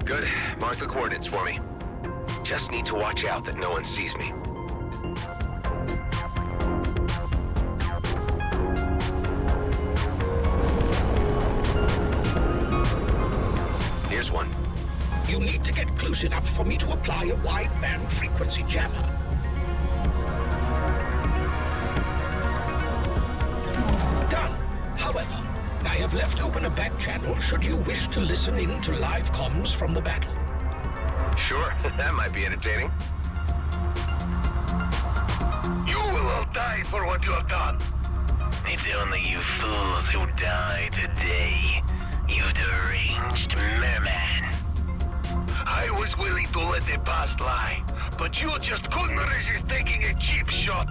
Good. Mark the coordinates for me. Just need to watch out that no one sees me. Here's one. You need to get close enough for me to apply a wideband frequency jammer. Done. However, I have left open a back channel should you wish to listen in to live comms from the battle. Sure, that might be entertaining. You will all die for what you have done. It's only you fools who die today. You deranged merman. I was willing to let the past lie, but you just couldn't resist taking a cheap shot.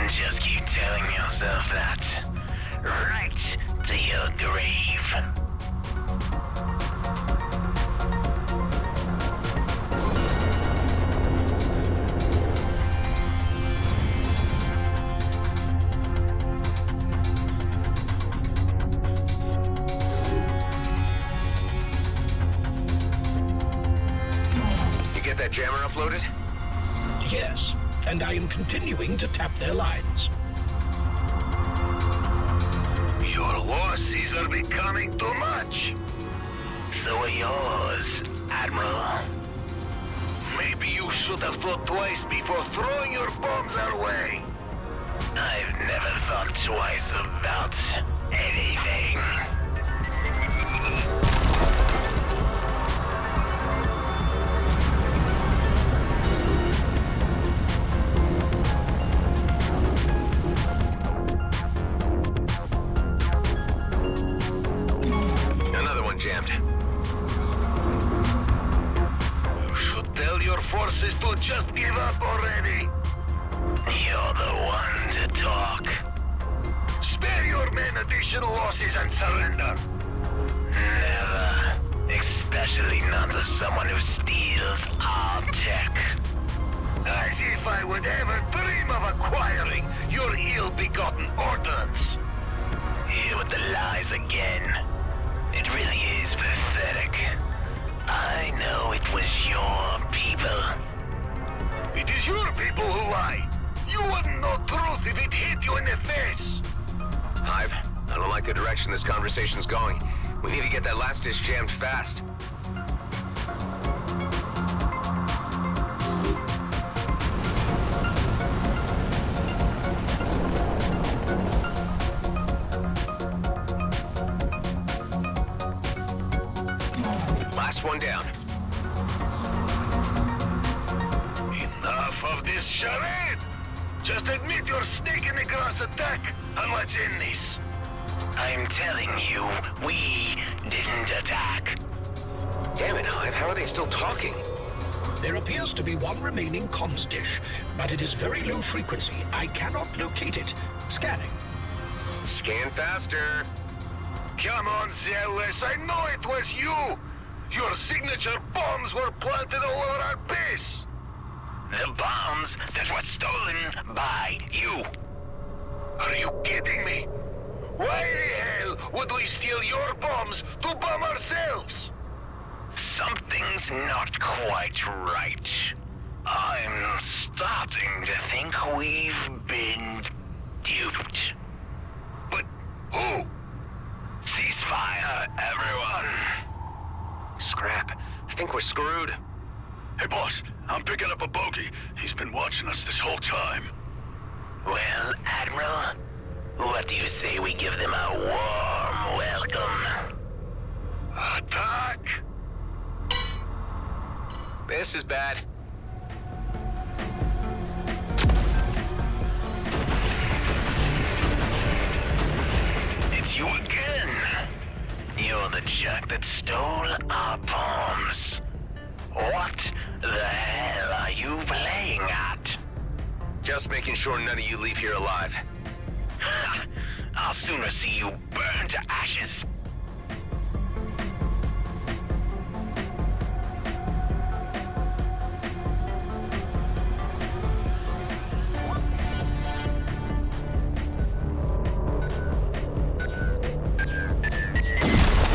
Just keep telling yourself that. Right to your grave. That jammer uploaded? Yes, and I am continuing to tap their lines. Your losses are becoming too much. So are yours, Admiral. Maybe you should have thought twice before throwing your bombs our way. I've never thought twice about anything. Jammed. You should tell your forces to just give up already. You're the one to talk. Spare your men additional losses and surrender. Never. Especially not to someone who steals our tech. As if I would ever dream of acquiring your ill-begotten ordnance. Here with the lies again. It really is pathetic. I know it was your people. It is your people who lie. You wouldn't know truth if it hit you in the face. Hive, I don't like the direction this conversation's going. We need to get that last dish jammed fast. Last one down. Enough of this charade! Just admit you're sneaking across attack, and let's end this. I'm telling you, we didn't attack. Damn it, Hive, how are they still talking? There appears to be one remaining comms dish, but it is very low frequency. I cannot locate it. Scanning. Scan faster. Come on, Zealous, I know it was you! Your signature bombs were planted all over our base! The bombs that were stolen by you! Are you kidding me? Why the hell would we steal your bombs to bomb ourselves? Something's not quite right. I'm starting to think we've been duped. But who? Ceasefire, everyone! Scrap. I think we're screwed. Hey, boss, I'm picking up a bogey. He's been watching us this whole time. Well, Admiral, what do you say we give them a warm welcome? Attack! This is bad. It's you again! You're the jerk that stole our bombs. What the hell are you playing at? Just making sure none of you leave here alive. I'll sooner see you burn to ashes.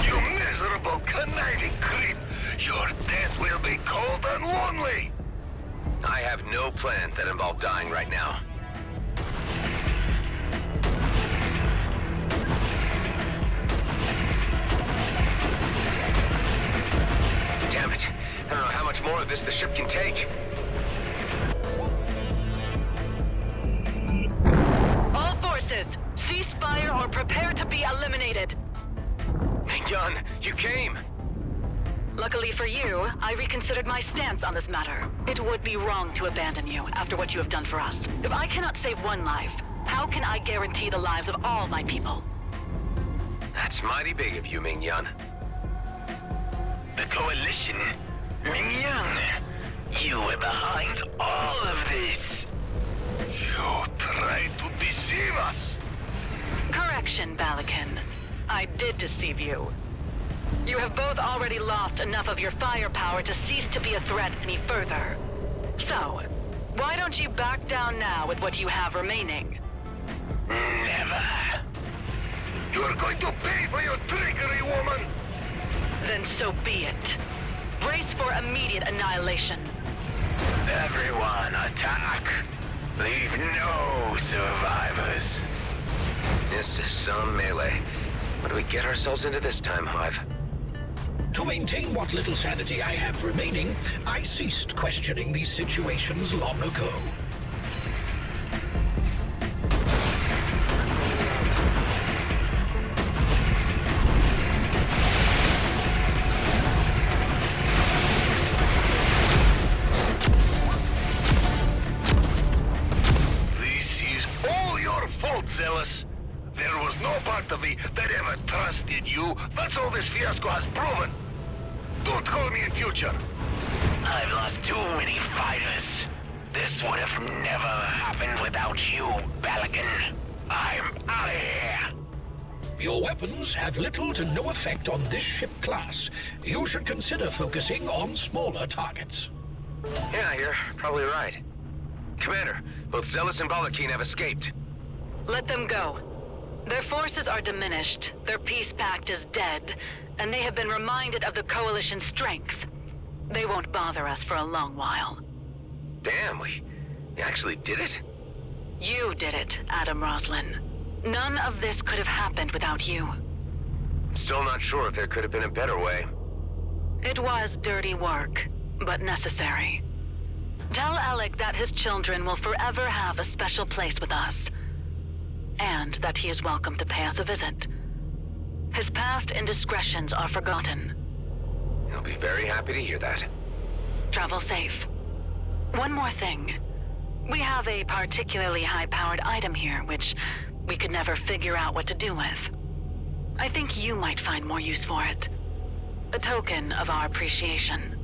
You miserable, conniving creep! Your death will be cold and lonely! I have no plans that involve dying right now. Damn it. I don't know how much more of this the ship can take. All forces, cease fire or prepare to be eliminated. Gun, you came! Luckily for you, I reconsidered my stance on this matter. It would be wrong to abandon you after what you have done for us. If I cannot save one life, how can I guarantee the lives of all my people? That's mighty big of you, Ming-Yan. The Coalition? Ming-Yang, you were behind all of this. You tried to deceive us! Correction, Balakin. I did deceive you. You have both already lost enough of your firepower to cease to be a threat any further. So, why don't you back down now with what you have remaining? Never. You're going to pay for your trickery, woman! Then so be it. Brace for immediate annihilation. Everyone attack! Leave no survivors. This is some melee. What do we get ourselves into this time, Hive? To maintain what little sanity I have remaining, I ceased questioning these situations long ago. This is all your fault, Zealous. There was no part of me that ever trusted you. That's all this fiasco has proven. Don't call me in future. I've lost too many fighters. This would have never happened without you, Balakin. I'm out of here. Your weapons have little to no effect on this ship class. You should consider focusing on smaller targets. Yeah, you're probably right. Commander, both Zealous and Balakin have escaped. Let them go. Their forces are diminished, their peace pact is dead, and they have been reminded of the Coalition's strength. They won't bother us for a long while. Damn, we actually did it? You did it, Adam Roslin. None of this could have happened without you. Still not sure if there could have been a better way. It was dirty work, but necessary. Tell Alec that his children will forever have a special place with us. And that he is welcome to pay us a visit. His past indiscretions are forgotten. He'll be very happy to hear that. Travel safe. One more thing. We have a particularly high-powered item here, which we could never figure out what to do with. I think you might find more use for it. A token of our appreciation.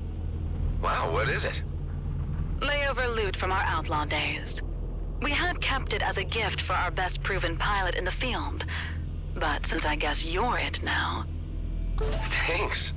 Wow, what is it? Layover loot from our outlaw days. We had kept it as a gift for our best proven pilot in the field. But since I guess you're it now... Thanks.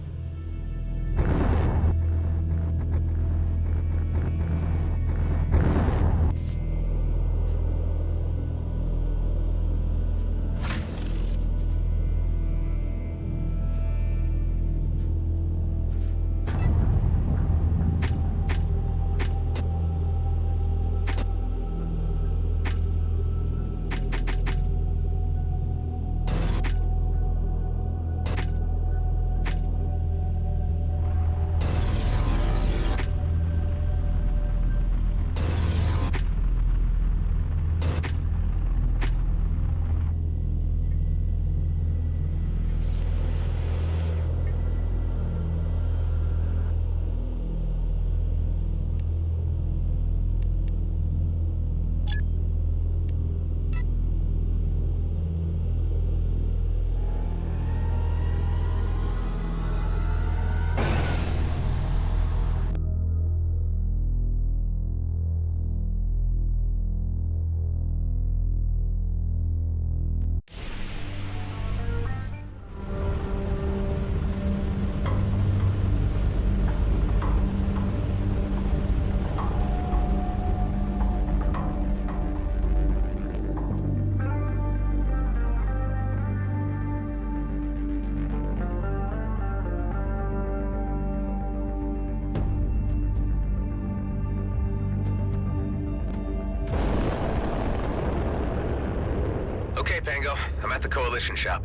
Okay, Pango. I'm at the Coalition shop.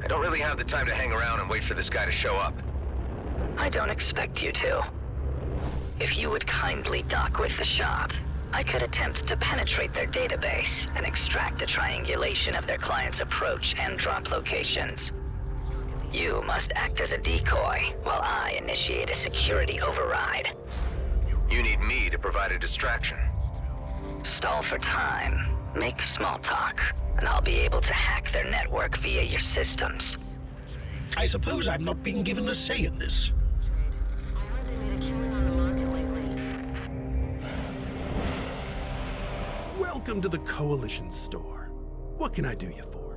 I don't really have the time to hang around and wait for this guy to show up. I don't expect you to. If you would kindly dock with the shop, I could attempt to penetrate their database and extract a triangulation of their clients' approach and drop locations. You must act as a decoy while I initiate a security override. You need me to provide a distraction. Stall for time, make small talk, and I'll be able to hack their network via your systems. I suppose I'm not being given a say in this. Welcome to the Coalition store. What can I do you for?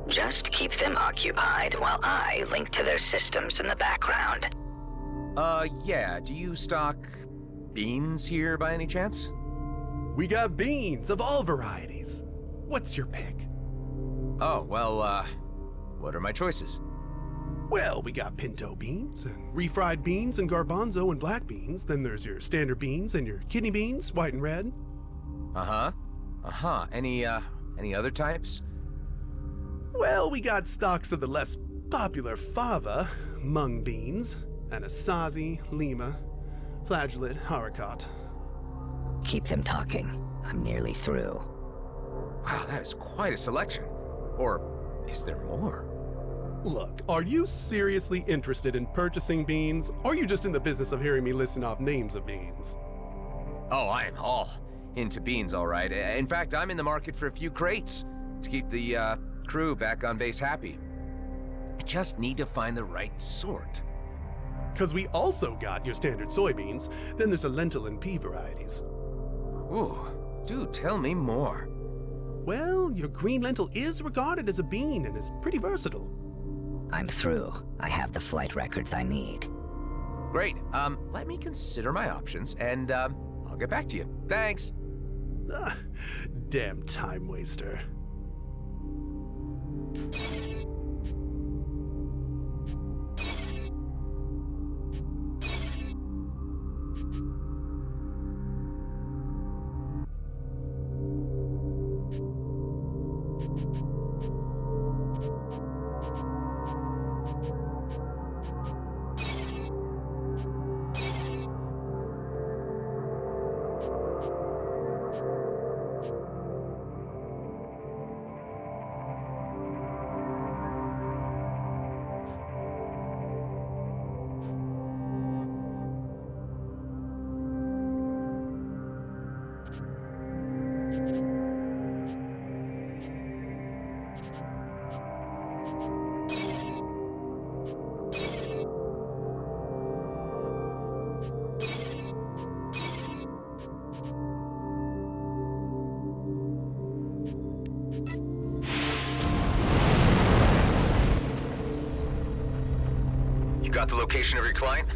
Just keep them occupied while I link to their systems in the background. Yeah. Do you stock beans here by any chance? We got beans of all varieties. What's your pick? Oh, well, what are my choices? Well, we got pinto beans, and refried beans, and garbanzo and black beans. Then there's your standard beans and your kidney beans, white and red. Any other types? Well, we got stocks of the less popular fava, mung beans, anasazi, lima, flageolet, haricot. Keep them talking. I'm nearly through. Wow, that is quite a selection. Or is there more? Look, are you seriously interested in purchasing beans, or are you just in the business of hearing me listen off names of beans? Oh, I am all into beans, all right. In fact, I'm in the market for a few crates to keep the crew back on base happy. I just need to find the right sort. Because we also got your standard soybeans, then there's a lentil and pea varieties. Ooh, do tell me more. Well, your green lentil is regarded as a bean and is pretty versatile. I'm through. I have the flight records I need. Great. Let me consider my options, and I'll get back to you. Thanks. Damn time waster. Got the location of your client?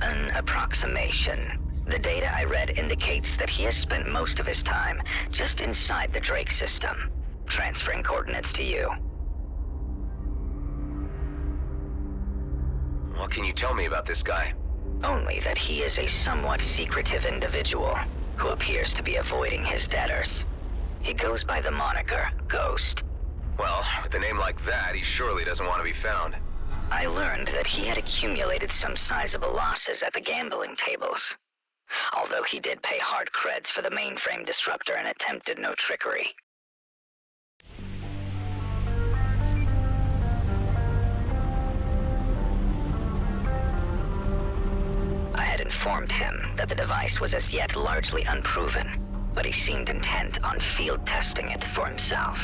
An approximation. The data I read indicates that he has spent most of his time just inside the Drake system. Transferring coordinates to you. What can you tell me about this guy? Only that he is a somewhat secretive individual who appears to be avoiding his debtors. He goes by the moniker Ghost. Well, with a name like that, he surely doesn't want to be found. I learned that he had accumulated some sizable losses at the gambling tables. Although he did pay hard creds for the mainframe disruptor and attempted no trickery. I had informed him that the device was as yet largely unproven, but he seemed intent on field testing it for himself.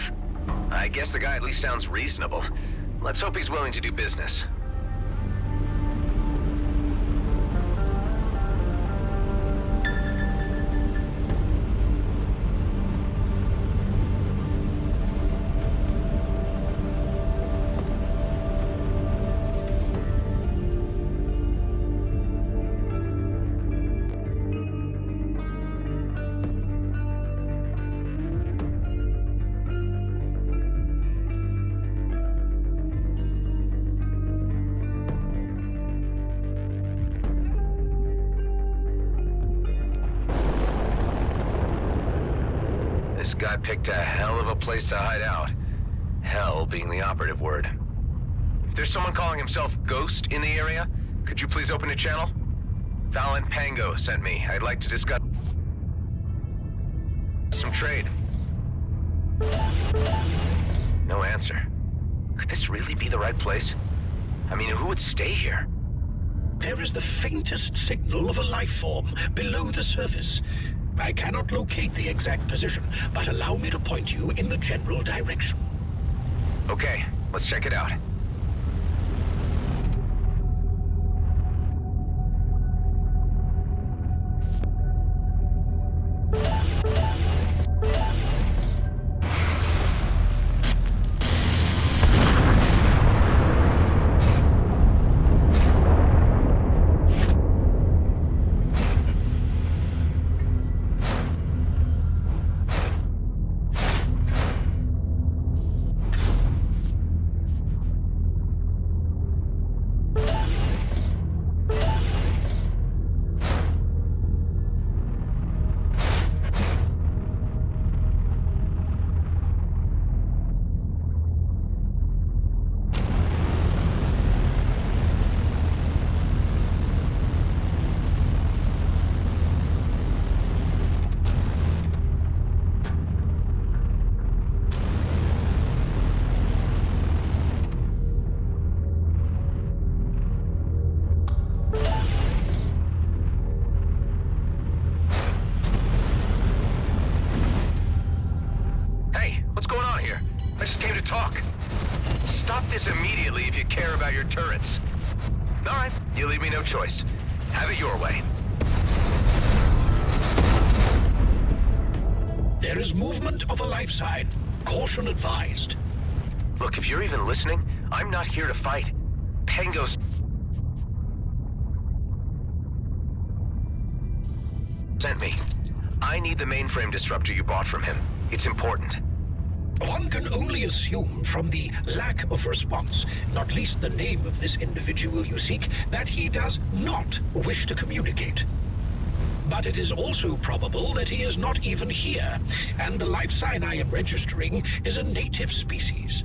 I guess the guy at least sounds reasonable. Let's hope he's willing to do business. This guy picked a hell of a place to hide out. Hell being the operative word. If there's someone calling himself Ghost in the area, could you please open a channel? Valen Pango sent me. I'd like to discuss some trade. No answer. Could this really be the right place? I mean, who would stay here? There is the faintest signal of a life form below the surface. I cannot locate the exact position, but allow me to point you in the general direction. Okay, let's check it out. Immediately if you care about your turrets. All right, you leave me no choice. Have it your way. There is movement of a life sign. Caution advised. Look, if you're even listening, I'm not here to fight. Pango's sent me. I need the mainframe disruptor you bought from him. It's important. One can only assume from the lack of response, not least the name of this individual you seek, that he does not wish to communicate. But it is also probable that he is not even here, and the life sign I am registering is a native species.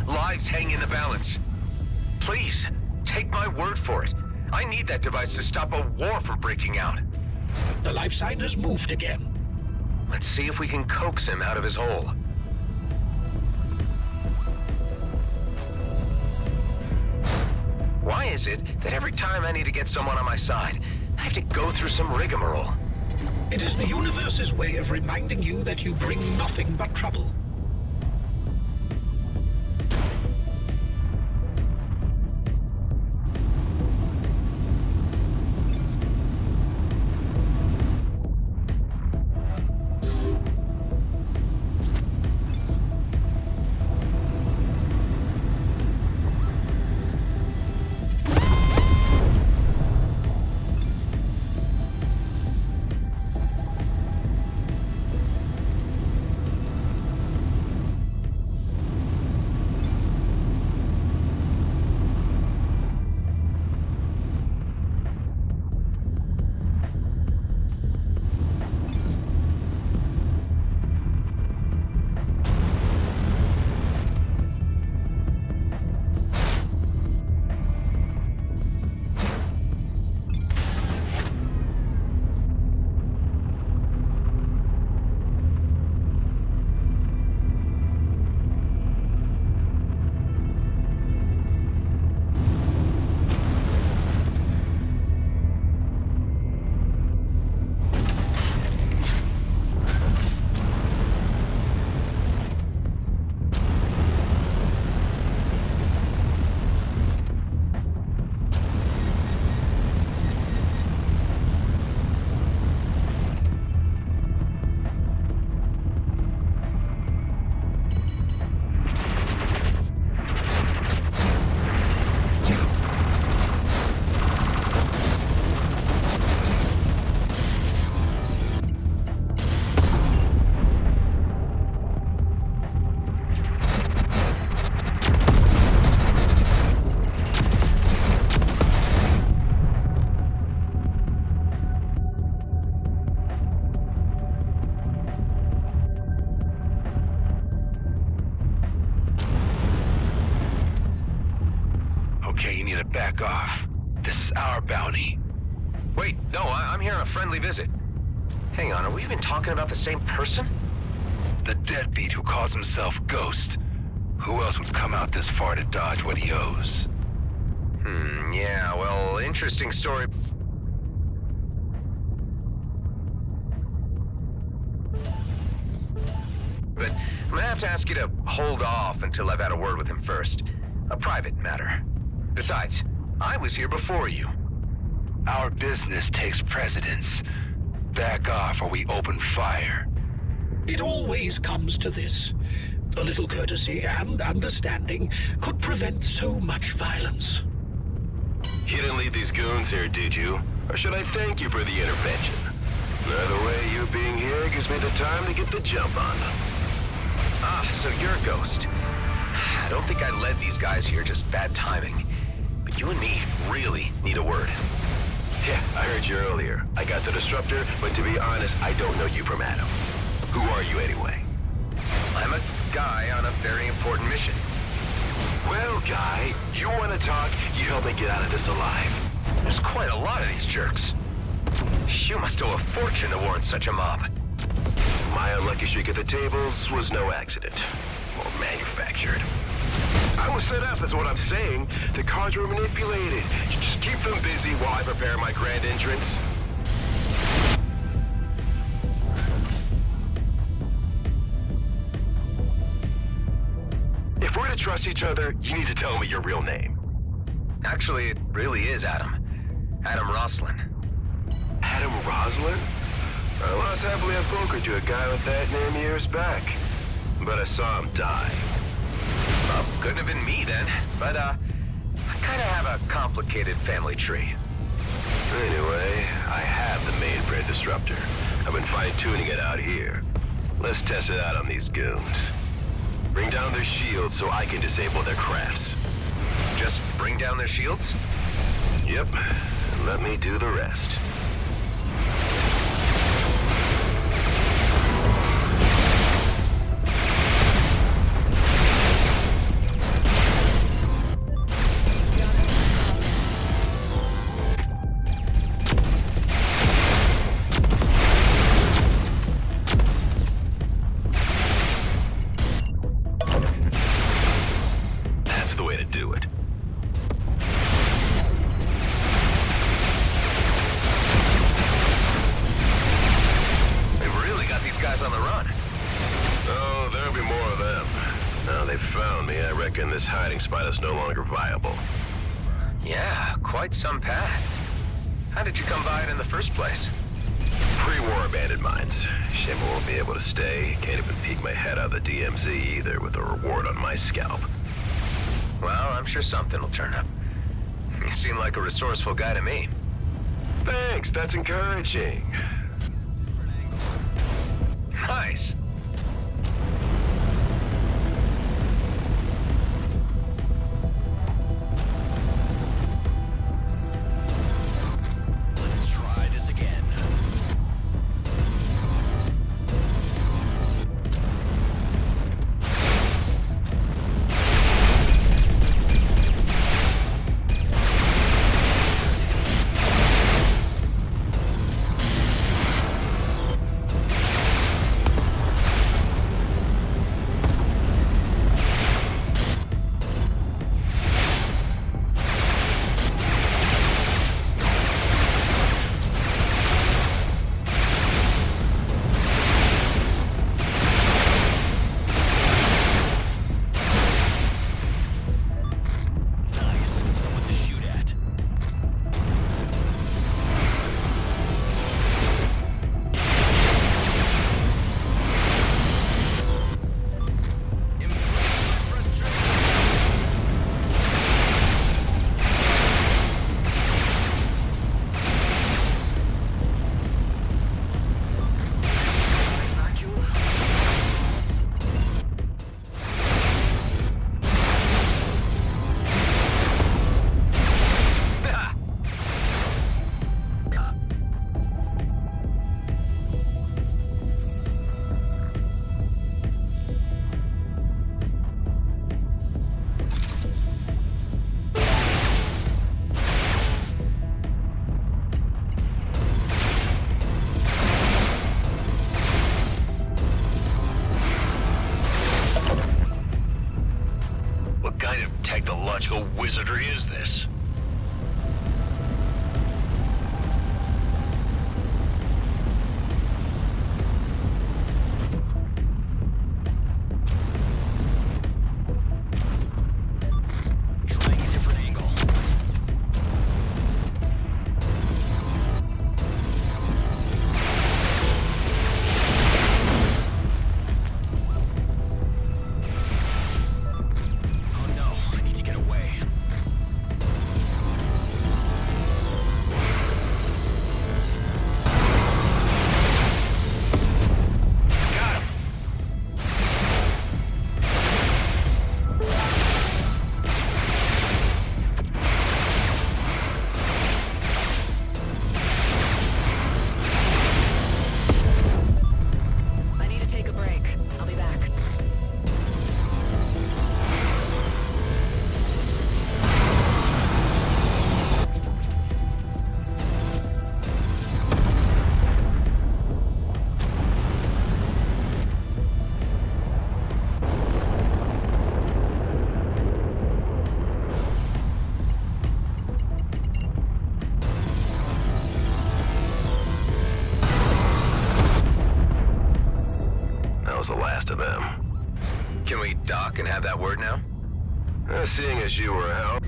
Lives hang in the balance. Please, take my word for it. I need that device to stop a war from breaking out. The life sign has moved again. Let's see if we can coax him out of his hole. Why is it that every time I need to get someone on my side, I have to go through some rigmarole? It is the universe's way of reminding you that you bring nothing but trouble. back off. This is our bounty. Wait, no, I'm here on a friendly visit. Hang on, are we even talking about the same person? The deadbeat who calls himself Ghost. Who else would come out this far to dodge what he owes? Yeah, well, interesting story. But I'm gonna have to ask you to hold off until I've had a word with him first. A private matter. Besides, I was here before you. Our business takes precedence. Back off or we open fire. It always comes to this. A little courtesy and understanding could prevent so much violence. You didn't leave these goons here, did you? Or should I thank you for the intervention? Either way, you being here gives me the time to get the jump on them. Ah, so you're a Ghost. I don't think I led these guys here, just bad timing. But you and me really need a word. Yeah, I heard you earlier. I got the disruptor, but to be honest, I don't know you from Adam. Who are you anyway? I'm a guy on a very important mission. Well, guy, you want to talk? You help me get out of this alive. There's quite a lot of these jerks. You must owe a fortune to warrant such a mob. My unlucky shake at the tables was no accident. Or manufactured. I was set up, that's what I'm saying. The cards were manipulated. You just keep them busy while I prepare my grand entrance. If we're to trust each other, you need to tell me your real name. Actually, it really is Adam. Adam Roslin. Adam Roslin? I lost happily at poker to a guy with that name years back. But I saw him die. Well, couldn't have been me then. But, I kinda have a complicated family tree. Anyway, I have the mainframe disruptor. I've been fine-tuning it out here. Let's test it out on these goons. Bring down their shields so I can disable their crafts. Just bring down their shields? Yep, and let me do the rest. Some path. How did you come by it in the first place? Pre-war abandoned mines. Shame I won't be able to stay. Can't even peek my head out of the DMZ either with a reward on my scalp. Well, I'm sure something will turn up. You seem like a resourceful guy to me. Thanks, that's encouraging. Nice. technological wizardry is this? The last of them. Can we dock and have that word now? Seeing as you were out.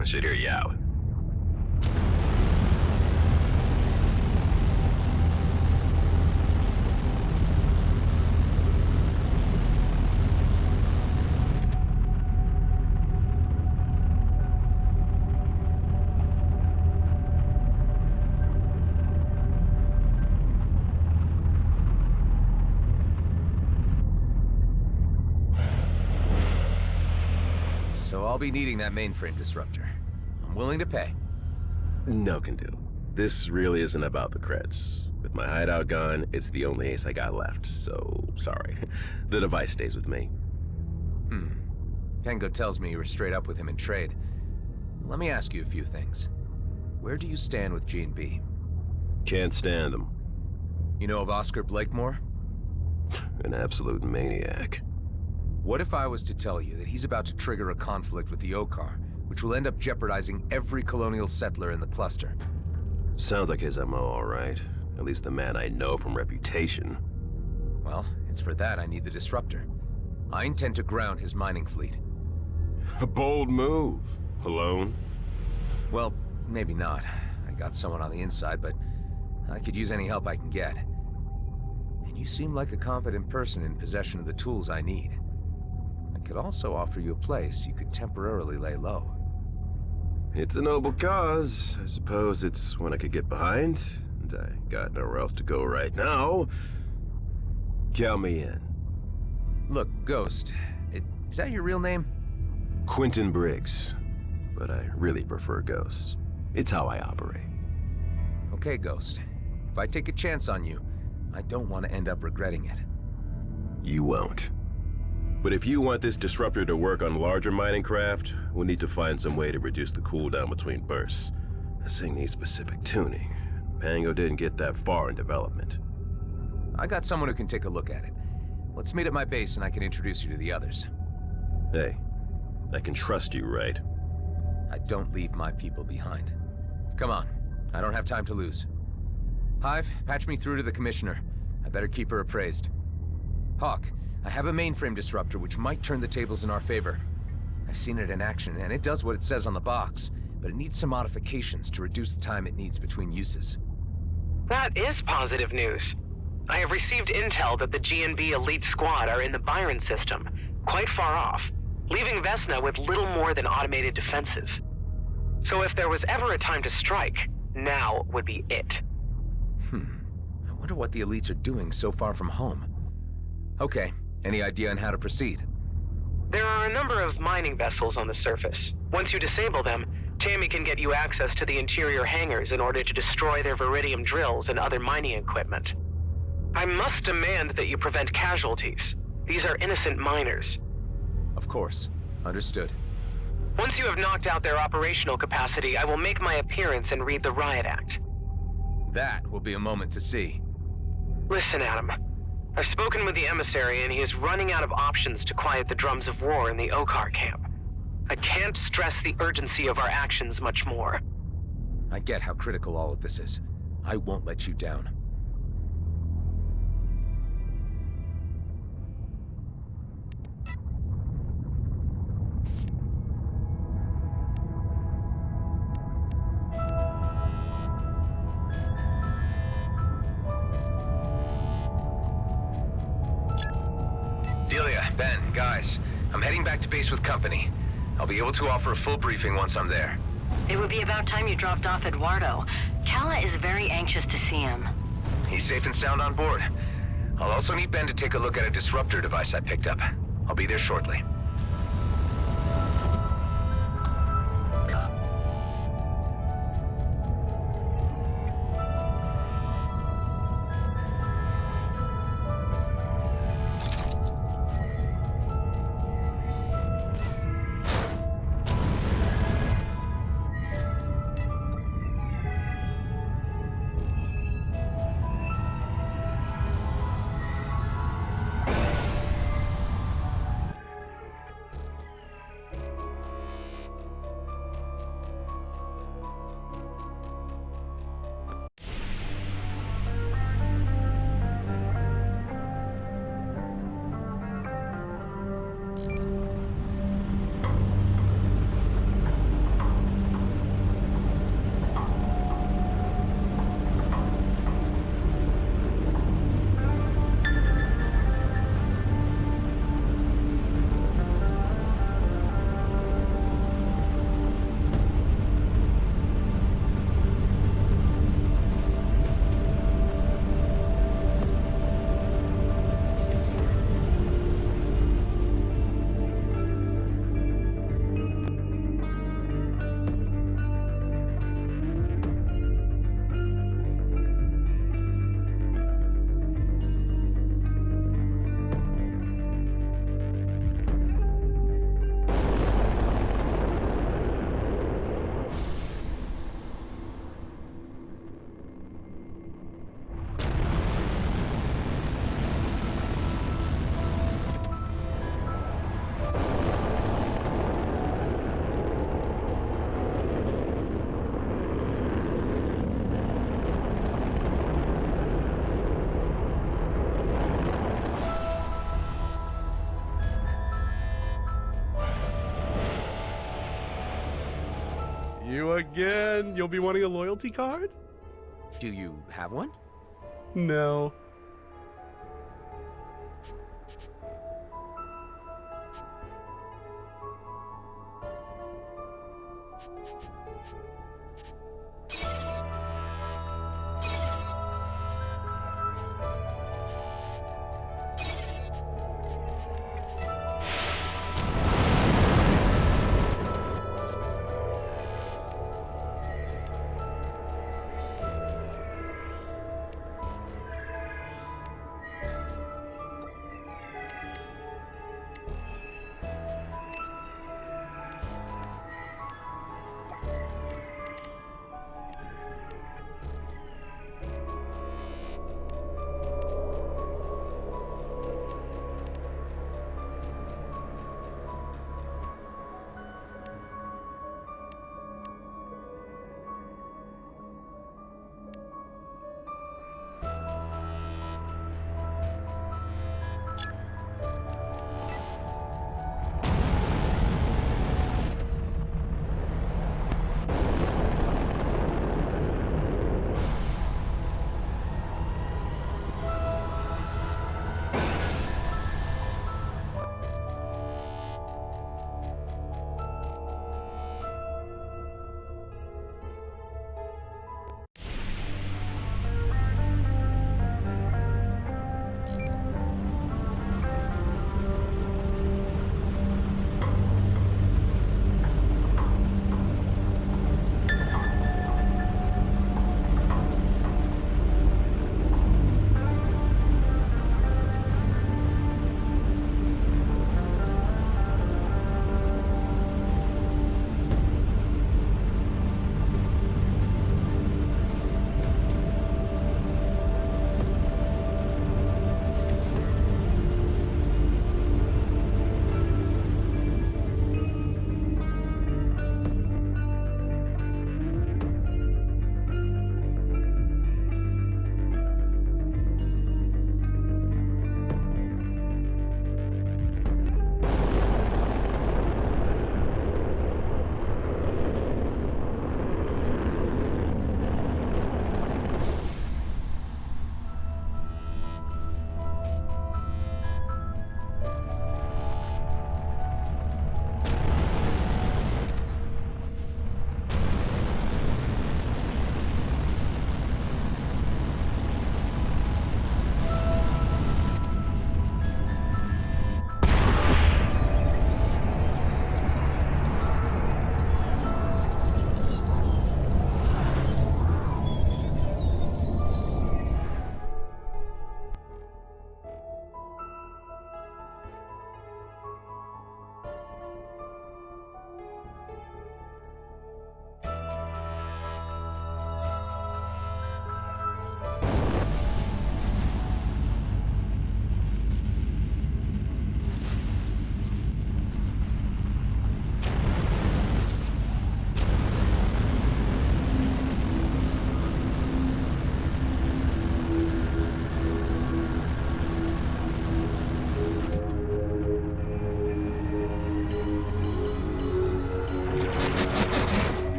I should hear you out. So I'll be needing that mainframe disruptor. I'm willing to pay. No can do. This really isn't about the creds. With my hideout gone, it's the only ace I got left, so sorry. The device stays with me. Pengo tells me you were straight up with him in trade. Let me ask you a few things. Where do you stand with G&B? Can't stand them. You know of Oscar Blakemore? An absolute maniac. What if I was to tell you that he's about to trigger a conflict with the Okar, which will end up jeopardizing every colonial settler in the cluster? Sounds like his MO, all right. At least the man I know from reputation. Well, it's for that I need the disruptor. I intend to ground his mining fleet. A bold move. Alone? Well, maybe not. I got someone on the inside, but I could use any help I can get. And you seem like a competent person in possession of the tools I need. I could also offer you a place you could temporarily lay low. It's a noble cause. I suppose it's one I could get behind, and I got nowhere else to go right now. Count me in. Look, Ghost, is that your real name? Quentin Briggs, but I really prefer Ghost. It's how I operate. Okay, Ghost. If I take a chance on you, I don't want to end up regretting it. You won't. But if you want this disruptor to work on larger mining craft, we'll need to find some way to reduce the cooldown between bursts. This thing needs specific tuning. Pango didn't get that far in development. I got someone who can take a look at it. Let's meet at my base and I can introduce you to the others. Hey, I can trust you, right? I don't leave my people behind. Come on, I don't have time to lose. Hive, patch me through to the Commissioner. I better keep her appraised. Hawk, I have a mainframe disruptor which might turn the tables in our favor. I've seen it in action, and it does what it says on the box, but it needs some modifications to reduce the time it needs between uses. That is positive news. I have received intel that the G&B elite squad are in the Byron system, quite far off, leaving Vesna with little more than automated defenses. So if there was ever a time to strike, now would be it. I wonder what the elites are doing so far from home. Okay, any idea on how to proceed? There are a number of mining vessels on the surface. Once you disable them, Tammy can get you access to the interior hangars in order to destroy their Viridium drills and other mining equipment. I must demand that you prevent casualties. These are innocent miners. Of course. Understood. Once you have knocked out their operational capacity, I will make my appearance and read the Riot Act. That will be a moment to see. Listen, Adam. I've spoken with the emissary, and he is running out of options to quiet the drums of war in the Okar camp. I can't stress the urgency of our actions much more. I get how critical all of this is. I won't let you down. Delia, Ben, guys, I'm heading back to base with company. I'll be able to offer a full briefing once I'm there. It would be about time you dropped off Eduardo. Kala is very anxious to see him. He's safe and sound on board. I'll also need Ben to take a look at a disruptor device I picked up. I'll be there shortly. You again? You'll be wanting a loyalty card? Do you have one? No.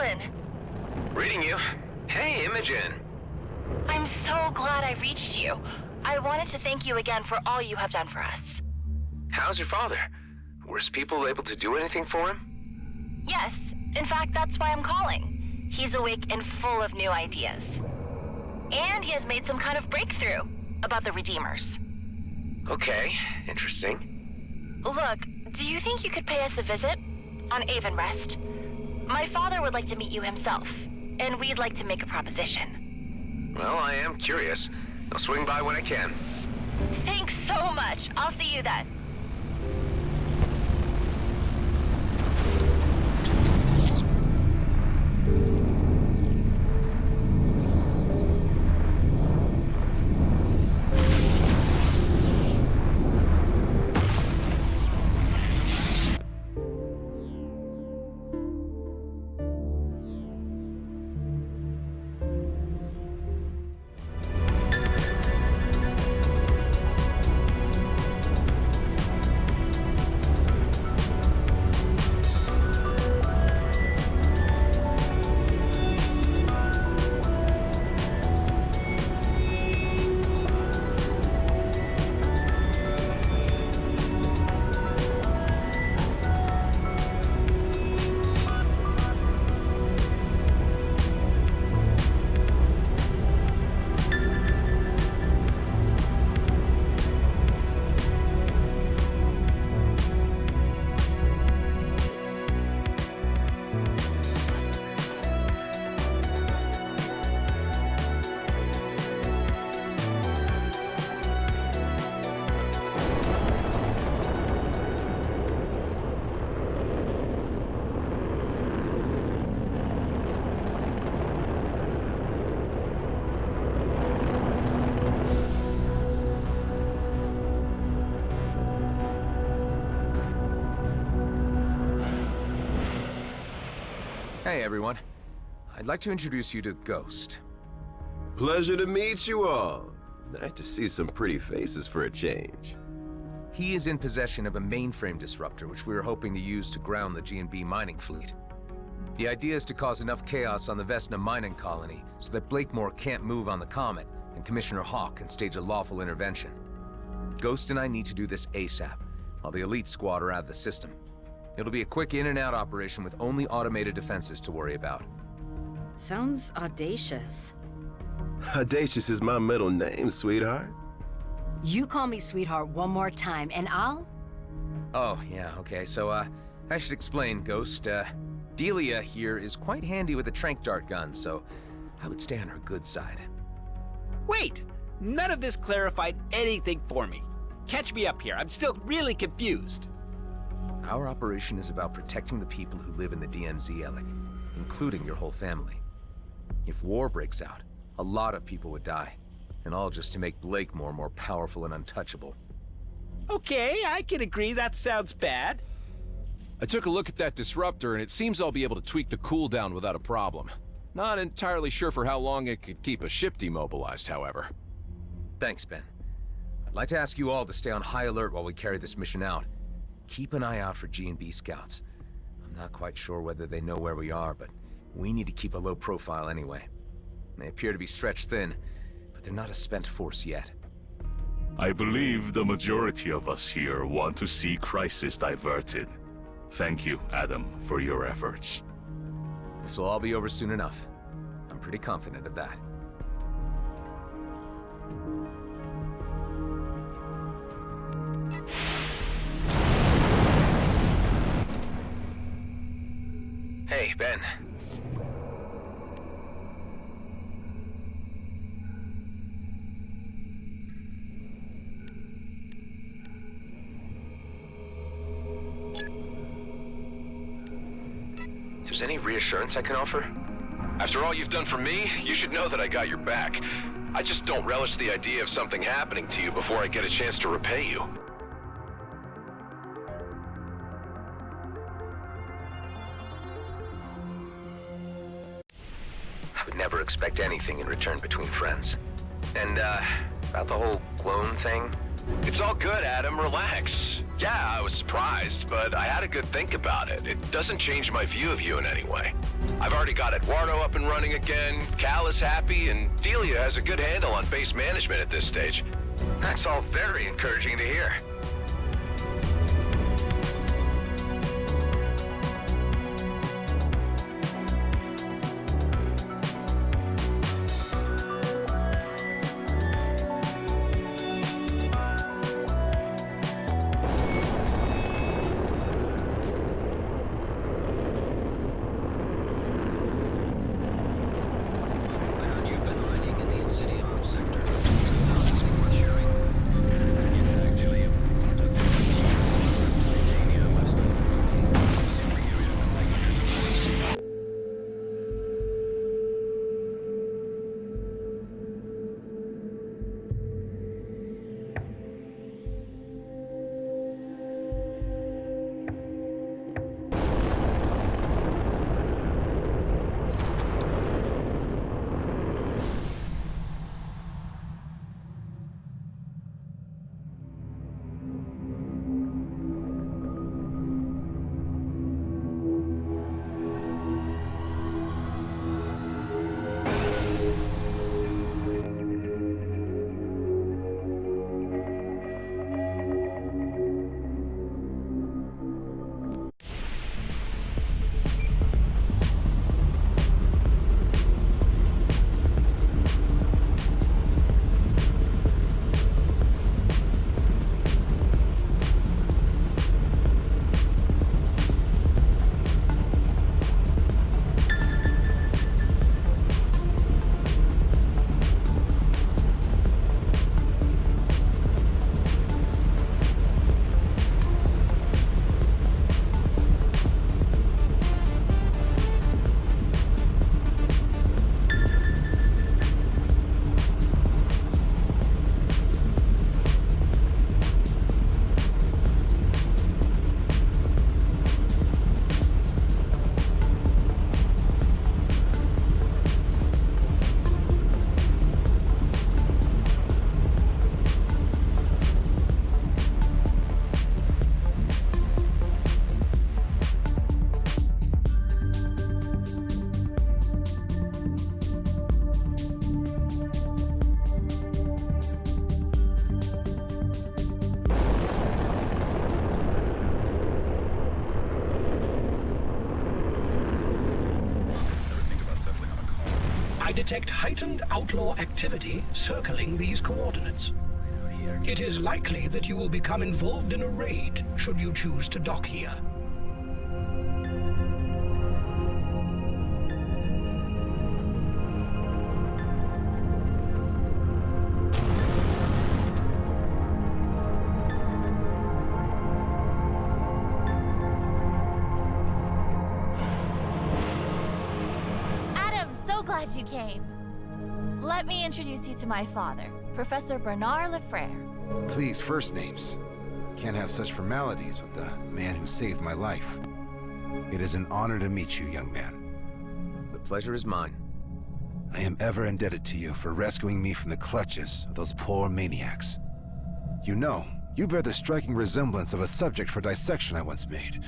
Franklin. Reading you. Hey, Imogen. I'm so glad I reached you. I wanted to thank you again for all you have done for us. How's your father? Were his people able to do anything for him? Yes, in fact, that's why I'm calling. He's awake and full of new ideas. And he has made some kind of breakthrough about the Redeemers. Okay, interesting. Look, do you think you could pay us a visit? On Avonrest. My father would like to meet you himself, and we'd like to make a proposition. Well, I am curious. I'll swing by when I can. Thanks so much. I'll see you then. Hey, everyone. I'd like to introduce you to Ghost. Pleasure to meet you all. Nice to see some pretty faces for a change. He is in possession of a mainframe disruptor, which we are hoping to use to ground the G&B mining fleet. The idea is to cause enough chaos on the Vesna mining colony so that Blakemore can't move on the Comet, and Commissioner Hawk can stage a lawful intervention. Ghost and I need to do this ASAP, while the elite squad are out of the system. It'll be a quick in and out operation with only automated defenses to worry about. Sounds audacious. Audacious is my middle name, sweetheart. You call me sweetheart one more time, and I'll... Oh, yeah, okay, so, I should explain, Ghost. Delia here is quite handy with a tranq dart gun, so I would stay on her good side. Wait! None of this clarified anything for me. Catch me up here, I'm still really confused. Our operation is about protecting the people who live in the DMZ, Alec, including your whole family. If war breaks out, a lot of people would die, and all just to make Blakemore more powerful and untouchable. Okay, I can agree that sounds bad. I took a look at that disruptor, and it seems I'll be able to tweak the cooldown without a problem. Not entirely sure for how long it could keep a ship demobilized, however. Thanks, Ben. I'd like to ask you all to stay on high alert while we carry this mission out. Keep an eye out for G&B scouts. I'm not quite sure whether they know where we are, but we need to keep a low profile anyway. They appear to be stretched thin, but they're not a spent force yet. I believe the majority of us here want to see crisis diverted. Thank you, Adam, for your efforts. This will all be over soon enough. I'm pretty confident of that. Hey, Ben. If there's any reassurance I can offer? After all you've done for me, you should know that I got your back. I just don't relish the idea of something happening to you before I get a chance to repay you. I would never expect anything in return between friends. And, about the whole clone thing? It's all good, Adam. Relax. Yeah, I was surprised, but I had a good think about it. It doesn't change my view of you in any way. I've already got Eduardo up and running again, Cal is happy, and Delia has a good handle on base management at this stage. That's all very encouraging to hear. I detect heightened outlaw activity circling these coordinates. It is likely that you will become involved in a raid, should you choose to dock here. Glad you came. Let me introduce you to my father, Professor Bernard Lefrere. Please, first names. Can't have such formalities with the man who saved my life. It is an honor to meet you, young man. The pleasure is mine. I am ever indebted to you for rescuing me from the clutches of those poor maniacs. You know, you bear the striking resemblance of a subject for dissection I once made.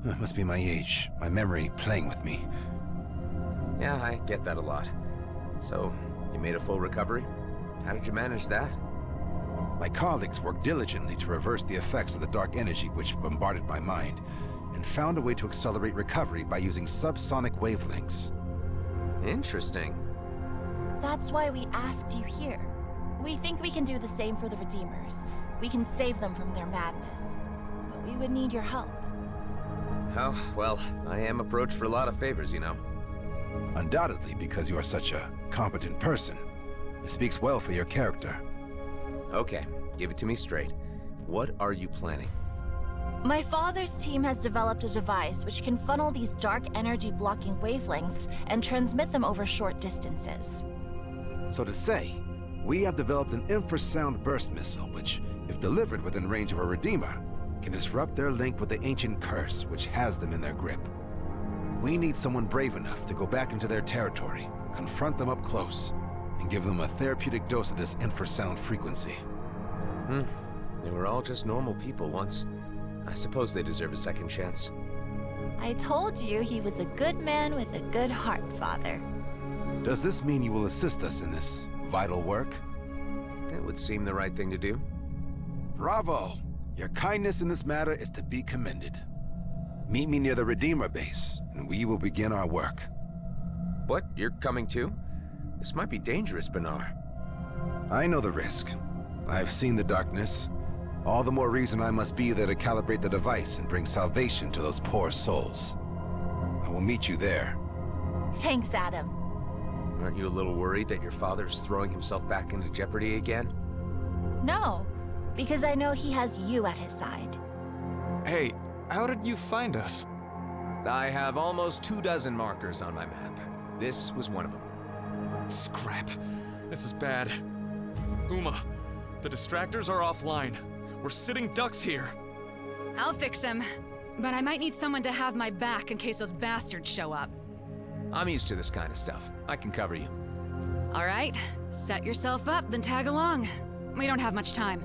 It must be my age, my memory playing with me. Yeah, I get that a lot. So, you made a full recovery? How did you manage that? My colleagues worked diligently to reverse the effects of the dark energy which bombarded my mind, and found a way to accelerate recovery by using subsonic wavelengths. Interesting. That's why we asked you here. We think we can do the same for the Redeemers. We can save them from their madness. But we would need your help. Oh, well, I am approached for a lot of favors, you know. Undoubtedly, because you are such a competent person. It speaks well for your character. Okay, give it to me straight. What are you planning? My father's team has developed a device which can funnel these dark energy blocking wavelengths and transmit them over short distances. So to say, we have developed an infrasound burst missile which, if delivered within range of a Redeemer, can disrupt their link with the ancient curse which has them in their grip. We need someone brave enough to go back into their territory, confront them up close, and give them a therapeutic dose of this infrasound frequency. They were all just normal people once. I suppose they deserve a second chance. I told you he was a good man with a good heart, Father. Does this mean you will assist us in this vital work? It would seem the right thing to do. Bravo! Your kindness in this matter is to be commended. Meet me near the Redeemer base, and we will begin our work. What? You're coming too? This might be dangerous, Bernard. I know the risk. I've seen the darkness. All the more reason I must be there to calibrate the device and bring salvation to those poor souls. I will meet you there. Thanks, Adam. Aren't you a little worried that your father's throwing himself back into jeopardy again? No, because I know he has you at his side. Hey, how did you find us? I have almost 24 markers on my map. This was one of them. Scrap. This is bad. Uma, the distractors are offline. We're sitting ducks here. I'll fix him, but I might need someone to have my back in case those bastards show up. I'm used to this kind of stuff. I can cover you. All right, set yourself up, then tag along. We don't have much time.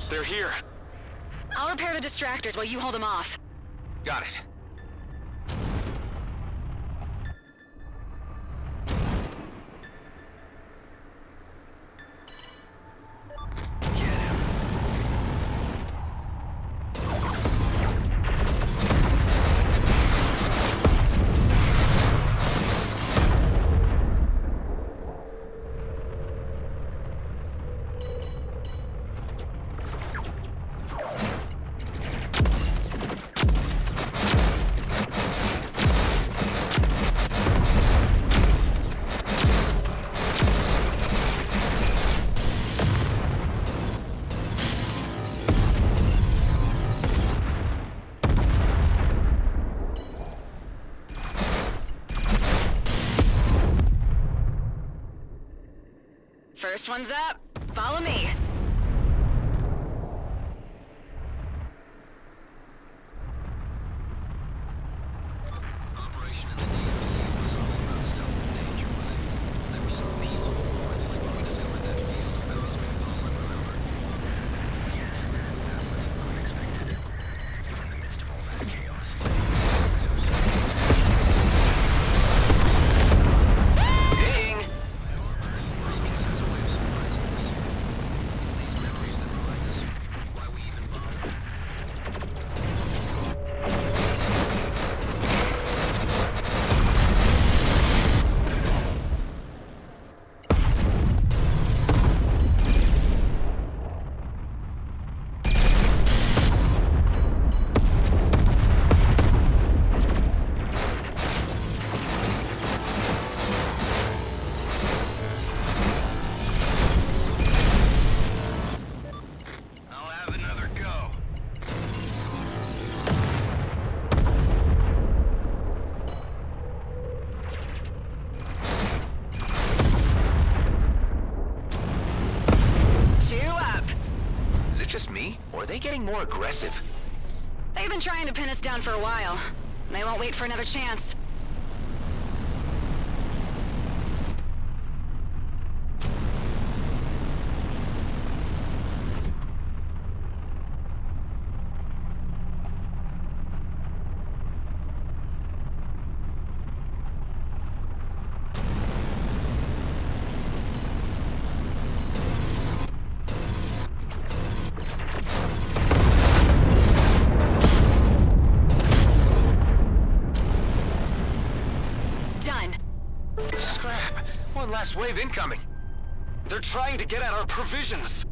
They're here. I'll repair the distractors while you hold them off. Got it. First one's up. Follow me. Just me? Or are they getting more aggressive? They've been trying to pin us down for a while. They won't wait for another chance. Last wave incoming. They're trying to get at our provisions.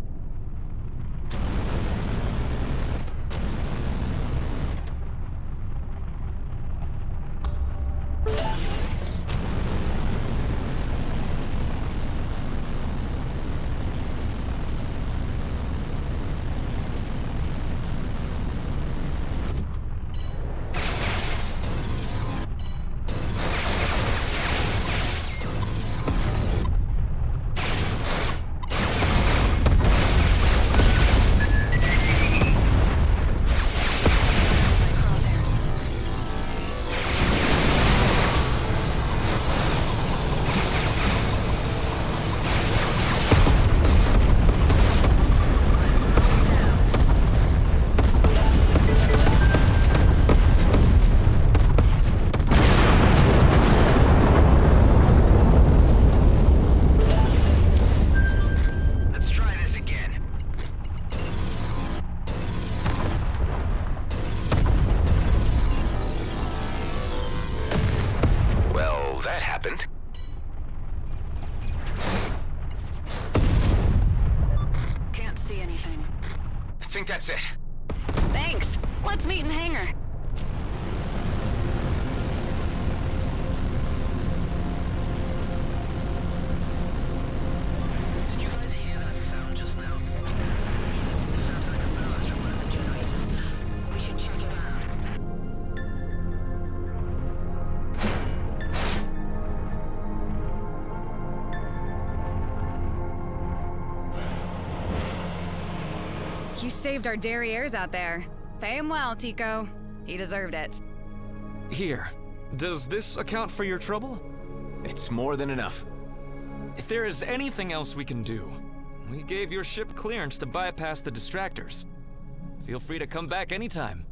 That's it. Thanks. Let's meet in the hangar. You saved our derrieres out there. Pay him well, Tico. He deserved it. Here. Does this account for your trouble? It's more than enough. If there is anything else we can do, we gave your ship clearance to bypass the distractors. Feel free to come back anytime.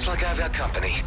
Looks like I've got company.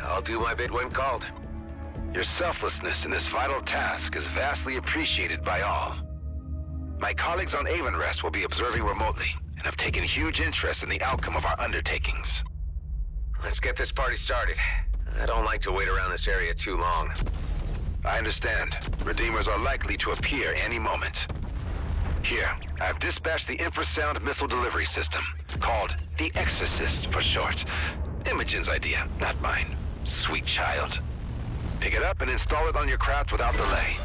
I'll do my bit when called. Your selflessness in this vital task is vastly appreciated by all. My colleagues on EVERSPACE will be observing remotely, and have taken huge interest in the outcome of our undertakings. Let's get this party started. I don't like to wait around this area too long. I understand. Redeemers are likely to appear any moment. Here, I've dispatched the infrasound missile delivery system, called the Exorcist for short. Imogen's idea, not mine. Sweet child. Pick it up and install it on your craft without delay.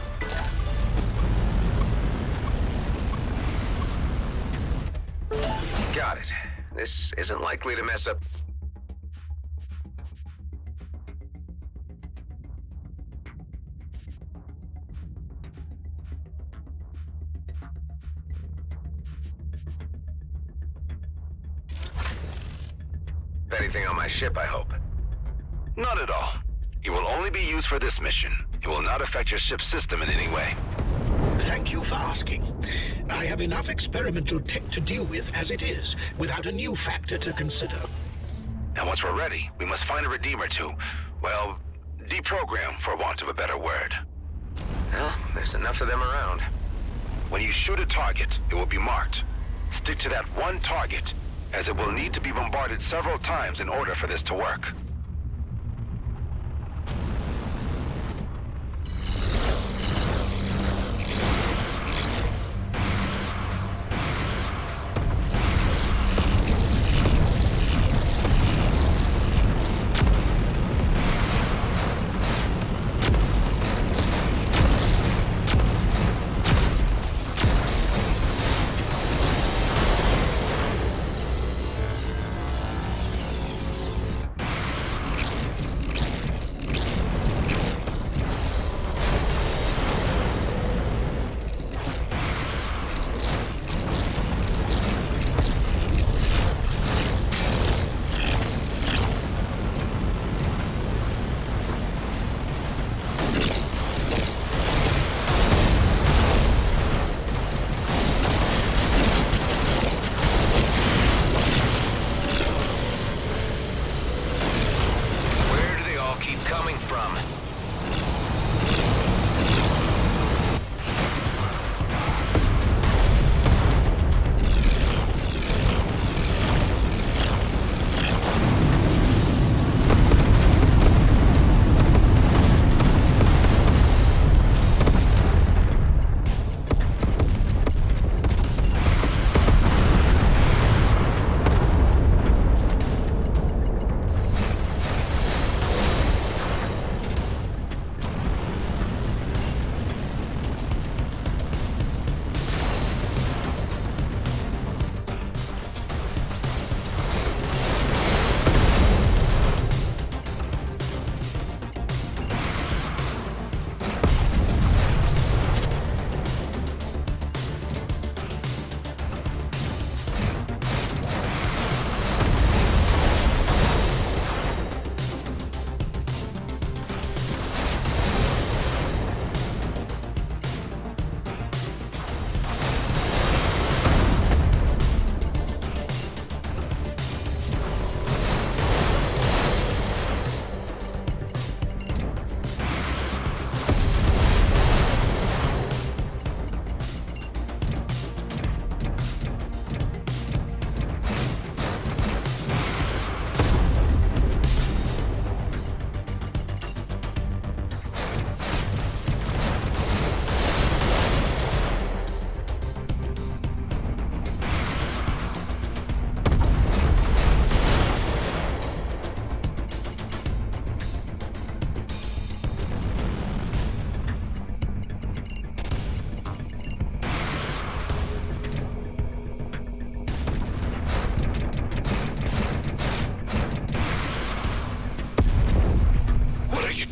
Got it. This isn't likely to mess up. Anything on my ship, I hope. Not at all. It will only be used for this mission. It will not affect your ship's system in any way. Thank you for asking. I have enough experimental tech to deal with as it is, without a new factor to consider. And once we're ready, we must find a Redeemer to, well, deprogram, for want of a better word. Well, there's enough of them around. When you shoot a target, it will be marked. Stick to that one target, as it will need to be bombarded several times in order for this to work.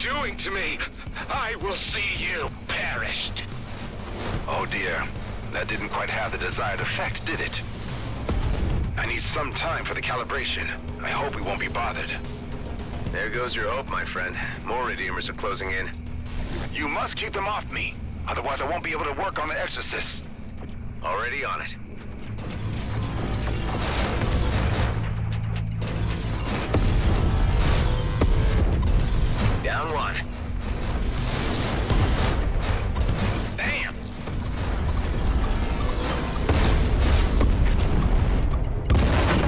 doing to me? I will see you perished. Oh dear. That didn't quite have the desired effect, did it? I need some time for the calibration. I hope we won't be bothered. There goes your hope, my friend. More Redeemers are closing in. You must keep them off me. Otherwise I won't be able to work on the exorcist. Already on it. Down one. Damn!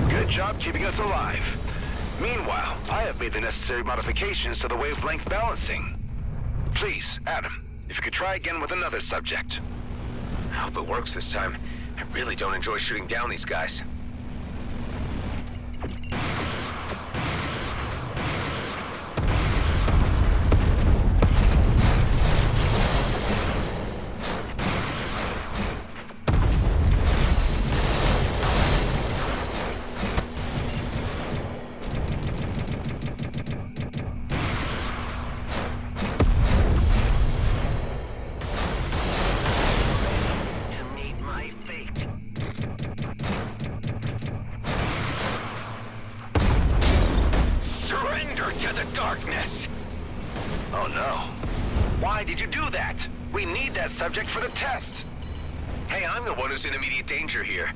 Good job keeping us alive. Meanwhile, I have made the necessary modifications to the wavelength balancing. Please, Adam, if you could try again with another subject. I hope it works this time. I really don't enjoy shooting down these guys. Subject for the test. Hey, I'm the one who's in immediate danger here.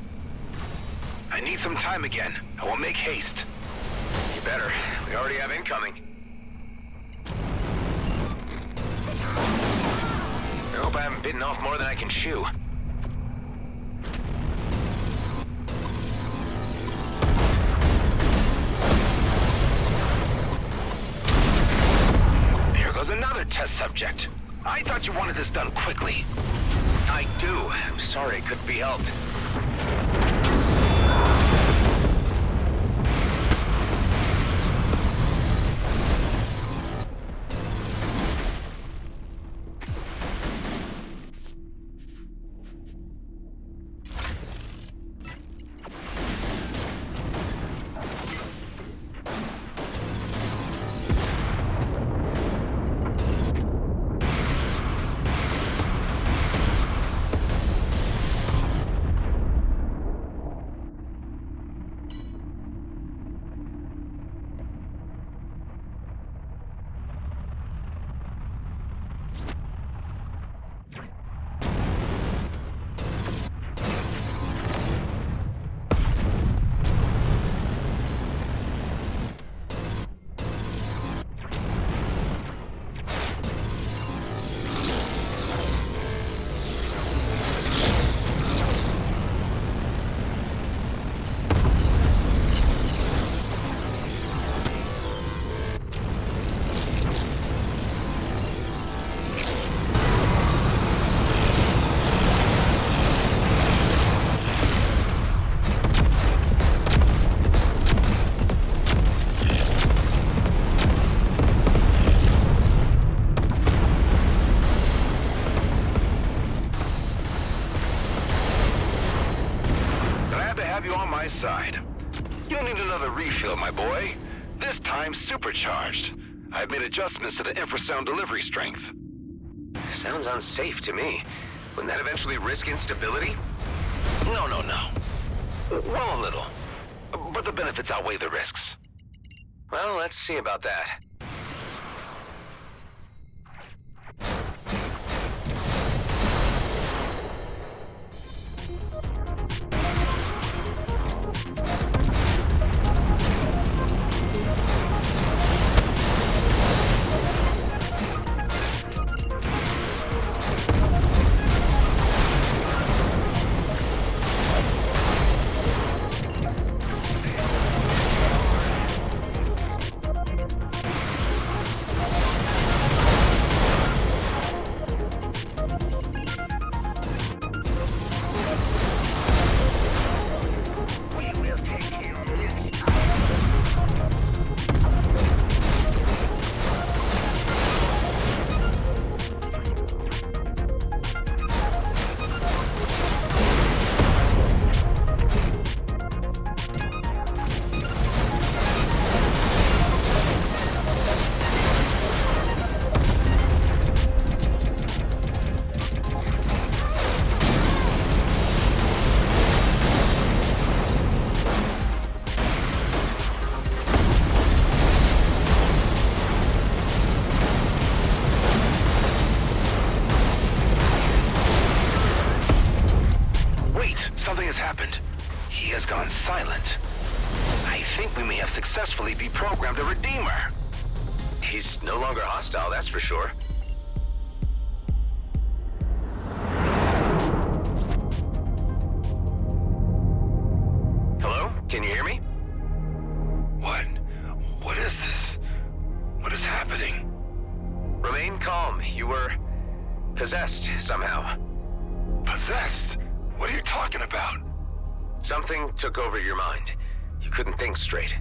I need some time again. I will make haste. You better. We already have incoming. I hope I haven't bitten off more than I can chew. There goes another test subject. I thought you wanted this done quickly. I do. I'm sorry it couldn't be helped. Side. You'll need another refill, my boy. This time supercharged. I've made adjustments to the infrasound delivery strength. Sounds unsafe to me. Wouldn't that eventually risk instability? No. Well, a little. But the benefits outweigh the risks. Well, let's see about that. has gone silent. I think we may have successfully deprogrammed a Redeemer. He's no longer hostile, that's for sure. Hello? Can you hear me? What is this? What is happening? Remain calm. You were possessed somehow. Possessed? What are you talking about? Something took over your mind. You couldn't think straight.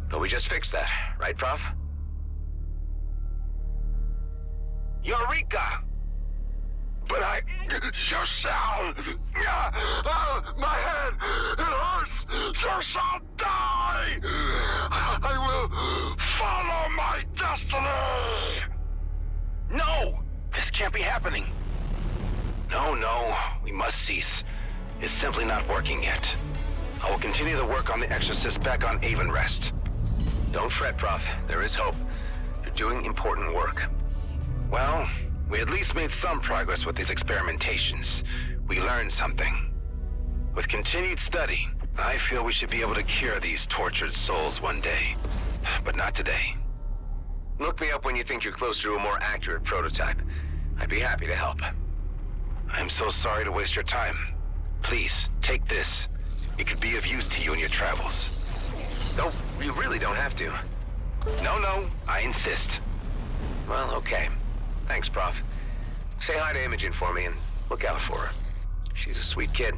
But we just fixed that, right, Prof? Eureka! But you shall... my head, it hurts! You shall die! I will follow my destiny! No! This can't be happening. No, we must cease. It's simply not working yet. I will continue the work on the exorcist back on Avonrest. Don't fret, Prof. There is hope. You're doing important work. Well, we at least made some progress with these experimentations. We learned something. With continued study, I feel we should be able to cure these tortured souls one day. But not today. Look me up when you think you're closer to a more accurate prototype. I'd be happy to help. I'm so sorry to waste your time. Please, take this. It could be of use to you in your travels. No, you really don't have to. No, I insist. Well, okay. Thanks, Prof. Say hi to Imogen for me and look out for her. She's a sweet kid.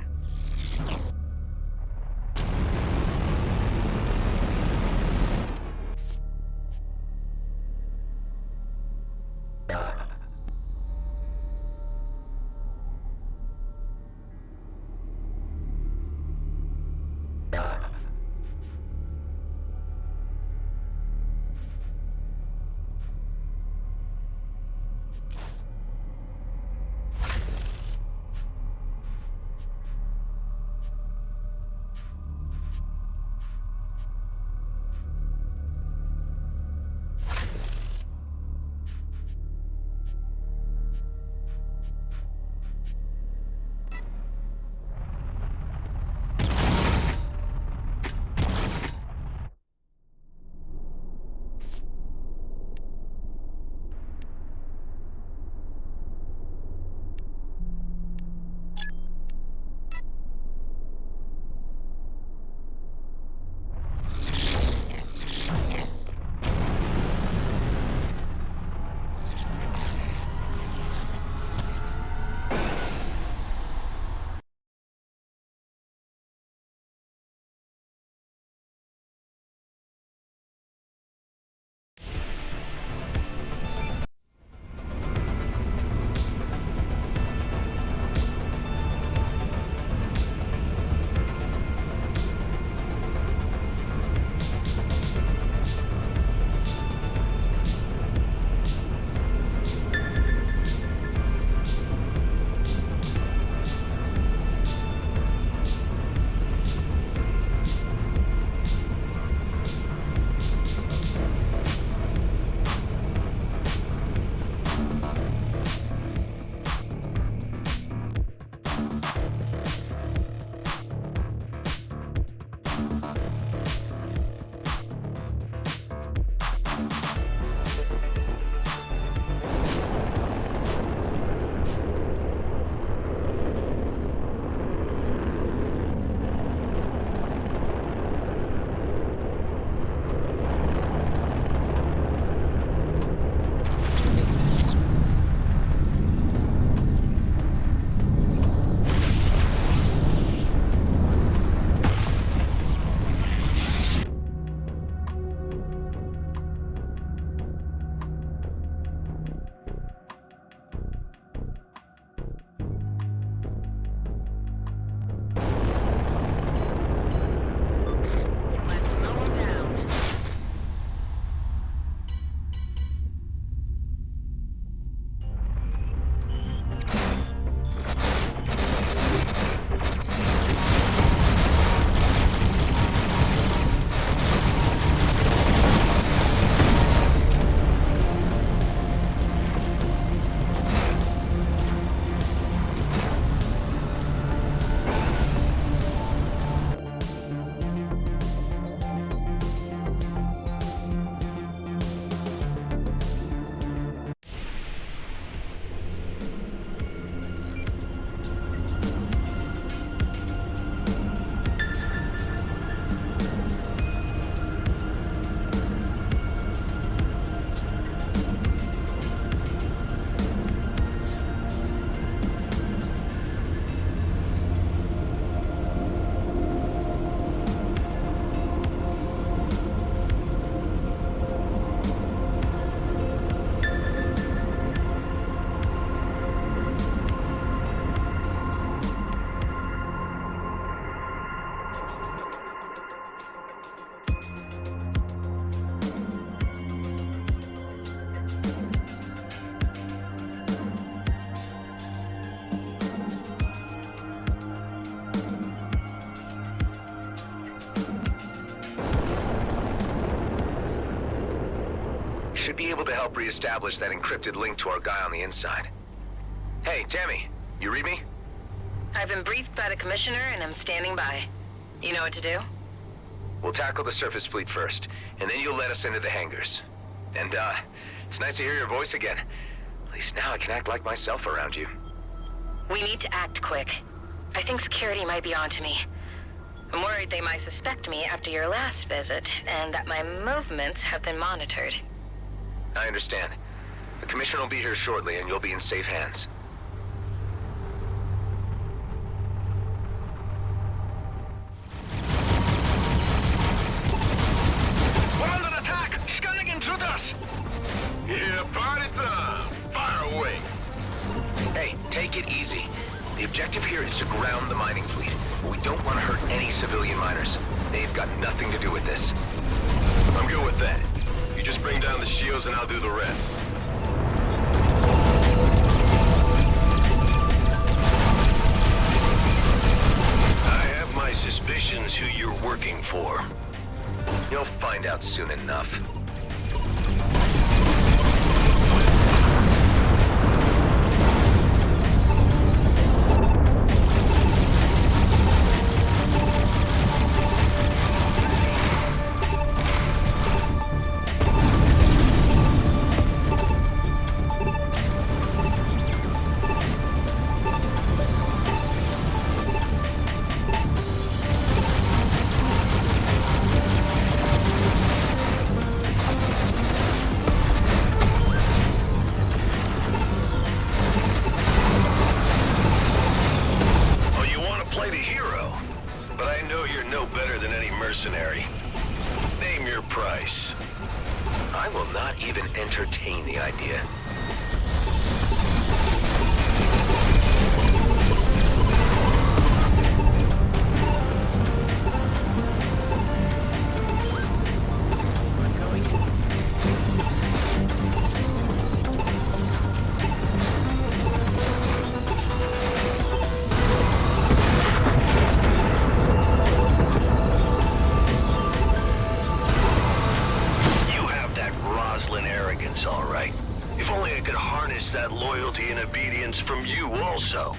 to help reestablish that encrypted link to our guy on the inside. Hey, Tammy, you read me? I've been briefed by the Commissioner and I'm standing by. You know what to do? We'll tackle the surface fleet first, and then you'll let us into the hangars. And, it's nice to hear your voice again. At least now I can act like myself around you. We need to act quick. I think security might be onto me. I'm worried they might suspect me after your last visit, and that my movements have been monitored. I understand. The Commissioner will be here shortly, and you'll be in safe hands. We're under attack! Scanning intruders! Yeah, party time! Fire away! Hey, take it easy. The objective here is to ground the mining fleet. We don't want to hurt any civilian miners. They've got nothing to do with this. I'm good with that. You just bring down the shields and I'll do the rest. I have my suspicions who you're working for. You'll find out soon enough. Name your price. I will not even entertain the idea. That loyalty and obedience from you also.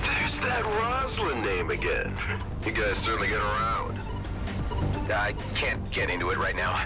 There's that Roslyn name again. You guys certainly get around. I can't get into it right now.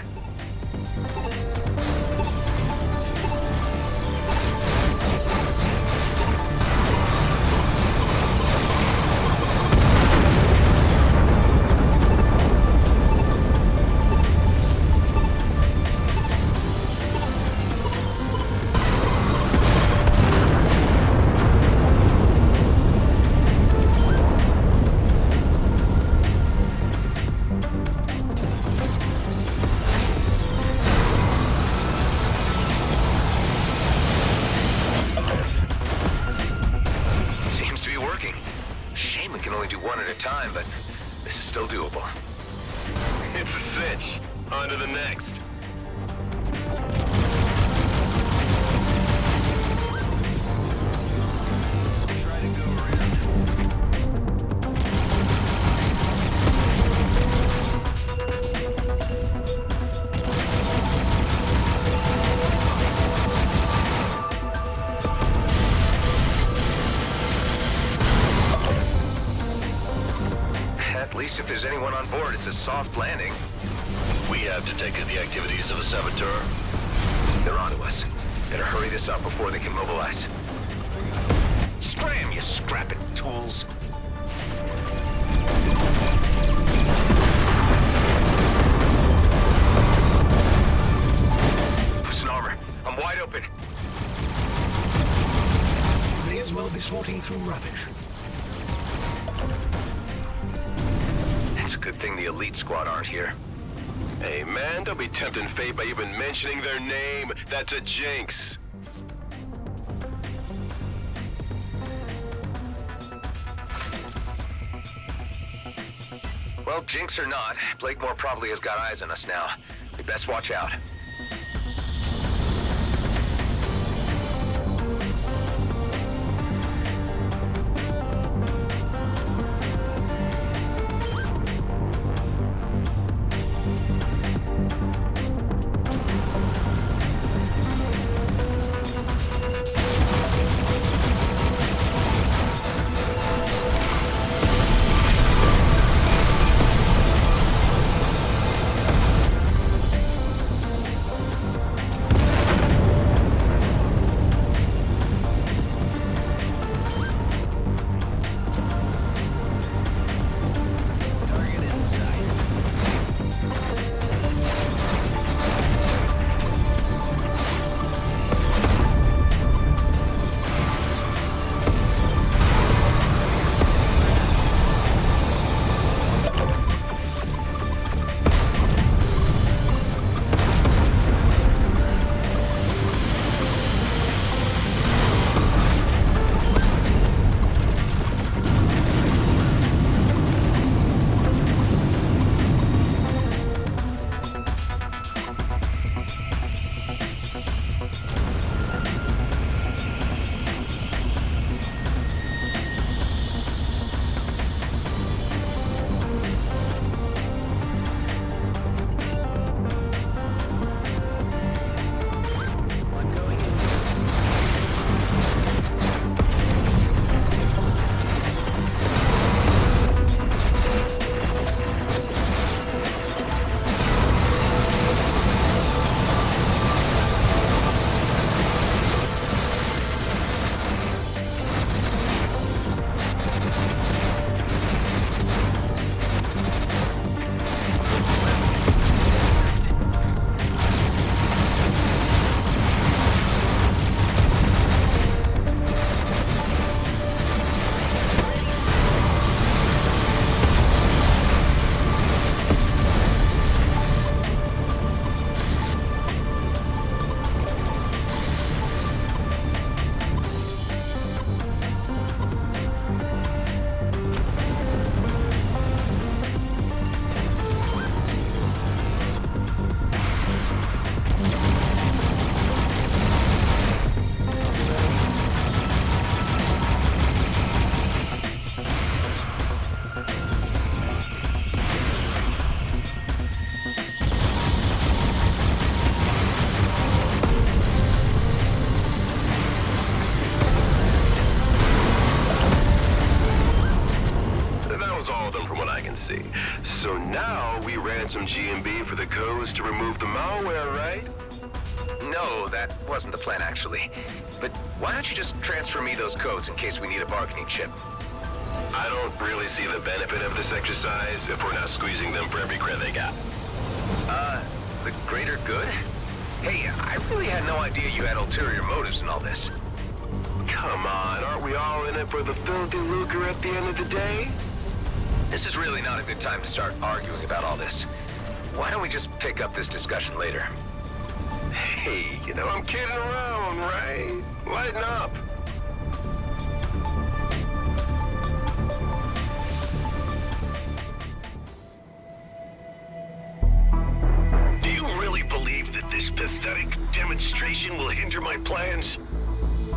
Time, but this is still doable. It's a cinch. On to the next. Try to go around. At least if there's anyone on board, it's a soft landing. We have detected the activities of a saboteur. They're onto us. Better hurry this up before they can mobilize. Spray 'em, you scrapping tools. Loosen armor. I'm wide open. May as well be sorting through rubbish. It's a good thing the elite squad aren't here. Hey man, don't be tempting fate by even mentioning their name. That's a jinx. Well, jinx or not, Blakemore probably has got eyes on us now. We best watch out. So now we ransom GMB for the codes to remove the malware, right? No, that wasn't the plan, actually. But why don't you just transfer me those codes in case we need a bargaining chip? I don't really see the benefit of this exercise if we're not squeezing them for every credit they got. The greater good? Hey, I really had no idea you had ulterior motives in all this. Come on, aren't we all in it for the filthy lucre at the end of the day? This is really not a good time to start arguing about all this. Why don't we just pick up this discussion later? Hey, you know, I'm kidding around, right? Lighten up. Do you really believe that this pathetic demonstration will hinder my plans?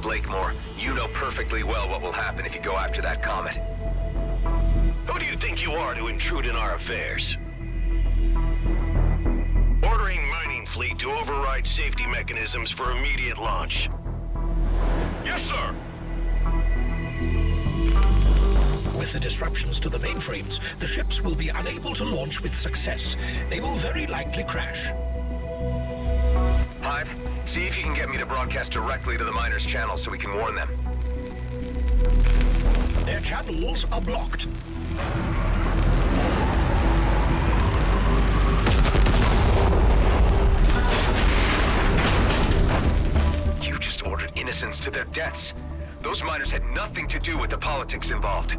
Blakemore, you know perfectly well what will happen if you go after that comet. Who do you think you are to intrude in our affairs? Ordering mining fleet to override safety mechanisms for immediate launch. Yes, sir! With the disruptions to the mainframes, the ships will be unable to launch with success. They will very likely crash. Hive, see if you can get me to broadcast directly to the miners' channel so we can warn them. Their channels are blocked. You just ordered innocents to their deaths. Those miners had nothing to do with the politics involved.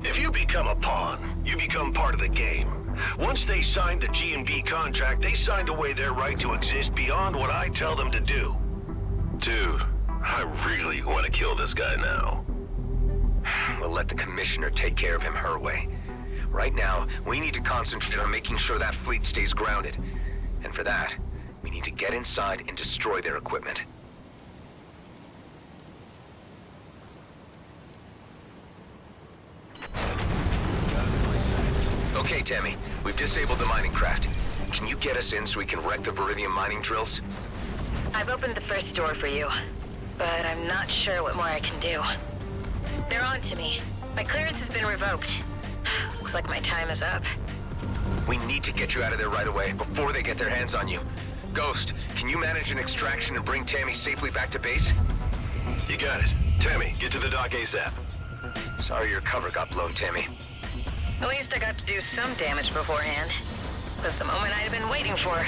If you become a pawn, you become part of the game. Once they signed the G&B contract, they signed away their right to exist beyond what I tell them to do. Dude, I really want to kill this guy now. We'll let the commissioner take care of him her way. Right now, we need to concentrate on making sure that fleet stays grounded. And for that, we need to get inside and destroy their equipment. Okay, Tammy, we've disabled the mining craft. Can you get us in so we can wreck the Viridium mining drills? I've opened the first door for you, but I'm not sure what more I can do. They're on to me. My clearance has been revoked. Looks like my time is up. We need to get you out of there right away, before they get their hands on you. Ghost, can you manage an extraction and bring Tammy safely back to base? You got it. Tammy, get to the dock ASAP. Sorry your cover got blown, Tammy. At least I got to do some damage beforehand. It was the moment I'd been waiting for.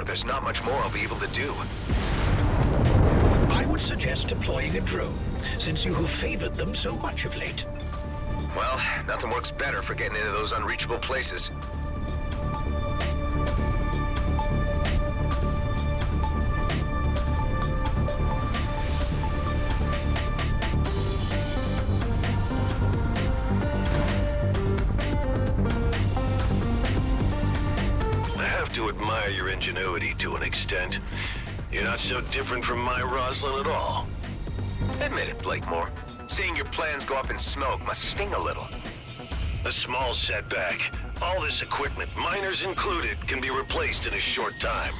There's not much more I'll be able to do. I would suggest deploying a drone, since you have favored them so much of late. Well, nothing works better for getting into those unreachable places. To admire your ingenuity to an extent. You're not so different from my Rosalind at all. Admit it, Blakemore. Seeing your plans go up in smoke must sting a little. A small setback. All this equipment, miners included, can be replaced in a short time.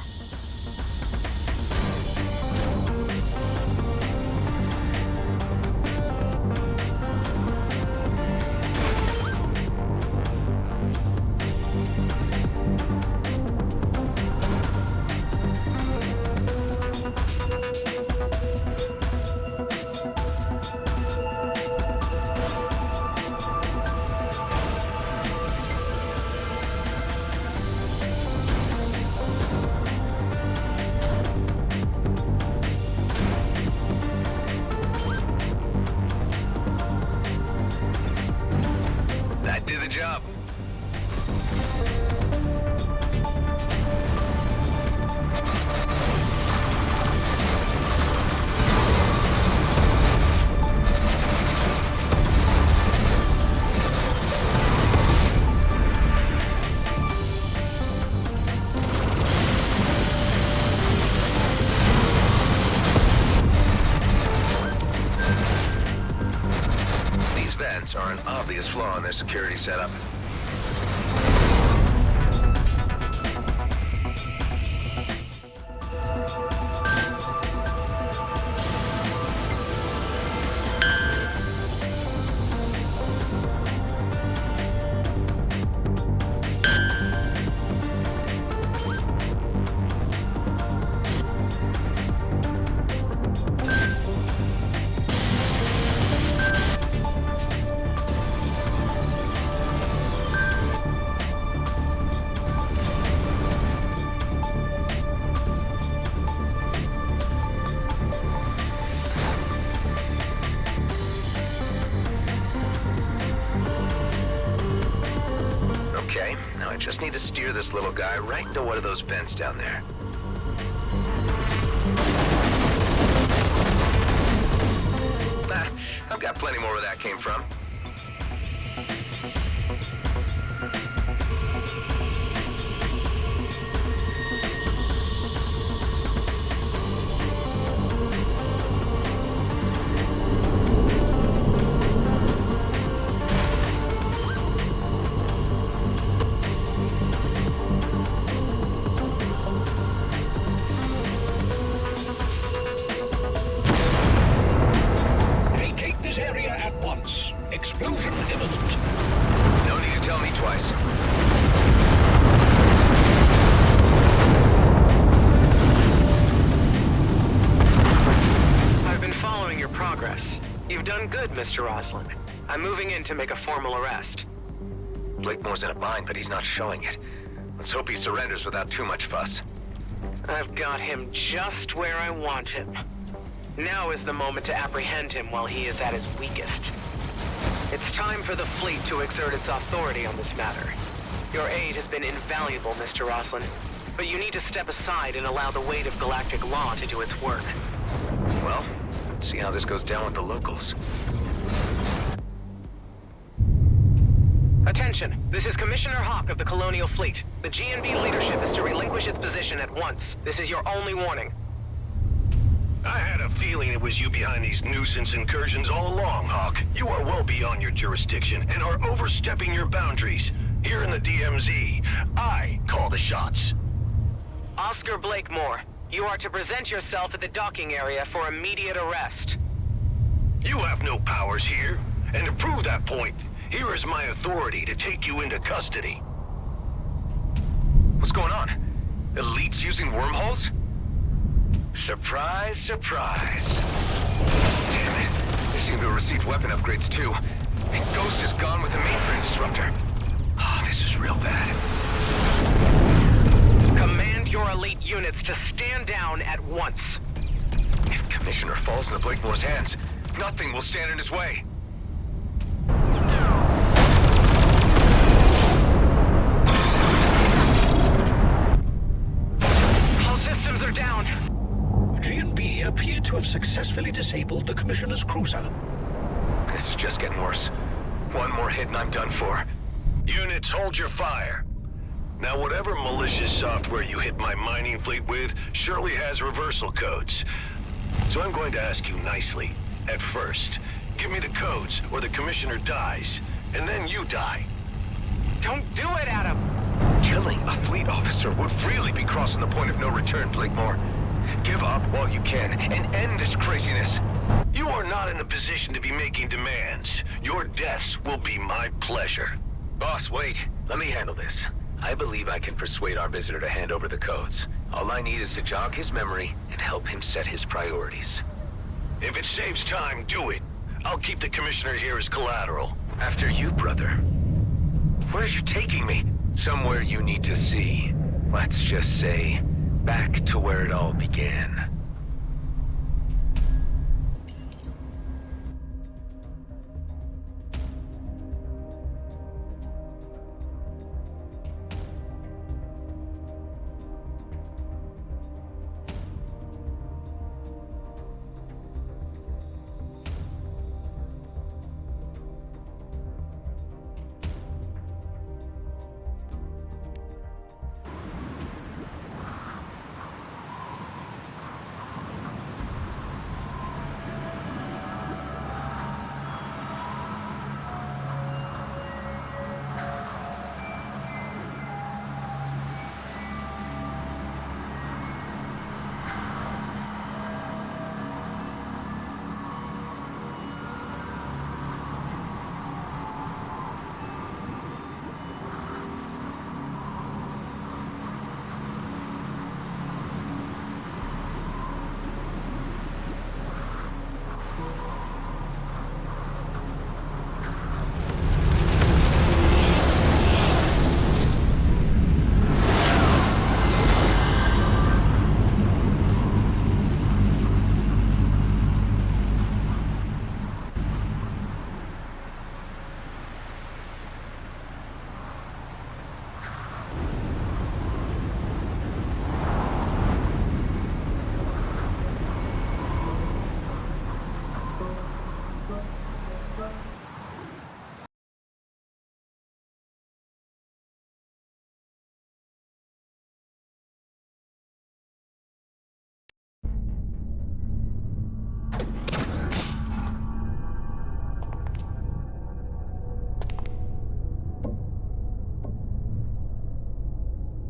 obvious flaw in their security setup. Just need to steer this little guy right into one of those vents down there. Nah, I've got plenty more where that came from. Explosion imminent. No need to tell me twice. I've been following your progress. You've done good, Mr. Roslin. I'm moving in to make a formal arrest. Blakemore's in a bind, but he's not showing it. Let's hope he surrenders without too much fuss. I've got him just where I want him. Now is the moment to apprehend him while he is at his weakest. It's time for the fleet to exert its authority on this matter. Your aid has been invaluable, Mr. Roslin, but you need to step aside and allow the weight of galactic law to do its work. Well, let's see how this goes down with the locals. Attention, this is Commissioner Hawk of the Colonial Fleet. The GNB leadership is to relinquish its position at once. This is your only warning. I had a feeling it was you behind these nuisance incursions all along, Hawk. You are well beyond your jurisdiction and are overstepping your boundaries. Here in the DMZ, I call the shots. Oscar Blakemore, you are to present yourself at the docking area for immediate arrest. You have no powers here, and to prove that point, here is my authority to take you into custody. What's going on? Elites using wormholes? Surprise, surprise. Damn it. They seem to have received weapon upgrades too. And Ghost is gone with the mainframe disruptor. Oh, this is real bad. Command your elite units to stand down at once. If Commissioner falls into Blakemore's hands, nothing will stand in his way. All systems are down. GNB appear to have successfully disabled the Commissioner's cruiser. This is just getting worse. One more hit and I'm done for. Units, hold your fire. Now, whatever malicious software you hit my mining fleet with surely has reversal codes. So I'm going to ask you nicely, at first, give me the codes or the Commissioner dies, and then you die. Don't do it, Adam! Killing a fleet officer would really be crossing the point of no return, Blakemore. Give up while you can and end this craziness. You are not in a position to be making demands. Your deaths will be my pleasure. Boss, wait. Let me handle this. I believe I can persuade our visitor to hand over the codes. All I need is to jog his memory and help him set his priorities. If it saves time, do it. I'll keep the Commissioner here as collateral. After you, brother. Where are you taking me? Somewhere you need to see. Let's just say, back to where it all began.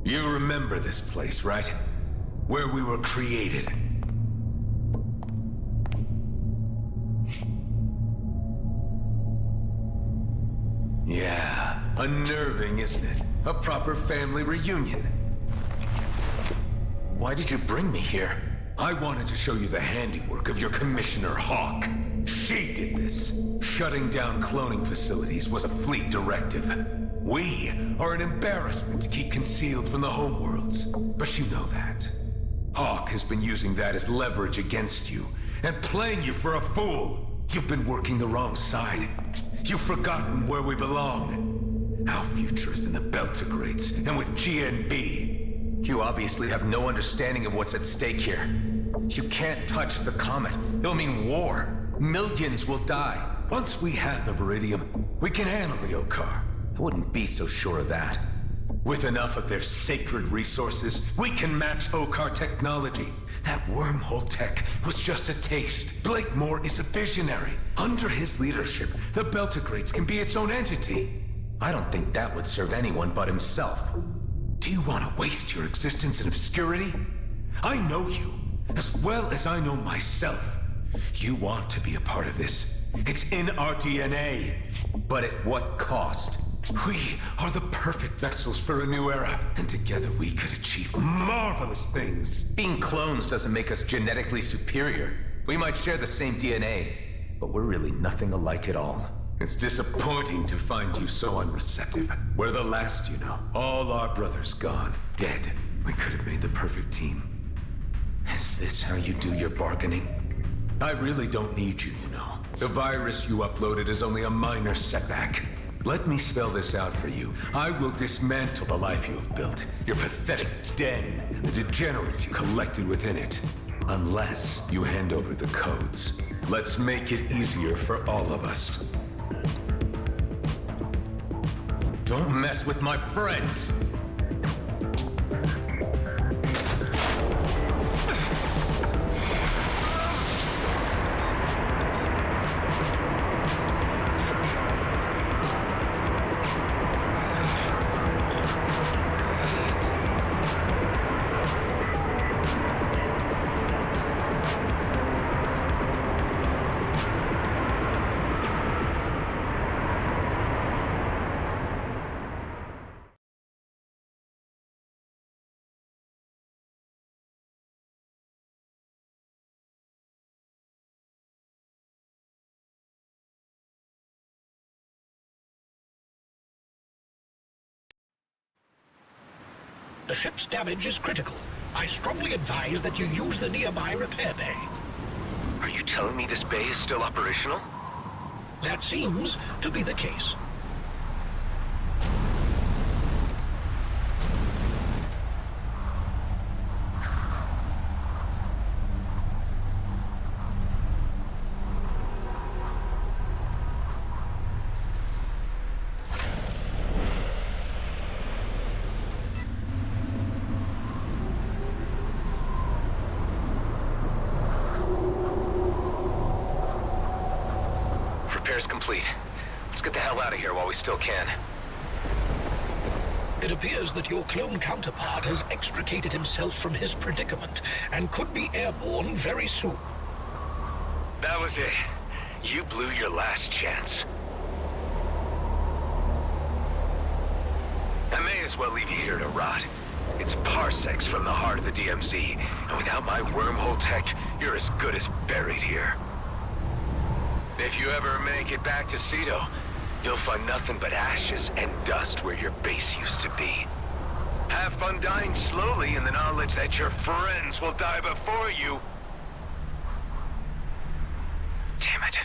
You remember this place, right? Where we were created. Yeah, unnerving, isn't it? A proper family reunion. Why did you bring me here? I wanted to show you the handiwork of your Commissioner Hawk. She did this. Shutting down cloning facilities was a fleet directive. We are an embarrassment to keep concealed from the homeworlds, but you know that. Hawk has been using that as leverage against you, and playing you for a fool. You've been working the wrong side. You've forgotten where we belong. Our future is in the Beltigrades, and with GNB. You obviously have no understanding of what's at stake here. You can't touch the comet. It'll mean war. Millions will die. Once we have the Viridium, we can handle the Okar. I wouldn't be so sure of that. With enough of their sacred resources, we can match Okar technology. That wormhole tech was just a taste. Blakemore is a visionary. Under his leadership, the Beltigrades can be its own entity. I don't think that would serve anyone but himself. Do you want to waste your existence in obscurity? I know you, as well as I know myself. You want to be a part of this. It's in our DNA. But at what cost? We are the perfect vessels for a new era, and together we could achieve marvelous things. Being clones doesn't make us genetically superior. We might share the same DNA, but we're really nothing alike at all. It's disappointing to find you so unreceptive. We're the last, you know. All our brothers gone, dead. We could have made the perfect team. Is this how you do your bargaining? I really don't need you, you know. The virus you uploaded is only a minor setback. Let me spell this out for you. I will dismantle the life you have built, your pathetic den, and the degenerates you collected within it. Unless you hand over the codes. Let's make it easier for all of us. Don't mess with my friends! The ship's damage is critical. I strongly advise that you use the nearby repair bay. Are you telling me this bay is still operational? That seems to be the case. Complete. Let's get the hell out of here while we still can. It appears that your clone counterpart has extricated himself from his predicament and could be airborne very soon. That was it. You blew your last chance. I may as well leave you here to rot. It's parsecs from the heart of the DMZ, and without my wormhole tech, you're as good as buried here. If you ever make it back to Cedo, you'll find nothing but ashes and dust where your base used to be. Have fun dying slowly in the knowledge that your friends will die before you. Damn it.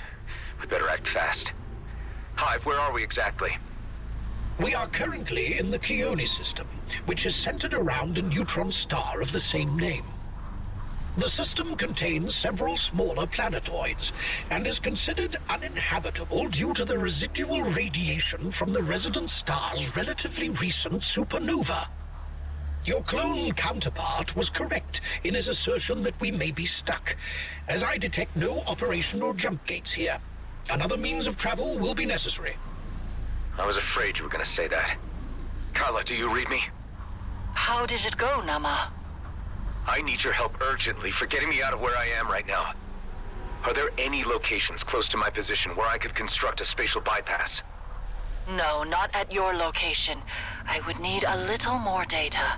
We better act fast. Hive, where are we exactly? We are currently in the Keone system, which is centered around a neutron star of the same name. The system contains several smaller planetoids and is considered uninhabitable due to the residual radiation from the resident star's relatively recent supernova. Your clone counterpart was correct in his assertion that we may be stuck, as I detect no operational jump gates here. Another means of travel will be necessary. I was afraid you were going to say that. Carla, do you read me? How did it go, Nama? I need your help urgently for getting me out of where I am right now. Are there any locations close to my position where I could construct a spatial bypass? No, not at your location. I would need a little more data.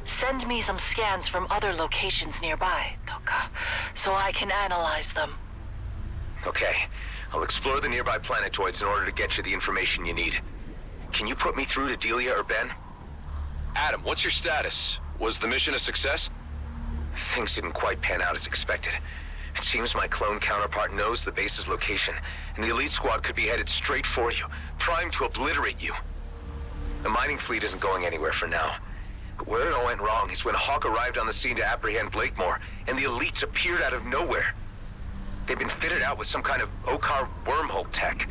Send me some scans from other locations nearby, Toka, so I can analyze them. Okay. I'll explore the nearby planetoids in order to get you the information you need. Can you put me through to Delia or Ben? Adam, what's your status? Was the mission a success? Things didn't quite pan out as expected. It seems my clone counterpart knows the base's location, and the elite squad could be headed straight for you, primed to obliterate you. The mining fleet isn't going anywhere for now. But where it all went wrong is when Hawk arrived on the scene to apprehend Blakemore, and the elites appeared out of nowhere. They've been fitted out with some kind of Okar wormhole tech.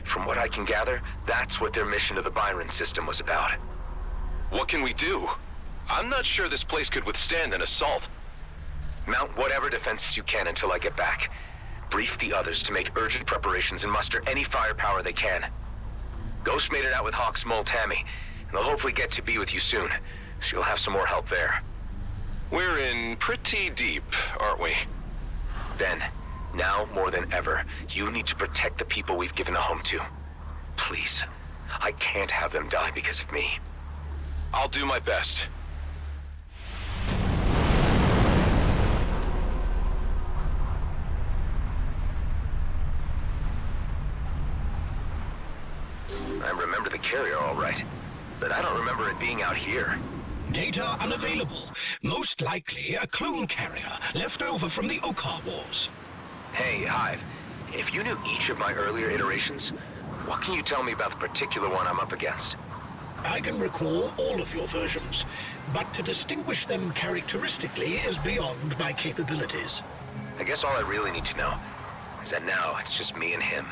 From what I can gather, that's what their mission to the Byron system was about. What can we do? I'm not sure this place could withstand an assault. Mount whatever defenses you can until I get back. Brief the others to make urgent preparations and muster any firepower they can. Ghost made it out with Hawk's mole Tammy, and they'll hopefully get to be with you soon, so you'll have some more help there. We're in pretty deep, aren't we? Ben, now more than ever, you need to protect the people we've given a home to. Please. I can't have them die because of me. I'll do my best. I remember the carrier all right, but I don't remember it being out here. Data unavailable. Most likely a clone carrier left over from the Okar Wars. Hey, Hive. If you knew each of my earlier iterations, what can you tell me about the particular one I'm up against? I can recall all of your versions, but to distinguish them characteristically is beyond my capabilities. I guess all I really need to know is that now it's just me and him.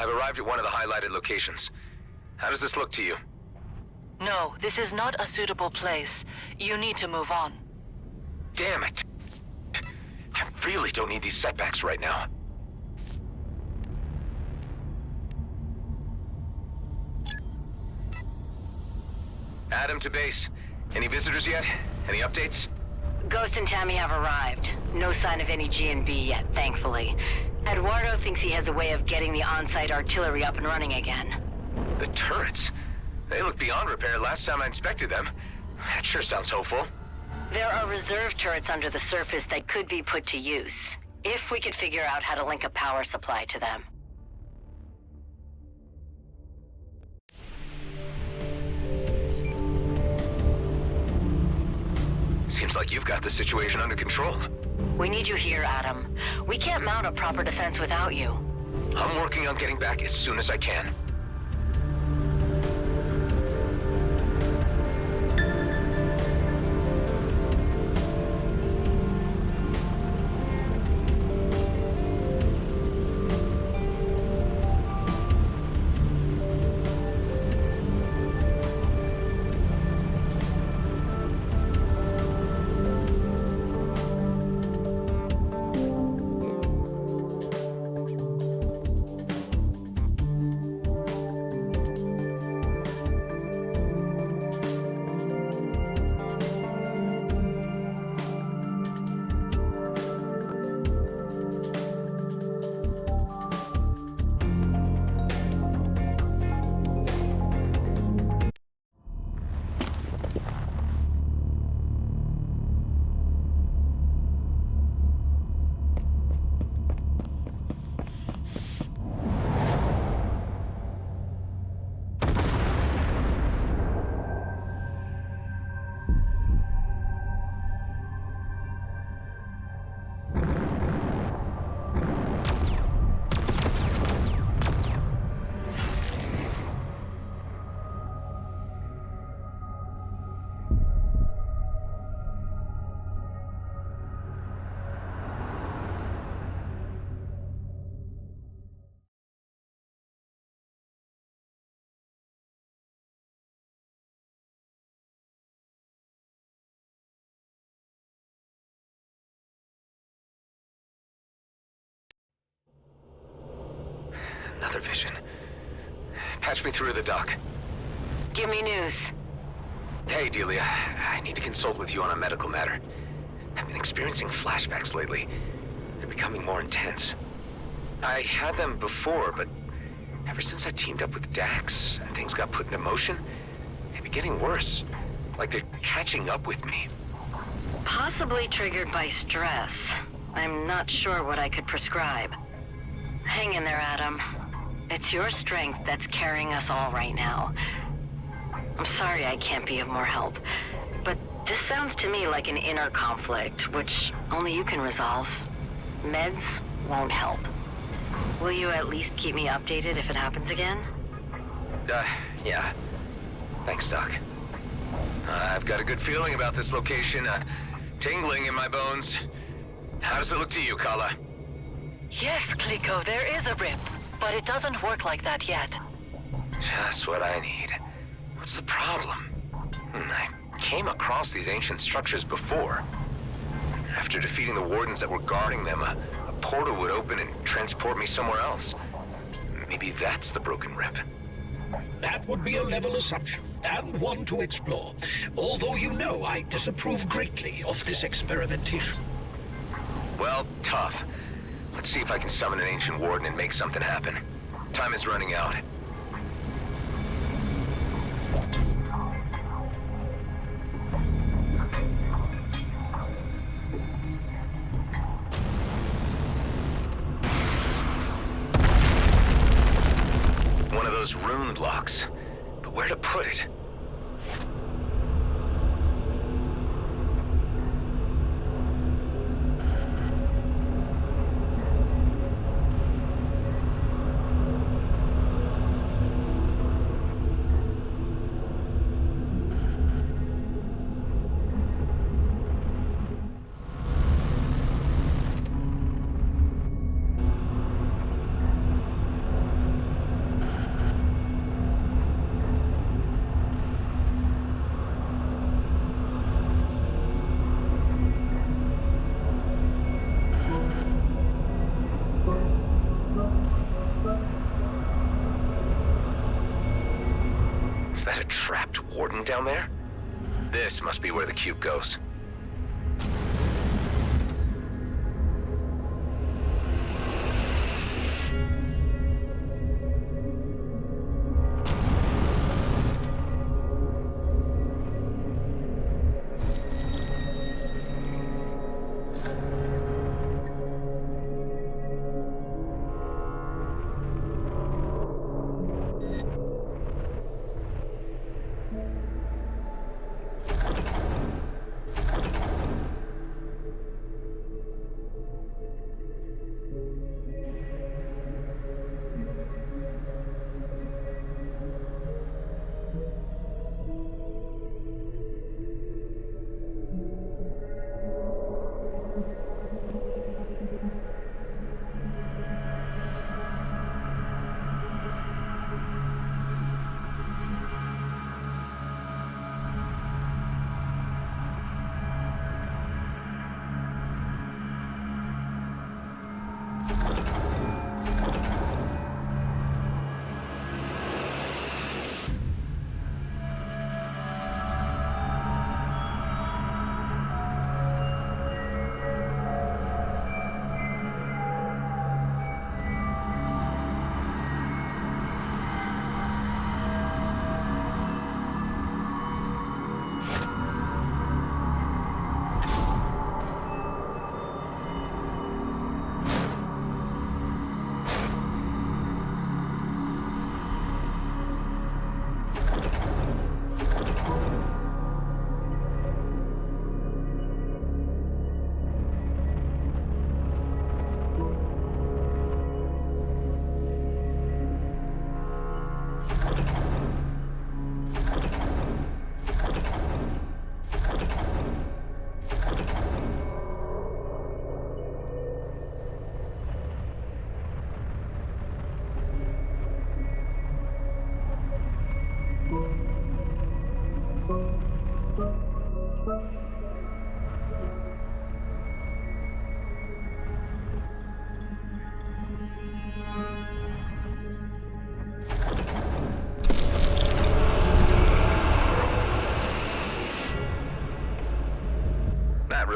I've arrived at one of the highlighted locations. How does this look to you? No, this is not a suitable place. You need to move on. Damn it. I really don't need these setbacks right now. Adam to base. Any visitors yet? Any updates? Ghost and Tammy have arrived. No sign of any G&B yet, thankfully. Eduardo thinks he has a way of getting the on-site artillery up and running again. The turrets? They look beyond repair last time I inspected them. That sure sounds hopeful. There are reserve turrets under the surface that could be put to use, if we could figure out how to link a power supply to them. Seems like you've got the situation under control. We need you here, Adam. We can't mount a proper defense without you. I'm working on getting back as soon as I can. vision. Patch me through to the dock. Give me news. Hey, Delia. I need to consult with you on a medical matter. I've been experiencing flashbacks lately. They're becoming more intense. I had them before, but ever since I teamed up with Dax and things got put into motion, they've been getting worse. Like they're catching up with me. Possibly triggered by stress. I'm not sure what I could prescribe. Hang in there, Adam. It's your strength that's carrying us all right now. I'm sorry I can't be of more help, but this sounds to me like an inner conflict, which only you can resolve. Meds won't help. Will you at least keep me updated if it happens again? Yeah. Thanks, Doc. I've got a good feeling about this location, tingling in my bones. How does it look to you, Kala? Yes, Kliko, there is a rip, but it doesn't work like that yet. Just what I need. What's the problem? I came across these ancient structures before. After defeating the wardens that were guarding them, a portal would open and transport me somewhere else. Maybe that's the broken rip. That would be a level assumption, and one to explore. Although you know I disapprove greatly of this experimentation. Well, tough. Let's see if I can summon an ancient warden and make something happen. Time is running out. One of those rune blocks. But where to put it? Is that a trapped warden down there? This must be where the cube goes.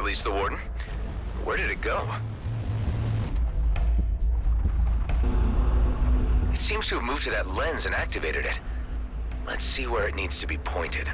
release the warden. Where did it go? It seems to have moved to that lens and activated it. Let's see where it needs to be pointed.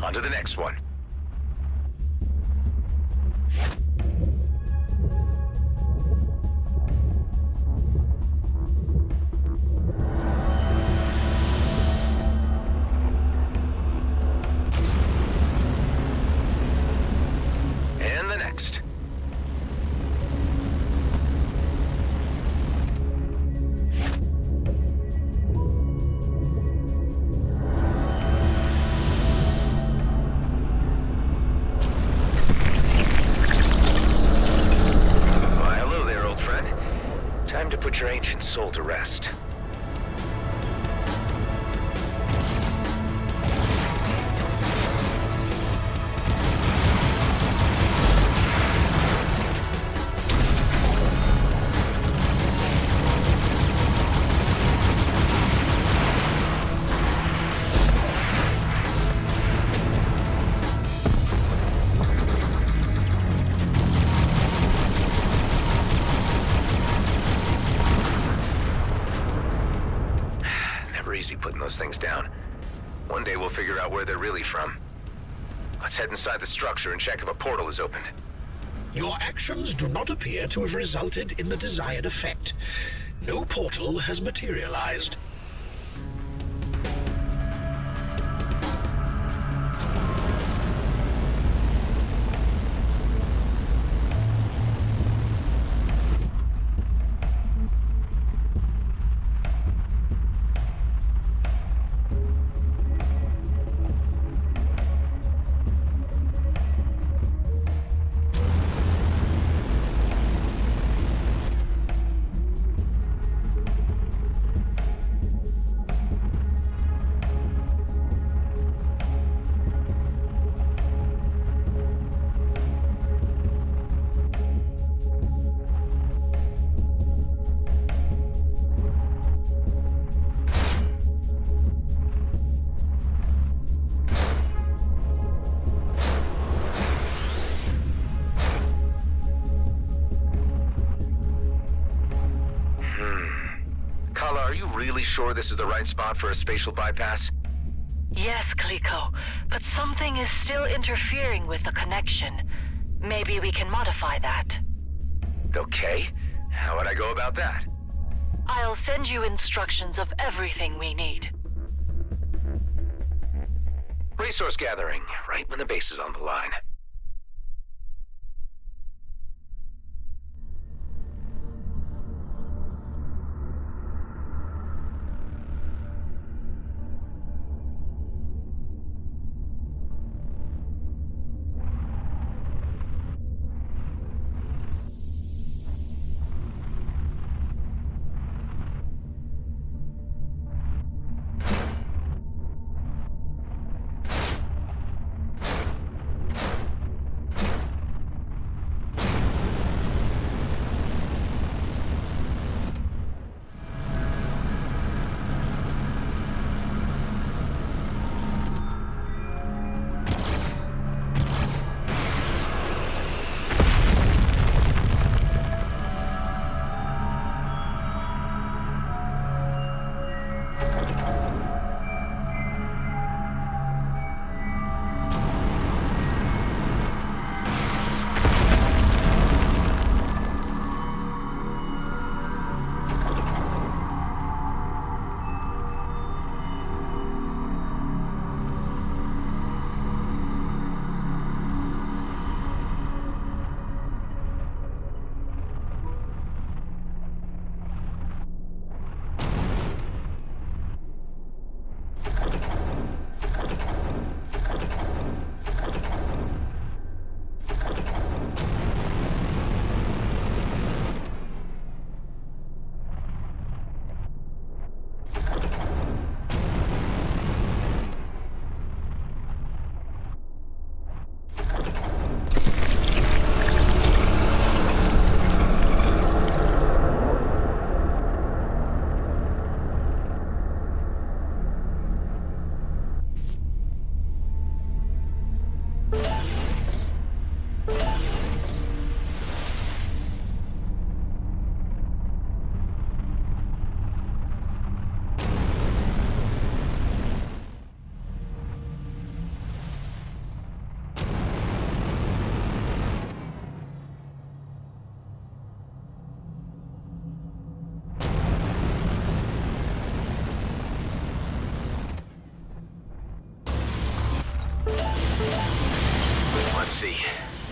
On to the next one. And the next. Put your ancient soul to rest. Easy putting those things down. One day we'll figure out where they're really from. Let's head inside the structure and check if a portal is opened. Your actions do not appear to have resulted in the desired effect. No portal has materialized. Are you really sure this is the right spot for a spatial bypass? Yes, Kliko, but something is still interfering with the connection. Maybe we can modify that. Okay. How would I go about that? I'll send you instructions of everything we need. Resource gathering, right when the base is on the line.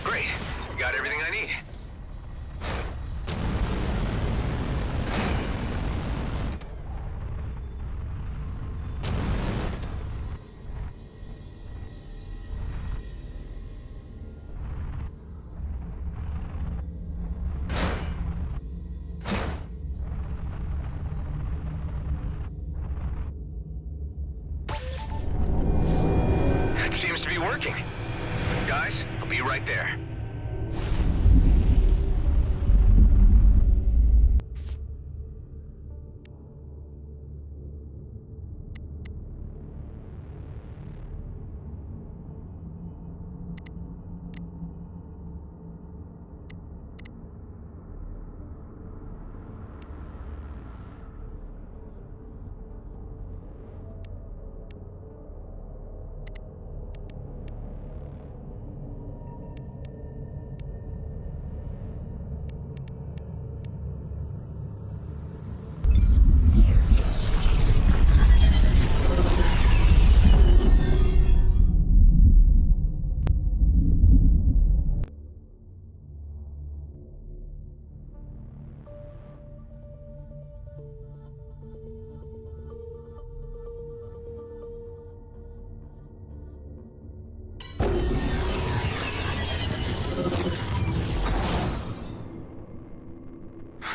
Great. Got everything I need. It seems to be working. Guys, I'll be right there.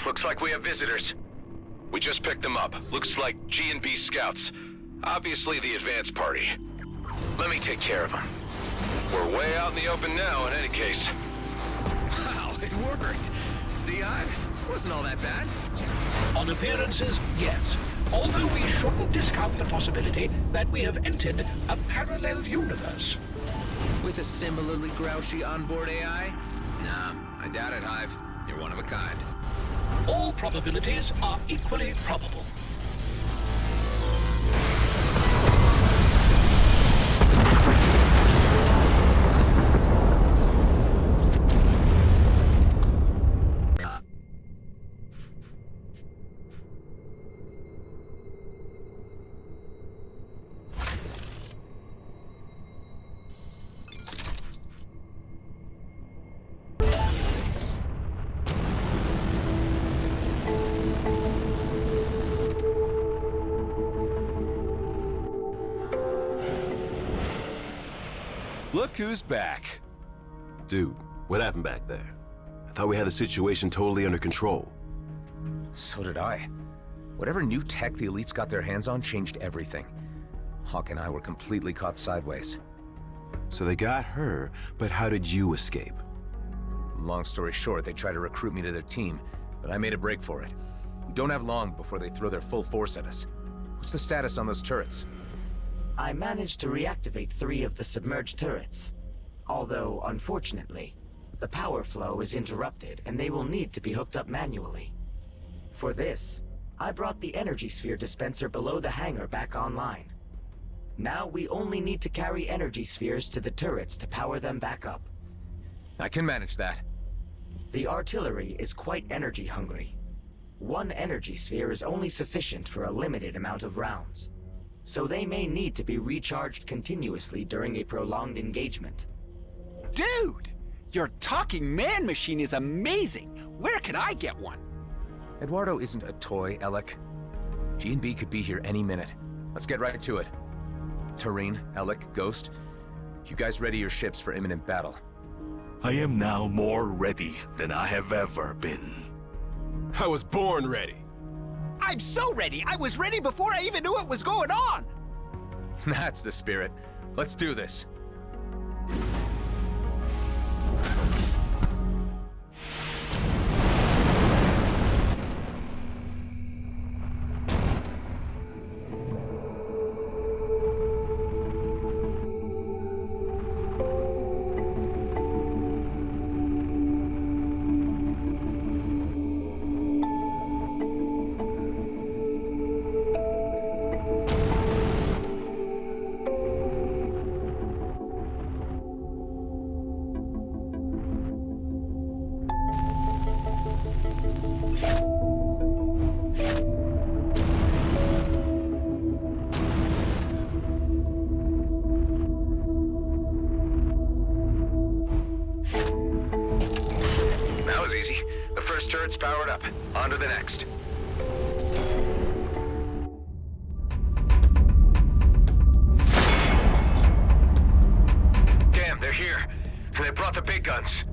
Looks like we have visitors. We just picked them up. Looks like G&B scouts. Obviously the advance party. Let me take care of them. We're way out in the open now in any case. Wow, it worked. See, wasn't all that bad. On appearances, yes. Although we shouldn't discount the possibility that we have entered a parallel universe. With a similarly grouchy onboard AI? Nah, I doubt it, Hive. You're one of a kind. All probabilities are equally probable. Look who's back. Dude, what happened back there? I thought we had the situation totally under control. So did I. Whatever new tech the elites got their hands on changed everything. Hawk and I were completely caught sideways. So they got her, but how did you escape? Long story short, they tried to recruit me to their team, but I made a break for it. We don't have long before they throw their full force at us. What's the status on those turrets? I managed to reactivate 3 of the submerged turrets. Although, unfortunately, the power flow is interrupted and they will need to be hooked up manually. For this, I brought the energy sphere dispenser below the hangar back online. Now we only need to carry energy spheres to the turrets to power them back up. I can manage that. The artillery is quite energy hungry. 1 energy sphere is only sufficient for a limited amount of rounds. So they may need to be recharged continuously during a prolonged engagement. Dude! Your talking man machine is amazing! Where can I get one? Eduardo isn't a toy, Alec. G&B could be here any minute. Let's get right to it. Tareen, Alec, Ghost, you guys ready your ships for imminent battle? I am now more ready than I have ever been. I was born ready. I'm so ready! I was ready before I even knew what was going on! That's the spirit. Let's do this. easy. The first turret's powered up. On to the next. Damn, they're here. And they brought the big guns.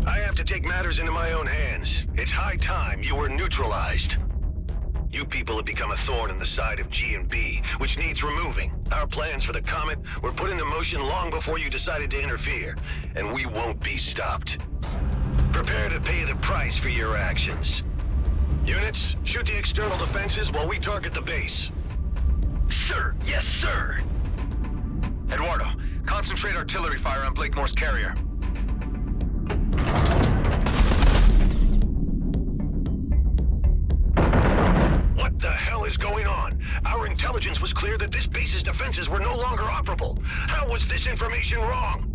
I have to take matters into my own hands. It's high time you were neutralized. You people have become a thorn in the side of G&B, which needs removing. Our plans for the Comet were put into motion long before you decided to interfere, and we won't be stopped. Prepare to pay the price for your actions. Units, shoot the external defenses while we target the base. Sir, yes, sir. Eduardo, concentrate artillery fire on Blakemore's carrier. What the hell is going on? Our intelligence was clear that this base's defenses were no longer operable. How was this information wrong?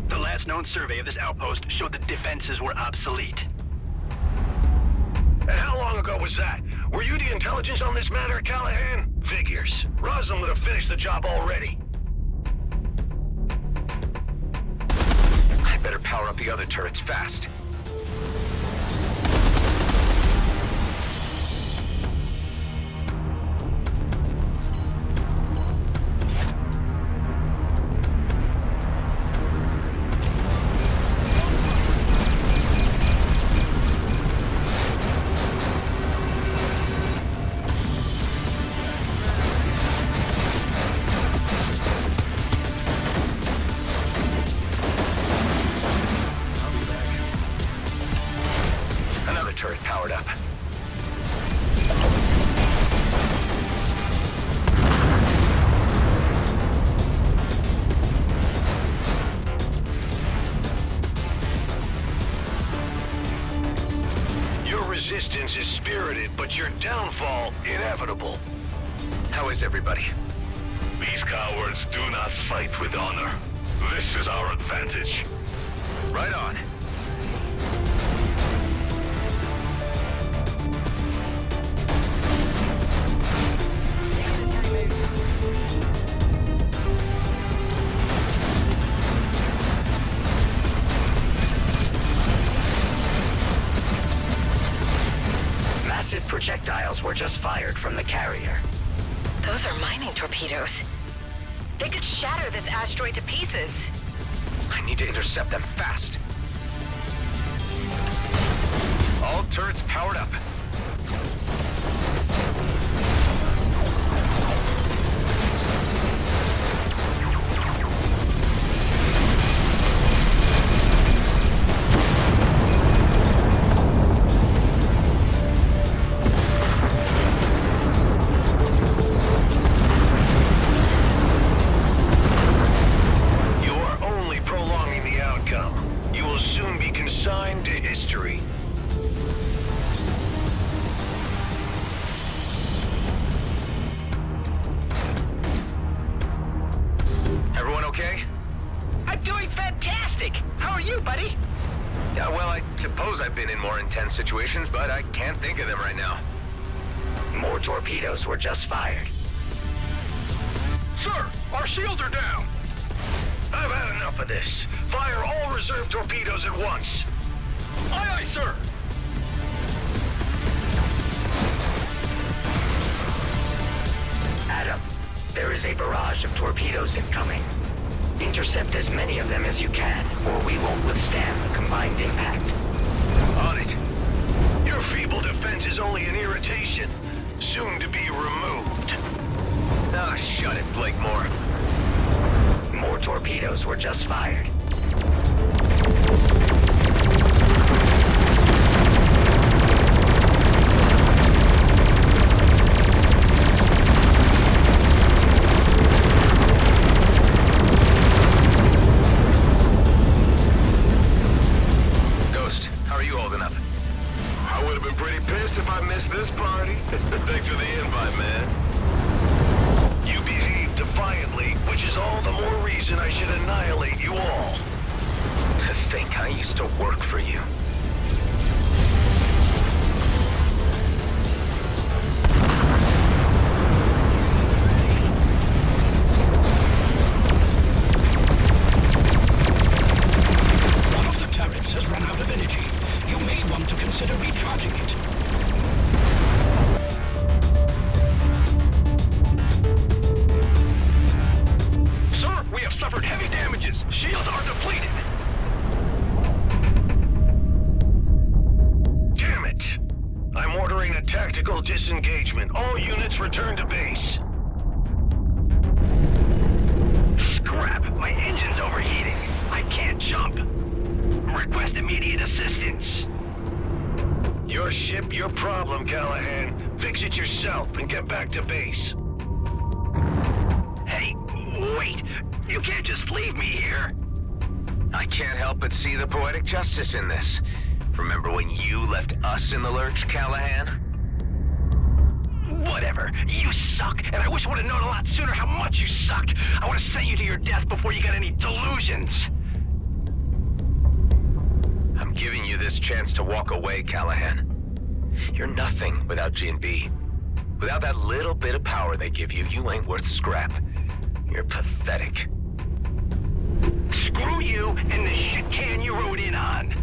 The last known survey of this outpost showed the defenses were obsolete. And how long ago was that? Were you the intelligence on this matter, Callahan? Figures. Roslin would have finished the job already. I better power up the other turrets fast. Resistance is spirited, but your downfall inevitable. How is everybody? These cowards do not fight with honor. This is our advantage. Right on. Projectiles were just fired from the carrier. Those are mining torpedoes. They could shatter this asteroid to pieces. I need to intercept them fast. All turrets powered up. Situations, but I can't think of them right now. More torpedoes were just fired. Sir, our shields are down. I've had enough of this. Fire all reserve torpedoes at once. Aye, aye, sir. Adam, there is a barrage of torpedoes incoming. Intercept as many of them as you can, or we won't withstand the combined impact. On it. Your feeble defense is only an irritation, soon to be removed. Ah, shut it, Blakemore. More torpedoes were just fired. Thanks for the invite, man. You behaved defiantly, which is all the more reason I should annihilate you all. To think I used to work for you. return to base. Scrap! My engine's overheating. I can't jump. Request immediate assistance. Your ship, your problem, Callahan. Fix it yourself and get back to base. Hey, wait! You can't just leave me here! I can't help but see the poetic justice in this. Remember when you left us in the lurch, Callahan? Whatever. You suck, and I wish I would have known a lot sooner how much you sucked. I would have sent you to your death before you got any delusions. I'm giving you this chance to walk away, Callahan. You're nothing without G&B. Without that little bit of power they give you, you ain't worth scrap. You're pathetic. Screw you and the shit can you rode in on.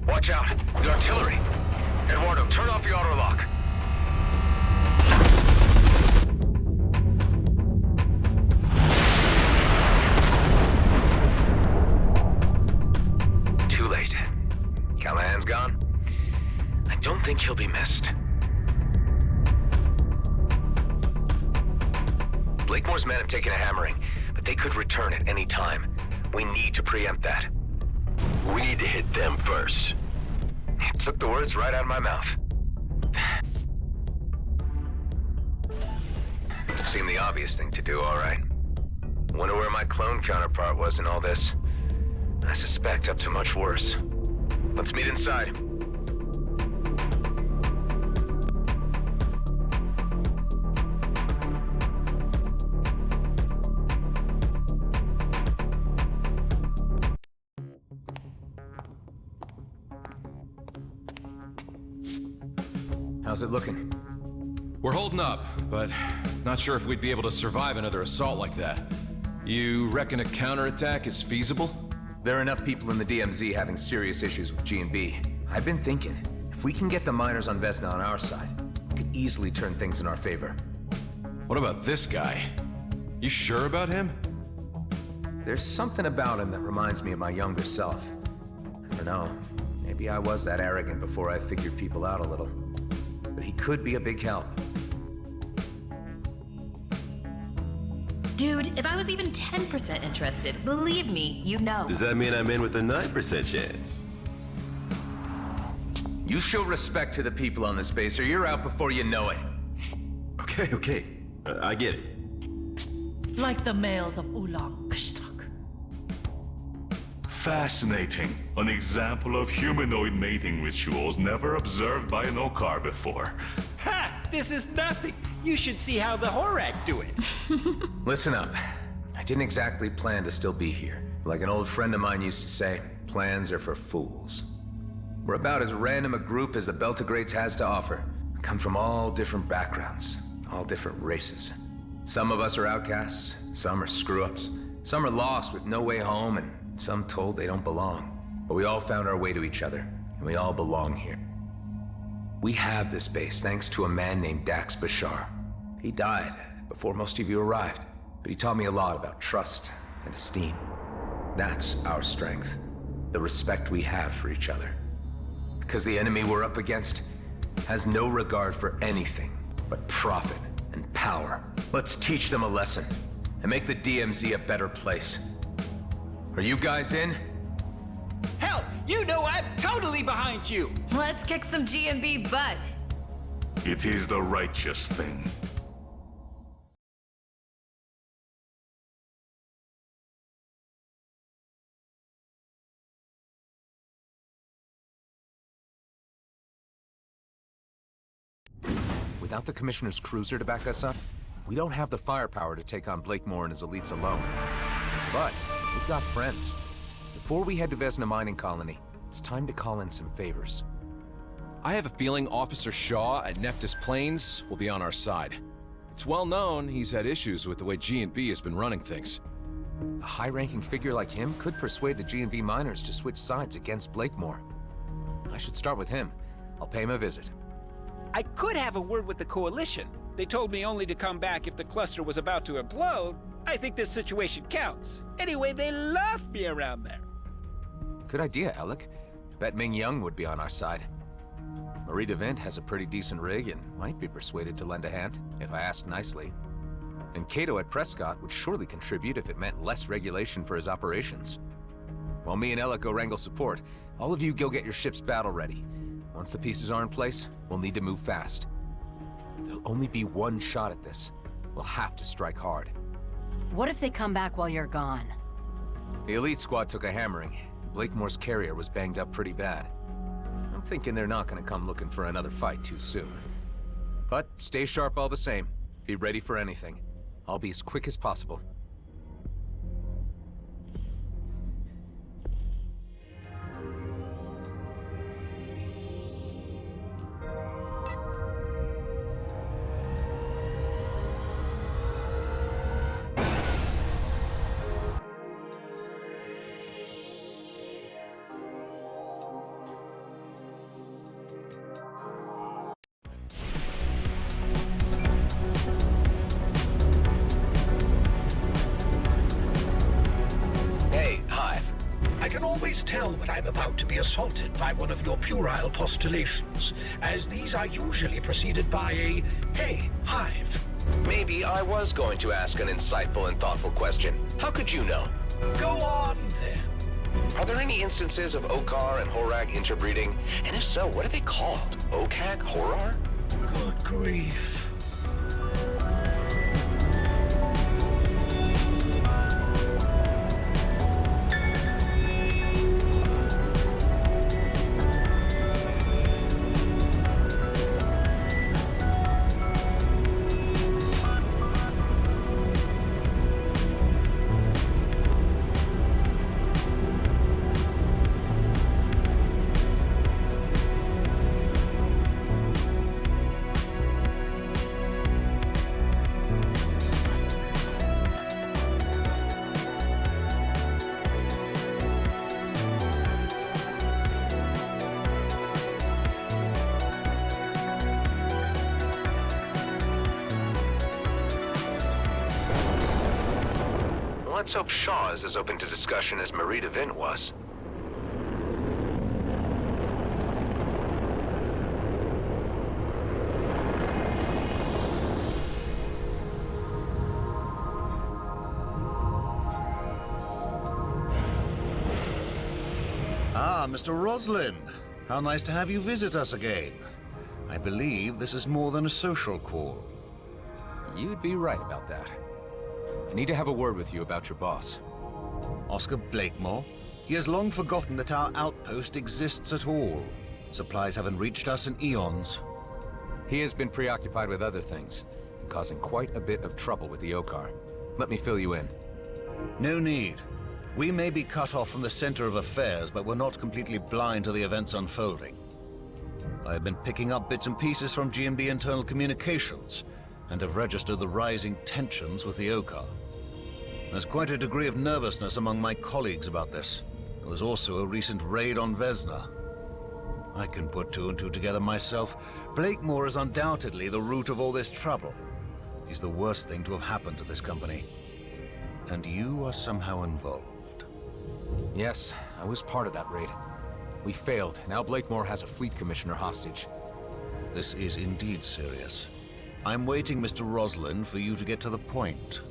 Watch out, the artillery. Eduardo, turn off the auto lock. Too late. Callahan's gone. I don't think he'll be missed. Blakemore's men have taken a hammering, but they could return at any time. We need to preempt that. We need to hit them first. You took the words right out of my mouth. Seemed the obvious thing to do, all right. Wonder where my clone counterpart was in all this. I suspect up to much worse. Let's meet inside. How's it looking? We're holding up, but not sure if we'd be able to survive another assault like that. You reckon a counterattack is feasible? There are enough people in the DMZ having serious issues with G&B. I've been thinking, if we can get the miners on Vesna on our side, we could easily turn things in our favor. What about this guy? You sure about him? There's something about him that reminds me of my younger self. I don't know, maybe I was that arrogant before I figured people out a little. But he could be a big help. Dude, if I was even 10% interested, believe me, you'd know. Does that mean I'm in with a 9% chance? You show respect to the people on this base or you're out before you know it. Okay. I get it. Like the males of Ulang Kshtak. Fascinating. An example of humanoid mating rituals never observed by an Okar before. Ha! This is nothing. You should see how the Horak do it. Listen up. I didn't exactly plan to still be here. Like an old friend of mine used to say, plans are for fools. We're about as random a group as the Beltagrades has to offer. We come from all different backgrounds, all different races. Some of us are outcasts, some are screw-ups, some are lost with no way home, and some told they don't belong. But we all found our way to each other, and we all belong here. We have this base thanks to a man named Dax Bashar. He died before most of you arrived, but he taught me a lot about trust and esteem. That's our strength, the respect we have for each other. Because the enemy we're up against has no regard for anything but profit and power. Let's teach them a lesson and make the DMZ a better place. Are you guys in? Hell, you know I'm totally behind you! Let's kick some G&B butt. It is the righteous thing. Without the Commissioner's cruiser to back us up, we don't have the firepower to take on Blakemore and his elites alone. But we've got friends. Before we head to Vesna Mining Colony, it's time to call in some favors. I have a feeling Officer Shaw at Nephthys Plains will be on our side. It's well known he's had issues with the way G&B has been running things. A high-ranking figure like him could persuade the G&B miners to switch sides against Blakemore. I should start with him. I'll pay him a visit. I could have a word with the Coalition. They told me only to come back if the cluster was about to implode. I think this situation counts. Anyway, they love me around there. Good idea, Alec. I bet Ming Young would be on our side. Marie DeVint has a pretty decent rig and might be persuaded to lend a hand, if I ask nicely. And Cato at Prescott would surely contribute if it meant less regulation for his operations. While me and Ella go wrangle support, all of you go get your ships battle ready. Once the pieces are in place, we'll need to move fast. There'll only be one shot at this. We'll have to strike hard. What if they come back while you're gone? The elite squad took a hammering. Blakemore's carrier was banged up pretty bad. I'm thinking they're not gonna come looking for another fight too soon. But stay sharp all the same. Be ready for anything. I'll be as quick as possible. Tell when I'm about to be assaulted by one of your puerile postulations, as these are usually preceded by a, "Hey, Hive." Maybe I was going to ask an insightful and thoughtful question. How could you know? Go on, then. Are there any instances of Okar and Horag interbreeding? And if so, what are they called? Okag? Horar? Good grief. Let's hope Shaw is as open to discussion as Marie DeVint was. Ah, Mr. Roslin. How nice to have you visit us again. I believe this is more than a social call. You'd be right about that. I need to have a word with you about your boss. Oscar Blakemore? He has long forgotten that our outpost exists at all. Supplies haven't reached us in eons. He has been preoccupied with other things, causing quite a bit of trouble with the Okar. Let me fill you in. No need. We may be cut off from the center of affairs, but we're not completely blind to the events unfolding. I have been picking up bits and pieces from GMB internal communications, and have registered the rising tensions with the Okar. There's quite a degree of nervousness among my colleagues about this. There was also a recent raid on Vesna. I can put two and two together myself. Blakemore is undoubtedly the root of all this trouble. He's the worst thing to have happened to this company. And you are somehow involved. Yes, I was part of that raid. We failed. Now Blakemore has a fleet commissioner hostage. This is indeed serious. I'm waiting, Mr. Roslin, for you to get to the point.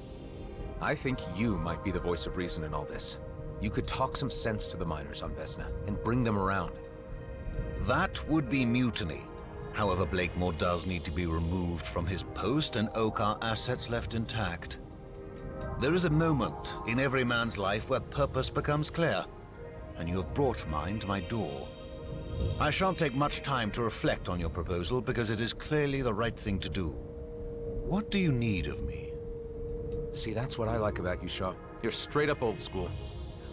I think you might be the voice of reason in all this. You could talk some sense to the miners on Vesna and bring them around. That would be mutiny. However, Blakemore does need to be removed from his post and Okar assets left intact. There is a moment in every man's life where purpose becomes clear, and you have brought mine to my door. I shan't take much time to reflect on your proposal because it is clearly the right thing to do. What do you need of me? See, that's what I like about you, Shaw. You're straight up old school.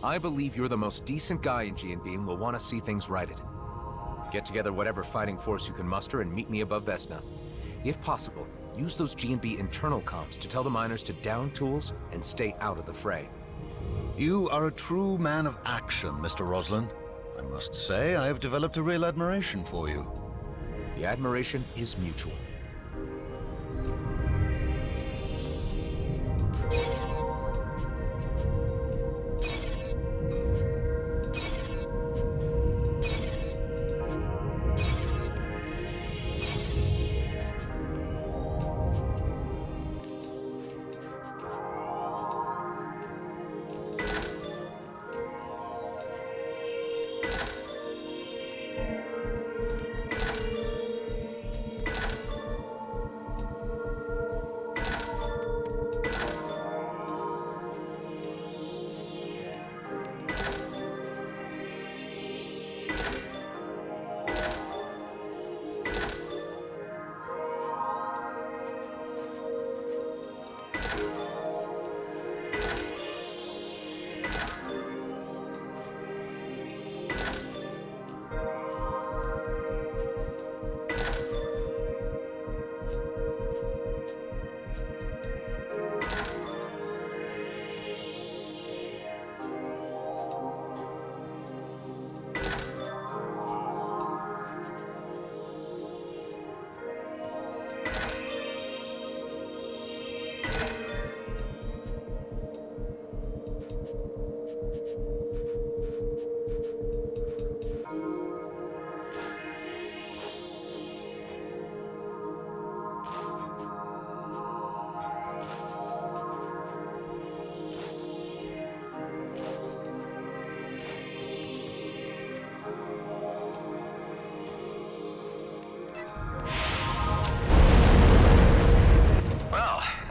I believe you're the most decent guy in GNB and will want to see things righted. Get together whatever fighting force you can muster and meet me above Vesna. If possible, use those GNB internal comms to tell the miners to down tools and stay out of the fray. You are a true man of action, Mr. Roslin. I must say, I have developed a real admiration for you. The admiration is mutual.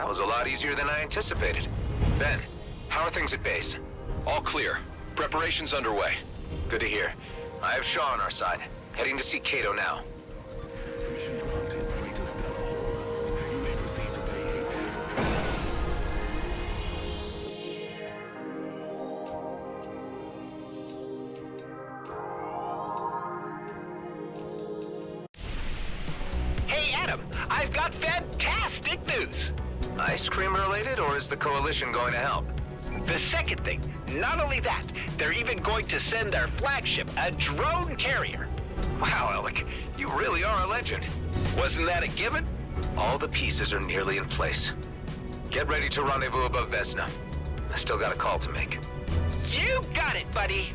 Was a lot easier than I anticipated. Ben, how are things at base? All clear. Preparations underway. Good to hear. I have Shaw on our side. Heading to see Kato now. Hey, Adam, I've got fantastic news. Ice cream related, or is the Coalition going to help? The second thing, not only that, they're even going to send their flagship, a drone carrier. Wow, Alec, you really are a legend. Wasn't that a given? All the pieces are nearly in place. Get ready to rendezvous above Vesna. I still got a call to make. You got it, buddy.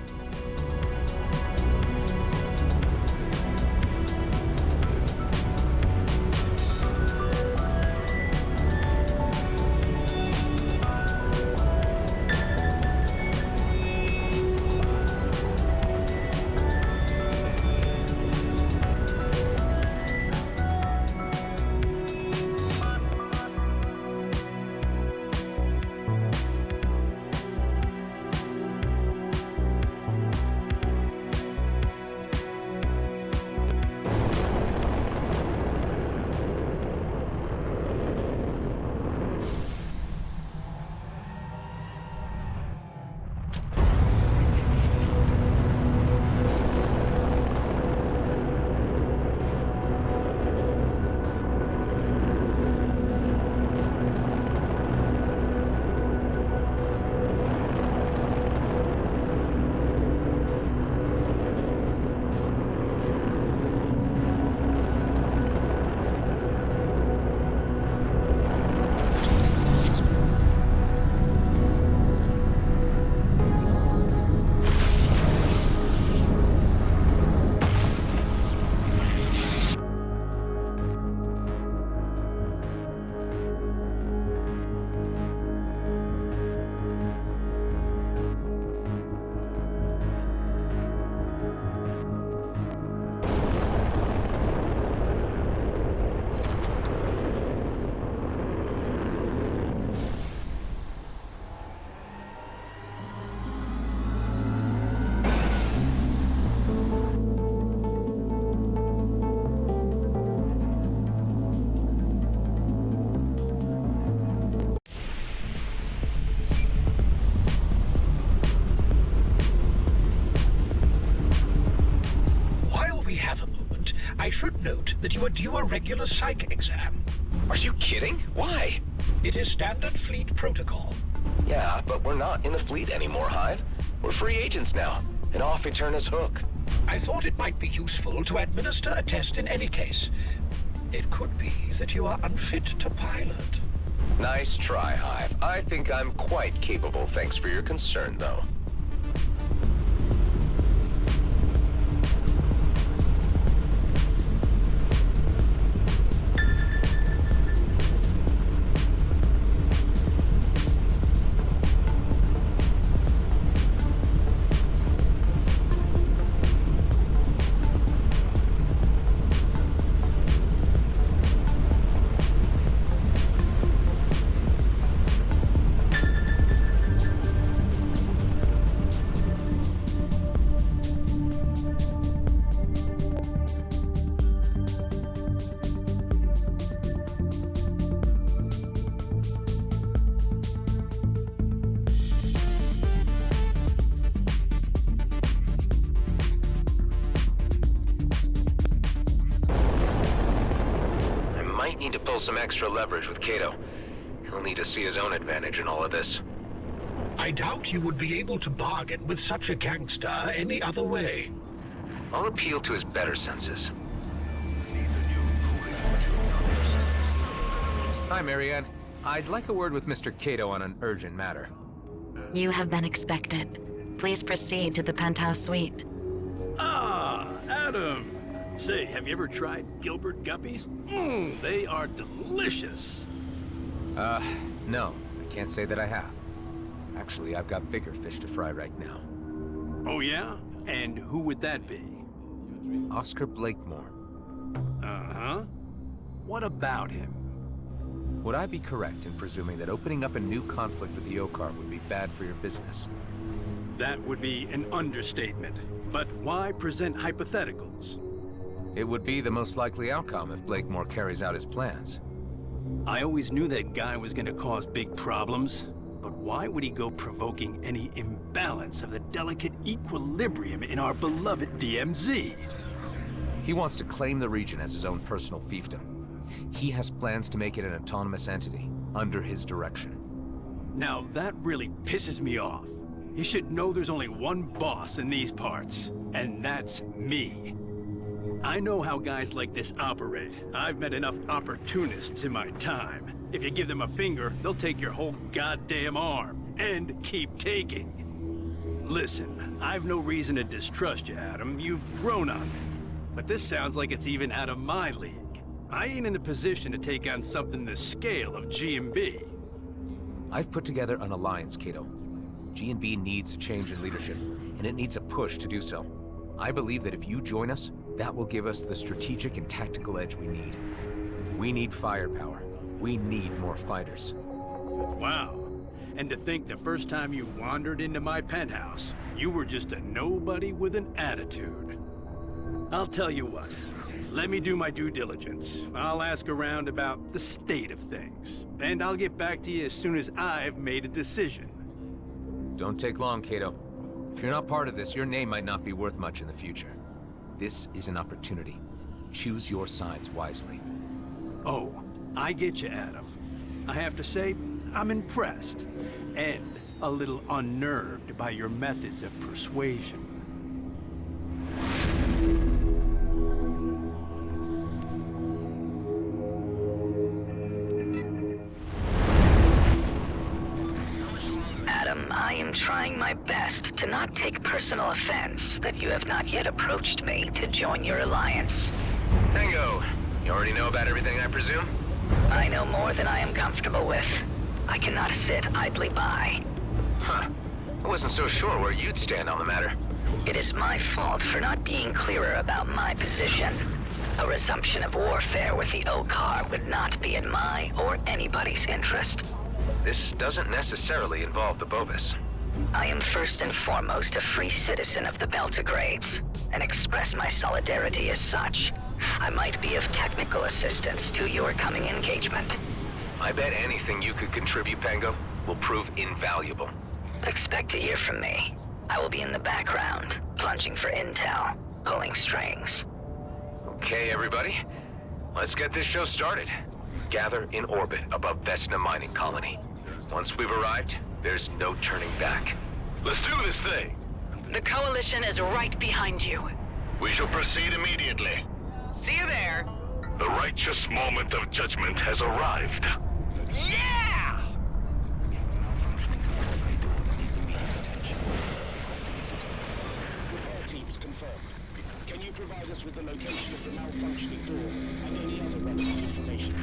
I should note that you are due a regular psych exam. Are you kidding? Why? It is standard fleet protocol. Yeah, but we're not in the fleet anymore, Hive. We're free agents now, and off Eterna's hook. I thought it might be useful to administer a test in any case. It could be that you are unfit to pilot. Nice try, Hive. I think I'm quite capable, thanks for your concern, though. Need to pull some extra leverage with Cato. He'll need to see his own advantage in all of this. I doubt you would be able to bargain with such a gangster any other way. I'll appeal to his better senses. Hi, Marianne. I'd like a word with Mr. Cato on an urgent matter. You have been expected. Please proceed to the penthouse suite. Ah, Adam. Say, have you ever tried Gilbert Guppies? They are delicious. No. I can't say that I have. Actually, I've got bigger fish to fry right now. Oh, yeah? And who would that be? Oscar Blakemore. Uh-huh. What about him? Would I be correct in presuming that opening up a new conflict with the Yokar would be bad for your business? That would be an understatement. But why present hypotheticals? It would be the most likely outcome if Blakemore carries out his plans. I always knew that guy was gonna cause big problems. But why would he go provoking any imbalance of the delicate equilibrium in our beloved DMZ? He wants to claim the region as his own personal fiefdom. He has plans to make it an autonomous entity, under his direction. Now that really pisses me off. He should know there's only one boss in these parts, and that's me. I know how guys like this operate. I've met enough opportunists in my time. If you give them a finger, they'll take your whole goddamn arm, and keep taking. Listen, I've no reason to distrust you, Adam. You've grown on me. But this sounds like it's even out of my league. I ain't in the position to take on something the scale of G&B. I've put together an alliance, Cato. G&B needs a change in leadership, and it needs a push to do so. I believe that if you join us, that will give us the strategic and tactical edge we need. We need firepower. We need more fighters. Wow. And to think the first time you wandered into my penthouse, you were just a nobody with an attitude. I'll tell you what. Let me do my due diligence. I'll ask around about the state of things. And I'll get back to you as soon as I've made a decision. Don't take long, Cato. If you're not part of this, your name might not be worth much in the future. This is an opportunity. Choose your sides wisely. Oh, I get you, Adam. I have to say, I'm impressed. And a little unnerved by your methods of persuasion. Adam, I am trying my best to not take personal offense that you have not yet approached me to join your alliance. Tango, you already know about everything, I presume? I know more than I am comfortable with. I cannot sit idly by. Huh. I wasn't so sure where you'd stand on the matter. It is my fault for not being clearer about my position. A resumption of warfare with the Okar would not be in my or anybody's interest. This doesn't necessarily involve the Bovis. I am first and foremost a free citizen of the Belgrades, and express my solidarity as such. I might be of technical assistance to your coming engagement. I bet anything you could contribute, Pango, will prove invaluable. Expect to hear from me. I will be in the background, plunging for intel, pulling strings. Okay, everybody. Let's get this show started. Gather in orbit above Vesna Mining Colony. Once we've arrived, there's no turning back. Let's do this thing! The Coalition is right behind you. We shall proceed immediately. See you there. The righteous moment of judgment has arrived. Yeah! Teams confirmed. Can you provide us with the location of the malfunctioning door and any other relevant information?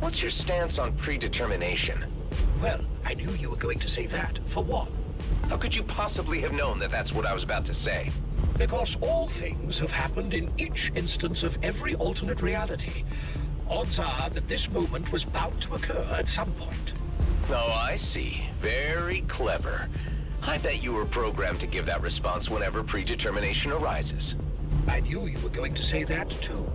What's your stance on predetermination? Well, I knew you were going to say that, for one. How could you possibly have known that that's what I was about to say? Because all things have happened in each instance of every alternate reality. Odds are that this moment was bound to occur at some point. Oh, I see. Very clever. I bet you were programmed to give that response whenever predetermination arises. I knew you were going to say that, too.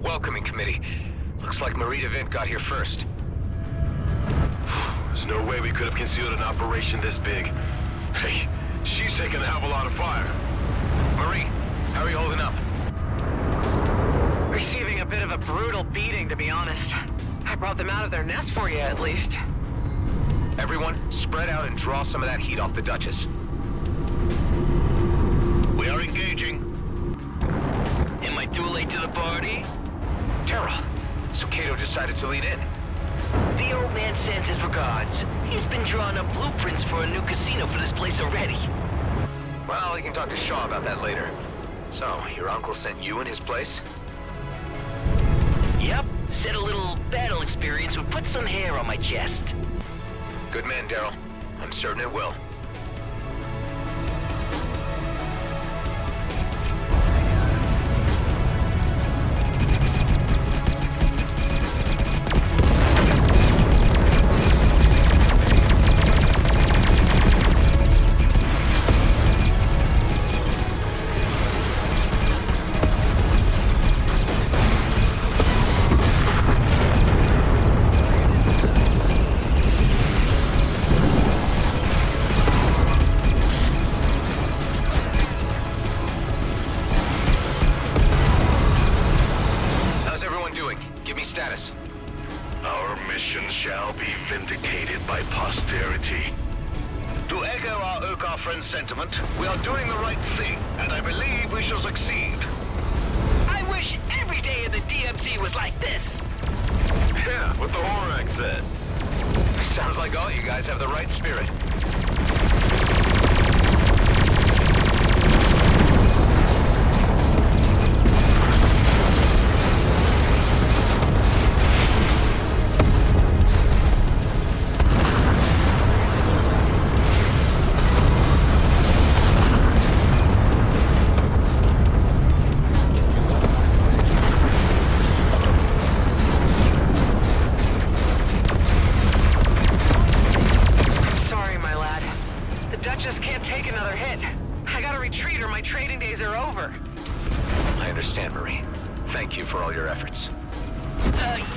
Welcoming committee. Looks like Marita Vint got here first. There's no way we could have concealed an operation this big. Hey, she's taking a hell of a lot of fire. Marie, how are you holding up? Receiving a bit of a brutal beating, to be honest. I brought them out of their nest for you, at least. Everyone, spread out and draw some of that heat off the Duchess. We are engaging. Am I too late to the party? Terra, so Cato decided to lead in. The old man sends his regards. He's been drawing up blueprints for a new casino for this place already. Well, you can talk to Shaw about that later. So, your uncle sent you in his place? Yep, said a little battle experience would put some hair on my chest. Good man, Daryl. I'm certain it will. Sentiment, we are doing the right thing, and I believe we shall succeed. I wish every day in the DMZ was like this. Yeah, what the Horak said. Sounds like all you guys have the right spirit. my trading days are over. I understand, Marie. Thank you for all your efforts.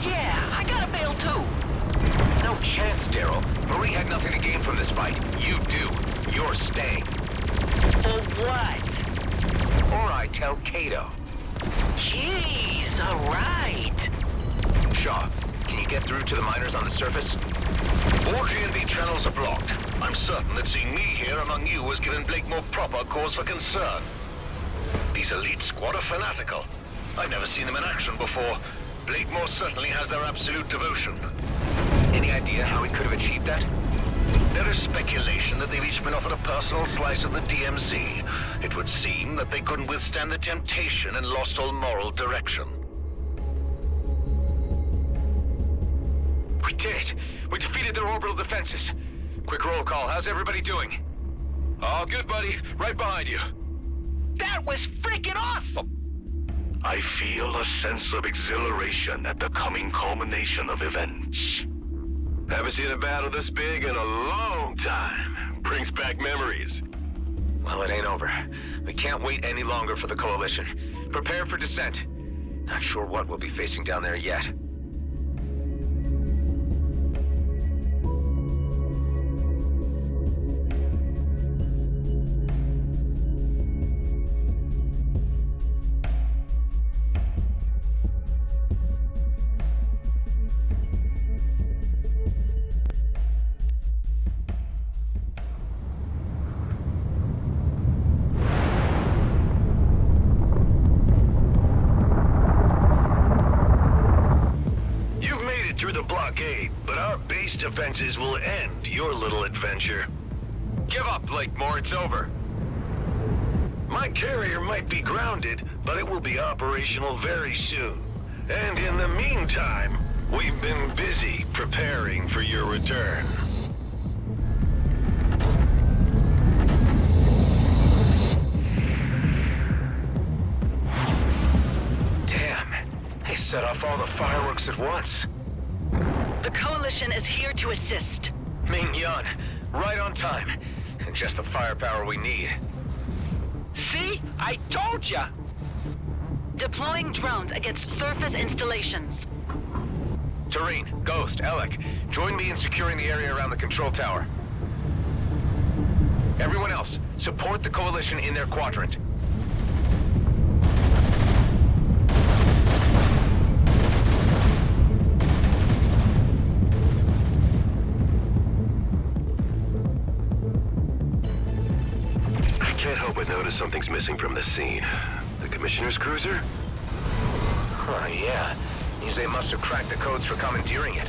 Yeah, I gotta bail too. No chance, Daryl. Marie had nothing to gain from this fight. You do. You're staying. For what? Or I tell Kato. Jeez, alright. Shaw, can you get through to the miners on the surface? All G&B channels are blocked. I'm certain that seeing me here among you has given Blakemore proper cause for concern. These elite squad are fanatical. I've never seen them in action before. Blakemore certainly has their absolute devotion. Any idea how he could have achieved that? There is speculation that they've each been offered a personal slice of the DMZ. It would seem that they couldn't withstand the temptation and lost all moral direction. We did it! We defeated their orbital defenses. Quick roll call. How's everybody doing? All good, buddy. Right behind you. That was freaking awesome! I feel a sense of exhilaration at the coming culmination of events. Haven't seen a battle this big in a long time. Brings back memories. Well, it ain't over. We can't wait any longer for the Coalition. Prepare for descent. Not sure what we'll be facing down there yet. Defenses will end your little adventure. Give up, Blakemore. It's over. My carrier might be grounded, but it will be operational very soon. And in the meantime, we've been busy preparing for your return. Damn. They set off all the fireworks at once. The Coalition is here to assist. Ming-Yun, right on time. And just the firepower we need. See? I told ya! Deploying drones against surface installations. Tareen, Ghost, Alec, join me in securing the area around the control tower. Everyone else, support the Coalition in their quadrant. Something's missing from this scene. The Commissioner's cruiser? Huh, yeah. Means they must have cracked the codes for commandeering it.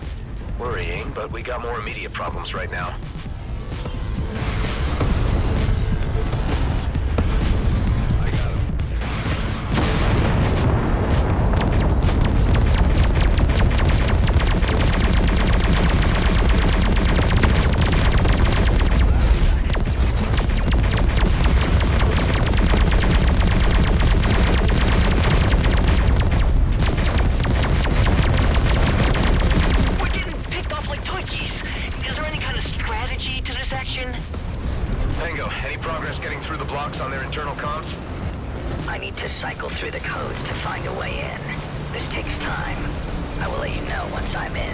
Worrying, but we got more immediate problems right now. Cycle through the codes to find a way in. This takes time. I will let you know once I'm in.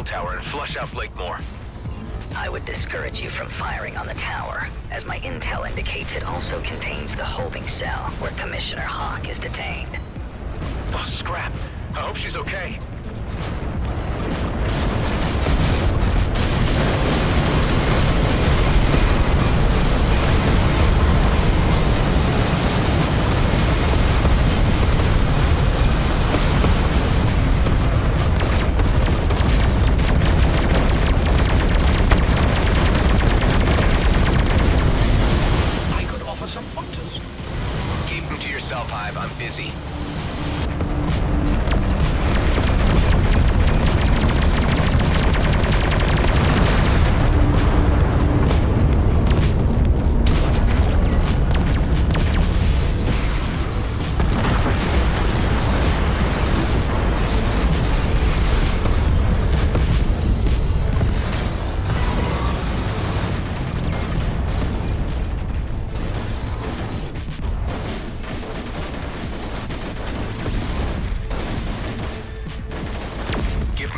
Tower and flush out Blakemore. I would discourage you from firing on the tower, as my intel indicates it also contains the holding cell where Commissioner Hawk is detained. Oh, scrap. I hope she's okay. I'm busy.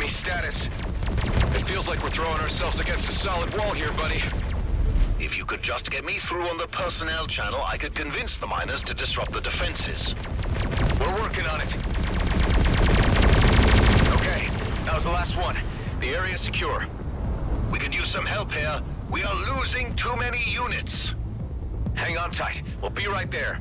Status. It feels like we're throwing ourselves against a solid wall here, buddy. If you could just get me through on the personnel channel, I could convince the miners to disrupt the defenses. We're working on it. Okay, that was the last one. The area's secure. We could use some help here. We are losing too many units. Hang on tight. We'll be right there.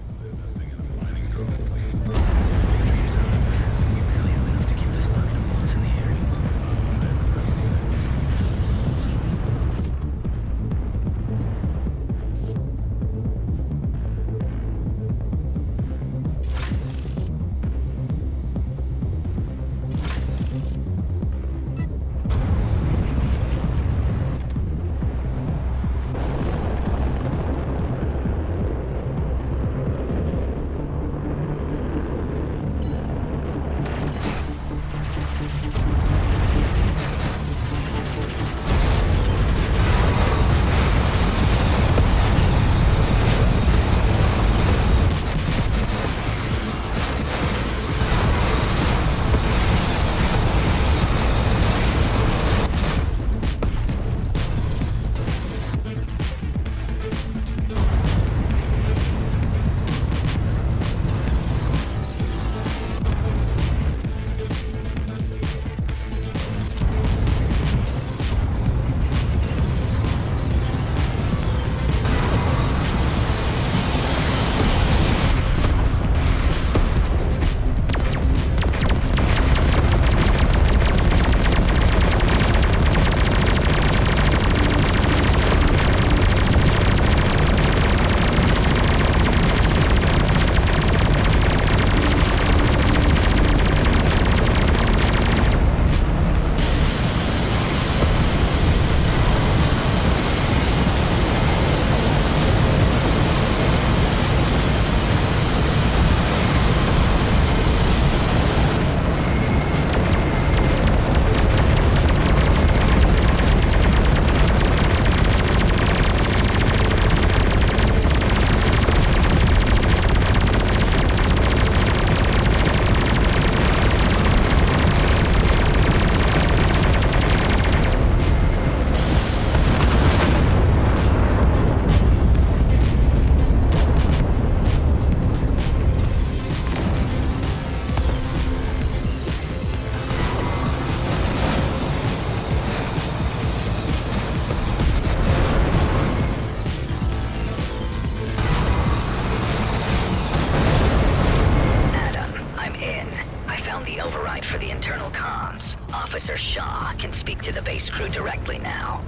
Officer Shaw can speak to the base crew directly now.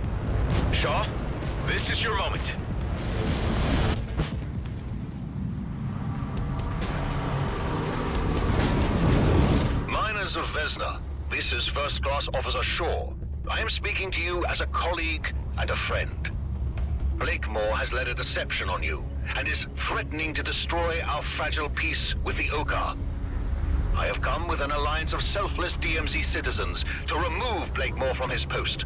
Shaw, this is your moment. Miners of Vesna, this is First Class Officer Shaw. I am speaking to you as a colleague and a friend. Blakemore has led a deception on you, and is threatening to destroy our fragile peace with the Oka. I have come with an alliance of selfless DMZ citizens to remove Blakemore from his post.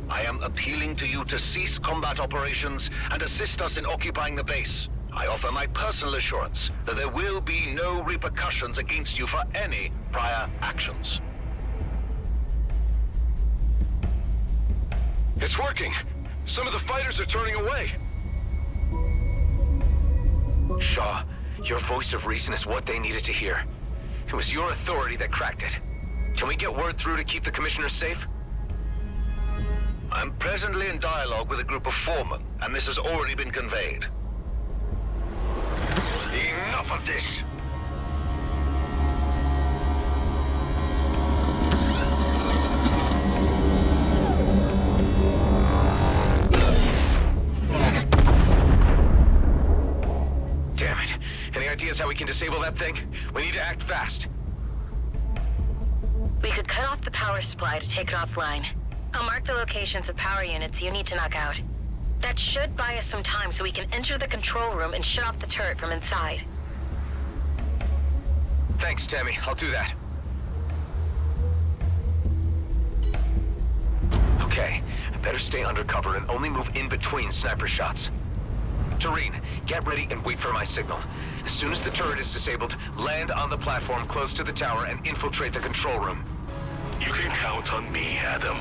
I am appealing to you to cease combat operations and assist us in occupying the base. I offer my personal assurance that there will be no repercussions against you for any prior actions. It's working. Some of the fighters are turning away. Shaw, your voice of reason is what they needed to hear. It was your authority that cracked it. Can we get word through to keep the commissioners safe? I'm presently in dialogue with a group of foremen, and this has already been conveyed. Enough of this! Damn it. Any ideas how we can disable that thing? We need to act fast. We could cut off the power supply to take it offline. I'll mark the locations of power units you need to knock out. That should buy us some time so we can enter the control room and shut off the turret from inside. Thanks, Tammy. I'll do that. Okay, I better stay undercover and only move in between sniper shots. Tareen, get ready and wait for my signal. As soon as the turret is disabled, land on the platform close to the tower and infiltrate the control room. You can count on me, Adam.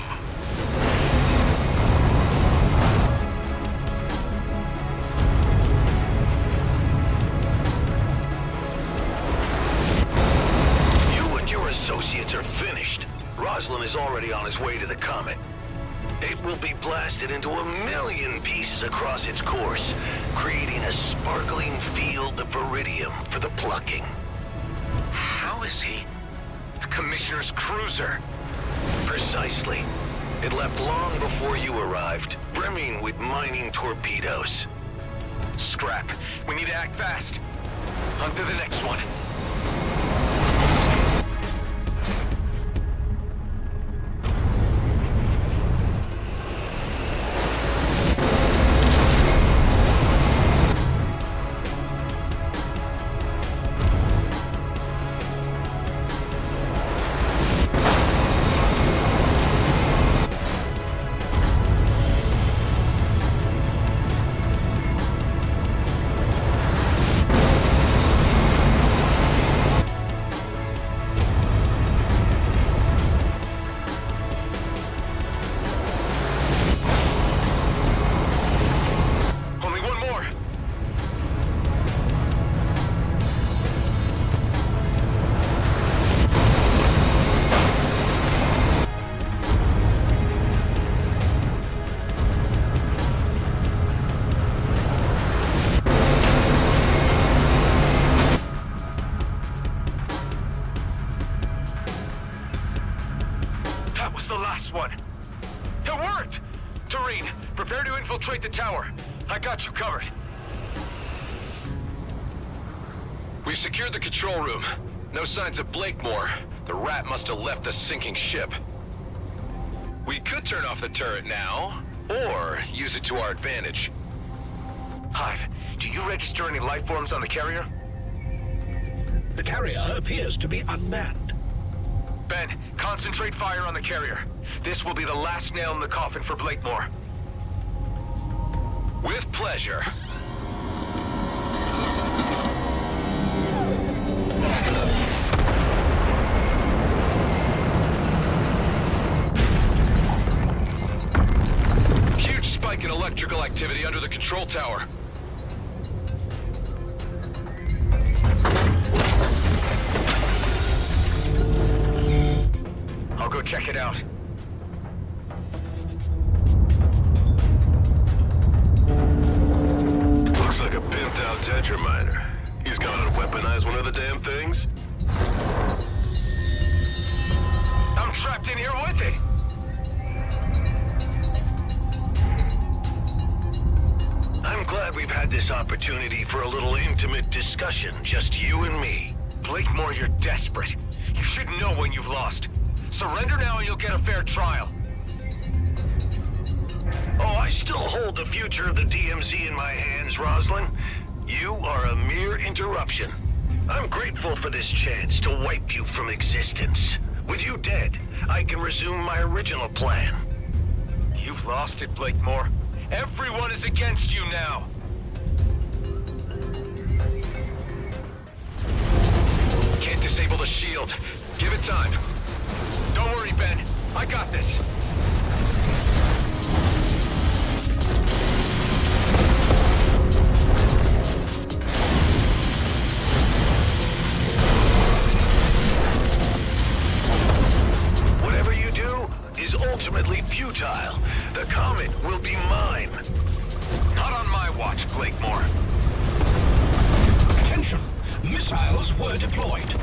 You and your associates are finished. Roslin is already on his way to the comet. It will be blasted into 1,000,000 pieces across its course, creating a sparkling field of iridium for the plucking. How is he? The Commissioner's cruiser. Precisely. It left long before you arrived, brimming with mining torpedoes. Scrap. We need to act fast. On to the next one. Infiltrate the tower. I got you covered. We've secured the control room. No signs of Blakemore. The rat must have left the sinking ship. We could turn off the turret now, or use it to our advantage. Hive, do you register any life forms on the carrier? The carrier appears to be unmanned. Ben, concentrate fire on the carrier. This will be the last nail in the coffin for Blakemore. With pleasure. Huge spike in electrical activity under the control tower. I'll go check it out. Looks like a pimped-out Tetra miner. He's gonna weaponize one of the damn things? I'm trapped in here with it! I'm glad we've had this opportunity for a little intimate discussion, just you and me. Blakemore, you're desperate. You should know when you've lost. Surrender now and you'll get a fair trial. Oh, I still hold the future of the DMZ in my hands, Roslin. You are a mere interruption. I'm grateful for this chance to wipe you from existence. With you dead, I can resume my original plan. You've lost it, Blakemore. Everyone is against you now. Can't disable the shield. Give it time. Don't worry, Ben. I got this. ultimately futile. The comet will be mine. Not on my watch, Blakemore. Attention! Missiles were deployed.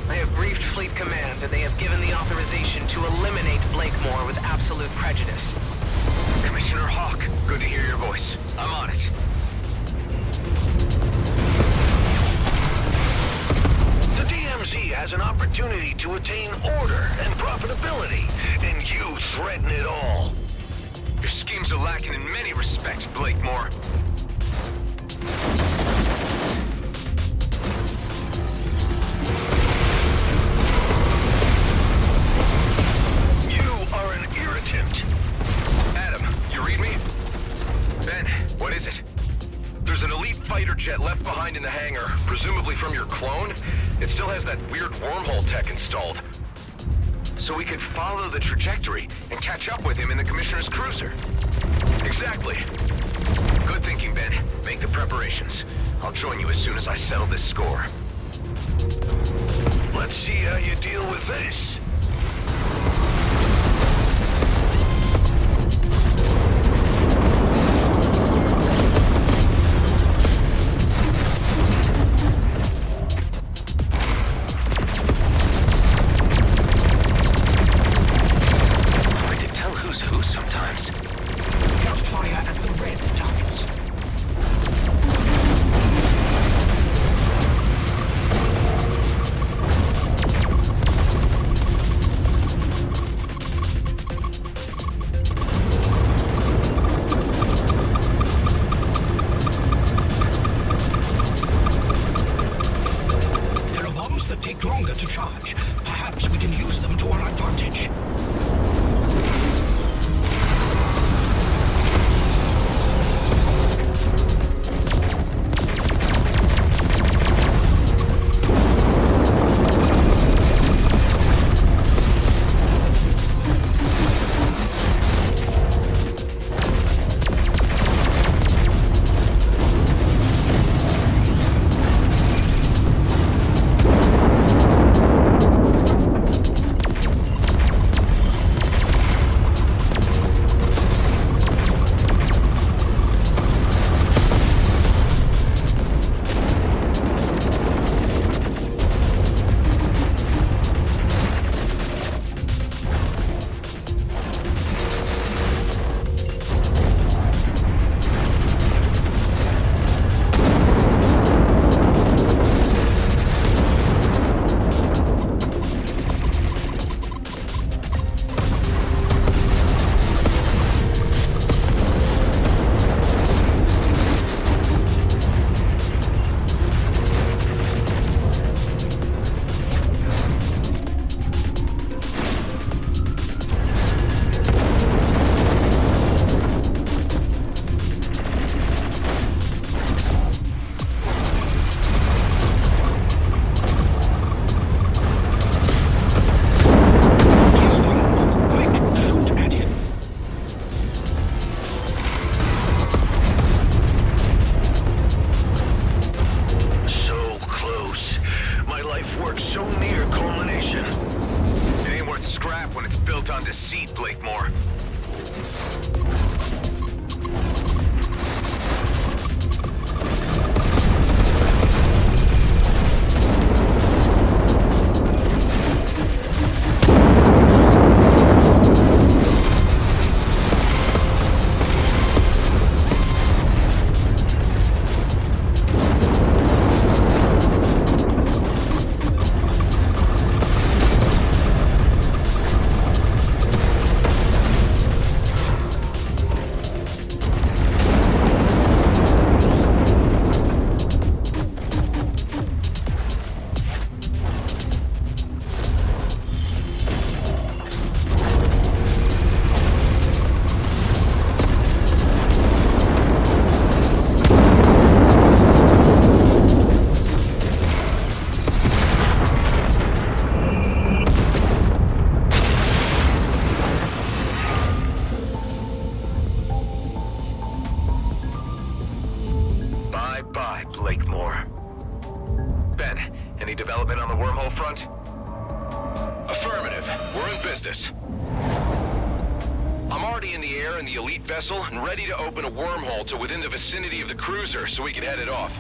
I have briefed Fleet Command, and they have given the authorization to eliminate Blakemore with absolute prejudice. Commissioner Hawk, good to hear your voice. I'm on it. The DMZ has an opportunity to attain order and profitability, and you threaten it all. Your schemes are lacking in many respects, Blakemore. What is it? There's an elite fighter jet left behind in the hangar, presumably from your clone. It still has that weird wormhole tech installed. So we could follow the trajectory and catch up with him in the Commissioner's cruiser. Exactly. Good thinking, Ben. Make the preparations. I'll join you as soon as I settle this score. Let's see how you deal with this. whole front? Affirmative. We're in business. I'm already in the air in the elite vessel and ready to open a wormhole to within the vicinity of the cruiser so we can head it off.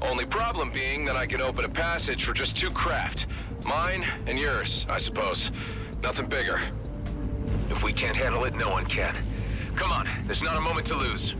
Only problem being that I can open a passage for just 2 craft. Mine and yours, I suppose. Nothing bigger. If we can't handle it, no one can. Come on, there's not a moment to lose.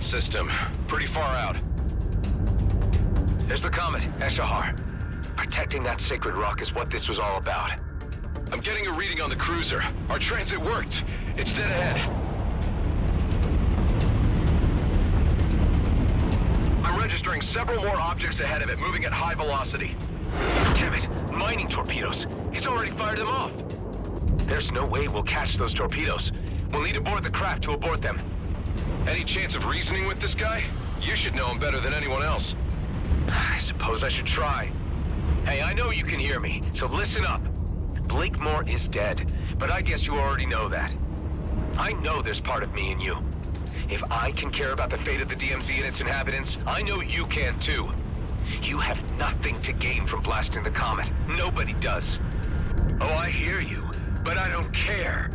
System. Pretty far out. There's the comet, Eshahar. Protecting that sacred rock is what this was all about. I'm getting a reading on the cruiser. Our transit worked. It's dead ahead. I'm registering several more objects ahead of it, moving at high velocity. Damn it! Mining torpedoes! It's already fired them off! There's no way we'll catch those torpedoes. We'll need to board the craft to abort them. Any chance of reasoning with this guy? You should know him better than anyone else. I suppose I should try. Hey, I know you can hear me, so listen up. Blakemore is dead, but I guess you already know that. I know there's part of me in you. If I can care about the fate of the DMZ and its inhabitants, I know you can too. You have nothing to gain from blasting the comet. Nobody does. Oh, I hear you, but I don't care.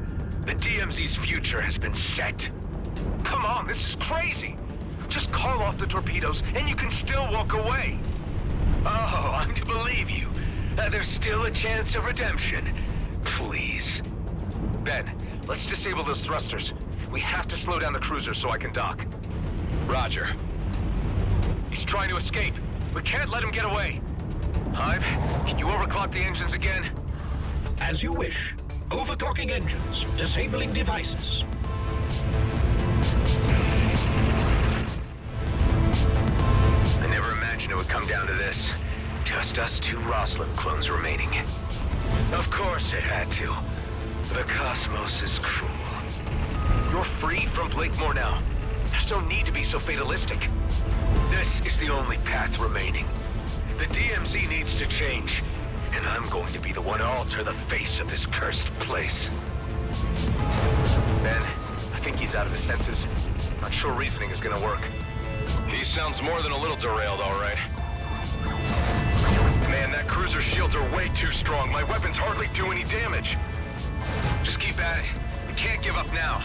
The DMZ's future has been set. Come on, this is crazy! Just call off the torpedoes, and you can still walk away. Oh, I'm to believe you. There's still a chance of redemption. Please. Ben, let's disable those thrusters. We have to slow down the cruiser so I can dock. Roger. He's trying to escape. We can't let him get away. Hive, can you overclock the engines again? As you wish. Overclocking engines. Disabling devices. I never imagined it would come down to this. Just us 2 Roslin clones remaining. Of course it had to. The cosmos is cruel. You're free from Blakemore now. There's no need to be so fatalistic. This is the only path remaining. The DMZ needs to change, and I'm going to be the one to alter the face of this cursed place. Ben, I think he's out of his senses. Not sure reasoning is gonna work. He sounds more than a little derailed, all right. Man, that cruiser's shields are way too strong. My weapons hardly do any damage. Just keep at it. We can't give up now.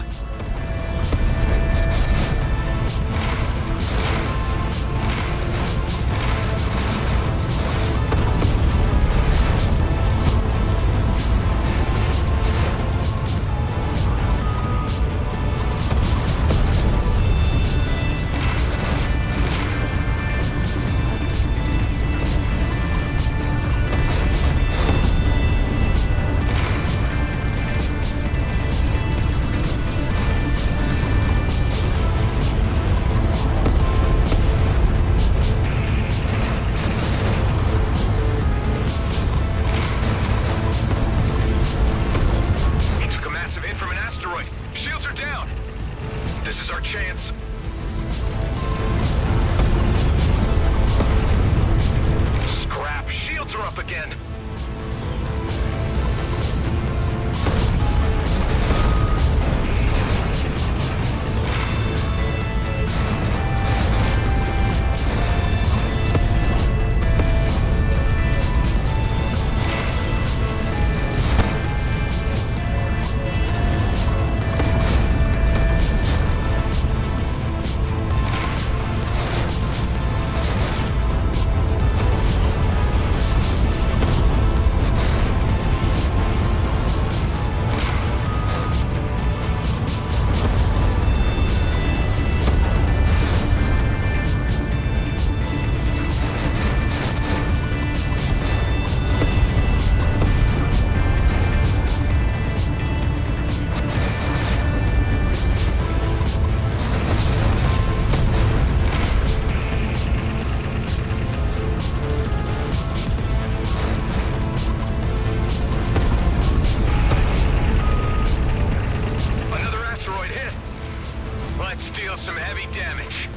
Let's deal some heavy damage.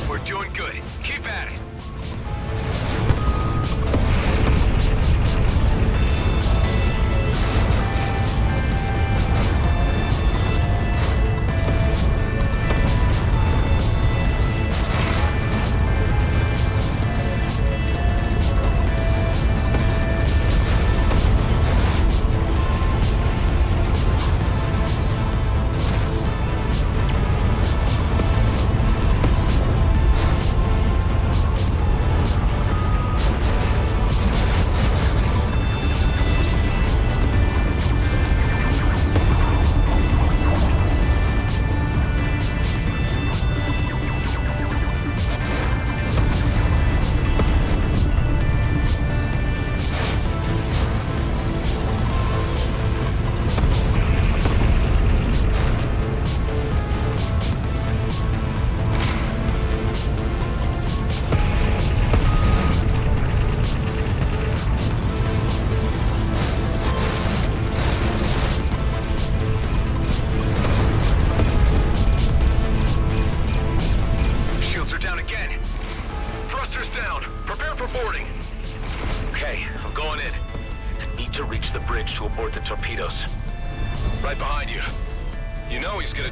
We're doing good. Keep at it.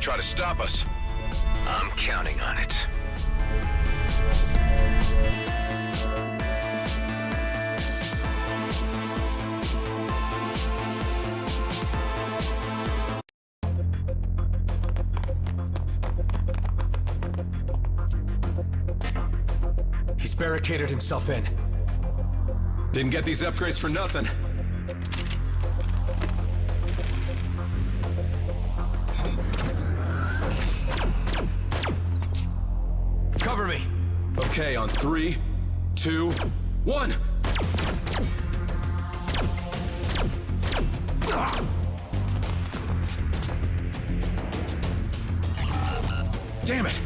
Try to stop us. I'm counting on it. He's barricaded himself in. Didn't get these upgrades for nothing. Cover me! Okay, on 3, 2, 1! Damn it!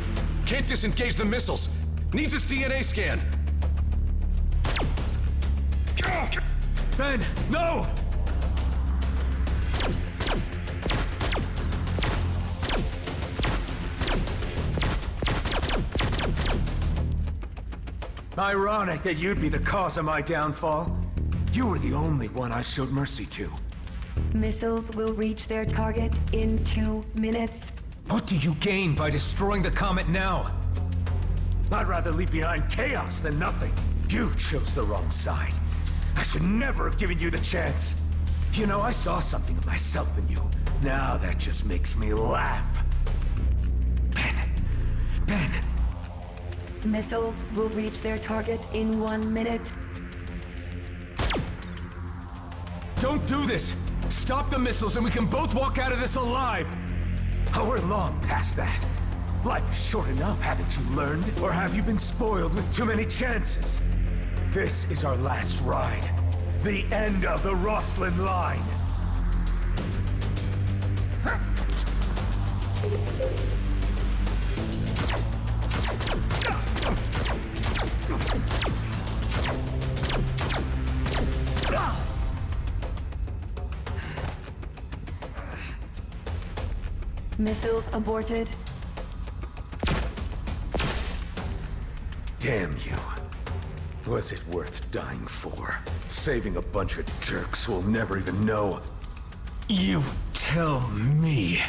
Can't disengage the missiles! Needs his DNA scan! Ben, no! Ironic that you'd be the cause of my downfall. You were the only one I showed mercy to. Missiles will reach their target in 2 minutes. What do you gain by destroying the comet now? I'd rather leave behind chaos than nothing. You chose the wrong side. I should never have given you the chance. You know, I saw something of myself in you. Now that just makes me laugh. Ben. Missiles will reach their target in 1 minute. Don't do this! Stop the missiles and we can both walk out of this alive! Oh, we're long past that. Life is short enough, haven't you learned? Or have you been spoiled with too many chances? This is our last ride. The end of the Roslyn line. Missiles aborted. Damn you. Was it worth dying for? Saving a bunch of jerks who'll never even know. You tell me.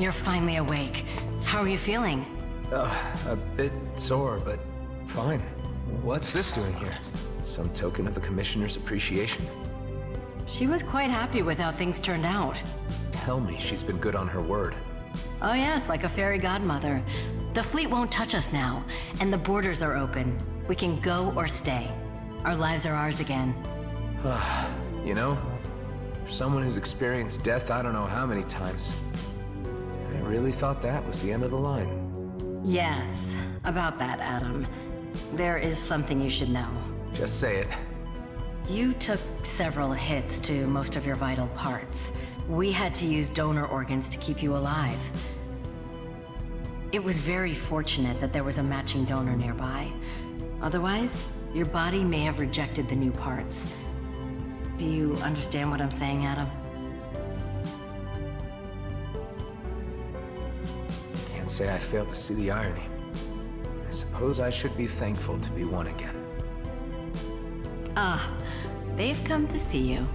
you're finally awake. How are you feeling? A bit sore, but fine. What's this doing here? Some token of the Commissioner's appreciation? She was quite happy with how things turned out. Tell me she's been good on her word. Oh yes, like a fairy godmother. The fleet won't touch us now, and the borders are open. We can go or stay. Our lives are ours again. You know, for someone who's experienced death I don't know how many times, I really thought that was the end of the line. Yes, about that, Adam. There is something you should know. Just say it. You took several hits to most of your vital parts. We had to use donor organs to keep you alive. It was very fortunate that there was a matching donor nearby. Otherwise, your body may have rejected the new parts. Do you understand what I'm saying, Adam? Can't say I failed to see the irony. I suppose I should be thankful to be one again. Ah, they've come to see you.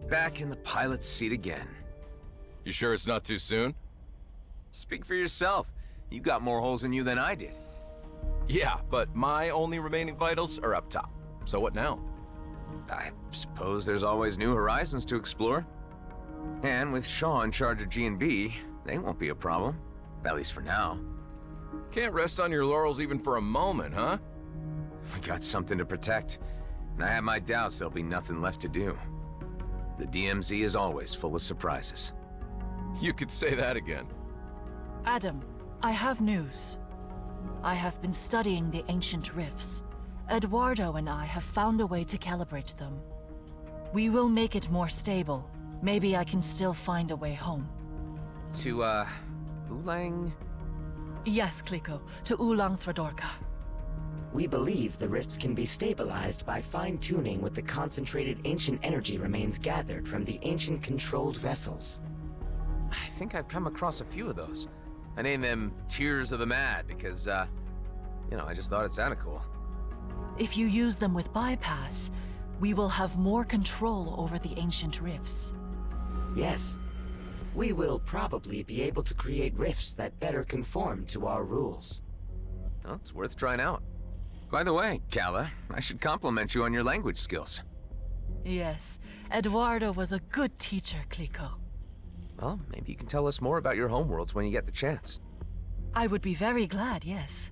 Back in the pilot's seat again. You sure it's not too soon? Speak for yourself. You got more holes in you than I did. Yeah, but my only remaining vitals are up top. So what now? I suppose there's always new horizons to explore. And with Shaw in charge of G&B, they won't be a problem. At least for now. Can't rest on your laurels even for a moment, huh? We got something to protect. And I have my doubts there'll be nothing left to do. The DMZ is always full of surprises. You could say that again. Adam, I have news. I have been studying the ancient rifts. Eduardo and I have found a way to calibrate them. We will make it more stable. Maybe I can still find a way home. To, Ulang? Yes, Kliko, to Ulang Thradorka. We believe the rifts can be stabilized by fine-tuning with the concentrated ancient energy remains gathered from the ancient controlled vessels. I think I've come across a few of those. I named them Tears of the Mad because, you know, I just thought it sounded cool. If you use them with bypass, we will have more control over the ancient rifts. Yes. We will probably be able to create rifts that better conform to our rules. Well, it's worth trying out. By the way, Kala, I should compliment you on your language skills. Yes, Eduardo was a good teacher, Kliko. Well, maybe you can tell us more about your homeworlds when you get the chance. I would be very glad, yes.